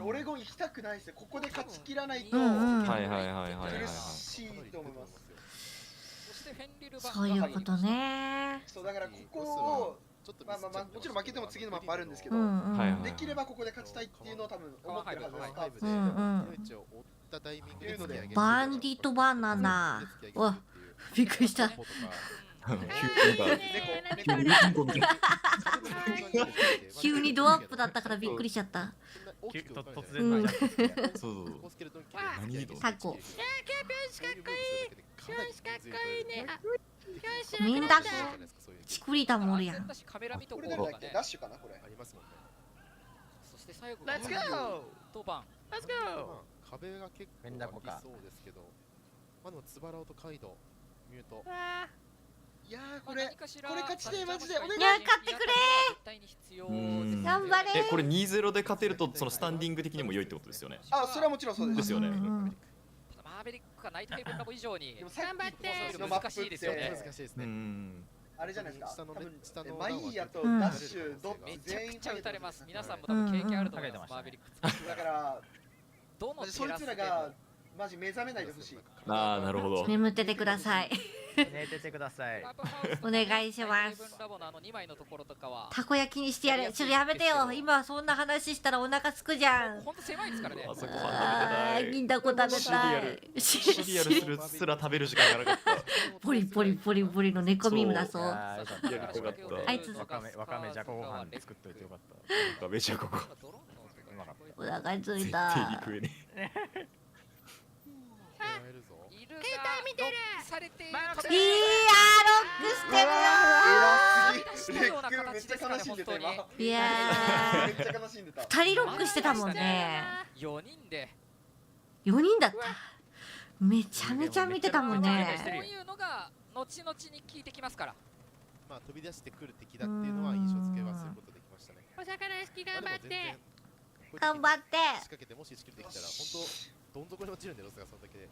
オレゴン行きたくないですよ。ここで勝ち切らないと苦しいと思います。そういうことね。そうだからここをまあもちろん負けても次のマップあるんですけど、できればここで勝ちたいっていうのを多分思ってるはずです。バンディットバナナ。わ、びっくりした。急にドアップだったからびっくりしちゃった。突然そうタコ。かっこいい。よしかっこいいね。みんなチクリタもおるやん。これなんだっけ？ダッシュかなこれ。ありますもんね。そして最後。レッツゴー。当番。レッツゴー。壁が結構ありそうですけど、まあでもツバラオとカイドミュート。いやーこれ勝ちてマジでお願い。いや勝ってくれ。頑張れ。これ2-0で勝てるとそのスタンディング的にも良いってことですよね。あ、それはもちろんそうです。ですよね。マーベリックかナイトヘイブンラボ以上に頑張って難しいですよね。難しいですね。あれじゃないですか。多分マイヤとダッシュドッめちゃくちゃ打たれます。皆さんも多分経験あると思います。マーベリック。だからどのそいつらがマジ目覚めないでほしい。ああ、なるほど。眠っててください。寝ててください。お願いします。ラボの2枚のところとかはたこ焼きにしてやれ。ちょっとやめてよ。今そんな話したらお腹すくじゃん。ほんと狭いですからね。あそこは食べてない。銀だこ食べたい。シリアルすら食べる時間がなかった。ポリポリポリポリの猫ミムだそう。あいつわかめじゃこご飯作っといてよかった。わかめじゃこご飯。お腹ついた。絶対に食えねえ。携帯見てる。いやーロックしてるよ。めっちゃ悲しんでた今。いやーめっちゃ悲しんでた。2人ロックしてたもんね。4人で4人だった。めちゃめちゃ見てたもんね。そういうのが後々に効いてきますから。まあ飛び出してくる敵だっていうのは印象付けはすることできましたね。お魚好き頑張って。頑張って。仕掛けてもし仕掛けてきたら本当どん底に落ちるんでロスがそんだけで。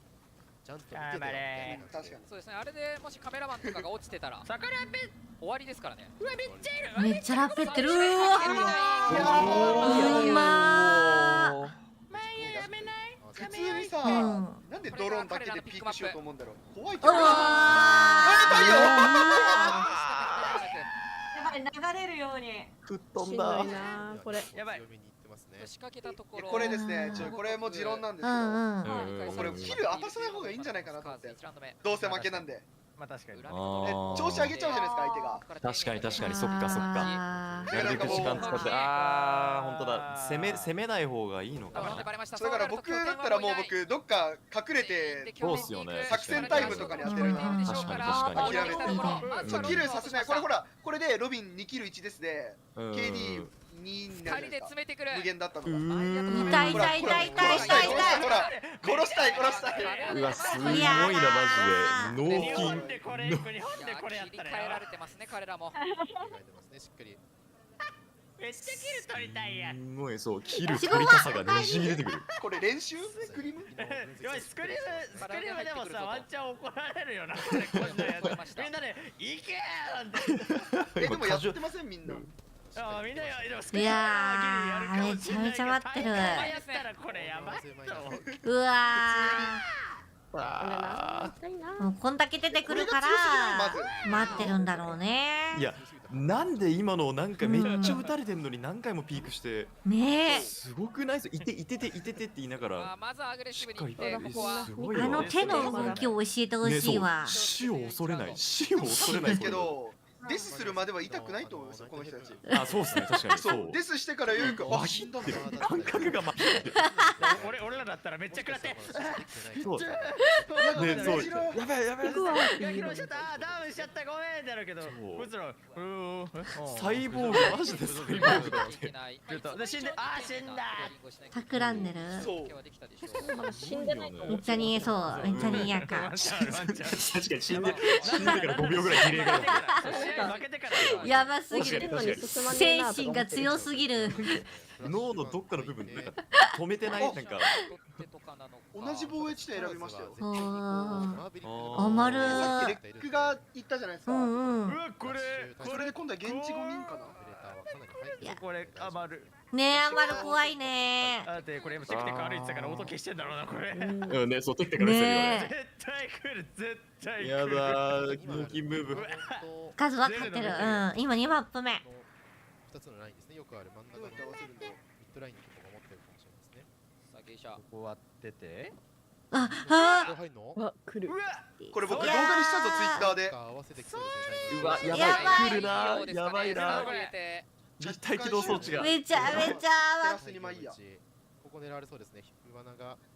ちゃんと見ててよみたいな。確かに。そうですね。あれでもしカメラマンとかが落ちてたら終わりですからね。うわめっちゃいる。めっちゃラッペってる。うまー。やめない。普通にさ、なんでドローンだけでピークしようと思うんだろう。怖いけど。やばい流れるように。吹っ飛んだ。これやばい。仕掛けたところ。これですね。これも持論なんですけど、これキル当たさない方がいいんじゃないかなと思って。どうせ負けなんで。まあ確かに。調子上げちゃうじゃないですか相手が。確かにそっかそっか。なるべく時間使って、ああ本当だ。攻めない方がいいのかな。だから僕だったらもうどっか隠れてそうっすよね。作戦タイムとかに当てるな。確かに。諦めて。そうキルさせない。これほらこれでロビン2キル1ですで KD2になるんですか。無限だったのが。痛い。ほら殺したい。うわすごいなマジで。脳筋。切り替えられてますね彼らも。しっかり。めっちゃキル取りたいやん。すごいそうキル取りたさがにじみ出てくる。これ練習？スクリーム？スクリームでもさワンチャン怒られるよな。こんなやつ。みんなで行けーなんて。でもやってませんみんな。いやーめちゃめちゃ待ってる。うわーもうこんだけ出てくるから待ってるんだろうね。いやなんで今のなんかめっちゃ打たれてんのに何回もピークしてねすごくないですいてって言いながらしっかりすごい。あの手の動きを教えてほしいわ。死を恐れないですけどデスするまでは痛くないと思いますよこの人たち。あ、そうですね、確かにそうデスしてからよくあ死んだんだ。感覚が麻痺ってる。俺らだったらめっちゃ食らって。そうね、そうやばいやばい。ガキのしちゃった、ダウンしちゃった、ごめんってなるけど、こいつらサイボーグマジでサイボーグだよね。で死んで、死んだ。企んでる。死んでないとめっちゃにえそう、めっちゃに嫌か。確かに死んでから5秒ぐらいディレイが。やばすぎる。精神が強すぎる。脳のどっかの部分なんか止めてないなんか。同じ防衛地点選びましたよ。あまる。さっきレックが言ったじゃないですか。これで今度は現地5人かな。これアマル。ねえ、アマル怖いね。だってこれ今テクテク歩いてたから音消してんだろうなこれ。うんね、そうテクテク歩いてるよね。絶対来る絶対来る。やだー、キンキンムーブ。数は勝ってる。今2マップ目。2つのラインですね。よくある真ん中のミッドラインのところが持ってるかもしれないですね。さあ、傾斜。ここ割ってて。来る。これ僕動画にしたぞツイッターで。うわ、やばい。来るな。やばいな。立体起動装置が。めちゃめちゃ。ここ狙われそうですね。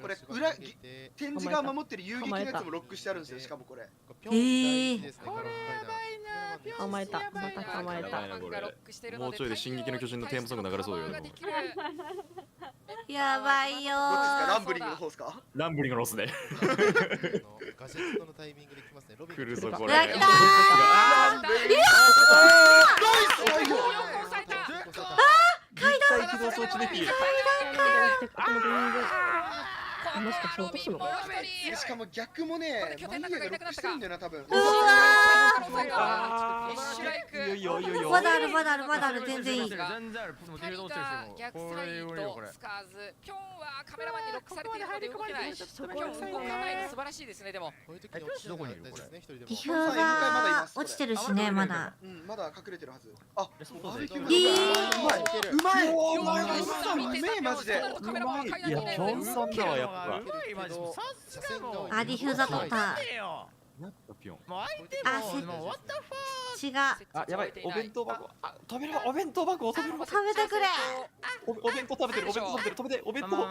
これ裏展示が守ってる遊撃のやつもロックしてあるんですよ。しかもこれ。構えた。また構えた。もうちょいで進撃の巨人のテーマソング流れそうよ。やばいよ。ランブリングの方ですか？ランブリングのロスね。ガジェットのタイミングで来ますね。来るぞこれ。やったー。階段。起動装置できる。もしかして落とすのか。しかも逆もね、マリアがロックしてるんだよな多分。まだあるまだあるまだある全然いい。逆サイドスカーズ。ピョンはカメラマンにロックされているので動けない。ピョン動かないの素晴らしいですねでも。どこにいるこれ？ディフューザー落ちてるしねまだ。まだ隠れてるはず。あ、うまい。うまいマジで。いや、ピョンさんだわやっぱ。ディフューザー取った。やったピョン。違う。あ、やばい。お弁当箱。あ、食べろ。お弁当箱を食べろ。食べてくれ。お弁当食べてる。お弁当食べてる。食べて。お弁当。いや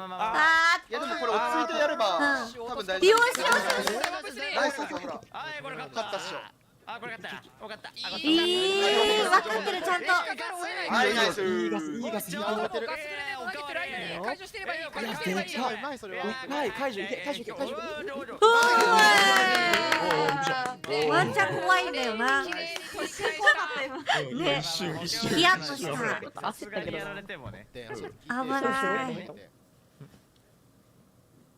でもこれ落ち着いてやれば多分大丈夫。よし。ナイスほら。勝ったっしょ。あ、これ勝った。分かった。分かってるちゃんと。はい、ナイス。いいガス。いいガス。解除してればいい。解除いけ。解除いけ。解除。ワンちゃん怖いんだよな。ね、ヒヤッとした。焦ったけどやられてもね。危ない。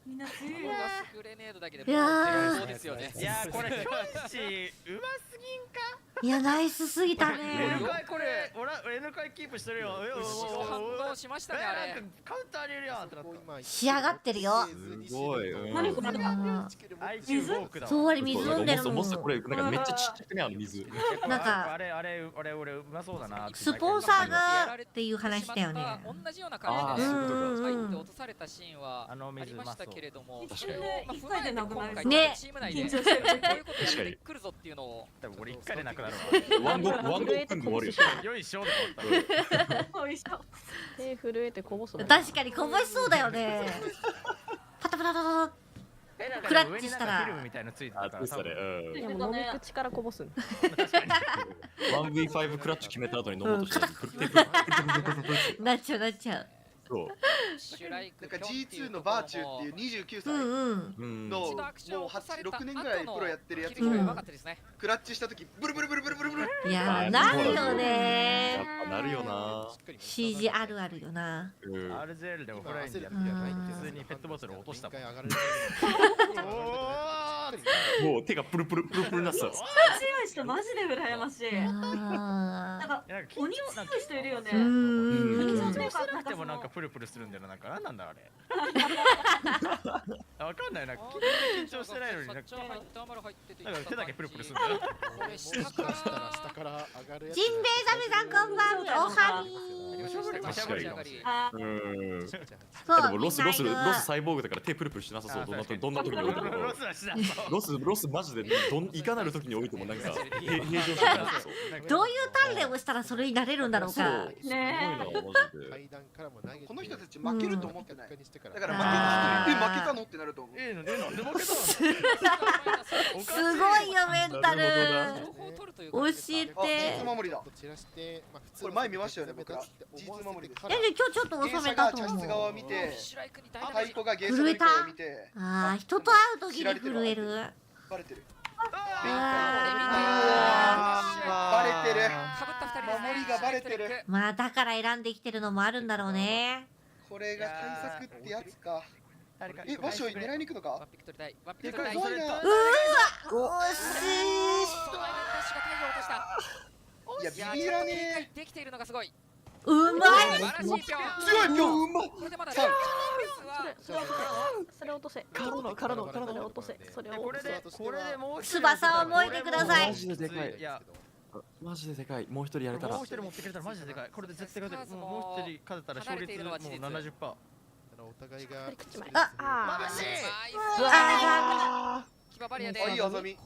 みんな強い。ガスグレネードだけで。いやそうですよね。いやこれキョンシうますぎんか。いやナイスすぎたね。これ俺 N 回キープしてるよ。反応しましたねあれ。カウンターありるやんってなった。仕上がってるよ。すごい。何これ？そうあれ水飲んでるもん。これなんかめっちゃちっちゃくねあの水。なんかあれ俺うまそうだな。スポンサーがっていう話だよね。同じような感じで入って落とされたシーンはありましたけれども、確かに一回でなくなるね。チーム内でこういうことやってくるぞっていうのを。多分俺1回でなくなるわ。ワンゴーくんで終わるよ。よいしょで終わった。手震えてこぼす。確かにこぼしそうだよね。パタパタパタクラッチしたら。フィルムみたいなついてたから。いやもう飲み口からこぼす。1V5 クラッチ決めた後に飲もうとしてなっちゃうなっちゃう。そう。なんか G2 のバーチューっていう29歳のもう6年ぐらいプロやってるやつがクラッチした時ブルブルブルブルブルブル。いやなるよね。やっぱなるよな。CG あるあるよな。RZL でオフラインでやって普通にペットボトル落としたもん。もう手がプルプルプルプルなさ。強い人マジで羨ましい。なんか鬼を強い人いるよね。緊張してなくてもなんかプルプルするんだよな。なんかなんなんだあれ。わかんないな。緊張してないのになんか手だけプルプルするんだよ。下から上がるやつ。ジンベエザメさんこんばんは。おはみ。確かに。そうでもロスサイボーグだから手プルプルしてなさそう。どんな時に置いても。ロスマジでいかなる時に置いてもなんか平常心になさそう。どういう鍛錬をしたらそれになれるんだろうか。ね。この人たち負けると思ってない。だから負けたのってなると思う。すごいよメンタル。教えて。守りだ。これ前見ましたよね僕ら。実守りです。今日ちょっと遅めたと思う。茶室側を見て、太鼓がゲート震えた。を見て。ああ、人と会う時に震える。バレてる。バレてる。守りがバレてる。まあだから選んできてるのもあるんだろうね。これが対策ってやつか。ワッショイ狙いに行くのか？でかいな。うわ、惜しい。いやビビらねできているのがすごい。うまい。強い今日うまい。それ落とせ。からの落とせ。それを落とせ。これでもう翼を燃えてください。マジででかい。マジででかい。もう一人やれたら。もう一人持ってくれたらマジででかい。これで絶対勝てる。もう一人勝てたら勝率もう70%。お互いがあ、まぶしい。騎馬バリアで。いいあざみ。いい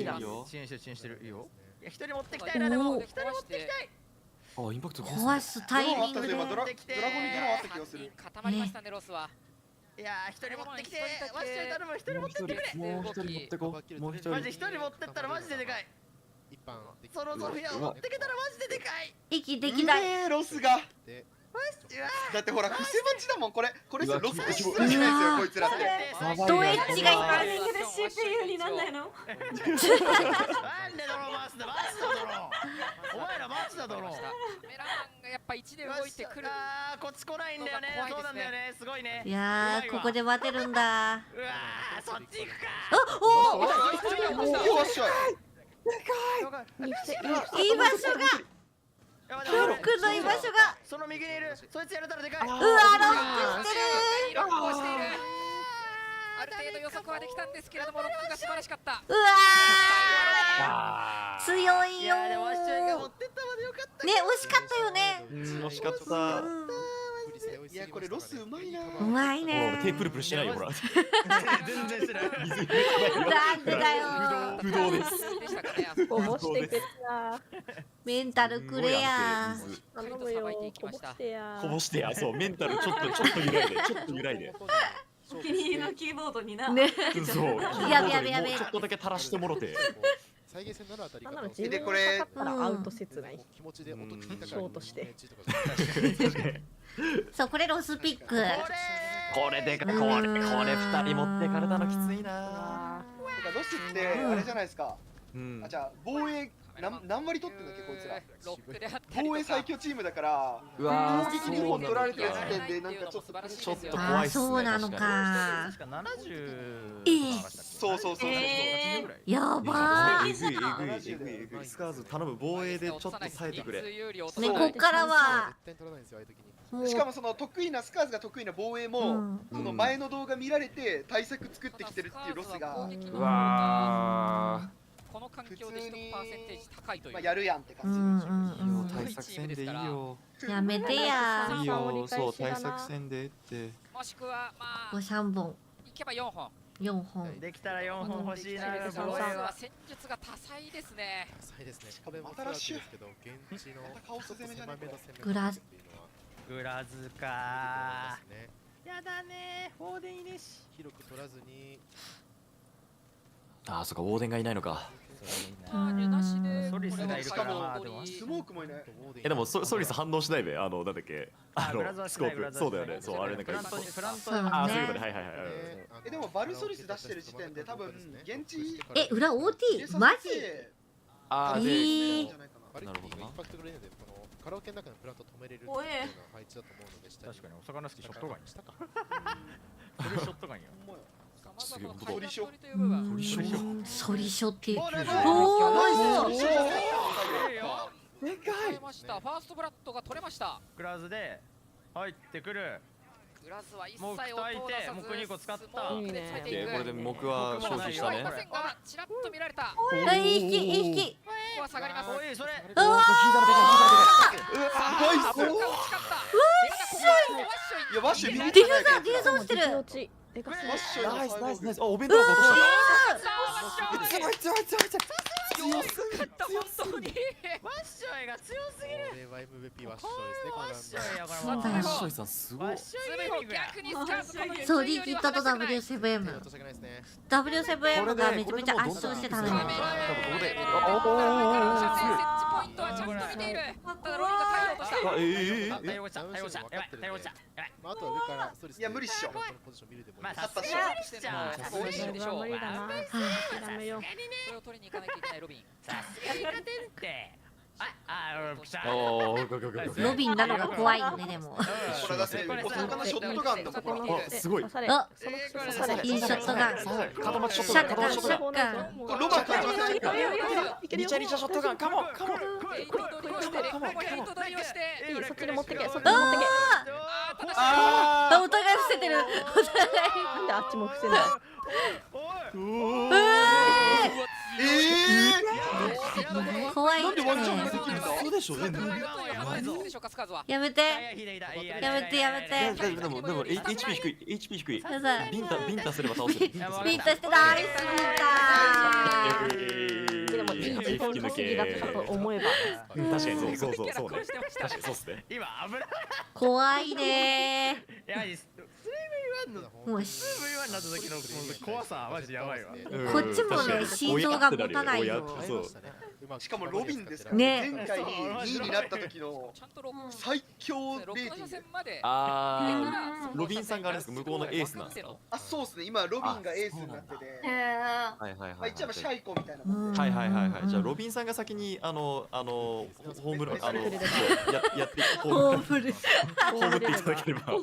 よ。遅延してる。いいよ。いや一人持ってきたいなでも。一人持ってきたい。あ、インパクト壊すタイミングで。ドラゴンにドラあった気がする。固まりましたねロスは。いや一人持ってきて。ワッショイ頼む。一人持ってってくれ。もう一人持ってこ。もう一人。マジ一人持ってったらマジででかい。そのゾフィアを持ってけたらマジででかい。息できない。ロスが。だってほら伏せ待ちだもんこれロスで失礼ですよこいつらって。ドエッジがいっぱい。タイミングで CPU になんないの？なんでドロー回すの？マジだドロー。お前らマジだドロー。メラマンがやっぱ1で動いてくる。あーこっち来ないんだよね。そうなんだよね。すごいね。いやーここで待てるんだ。うわーそっち行くか。おお。よっしゃ。居場所が。ロックの居場所が。その右にいる。そいつやれたらでかい。うわロックしてる。ロックをしている。ある程度予測はできたんですけれどもロックが素晴らしかった。うわー強いよー。いやでもワッショイが持ってったまでよかった。ね惜しかったよね。惜しかった。いやこれロスうまいな。うまいね。手プルプルしてないよほら。全然してない。なんでだよ。不動です。こぼしてくれや。メンタルくれや。頼むよ。こぼしてや。こぼしてや。そうメンタルちょっと揺らいでちょっと揺らいで。お気に入りのキーボードにな。ね。そう。やべやべやべ。ちょっとだけ垂らしてもろて。なんなら自分がかかったらアウト説ない。気持ちで音聞いたショートして。そうこれロスピック。これでかこれ2人持ってかれたのきついな。ロスってあれじゃないですか。あじゃあ防衛何割取ってんだっけこいつら。防衛最強チームだから攻撃2本取られてる時点でなんかちょっと怖いっすね。あそうなのか。確か70。そうやばい。えぐい。スカーズ頼む防衛でちょっと耐えてくれ。ねこっからは。しかもその得意なスカーズが得意な防衛もその前の動画見られて対策作ってきてるっていうロスが。うわこの環境で1%パーセンテージ高いという。まあやるやんって感じ。対策戦でいいよ。やめてや。いいよ。そう対策戦でって。もしくはまあ3本。いけば4本。4本。できたら4本欲しいな。防衛は戦術が多彩ですね。多彩ですね。しかも新しいですけど現地のグラズか。やだね。フォーデンいいねし。広く取らずに。ああそっかウォーデンがいないのか。ソリスがいるからまあでもスモークもいない。でもソリス反応しないべ。なんだっけスコープ。そうだよね。そうあれなんか。フラント。あそういうことね。はい。でもバルソリス出してる時点で多分現地。裏 OT マジ？ああで。なるほどな。インパクトグレードでこのカラオケの中のプラント止めれるような配置だと思うのでした。確かにお魚好きショットガンにしたか。それショットガンよ。すげえソリショっていう。おおでかい。ファーストブラッドが取れました。グラズで入ってくる。グラズは一切音を出さず木2個使った。これで木は消費したね。チラッと見られた。いい引き。ここは下がります。それ。うわワッシュビビっディてないフューザー、ディフューザー落ちてる。ワッシュナイスナイスナイス。あ、お弁うわ当箱落とした。ー。強い強い強い強い。強すぎる本当に。ワッショイが強すぎる。これは MVP ワッショイですね。このラウンド。ワッショイやこれそうだよワッショイさんすごい。逆にスカーズこのそう、リキッドと W7M。W7M がめちゃめちゃ圧勝してたのに。ポイントはちゃんと見ている。ただロビンが対応とした。対応した対応したやばい対応したやばい。あとは上からストレス。いや無理っしょ。ポジション見るでも。まあさすがにしちゃう。無理でしょう。無理だな。やめよう。それを取りに行かなきゃいけないロビン。さすがに勝てるって。ロビンなのが怖いよね、でも。これだってお魚ショットガンだもん。あ、すごい。あ、いいショットガン。固まっショットガン。固まっショットガン。これロマン感じません？リチャリチャショットガン。カモンカモン。そっちに持ってけ。そっちに持ってけ。あ、お互い伏せてる。お互い。なんであっちも伏せんだ。怖いって。そうでしょね。やめて。やめてやめて。でも HP 低い HP 低い。やだ。ビンタすれば倒せる。ビンタしてナイスビンタ。でもいい自分稼ぎだったと思えば。確かにそうね。確かにそうっすね。今危ない。怖いね。もうV1 になった時の怖さマジやばいわ。こっちもね心臓が持たないよ。しかもロビンですからね。前回に2位になった時の最強レーティング。あー、ロビンさんがあれですか、向こうのエースなんですか。あ、そうですね。今ロビンがエースになってて。はいはいはい。まあ一応シャイコみたいなもんで。はいはいはいはい。じゃあロビンさんが先にホームランやってホームっていただければ。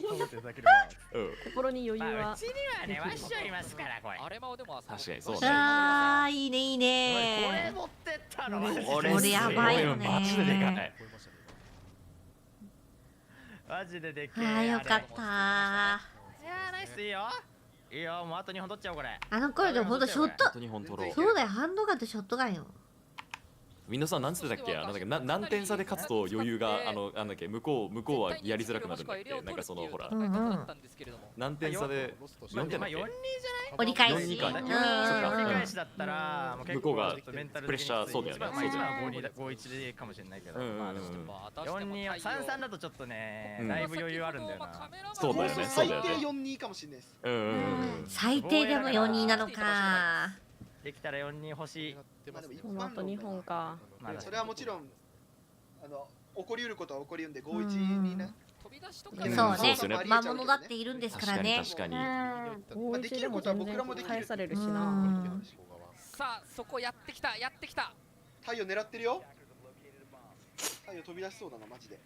心に余裕は。うちにはねワッショイいますからこれ。あれもでも確かにそうね。ああ、いいねいいね。これ持ってったの。これやばいよね。マジででかい。マジででかい。ああ、よかった。いやナイスいいよ。いいよ、もうあと2本取っちゃおうこれ。あの声でほんとショット。そうだよ、ハンドガンとショットガンよ。みんなさ、なんつってたっけ、何点差で勝つと余裕がなんだっけ、向こうはやりづらくなるんだっけ、なんかそのほら、何点差で4点だっけ、折り返し。折り返しだったら向こうがプレッシャー、そうだよね。今は5-1でかもしれないけど、4-2、3-3だとちょっとね、だいぶ余裕あるんだよな。そうだよね。最低4-2かもしれないです。最低でも4-2なのか。できたら4-2欲しい。この後2本か。それはもちろん起こりうることは起こりうるんで5-1にな。そうね。魔物だっているんですからね。確かに。できることは僕らもできる。返されるしな。さあそこやってきたやってきた。太陽狙ってるよ。太陽飛び出しそうだなマジで。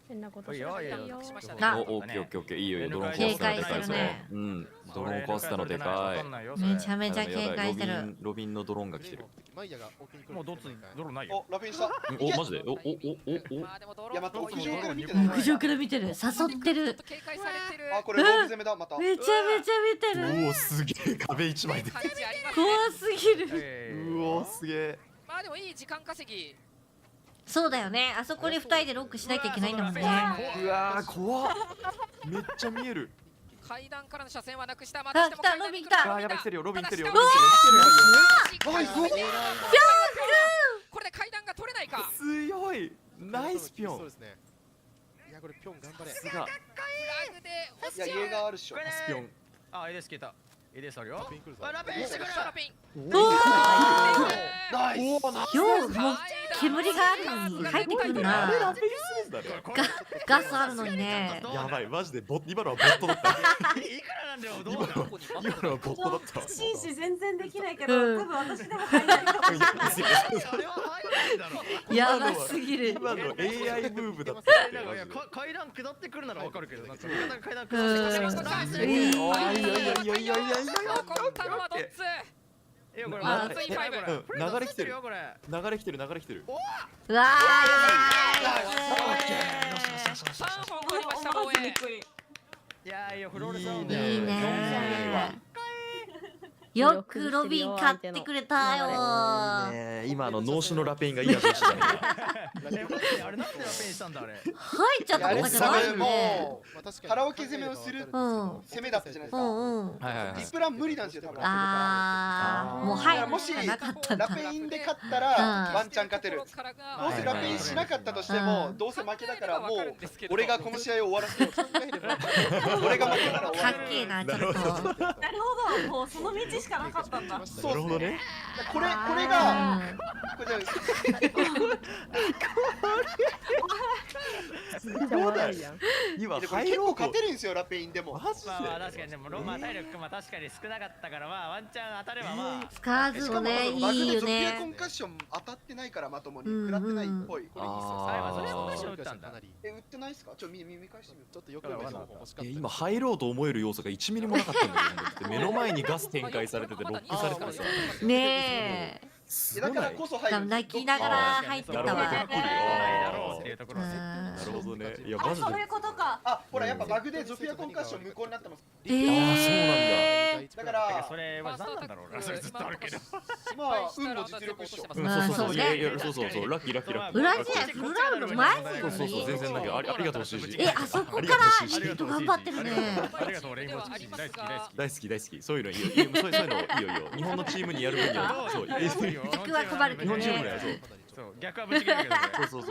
変なことしなくていいよ。オッケーオッケーオッケー、いいよ、ドローン壊せたのでかいぞ。うん、ドローン壊せたのでかい。めちゃめちゃ警戒してる。ロビンのドローンが来てる。もうドローンないよ。お、ラフィンした。お、マジで。お。いや、また屋上から見てる。屋上から見てる。誘ってる。あ、これローブ攻めだ、また。めちゃめちゃ見てる。うお、すげえ、壁一枚で。怖すぎる。うお、すげえ。まあでもいい時間稼ぎ。そうだよね。あそこで2人でロックしなきゃいけないんだもんね。うわー、怖っ。めっちゃ見える。階段からの車線はなくした。あ、来た、ロビン来た。あ、やばい、来てるよ、ロビン来てるよ。うわー。ナイス。ピョン君。これで階段が取れないか。強い。ナイスピョン。そうですね。いや、これピョン頑張れ。さすが。フラグで押しちゃう。いや、家があるっしょ。スピョン。あ、エデス消えた。エデスあるよ。ラピンしてくる。ラピン。ナイス。よう、もう煙があるのに入ってくるな。ガスあるのにね。やばい、マジで今のはボットだった。いくらなんだよ、どうだ。今のはボットだったわ。紳士全然できないけど、多分私でも入らないかもしれない。やばすぎる。今の AI ムーブだった。階段下ってくるならわかるけど、なんか階段下ってくる。いやいや残ったのはドッツ。流れ来てる。流れ来てる、流れ来てる。うわ3本取りました、防衛。いやいや、フローレスいいね。よくロビン買ってくれたよ。今脳死のラペインがいい味をしてたね。あれなんでラペインしたんだあれ。入っちゃったとかじゃないよね。カラオケ攻めをする攻めだったじゃないですか。リプラン無理なんですよ多分。もう入るもしラペインで勝ったらワンチャン勝てる。もしラペインしなかったとしてもどうせ負けだからもう俺がこの試合を終わらせよう。俺が負けたら終わる。かっけえなちょっと。なるほど、もうその道しかなかったんだ。なるほどね。これがこれ今結構勝てるんですよラペインでも。まあ確かにでも体力確かに少なかったからまあワンチャン当たればまあ。スカーズもねいいよゾフィアコね。ンカッション当たってないからまともに食らってないっぽい。これいいっすよ。ゾフィアコンカッション打ったんだ。売ってないっすか？見返してみる。ちょっとよく今入ろうと思える要素が1ミリもなかったんだけど、目の前にガス展開されててロックされててさ。ねえ。だからこそ入る。泣きながら入ってたわ。なるほどね。いやマジで。そういうことか。あ、ほらやっぱバグでゾフィアコンカッション無効になってます。そうなんだ。だからそれは何なんだろうな。それずっとあるけど。まあ運も実力っしょ。そうラッキー。裏試合フルラウンド前に。そう全然だけどありがとうシージ。あそこからリキッド頑張ってるね。ありがとうレインボーシックスシージ大好き。そういうのいいよ。そういうのいいよ。日本のチームにやる分にはそう。逆は配るけどね。日本チームにはそう逆はぶち切れるけどね。そう。日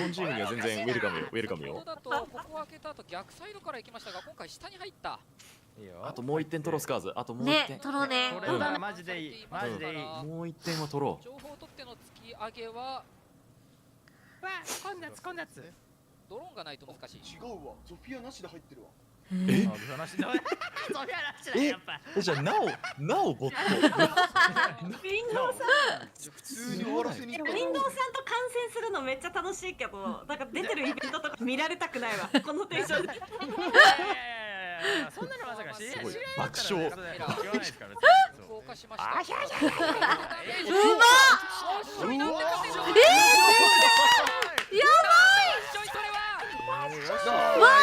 本チームには全然ウェルカムよ。ここ開けた後逆サイドから行きましたが今回下に入った。あともう1点取ろうスカーズ。あともう1点。ね取ろうね。これはマジでいい。マジでいい。もう1点は取ろう。情報を取っての突き上げは混雑。ドローンがないと難しい。違うわ。ゾフィアなしで入ってるわ。じゃあなおボット。リンドウさん。普通に終わらせに。リンドウさんと観戦するのめっちゃ楽しいけど、なんか出てるイベントとか見られたくないわ。このテンションで。そんなのまさか知り合い爆笑。効果しました。うまっ。やばい。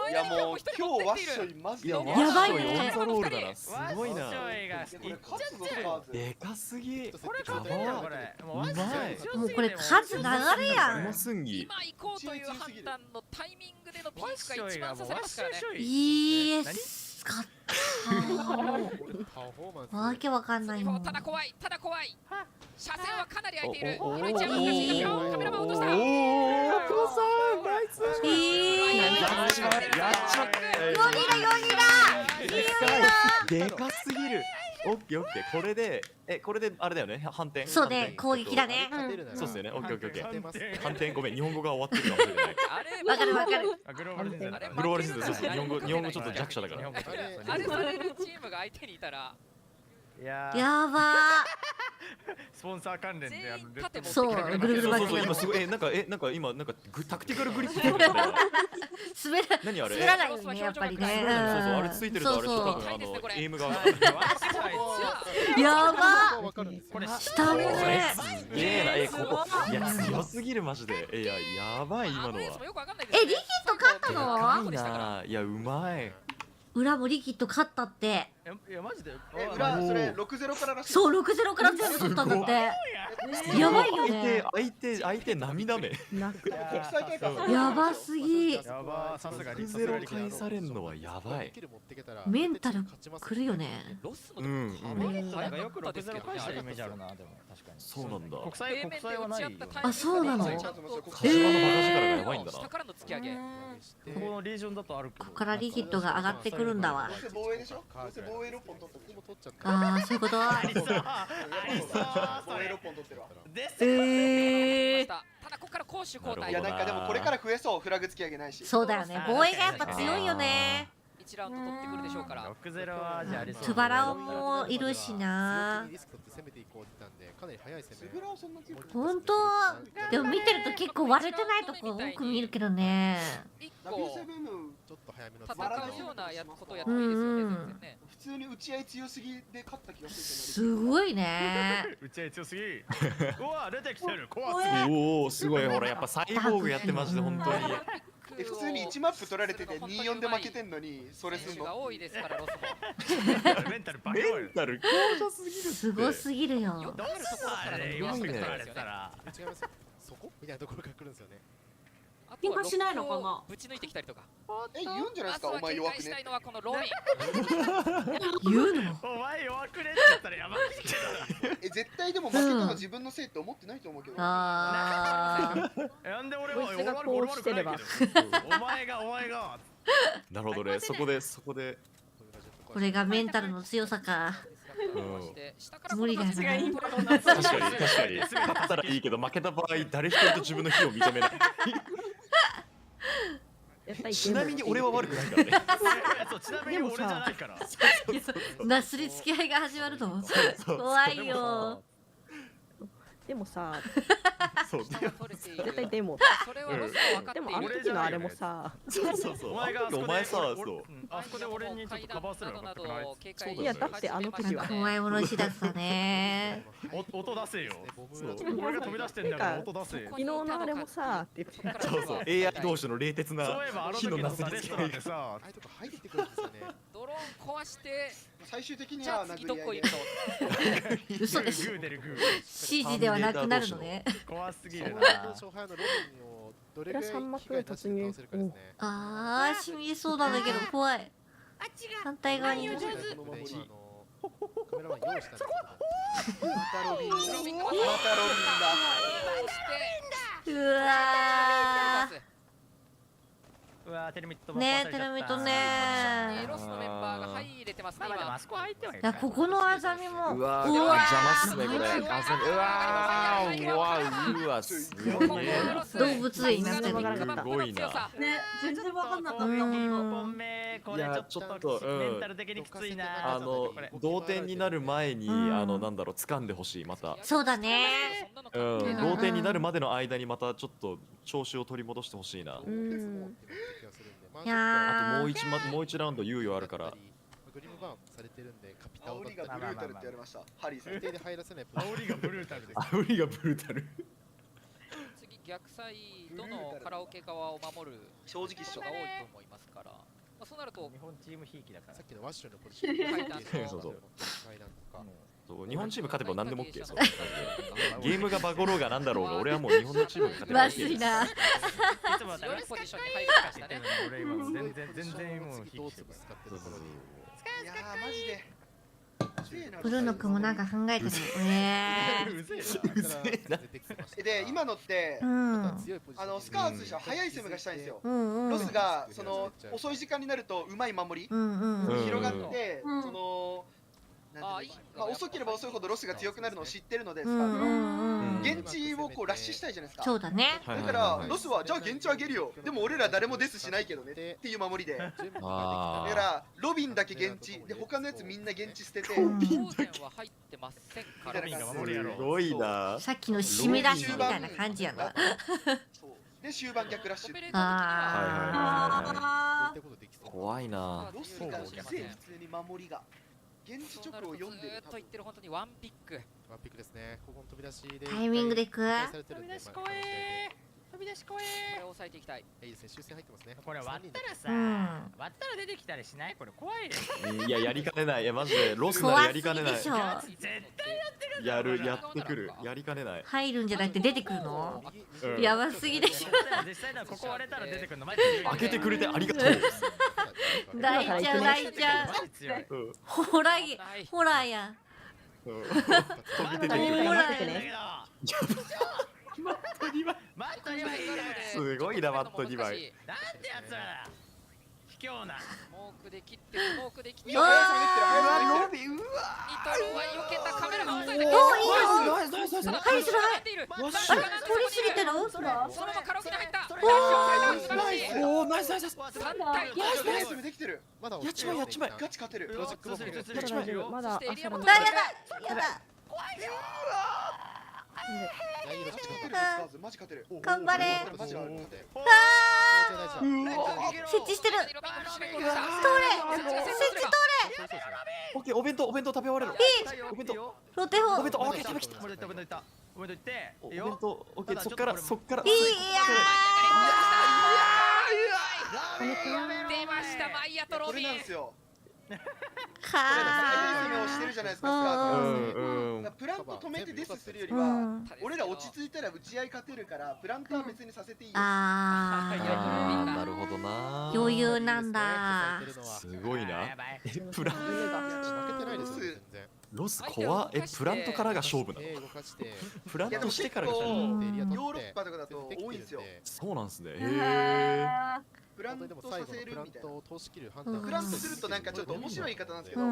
いやもう今日ワッショイマジでやばいね。オンザロールだな。すごいな。でかすぎ。これ勝てるよこれ。もうこれ数流れやん。今行こうという判断のタイミングでのピークが一番刺さりますからね。いいえすかった。わけわかんないもん。ただ怖い。車線はかなり空いている。ヒロイチは難しいがカメラマン落とした。おお、プロさんナイス。やっちゃった。でかすぎる。オッケー。これであれだよね。反転。そうね、攻撃だね。そうですよね。オッケー。反転ごめん、日本語が終わってるかもしれない。わかる。グローバル人生だから。グローバル人生そう。日本語ちょっと弱者だから。あれされるチームが相手にいたら。やばスポンサー関連でそうぐるぐる巻き今すごいなんか今タクティカルグリップ滑らないよねやっぱりね。そうあれついてるとあれ多分エイムがやばこれ下もねすげえなここいや強すぎるマジでいややばい今のはリキッド勝ったの？いやうまい。裏もリキッド勝ったって。いやマジで裏それ 6-0 かららしい。そう 6-0 から全部取ったんだって。やばいよね。相手涙目。やばすぎ。やばさすがリ0返されるのはやばい。メンタルくるよね。なんかよく6-0返してるイメージあるなでも確かに。そうなんだ。国際はないよ。あそうなの。鹿島のバカ力がやばいんだな。下からの突き上げ。ここのリージョンだとあるけど。ここからリキッドが上がってくるんだわ。防衛でしょ？防衛6本取った。ああそういうこと。防衛6本取ってるわ。ただここから攻守交代。いやなんかでもこれから増えそうフラグ突き上げないし。そうだよね。防衛がやっぱ強いよね。1ラウンド取ってくるでしょうから。6-0はじゃあありそう。トゥバラオもいるしな。本当でも見てると結構割れてないとこ多く見るけどね。ちょっと早めの戦うようなことをやってもいいですよね。普通に打ち合い強すぎで勝った気がする。すごいね。打ち合い強すぎ。うわ出てきてる。怖すぎ。おおすごいほらやっぱサイボーグやってマジで本当に。普通に1マップ取られてて2-4で負けてんのにそれすんの。が多いですからロスも。メンタル強者すぎる。すごすぎるよ。どういうところからの弱さが来るんですよね。違います。そこみたいなところから来るんですよね。喧嘩しないのかな。ぶち抜いてきたりとか。言うんじゃないですか、お前弱くね。したいのはこのロビン。言うの？お前弱くねって言ったらやばいけど。絶対でも負けたの自分のせいって思ってないと思うけど。ああ。なんで俺こいつがこうしてれば。お前が。なるほどね。そこで。これがメンタルの強さか。無理だな。確かに。勝ったらいいけど負けた場合誰一人と自分の非を認めない。ちなみに俺は悪くないからね。ちなみに俺じゃないから。なすりつき合いが始まるの。怖いよ。でもさ、絶対でも。でもあの時のあれもさ、お前さ、あそこで俺にちょっとカバーするのかってない。いやだってあの時は怖いものしだったね。音出せよ。俺が飛び出してんだから音出せ。昨日のあれもさって言ってた。そう。AI 同士の冷徹な火のなすりつき合いがさ、ああいうとこ入ってくるんですよね。ドローン壊して最終的にはどこ行くの？嘘でしょ。指示ではなくなるのね。怖すぎるな。勝敗のロビンをどれぐらい被害突入するかですね。ああ、染みそうなんだけど怖い。反対側に。カメラマン用意したんですけど。またロビンだ。うわー。うわテルミットねテルミットねロスのメンバーが入れてますね。あそこ入ってはいやここのあざみもうわ邪魔っすねこれ。うわすごい。動物園になってる。すごいな。ね全然わかんなかった。これちょっとメンタル的にきついな。同点になる前になんだろう掴んでほしいまた。そうだね。同点になるまでの間にまたちょっと調子を取り戻してほしいな。いやあともう一ラウンド猶予あるから。グリムバーンされてるんでカピタオ煽りがブルータルって言われました。ハリーさん。手で入らせない。煽りがブルータルです。煽りがブルータル。次逆サイドのカラオケ側を守る正直っしょが多いと思いますから。そうなると日本チームひいきだから。さっきのワッシュのポジション。そう。日本チーム勝てば何でも OK です。ゲームがバゴろうがなんだろうが俺はもう日本のチームが勝てば OK です。な。いつも強いポジションに入りましたね。俺今全然もうひいき。いやマジで。ブルーノ君もなんか考えてるね。で今のってスカーズでしょ速い攻めがしたいんですよ。ロスがその遅い時間になるとうまい守り広がってその。遅ければ遅いほどロスが強くなるのを知ってるので、現地をこうラッシュしたいじゃないですか。そうだね。だからロスはじゃあ現地上げるよ。でも俺ら誰もデスしないけどねっていう守りで。だからロビンだけ現地で他のやつみんな現地捨てて。ロビンは入ってませんから。すごいな。さっきの締め出しみたいな感じやな。で終盤逆ラッシュ。怖いな。ロスが普通に守りが。現地直後を読んでる。ずっと言ってる本当にワンピック。ワンピックですね。ここの飛び出しで。タイミングでく。飛び出し怖え。飛び出し怖え。これを抑えていきたい。いいですね。修正入ってますね。これ割ったらさ、割ったら出てきたりしない？これ怖いね。いややりかねない。いやマジでロスならやりかねない。絶対やってくる。やってくる。やりかねない。入るんじゃなくて出てくるの？やばすぎでしょ。実際なここ割れたら出てくるの。開けてくれてありがとう。大ちゃん大ちゃん。ホラーホラーや。すごいなマット2枚。なんてやつら。卑怯な。スモークで切ってスモークで切って。ロビンうわ。ニトロは避けたカメラが抑えた。おおいいよ。はいするはい。取りすぎてる？そのままカラオケに入った。おおナイスナイス。ナイスできてる。まだやっちまえやっちまえ。ガチ勝てる。まだやだ。怖いよ。マジ勝てる。頑張れ。マジ勝てる。設置してる。通れ。設置通れ。オッケーお弁当食べ終われる。お弁当。ロテホ。お弁当オッケー食べきった。お弁当いった。お弁当いって。お弁当オッケーそっから。いや。出ましたマイヤとロビン。これなんですよ。か攻めをしてるじゃないですか、スカート。プラント止めてデスするよりは、俺ら落ち着いたら打ち合い勝てるから、プラントは別にさせていいよ。なるほどな。余裕なんだ。すごいな。プランロス怖っ。プラントからが勝負なの。プラントしてからが勝負。ヨーロッパとかだと多いんですよ。そうなんですね。へえ。プラントさせるみたいな。プラントするとなんかちょっと面白い言い方なんですけど、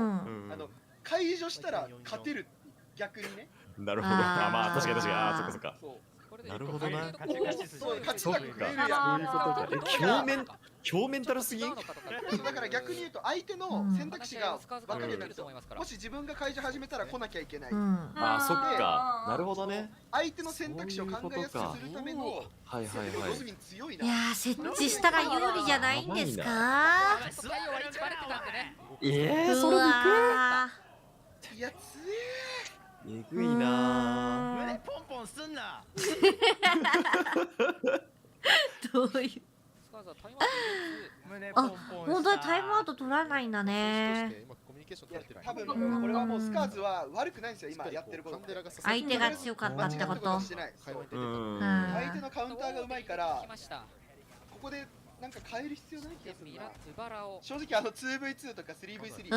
解除したら勝てる逆にね。なるほど。まあ確かに確かに。ああ、そっかそっか。なるほどな。そっか。強メンタルすぎん？だから逆に言うと相手の選択肢が分かるようになると、もし自分が解除始めたら来なきゃいけない。ああ、そっか。なるほどね。相手の選択肢を考えやすくするための。はいはいはい。いや設置したら有利じゃないんですか？太陽は一バレてたんでね。それでいく？いやえぐいな。胸ポンポンすんな。どういう。あ、本当にタイムアウト取らないんだね。多分これはもうスカーズは悪くないんですよ、今やってること。相手が強かったってこと。相手のカウンターがうまいから、ここでなんか変える必要ない気がするな。正直2v2 とか 3v3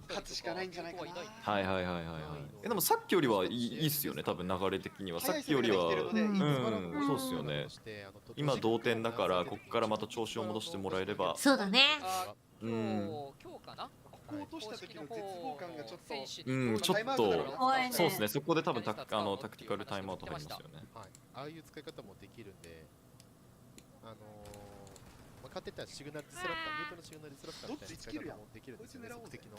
勝つしかないんじゃないかな。はいはいはいはいはい。でもさっきよりはいいっすよね、多分流れ的には。さっきよりはそうっすよね。今同点だからこっからまた調子を戻してもらえれば。そうだね。今日かな。ここ落とした時の絶望感がちょっとちょっとそうですね。そこで多分タクティカルタイムアウト入りますよね。ああいう使い方もできるんで、勝ってたらシグナルディスラプター、ミュートのシグナルディスラプターみたいな使い方もできるんですよね、即敵の。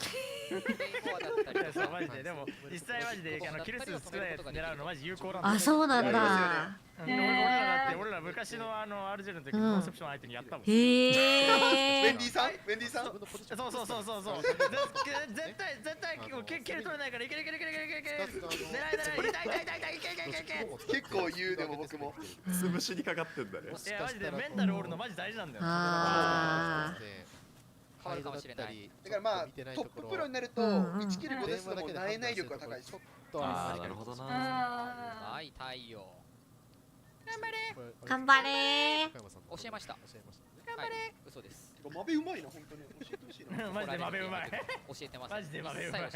マジで、でも実際マジでキル数少ないやつ狙うのマジ有効なんだ。あ、そうなんだ。俺ら昔のRJ の時コンセプション相手にやったもん。ウェンディさん？そう。絶対キル取れないからいける。狙い。結構言うでも僕も。潰しにかかってんだね。いやマジでメンタル折るのマジ大事なんだよ。変わるかもしれない。だからまあトッププロになると1キル5ですとも内内力が高いし。ああ、なるほどな。はい、太陽。頑張れ。教えました。頑張れ。嘘です。マベうまいな、本当に教えてほしいな。マジでマベうまい。教えてます。マジでマベうまい。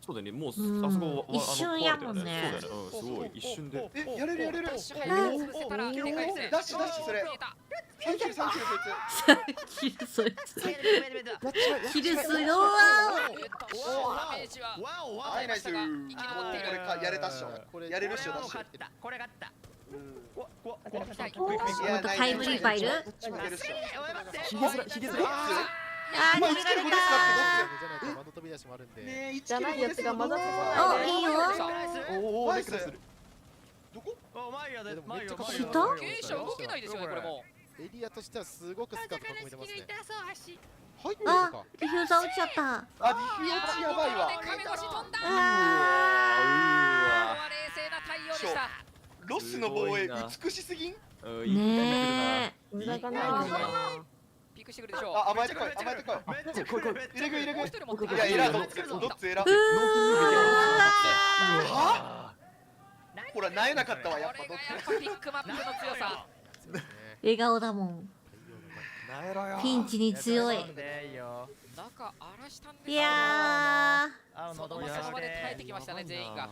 そうだね、もうあそこ一瞬やもんね。そうだね、すごい一瞬で。やれる。ダッシュそれ。3キルそいつ。キルすよはい、ナイス。これやれたっしょ。やれるっしょ、ダッシュ。これ勝った。タイムリーファイル。ひげずら。あー、逃げられた。じゃないやつが混ざってお、いいよ。ナイス。どこ？マイヤでマイヤ。経営者動けないですよね、これも。エリアとしてはすごくスカート囲めてますね。入ってるあか。ディフューザー落ちちゃった。あ、ディフュー落ちやばいわ。壁越し飛んだ。冷静な対応でした。ロスの防衛美しすぎん？ねえ。無駄がないよね。ピックしてくるでしょう。あ、甘えてこい。入れぐ。いや、エラーどっちエラー。は？ほら、なえなかったわ、やっぱ。ピックマップの強さ。笑顔だもん。ピンチに強い。中荒らしたんです。いやー。そのままで耐えてきましたね、全員が。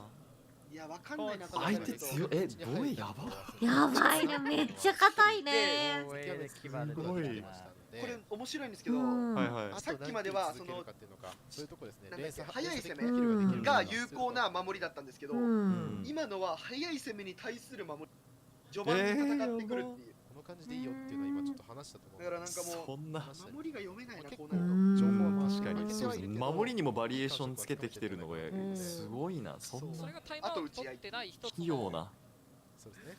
いや、わかんないな。相手強い。防衛やば。やばいね、めっちゃ硬いね。すごい。これ面白いんですけど、さっきまではその速い攻めが有効な守りだったんですけど、今のは速い攻めに対する守り、序盤に戦ってくるっていう。この感じでいいよっていうのは今ちょっと話したと思う。だからなんかもう守りが読めないな、こうなると。情報は確かにそうですね。守りにもバリエーションつけてきてるのがすごいな。そんなあと打ち合い器用な。そうですね。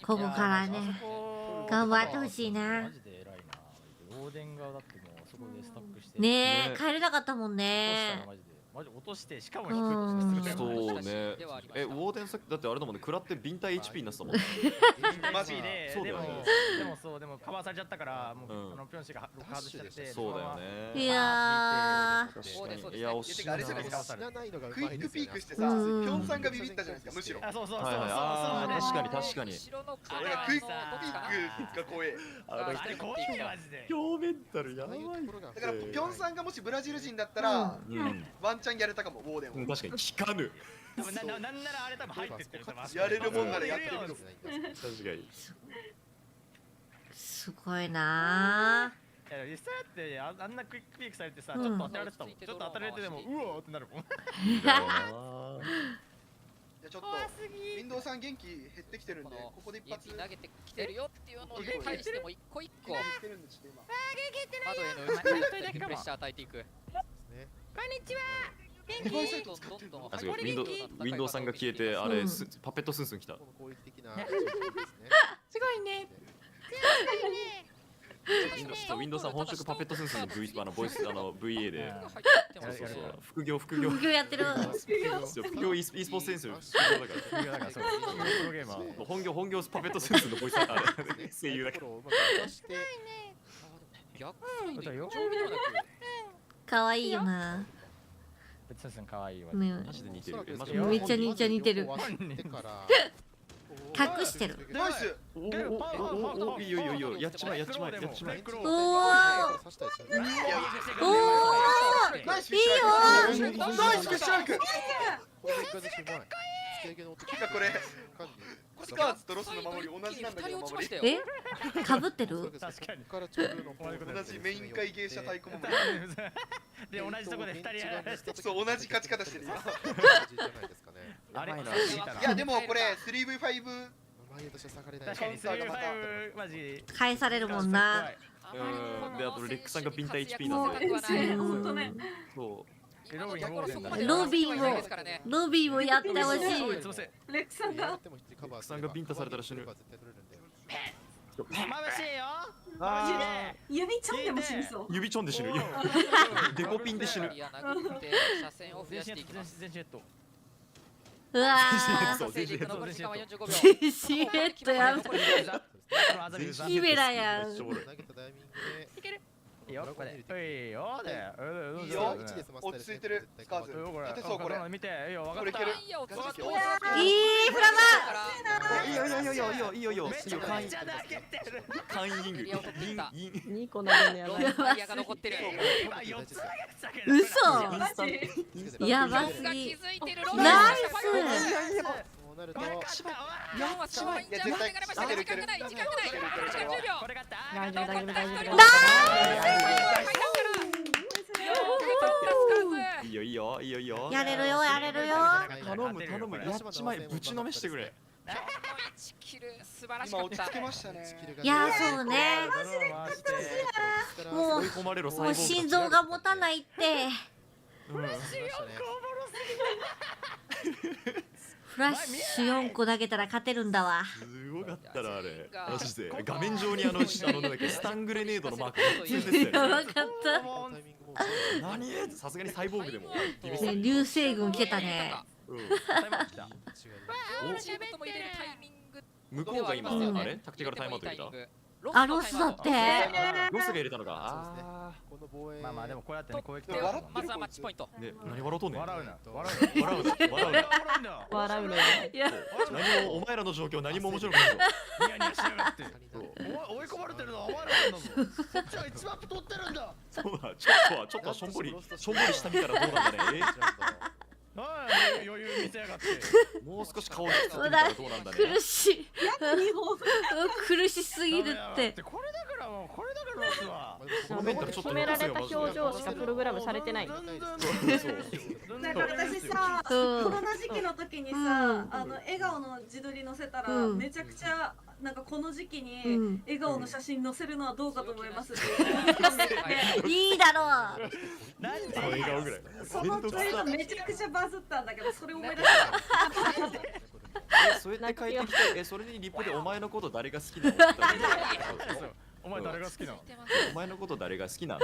ここからね、頑張ってほしいな。オーデンがだってもうそこでスタックしてねえ、帰れなかったもんね。マジ落としてしかも引くってそうね。ウォーデンさっきだってあれだもんね、食らってビンタ HP になってたもんね。マジで。そうだよね。でもカバーされちゃったからもうピョンシがロック外しちゃって。そうだよね。いやー。いや惜しいな。クイックピークしてさ、ピョンさんがビビったじゃないですか、むしろ。そう。確かに確かに。クイックピークが怖え。怖いマジで。強メンタルやばい。だからピョンさんがもしブラジル人だったらワンチャンやれたかも、ウォーデンを。確かに効かぬ。なんならあれ多分入ってってる。やれるもんならやってみろ。確かに。すごいなぁ。いや実際だってあんなクイックピークされてさ、ちょっと当てられてたもん。ちょっと当てられてでもうわーってなるもん。ちょっとウィンドウさん元気減ってきてるんで、ここで一発投げてきてるよっていうのに対しても一個一個元気減ってるんで、ちょっと今窓へのプレッシャー与えていく。こんにちは。ウィンドウさんが消えてあれパペットスンスン来た。すごいね。ウィンドウさん本職パペットスンスンのボイスVA で副業やってる。副業 e スポーツ選手副業だからそうプロゲーマー本業パペットスンスンのボイス声優だから。かわいいよな。スンスンかわいいわ。マジで似てる。めちゃ似てる。隠してる。ナイス。いいよやっちまえ。おお。ナイスいいよ。ナイスフィッシュランク。これスカーツとロスの守り同じなんだけど守り。かぶってる？確かに。同じメイン会芸者太鼓守り。で同じとこで2人やられて。そう同じ勝ち方してる今。あれ。いやでもこれ 3V5 マジ返されるもんな。であとレックさんがビンタ HP なんで。本当ね。そう。ロビーをやってほしい。レックさんがビンタされたら死ぬ。眩しいよ。マジで指ちょんでも死にそう。指ちょんで死ぬ。デコピンで死ぬ。車線を増やしていきます。うわー。全身残り時間は45秒。全身ヘッドやばい。キメラやん。いいよ、これ。いいよ、いいよ、落ち着いてる。スカーズ。立てそうこれ。見て、いいよ、分かった。いいフラいいよ。カインリング。2個投げるやばい。嘘。やばすぎ。ナイス。なるとやっちまい。いや絶対いけるいける。ナイス。いいよ。やれるよ。頼む。やっちまえ。ぶちのめしてくれ。今落ち着きましたね。いやそうね。もう心臓が持たないって。フラッシュ4個投げたら勝てるんだわ。すごかったなあれ。マジで画面上になんだっけスタングレネードのマークがついてたよ。やばかった。何？さすがにサイボーグでも。流星群来てたね。向こうが今あれタクティカルタイムアウト入れた。あ、ロスだって。ロスが入れたのか。まあでもこうやってね攻撃的。まずはマッチポイント。ね、何笑うとんねん。笑うな。いや、何もお前らの状況何も面白くないぞ。ニヤニヤしやがって。追い込まれてるのはお前らなんだぞ。こっちは1マップ取ってるんだ。そうだ。ちょっとしょんぼりしたみたらどうなんだね。余裕見せやがって。もう少し顔を引きつけたらどうなんだね。苦しい。苦しすぎるって。これだからロスは。褒められた表情しかプログラムされてない。なんか私さ、コロナ時期の時にさ、笑顔の自撮り載せたらめちゃくちゃなんかこの時期に笑顔の写真載せるのはどうかと思いますっていいだろう。何で笑顔ぐらい。そのツイートめちゃくちゃバズったんだけど、それ思い出した。そうやって帰ってきて、それにリプでお前のこと誰が好きなの？お前誰が好きなの？お前のこと誰が好きなの？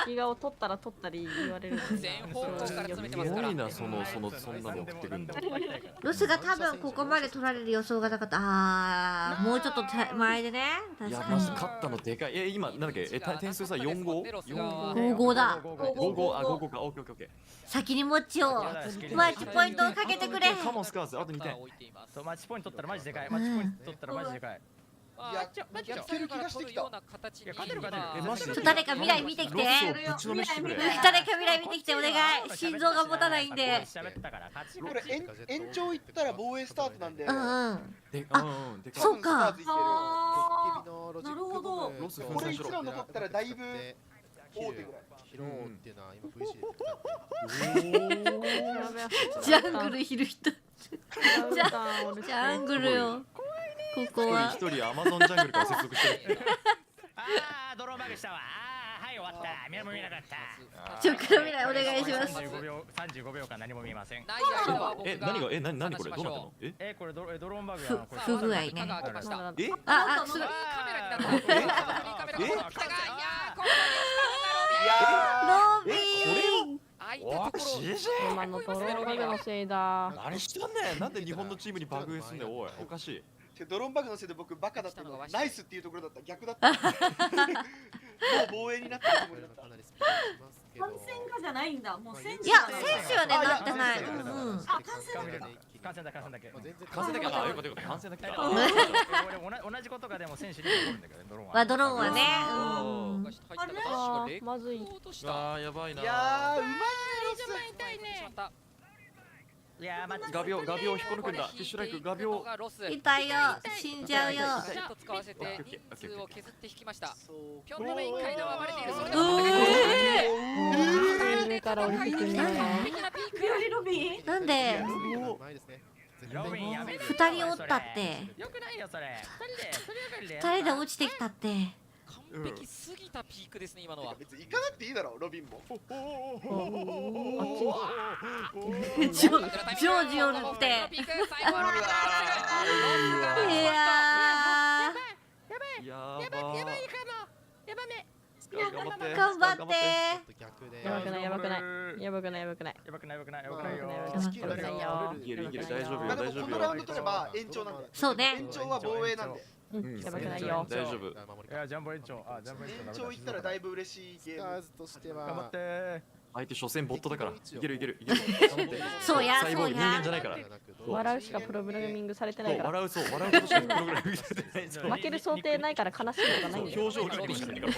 壁画を取ったら取ったり言われる。全方向から詰めてますすからごいな、そんなの送ってくんだ。ロスが多分ここまで取られる予想がなかった。あー、もうちょっと前でね。いや、確かに。マジ勝ったのでかい。今、なんだっけ、点数さ、4-5？ 5-5だ。5-5、あ、5-5か、オッケーオッケー。先にもっちをマッチポイントをかけてくれ。カモンスカーズ、あと2点。そう、マッチポイント取ったらマジでかい。マッチポイント取ったらマジでかい。いや、やってる気がしてきた。誰か未来見てきて。誰か未来見てきてお願い。心臓が持たないんで。これ延長いったら防衛スタートなんで。うんうん。あ、そうか。なるほど。これ1ラウンド取ったらだいぶ大手ぐらい。拾おうっていうのは今 V シジャングルいる人。ジャングルよ。ここは一人アマゾンジャングルから接続してる。あー、ドローバグしたわ。あー、はい、終わった。何も見えなかった。ちょっと未来お願いします。35秒間何も見えません。何これどうなってんの？これドローンバグや。不具合ね。あ、する。ロビー。今のドローンバグのせいだ。何してんねん。なんで日本のチームにバグすんねん。おい、おかしい。ドローンバグのせいで僕バカだったの。ナイスっていうところだった。逆だった。もう防衛になったところだった。感染かじゃないんだ。もう選手。いや、選手はね、なってない。あ、感染だ。感染だけ。感染だけ。あ、よかったよかった。感染だけ。俺同じことがでも選手に起こるんだけど、ドローンは。ドローンはね。あれ？まずい。あー、やばいな。いやー、うまいね。いやー、画鋲引っこ抜くんだ。フィッシュライク、画鋲。痛いよ。死んじゃうよ。ちょっと使わせて人数を削って引きました。ピョンのメイン階段は暴れている。それでも上から降りてくるね。ロビー。なんで2人おったって。よくないよそれ。2人で落ちてきたって。完璧すぎたピークですね今のは。別に行かなくていいだろロビンも。ジョージを塗って。いや頑張って。やばくない大丈夫よ。このラウンド取れば延長なんで。そうね。延長は防衛なんで。やばくないよ。大丈夫。いや、ジャンボ延長。延長いったらだいぶ嬉しいゲームとしては。頑張って。相手初戦ボットだから。いける。そうや。人間じゃないから。笑うしかプログラミングされてないから。笑うことしかプログラミングされてない。負ける想定ないから悲しいとかないんだよ。表情リックしかないから。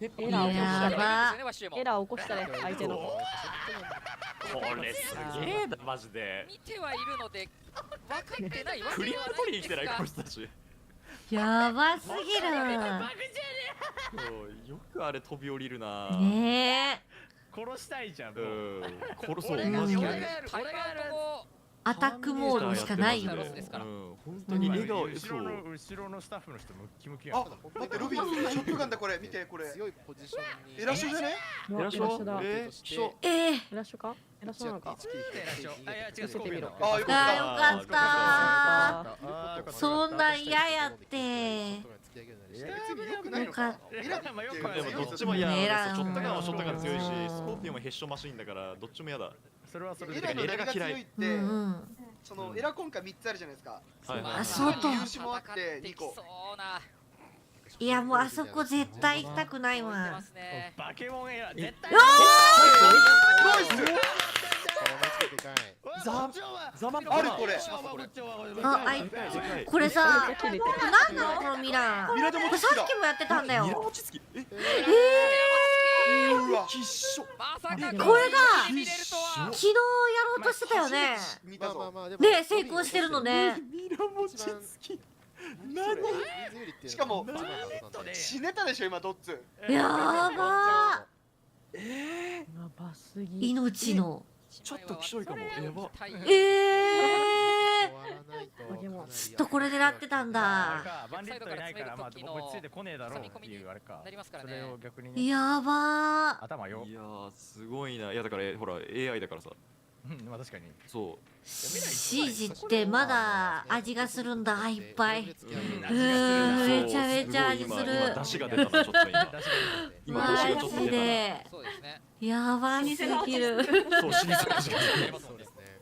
エラー起こしたね相手の。これすげえなマジで。見てはいるので分かってないわけクリップ取りに来てないこの人たち。やばすぎる。よくあれ飛び降りるな。ねえ。殺したいじゃん。殺そうマジで。アタックモードしかないよ。本当に笑顔。後ろのスタッフの人ムキムキや。あ、待ってロビンショットガンだこれ見てこれ。強いポジションに。エラショじゃね？エラショ？エラショか？エラショなのか？あ、よかった。そんなん嫌やって。でもどっちも嫌。ショットガンはショットガン強いし、スコーピオンもヘッションマシンだからどっちも嫌だ。それはそれで。エラが強いって、そのエラ今回3つあるじゃないですか。あ、外。入手もあって2個。いやもうあそこ絶対行きたくないわ。バケモンや絶対。ザマあるこれ。あ、これさ、なんなのこのミラー。これさっきもやってたんだよ。これが昨日やろうとしてたよね。で成功してるのね。しかも死ねたでしょ今ドッツ。やばすぎ。命の。ちょっときしょいかも。やば。ずっとこれ狙ってたんだ。バンディットいないからまあ僕ついてこねえだろうっていうあれか。それを逆に。やば。頭よ。いやすごいな。いやだからほら AI だからさ。まあ確かに。そう。シージってまだ味がするんだ、いっぱい。めちゃめちゃ味する。今出汁が出たな、ちょっと今。今出汁がちょっと出たな。そうですね。やばすぎる。そう、老舗の味がする。そうですね。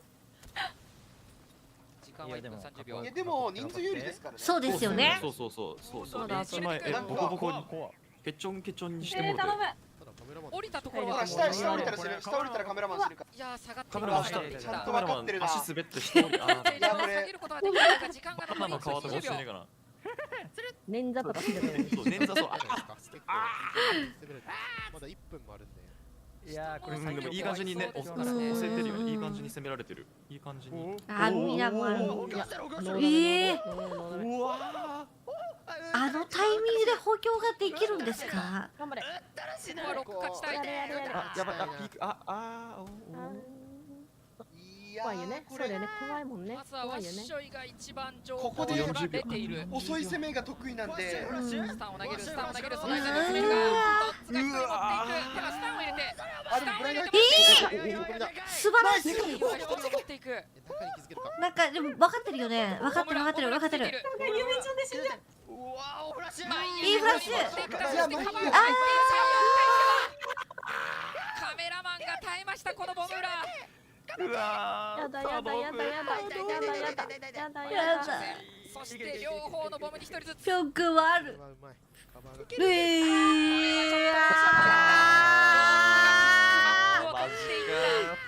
時間は1分30秒。いやでも人数有利ですからね。そうですよね。そう。1枚ボコボコにケチョンケチョンにしてもらって。降りたところは下降りたら死ぬ。下降りたらカメラマン死ぬか。いや下がってカメラマン下ちゃんと分かってるな。足滑って下降り。いやこれ時間が残りの皮とか落ちてねえかな。捻挫とかしてる。そう捻挫そう。まだ1分もあるんで。いやこれでもいい感じにね押せてるよね。いい感じに攻められてる。いい感じに。あ、ミラマン。うわ。あのタイミングで補強ができるんですか？頑張れ。勝ちたい。やばい、ピーク、怖いよね。そうだよね。怖いもんね。まずはワッショイが一番情ここで報が出ている。遅い攻めが得意なんで。スタンを投げる、その間に攻めるが、ドッツが一人持っていく。ではスタンを入れて、スタンを入れて、素晴らしい。持っていく。なんかでも分かってるよね。分かってる。ゆめちゃんで死んじゃう。うわー、フラッシュ。いいフラッシュ。カメラマンが耐えました、このボムラー。うわやだ。そして両方のボムに一人ずつ。ピョン君はある。グ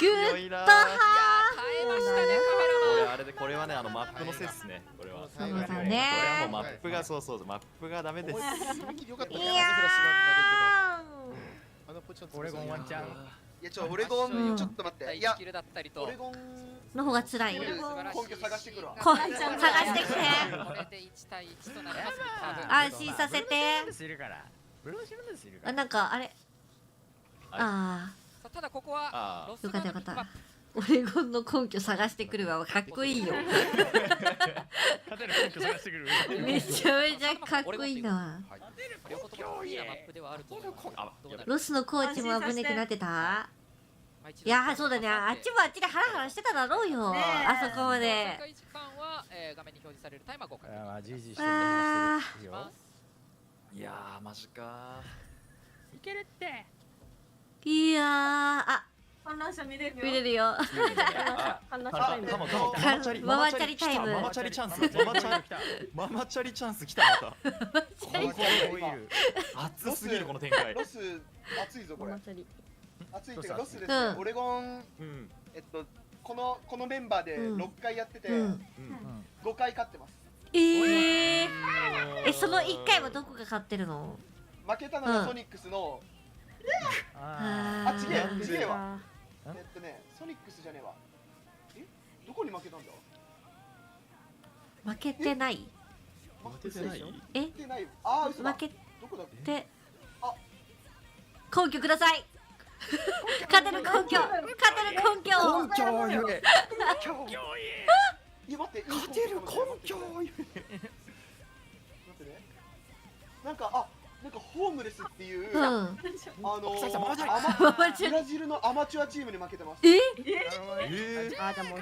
ッドハー。これはねマップのせいですね。これは。そうだね。これはもうマップがそうマップがダメです。オレゴンワンチャン。いやオレゴンちょっと待って。いやオレゴンの方が辛い。根拠探してくるわ。探してきて。これで1対1となります。安心させて。あ、なんかあれ。ただここはよかったオレゴンの根拠探してくるわ。かっこいいよ。めちゃめちゃかっこいいな。ロスのコーチも危なくなってた。いやそうだね。あっちもあっちでハラハラしてただろうよ。あそこまで。時間は画面に表示されるタイマー5回。いやマジか。いけるって。いや観覧車見れるよ。見れるよ。ママチャリタイム。ママチャリチャンス。ママチャリチャンス来たまた。熱すぎるこの展開。ロス熱いぞこれ。熱いってかロスですね。オレゴンこのメンバーで6回やってて5回勝ってます。その1回はどこが勝ってるの？負けたのがソニックスの違えわ。ソニックスじゃねえわ。どこに負けたんだ？負けてない？負けてない？負けて根拠ください。勝てる根拠。勝てる根拠。なんかホームレスっていうブラジルのアマチュアチームに負けてます。じゃあもう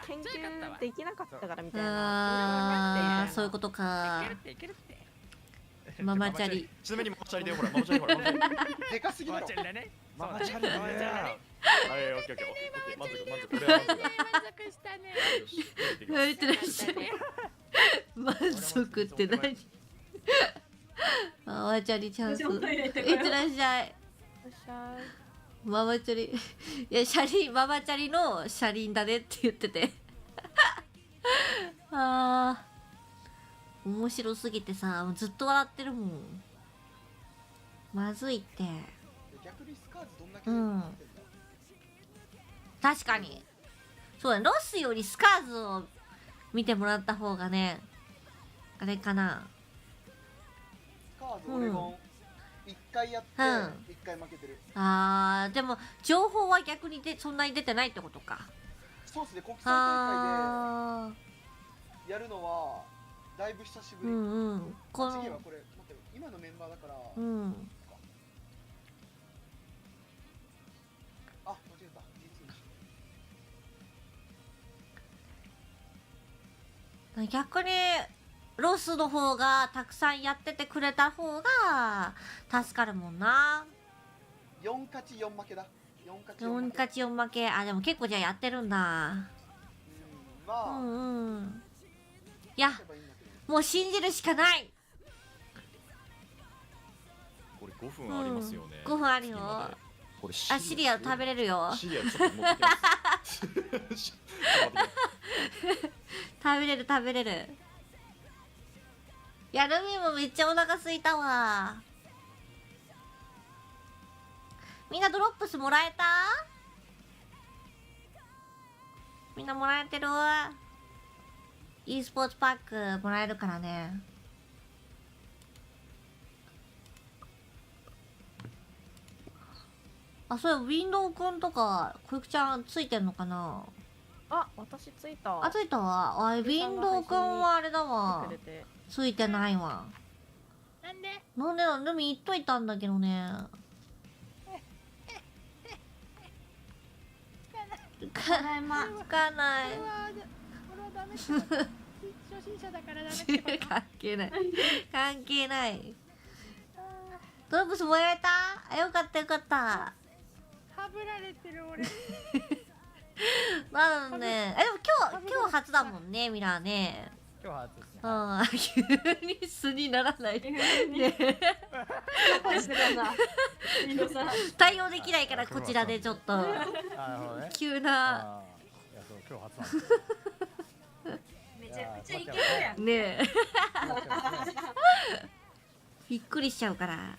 研究できなかったからみたいな。そういうことか。ママチャリ。ちなみにママチャリでほらママチャリ。でかすぎだろ。ママチャリ。はいオッケー。満足これは満足。満足って何？ママチャリチャンス。いってらっしゃい。ママチャリ。いやママチャリの車輪だねって言ってて。面白すぎてさ、ずっと笑ってるもん。まずいって。確かに。そうだね、ロスよりスカーズを見てもらった方がね、あれかな。スカーズオレゴン1回やって1回負けてる。でも情報は逆にそんなに出てないってことか。そうですね、国際大会でやるのはだいぶ久しぶり。この次はこれ待って今のメンバーだから。間違えた。逆にロスの方がたくさんやっててくれた方が助かるもんな。4勝ち4負けだ。4勝ち4負け。あ、でも結構じゃあやってるんだ。まあ、うんうん。いや、もう信じるしかない。これ5分ありますよね。5分あるよ。これあ、シリアル食べれるよ。シリアルちょっと持ってきます。食べれる食べれる。いや、ルミもめっちゃお腹すいたわ。みんなドロップスもらえた？みんなもらえてる？ e スポーツパックもらえるからね。あ、それウィンドウくんとか小雪ちゃんついてんのかな？あ、私ついた。あ、ついたわ。あ、ウィンドウくんはあれだわ。ついてないわ。なんでルミ言っといたんだけどね。つかない。初心者だからダメってこと？関係ない。関係ない。ドロップスもらえた？あ、よかったよかった。はぶられてる俺。なのね。でも今日初だもんね、ミラーね。今日初ですね。ああ、急に素にならない。ね。対応できないからこちらでちょっと急な。いやそう今日初なんですよ。めちゃくちゃイケるやん。ねえ。びっくりしちゃうから。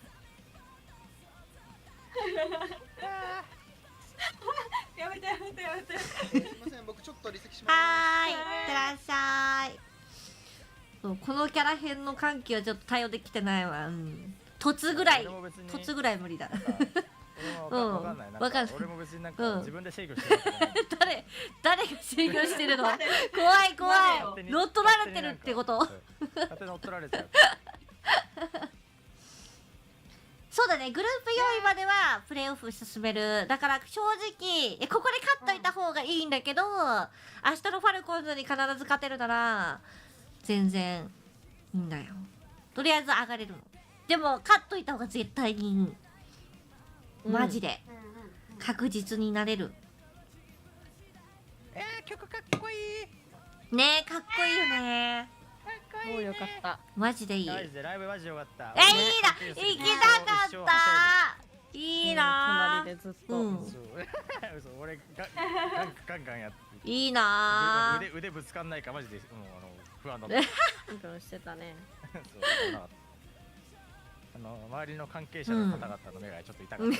やめて。すいません、僕ちょっと離席します。はーい、いってらっしゃい。そうこのキャラ編の緩急はちょっと対応できてないわ。うん。突ぐらい無理だ。うん、わかんない。わかんない。俺も別になんか自分で制御してる。誰が制御してるの？怖い。乗っ取られてるってこと？勝手に乗っ取られちゃう。そうだね、グループ4位まではプレーオフ進める。だから正直ここで勝っといた方がいいんだけど、明日のファルコンズに必ず勝てるなら全然いいんだよ。とりあえず上がれるの。でも勝っといた方が絶対にいい。マジで確実になれる。曲かっこいいねえ、かっこいいよね。もうよかった。マジでいい。ライブマジよかった。いいな、行きたかった。いいな。隣でずっと。俺ガンやって。いいな。腕ぶつかんないかマジで不安だった。してたね。周りの関係者の方々の目がちょっと痛かった。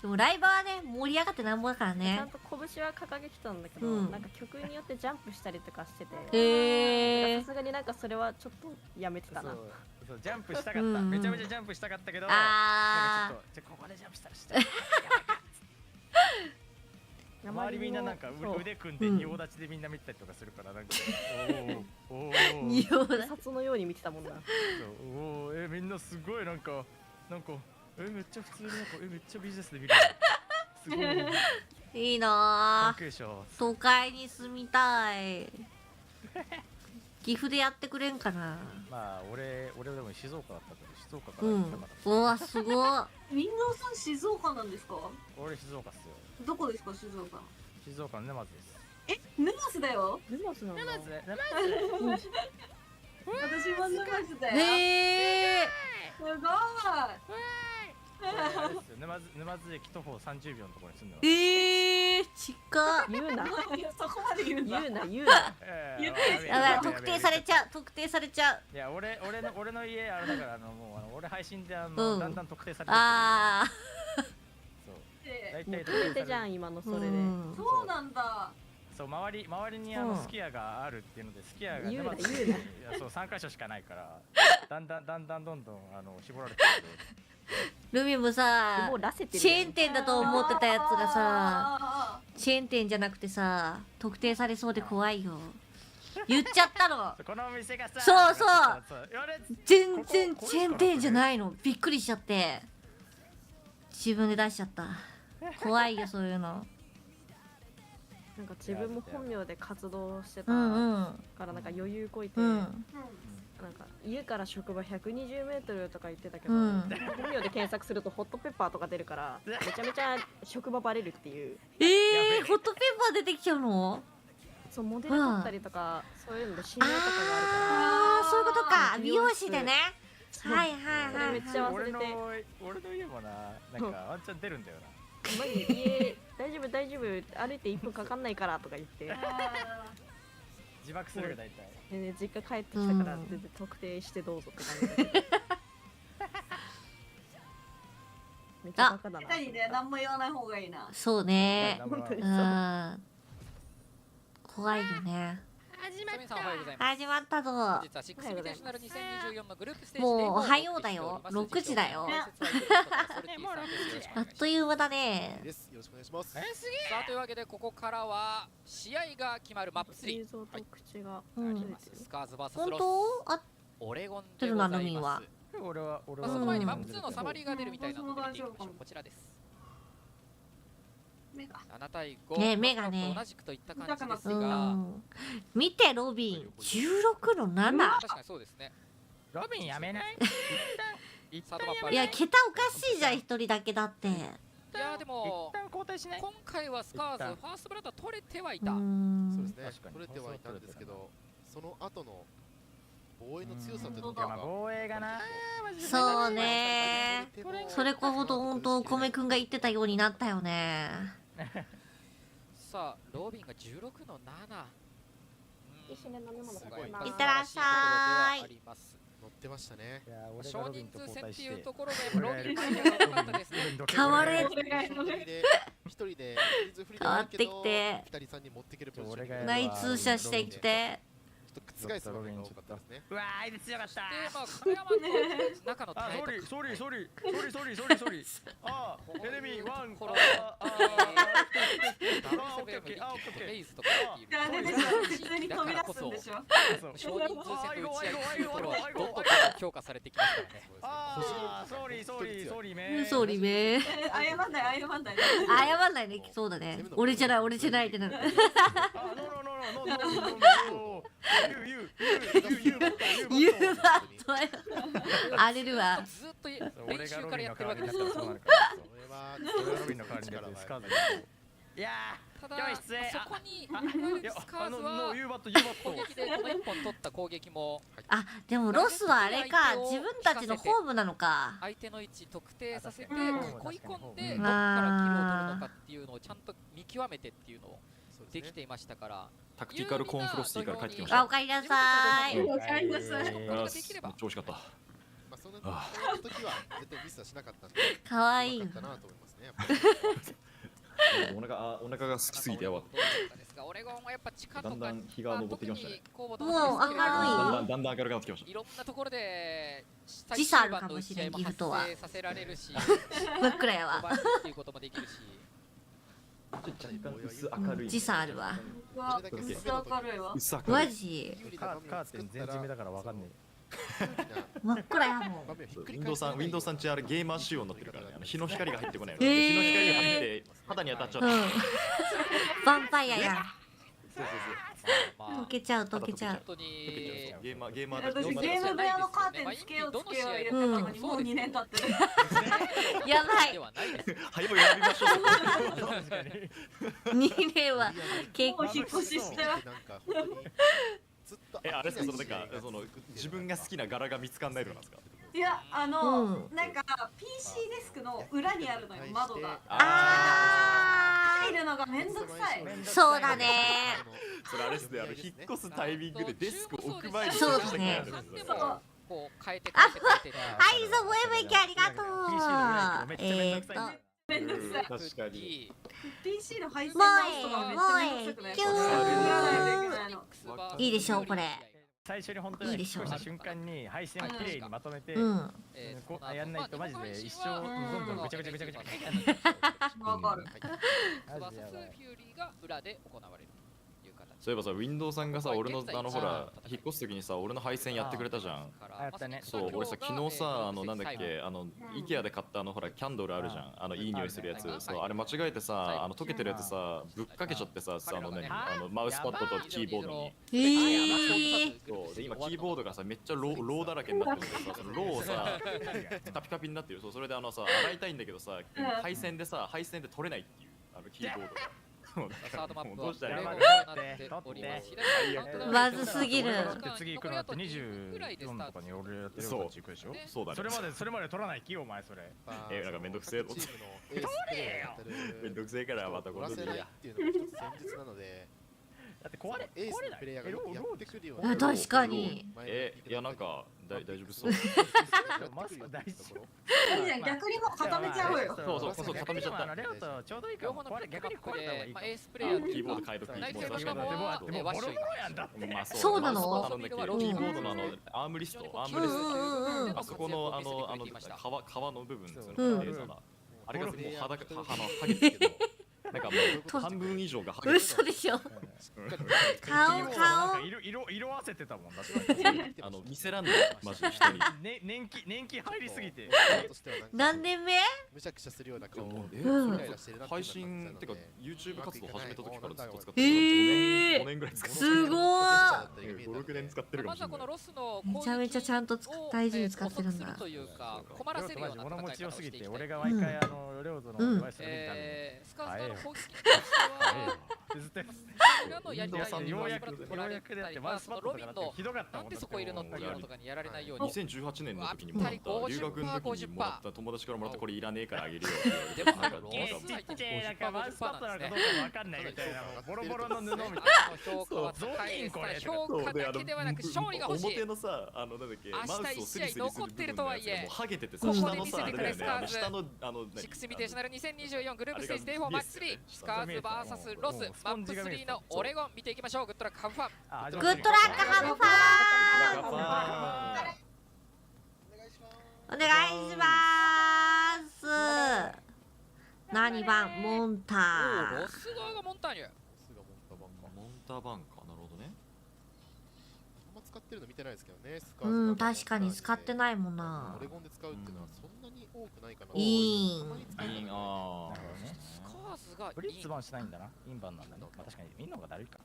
でもライブはね、盛り上がってなんぼだからね。ちゃんと拳は掲げてたんだけど、なんか曲によってジャンプしたりとかしてて、さすがになんかそれはちょっとやめてたな。そうジャンプしたかった。めちゃめちゃジャンプしたかったけど、なんかちょっとここでジャンプしたらして。周りみんななんか腕組んで仁王立ちでみんな見たりとかするからなんか仁王立ち札のように見てたもんな。みんなすごいなんかめっちゃ普通にめっちゃビジネスで見る。すごい。いいな関係者。都会に住みたい。岐阜でやってくれんかな。まあ俺でも静岡だったから静岡から行ったから。うわすごい。みんなさん静岡なんですか？俺静岡っすよ。どこですか静岡？静岡の沼津です。沼津だよ。沼津なんだ。私も沼津だよ。すごい。沼津駅徒歩30秒のところに住んでます。近っ。言うな。そこまで言うな。やばい、特定されちゃう。いや俺の家あれだからもう俺配信でだんだん特定されてる。ああ。大体特定じゃん今のそれで。そうなんだ。そう周りにすき家があるっていうので、すき家が沼津にそう3カ所しかないからだんだんどんどん絞られてる。ルミもさ、チェーン店だと思ってたやつがさ、チェーン店じゃなくてさ、特定されそうで怖いよ。言っちゃったの。このお店がさ、そう全然チェーン店じゃないの。びっくりしちゃって自分で出しちゃった。怖いよそういうの。なんか自分も本名で活動してたからなんか余裕こいて、なんか家から職場120メートルとか言ってたけど、本名で検索するとホットペッパーとか出るからめちゃめちゃ職場バレるっていう。ホットペッパー出てきちゃうの？そう、モデル撮ったりとかそういうので指名とかがあるから。ああ、そういうことか。美容師でね。はいはいはい。めっちゃ忘れて。俺の家もなんかワンチャン出るんだよな。マジ家大丈夫大丈夫、歩いて1分かかんないからとか言って自爆するが大体。で実家帰ってきたから全然特定してどうぞって感じだけど。めっちゃバカだな。下手にね、何も言わない方がいいな。そうね。本当にそう。怖いよね。始まったぞ。実はシックスインビテーショナル2024のグループステージでもうおはようだよ。6時だよ。あっという間だね。よろしくお願いします。さあというわけでここからは試合が決まるマップ3。映像と口があります。スカーズ VS ロス。あ、オレゴンでございます。俺はその前にマップ2のサマリーが出るみたいなので見ていきましょう。こちらです。7対5、ね、目がね同じくといった感じですが、見てロビン16の7。確かにそうですね。ロビンやめない？いや、桁おかしいじゃん、一人だけだって。いやでも今回はスカーズファーストブラッドは取れてはいた。そうですね。取れてはいたんですけど、その後の防衛の強さというのが防衛がな。そうね。それこそ本当お米くんが言ってたようになったよね。さあロビンが16の7。いってらっしゃい。乗ってましたね。少人数戦っていうところでロビンが良かったですね。変われ。一人で変わってきて。2人3人持っていけるポジション。内通射してきて。覆すのが多かったですね。うわー、入れ強かった。で、まあカメラマンの中のタイプ。ソリー。あー、エネミーワン。レイズとか普通に飛び出すんでしょ。少人数戦の打ち合いっていうところはどんどん強化されてきますからね。あー、ソリーめ。謝んない。謝んないね、そうだね。俺じゃないってなる。言うわ。荒れるわ。ずっと練習からやってるわけですから。いやただそこにスカーズは攻撃でこの1本取った攻撃も、あ、でもロスはあれか、自分たちのホームなのか。相手の位置特定させて囲い込んでどこからキルを取るのかっていうのをちゃんと見極めてっていうのをできていましたから、タクティカルコーンフロスティから帰ってきました。あ、おかえりなさい。めっちゃ美味しかった。その時は絶対ミスはしなかったんで。可愛い。かなと思いますね。お腹が好きすぎてやばかった。オレゴンはやっぱ地下だんだん日が昇ってきましたね。もう明るい。だんだん明るくなってきました。いろんなところで時差あるかもしれん、ギフトは。させられるし、真っ暗やわ。っていうこともできるし。時差あるわ。薄明るいわ。マジ。カーテン全地目だからわかんねえ。真っ暗やもん。ウィンドウさんちあれゲーマー仕様になってるからね。日の光が入ってこない。日の光が入って肌に当たっちゃう。ヴァンパイアや。溶けちゃう。ゲーマー私ゲーム部屋のカーテンつけよう入れてたのにもう2年経ってる。やばい。早く選びましょう。2年は結構引っ越ししては。あれですか、その自分が好きな柄が見つかんないのなんですか。いや、なんか PC デスクの裏にあるのよ、窓が。入るのがめんどくさい。そうだね。それあれですね、引っ越すタイミングでデスク置く前にそうだね。こう変えて。はい、ゾボエブイキありがとう。めんどくさい。確かに。PC の配線直すとかめっちゃめんどくさくない？いいでしょうこれ。最初に本当に引っ越した瞬間に配線をきれいにまとめてやんないとマジで一生どんどんぐちゃぐちゃぐちゃぐちゃわかる。バーサスフューリーが裏で行われるという形。そういえばさ、ウィンドウさんがさ、俺のほら、引っ越すときにさ、俺の配線やってくれたじゃん。やったね。そう、俺さ、昨日さ、なんだっけ、IKEA で買ったほら、キャンドルあるじゃん。いい匂いするやつ。そう、あれ間違えてさ、溶けてるやつさ、ぶっかけちゃってさ、マウスパッドとキーボードに。そう、で、今、キーボードがさ、めっちゃローだらけになってるんでさ、そのローをさ、カピカピになってる。そう、それでさ、洗いたいんだけどさ、配線で取れないっていう、キーボードが。サードマップはどうしたらいいのまずすぎる。次行くのって24とかに俺やってるから行くでしょ。そうだね。それまで取らない気よお前それ。なんかめんどくせえ。取れよ。めんどくせえからまた今度でいいや。っていうのが一つ戦術なので。だって壊れエースのプレイヤーがやってくるような。確かに。いやなんか大丈夫そう。マスク大事。逆にもう固めちゃおうよ。そう固めちゃった。レオとちょうどいいかも。逆に壊れた方がいい。エースプレイヤーキーボード変えとく。内定の人もボロボロやんだって。そうなの？キーボードのアームリスト、あそこの革の部分あれがもう剥げてるけど。なんかもう半分以上が剥げてる。嘘でしょ。顔色あせてたもんだって。見せらんないマジで人に。年季入りすぎて。何年目？むしゃくしゃするような顔も配信ってか YouTube 活動始めた時からずっと使ってる。5年ぐらい使ってる。すごい。5、6年使ってるかもしれない。めちゃめちゃちゃんと大事に使ってるんだ。困らせるような物持ち良すぎて俺が毎回レオとのデバイスを見たのに。スカートの攻撃ようやくでやってマウスパッドとかってひどかったもん。なんでそこいるのっていうのとかにやられないように。2018年の時にもらった留学の時にもらった友達からもらったこれいらねえからあげるよ。でもなんかマウスパッドなのかどうかわかんないみたいなボロボロの布みたいな。評価は高いですから評価だけではなく勝利が欲しい。表のさなんだっけマウスをスリスリする残ってるとはいえハゲててここで見せてくれスカーズ下の6インビテーショナル2024グループステージデイ4マッチ3スカーズ VS ロスマップ3のオレゴン見ていきましょう。グッドラックハブファン。グッドラックハブファン。お願いします。何番モンター。ロス側がモンターニュ。モンターバンかなるほどね。あんま使ってるの見てないですけどね。確かに使ってないもんな。オレゴンで使うっていうのはそんなに多くないかな。いい。スカーズがブリッツバンしないんだな。インバンなんだね。まあ確かに見んのがだるいか。っ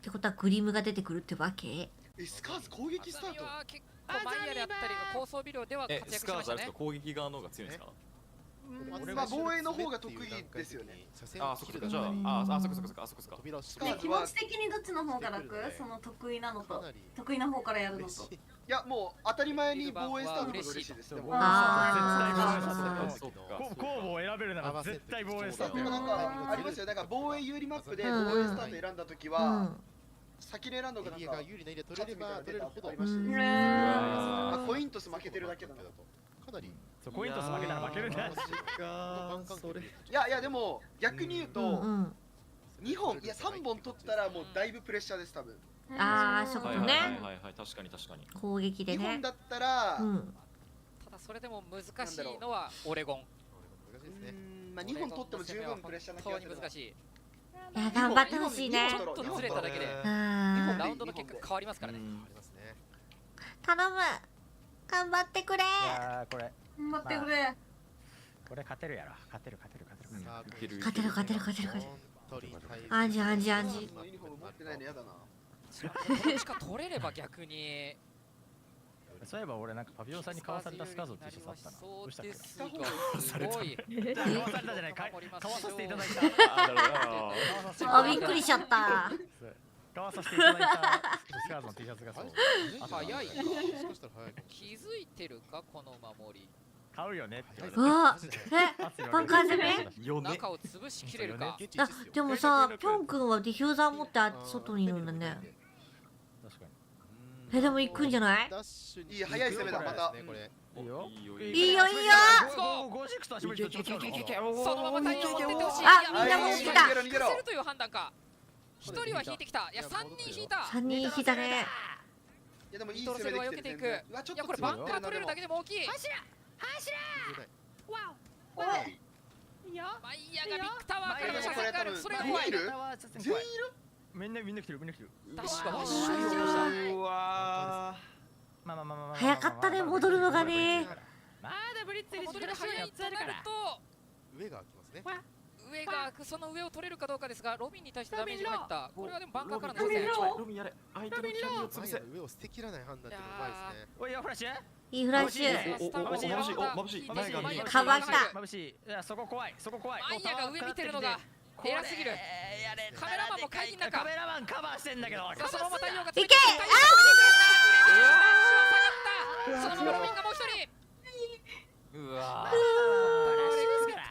てことはグリムが出てくるってわけ？スカーズ攻撃スタート。結構マイヤーであったりが高層ビルでは活躍しましたね。スカーズあれですか攻撃側の方が強いんですか？まあ防衛の方が得意ですよね。あ、そっかじゃあそっか。気持ち的にどっちの方が楽？その得意なのと得意な方からやるのと。いやもう当たり前に防衛スタートが嬉しいです。でも候補を選べるなら絶対防衛スタート。なんかありますよ。だから防衛有利マップで防衛スタート選んだ時は先に選んだ方がなんか有利な入れ取れれば取れるほどコイントス負けてるだけだとかなりコイントス負けたら負けるんだ。いやでも逆に言うと2本いや3本取ったらもうだいぶプレッシャーです多分。ああそこね。確かに攻撃でね。2本だったらただそれでも難しいのはオレゴン。まあ2本取っても十分プレッシャーな気がする。難しい。いや頑張ってほしいね。ちょっとずれただけでラウンドの結果変わりますからね。頼む。頑張ってくれ。頑張ってくれ。これ勝てるやろ。勝てる。アンジ。ユニフォーム持ってないのやだな。こっちか取れれば逆に。そういえば俺なんかパビオンさんに買わされたスカーズの T シャツあったな。どうしたっけ？すごい。買わされたじゃない。買わさせていただいた。あびっくりしちゃった。買わさせていただいたスカーズの T シャツがそう。早いか。気づいてるかこの守り。買うよねって言われて。バンカー攻め？中を潰しきれるか。あでもさピョン君はディフューザー持って外にいるんだね。でも行くんじゃない？いい早い攻めだまた。いいよ。そのまま対応持ってってほしい。あみんなもう来た。するという判断か。一人は引いてきた。いや3人引いた。3人引いたね。いやでもいい攻めできてる。いやこれバンカー取れるだけでも大きい。走ら。わお。マイヤーがビッグタワーからの射線がある。それが怖い。全員いる？みんな来てる。ダッシュがワッショイしてました。うわー。まあ。早かったね、戻るのがね。まだブリッツに戻りが早いとなると上が開きますね。上が開く、その上を取れるかどうかですが、ロビンに対してダメージが入った。これはでもバンカーからの挑戦。ロビンやれ。相手のキャリーを潰せ。上を捨てきらない判断っていうのがうまいですね。おい、フラッシュ。いいフラッシュ。眩しい。かわした。眩しい。いや、そこ怖い。マイヤが上見てるのが偉すぎる。カメラマンも会議の中。カメラマンカバーしてんだけど。そのまま太陽がいけ。そのままロビンがもう一人。うわー。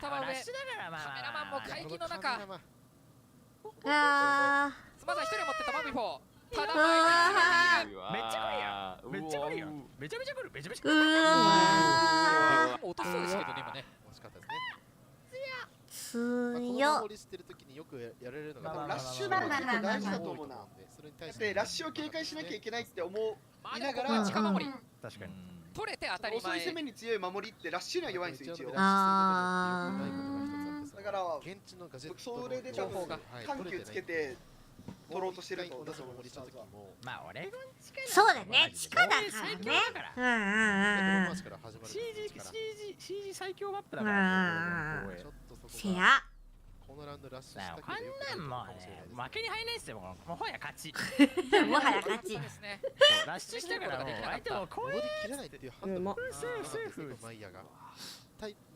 カメラマンも会議の中。あまずは一人持ってたマビフォー。ただめっちゃ来るよ。めちゃめちゃ来る。落としそうですけどね、今ね。惜しかったですね。強っ。守りしてる時によくやられるのがラッシュが結構大事だと思うな。でラッシュを警戒しなきゃいけないって思いながら近守り。確かに。取れて当たり前。遅い攻めに強い守りってラッシュには弱いんですよ一応。だからそれで多分緩急つけて取ろうとしてると思う。まあ俺がそうだね、地下だからね。CG 最強マップだから。せや。このラウンドラッシュこんなんもうね、負けに入れないっすよ。もはや勝ち。もはや勝ち。ラッシュしたからもう相手も戻りきらないっていう判断。セーフ。マイヤが。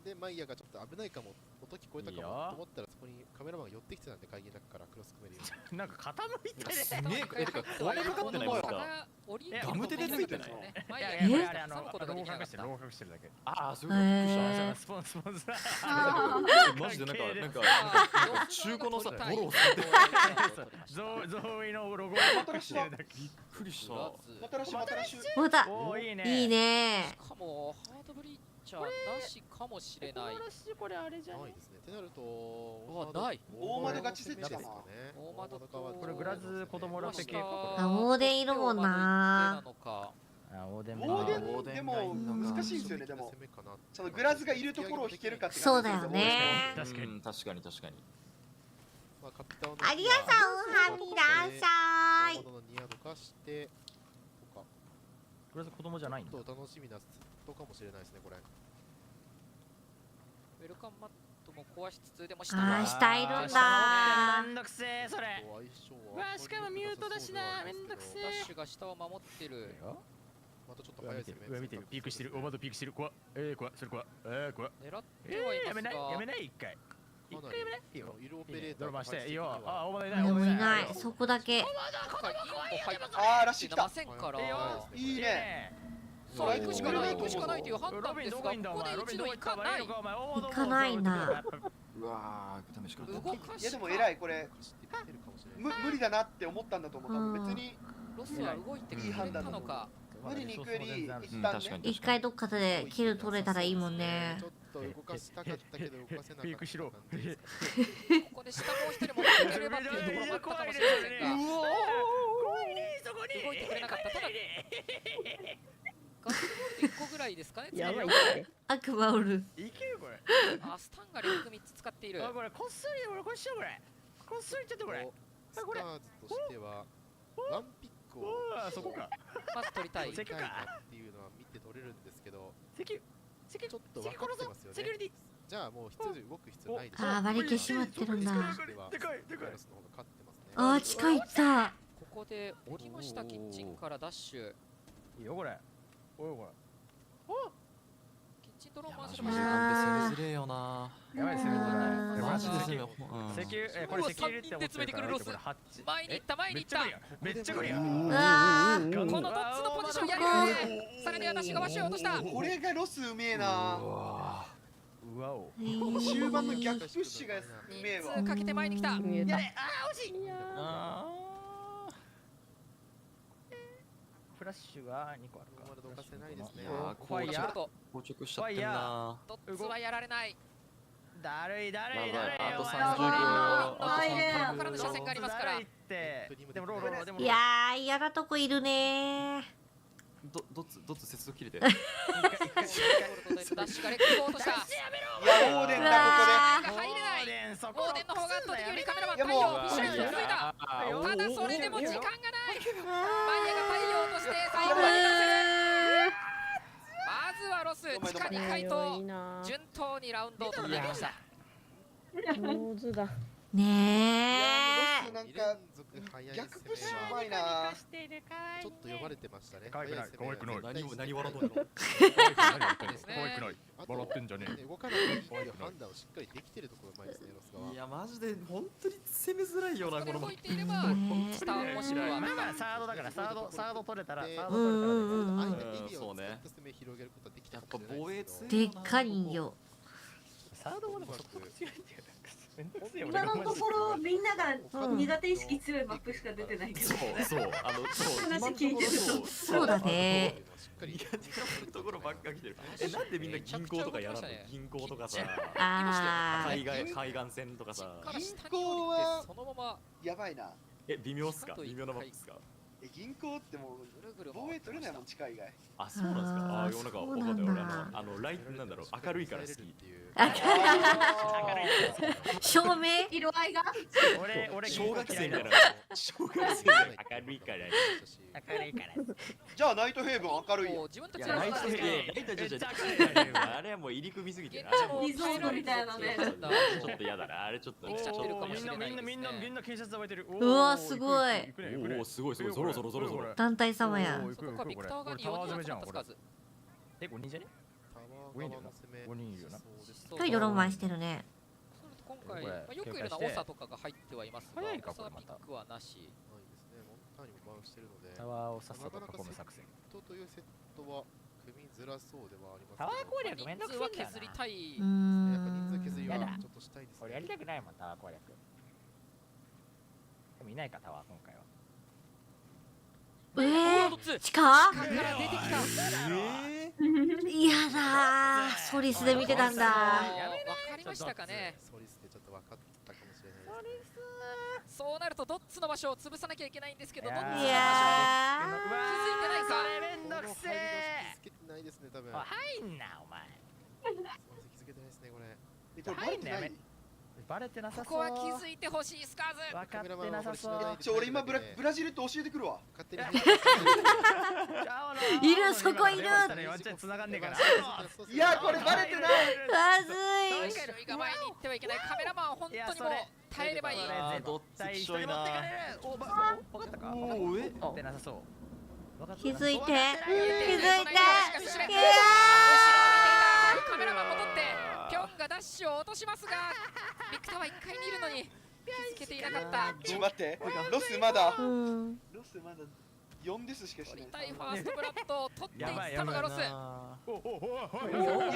でマイヤがちょっと危ないかも、音聞こえたかもと思ったらそこにカメラマンが寄ってきてたんで、会議の中からクロス組めるように。なんか傾いてね。すげえ。てか壊れかかってないもんさ。ガム手でついてない。老化してるだけ。ああ、そういうこと。スポンサー。マジでなんか中古のさ、ボロを吸って。ゾーイのロゴを新しいだけ。びっくりした。また。いいね。しかもハードブリッジャーなしかもしれない。これあれじゃないですね。ってなるとない。大窓勝ち設置かな。大窓とこれグラズ子供らせ系か。オーデンいるもんな。オーデンでも難しいんですよね。でもそのグラズがいるところを引けるかって。そうだよね。確かに。ありがとうはみらさい。グラズ子供じゃないんだ。楽しみなとかもしれないですねこれ。ウェルカムマットも壊しつつでも下いるんだ。めんどくせえそれ。しかもミュートだしな。めんどくせえ。ダッシュが下を守ってる。またちょっと早いですね。上見てる。ピークしてる。大窓ピークしてる。怖っ。怖っ。それ怖っ。怖っ。狙ってはいますが。やめない一回。一回やめない。いいよ。色オペレーター。ドラマしていいよ。大窓いない。でもいない。そこだけ。ラッシュ来た。いいね。そう行くしかないという判断ですが、ここで一度行かない。行かないな。うわー、ダメしかない。いやでも偉いこれ。無理だなって思ったんだと思う。別にロスは動いてくれたのか。無理に行くより一旦ね。一回どっかでキル取れたらいいもんね。ちょっと動かしたかったけど動かせなかった。ピークしろ。ここで下もう一人持ってくればっていうところもあったかもしれませんが。怖いねそこに。動いてくれなかった。ただガスボール1個ぐらいですかね。やばい。悪魔おる。いけるこれ。スタンが連続3つ使っている。これこっそりこれしようこれ。こっそりちょっとこれ。スターズとしてはワンピックをそこか。まず取りたい。っていうのは見て取れるんですけど。ちょっと分かってますよね。じゃあもう動く必要ないです。バリ消しまってるんだ。でかい。近いった。ここで降りましたキッチンからダッシュ。いいよこれ。おいこれ。キッチンドローン回してました。攻めづれよな。やばい攻めづらい。マジで攻め。これセキュリティで詰めてくるロス。前に行った前に行った。めっちゃクリア。このドッツのポジションやりますね。さらにはダッシュがワシを落とした。これがロスうめえな。うわお。終盤の逆プッシュがうめえわ。2つかけて前に来た。やれ。惜しい。フラッシュが2個あるか。まだどかせないですね。ファイヤー。硬直しちゃってんな。ドッツはやられない。だるい。あと30秒。からの車線がありますから。でもロー。いやー嫌なとこいるね。ドッツ接続切れて。ダッシュがレックを落とした。いやオーデンだここで。入れない。オーデンの方が圧倒的にカメラマン太陽フィッシュレンズを抜いた。ただでも時間がない。マイヤが太陽として最後まで出せる。まずはロス地下2階と順当にラウンドを取ってきました。上手だねえ。なんか逆プッシュうまいな。ちょっと読まれてましたね。可愛くない。可愛くない。何笑ってんの？可愛くない。笑ってんじゃねえ。動かないという判断をしっかりできてるところうまいですね、ロス側。いやマジで本当に攻めづらいよなこの。動いていれば下もしくはまあサードだからサード取れたらサード相手エリアをそうね。使って攻め広げることはできたかやっぱもしれないですけど。でっか人形。サードもでもそこ強いんだよね。今のところみんなが苦手意識強いマップしか出てないけど。そう話聞いてると。そうだね。苦手なところばっか来てる。なんでみんな銀行とかやらないの？銀行とかさ、海岸線とかさ。銀行はそのままやばいな。微妙っすか？微妙なマップっすか？銀行ってもう防衛取れないもん地下以外。あ、そうなんですか。あ、なんかわかんない。俺ライトなんだろう、明るいから好きっていう。照明？色合いが？俺小学生みたいな。小学生明るいから。明るいから。じゃあナイトヘイブン明るい。自分たちナイトヘイブンあれはもう入り組みすぎてる。リゾートみたいなね。ちょっと嫌だな。あれちょっと。できちゃってるかもしれない。みんな警察覚えてる。うわすごい。おおすごい。そろそろ。団体様や。そこかビクターが4人集まった数。5人じゃね？5人いるよな。5人いるよな。一人ドローマンしてるね。今回よくいるのはオサとかが入ってはいますが、オサピックはなし。タワーをさっさと囲む作戦。というセットは組みづらそうではあります。タワー攻略めんどくさいんだよな。人数は削りたい。やっぱ人数削りはちょっとしたいですね。俺やりたくないもんタワー攻略。でもいないかタワー今回は。地下？嫌だ。ソリスで見てたんだ。わかりましたかね。ソリスでちょっと分かったかもしれない。そうなるとドッツの場所を潰さなきゃいけないんですけど、ドッツの場所いや気づいてないか。めんどくせえ。気づけてないですね多分。入んなお前。気づけてないですねこれ。入んなやめ。バレてなさそう。ここは気づいてほしいスカーズ。分かってなさそう。俺今ブラジルって教えてくるわ。勝手に。いるそこいる。繋がんねえから。いやこれバレてない。まずい。後ろが前に行ってはいけない。カメラマン本当にもう耐えればいい。どっちしょいな。分かったか？ってなさそう。気づいて。気づいて。カメラマン戻ってピョンがダッシュを落としますが、ビクターは1階にいるのに気づけていなかった。ちょっと待って、ロスまだ4ですしかしない。ファーストブラッドを取っていったのがロス。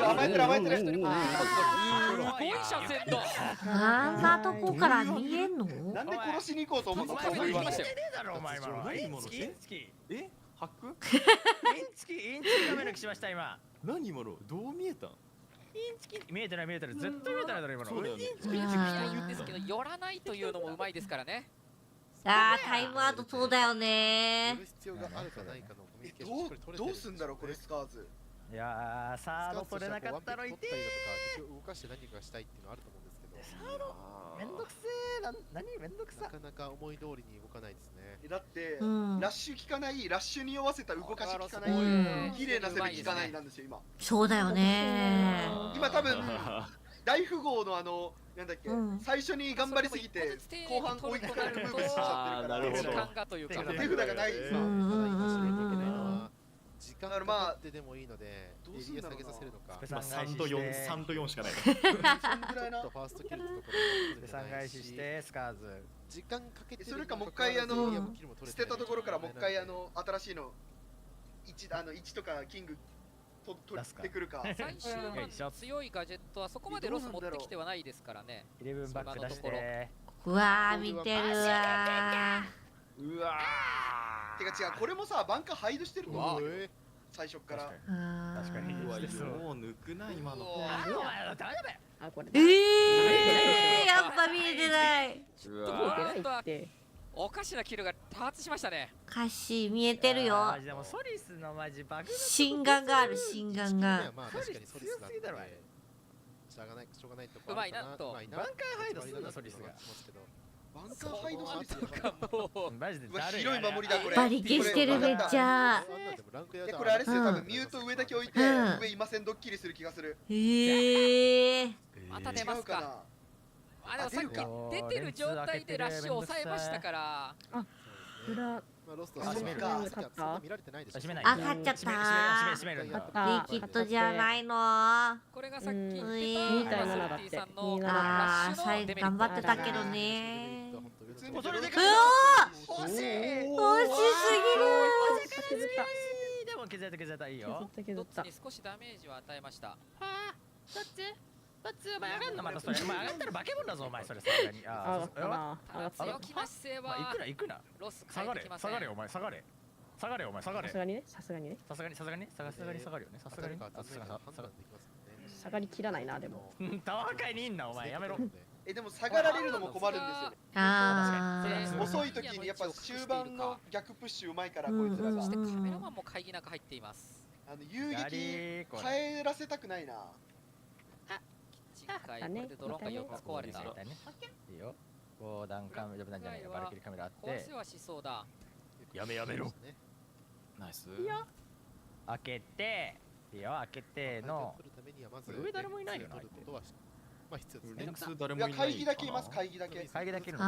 甘えてる甘えてる。すごい車線だ。あんなとこから見えんの？なんで殺しに行こうと思ったの？ハック？インチカメラしました今。何今の？どう見えたん？見えてない絶対見えてないだろ今の。ですけど寄らないというのもうまいですからね。あータイムアウトそうだよね。どうすんだろうこれスカーズ。いやーサード取れなかったのいて。動かして何かしたいっていうのあると思うんですけど。サードめんどくせえ。何めんどくさ。なかなか思い通りに動かないですね。だってラッシュ効かない、ラッシュに酔わせた動かし効かない、綺麗な攻め効かないなんですよ今。そうだよね。今多分大富豪のなんだっけ、最初に頑張りすぎて後半追いつかれるムーブしちゃってるから、時間がというか手札がないです。時間がまあでもいいのでエリア下げさせるのか。3と4しかない。ファーストキルのところ3返ししてスカーズ。時間かけてそれかもう一回捨てたところからもう一回新しいの1とかキング取ってくるか。最終強いガジェットはそこまでロス持ってきてはないですからね。11バック出して。うわー見てるわー。うわー。てか違うこれもさバンカーハイドしてるの最初から。確かに。うわよう抜くな今の。あこれ。やっぱ見えてない。おかしなキルが多発しましたね。歌詞見えてるよ。でもソリスのマジバグ。心眼がある心眼が。まあ確かにソリスだってしょうがないところ。うまいなと。バンカーハイドするのソリスが。バンカーハイドスミスとかもうマジで広い守りだこれ。バリ消してるめっちゃ。これあれですよ、多分ミュート上だけ置いて上いませんドッキリする気がする。また出ますか。あ、でもさっき出てる状態でラッシュを抑えましたから。あ、裏。ロスト勝った。見られてないでしょ。あ、勝っちゃった。リキッドじゃないの。これがさっき言ってた2.7だって。ああ、最後頑張ってたけどね。うお、惜しすぎる。でも削れた削れた、いいよ。どっちに少しダメージを与えました。どっちお前上がんのまたそれ。お前上がったら化け物だぞお前それさすがに。ああ、強気な姿勢は。行くな。ロス下がれお前下がれお前下がれ。さすがにねさすがに下がるよねさすがに。下がりきらないなでも。タワー界にいんなお前やめろ。でも下がられるのも困るんですよね。ああ。遅い時にやっぱ終盤の逆プッシュうまいからこいつらが。そしてカメラマンも会議中入っています。遊撃帰らせたくないな。これでドローンが4つ壊れた。いいよ。5段カメラなんじゃないよ。バルキリカメラあって。壊せはしそうだ。やめろ。ナイス。開けて、いいよ開けての。上誰もいないよな。まあ必要ですね。いや会議だけいます。会議だけ。会議だけの。そう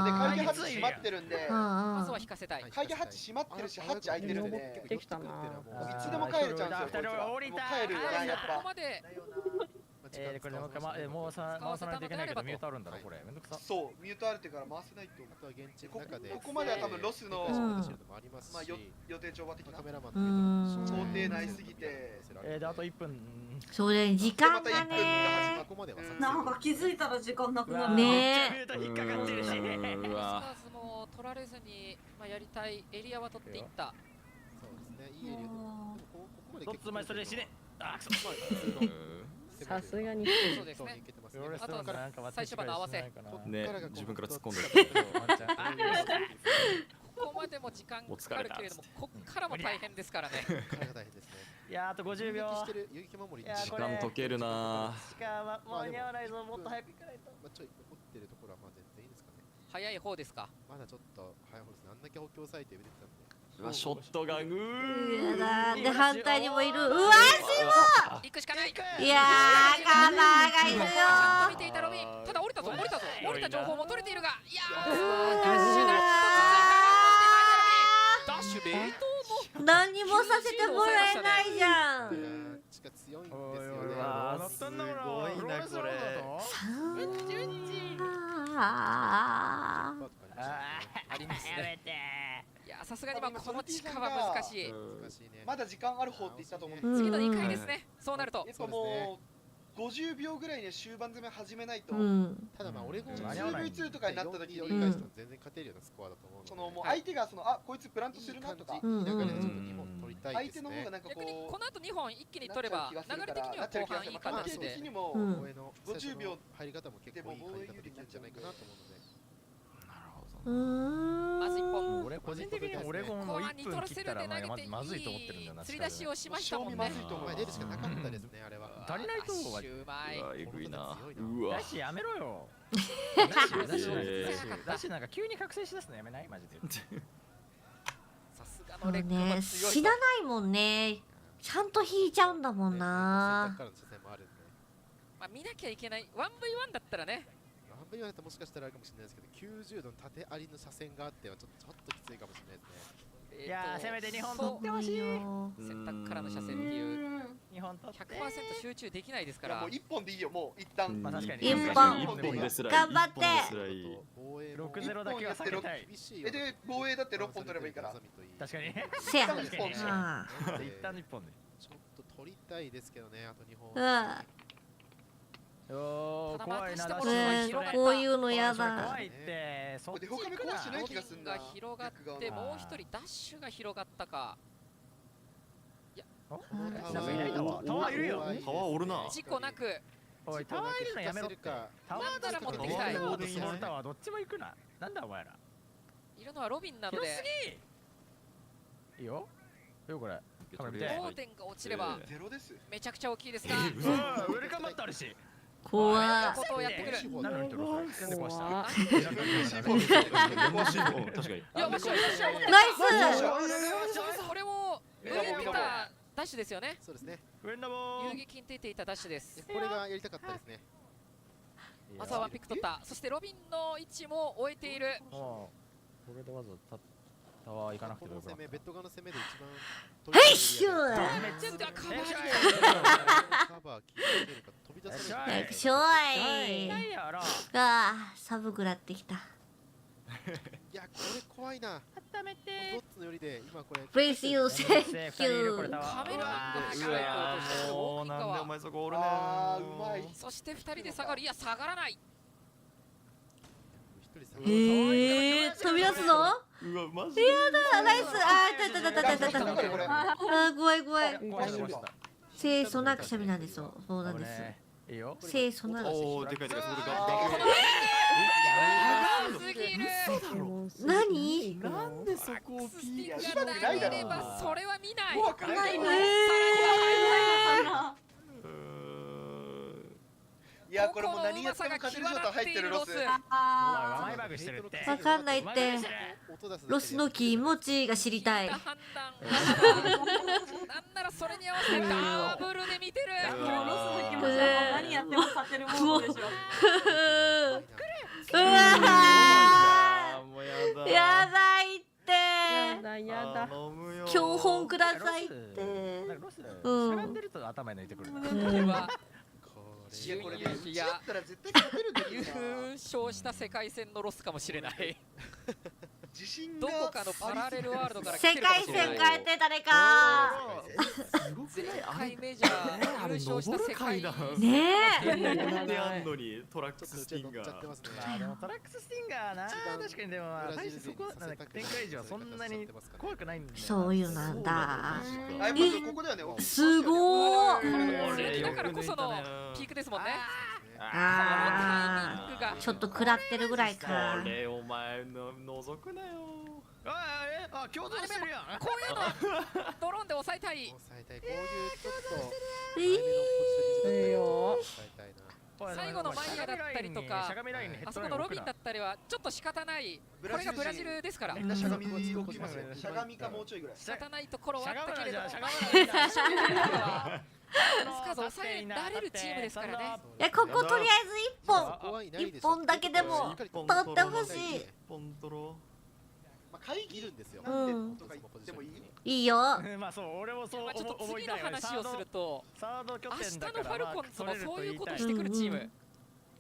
で会議ハッチ閉まってるんで。まずは引かせたい。会議ハッチ閉まってるしハッチ開いてるんで。できたな。いつでも帰れちゃうんですよ。もう帰るよなやっぱ。ここまで。これもう回さないといけないけどミュートあるんだろこれ。めんどくさ。そうミュートあるってから回せないと。あとは現地の中でここまでは多分ロスのまあ予定調和的なカメラマン想定内すぎて。であと1分。それ時間がね。なんか気づいたら時間なくなる。ね。引っかかってるし。スカーズも取られずにやりたいエリアは取っていった。そうですね。いいエリア。ここまでどっち前それ死ね。あくそ。さすがにそうですね。あとは最初まで合わせ。ね、自分から突っ込んでる。ここまでも時間かかるけれども、こっからも大変ですからね。いやあと50秒。時間解けるな。時間は間に合わないぞ。もっと早く行かないと。ちょい残ってるところはまあ全然いいですかね。早い方ですか。まだちょっと早い方ですね。あんだけ補強サイト入れてたんで。ショットガンで反対にもいる。うわしも行くしかない。いやーカバーがいるよ。見ていたロビン。ただ降りた情報も取れているが、いやダッシュ冷凍も何にもさせてもらえないじゃん。地下強いんですよね。すごいなこれ。ありますね。いやさすがにこの地下は難しい。まだ時間ある方って言ったと思うんです。次の2回ですね。そうなると。やっぱもう50秒ぐらいで終盤攻め始めないと。ただオレゴン 2v2 とかになった時に全然勝てるようなスコアだと思う。そのもう相手がこいつプラントするなとか。相手の方がなんかこう。逆にこの後2本一気に取れば流れ的には後半いいかなって。的にも50秒入り方も結構いい入り方できるんじゃないかなと思うので。まず1本。俺個人的にオレゴンの1分切ったらまずいと思ってるんだよな。釣り出しをしましたもんね。出るしかなかったですねあれは。足りないと思うわ。えぐいな。ダッシュやめろよ。ダッシュなんか急に覚醒しだすのやめないマジで。さすがのレッグも強い。死なないもんね。ちゃんと引いちゃうんだもんな。見なきゃいけない 1v1 だったらね。1v1 だったらもしかしたらあるかもしれないですけど、90度の縦ありの車線があってはちょっときついかもしれないですね。いやせめて2本取ってほしい。選択からの車線っていう2本取って 100% 集中できないですから。もう1本でいいよもう一旦。1本頑張って。6-0だけは避けたい。で防衛だって6本取ればいいから。確かに。せや。一旦1本で。ちょっと取りたいですけどねあと2本。怖いな。こういうのやだ。怖いって。そで他に壊してない気がするんだ。広がってもう一人ダッシュが広がったか。いや。タワーいるよ。タワーおるな。事故なく。おいタワーいるのやめろって。タワーなら持ってきたい。タワーどっちも行くな。なんだお前ら。いるのはロビンなので。いいよ。よこれ。5点が落ちればめちゃくちゃ大きいですが。ウェルカムバットあるし。怖っ。ことをやってくる。何の人ロスで壊した。確かに。いや、もしよし。ナイス。これも上に見たダッシュですよね。そうですね。遊撃に出ていたダッシュです。これがやりたかったですね。まずはワンピック取った。そしてロビンの位置も終えている。これでわざわざタワー行かなくてもよかった。ベッド側の攻めで一番。はいっしょ。めっちゃカバー。カバー切れるか飛び出さない。よいしょい。ああ、寒くなってきた。いや、これ怖いな。温めて。どっちのよりで今これ。Please you thank you。カメラもうなんでお前そこおるね。そして2人で下がる。いや、下がらない。飛び出すの？やだ、ナイス。あー、いた。あー、怖い。清楚なくしゃみなんですよ。そうなんです。清楚な。おー、でかい。何？なんでそこをピーがなければそれは見ない。怖くないね。いや、これもう何やっても勝てる状態入ってるロス。わかんないって。ロスの気持ちが知りたい。なんならそれに合わせてダブルで見てる。ロスの気持ちは何やっても勝てるものでしょ。うわー、やばいって。やだ。教本くださいって。しゃがんでると頭に抜いてくる。これは優勝した世界戦のロスかもしれない。どこかのパラレルワールドから来てるかもしれない。世界線変えて誰か。前回メジャー優勝した世界。ねえ。であんのにトラックススティンガー。でもトラックススティンガーな。確かにでも最初そこ展開時はそんなに怖くないんだよ。そういうなんだ。すごー。だからこそのピークですもんね。ああ、ちょっと食らってるぐらいか。これお前の覗くなよ。あ、共同してるやん。こういうのドローンで抑えたい。こういうちょっといいよ。最後のマイヤだったりとか、あそこのロビンだったりはちょっと仕方ない。これがブラジルですから。みんなしゃがみ動きますよ。しゃがみかもうちょいぐらい。仕方ないところはあったけれども。スカーズ抑えられるチームですからね。いや、こことりあえず一本だけでも取ってほしい。会議いるんですよ。いいよ。まあそう、俺もそうちょっと次の話をすると、サード拠明日点だからのファルコンズもそういうことしてくるチーム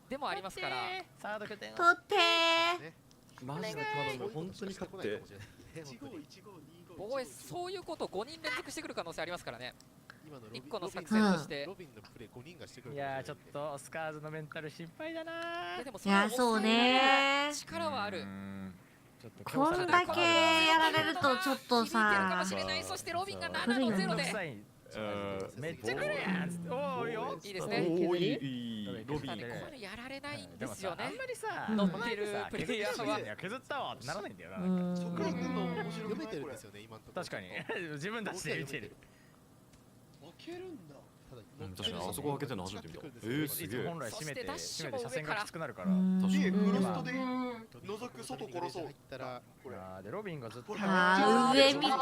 でもありますから。サード拠点取ってマジで頼む、本当に勝って。防衛、そういうことを5人連続してくる可能性ありますからね。1個の作戦として。いや、ちょっとスカーズのメンタル心配だな。いや、そうね。力はある。こんだけやられるとちょっとさ。そしてロビンが7の0で。めっちゃ来るやん。おーよ。いいですね。ロビン。これやられないんですよね。あんまりさ、乗ってるプレイヤーは削ったわってならないんだよな。読めてるんですよね、今のところ。確かに。自分たちで見てる。開けるんだ。確かにあそこ開けてるの初めて見た。すげえ。本来閉めて車線がきつくなるから。確かに。フロストで覗く外殺そう。でロビンがずっと。ああ、上見てんだ。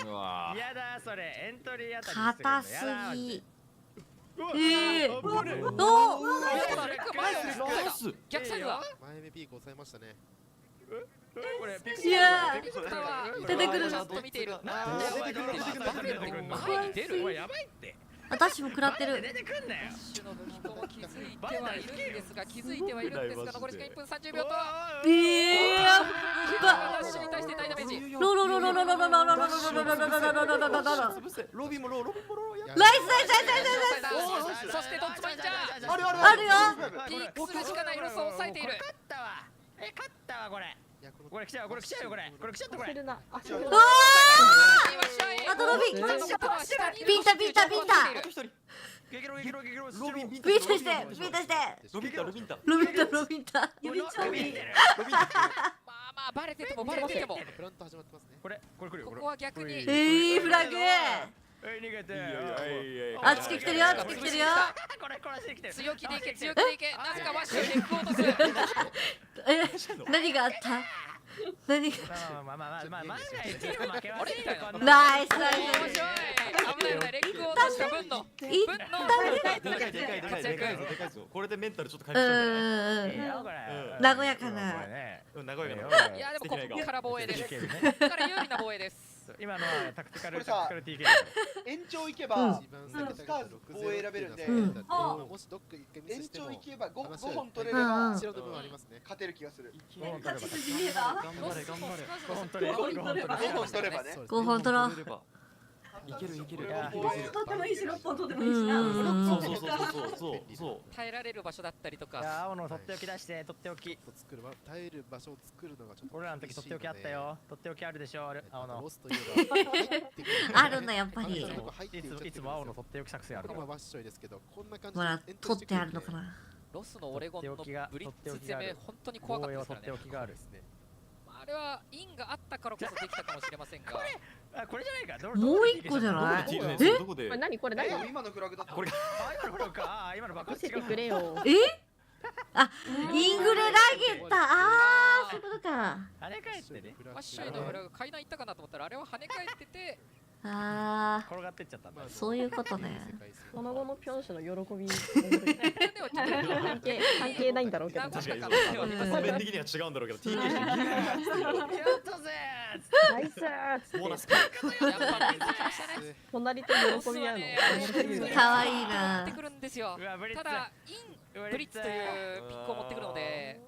うわ。やだそれエントリーあたり。硬すぎ。逆サイドは前目ピーク抑えましたね。いや出てくる。私も食らってる。気づいてはいるんですが、気づいてはいるんですが、残り時間1分30秒と。私に対して大ダメージ。ロロロロロロロロロロロロロロロロロロビンもロー、ロビンもロー。ナイスナイスナイスナイス。そしてドッツマンジャー。あるよ。ピークするしかないロスを抑えている。勝ったわ。勝ったわこれ。これ来ちゃう、これ来ちゃうよこれ。これ来ちゃったこれ。あとロビン。ビンタビンタビンタ。ロビンビンタしてビンタして。ロビンタロビンタロビンタロビンタ。指ちょび。まあバレててもバレてても。これ来るよ。ここは逆に。フラグ。逃げて。あ、チキ来てるよ、チキ来てるよ。強気でいけ、強気でいけ。なぜかワッショイで落とす。何があった？何が？ナイスナイス。ナイス。危ない危ない。レッグを落とした分のででかいぞ。これでメンタルちょっと回復したんじゃない？和やかな。和やかな。いやでもここから防衛です。ここから有利な防衛です。今のはタクティカル TK。延長いけばスカーズ防衛選べるんで、延長いけば5本取れれば勝てる気がする。勝ち筋見えた？頑張れ。5本取ればね。 5本取ろう。いける。5本取ってもいいし6本取ってもいいしな。そう耐えられる場所だったりとか。青のとっておき出して、とっておき。耐える場所を作るのがちょっと。俺らの時とっておきあったよ。とっておきあるでしょ、青の。あるんだやっぱり。いつも青のとっておき作戦ある。今ワッショイですけど、こんな感じほら、取ってあるのかな。ロスのオレゴンのブリッツ攻め本当に怖かったですからね。あれはインがあったからこそできたかもしれませんが。これじゃないか。もう一個じゃない？どこで？何これ何？今のフラグだった。これ。今のフラグか。今の爆発見せてくれよ。あ、イングレラゲタ。ああ、そういうことか。跳ね返ってね。ワッショイのフラグ階段行ったかなと思ったらあれは跳ね返ってて。ああ、転がってっちゃったんだ。そういうことね。その後のピョンシュの喜び関係ないんだろうけど。確かに場面的には違うんだろうけど TK してナイスボーナス隣と喜び合うのかわいいな。持ってくるんですよ。ただインブリッツというピックを持ってくるので、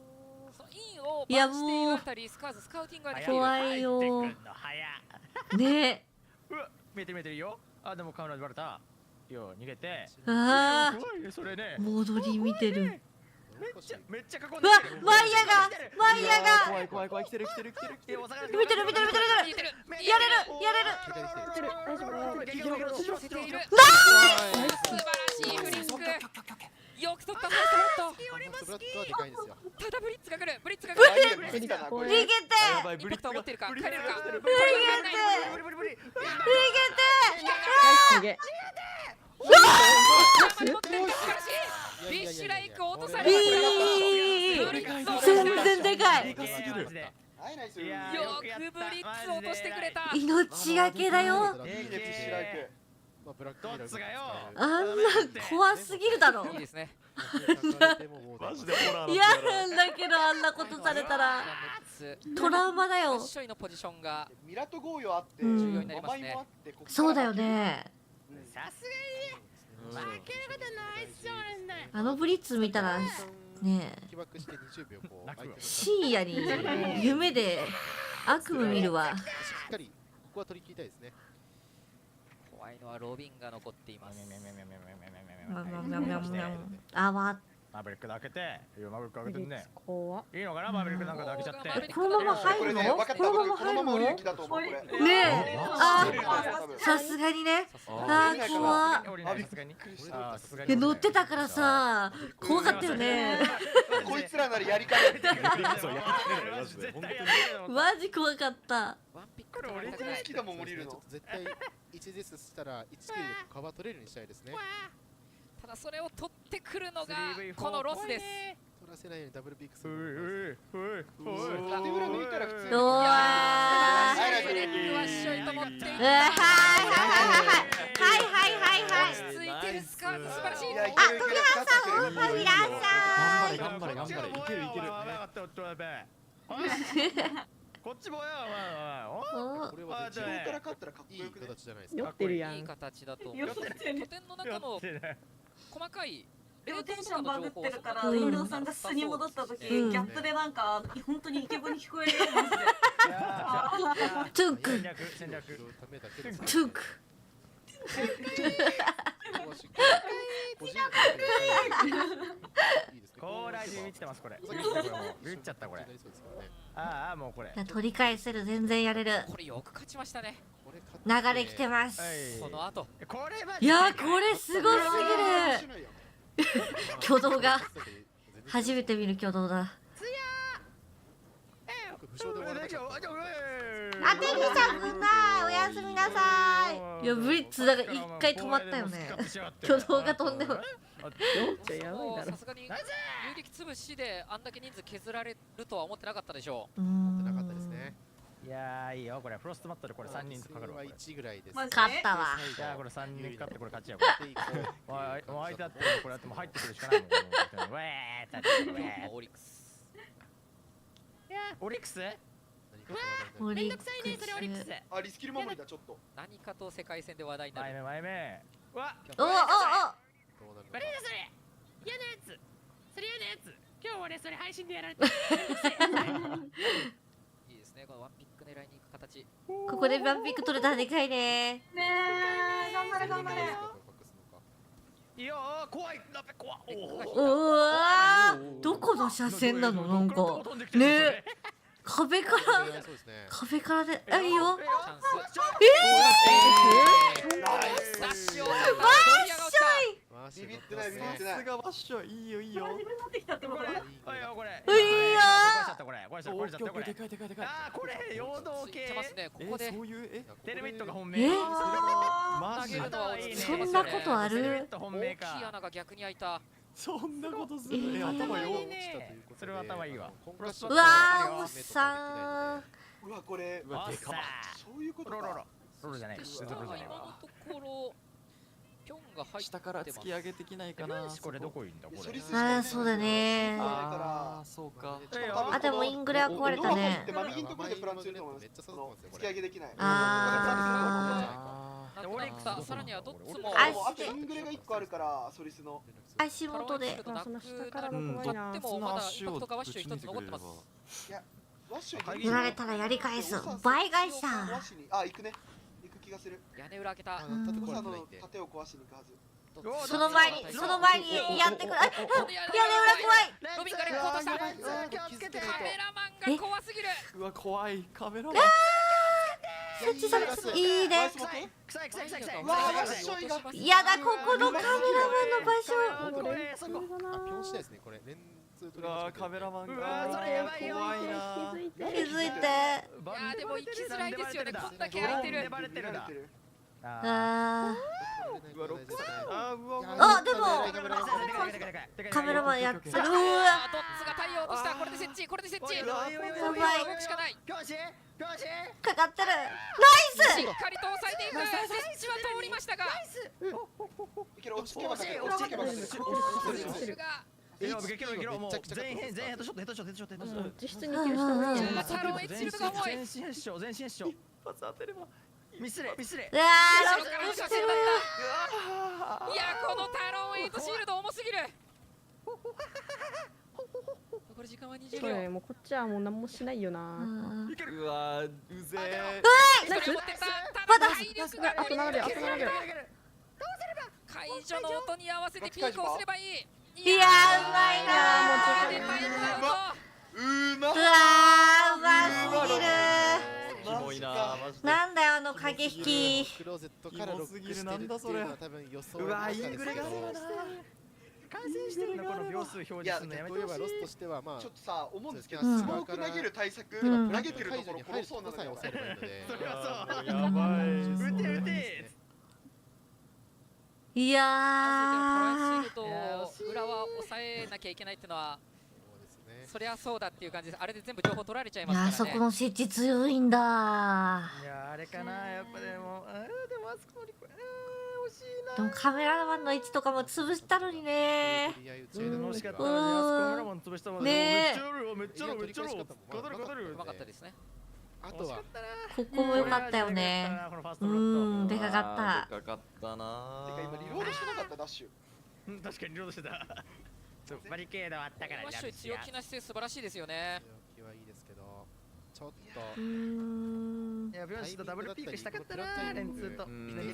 そのインをバンしているあたりスカーティングができる。怖いよ。ね。見えてるよ。あ、でもカメラでバレた。よ、逃げて。ああ。それね。戻り見てる。めっちゃ囲んでる。うわ、ワイヤが。怖い来てる。見てる。やれる。素晴らしいフリック。よく取ったスブラッドはでかいんですよ。ただブリッツが来る。逃げて。インパクトを持ってるか。帰れるか。逃げて。ビッシュライク落とされた。全然でかい。よくブリッツ落としてくれた。命がけだよ。あんな怖すぎるだろ。いいですね。マジでホラー嫌なんだけど、あんなことされたらトラウマだよ。ショイのポジションがミラトゴーヨあって重要になりますね。そうだよね。さすがに負けることないっしょなんだ。あのブリッツ見たらねえ、深夜に夢で悪夢見るわ。しっかりここは取り切りたいですね。怖いのはロビンが残っています。あわ。マーベリックだけて、マーベリック開けてんね。いいのかな、マーベリックなんか開けちゃって。このまま入るの？このまま入るの？ねえ、あ、さすがにね。あ、怖っ。乗ってたからさ、怖かったよね。こいつらならやりかね。マジ怖かった。これ俺好きだもん降りるの。絶対1デスしたら1キルでカバー取れるようにしたいですね。ただそれを取ってくるのがこのロスです。取らせないようにダブルビッグス。裏抜いたら普通に。うわー。ブレックはショイと持っていった。はい。落ち着いてるスカート素晴らしい。あ、徳原さん、オーバーミラーさん。頑張れ。いける。こっちもよ。これは自分から勝ったらかっこよくね。形じゃないですか。酔ってるやん。いい形だと思う。拠点の中の細かいでもテンションバグってるから、運動さんが素に戻った時、ギャップでなんか本当にイケボに聞こえるようにトゥンク。高ライジ見てますこれ。ビビっちゃったこれ。ああもうこれ。取り返せる、全然やれる。これよく勝ちましたね。流れ来てます。その後。いや、これすごすぎる。挙動が初めて見る挙動だ。あ、テリーさん、ぐんない、おやすみなさい。いや、ブリッツだから一回止まったよね。挙動が飛んでも。さすがに遊撃潰しであんだけ人数削られるとは思ってなかったでしょう。思ってなかったですね。いやーいいよ、これフロストマットでこれ3人かかるわ。1ぐらいです。勝ったわ。いやこれ3人勝ってこれ勝ちや。もう相手だってこれやっても入ってくるしかないもん。ウェーオリックス。オリックス？めんどくさいねそれオリックス。あ、リスキル守りだちょっと。何かと世界戦で話題になる。前目。わ。おおお。これだそれ。嫌なやつ。それ嫌なやつ。今日俺それ配信でやられた。いいですね、このワンピック狙いに行く形。ここでワンピック取れたらでかいね。ねえ、頑張れ頑張れ。いやー怖い。なべ怖い。うわー、どこの車線なのなんか。ね。壁からで、あ、いいよ。ビビってないビビってない。さすがワッショイ、いいよいいよ。自分乗ってきたってこれ。いいよこれ。いいよ。でかいでかいでかい。あーこれ陽動系。ここでそういうテレミットが本命。マジで。そんなことある？大きい穴が逆に開いた。そんなことする。頭よ。それは頭いいわ。うわー、おっさん。うわ、これ。うわ、でか。そういうことか。ロロじゃない。今のところピョンが入ってます。下から突き上げてきないかな。これどこいいんだこれ。ああ、そうだね。ああ、そうか。あ、でもイングレは壊れたね。マミキンところでプランすると思います。突き上げできない。ああ。オリックスさらにはどっちも。あとイングレが1個あるからソリスの。足元で。その下からも怖いな。でもまだインパクトがワッシュ一つ残ってます。いや、ワッシュやられたらやり返す。倍返しだ。あ、行くね。行く気がする。屋根裏開けた。盾を壊しに行くはず。その前にやってくる。あ、屋根裏怖い。ロビンがレッコートした。カメラマンが怖すぎる。うわ、怖いカメラマン。設置されていいね。臭い。やだ、ここのカメラマンの場所。ピョンしたですねこれ。カメラマンが怖いな。気づいて。いやでも行きづらいですよね。こんだけ空いてる。ああ、でもカメラマンやってる。うわ、ドッツが対応とした。これで設置。やばい。動くしかない。かかってる。ナイス。しっかりと抑えていく。設置は通りましたが。落ち着けばもう全員ヘッドショット。実質2キルしたもんね。タロンエッジシールドが重い。全身ヘッショ。パス当てれば。ミスレ。うわー、いやこのタロンエイトシールド重すぎる。残り時間は20秒。もうこっちはもう何もしないよな。うわ、うぜえ。まだ体力があと7秒。解除の音に合わせてピークをすればいい。いやー、うまいなー。うわー、うますぎる。キモいな、マジで。なんだよあの駆け引き。クローゼットからロックしてるっていうのは多分予想うわ、イングレがあるな。完成してるな、この秒数表示するのやめてほしい。ロスとしてはまあちょっとさ、思うんですけど、スモーク投げる対策、投げてるところ殺そうなのよ。それはそう。やばい。撃て。いやー。シールドを裏は抑えなきゃいけないっていうのは。そりゃそうだっていう感じです。あれで全部情報取られちゃいますからね。いや、そこの設置強いんだ。いや、あれかな、やっぱでもあそこに惜しいな。でもカメラマンの位置とかも潰したのにね。惜しかったな。カメラマン潰したもんね。めっちゃうまかったですね。あとはここも良かったよね。でかかった。でかかったな。てか今リロードしてなかったダッシュ。確かにリロードしてた。バリケードあったから。ワッシュ強気な姿勢素晴らしいですよね。強気はいいですけど、ちょっと。いや、ビョンシとダブルピークしたかったな、レンツーと。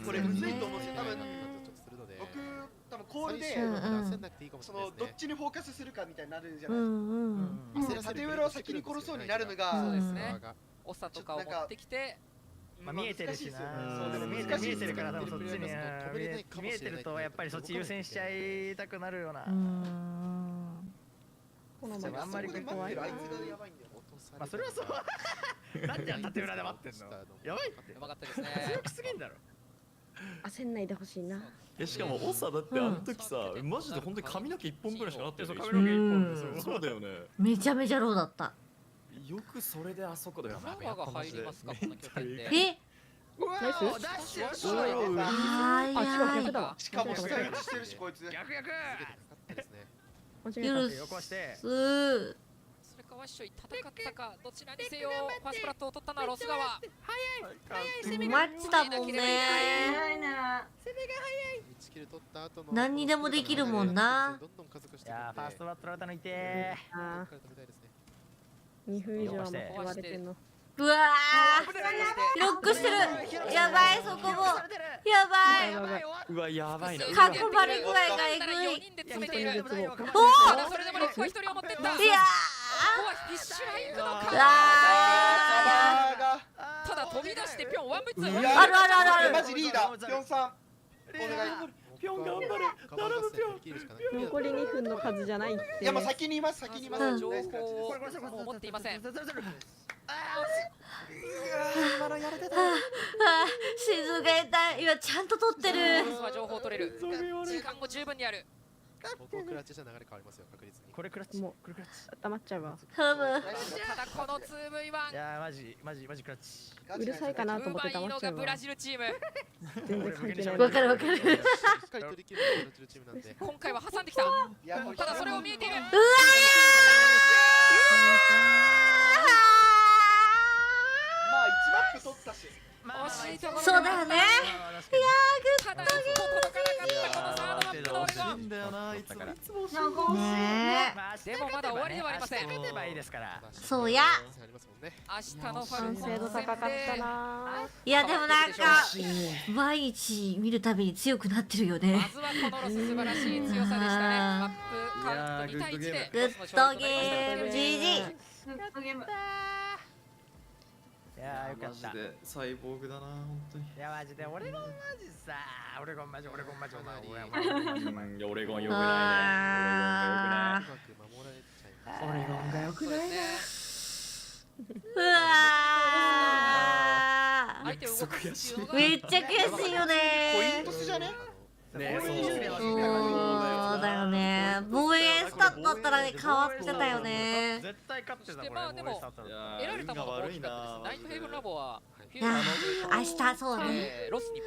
これむずいと思うんですよ。多分僕コールでそのどっちにフォーカスするかみたいになるじゃないですか。縦裏を先に殺そうになるのが、そうですね。オサとかを持ってきて。見えてるしな。見えてるから多分そっちに見えてるとやっぱりそっち優先しちゃいたくなるような。このままあんまり怖い。あいつがやばいんだよ。まあそれはそう。なんで縦裏で待ってんの。やばいって。うまかったですね。強くすぎんだろ。焦んないでほしいな。しかもオサだってあの時さ、マジで本当に髪の毛1本ぐらいしかなってる。髪の毛1本。そうだよね。めちゃめちゃローだった。よくそれであそこでやばい。が入りますかこの拠点で。え？ナイス。ダッシュ。早い。しかも下打ちしてるしこいつ。逆。許す。それかワッショイ戦ったかどちらにせよファーストプラットを取ったのはロス川。早い。マッチだもんね。何にでもできるもんな。いやファーストバットラウタ抜いて2分以上も言われてんの。うわー、ロックしてる。やばい、そこもやばい。うわ、やばいな。囲まれ具合がえぐい。おお、それでもロックは1人を持ってった。いやここはフィッシュラインのか。ただ飛び出してピョンワンブツ。あるあるあるある。マジリーダー。ピョンさん。お願い。ピョン頑張れ。頼むピョン。残り2分の数じゃないって。いや、もう先にいます。先にいます。情報を持っていません。静が痛い。今ちゃんと取ってる。情報取れる。時間も十分にある。ここクラッチじゃ流れ変わりますよ、確実に。これクラッチ。もう黙っちゃうわ。頼む。ただこの 2V1。いやマジクラッチ。うるさいかなと思って黙っちゃうわ。ブラジルチーム。全然関係ない。わかるわかる。今回は挟んできた。ただそれを見えている。うわまあ1マップ取ったし。そうだよね。いやー、グッドゲーム。惜しいんだよな、いつもねえ。でもまだ終わりではありません。そうや。明日のファ完成度高かったな。いやでもなんか毎日見るたびに強くなってるよね。まずはこのロス素晴らしい強さでしたね。マップカウント2対1でグッドゲーム GG。グッドゲーム。いやよかった。マジでサイボーグだな本当に。いやマジでオレゴンマジさ、オレゴンマジお前いやオレゴン良くないね。オレゴンが良くないね。うわー。めっちゃ悔しいよね。コイントスじゃね？そうだよね。防衛スタットだったらね変わってたよね。絶対勝ってた。まあでも得られたものが大きかったです。ナイトヘイブンラボは明日そうね。ロスにも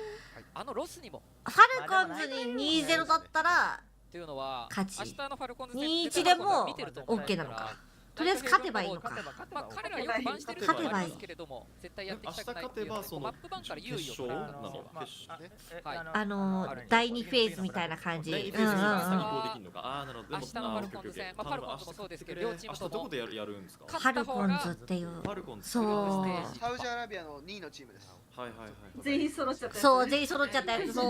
ロスにもファルコンズに 2-0 だったらというのは勝ち。明日のファルコンズ2-1でも OK なのか。とりあえず勝てばいいのか。まあ彼らよくバンしてるのはありますけれども絶対やっていきたくないっていうマップバンから優位を取られたんですよ。第2フェーズみたいな感じ。第2フェーズに先行できるのか。ああなるほど。明日のファルコンズ戦、まあファルコンズもそうですけど両チームともどこでやるんですか。ファルコンズっていう。そう。サウジアラビアの2位のチームです。はいはいはい。全員揃っちゃった。そう全員揃っちゃったやつ。そう。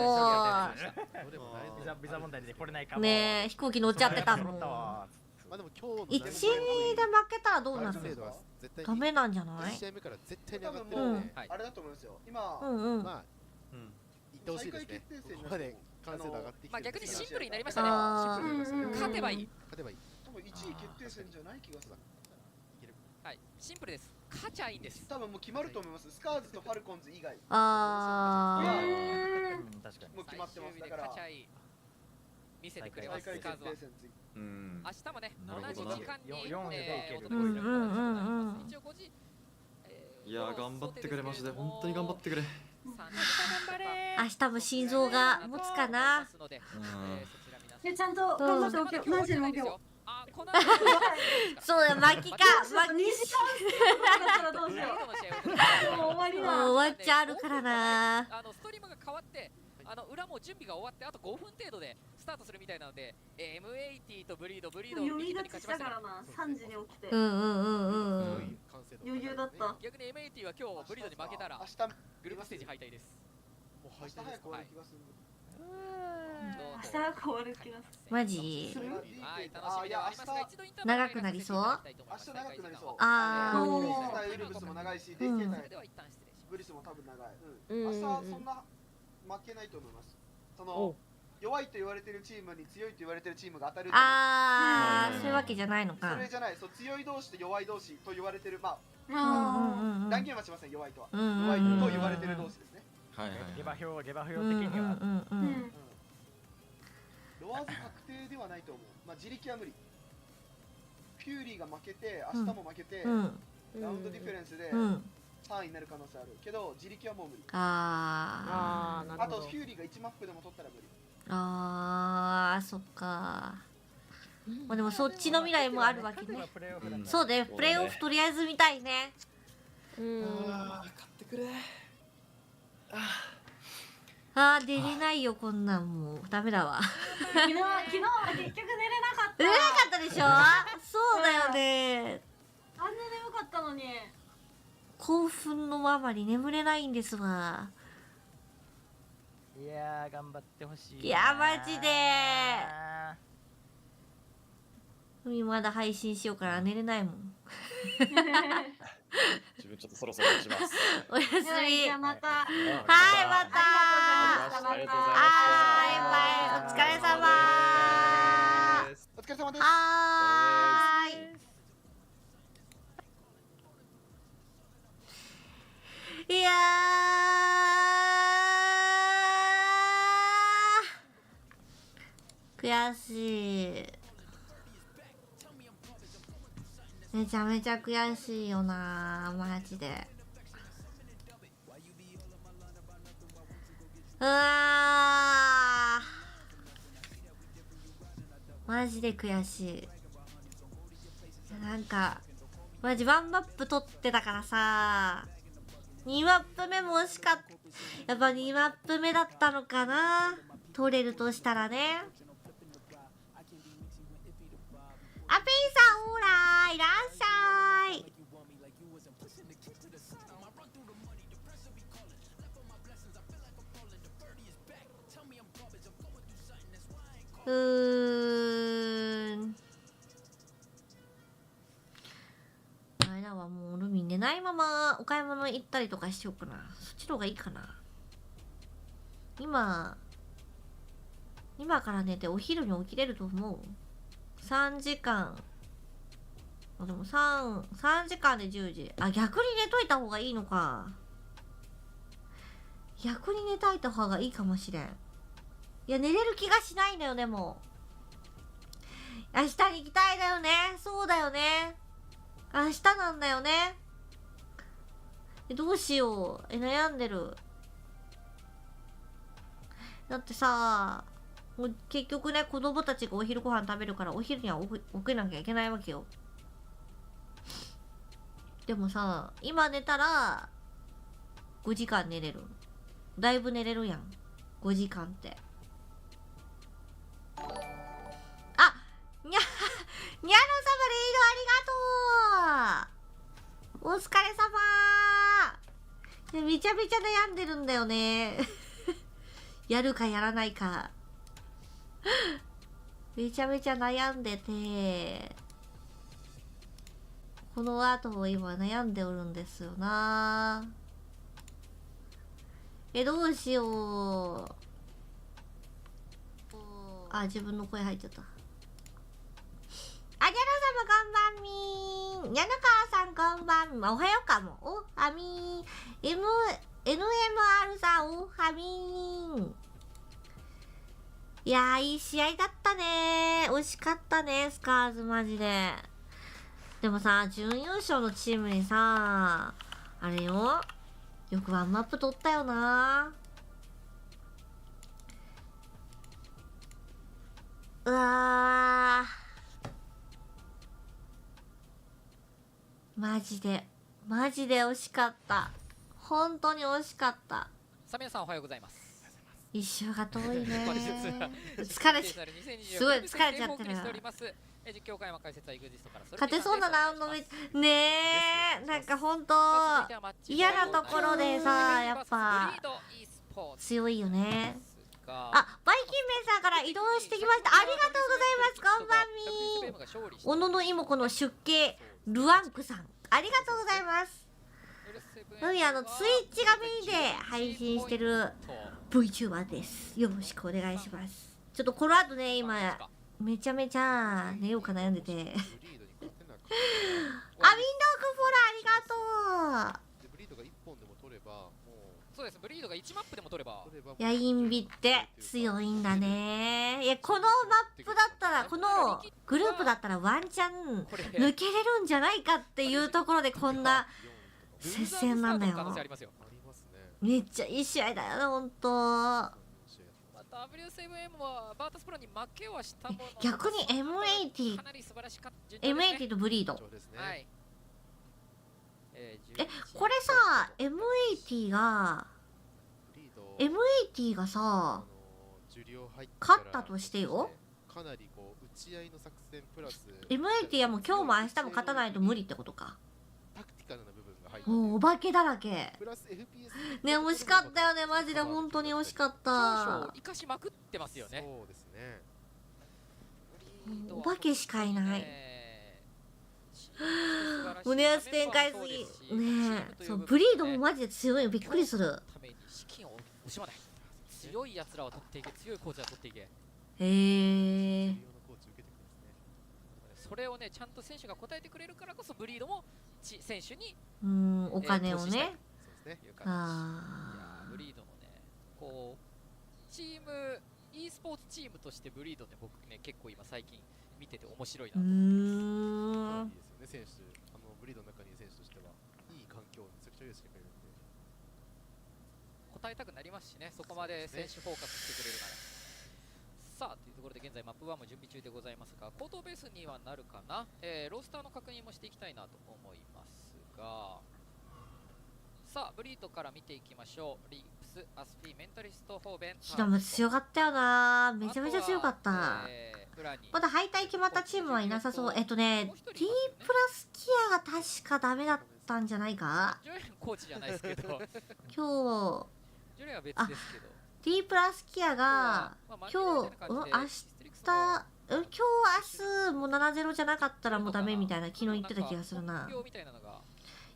ビザ問題で来れないかも。ね飛行機乗っちゃってたもん。まあでも今日1、2で負けたらどうなるの？ダメなんじゃない？1試合目から絶対に上がってるので、あれだと思いますよ。今まあ行ってほしいですね。ここまで完成度上がってきて、まあ逆にシンプルになりましたね。勝てばいい。多分1位決定戦じゃない気がする。はい、シンプルです。勝ちゃいいんです。多分もう決まると思います。スカーズとファルコンズ以外。確かに。もう決まってます。だから勝ちゃいい。見せてくれます。スカーズは。明日もね、同じ時間に4でお届けすると思います。一応5時。いや頑張ってくれマジで本当に頑張ってくれ。明日も心臓が持つかな。ちゃんと頑張っておけよ。マジで負けよ。そうだ巻きか2時間だったらどうしよう。もう終わりだ。もう終わっちゃうからな。ストリームが変わって裏も準備が終わってあと5分程度でスタートするみたいなので M80 とブリード読み立ちしたからな。3時に起きて余裕だった。逆に M80 は今日ブリードに負けたらグループステージ敗退です。もう明日早く終わる気がする。明日早く終わる気がする。マジ？はい楽しみではありますが一度インター長くなりそう？明日長くなりそう。ああ。ウルブスも長いし、デッケータイブリスも多分長い。明日そんな負けないと思います。その弱いと言われてるチームに強いと言われてるチームが当たる。ああ、そういうわけじゃないのか。それじゃない、そう強い同士と弱い同士と言われてる、まあ断言はしません、弱いとは。弱いと言われてる同士ですね。はいはい。下馬評的には。ロワーズ確定ではないと思う。まあ自力は無理。フューリーが負けて、明日も負けて、ラウンドディフェレンスで3位になる可能性あるけど、自力はもう無理。あとフューリーが1マップでも取ったら無理。ああ、そっか。まあでもそっちの未来もあるわけね。そうだよ、プレーオフとりあえず見たいね。勝ってくれ。ああ、出れないよ、こんなんもうダメだわ。昨日は結局寝れなかった。寝れなかったでしょ。そうだよね。あんな眠かったのに。興奮のままに眠れないんですわ。いやー、頑張ってほしい。いや、マジで。海まだ配信しようから寝れないもん。自分ちょっとそろそろ落ちます。おやすみ。じゃあまた。はい、また。ありがとうございました。はい、お疲れ様。お疲れ様です。はーい。いやー、悔しい。めちゃめちゃ悔しいよな、マジで。うわー、マジで悔しい。なんかマジワンマップ取ってたからさ、2マップ目も惜しかった。やっぱ2マップ目だったのかな、取れるとしたらね。あ、ペイさん、ほらいらっしゃい。あれだわ、もうルミ寝ないままお買い物行ったりとかしようかな。そっちの方がいいかな。今から寝てお昼に起きれると思う。3時間。あ、でも3時間で10時。あ、逆に寝といた方がいいのか。逆に寝といた方がいいかもしれん。いや、寝れる気がしないんだよ。でも明日に行きたいだよね。そうだよね、明日なんだよね。どうしよう。悩んでる。だってさ、もう結局ね、子供たちがお昼ご飯食べるからお昼には起きなきゃいけないわけよ。でもさ、今寝たら5時間寝れる。だいぶ寝れるやん、5時間って。あ、にゃのさまレイドありがとう。お疲れ様。めちゃめちゃ悩んでるんだよね。やるかやらないか。めちゃめちゃ悩んでて、この後今悩んでおるんですよな。どうしよう。あ、自分の声入っちゃった。あ、にゃの様こんばんみー。にゃのかわさんこんばんみー。おはようかも。おはみー。NMR さんおはみー。いやー、いい試合だったねー。惜しかったね、スカーズマジで。でもさ、準優勝のチームにさ、あれよ、よくワンマップ取ったよな。うわー、マジで惜しかった。本当に惜しかった。さあ皆さんおはようございます。一周が遠いね。疲れすごい疲れちゃってる。実況会話解説は EXIST から勝てそうなラウンドねえ、なんか本当嫌なところでさ、やっぱ強いよね。あ、バイキンメンさんから移動してきました。ありがとうございます。こんばんみー。小野の妹子の出家ルアンクさん、ありがとうございます。ツイッチがメインで配信してる Vtuber です。よろしくお願いします。ちょっとこの後ね今めちゃめちゃ寝ようか悩んでて。あ、ウィンドウクフォラありがとう。ブリードが1本でも取ればもうそうです。ブリードが1マップでも取れば。いやインビって強いんだね。いやこのマップだったらこのグループだったらワンチャン抜けれるんじゃないかっていうところでこんな接戦なんだよ。めっちゃいい試合だよねほんと。W7M はバータスプロに負けはしたものの逆に M80 かなり素晴らしかった順調ですね。M80 とブリード。はい。これさ M80 がさ勝ったとしてよ。かなりこう打ち合いの作戦プラス M80 はもう今日も明日も勝たないと無理ってことか。タクティカルな部分が入ってもうお化けだらけ。プラス FPS ね惜しかったよねマジで本当に惜しかった。生かしまくってますよね。そうですね。お化けしかいない。胸圧展開すぎねえ。そうブリードもマジで強いよびっくりする。ために資金を惜しまない。強い奴らを取っていけ、強いコーチは取っていけ。へえ。それをねちゃんと選手が答えてくれるからこそブリードも選手にお金をね。ブリードもねこうチーム e スポーツチームとしてブリードね僕ね結構今最近見てて面白いなと思ってます。いいですよね選手ブリードの中にいる選手としてはいい環境をめちゃくちゃ用意してくれるんで答えたくなりますしねそこまで選手フォーカスしてくれるなら。さあというところで現在マップ1も準備中でございますが口頭ベースにはなるかな、ロースターの確認もしていきたいなと思いますがさあブリードから見ていきましょう。リープス、アスピー、メンタリスト、ホーベンヒロム強かったよな。めちゃめちゃ強かった。まだ敗退決まったチームはいなさそう。T プラスキアが確かダメだったんじゃないか。ジョレンコーチじゃないですけど今日ジョレンは別ですけどT プラスキアが今日明日も7-0じゃなかったらもうダメみたいな昨日言ってた気がするな。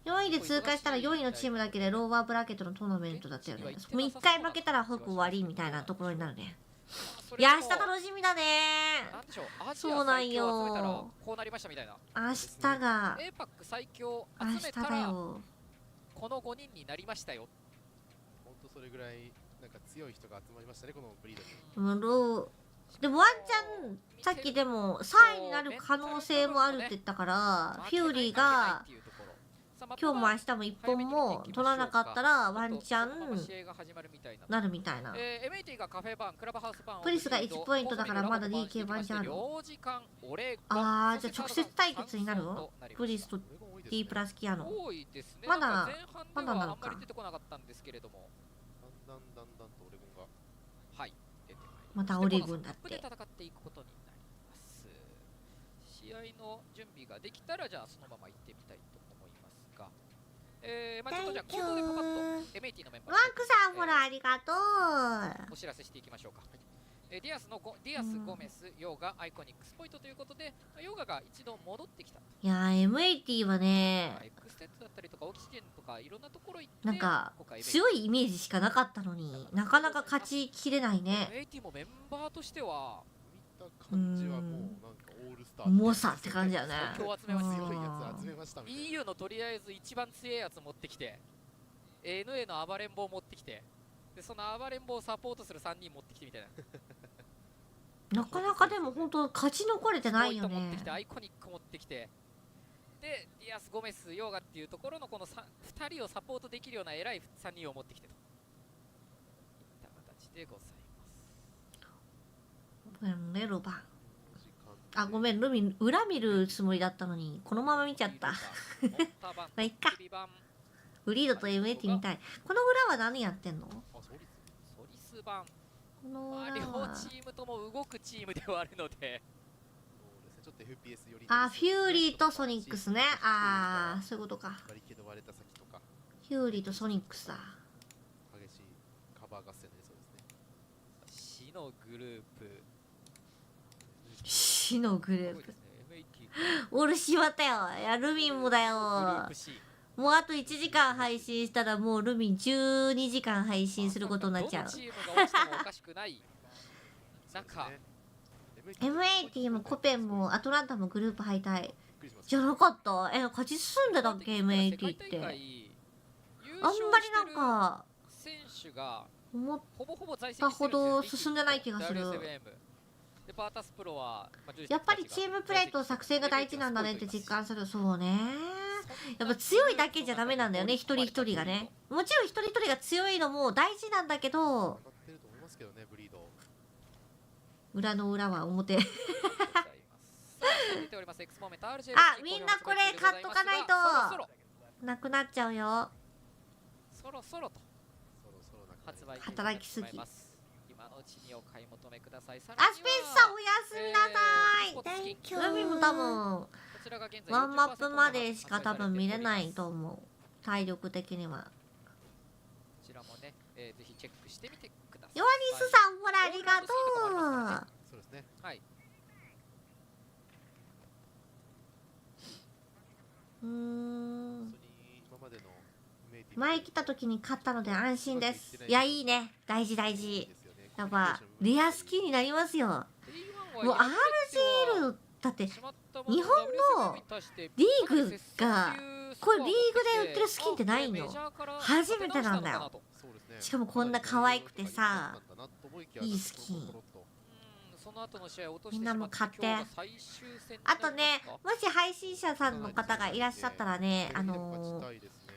4位で通過したら4位のチームだけでローバーブラケットのトーナメントだったよね。もう1回負けたら即終わりみたいなところになるね。いや明日楽しみだね。そうなんよ。こうなりましたみたいな。明日がエーパック最強明日だよ。この5人になりましたよ。本当それぐらいなんか強い人が集まりましたねこのブリードに。でもワンチャンさっきでも3位になる可能性もあるって言ったからフューリーが今日も明日も1本も取らなかったらワンチャンなるみたいな。プリスが1ポイントだからまだ DK ワンチャンある。あーじゃあ直接対決になるのプリスと T プラスキアの。まだなのか。またオレゴンだって。戦っていくことになります。試合の準備ができたらじゃあそのまま行ってみたいと思いますが、まあちょっとじゃあ口頭でパパッと M80 のメンバーワンクさんほらありがとう。お知らせしていきましょうか。ディアス、ゴメス、ヨーガ、アイコニックスポイントということで、ヨーガが一度戻ってきた。いやー M80 はねエクステッドだったりとかオキシジェンとかいろんなところ行ってなんか強いイメージしかなかったのになかなか勝ちきれないね。 M80 もメンバーとしては見た感じはもうなんかオールスター猛者って感じだよね。今日集めました。強いやつ集めましたみたいな。 EU のとりあえず一番強いやつ持ってきて NA の暴れん坊持ってきてでその暴れん坊をサポートする3人持ってきてみたいななかなかでも本当勝ち残れてないよね。持ってきてアイコニック持ってきてでディアス、ゴメス、ヨーガっていうところのこの2人をサポートできるような偉い3人を持ってきてといった形でございます。ねロバンあごめんルミン裏見るつもりだったのにこのまま見ちゃったまあいっか。ブリードと M80 みたい。この裏は何やってんの？ソリス版まあ、両チームとも動くチームではあるのでちょっと FPS よりあフューリーとソニックスね。ああそういうことか。バリケード割れた先とかフューリーとソニックスだ。激しいカバー合戦になりそうですね。死のグループ死のグループ俺しまったよ。いやルミンもだよ。もうあと1時間配信したらもうルミン12時間配信することになっちゃう。どのチームが落ちてもおかしくない中 M80 もコペンもアトランタもグループ敗退じゃなかった？勝ち進んでたっけ M80 ってあんまりなんか選手が思っほぼほぼ在籍たほど進んでない気がする。でバータスプロはやっぱりチームプレーと作戦が大事なんだねって実感する。そうね、やっぱ強いだけじゃダメなんだよね、一人一人がね。もちろん一人一人が強いのも大事なんだけど、裏の裏は表。あ、みんなこれ買っとかないとなくなっちゃうよ。そろそろと発売働きすぎ。今のうちにお買い求めください。アスペンさんおやすみなさい。海も多分ワンマップまでしか多分見れないと思う、体力的には。こちらもね、ぜひチェックしてみてください。ヨアニスさんほらありがとう。そうですね。はい。前来た時に買ったので安心です。いやいいね、大事大事。やっぱレア好きになりますよ。もう RGL だって日本のリーグがこれリーグで売ってるスキンってないの初めてなんだよ。しかもこんな可愛くてさ、いいスキン。みんなも買って。あとね、もし配信者さんの方がいらっしゃったらね、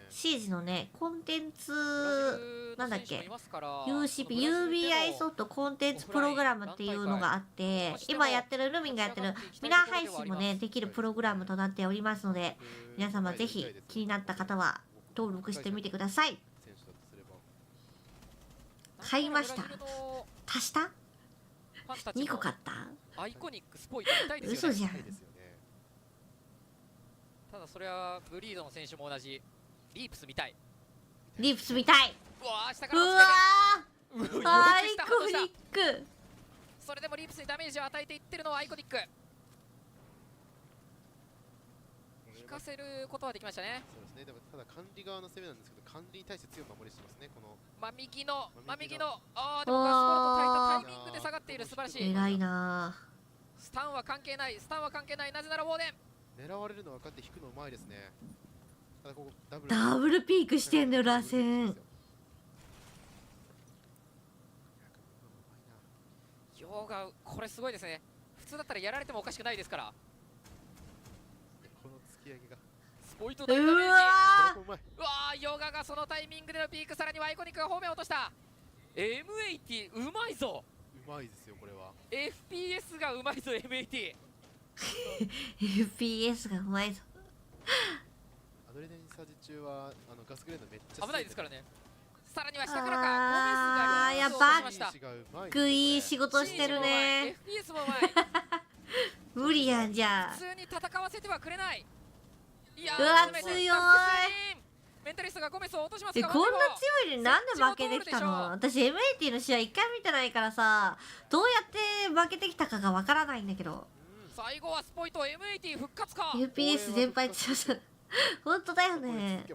シージのね、コンテンツなんだっけ、 UBI ソフトコンテンツプログラムっていうのがあって、今やってるルミンがやってるミラー配信もねできるプログラムとなっておりますので、皆様ぜひ気になった方は登録してみてください。買いました。足した2個買った。アイコニックスポイト見たいですよね。嘘じゃん。ただそれはブリードの選手も同じ。リープス見たい。リープス見たい。うわー、下から落ちてる。アイコニック。それでもリープスにダメージを与えていってるのはアイコニック。引かせることはできましたね。そうですね。でもただ管理側の攻めなんですけど、管理に対して強い守りしてますね。この右のああ、でもガスボルトタイミングで下がっている。素晴らしい。偉いな。スタンは関係ない。なぜならウォーデン。狙われるの分かって引くのうまいですね。ただここダブルピークしてんだよ、螺旋。ヨーガ、これすごいですね。普通だったらやられてもおかしくないですから。この突き上げがスポイト大ダメージ。うわー、ヨガがそのタイミングでのピーク、さらにはアイコニックが方面を落とした。 M80 うまいぞ。うまいですよこれは。 FPS がうまいぞ M80。 FPS がうまいぞ。アドレナリンサージ中はガスグレードめっちゃ危ないですからね。さらには下からか。あー、やっぱグいい仕事してるね。 FPS もうまい。無理やんじゃあ。普通に戦わせてはくれない。いやうわ強い。メンタリストがゴメスを落としますが、こんな強いのになんで負けてきたの？私 M80 の試合一回見てないからさ、どうやって負けてきたかがわからないんだけど。最後はスポイト M80 復活か。 FPS 全敗しました。本当だよね。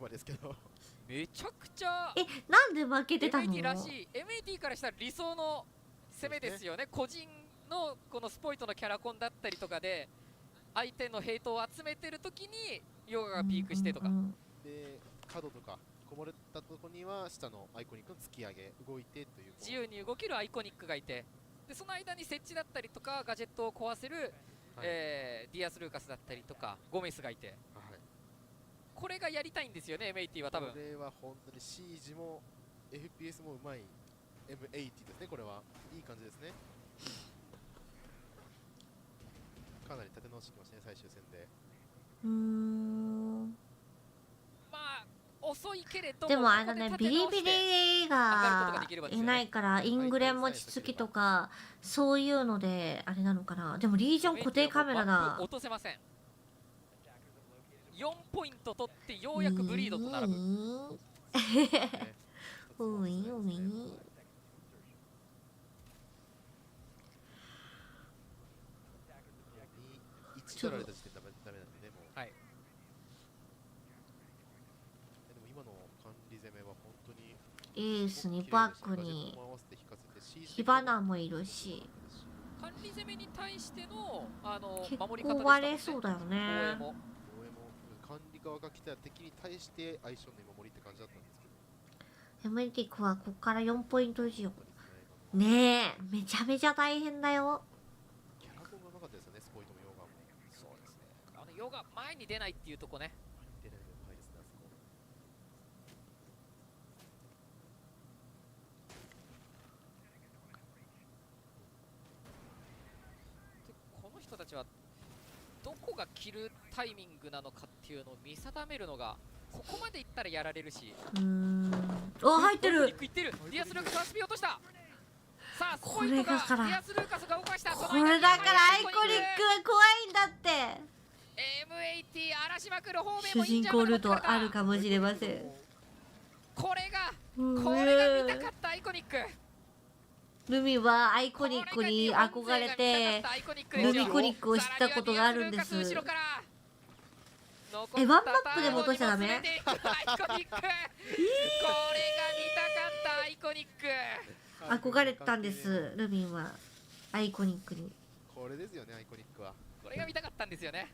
めちゃくちゃなんで負けてたの？ M80 らしい。 M80 からしたら理想の攻めですよね。個人のこのスポイトのキャラコンだったりとかで相手のヘイトを集めてる時にヨガがピークしてとかで、角とかこぼれたとこには下のアイコニックの突き上げ動いてという、自由に動けるアイコニックがいて、でその間に設置だったりとかガジェットを壊せる、ディアス・ルーカスだったりとかゴメスがいて、これがやりたいんですよね M80 は多分。これは本当にシージも FPS もうまい M80 ですね。これはいい感じですね。かなり立て直してきましたね最終戦で。まあ遅いけれども、でもあのね、ビリビリがいないからイングレン持ちつきとかそういうのであれなのかな。でもリージョン固定カメラだ。落とせません。4ポイント取ってようやくブリードと並ぶ。ういうい。1取られた時点でダメなんでね、もう。はい。でも今の管理攻めは本当にエースにバックに火花もいるし。理攻めに対しての結守り方でしたもんね。構割れそうだよね。管理側が来た敵に対して相性の守りって感じだったんですけど、エムエティックはここから4ポイント以上。ねえ、めちゃめちゃ大変だよ。キャラコンがなかったですよね、スポイトもヨガも。そうですね。ヨガ前に出ないっていうとこね。出ないのうまいですね、あそこ。でこの人たちはどこが切るタイミングなのかっていうのを見定めるのが、ここまでいったらやられるし。お、入ってる。いってる。ディアス・ルーカスはスピード落とした。さあ、スポイントがディアス・ルーカスが動かした。これだからアイコニックは怖いんだって。M80 荒らしまくる方面主もいいん人じゃないかと。公ルートあるかもしれません。これが見たかったアイコニック。ルミはアイコニックに憧れてルミコニックを知ったことがあるんです。ワンマップでも落としちゃダメ？アイコニック。これが見たかったアイコニック。憧れたんですルミはアイコニックに。これですよね、アイコニックは。これが見たかったんですよね。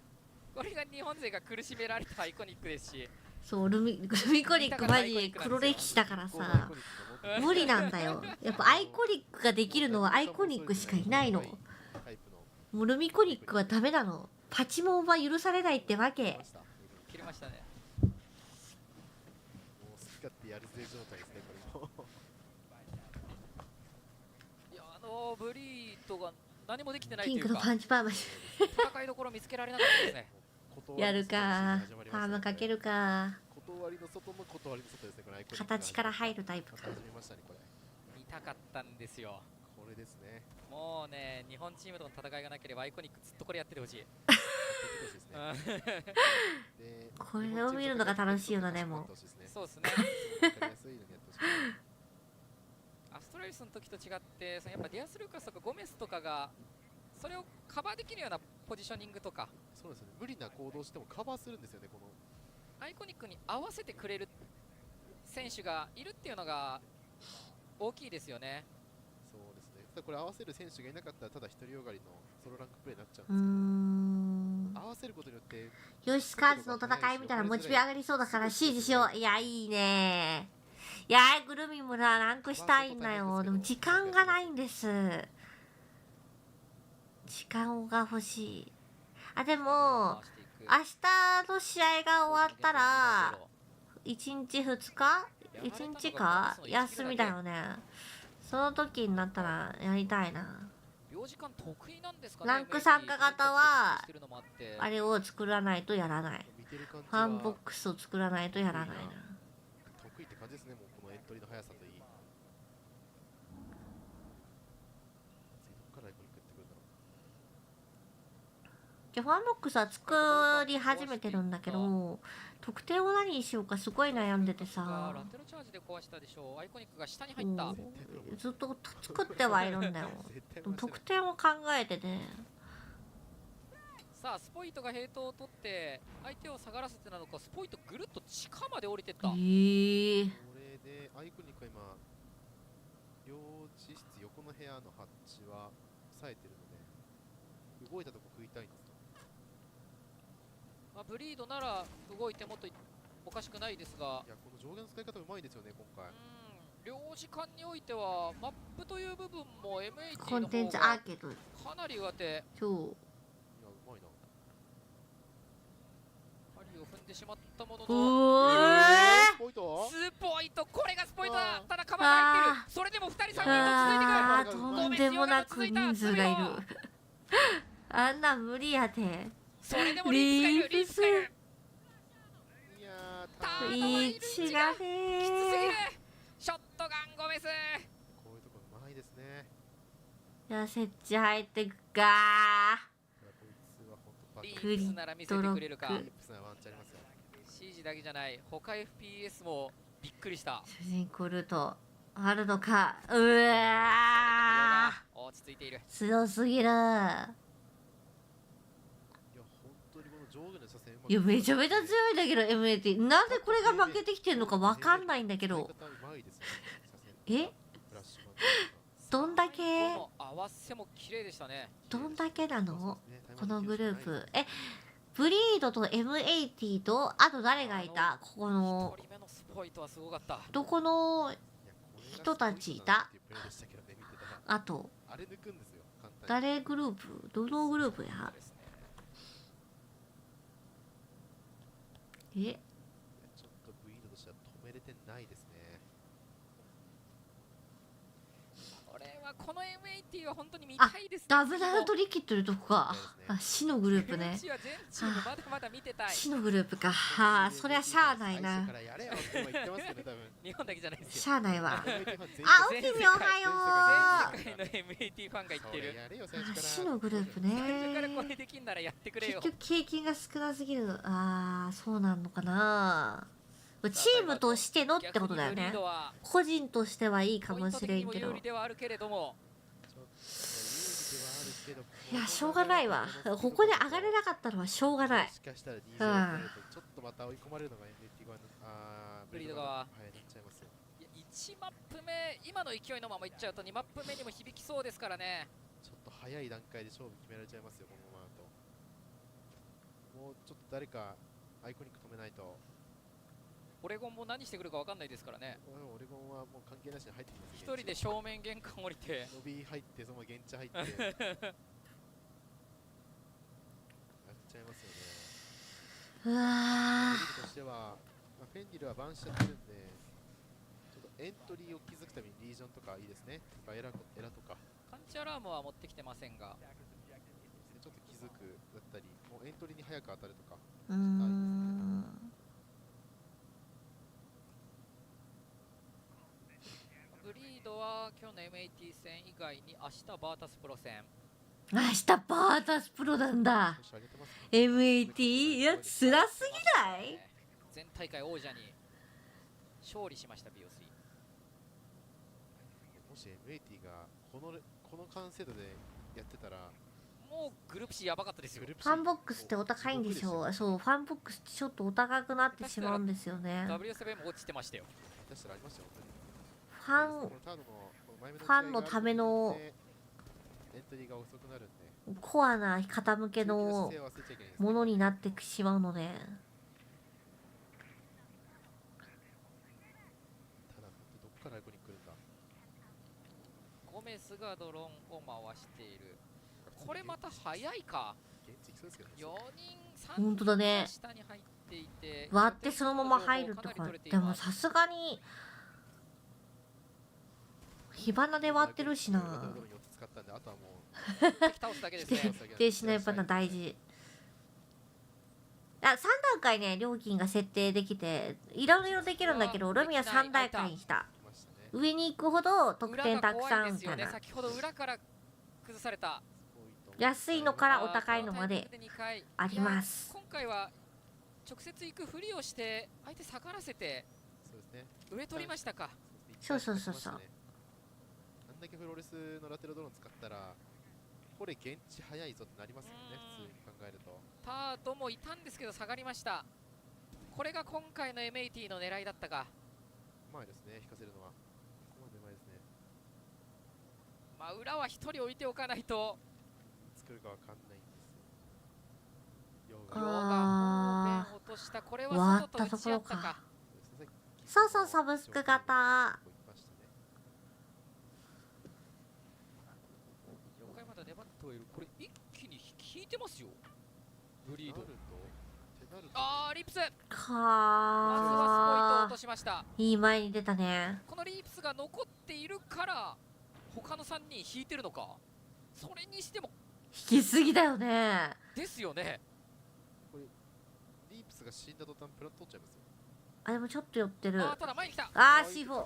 これが日本勢が苦しめられたアイコニックですし。そうルミコニックマジ黒歴史だからさ無理なんだよ。やっぱアイコニックができるのはアイコニックしかいないの。もうルミコニックはダメなの。パチモンは許されないってわけ。切れましたね。もう好き勝手やるぜ状態ですね、これも。いやブリートが何もできてないというか。ピンクのパンチパーマ戦いどころ見つけられなかったですね。やるかパーマかけるか。断りの外の断りの外ですね、これアイコニック。形から入るタイプか。見たかったんですよ。これですね。もうね、日本チームとの戦いがなければアイコニックずっとこれやっててほしい。これを見るのが楽しいよな。でもそうですね。アストラリスの時と違って、やっぱディアス・ルーカスとかゴメスとかがそれをカバーできるようなポジショニングとか。そうですね、無理な行動してもカバーするんですよね。このアイコニックに合わせてくれる選手がいるっていうのが大きいですよね。そうですね。ただこれ合わせる選手がいなかったらただ独りよがりのソロランクプレーになっちゃうんですけど、合わせることによってよしスカーズの戦い見たらモチベ上がりそうだから支持しよう。いやいいね。いやグルミもランクしたいんだよ。でも時間がないんです。時間が欲しい。あでも明日の試合が終わったら1日2日1日か休みだよね。その時になったらやりたいな。ランク参加型はあれを作らないとやらない。ファンボックスを作らないとやらないな。得意って感じですね。もうこのエントリーの速さといい。ファンボックスは作り始めてるんだけど、得点を何にしようかすごい悩んでてさ。ラテロチャージで壊したでしょう。アイコニックが下に入った。ずっと作ってはいるんだよ。でも得点を考えてて。さあスポイトがヘイトを取って相手を下がらせてなのか、スポイトぐるっと地下まで降りてった。これでアイコニックは今両地室横の部屋のハッチは抑えてるので、動いたとこ食いたいんです。ブリードなら動いてもっとおかしくないですが、いやこの上限の使い方うまいですよね今回。両時間においてはマップという部分も M80 コンテンツの方がアーケードかなり上手。そう。いやうまいな。針を踏んでしまったものおの、スポイトスポイト、これがスポイトだ。ただカバーが入ってる。それでも2人3人と続いてくる。とんでもなく人数がいる。あんな無理やで。それでもリープがいる。リープがいる。いい血がね。きつすぎる。ショットガンゴメス。こういうとこうまいですね。いや設置入ってくかリープスなら見せてくれるか。シージだけじゃない、他 FPS もびっくりした。主人公ルートあるのか。うわー、落ち着いている。強すぎる。いやめちゃめちゃ強いんだけど M80 なんでこれが負けてきてるのかわかんないんだけど。えどんだけ合わせも綺麗でしたね。どんだけなのこのグループ。ブリードと M80 とあと誰がいたここの1人目のスポイトはすごかった。どこの人たちいたあと誰グループどのグループやちょっとブイードとしては止めれてないですね。この M80 は本当に見たいですね。ダブルアウトリキッドいるとこか。死のグループね。死のグループか。そりゃしゃあないな。日本だけじゃないですよ。しゃあないわ。おきみおはよう。世界の M80 ファンが言ってる。死のグループね。結局経験が少なすぎる。そうなんのかな。チームとしてのってことだよね。個人としてはいいかもしれんけど。いや、しょうがないわ。ここで上がれなかったのはしょうがない。ちょっとまた追い込まれるのが MT ブリード側。1マップ目、今の勢いのままいっちゃうと2マップ目にも響きそうですからね。ちょっと早い段階で勝負決められちゃいますよ、このままだと。もうちょっと誰かアイコニック止めないと。オレゴンも何してくるか分かんないですからね。オレゴンはもう関係なしに入ってきます。一人で正面玄関降りてロビー入ってその現地入ってやっちゃいますよね。うわーとしては、フェンディルはバンしちゃってるんで、ちょっとエントリーを築くためにリージョンとかいいですね。とかエラとか。カンチアラームは持ってきてませんが、ちょっと気づくだったり、もうエントリーに早く当たるとか。ブリードは今日の M80 戦以外に明日バータスプロ戦。明日バータスプロなんだ。M80 いや辛すぎない？前大会王者に勝利しました BO3。もし M80 がこの完成度でやってたら。もうグループ C やばかったですよ。ファンボックスってお高いんでしょう。そう、ファンボックスってちょっとお高くなってしまうんですよね。W7 も落ちてましたよ。ファンのためのコアな方向けのものになってしまうので。ゴメスがドローンを回している。これまた早いか。4人本当だね。下に入っていて割ってそのまま入るとか。でもさすがに火花で割ってるしな。停止のやっぱな大事。3段階ね料金が設定できていろいろできるんだけど、ルミは3段階にした。上に行くほど得点たくさんみたいな。先ほど裏から崩された。安いのからお高いのまであります。今回は直接行くふりをして相手下がらせて上取りましたか。そう。あんだけフロレスのラテロドローン使ったらこれ現地早いぞってなりますよね、普通に考えると。タートもいたんですけど下がりました。これが今回の M80 の狙いだったか。うまいですね、引かせるのは。ここまでうまいですね。まあ裏は1人置いておかないと作るかわかんないんですよ。ヨガ落とした。これは外と打ち合ったか。そうサブスク型。4回まだ粘ってはいる。これ一気に引いてますよブリード。リープス。まずはスポイトを落としました。いい前に出たね。このリープスが残っているから他の3人引いてるのか。それにしても引きすぎだよね。ですよね。これリープスが死んだ途端プラン取っちゃいますよ。でもちょっと寄ってる。ただ前に来た。C4。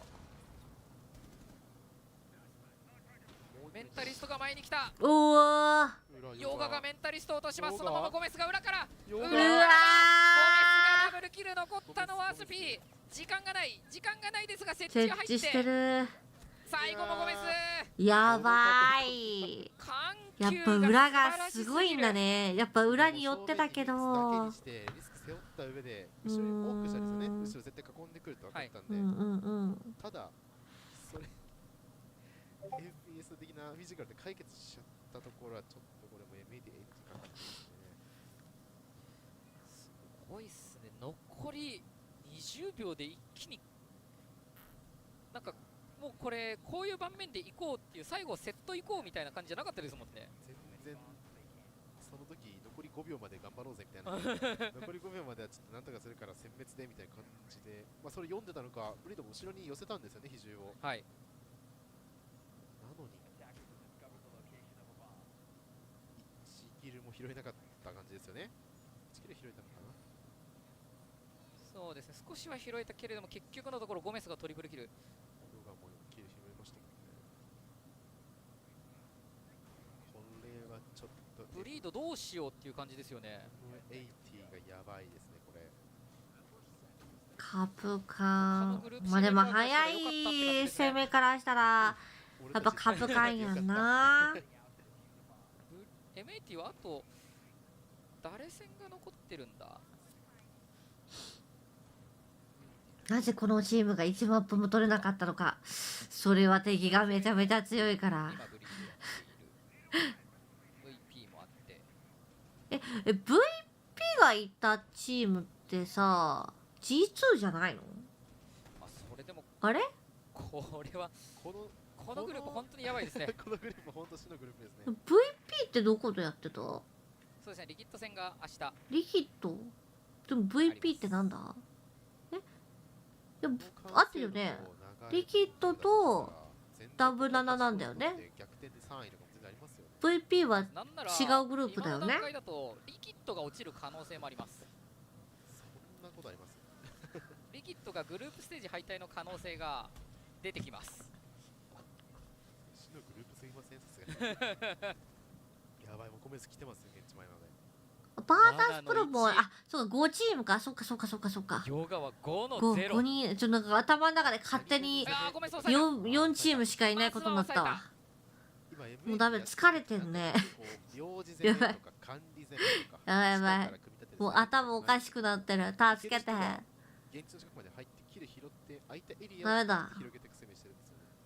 メンタリストが前に来た。おお。ヨガがメンタリストを落とします。そのままゴメスが裏から。ゴメスがダブルキル。残ったのはスピー。時間がないですが設置が入ってしてる。最後もゴメス。やばい。やっぱ裏がすごいんだね。やっぱ裏に寄ってたけど。リスク背負った上で後ろに多くしたんですよね。後ろ絶対囲んでくると分かったんで。ただそれ FPS 的なフィジカルで解決しちゃったところはちょっとこれも MA でエッジかかってますね。すごいっすね。残り20秒で一気になんかもうこれこういう盤面で行こうっていう最後セット行こうみたいな感じじゃなかったですもんね。全然その時残り5秒まで頑張ろうぜみたいな残り5秒まではちょっとなんとかするから殲滅でみたいな感じで、まあ、それ読んでたのかブリードも後ろに寄せたんですよね、比重を。はい。なのに1キルも拾えなかった感じですよね。1キル拾えたのかな。そうですね、少しは拾えたけれども結局のところゴメスがトリプルキル。動画も1キル拾えましたけどね。これはちょっとブリードどうしようっていう感じですよね。80がやばいですね、これ。カプカン、まあでも早い攻めからしたらやっぱカプカンやんな。MAT はあと誰戦が残ってるんだ。なぜこのチームが1マップも取れなかったのか。それは敵がめちゃめちゃ強いから。VP もあって。VP がいたチームってさ G2 じゃないの？まあそれでもあれ？これはこのグループ本当にやばいですね。このグループ本当死のグループですね。 VP ってどこでやってた？そうですね、リキッド戦が明日。リキッド？でも VP ってなんだ？でも合ってるよね。リキッドとダブ7なんだよね。VP は違うグループだよね。今の段階だとリキッドが落ちる可能性もあります。そんなことあります？リキッドがグループステージ敗退の可能性が出てきます。死のグループすぎません、さすがに。やばい、もうコメント来てますよ、現地前まで。バーサスプロもそうか5チームか。そっか。ヨガは5の0。5人なんか頭の中で勝手に 4チームしかいないことになったわ。もうダメ、疲れてるね。やばいやばい、もう頭おかしくなってる。助けて。ダメだ、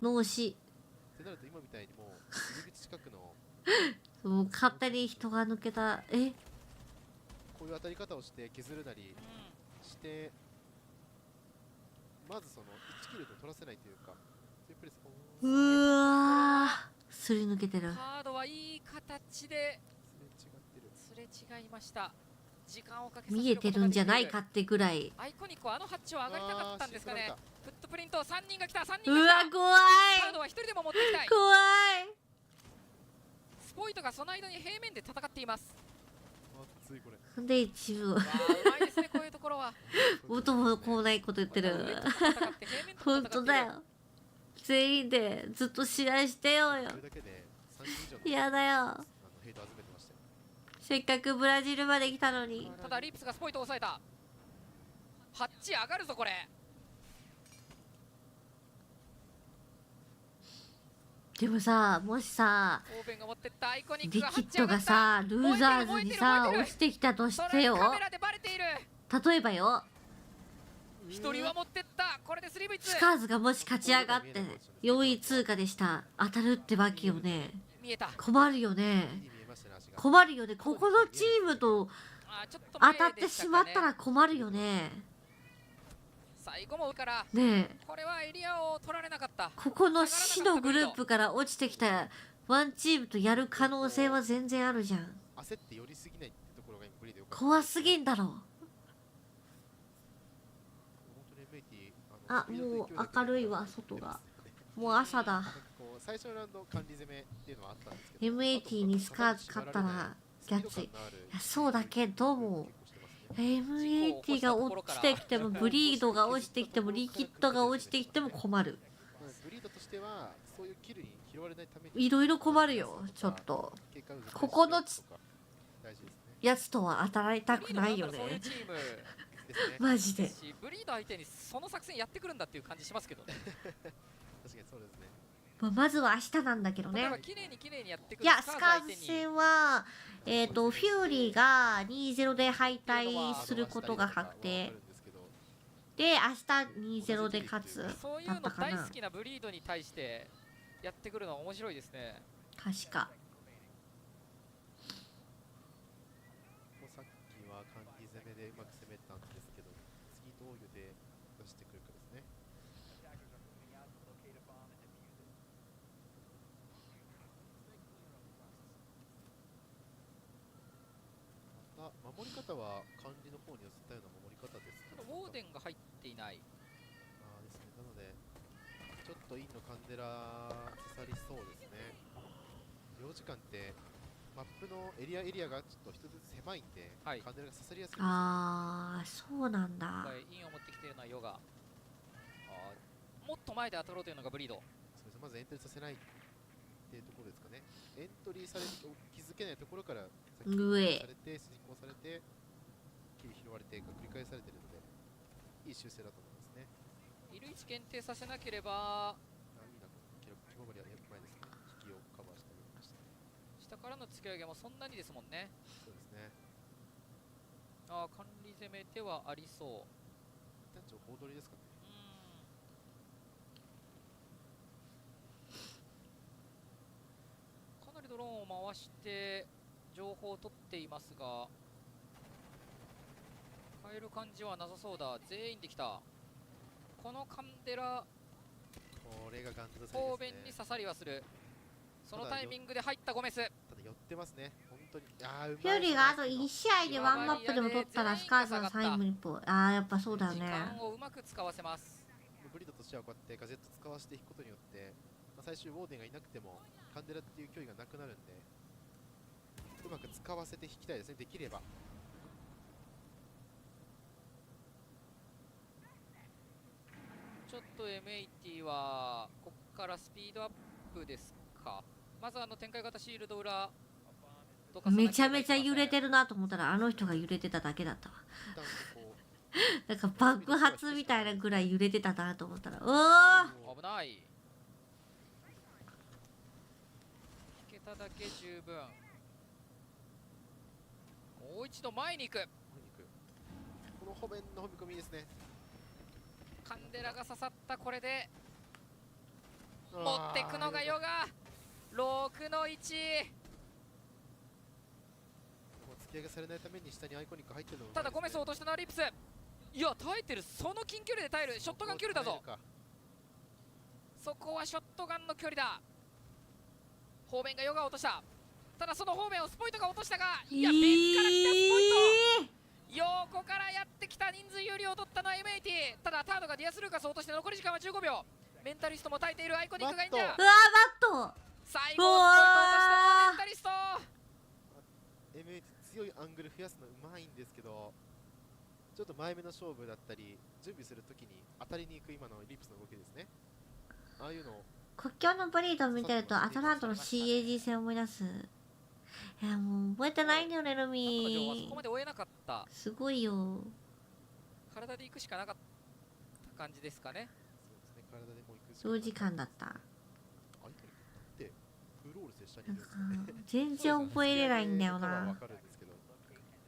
脳死。ってなると今みたいにもう入り口近くのもう勝手に人が抜けた。こういう当たり方をして削るなりして、まずその1キルと取らせないというか、そういうプレス。うわー、すり抜けてる。カードはいい形ですれ違いました。時間をかけ見えてるんじゃないかってぐらい。アイコニックはあのハッチを上がりたかったんですかね。フットプリント3人が来た。うわ怖い。カードは1人でも持ってきたい。怖い。スポイトがその間に平面で戦っています。で一部うまいですね、こういうところは。元もこうないこと言ってる。本当だよ。全員でずっと試合してようよ。嫌だよ。せっかくブラジルまで来たのに。ただリップスがスポイトを抑えた。ハッチ上がるぞこれ。でもさ、もしさオーベンが持ってったアイコニッリクがキッドがさルーザーズにさ落ちてきたとしてよ、カメラでバレている。例えばよ、一人は持ってった。これで 3v2。スカーズがもし勝ち上がって4位通過でした。当たるってわけよね。見えた。困るよね。困るよね。ここのチームと当たってしまったら困るよね。最後もからねえ、これはエリアを取られなかった。ここの死のグループから落ちてきたワンチームとやる可能性は全然あるじゃん。焦って寄りすぎないってところがブリでよかった。怖すぎんだろ。あ、もう明るいわ外が。もう朝だ。最初のラウンド管理攻めっていうのはあったんですけど、 MAT にスカーズ勝ったらギャッツイ。いやそうだけども MAT が落ちてきてもブリードが落ちてきてもリキッドが落ちてきても困る。ブリードとしてはそういうキルに拾われないためにいろいろ困るよ。ちょっとここのやつとは当たりたくないよね。マジでブリード相手にその作戦やってくるんだっていう感じしますけどね。確かにそうですね。まずは明日なんだけどね。いやスカーズ戦はフューリーが 2-0 で敗退することが確定で、明日 2-0 で勝つだったかな。そういうの大好きなブリードに対してやってくるのは面白いですね。確か。さっきは管理攻めでうまく攻めたんですけど、次どういうで出してくるかですね。また守り方は管理の方に寄せたような守り方ですけど、ウォーデンが入っていない。ですね。なのでちょっとインのカンデラ刺さりそうですね。両時間ってマップのエリアがちょっと一つずつ狭いんで、カンデラが刺さりやすいんですよ。ああ、そうなんだ。インを持ってきているのはヨガ。もっと前で当たろうというのがブリード。そうです。まずエントリーさせないっていうところですかね。エントリーされて気づけないところから先にされて進行されて切り拾われてが繰り返されているので、いい修正だと思いますね。いる位置限定させなければ、いいな、記録バリは前ですね。引きをカバーしてあげました。下からの突き上げもそんなにですもんね。そうですね。管理攻めではありそう。団長大取りですかね。かなりドローンを回して情報を取っていますが、変える感じはなさそうだ。全員できた。このカンデラ、これがガンズ方便に刺さりはする。そのタイミングで入ったゴメス。ただ寄ってますね。本当に。フューリーがあと1試合でワンマップでも取ったらスカーズは最後にポー。やっぱそうだよね。時間をうまく使わせます。ブリードとしてはこうやってガジェット使わせていくことによって、最終ウォーデンがいなくてもカンデラっていう距離がなくなるんで、うまく使わせて引きたいですね。できれば。ちょっと M80 はここからスピードアップですか。まず展開型シールド裏めちゃめちゃ揺れてるなと思ったらあの人が揺れてただけだったわ。なんか爆発みたいなぐらい揺れてたなと思ったら、うわ危ない。引けただけ十分。もう一度前に行く。この方面の踏み込みですね。カンデラが刺さった。これで持ってくのがヨガ。6の1。突き上げされないために下にアイコニック入ってるの、ただゴメスを落としたのはリップス。いや耐えてる。その近距離で耐える。ショットガン距離だぞ。そこはショットガンの距離だ。方面がヨガを落とした。ただその方面をスポイトが落としたが、いや別から来たスポイト。横からやってきた。人数有利を取ったのは M80。ただタードがディアスルーカスを落として残り時間は15秒。メンタリストも耐えている。アイコニックがいいんだ。うわバット。最後スポイトを落としたのはメンタリスト。 M80 強いアングル増やすのうまいんですけど、ちょっと前目の勝負だったり準備するときに当たりに行く今のリップスの動きですね。ああいうのを国境のブリードを見てるとアトラントの CAG 戦を思い出す。いやもう覚えてないんだよねルミ。そこまで追えなかった。すごいよ。体で行くしかなかった感じですかね。そうですね、体でも行くしかな長時間だった。でフロールセ下にいるんですね。全然覚えれないんだよな。わかるんですけど、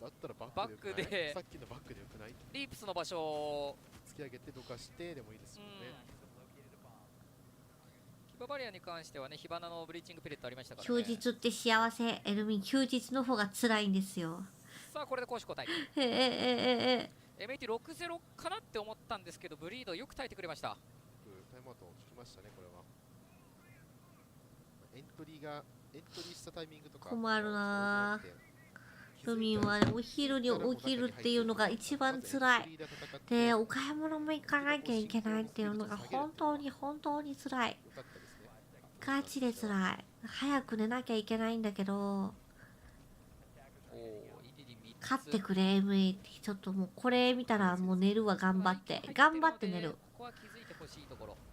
だったらバックでさっきのバックでよくない？リープスの場所を突き上げてどかしてでもいいですよね。ヒババリアに関してはね、火花のブリーチングペレットありましたからね。休日って幸せ。エルミン休日の方が辛いんですよ。さあこれで攻守交代。M8060 かなって思ったんですけど、ブリードよく耐えてくれました。タイムアウトを引きましたね。これはエントリーしたタイミングとか困るな。ルミンはお昼に起きるっていうのが一番辛い。でお買い物も行かなきゃいけないっていうのが本当に辛い。ガチで辛い。早く寝なきゃいけないんだけど、勝ってくれ M80。 ちょっともうこれ見たらもう寝るわ。頑張って寝る。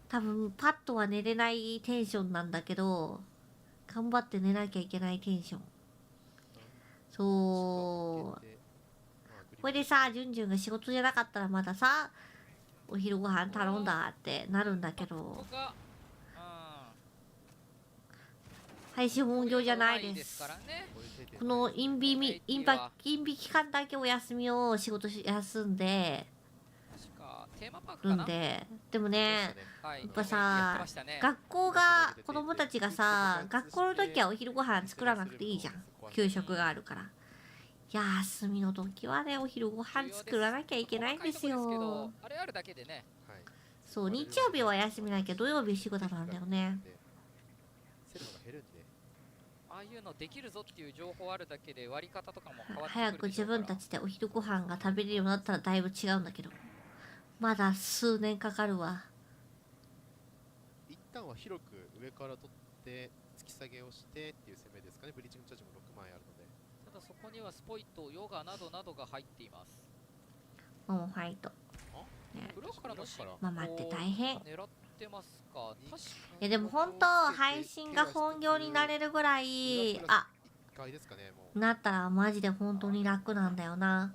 多分パッとは寝れないテンションなんだけど、頑張って寝なきゃいけないテンション。そうこれでさ、ジュンジュンが仕事じゃなかったらまださ、お昼ご飯頼んだってなるんだけど、配信本業じゃないです。このインビ期間だけお休みを仕事休んでるんで。でもね、っぱさ、学校が子供たちがさ、学校の時はお昼ご飯作らなくていいじゃん。給食があるから。休みの時はね、お昼ご飯作らなきゃいけないんですよ。あれあるだけでね。そう、日曜日は休みないけど土曜日仕事なんだよね。ああいうのできるぞっていう情報あるだけで割り方とかも変わってくる。早く自分たちでお昼ご飯が食べれるようになったらだいぶ違うんだけど、まだ数年かかるわ。一旦は広く上から取って突き下げをしてっていう攻めですかね。ブリーチングチャージも6枚あるので。ただそこにはスポイト、ヨガなどなどが入っています。もうファイト。裏からのママって大変。狙ってますか。確かいやでも本当配信が本業になれるぐらいなったらマジで本当に楽なんだよな。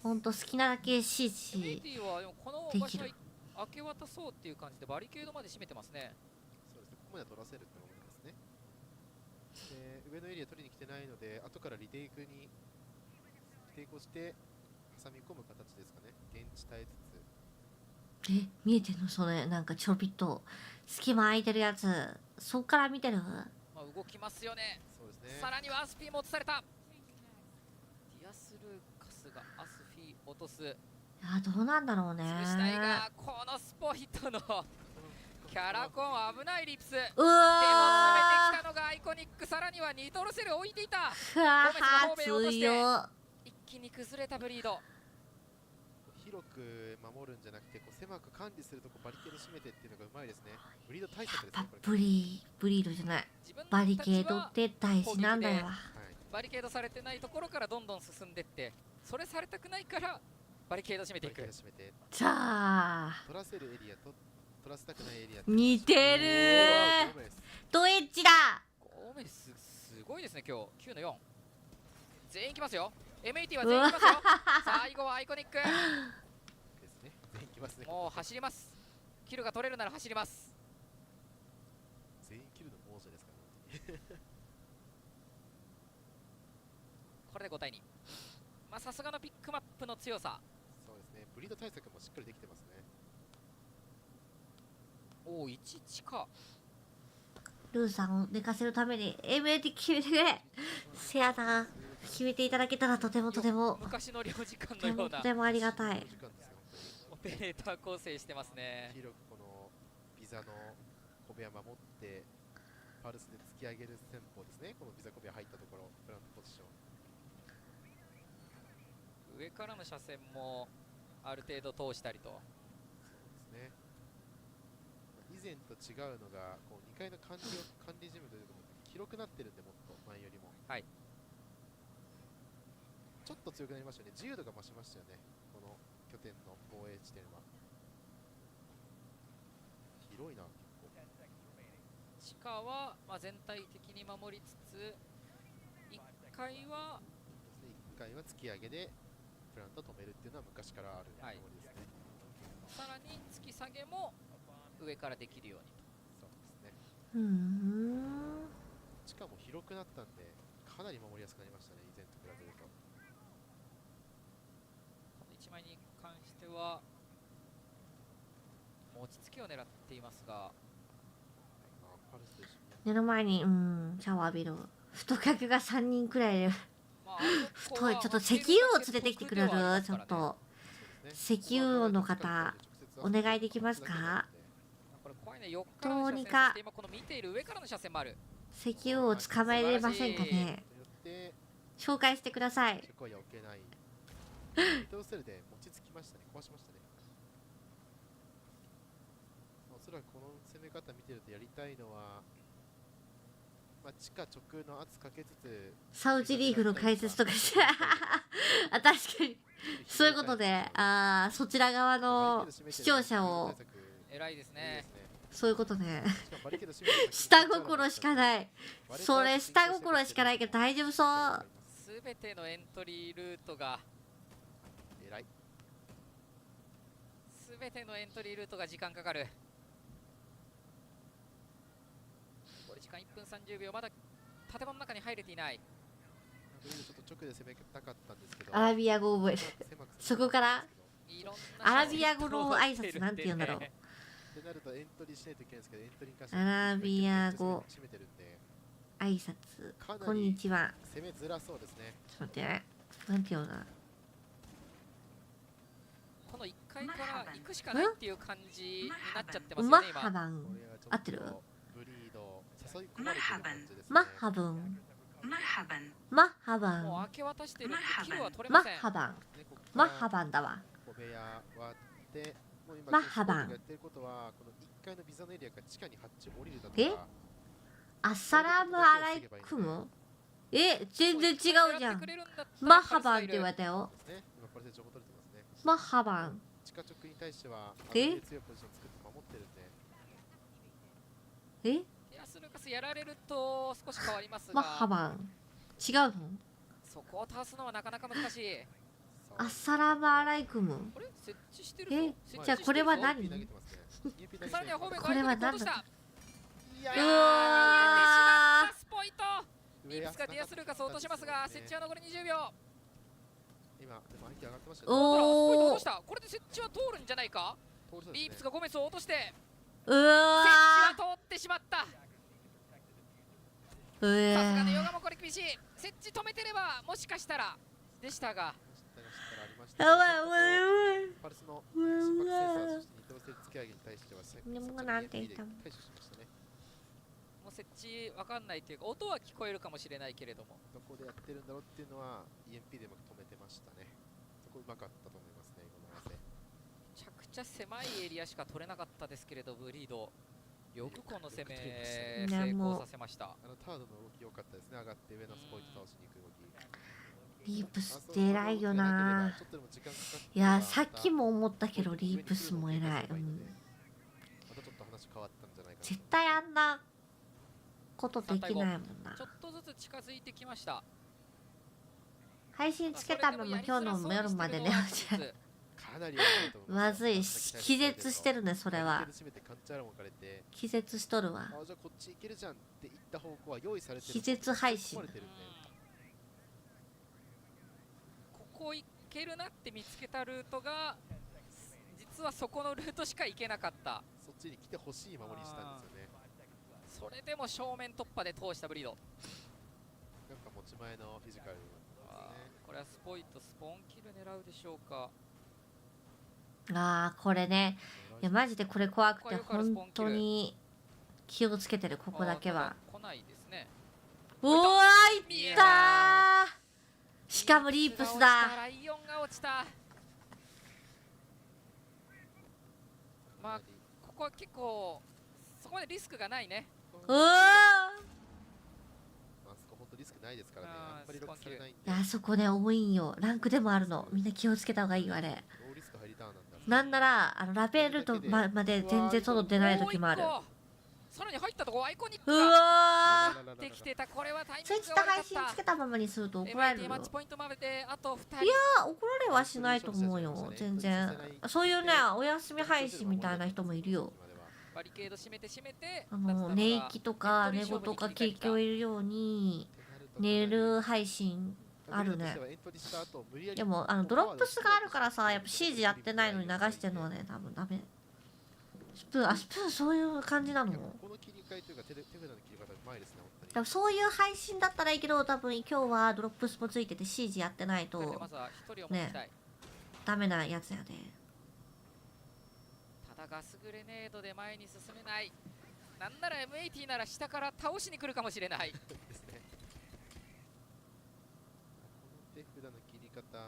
本当好きなだけシージできる。明け渡そうっていう感じでバリケードまで締めてますね。そうですね、ここまで取らせるって思いますね。で上のエリア取りに来てないので後からリテイクにテイクをして挟み込む形ですかね。現地耐えつつ。見えてんのそれ、なんかちょびっと隙間空いてるやつ、そっから見てる。まあ動きますよね。そうですね。さらにはアスピーも落とされた。ディアスルーカスがアスフィー落とす。いやどうなんだろうね。潰したいがこのスポイトのキャラコン危ないリプス。でも詰めてきたのがアイコニック、さらにはニトロセル置いていた。うわー強いよ。一気に崩れたブリード。広く守るんじゃなくてこう狭く管理するとこバリケード締めてっていうのがうまいですね。ブリード対策ですね。ブリードじゃない、バリケードって大事なんだよ。バリケードされてないところからどんどん進んでって、それされたくないからバリケード締めていく。さあ取らせるエリアと取らせたくないエリア。似てるー。ドエッジだ。ゴメスすごいですね今日。9の4全員いきますよ。MAT は全員いきますよ。最後はアイコニックですね。全員いきますね。もう走ります。キルが取れるなら走ります。全員キルの猛者ですからね。これで5対2。まあさすがのピックマップの強さ。そうですね。ブリード対策もしっかりできてますね。おお1-1か。ルーさんを寝かせるために MAT 決めてくれ。せやな、決めていただけたらとても昔の領事館のようなとてもありがたい。オペレーター構成してますね。広くこのビザの小部屋守ってパルスで突き上げる戦法ですね。このビザ小部屋入ったところフラントポジション。上からの車線もある程度通したりと。そうですね。以前と違うのがこう2階の管理ジムというのも広くなってるんで、もっと前よりもはいちょっと強くなりましたよね。自由度が増しましたよね。この拠点の防衛地点は広いな。地下は、まあ、全体的に守りつつ1階は突き上げでプラント止めるっていうのは昔からあるところですね。さらに突き下げも上からできるようにと。そうですね。地下も広くなったんでかなり守りやすくなりましたね、以前と比べると。この1枚に関しては落ち着きを狙っていますが、目の前にシャワー浴びる太客が3人くらいいる。太い、ちょっと石油王連れてきてくれる？ちょっと石油王の方お願いできますか？どうにか石油王を捕まえれませんかね。紹介してください。リトルセルで持ちつきましたね。壊しましたね。おそらくこの攻め方見てるとやりたいのは、まあ、地下直の圧かけつつサウジリーグの解説とかしてあ、確かにそういうことで、そちら側の視聴者を偉いですね。そういうことね下心しかない。それ下心しかないけど大丈夫そう。すべてのエントリールートが偉い。すべてのエントリールートが時間かかる。これ時間1分30秒、まだ建物の中に入れていない。ちょっと直で攻めたかったんですけど、アラビア語覚えるそこからアラビア語の挨拶なんて言うんだろう。ってなるとエントリーしないといけないんですけど、エントリーに関してアラビア語占めてるんで挨拶こんにちは。攻めづらそうですね。ちょっと待ってね。なんていうのだ。この1階から行くしかないっていう感じになっちゃってますよマね、今。ッハバン合ってる？ブリード誘い込まれてる感じですね。マッハバンマッハバンもう明け渡してるんでキルは取れマません。ッハバンマッハバンだわ。小部屋割ってもう今マッハバンやってることはこの1階のビザのエリアから地下に発注降りるだとえか。アッサラムアライクム？全然違うじゃん。マッハバンって言われたよ。今これで情報取れてますね。マッハバン。地下直に対してはえ？強いポジション作って守ってるんで。エアスルカスやられると少し変わりますが。マッハバン。違うの？そこを倒すのはなかなか難しい。アッサラムアライクム。これ設置してるぞ。じゃあこれは何？さらには方面これは何だ？うわー。スポイント。リープスがディアスルーカスを落としますが、設置は残り20秒。今でも相手上がってましたね。おお。落とした。これで設置は通るんじゃないか？リープスがゴメスを落として。うわ設置は通ってしまった。さすがね、ヨガもこれ厳しい。設置止めてればもしかしたらでしたが。やばいやばいやばい。パルスの心拍センサーそして二等性突き上げに対してはでもなんて言ったの？対処しましたね。もう設置わかんないっていうか音は聞こえるかもしれないけれども。どこでやってるんだろうっていうのは EMP でうまく止めてましたね。そこうまかったと思いますね。今の合わせ。めちゃくちゃ狭いエリアしか取れなかったですけれど、ブリード。よくこの攻め成功させました。タードの動き良かったですね。上がって上のスポイント倒しに行く動き。リープスって偉いよな。いやさっきも思ったけどリープスも偉い。またちょっと話変わったんじゃないかな。絶対あんなことできないもんな。ちょっとずつ近づいてきました。配信つけたまま今日の夜まで寝落ち。まずい、気絶してるね、それは。気絶しとるわ。気絶配信。ここ行けるなって見つけたルートが実はそこのルートしか行けなかった。そっちに来てほしい守りしたんですよね。それでも正面突破で通したブリード。なんか持ち前のフィジカル、ね、これはスポイントスポーンキル狙うでしょうか。これね、いやマジでこれ怖くて本当に気をつけてる、ここだけは。来ないですね。うわー、いったー。しかもリープスだ。ライオンが落ちた。まあここは結構そこまでリスクがないね。うわ本当リスクないですからね。あんまりロックされないんで。いや、そこね多いんよ。ランクでもあるの。みんな気をつけた方がいいよあれ。なんならラベルとまで全然外出ない時もある。さらに入ったとこアイコニックうわーできてた。これはタイミツイッチと配信つけたままにすると怒られるよ。いや怒られはしないと思うよ全然。そういうねお休み配信みたいな人もいるよ。バリケード閉めて寝息とか寝言とか景気をいるように寝る配信あるね。でもドロップスがあるからさ、やっぱシージやってないのに流してるのはね多分ダメ。スプーンそういう感じなの。多分そういう配信だったらいいけど、多分今日はドロップスもついててシージやってないとねダメなやつやで。ただガスグレネードで前に進めない。なんなら M80 なら下から倒しに来るかもしれない。手札の切り方う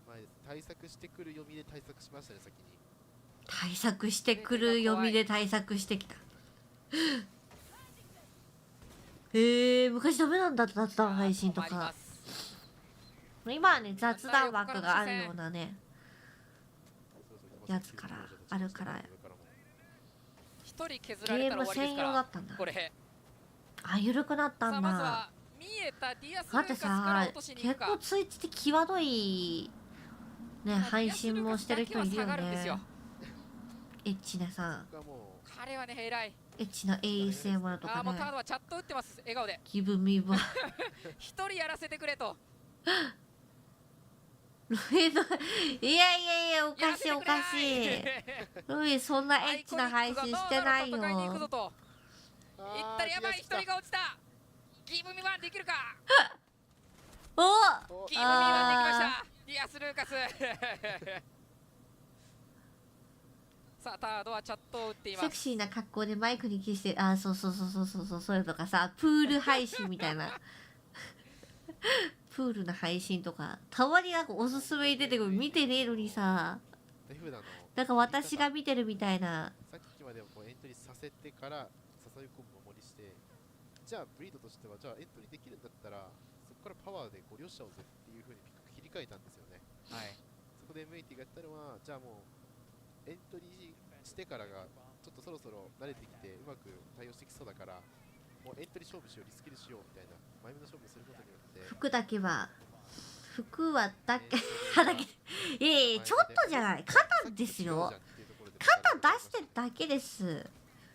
まいです。対策してくる読みで対策しましたね。先に対策してくる読みで対策してきた。昔ダメなんだって雑談配信とか。今はね雑談枠があるようなねやつからあるから。ゲーム専用だったんだ。緩くなったんだ。だってさ結構ツイッチって際どいね配信もしてる人いるよね。エッチなさ、彼はね偉い。エッチな ASMR とかね。もうタードはチャット打ってます笑顔で。ギブミーバー一人やらせてくれと。いやいやいや、おかしいおかしい。ルイそんなエッチな配信してないよ。いったらやばい、一人が落ちた。ギブミワンできるか。お、ギブミワンできました。ディアス・ルーカス。さあタードはチャットを打っています。セクシーな格好でマイクにキスして、あ、そうそれとかさ、プール配信みたいな。プールの配信とかたまになんかおすすめに出てくる、見てねえのにさ、なんか私が見てるみたいな。さっきまではこうエントリーさせてから誘い込む守りして、じゃあブリードとしてはじゃあエントリーできるんだったらそこからパワーでご利用しちゃおうぜっていう風に切り替えたんですよね。はい。そこで MAT がやったのは、じゃあもうエントリーしてからがちょっとそろそろ慣れてきてうまく対応してきそうだから、もうエントリー勝負しよう、リスキルしようみたいな前目の勝負することによって、服だけはだけいやちょっとじゃない、肩ですよ。肩出してるだけです。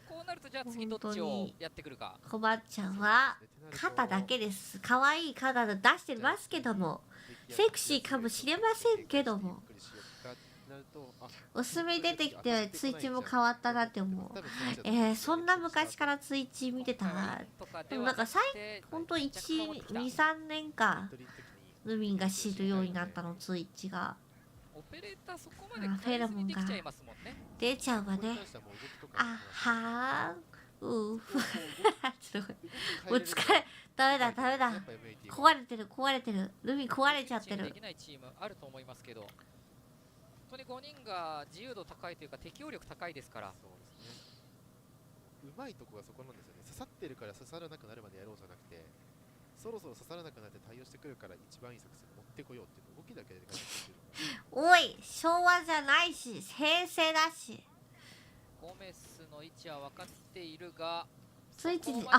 こうなるとじゃあ次どっちをやってくるか。コバちゃんは肩だけです。可愛い肩出してますけども、セクシーかもしれませんけども、おすすめ出てきてツイッチも変わったなって思う。そんな昔からツイッチ見てた。でもなんかほんと1、2、3年かルミンが知るようになったの、ツイッチが。オペレーターそこまでフェロモンが出ちゃうわね。あはーうふちょっともう疲れ、ダメだ壊れてるルミン壊れちゃってる。できないチームあると思いますけど、本当に5人が自由度高いというか適応力高いですから。そうですね。うまいとこがそこなんですよね。刺さってるから刺さらなくなるまでやろうじゃなくて、そろそろ刺さらなくなって対応してくるから一番いい作戦持ってこようっていう動きだけで感じてる。おい、昭和じゃないし平成だし。ゴメスの位置は分かっているが、ツイッチにそん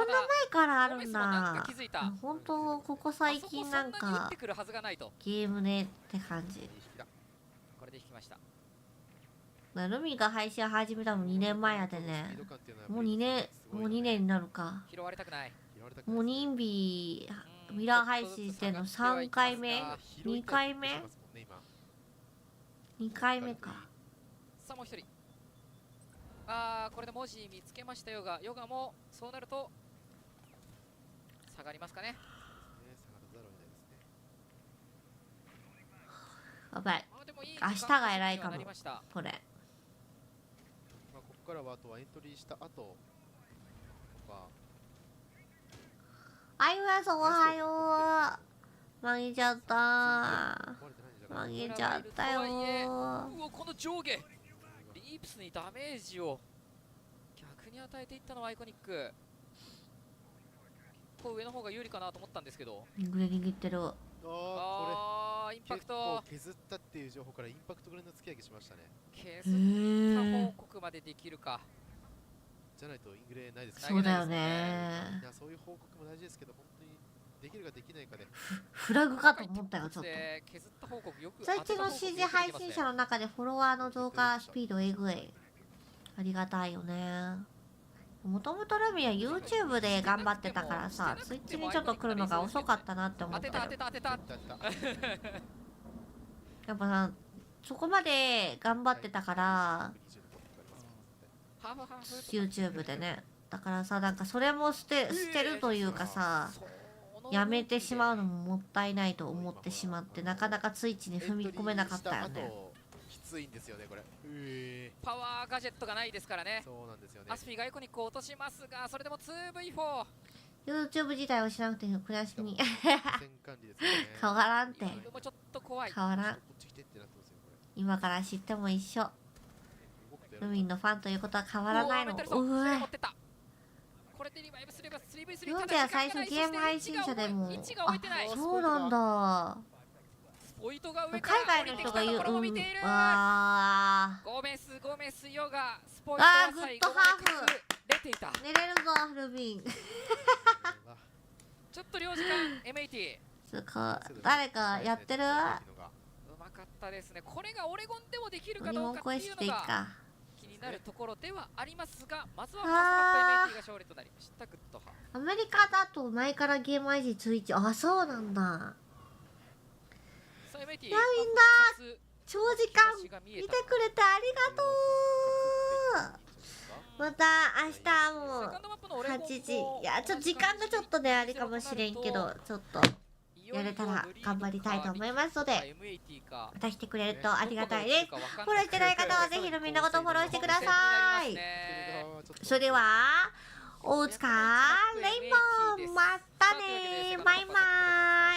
な前からあるんだ。本当ここ最近なんかゲームねって感じ。これで引きました。ルミが配信始めたの2年前やでね。もう2年になるか。拾われたくない。もうニンビミラー配信してんの3回目2回目2回目か。さあもう一人。これで文字見つけましたヨガもそうなると下がりますかね。やばい、明日が偉いかもこれ。ここからはあとはエントリーした後とか。あゆやさんおはよう。曲げちゃったようわ、この上下リープスにダメージを逆に与えていったのはアイコニック。こう上の方が有利かなと思ったんですけど、グレ握ってる。これインパクト削ったっていう情報からインパクトグレの突き上げしましたね。削った報告までできるか。じゃないとイングレないです。そうだよね。いや、そういう報告も大事ですけど、本当にできるかできないかでフラグかと思ったよちょっと。削った報告よく。最近の CG 配信者の中でフォロワーの増加スピードえぐい。ありがたいよね。もともとルミは YouTube で頑張ってたからさ、ツイッチにちょっと来るのが遅かったなって思ってる。やっぱさ、そこまで頑張ってたからYouTube でね。だからさ、なんかそれも捨てるというかさ、やめてしまうのももったいないと思ってしまって、なかなかツイッチに踏み込めなかったよね。きついんですよねこれ。パワーガジェットがないですからね。そうなんですよね。アスフィがアイコニックを落としますが、それでも 2V4。 YouTube 自体をしなくても暮らしに変わらんて。変わらん。今から知っても一緒。ルミンのファンということは変わらないの。うわ。ヨンジは最初ゲーム配信者でも、あ、そうなんだ。海外の人が言う、ゴメスヨガスポイトは最後グッドハーフ出ていた。寝れるぞルミン。ちょっと領事館 MAT 誰かやってる？うまかったですね。これがオレゴンでもできるかどうかっていうのが気になるところではありますが、まずはファーストカップ MAT が勝利となりました。グッドハーフ。アメリカだと前からゲーム IG ツイッチ、あ、そうなんだ。みんな長時間見てくれてありがとう。また明日も8時、いやちょっと時間がちょっとねあれかもしれんけど、ちょっとやれたら頑張りたいと思いますので、また来てくれるとありがたいです。フォローしてない方はぜひのみんなごとフォローしてください。それでは大塚レインボー、またね、バイバ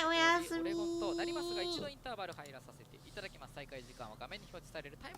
イ、おやすみ。オレゴンとなりますが、一度インターバル入らさせていただきます。再開時間は画面に表示されるタイマー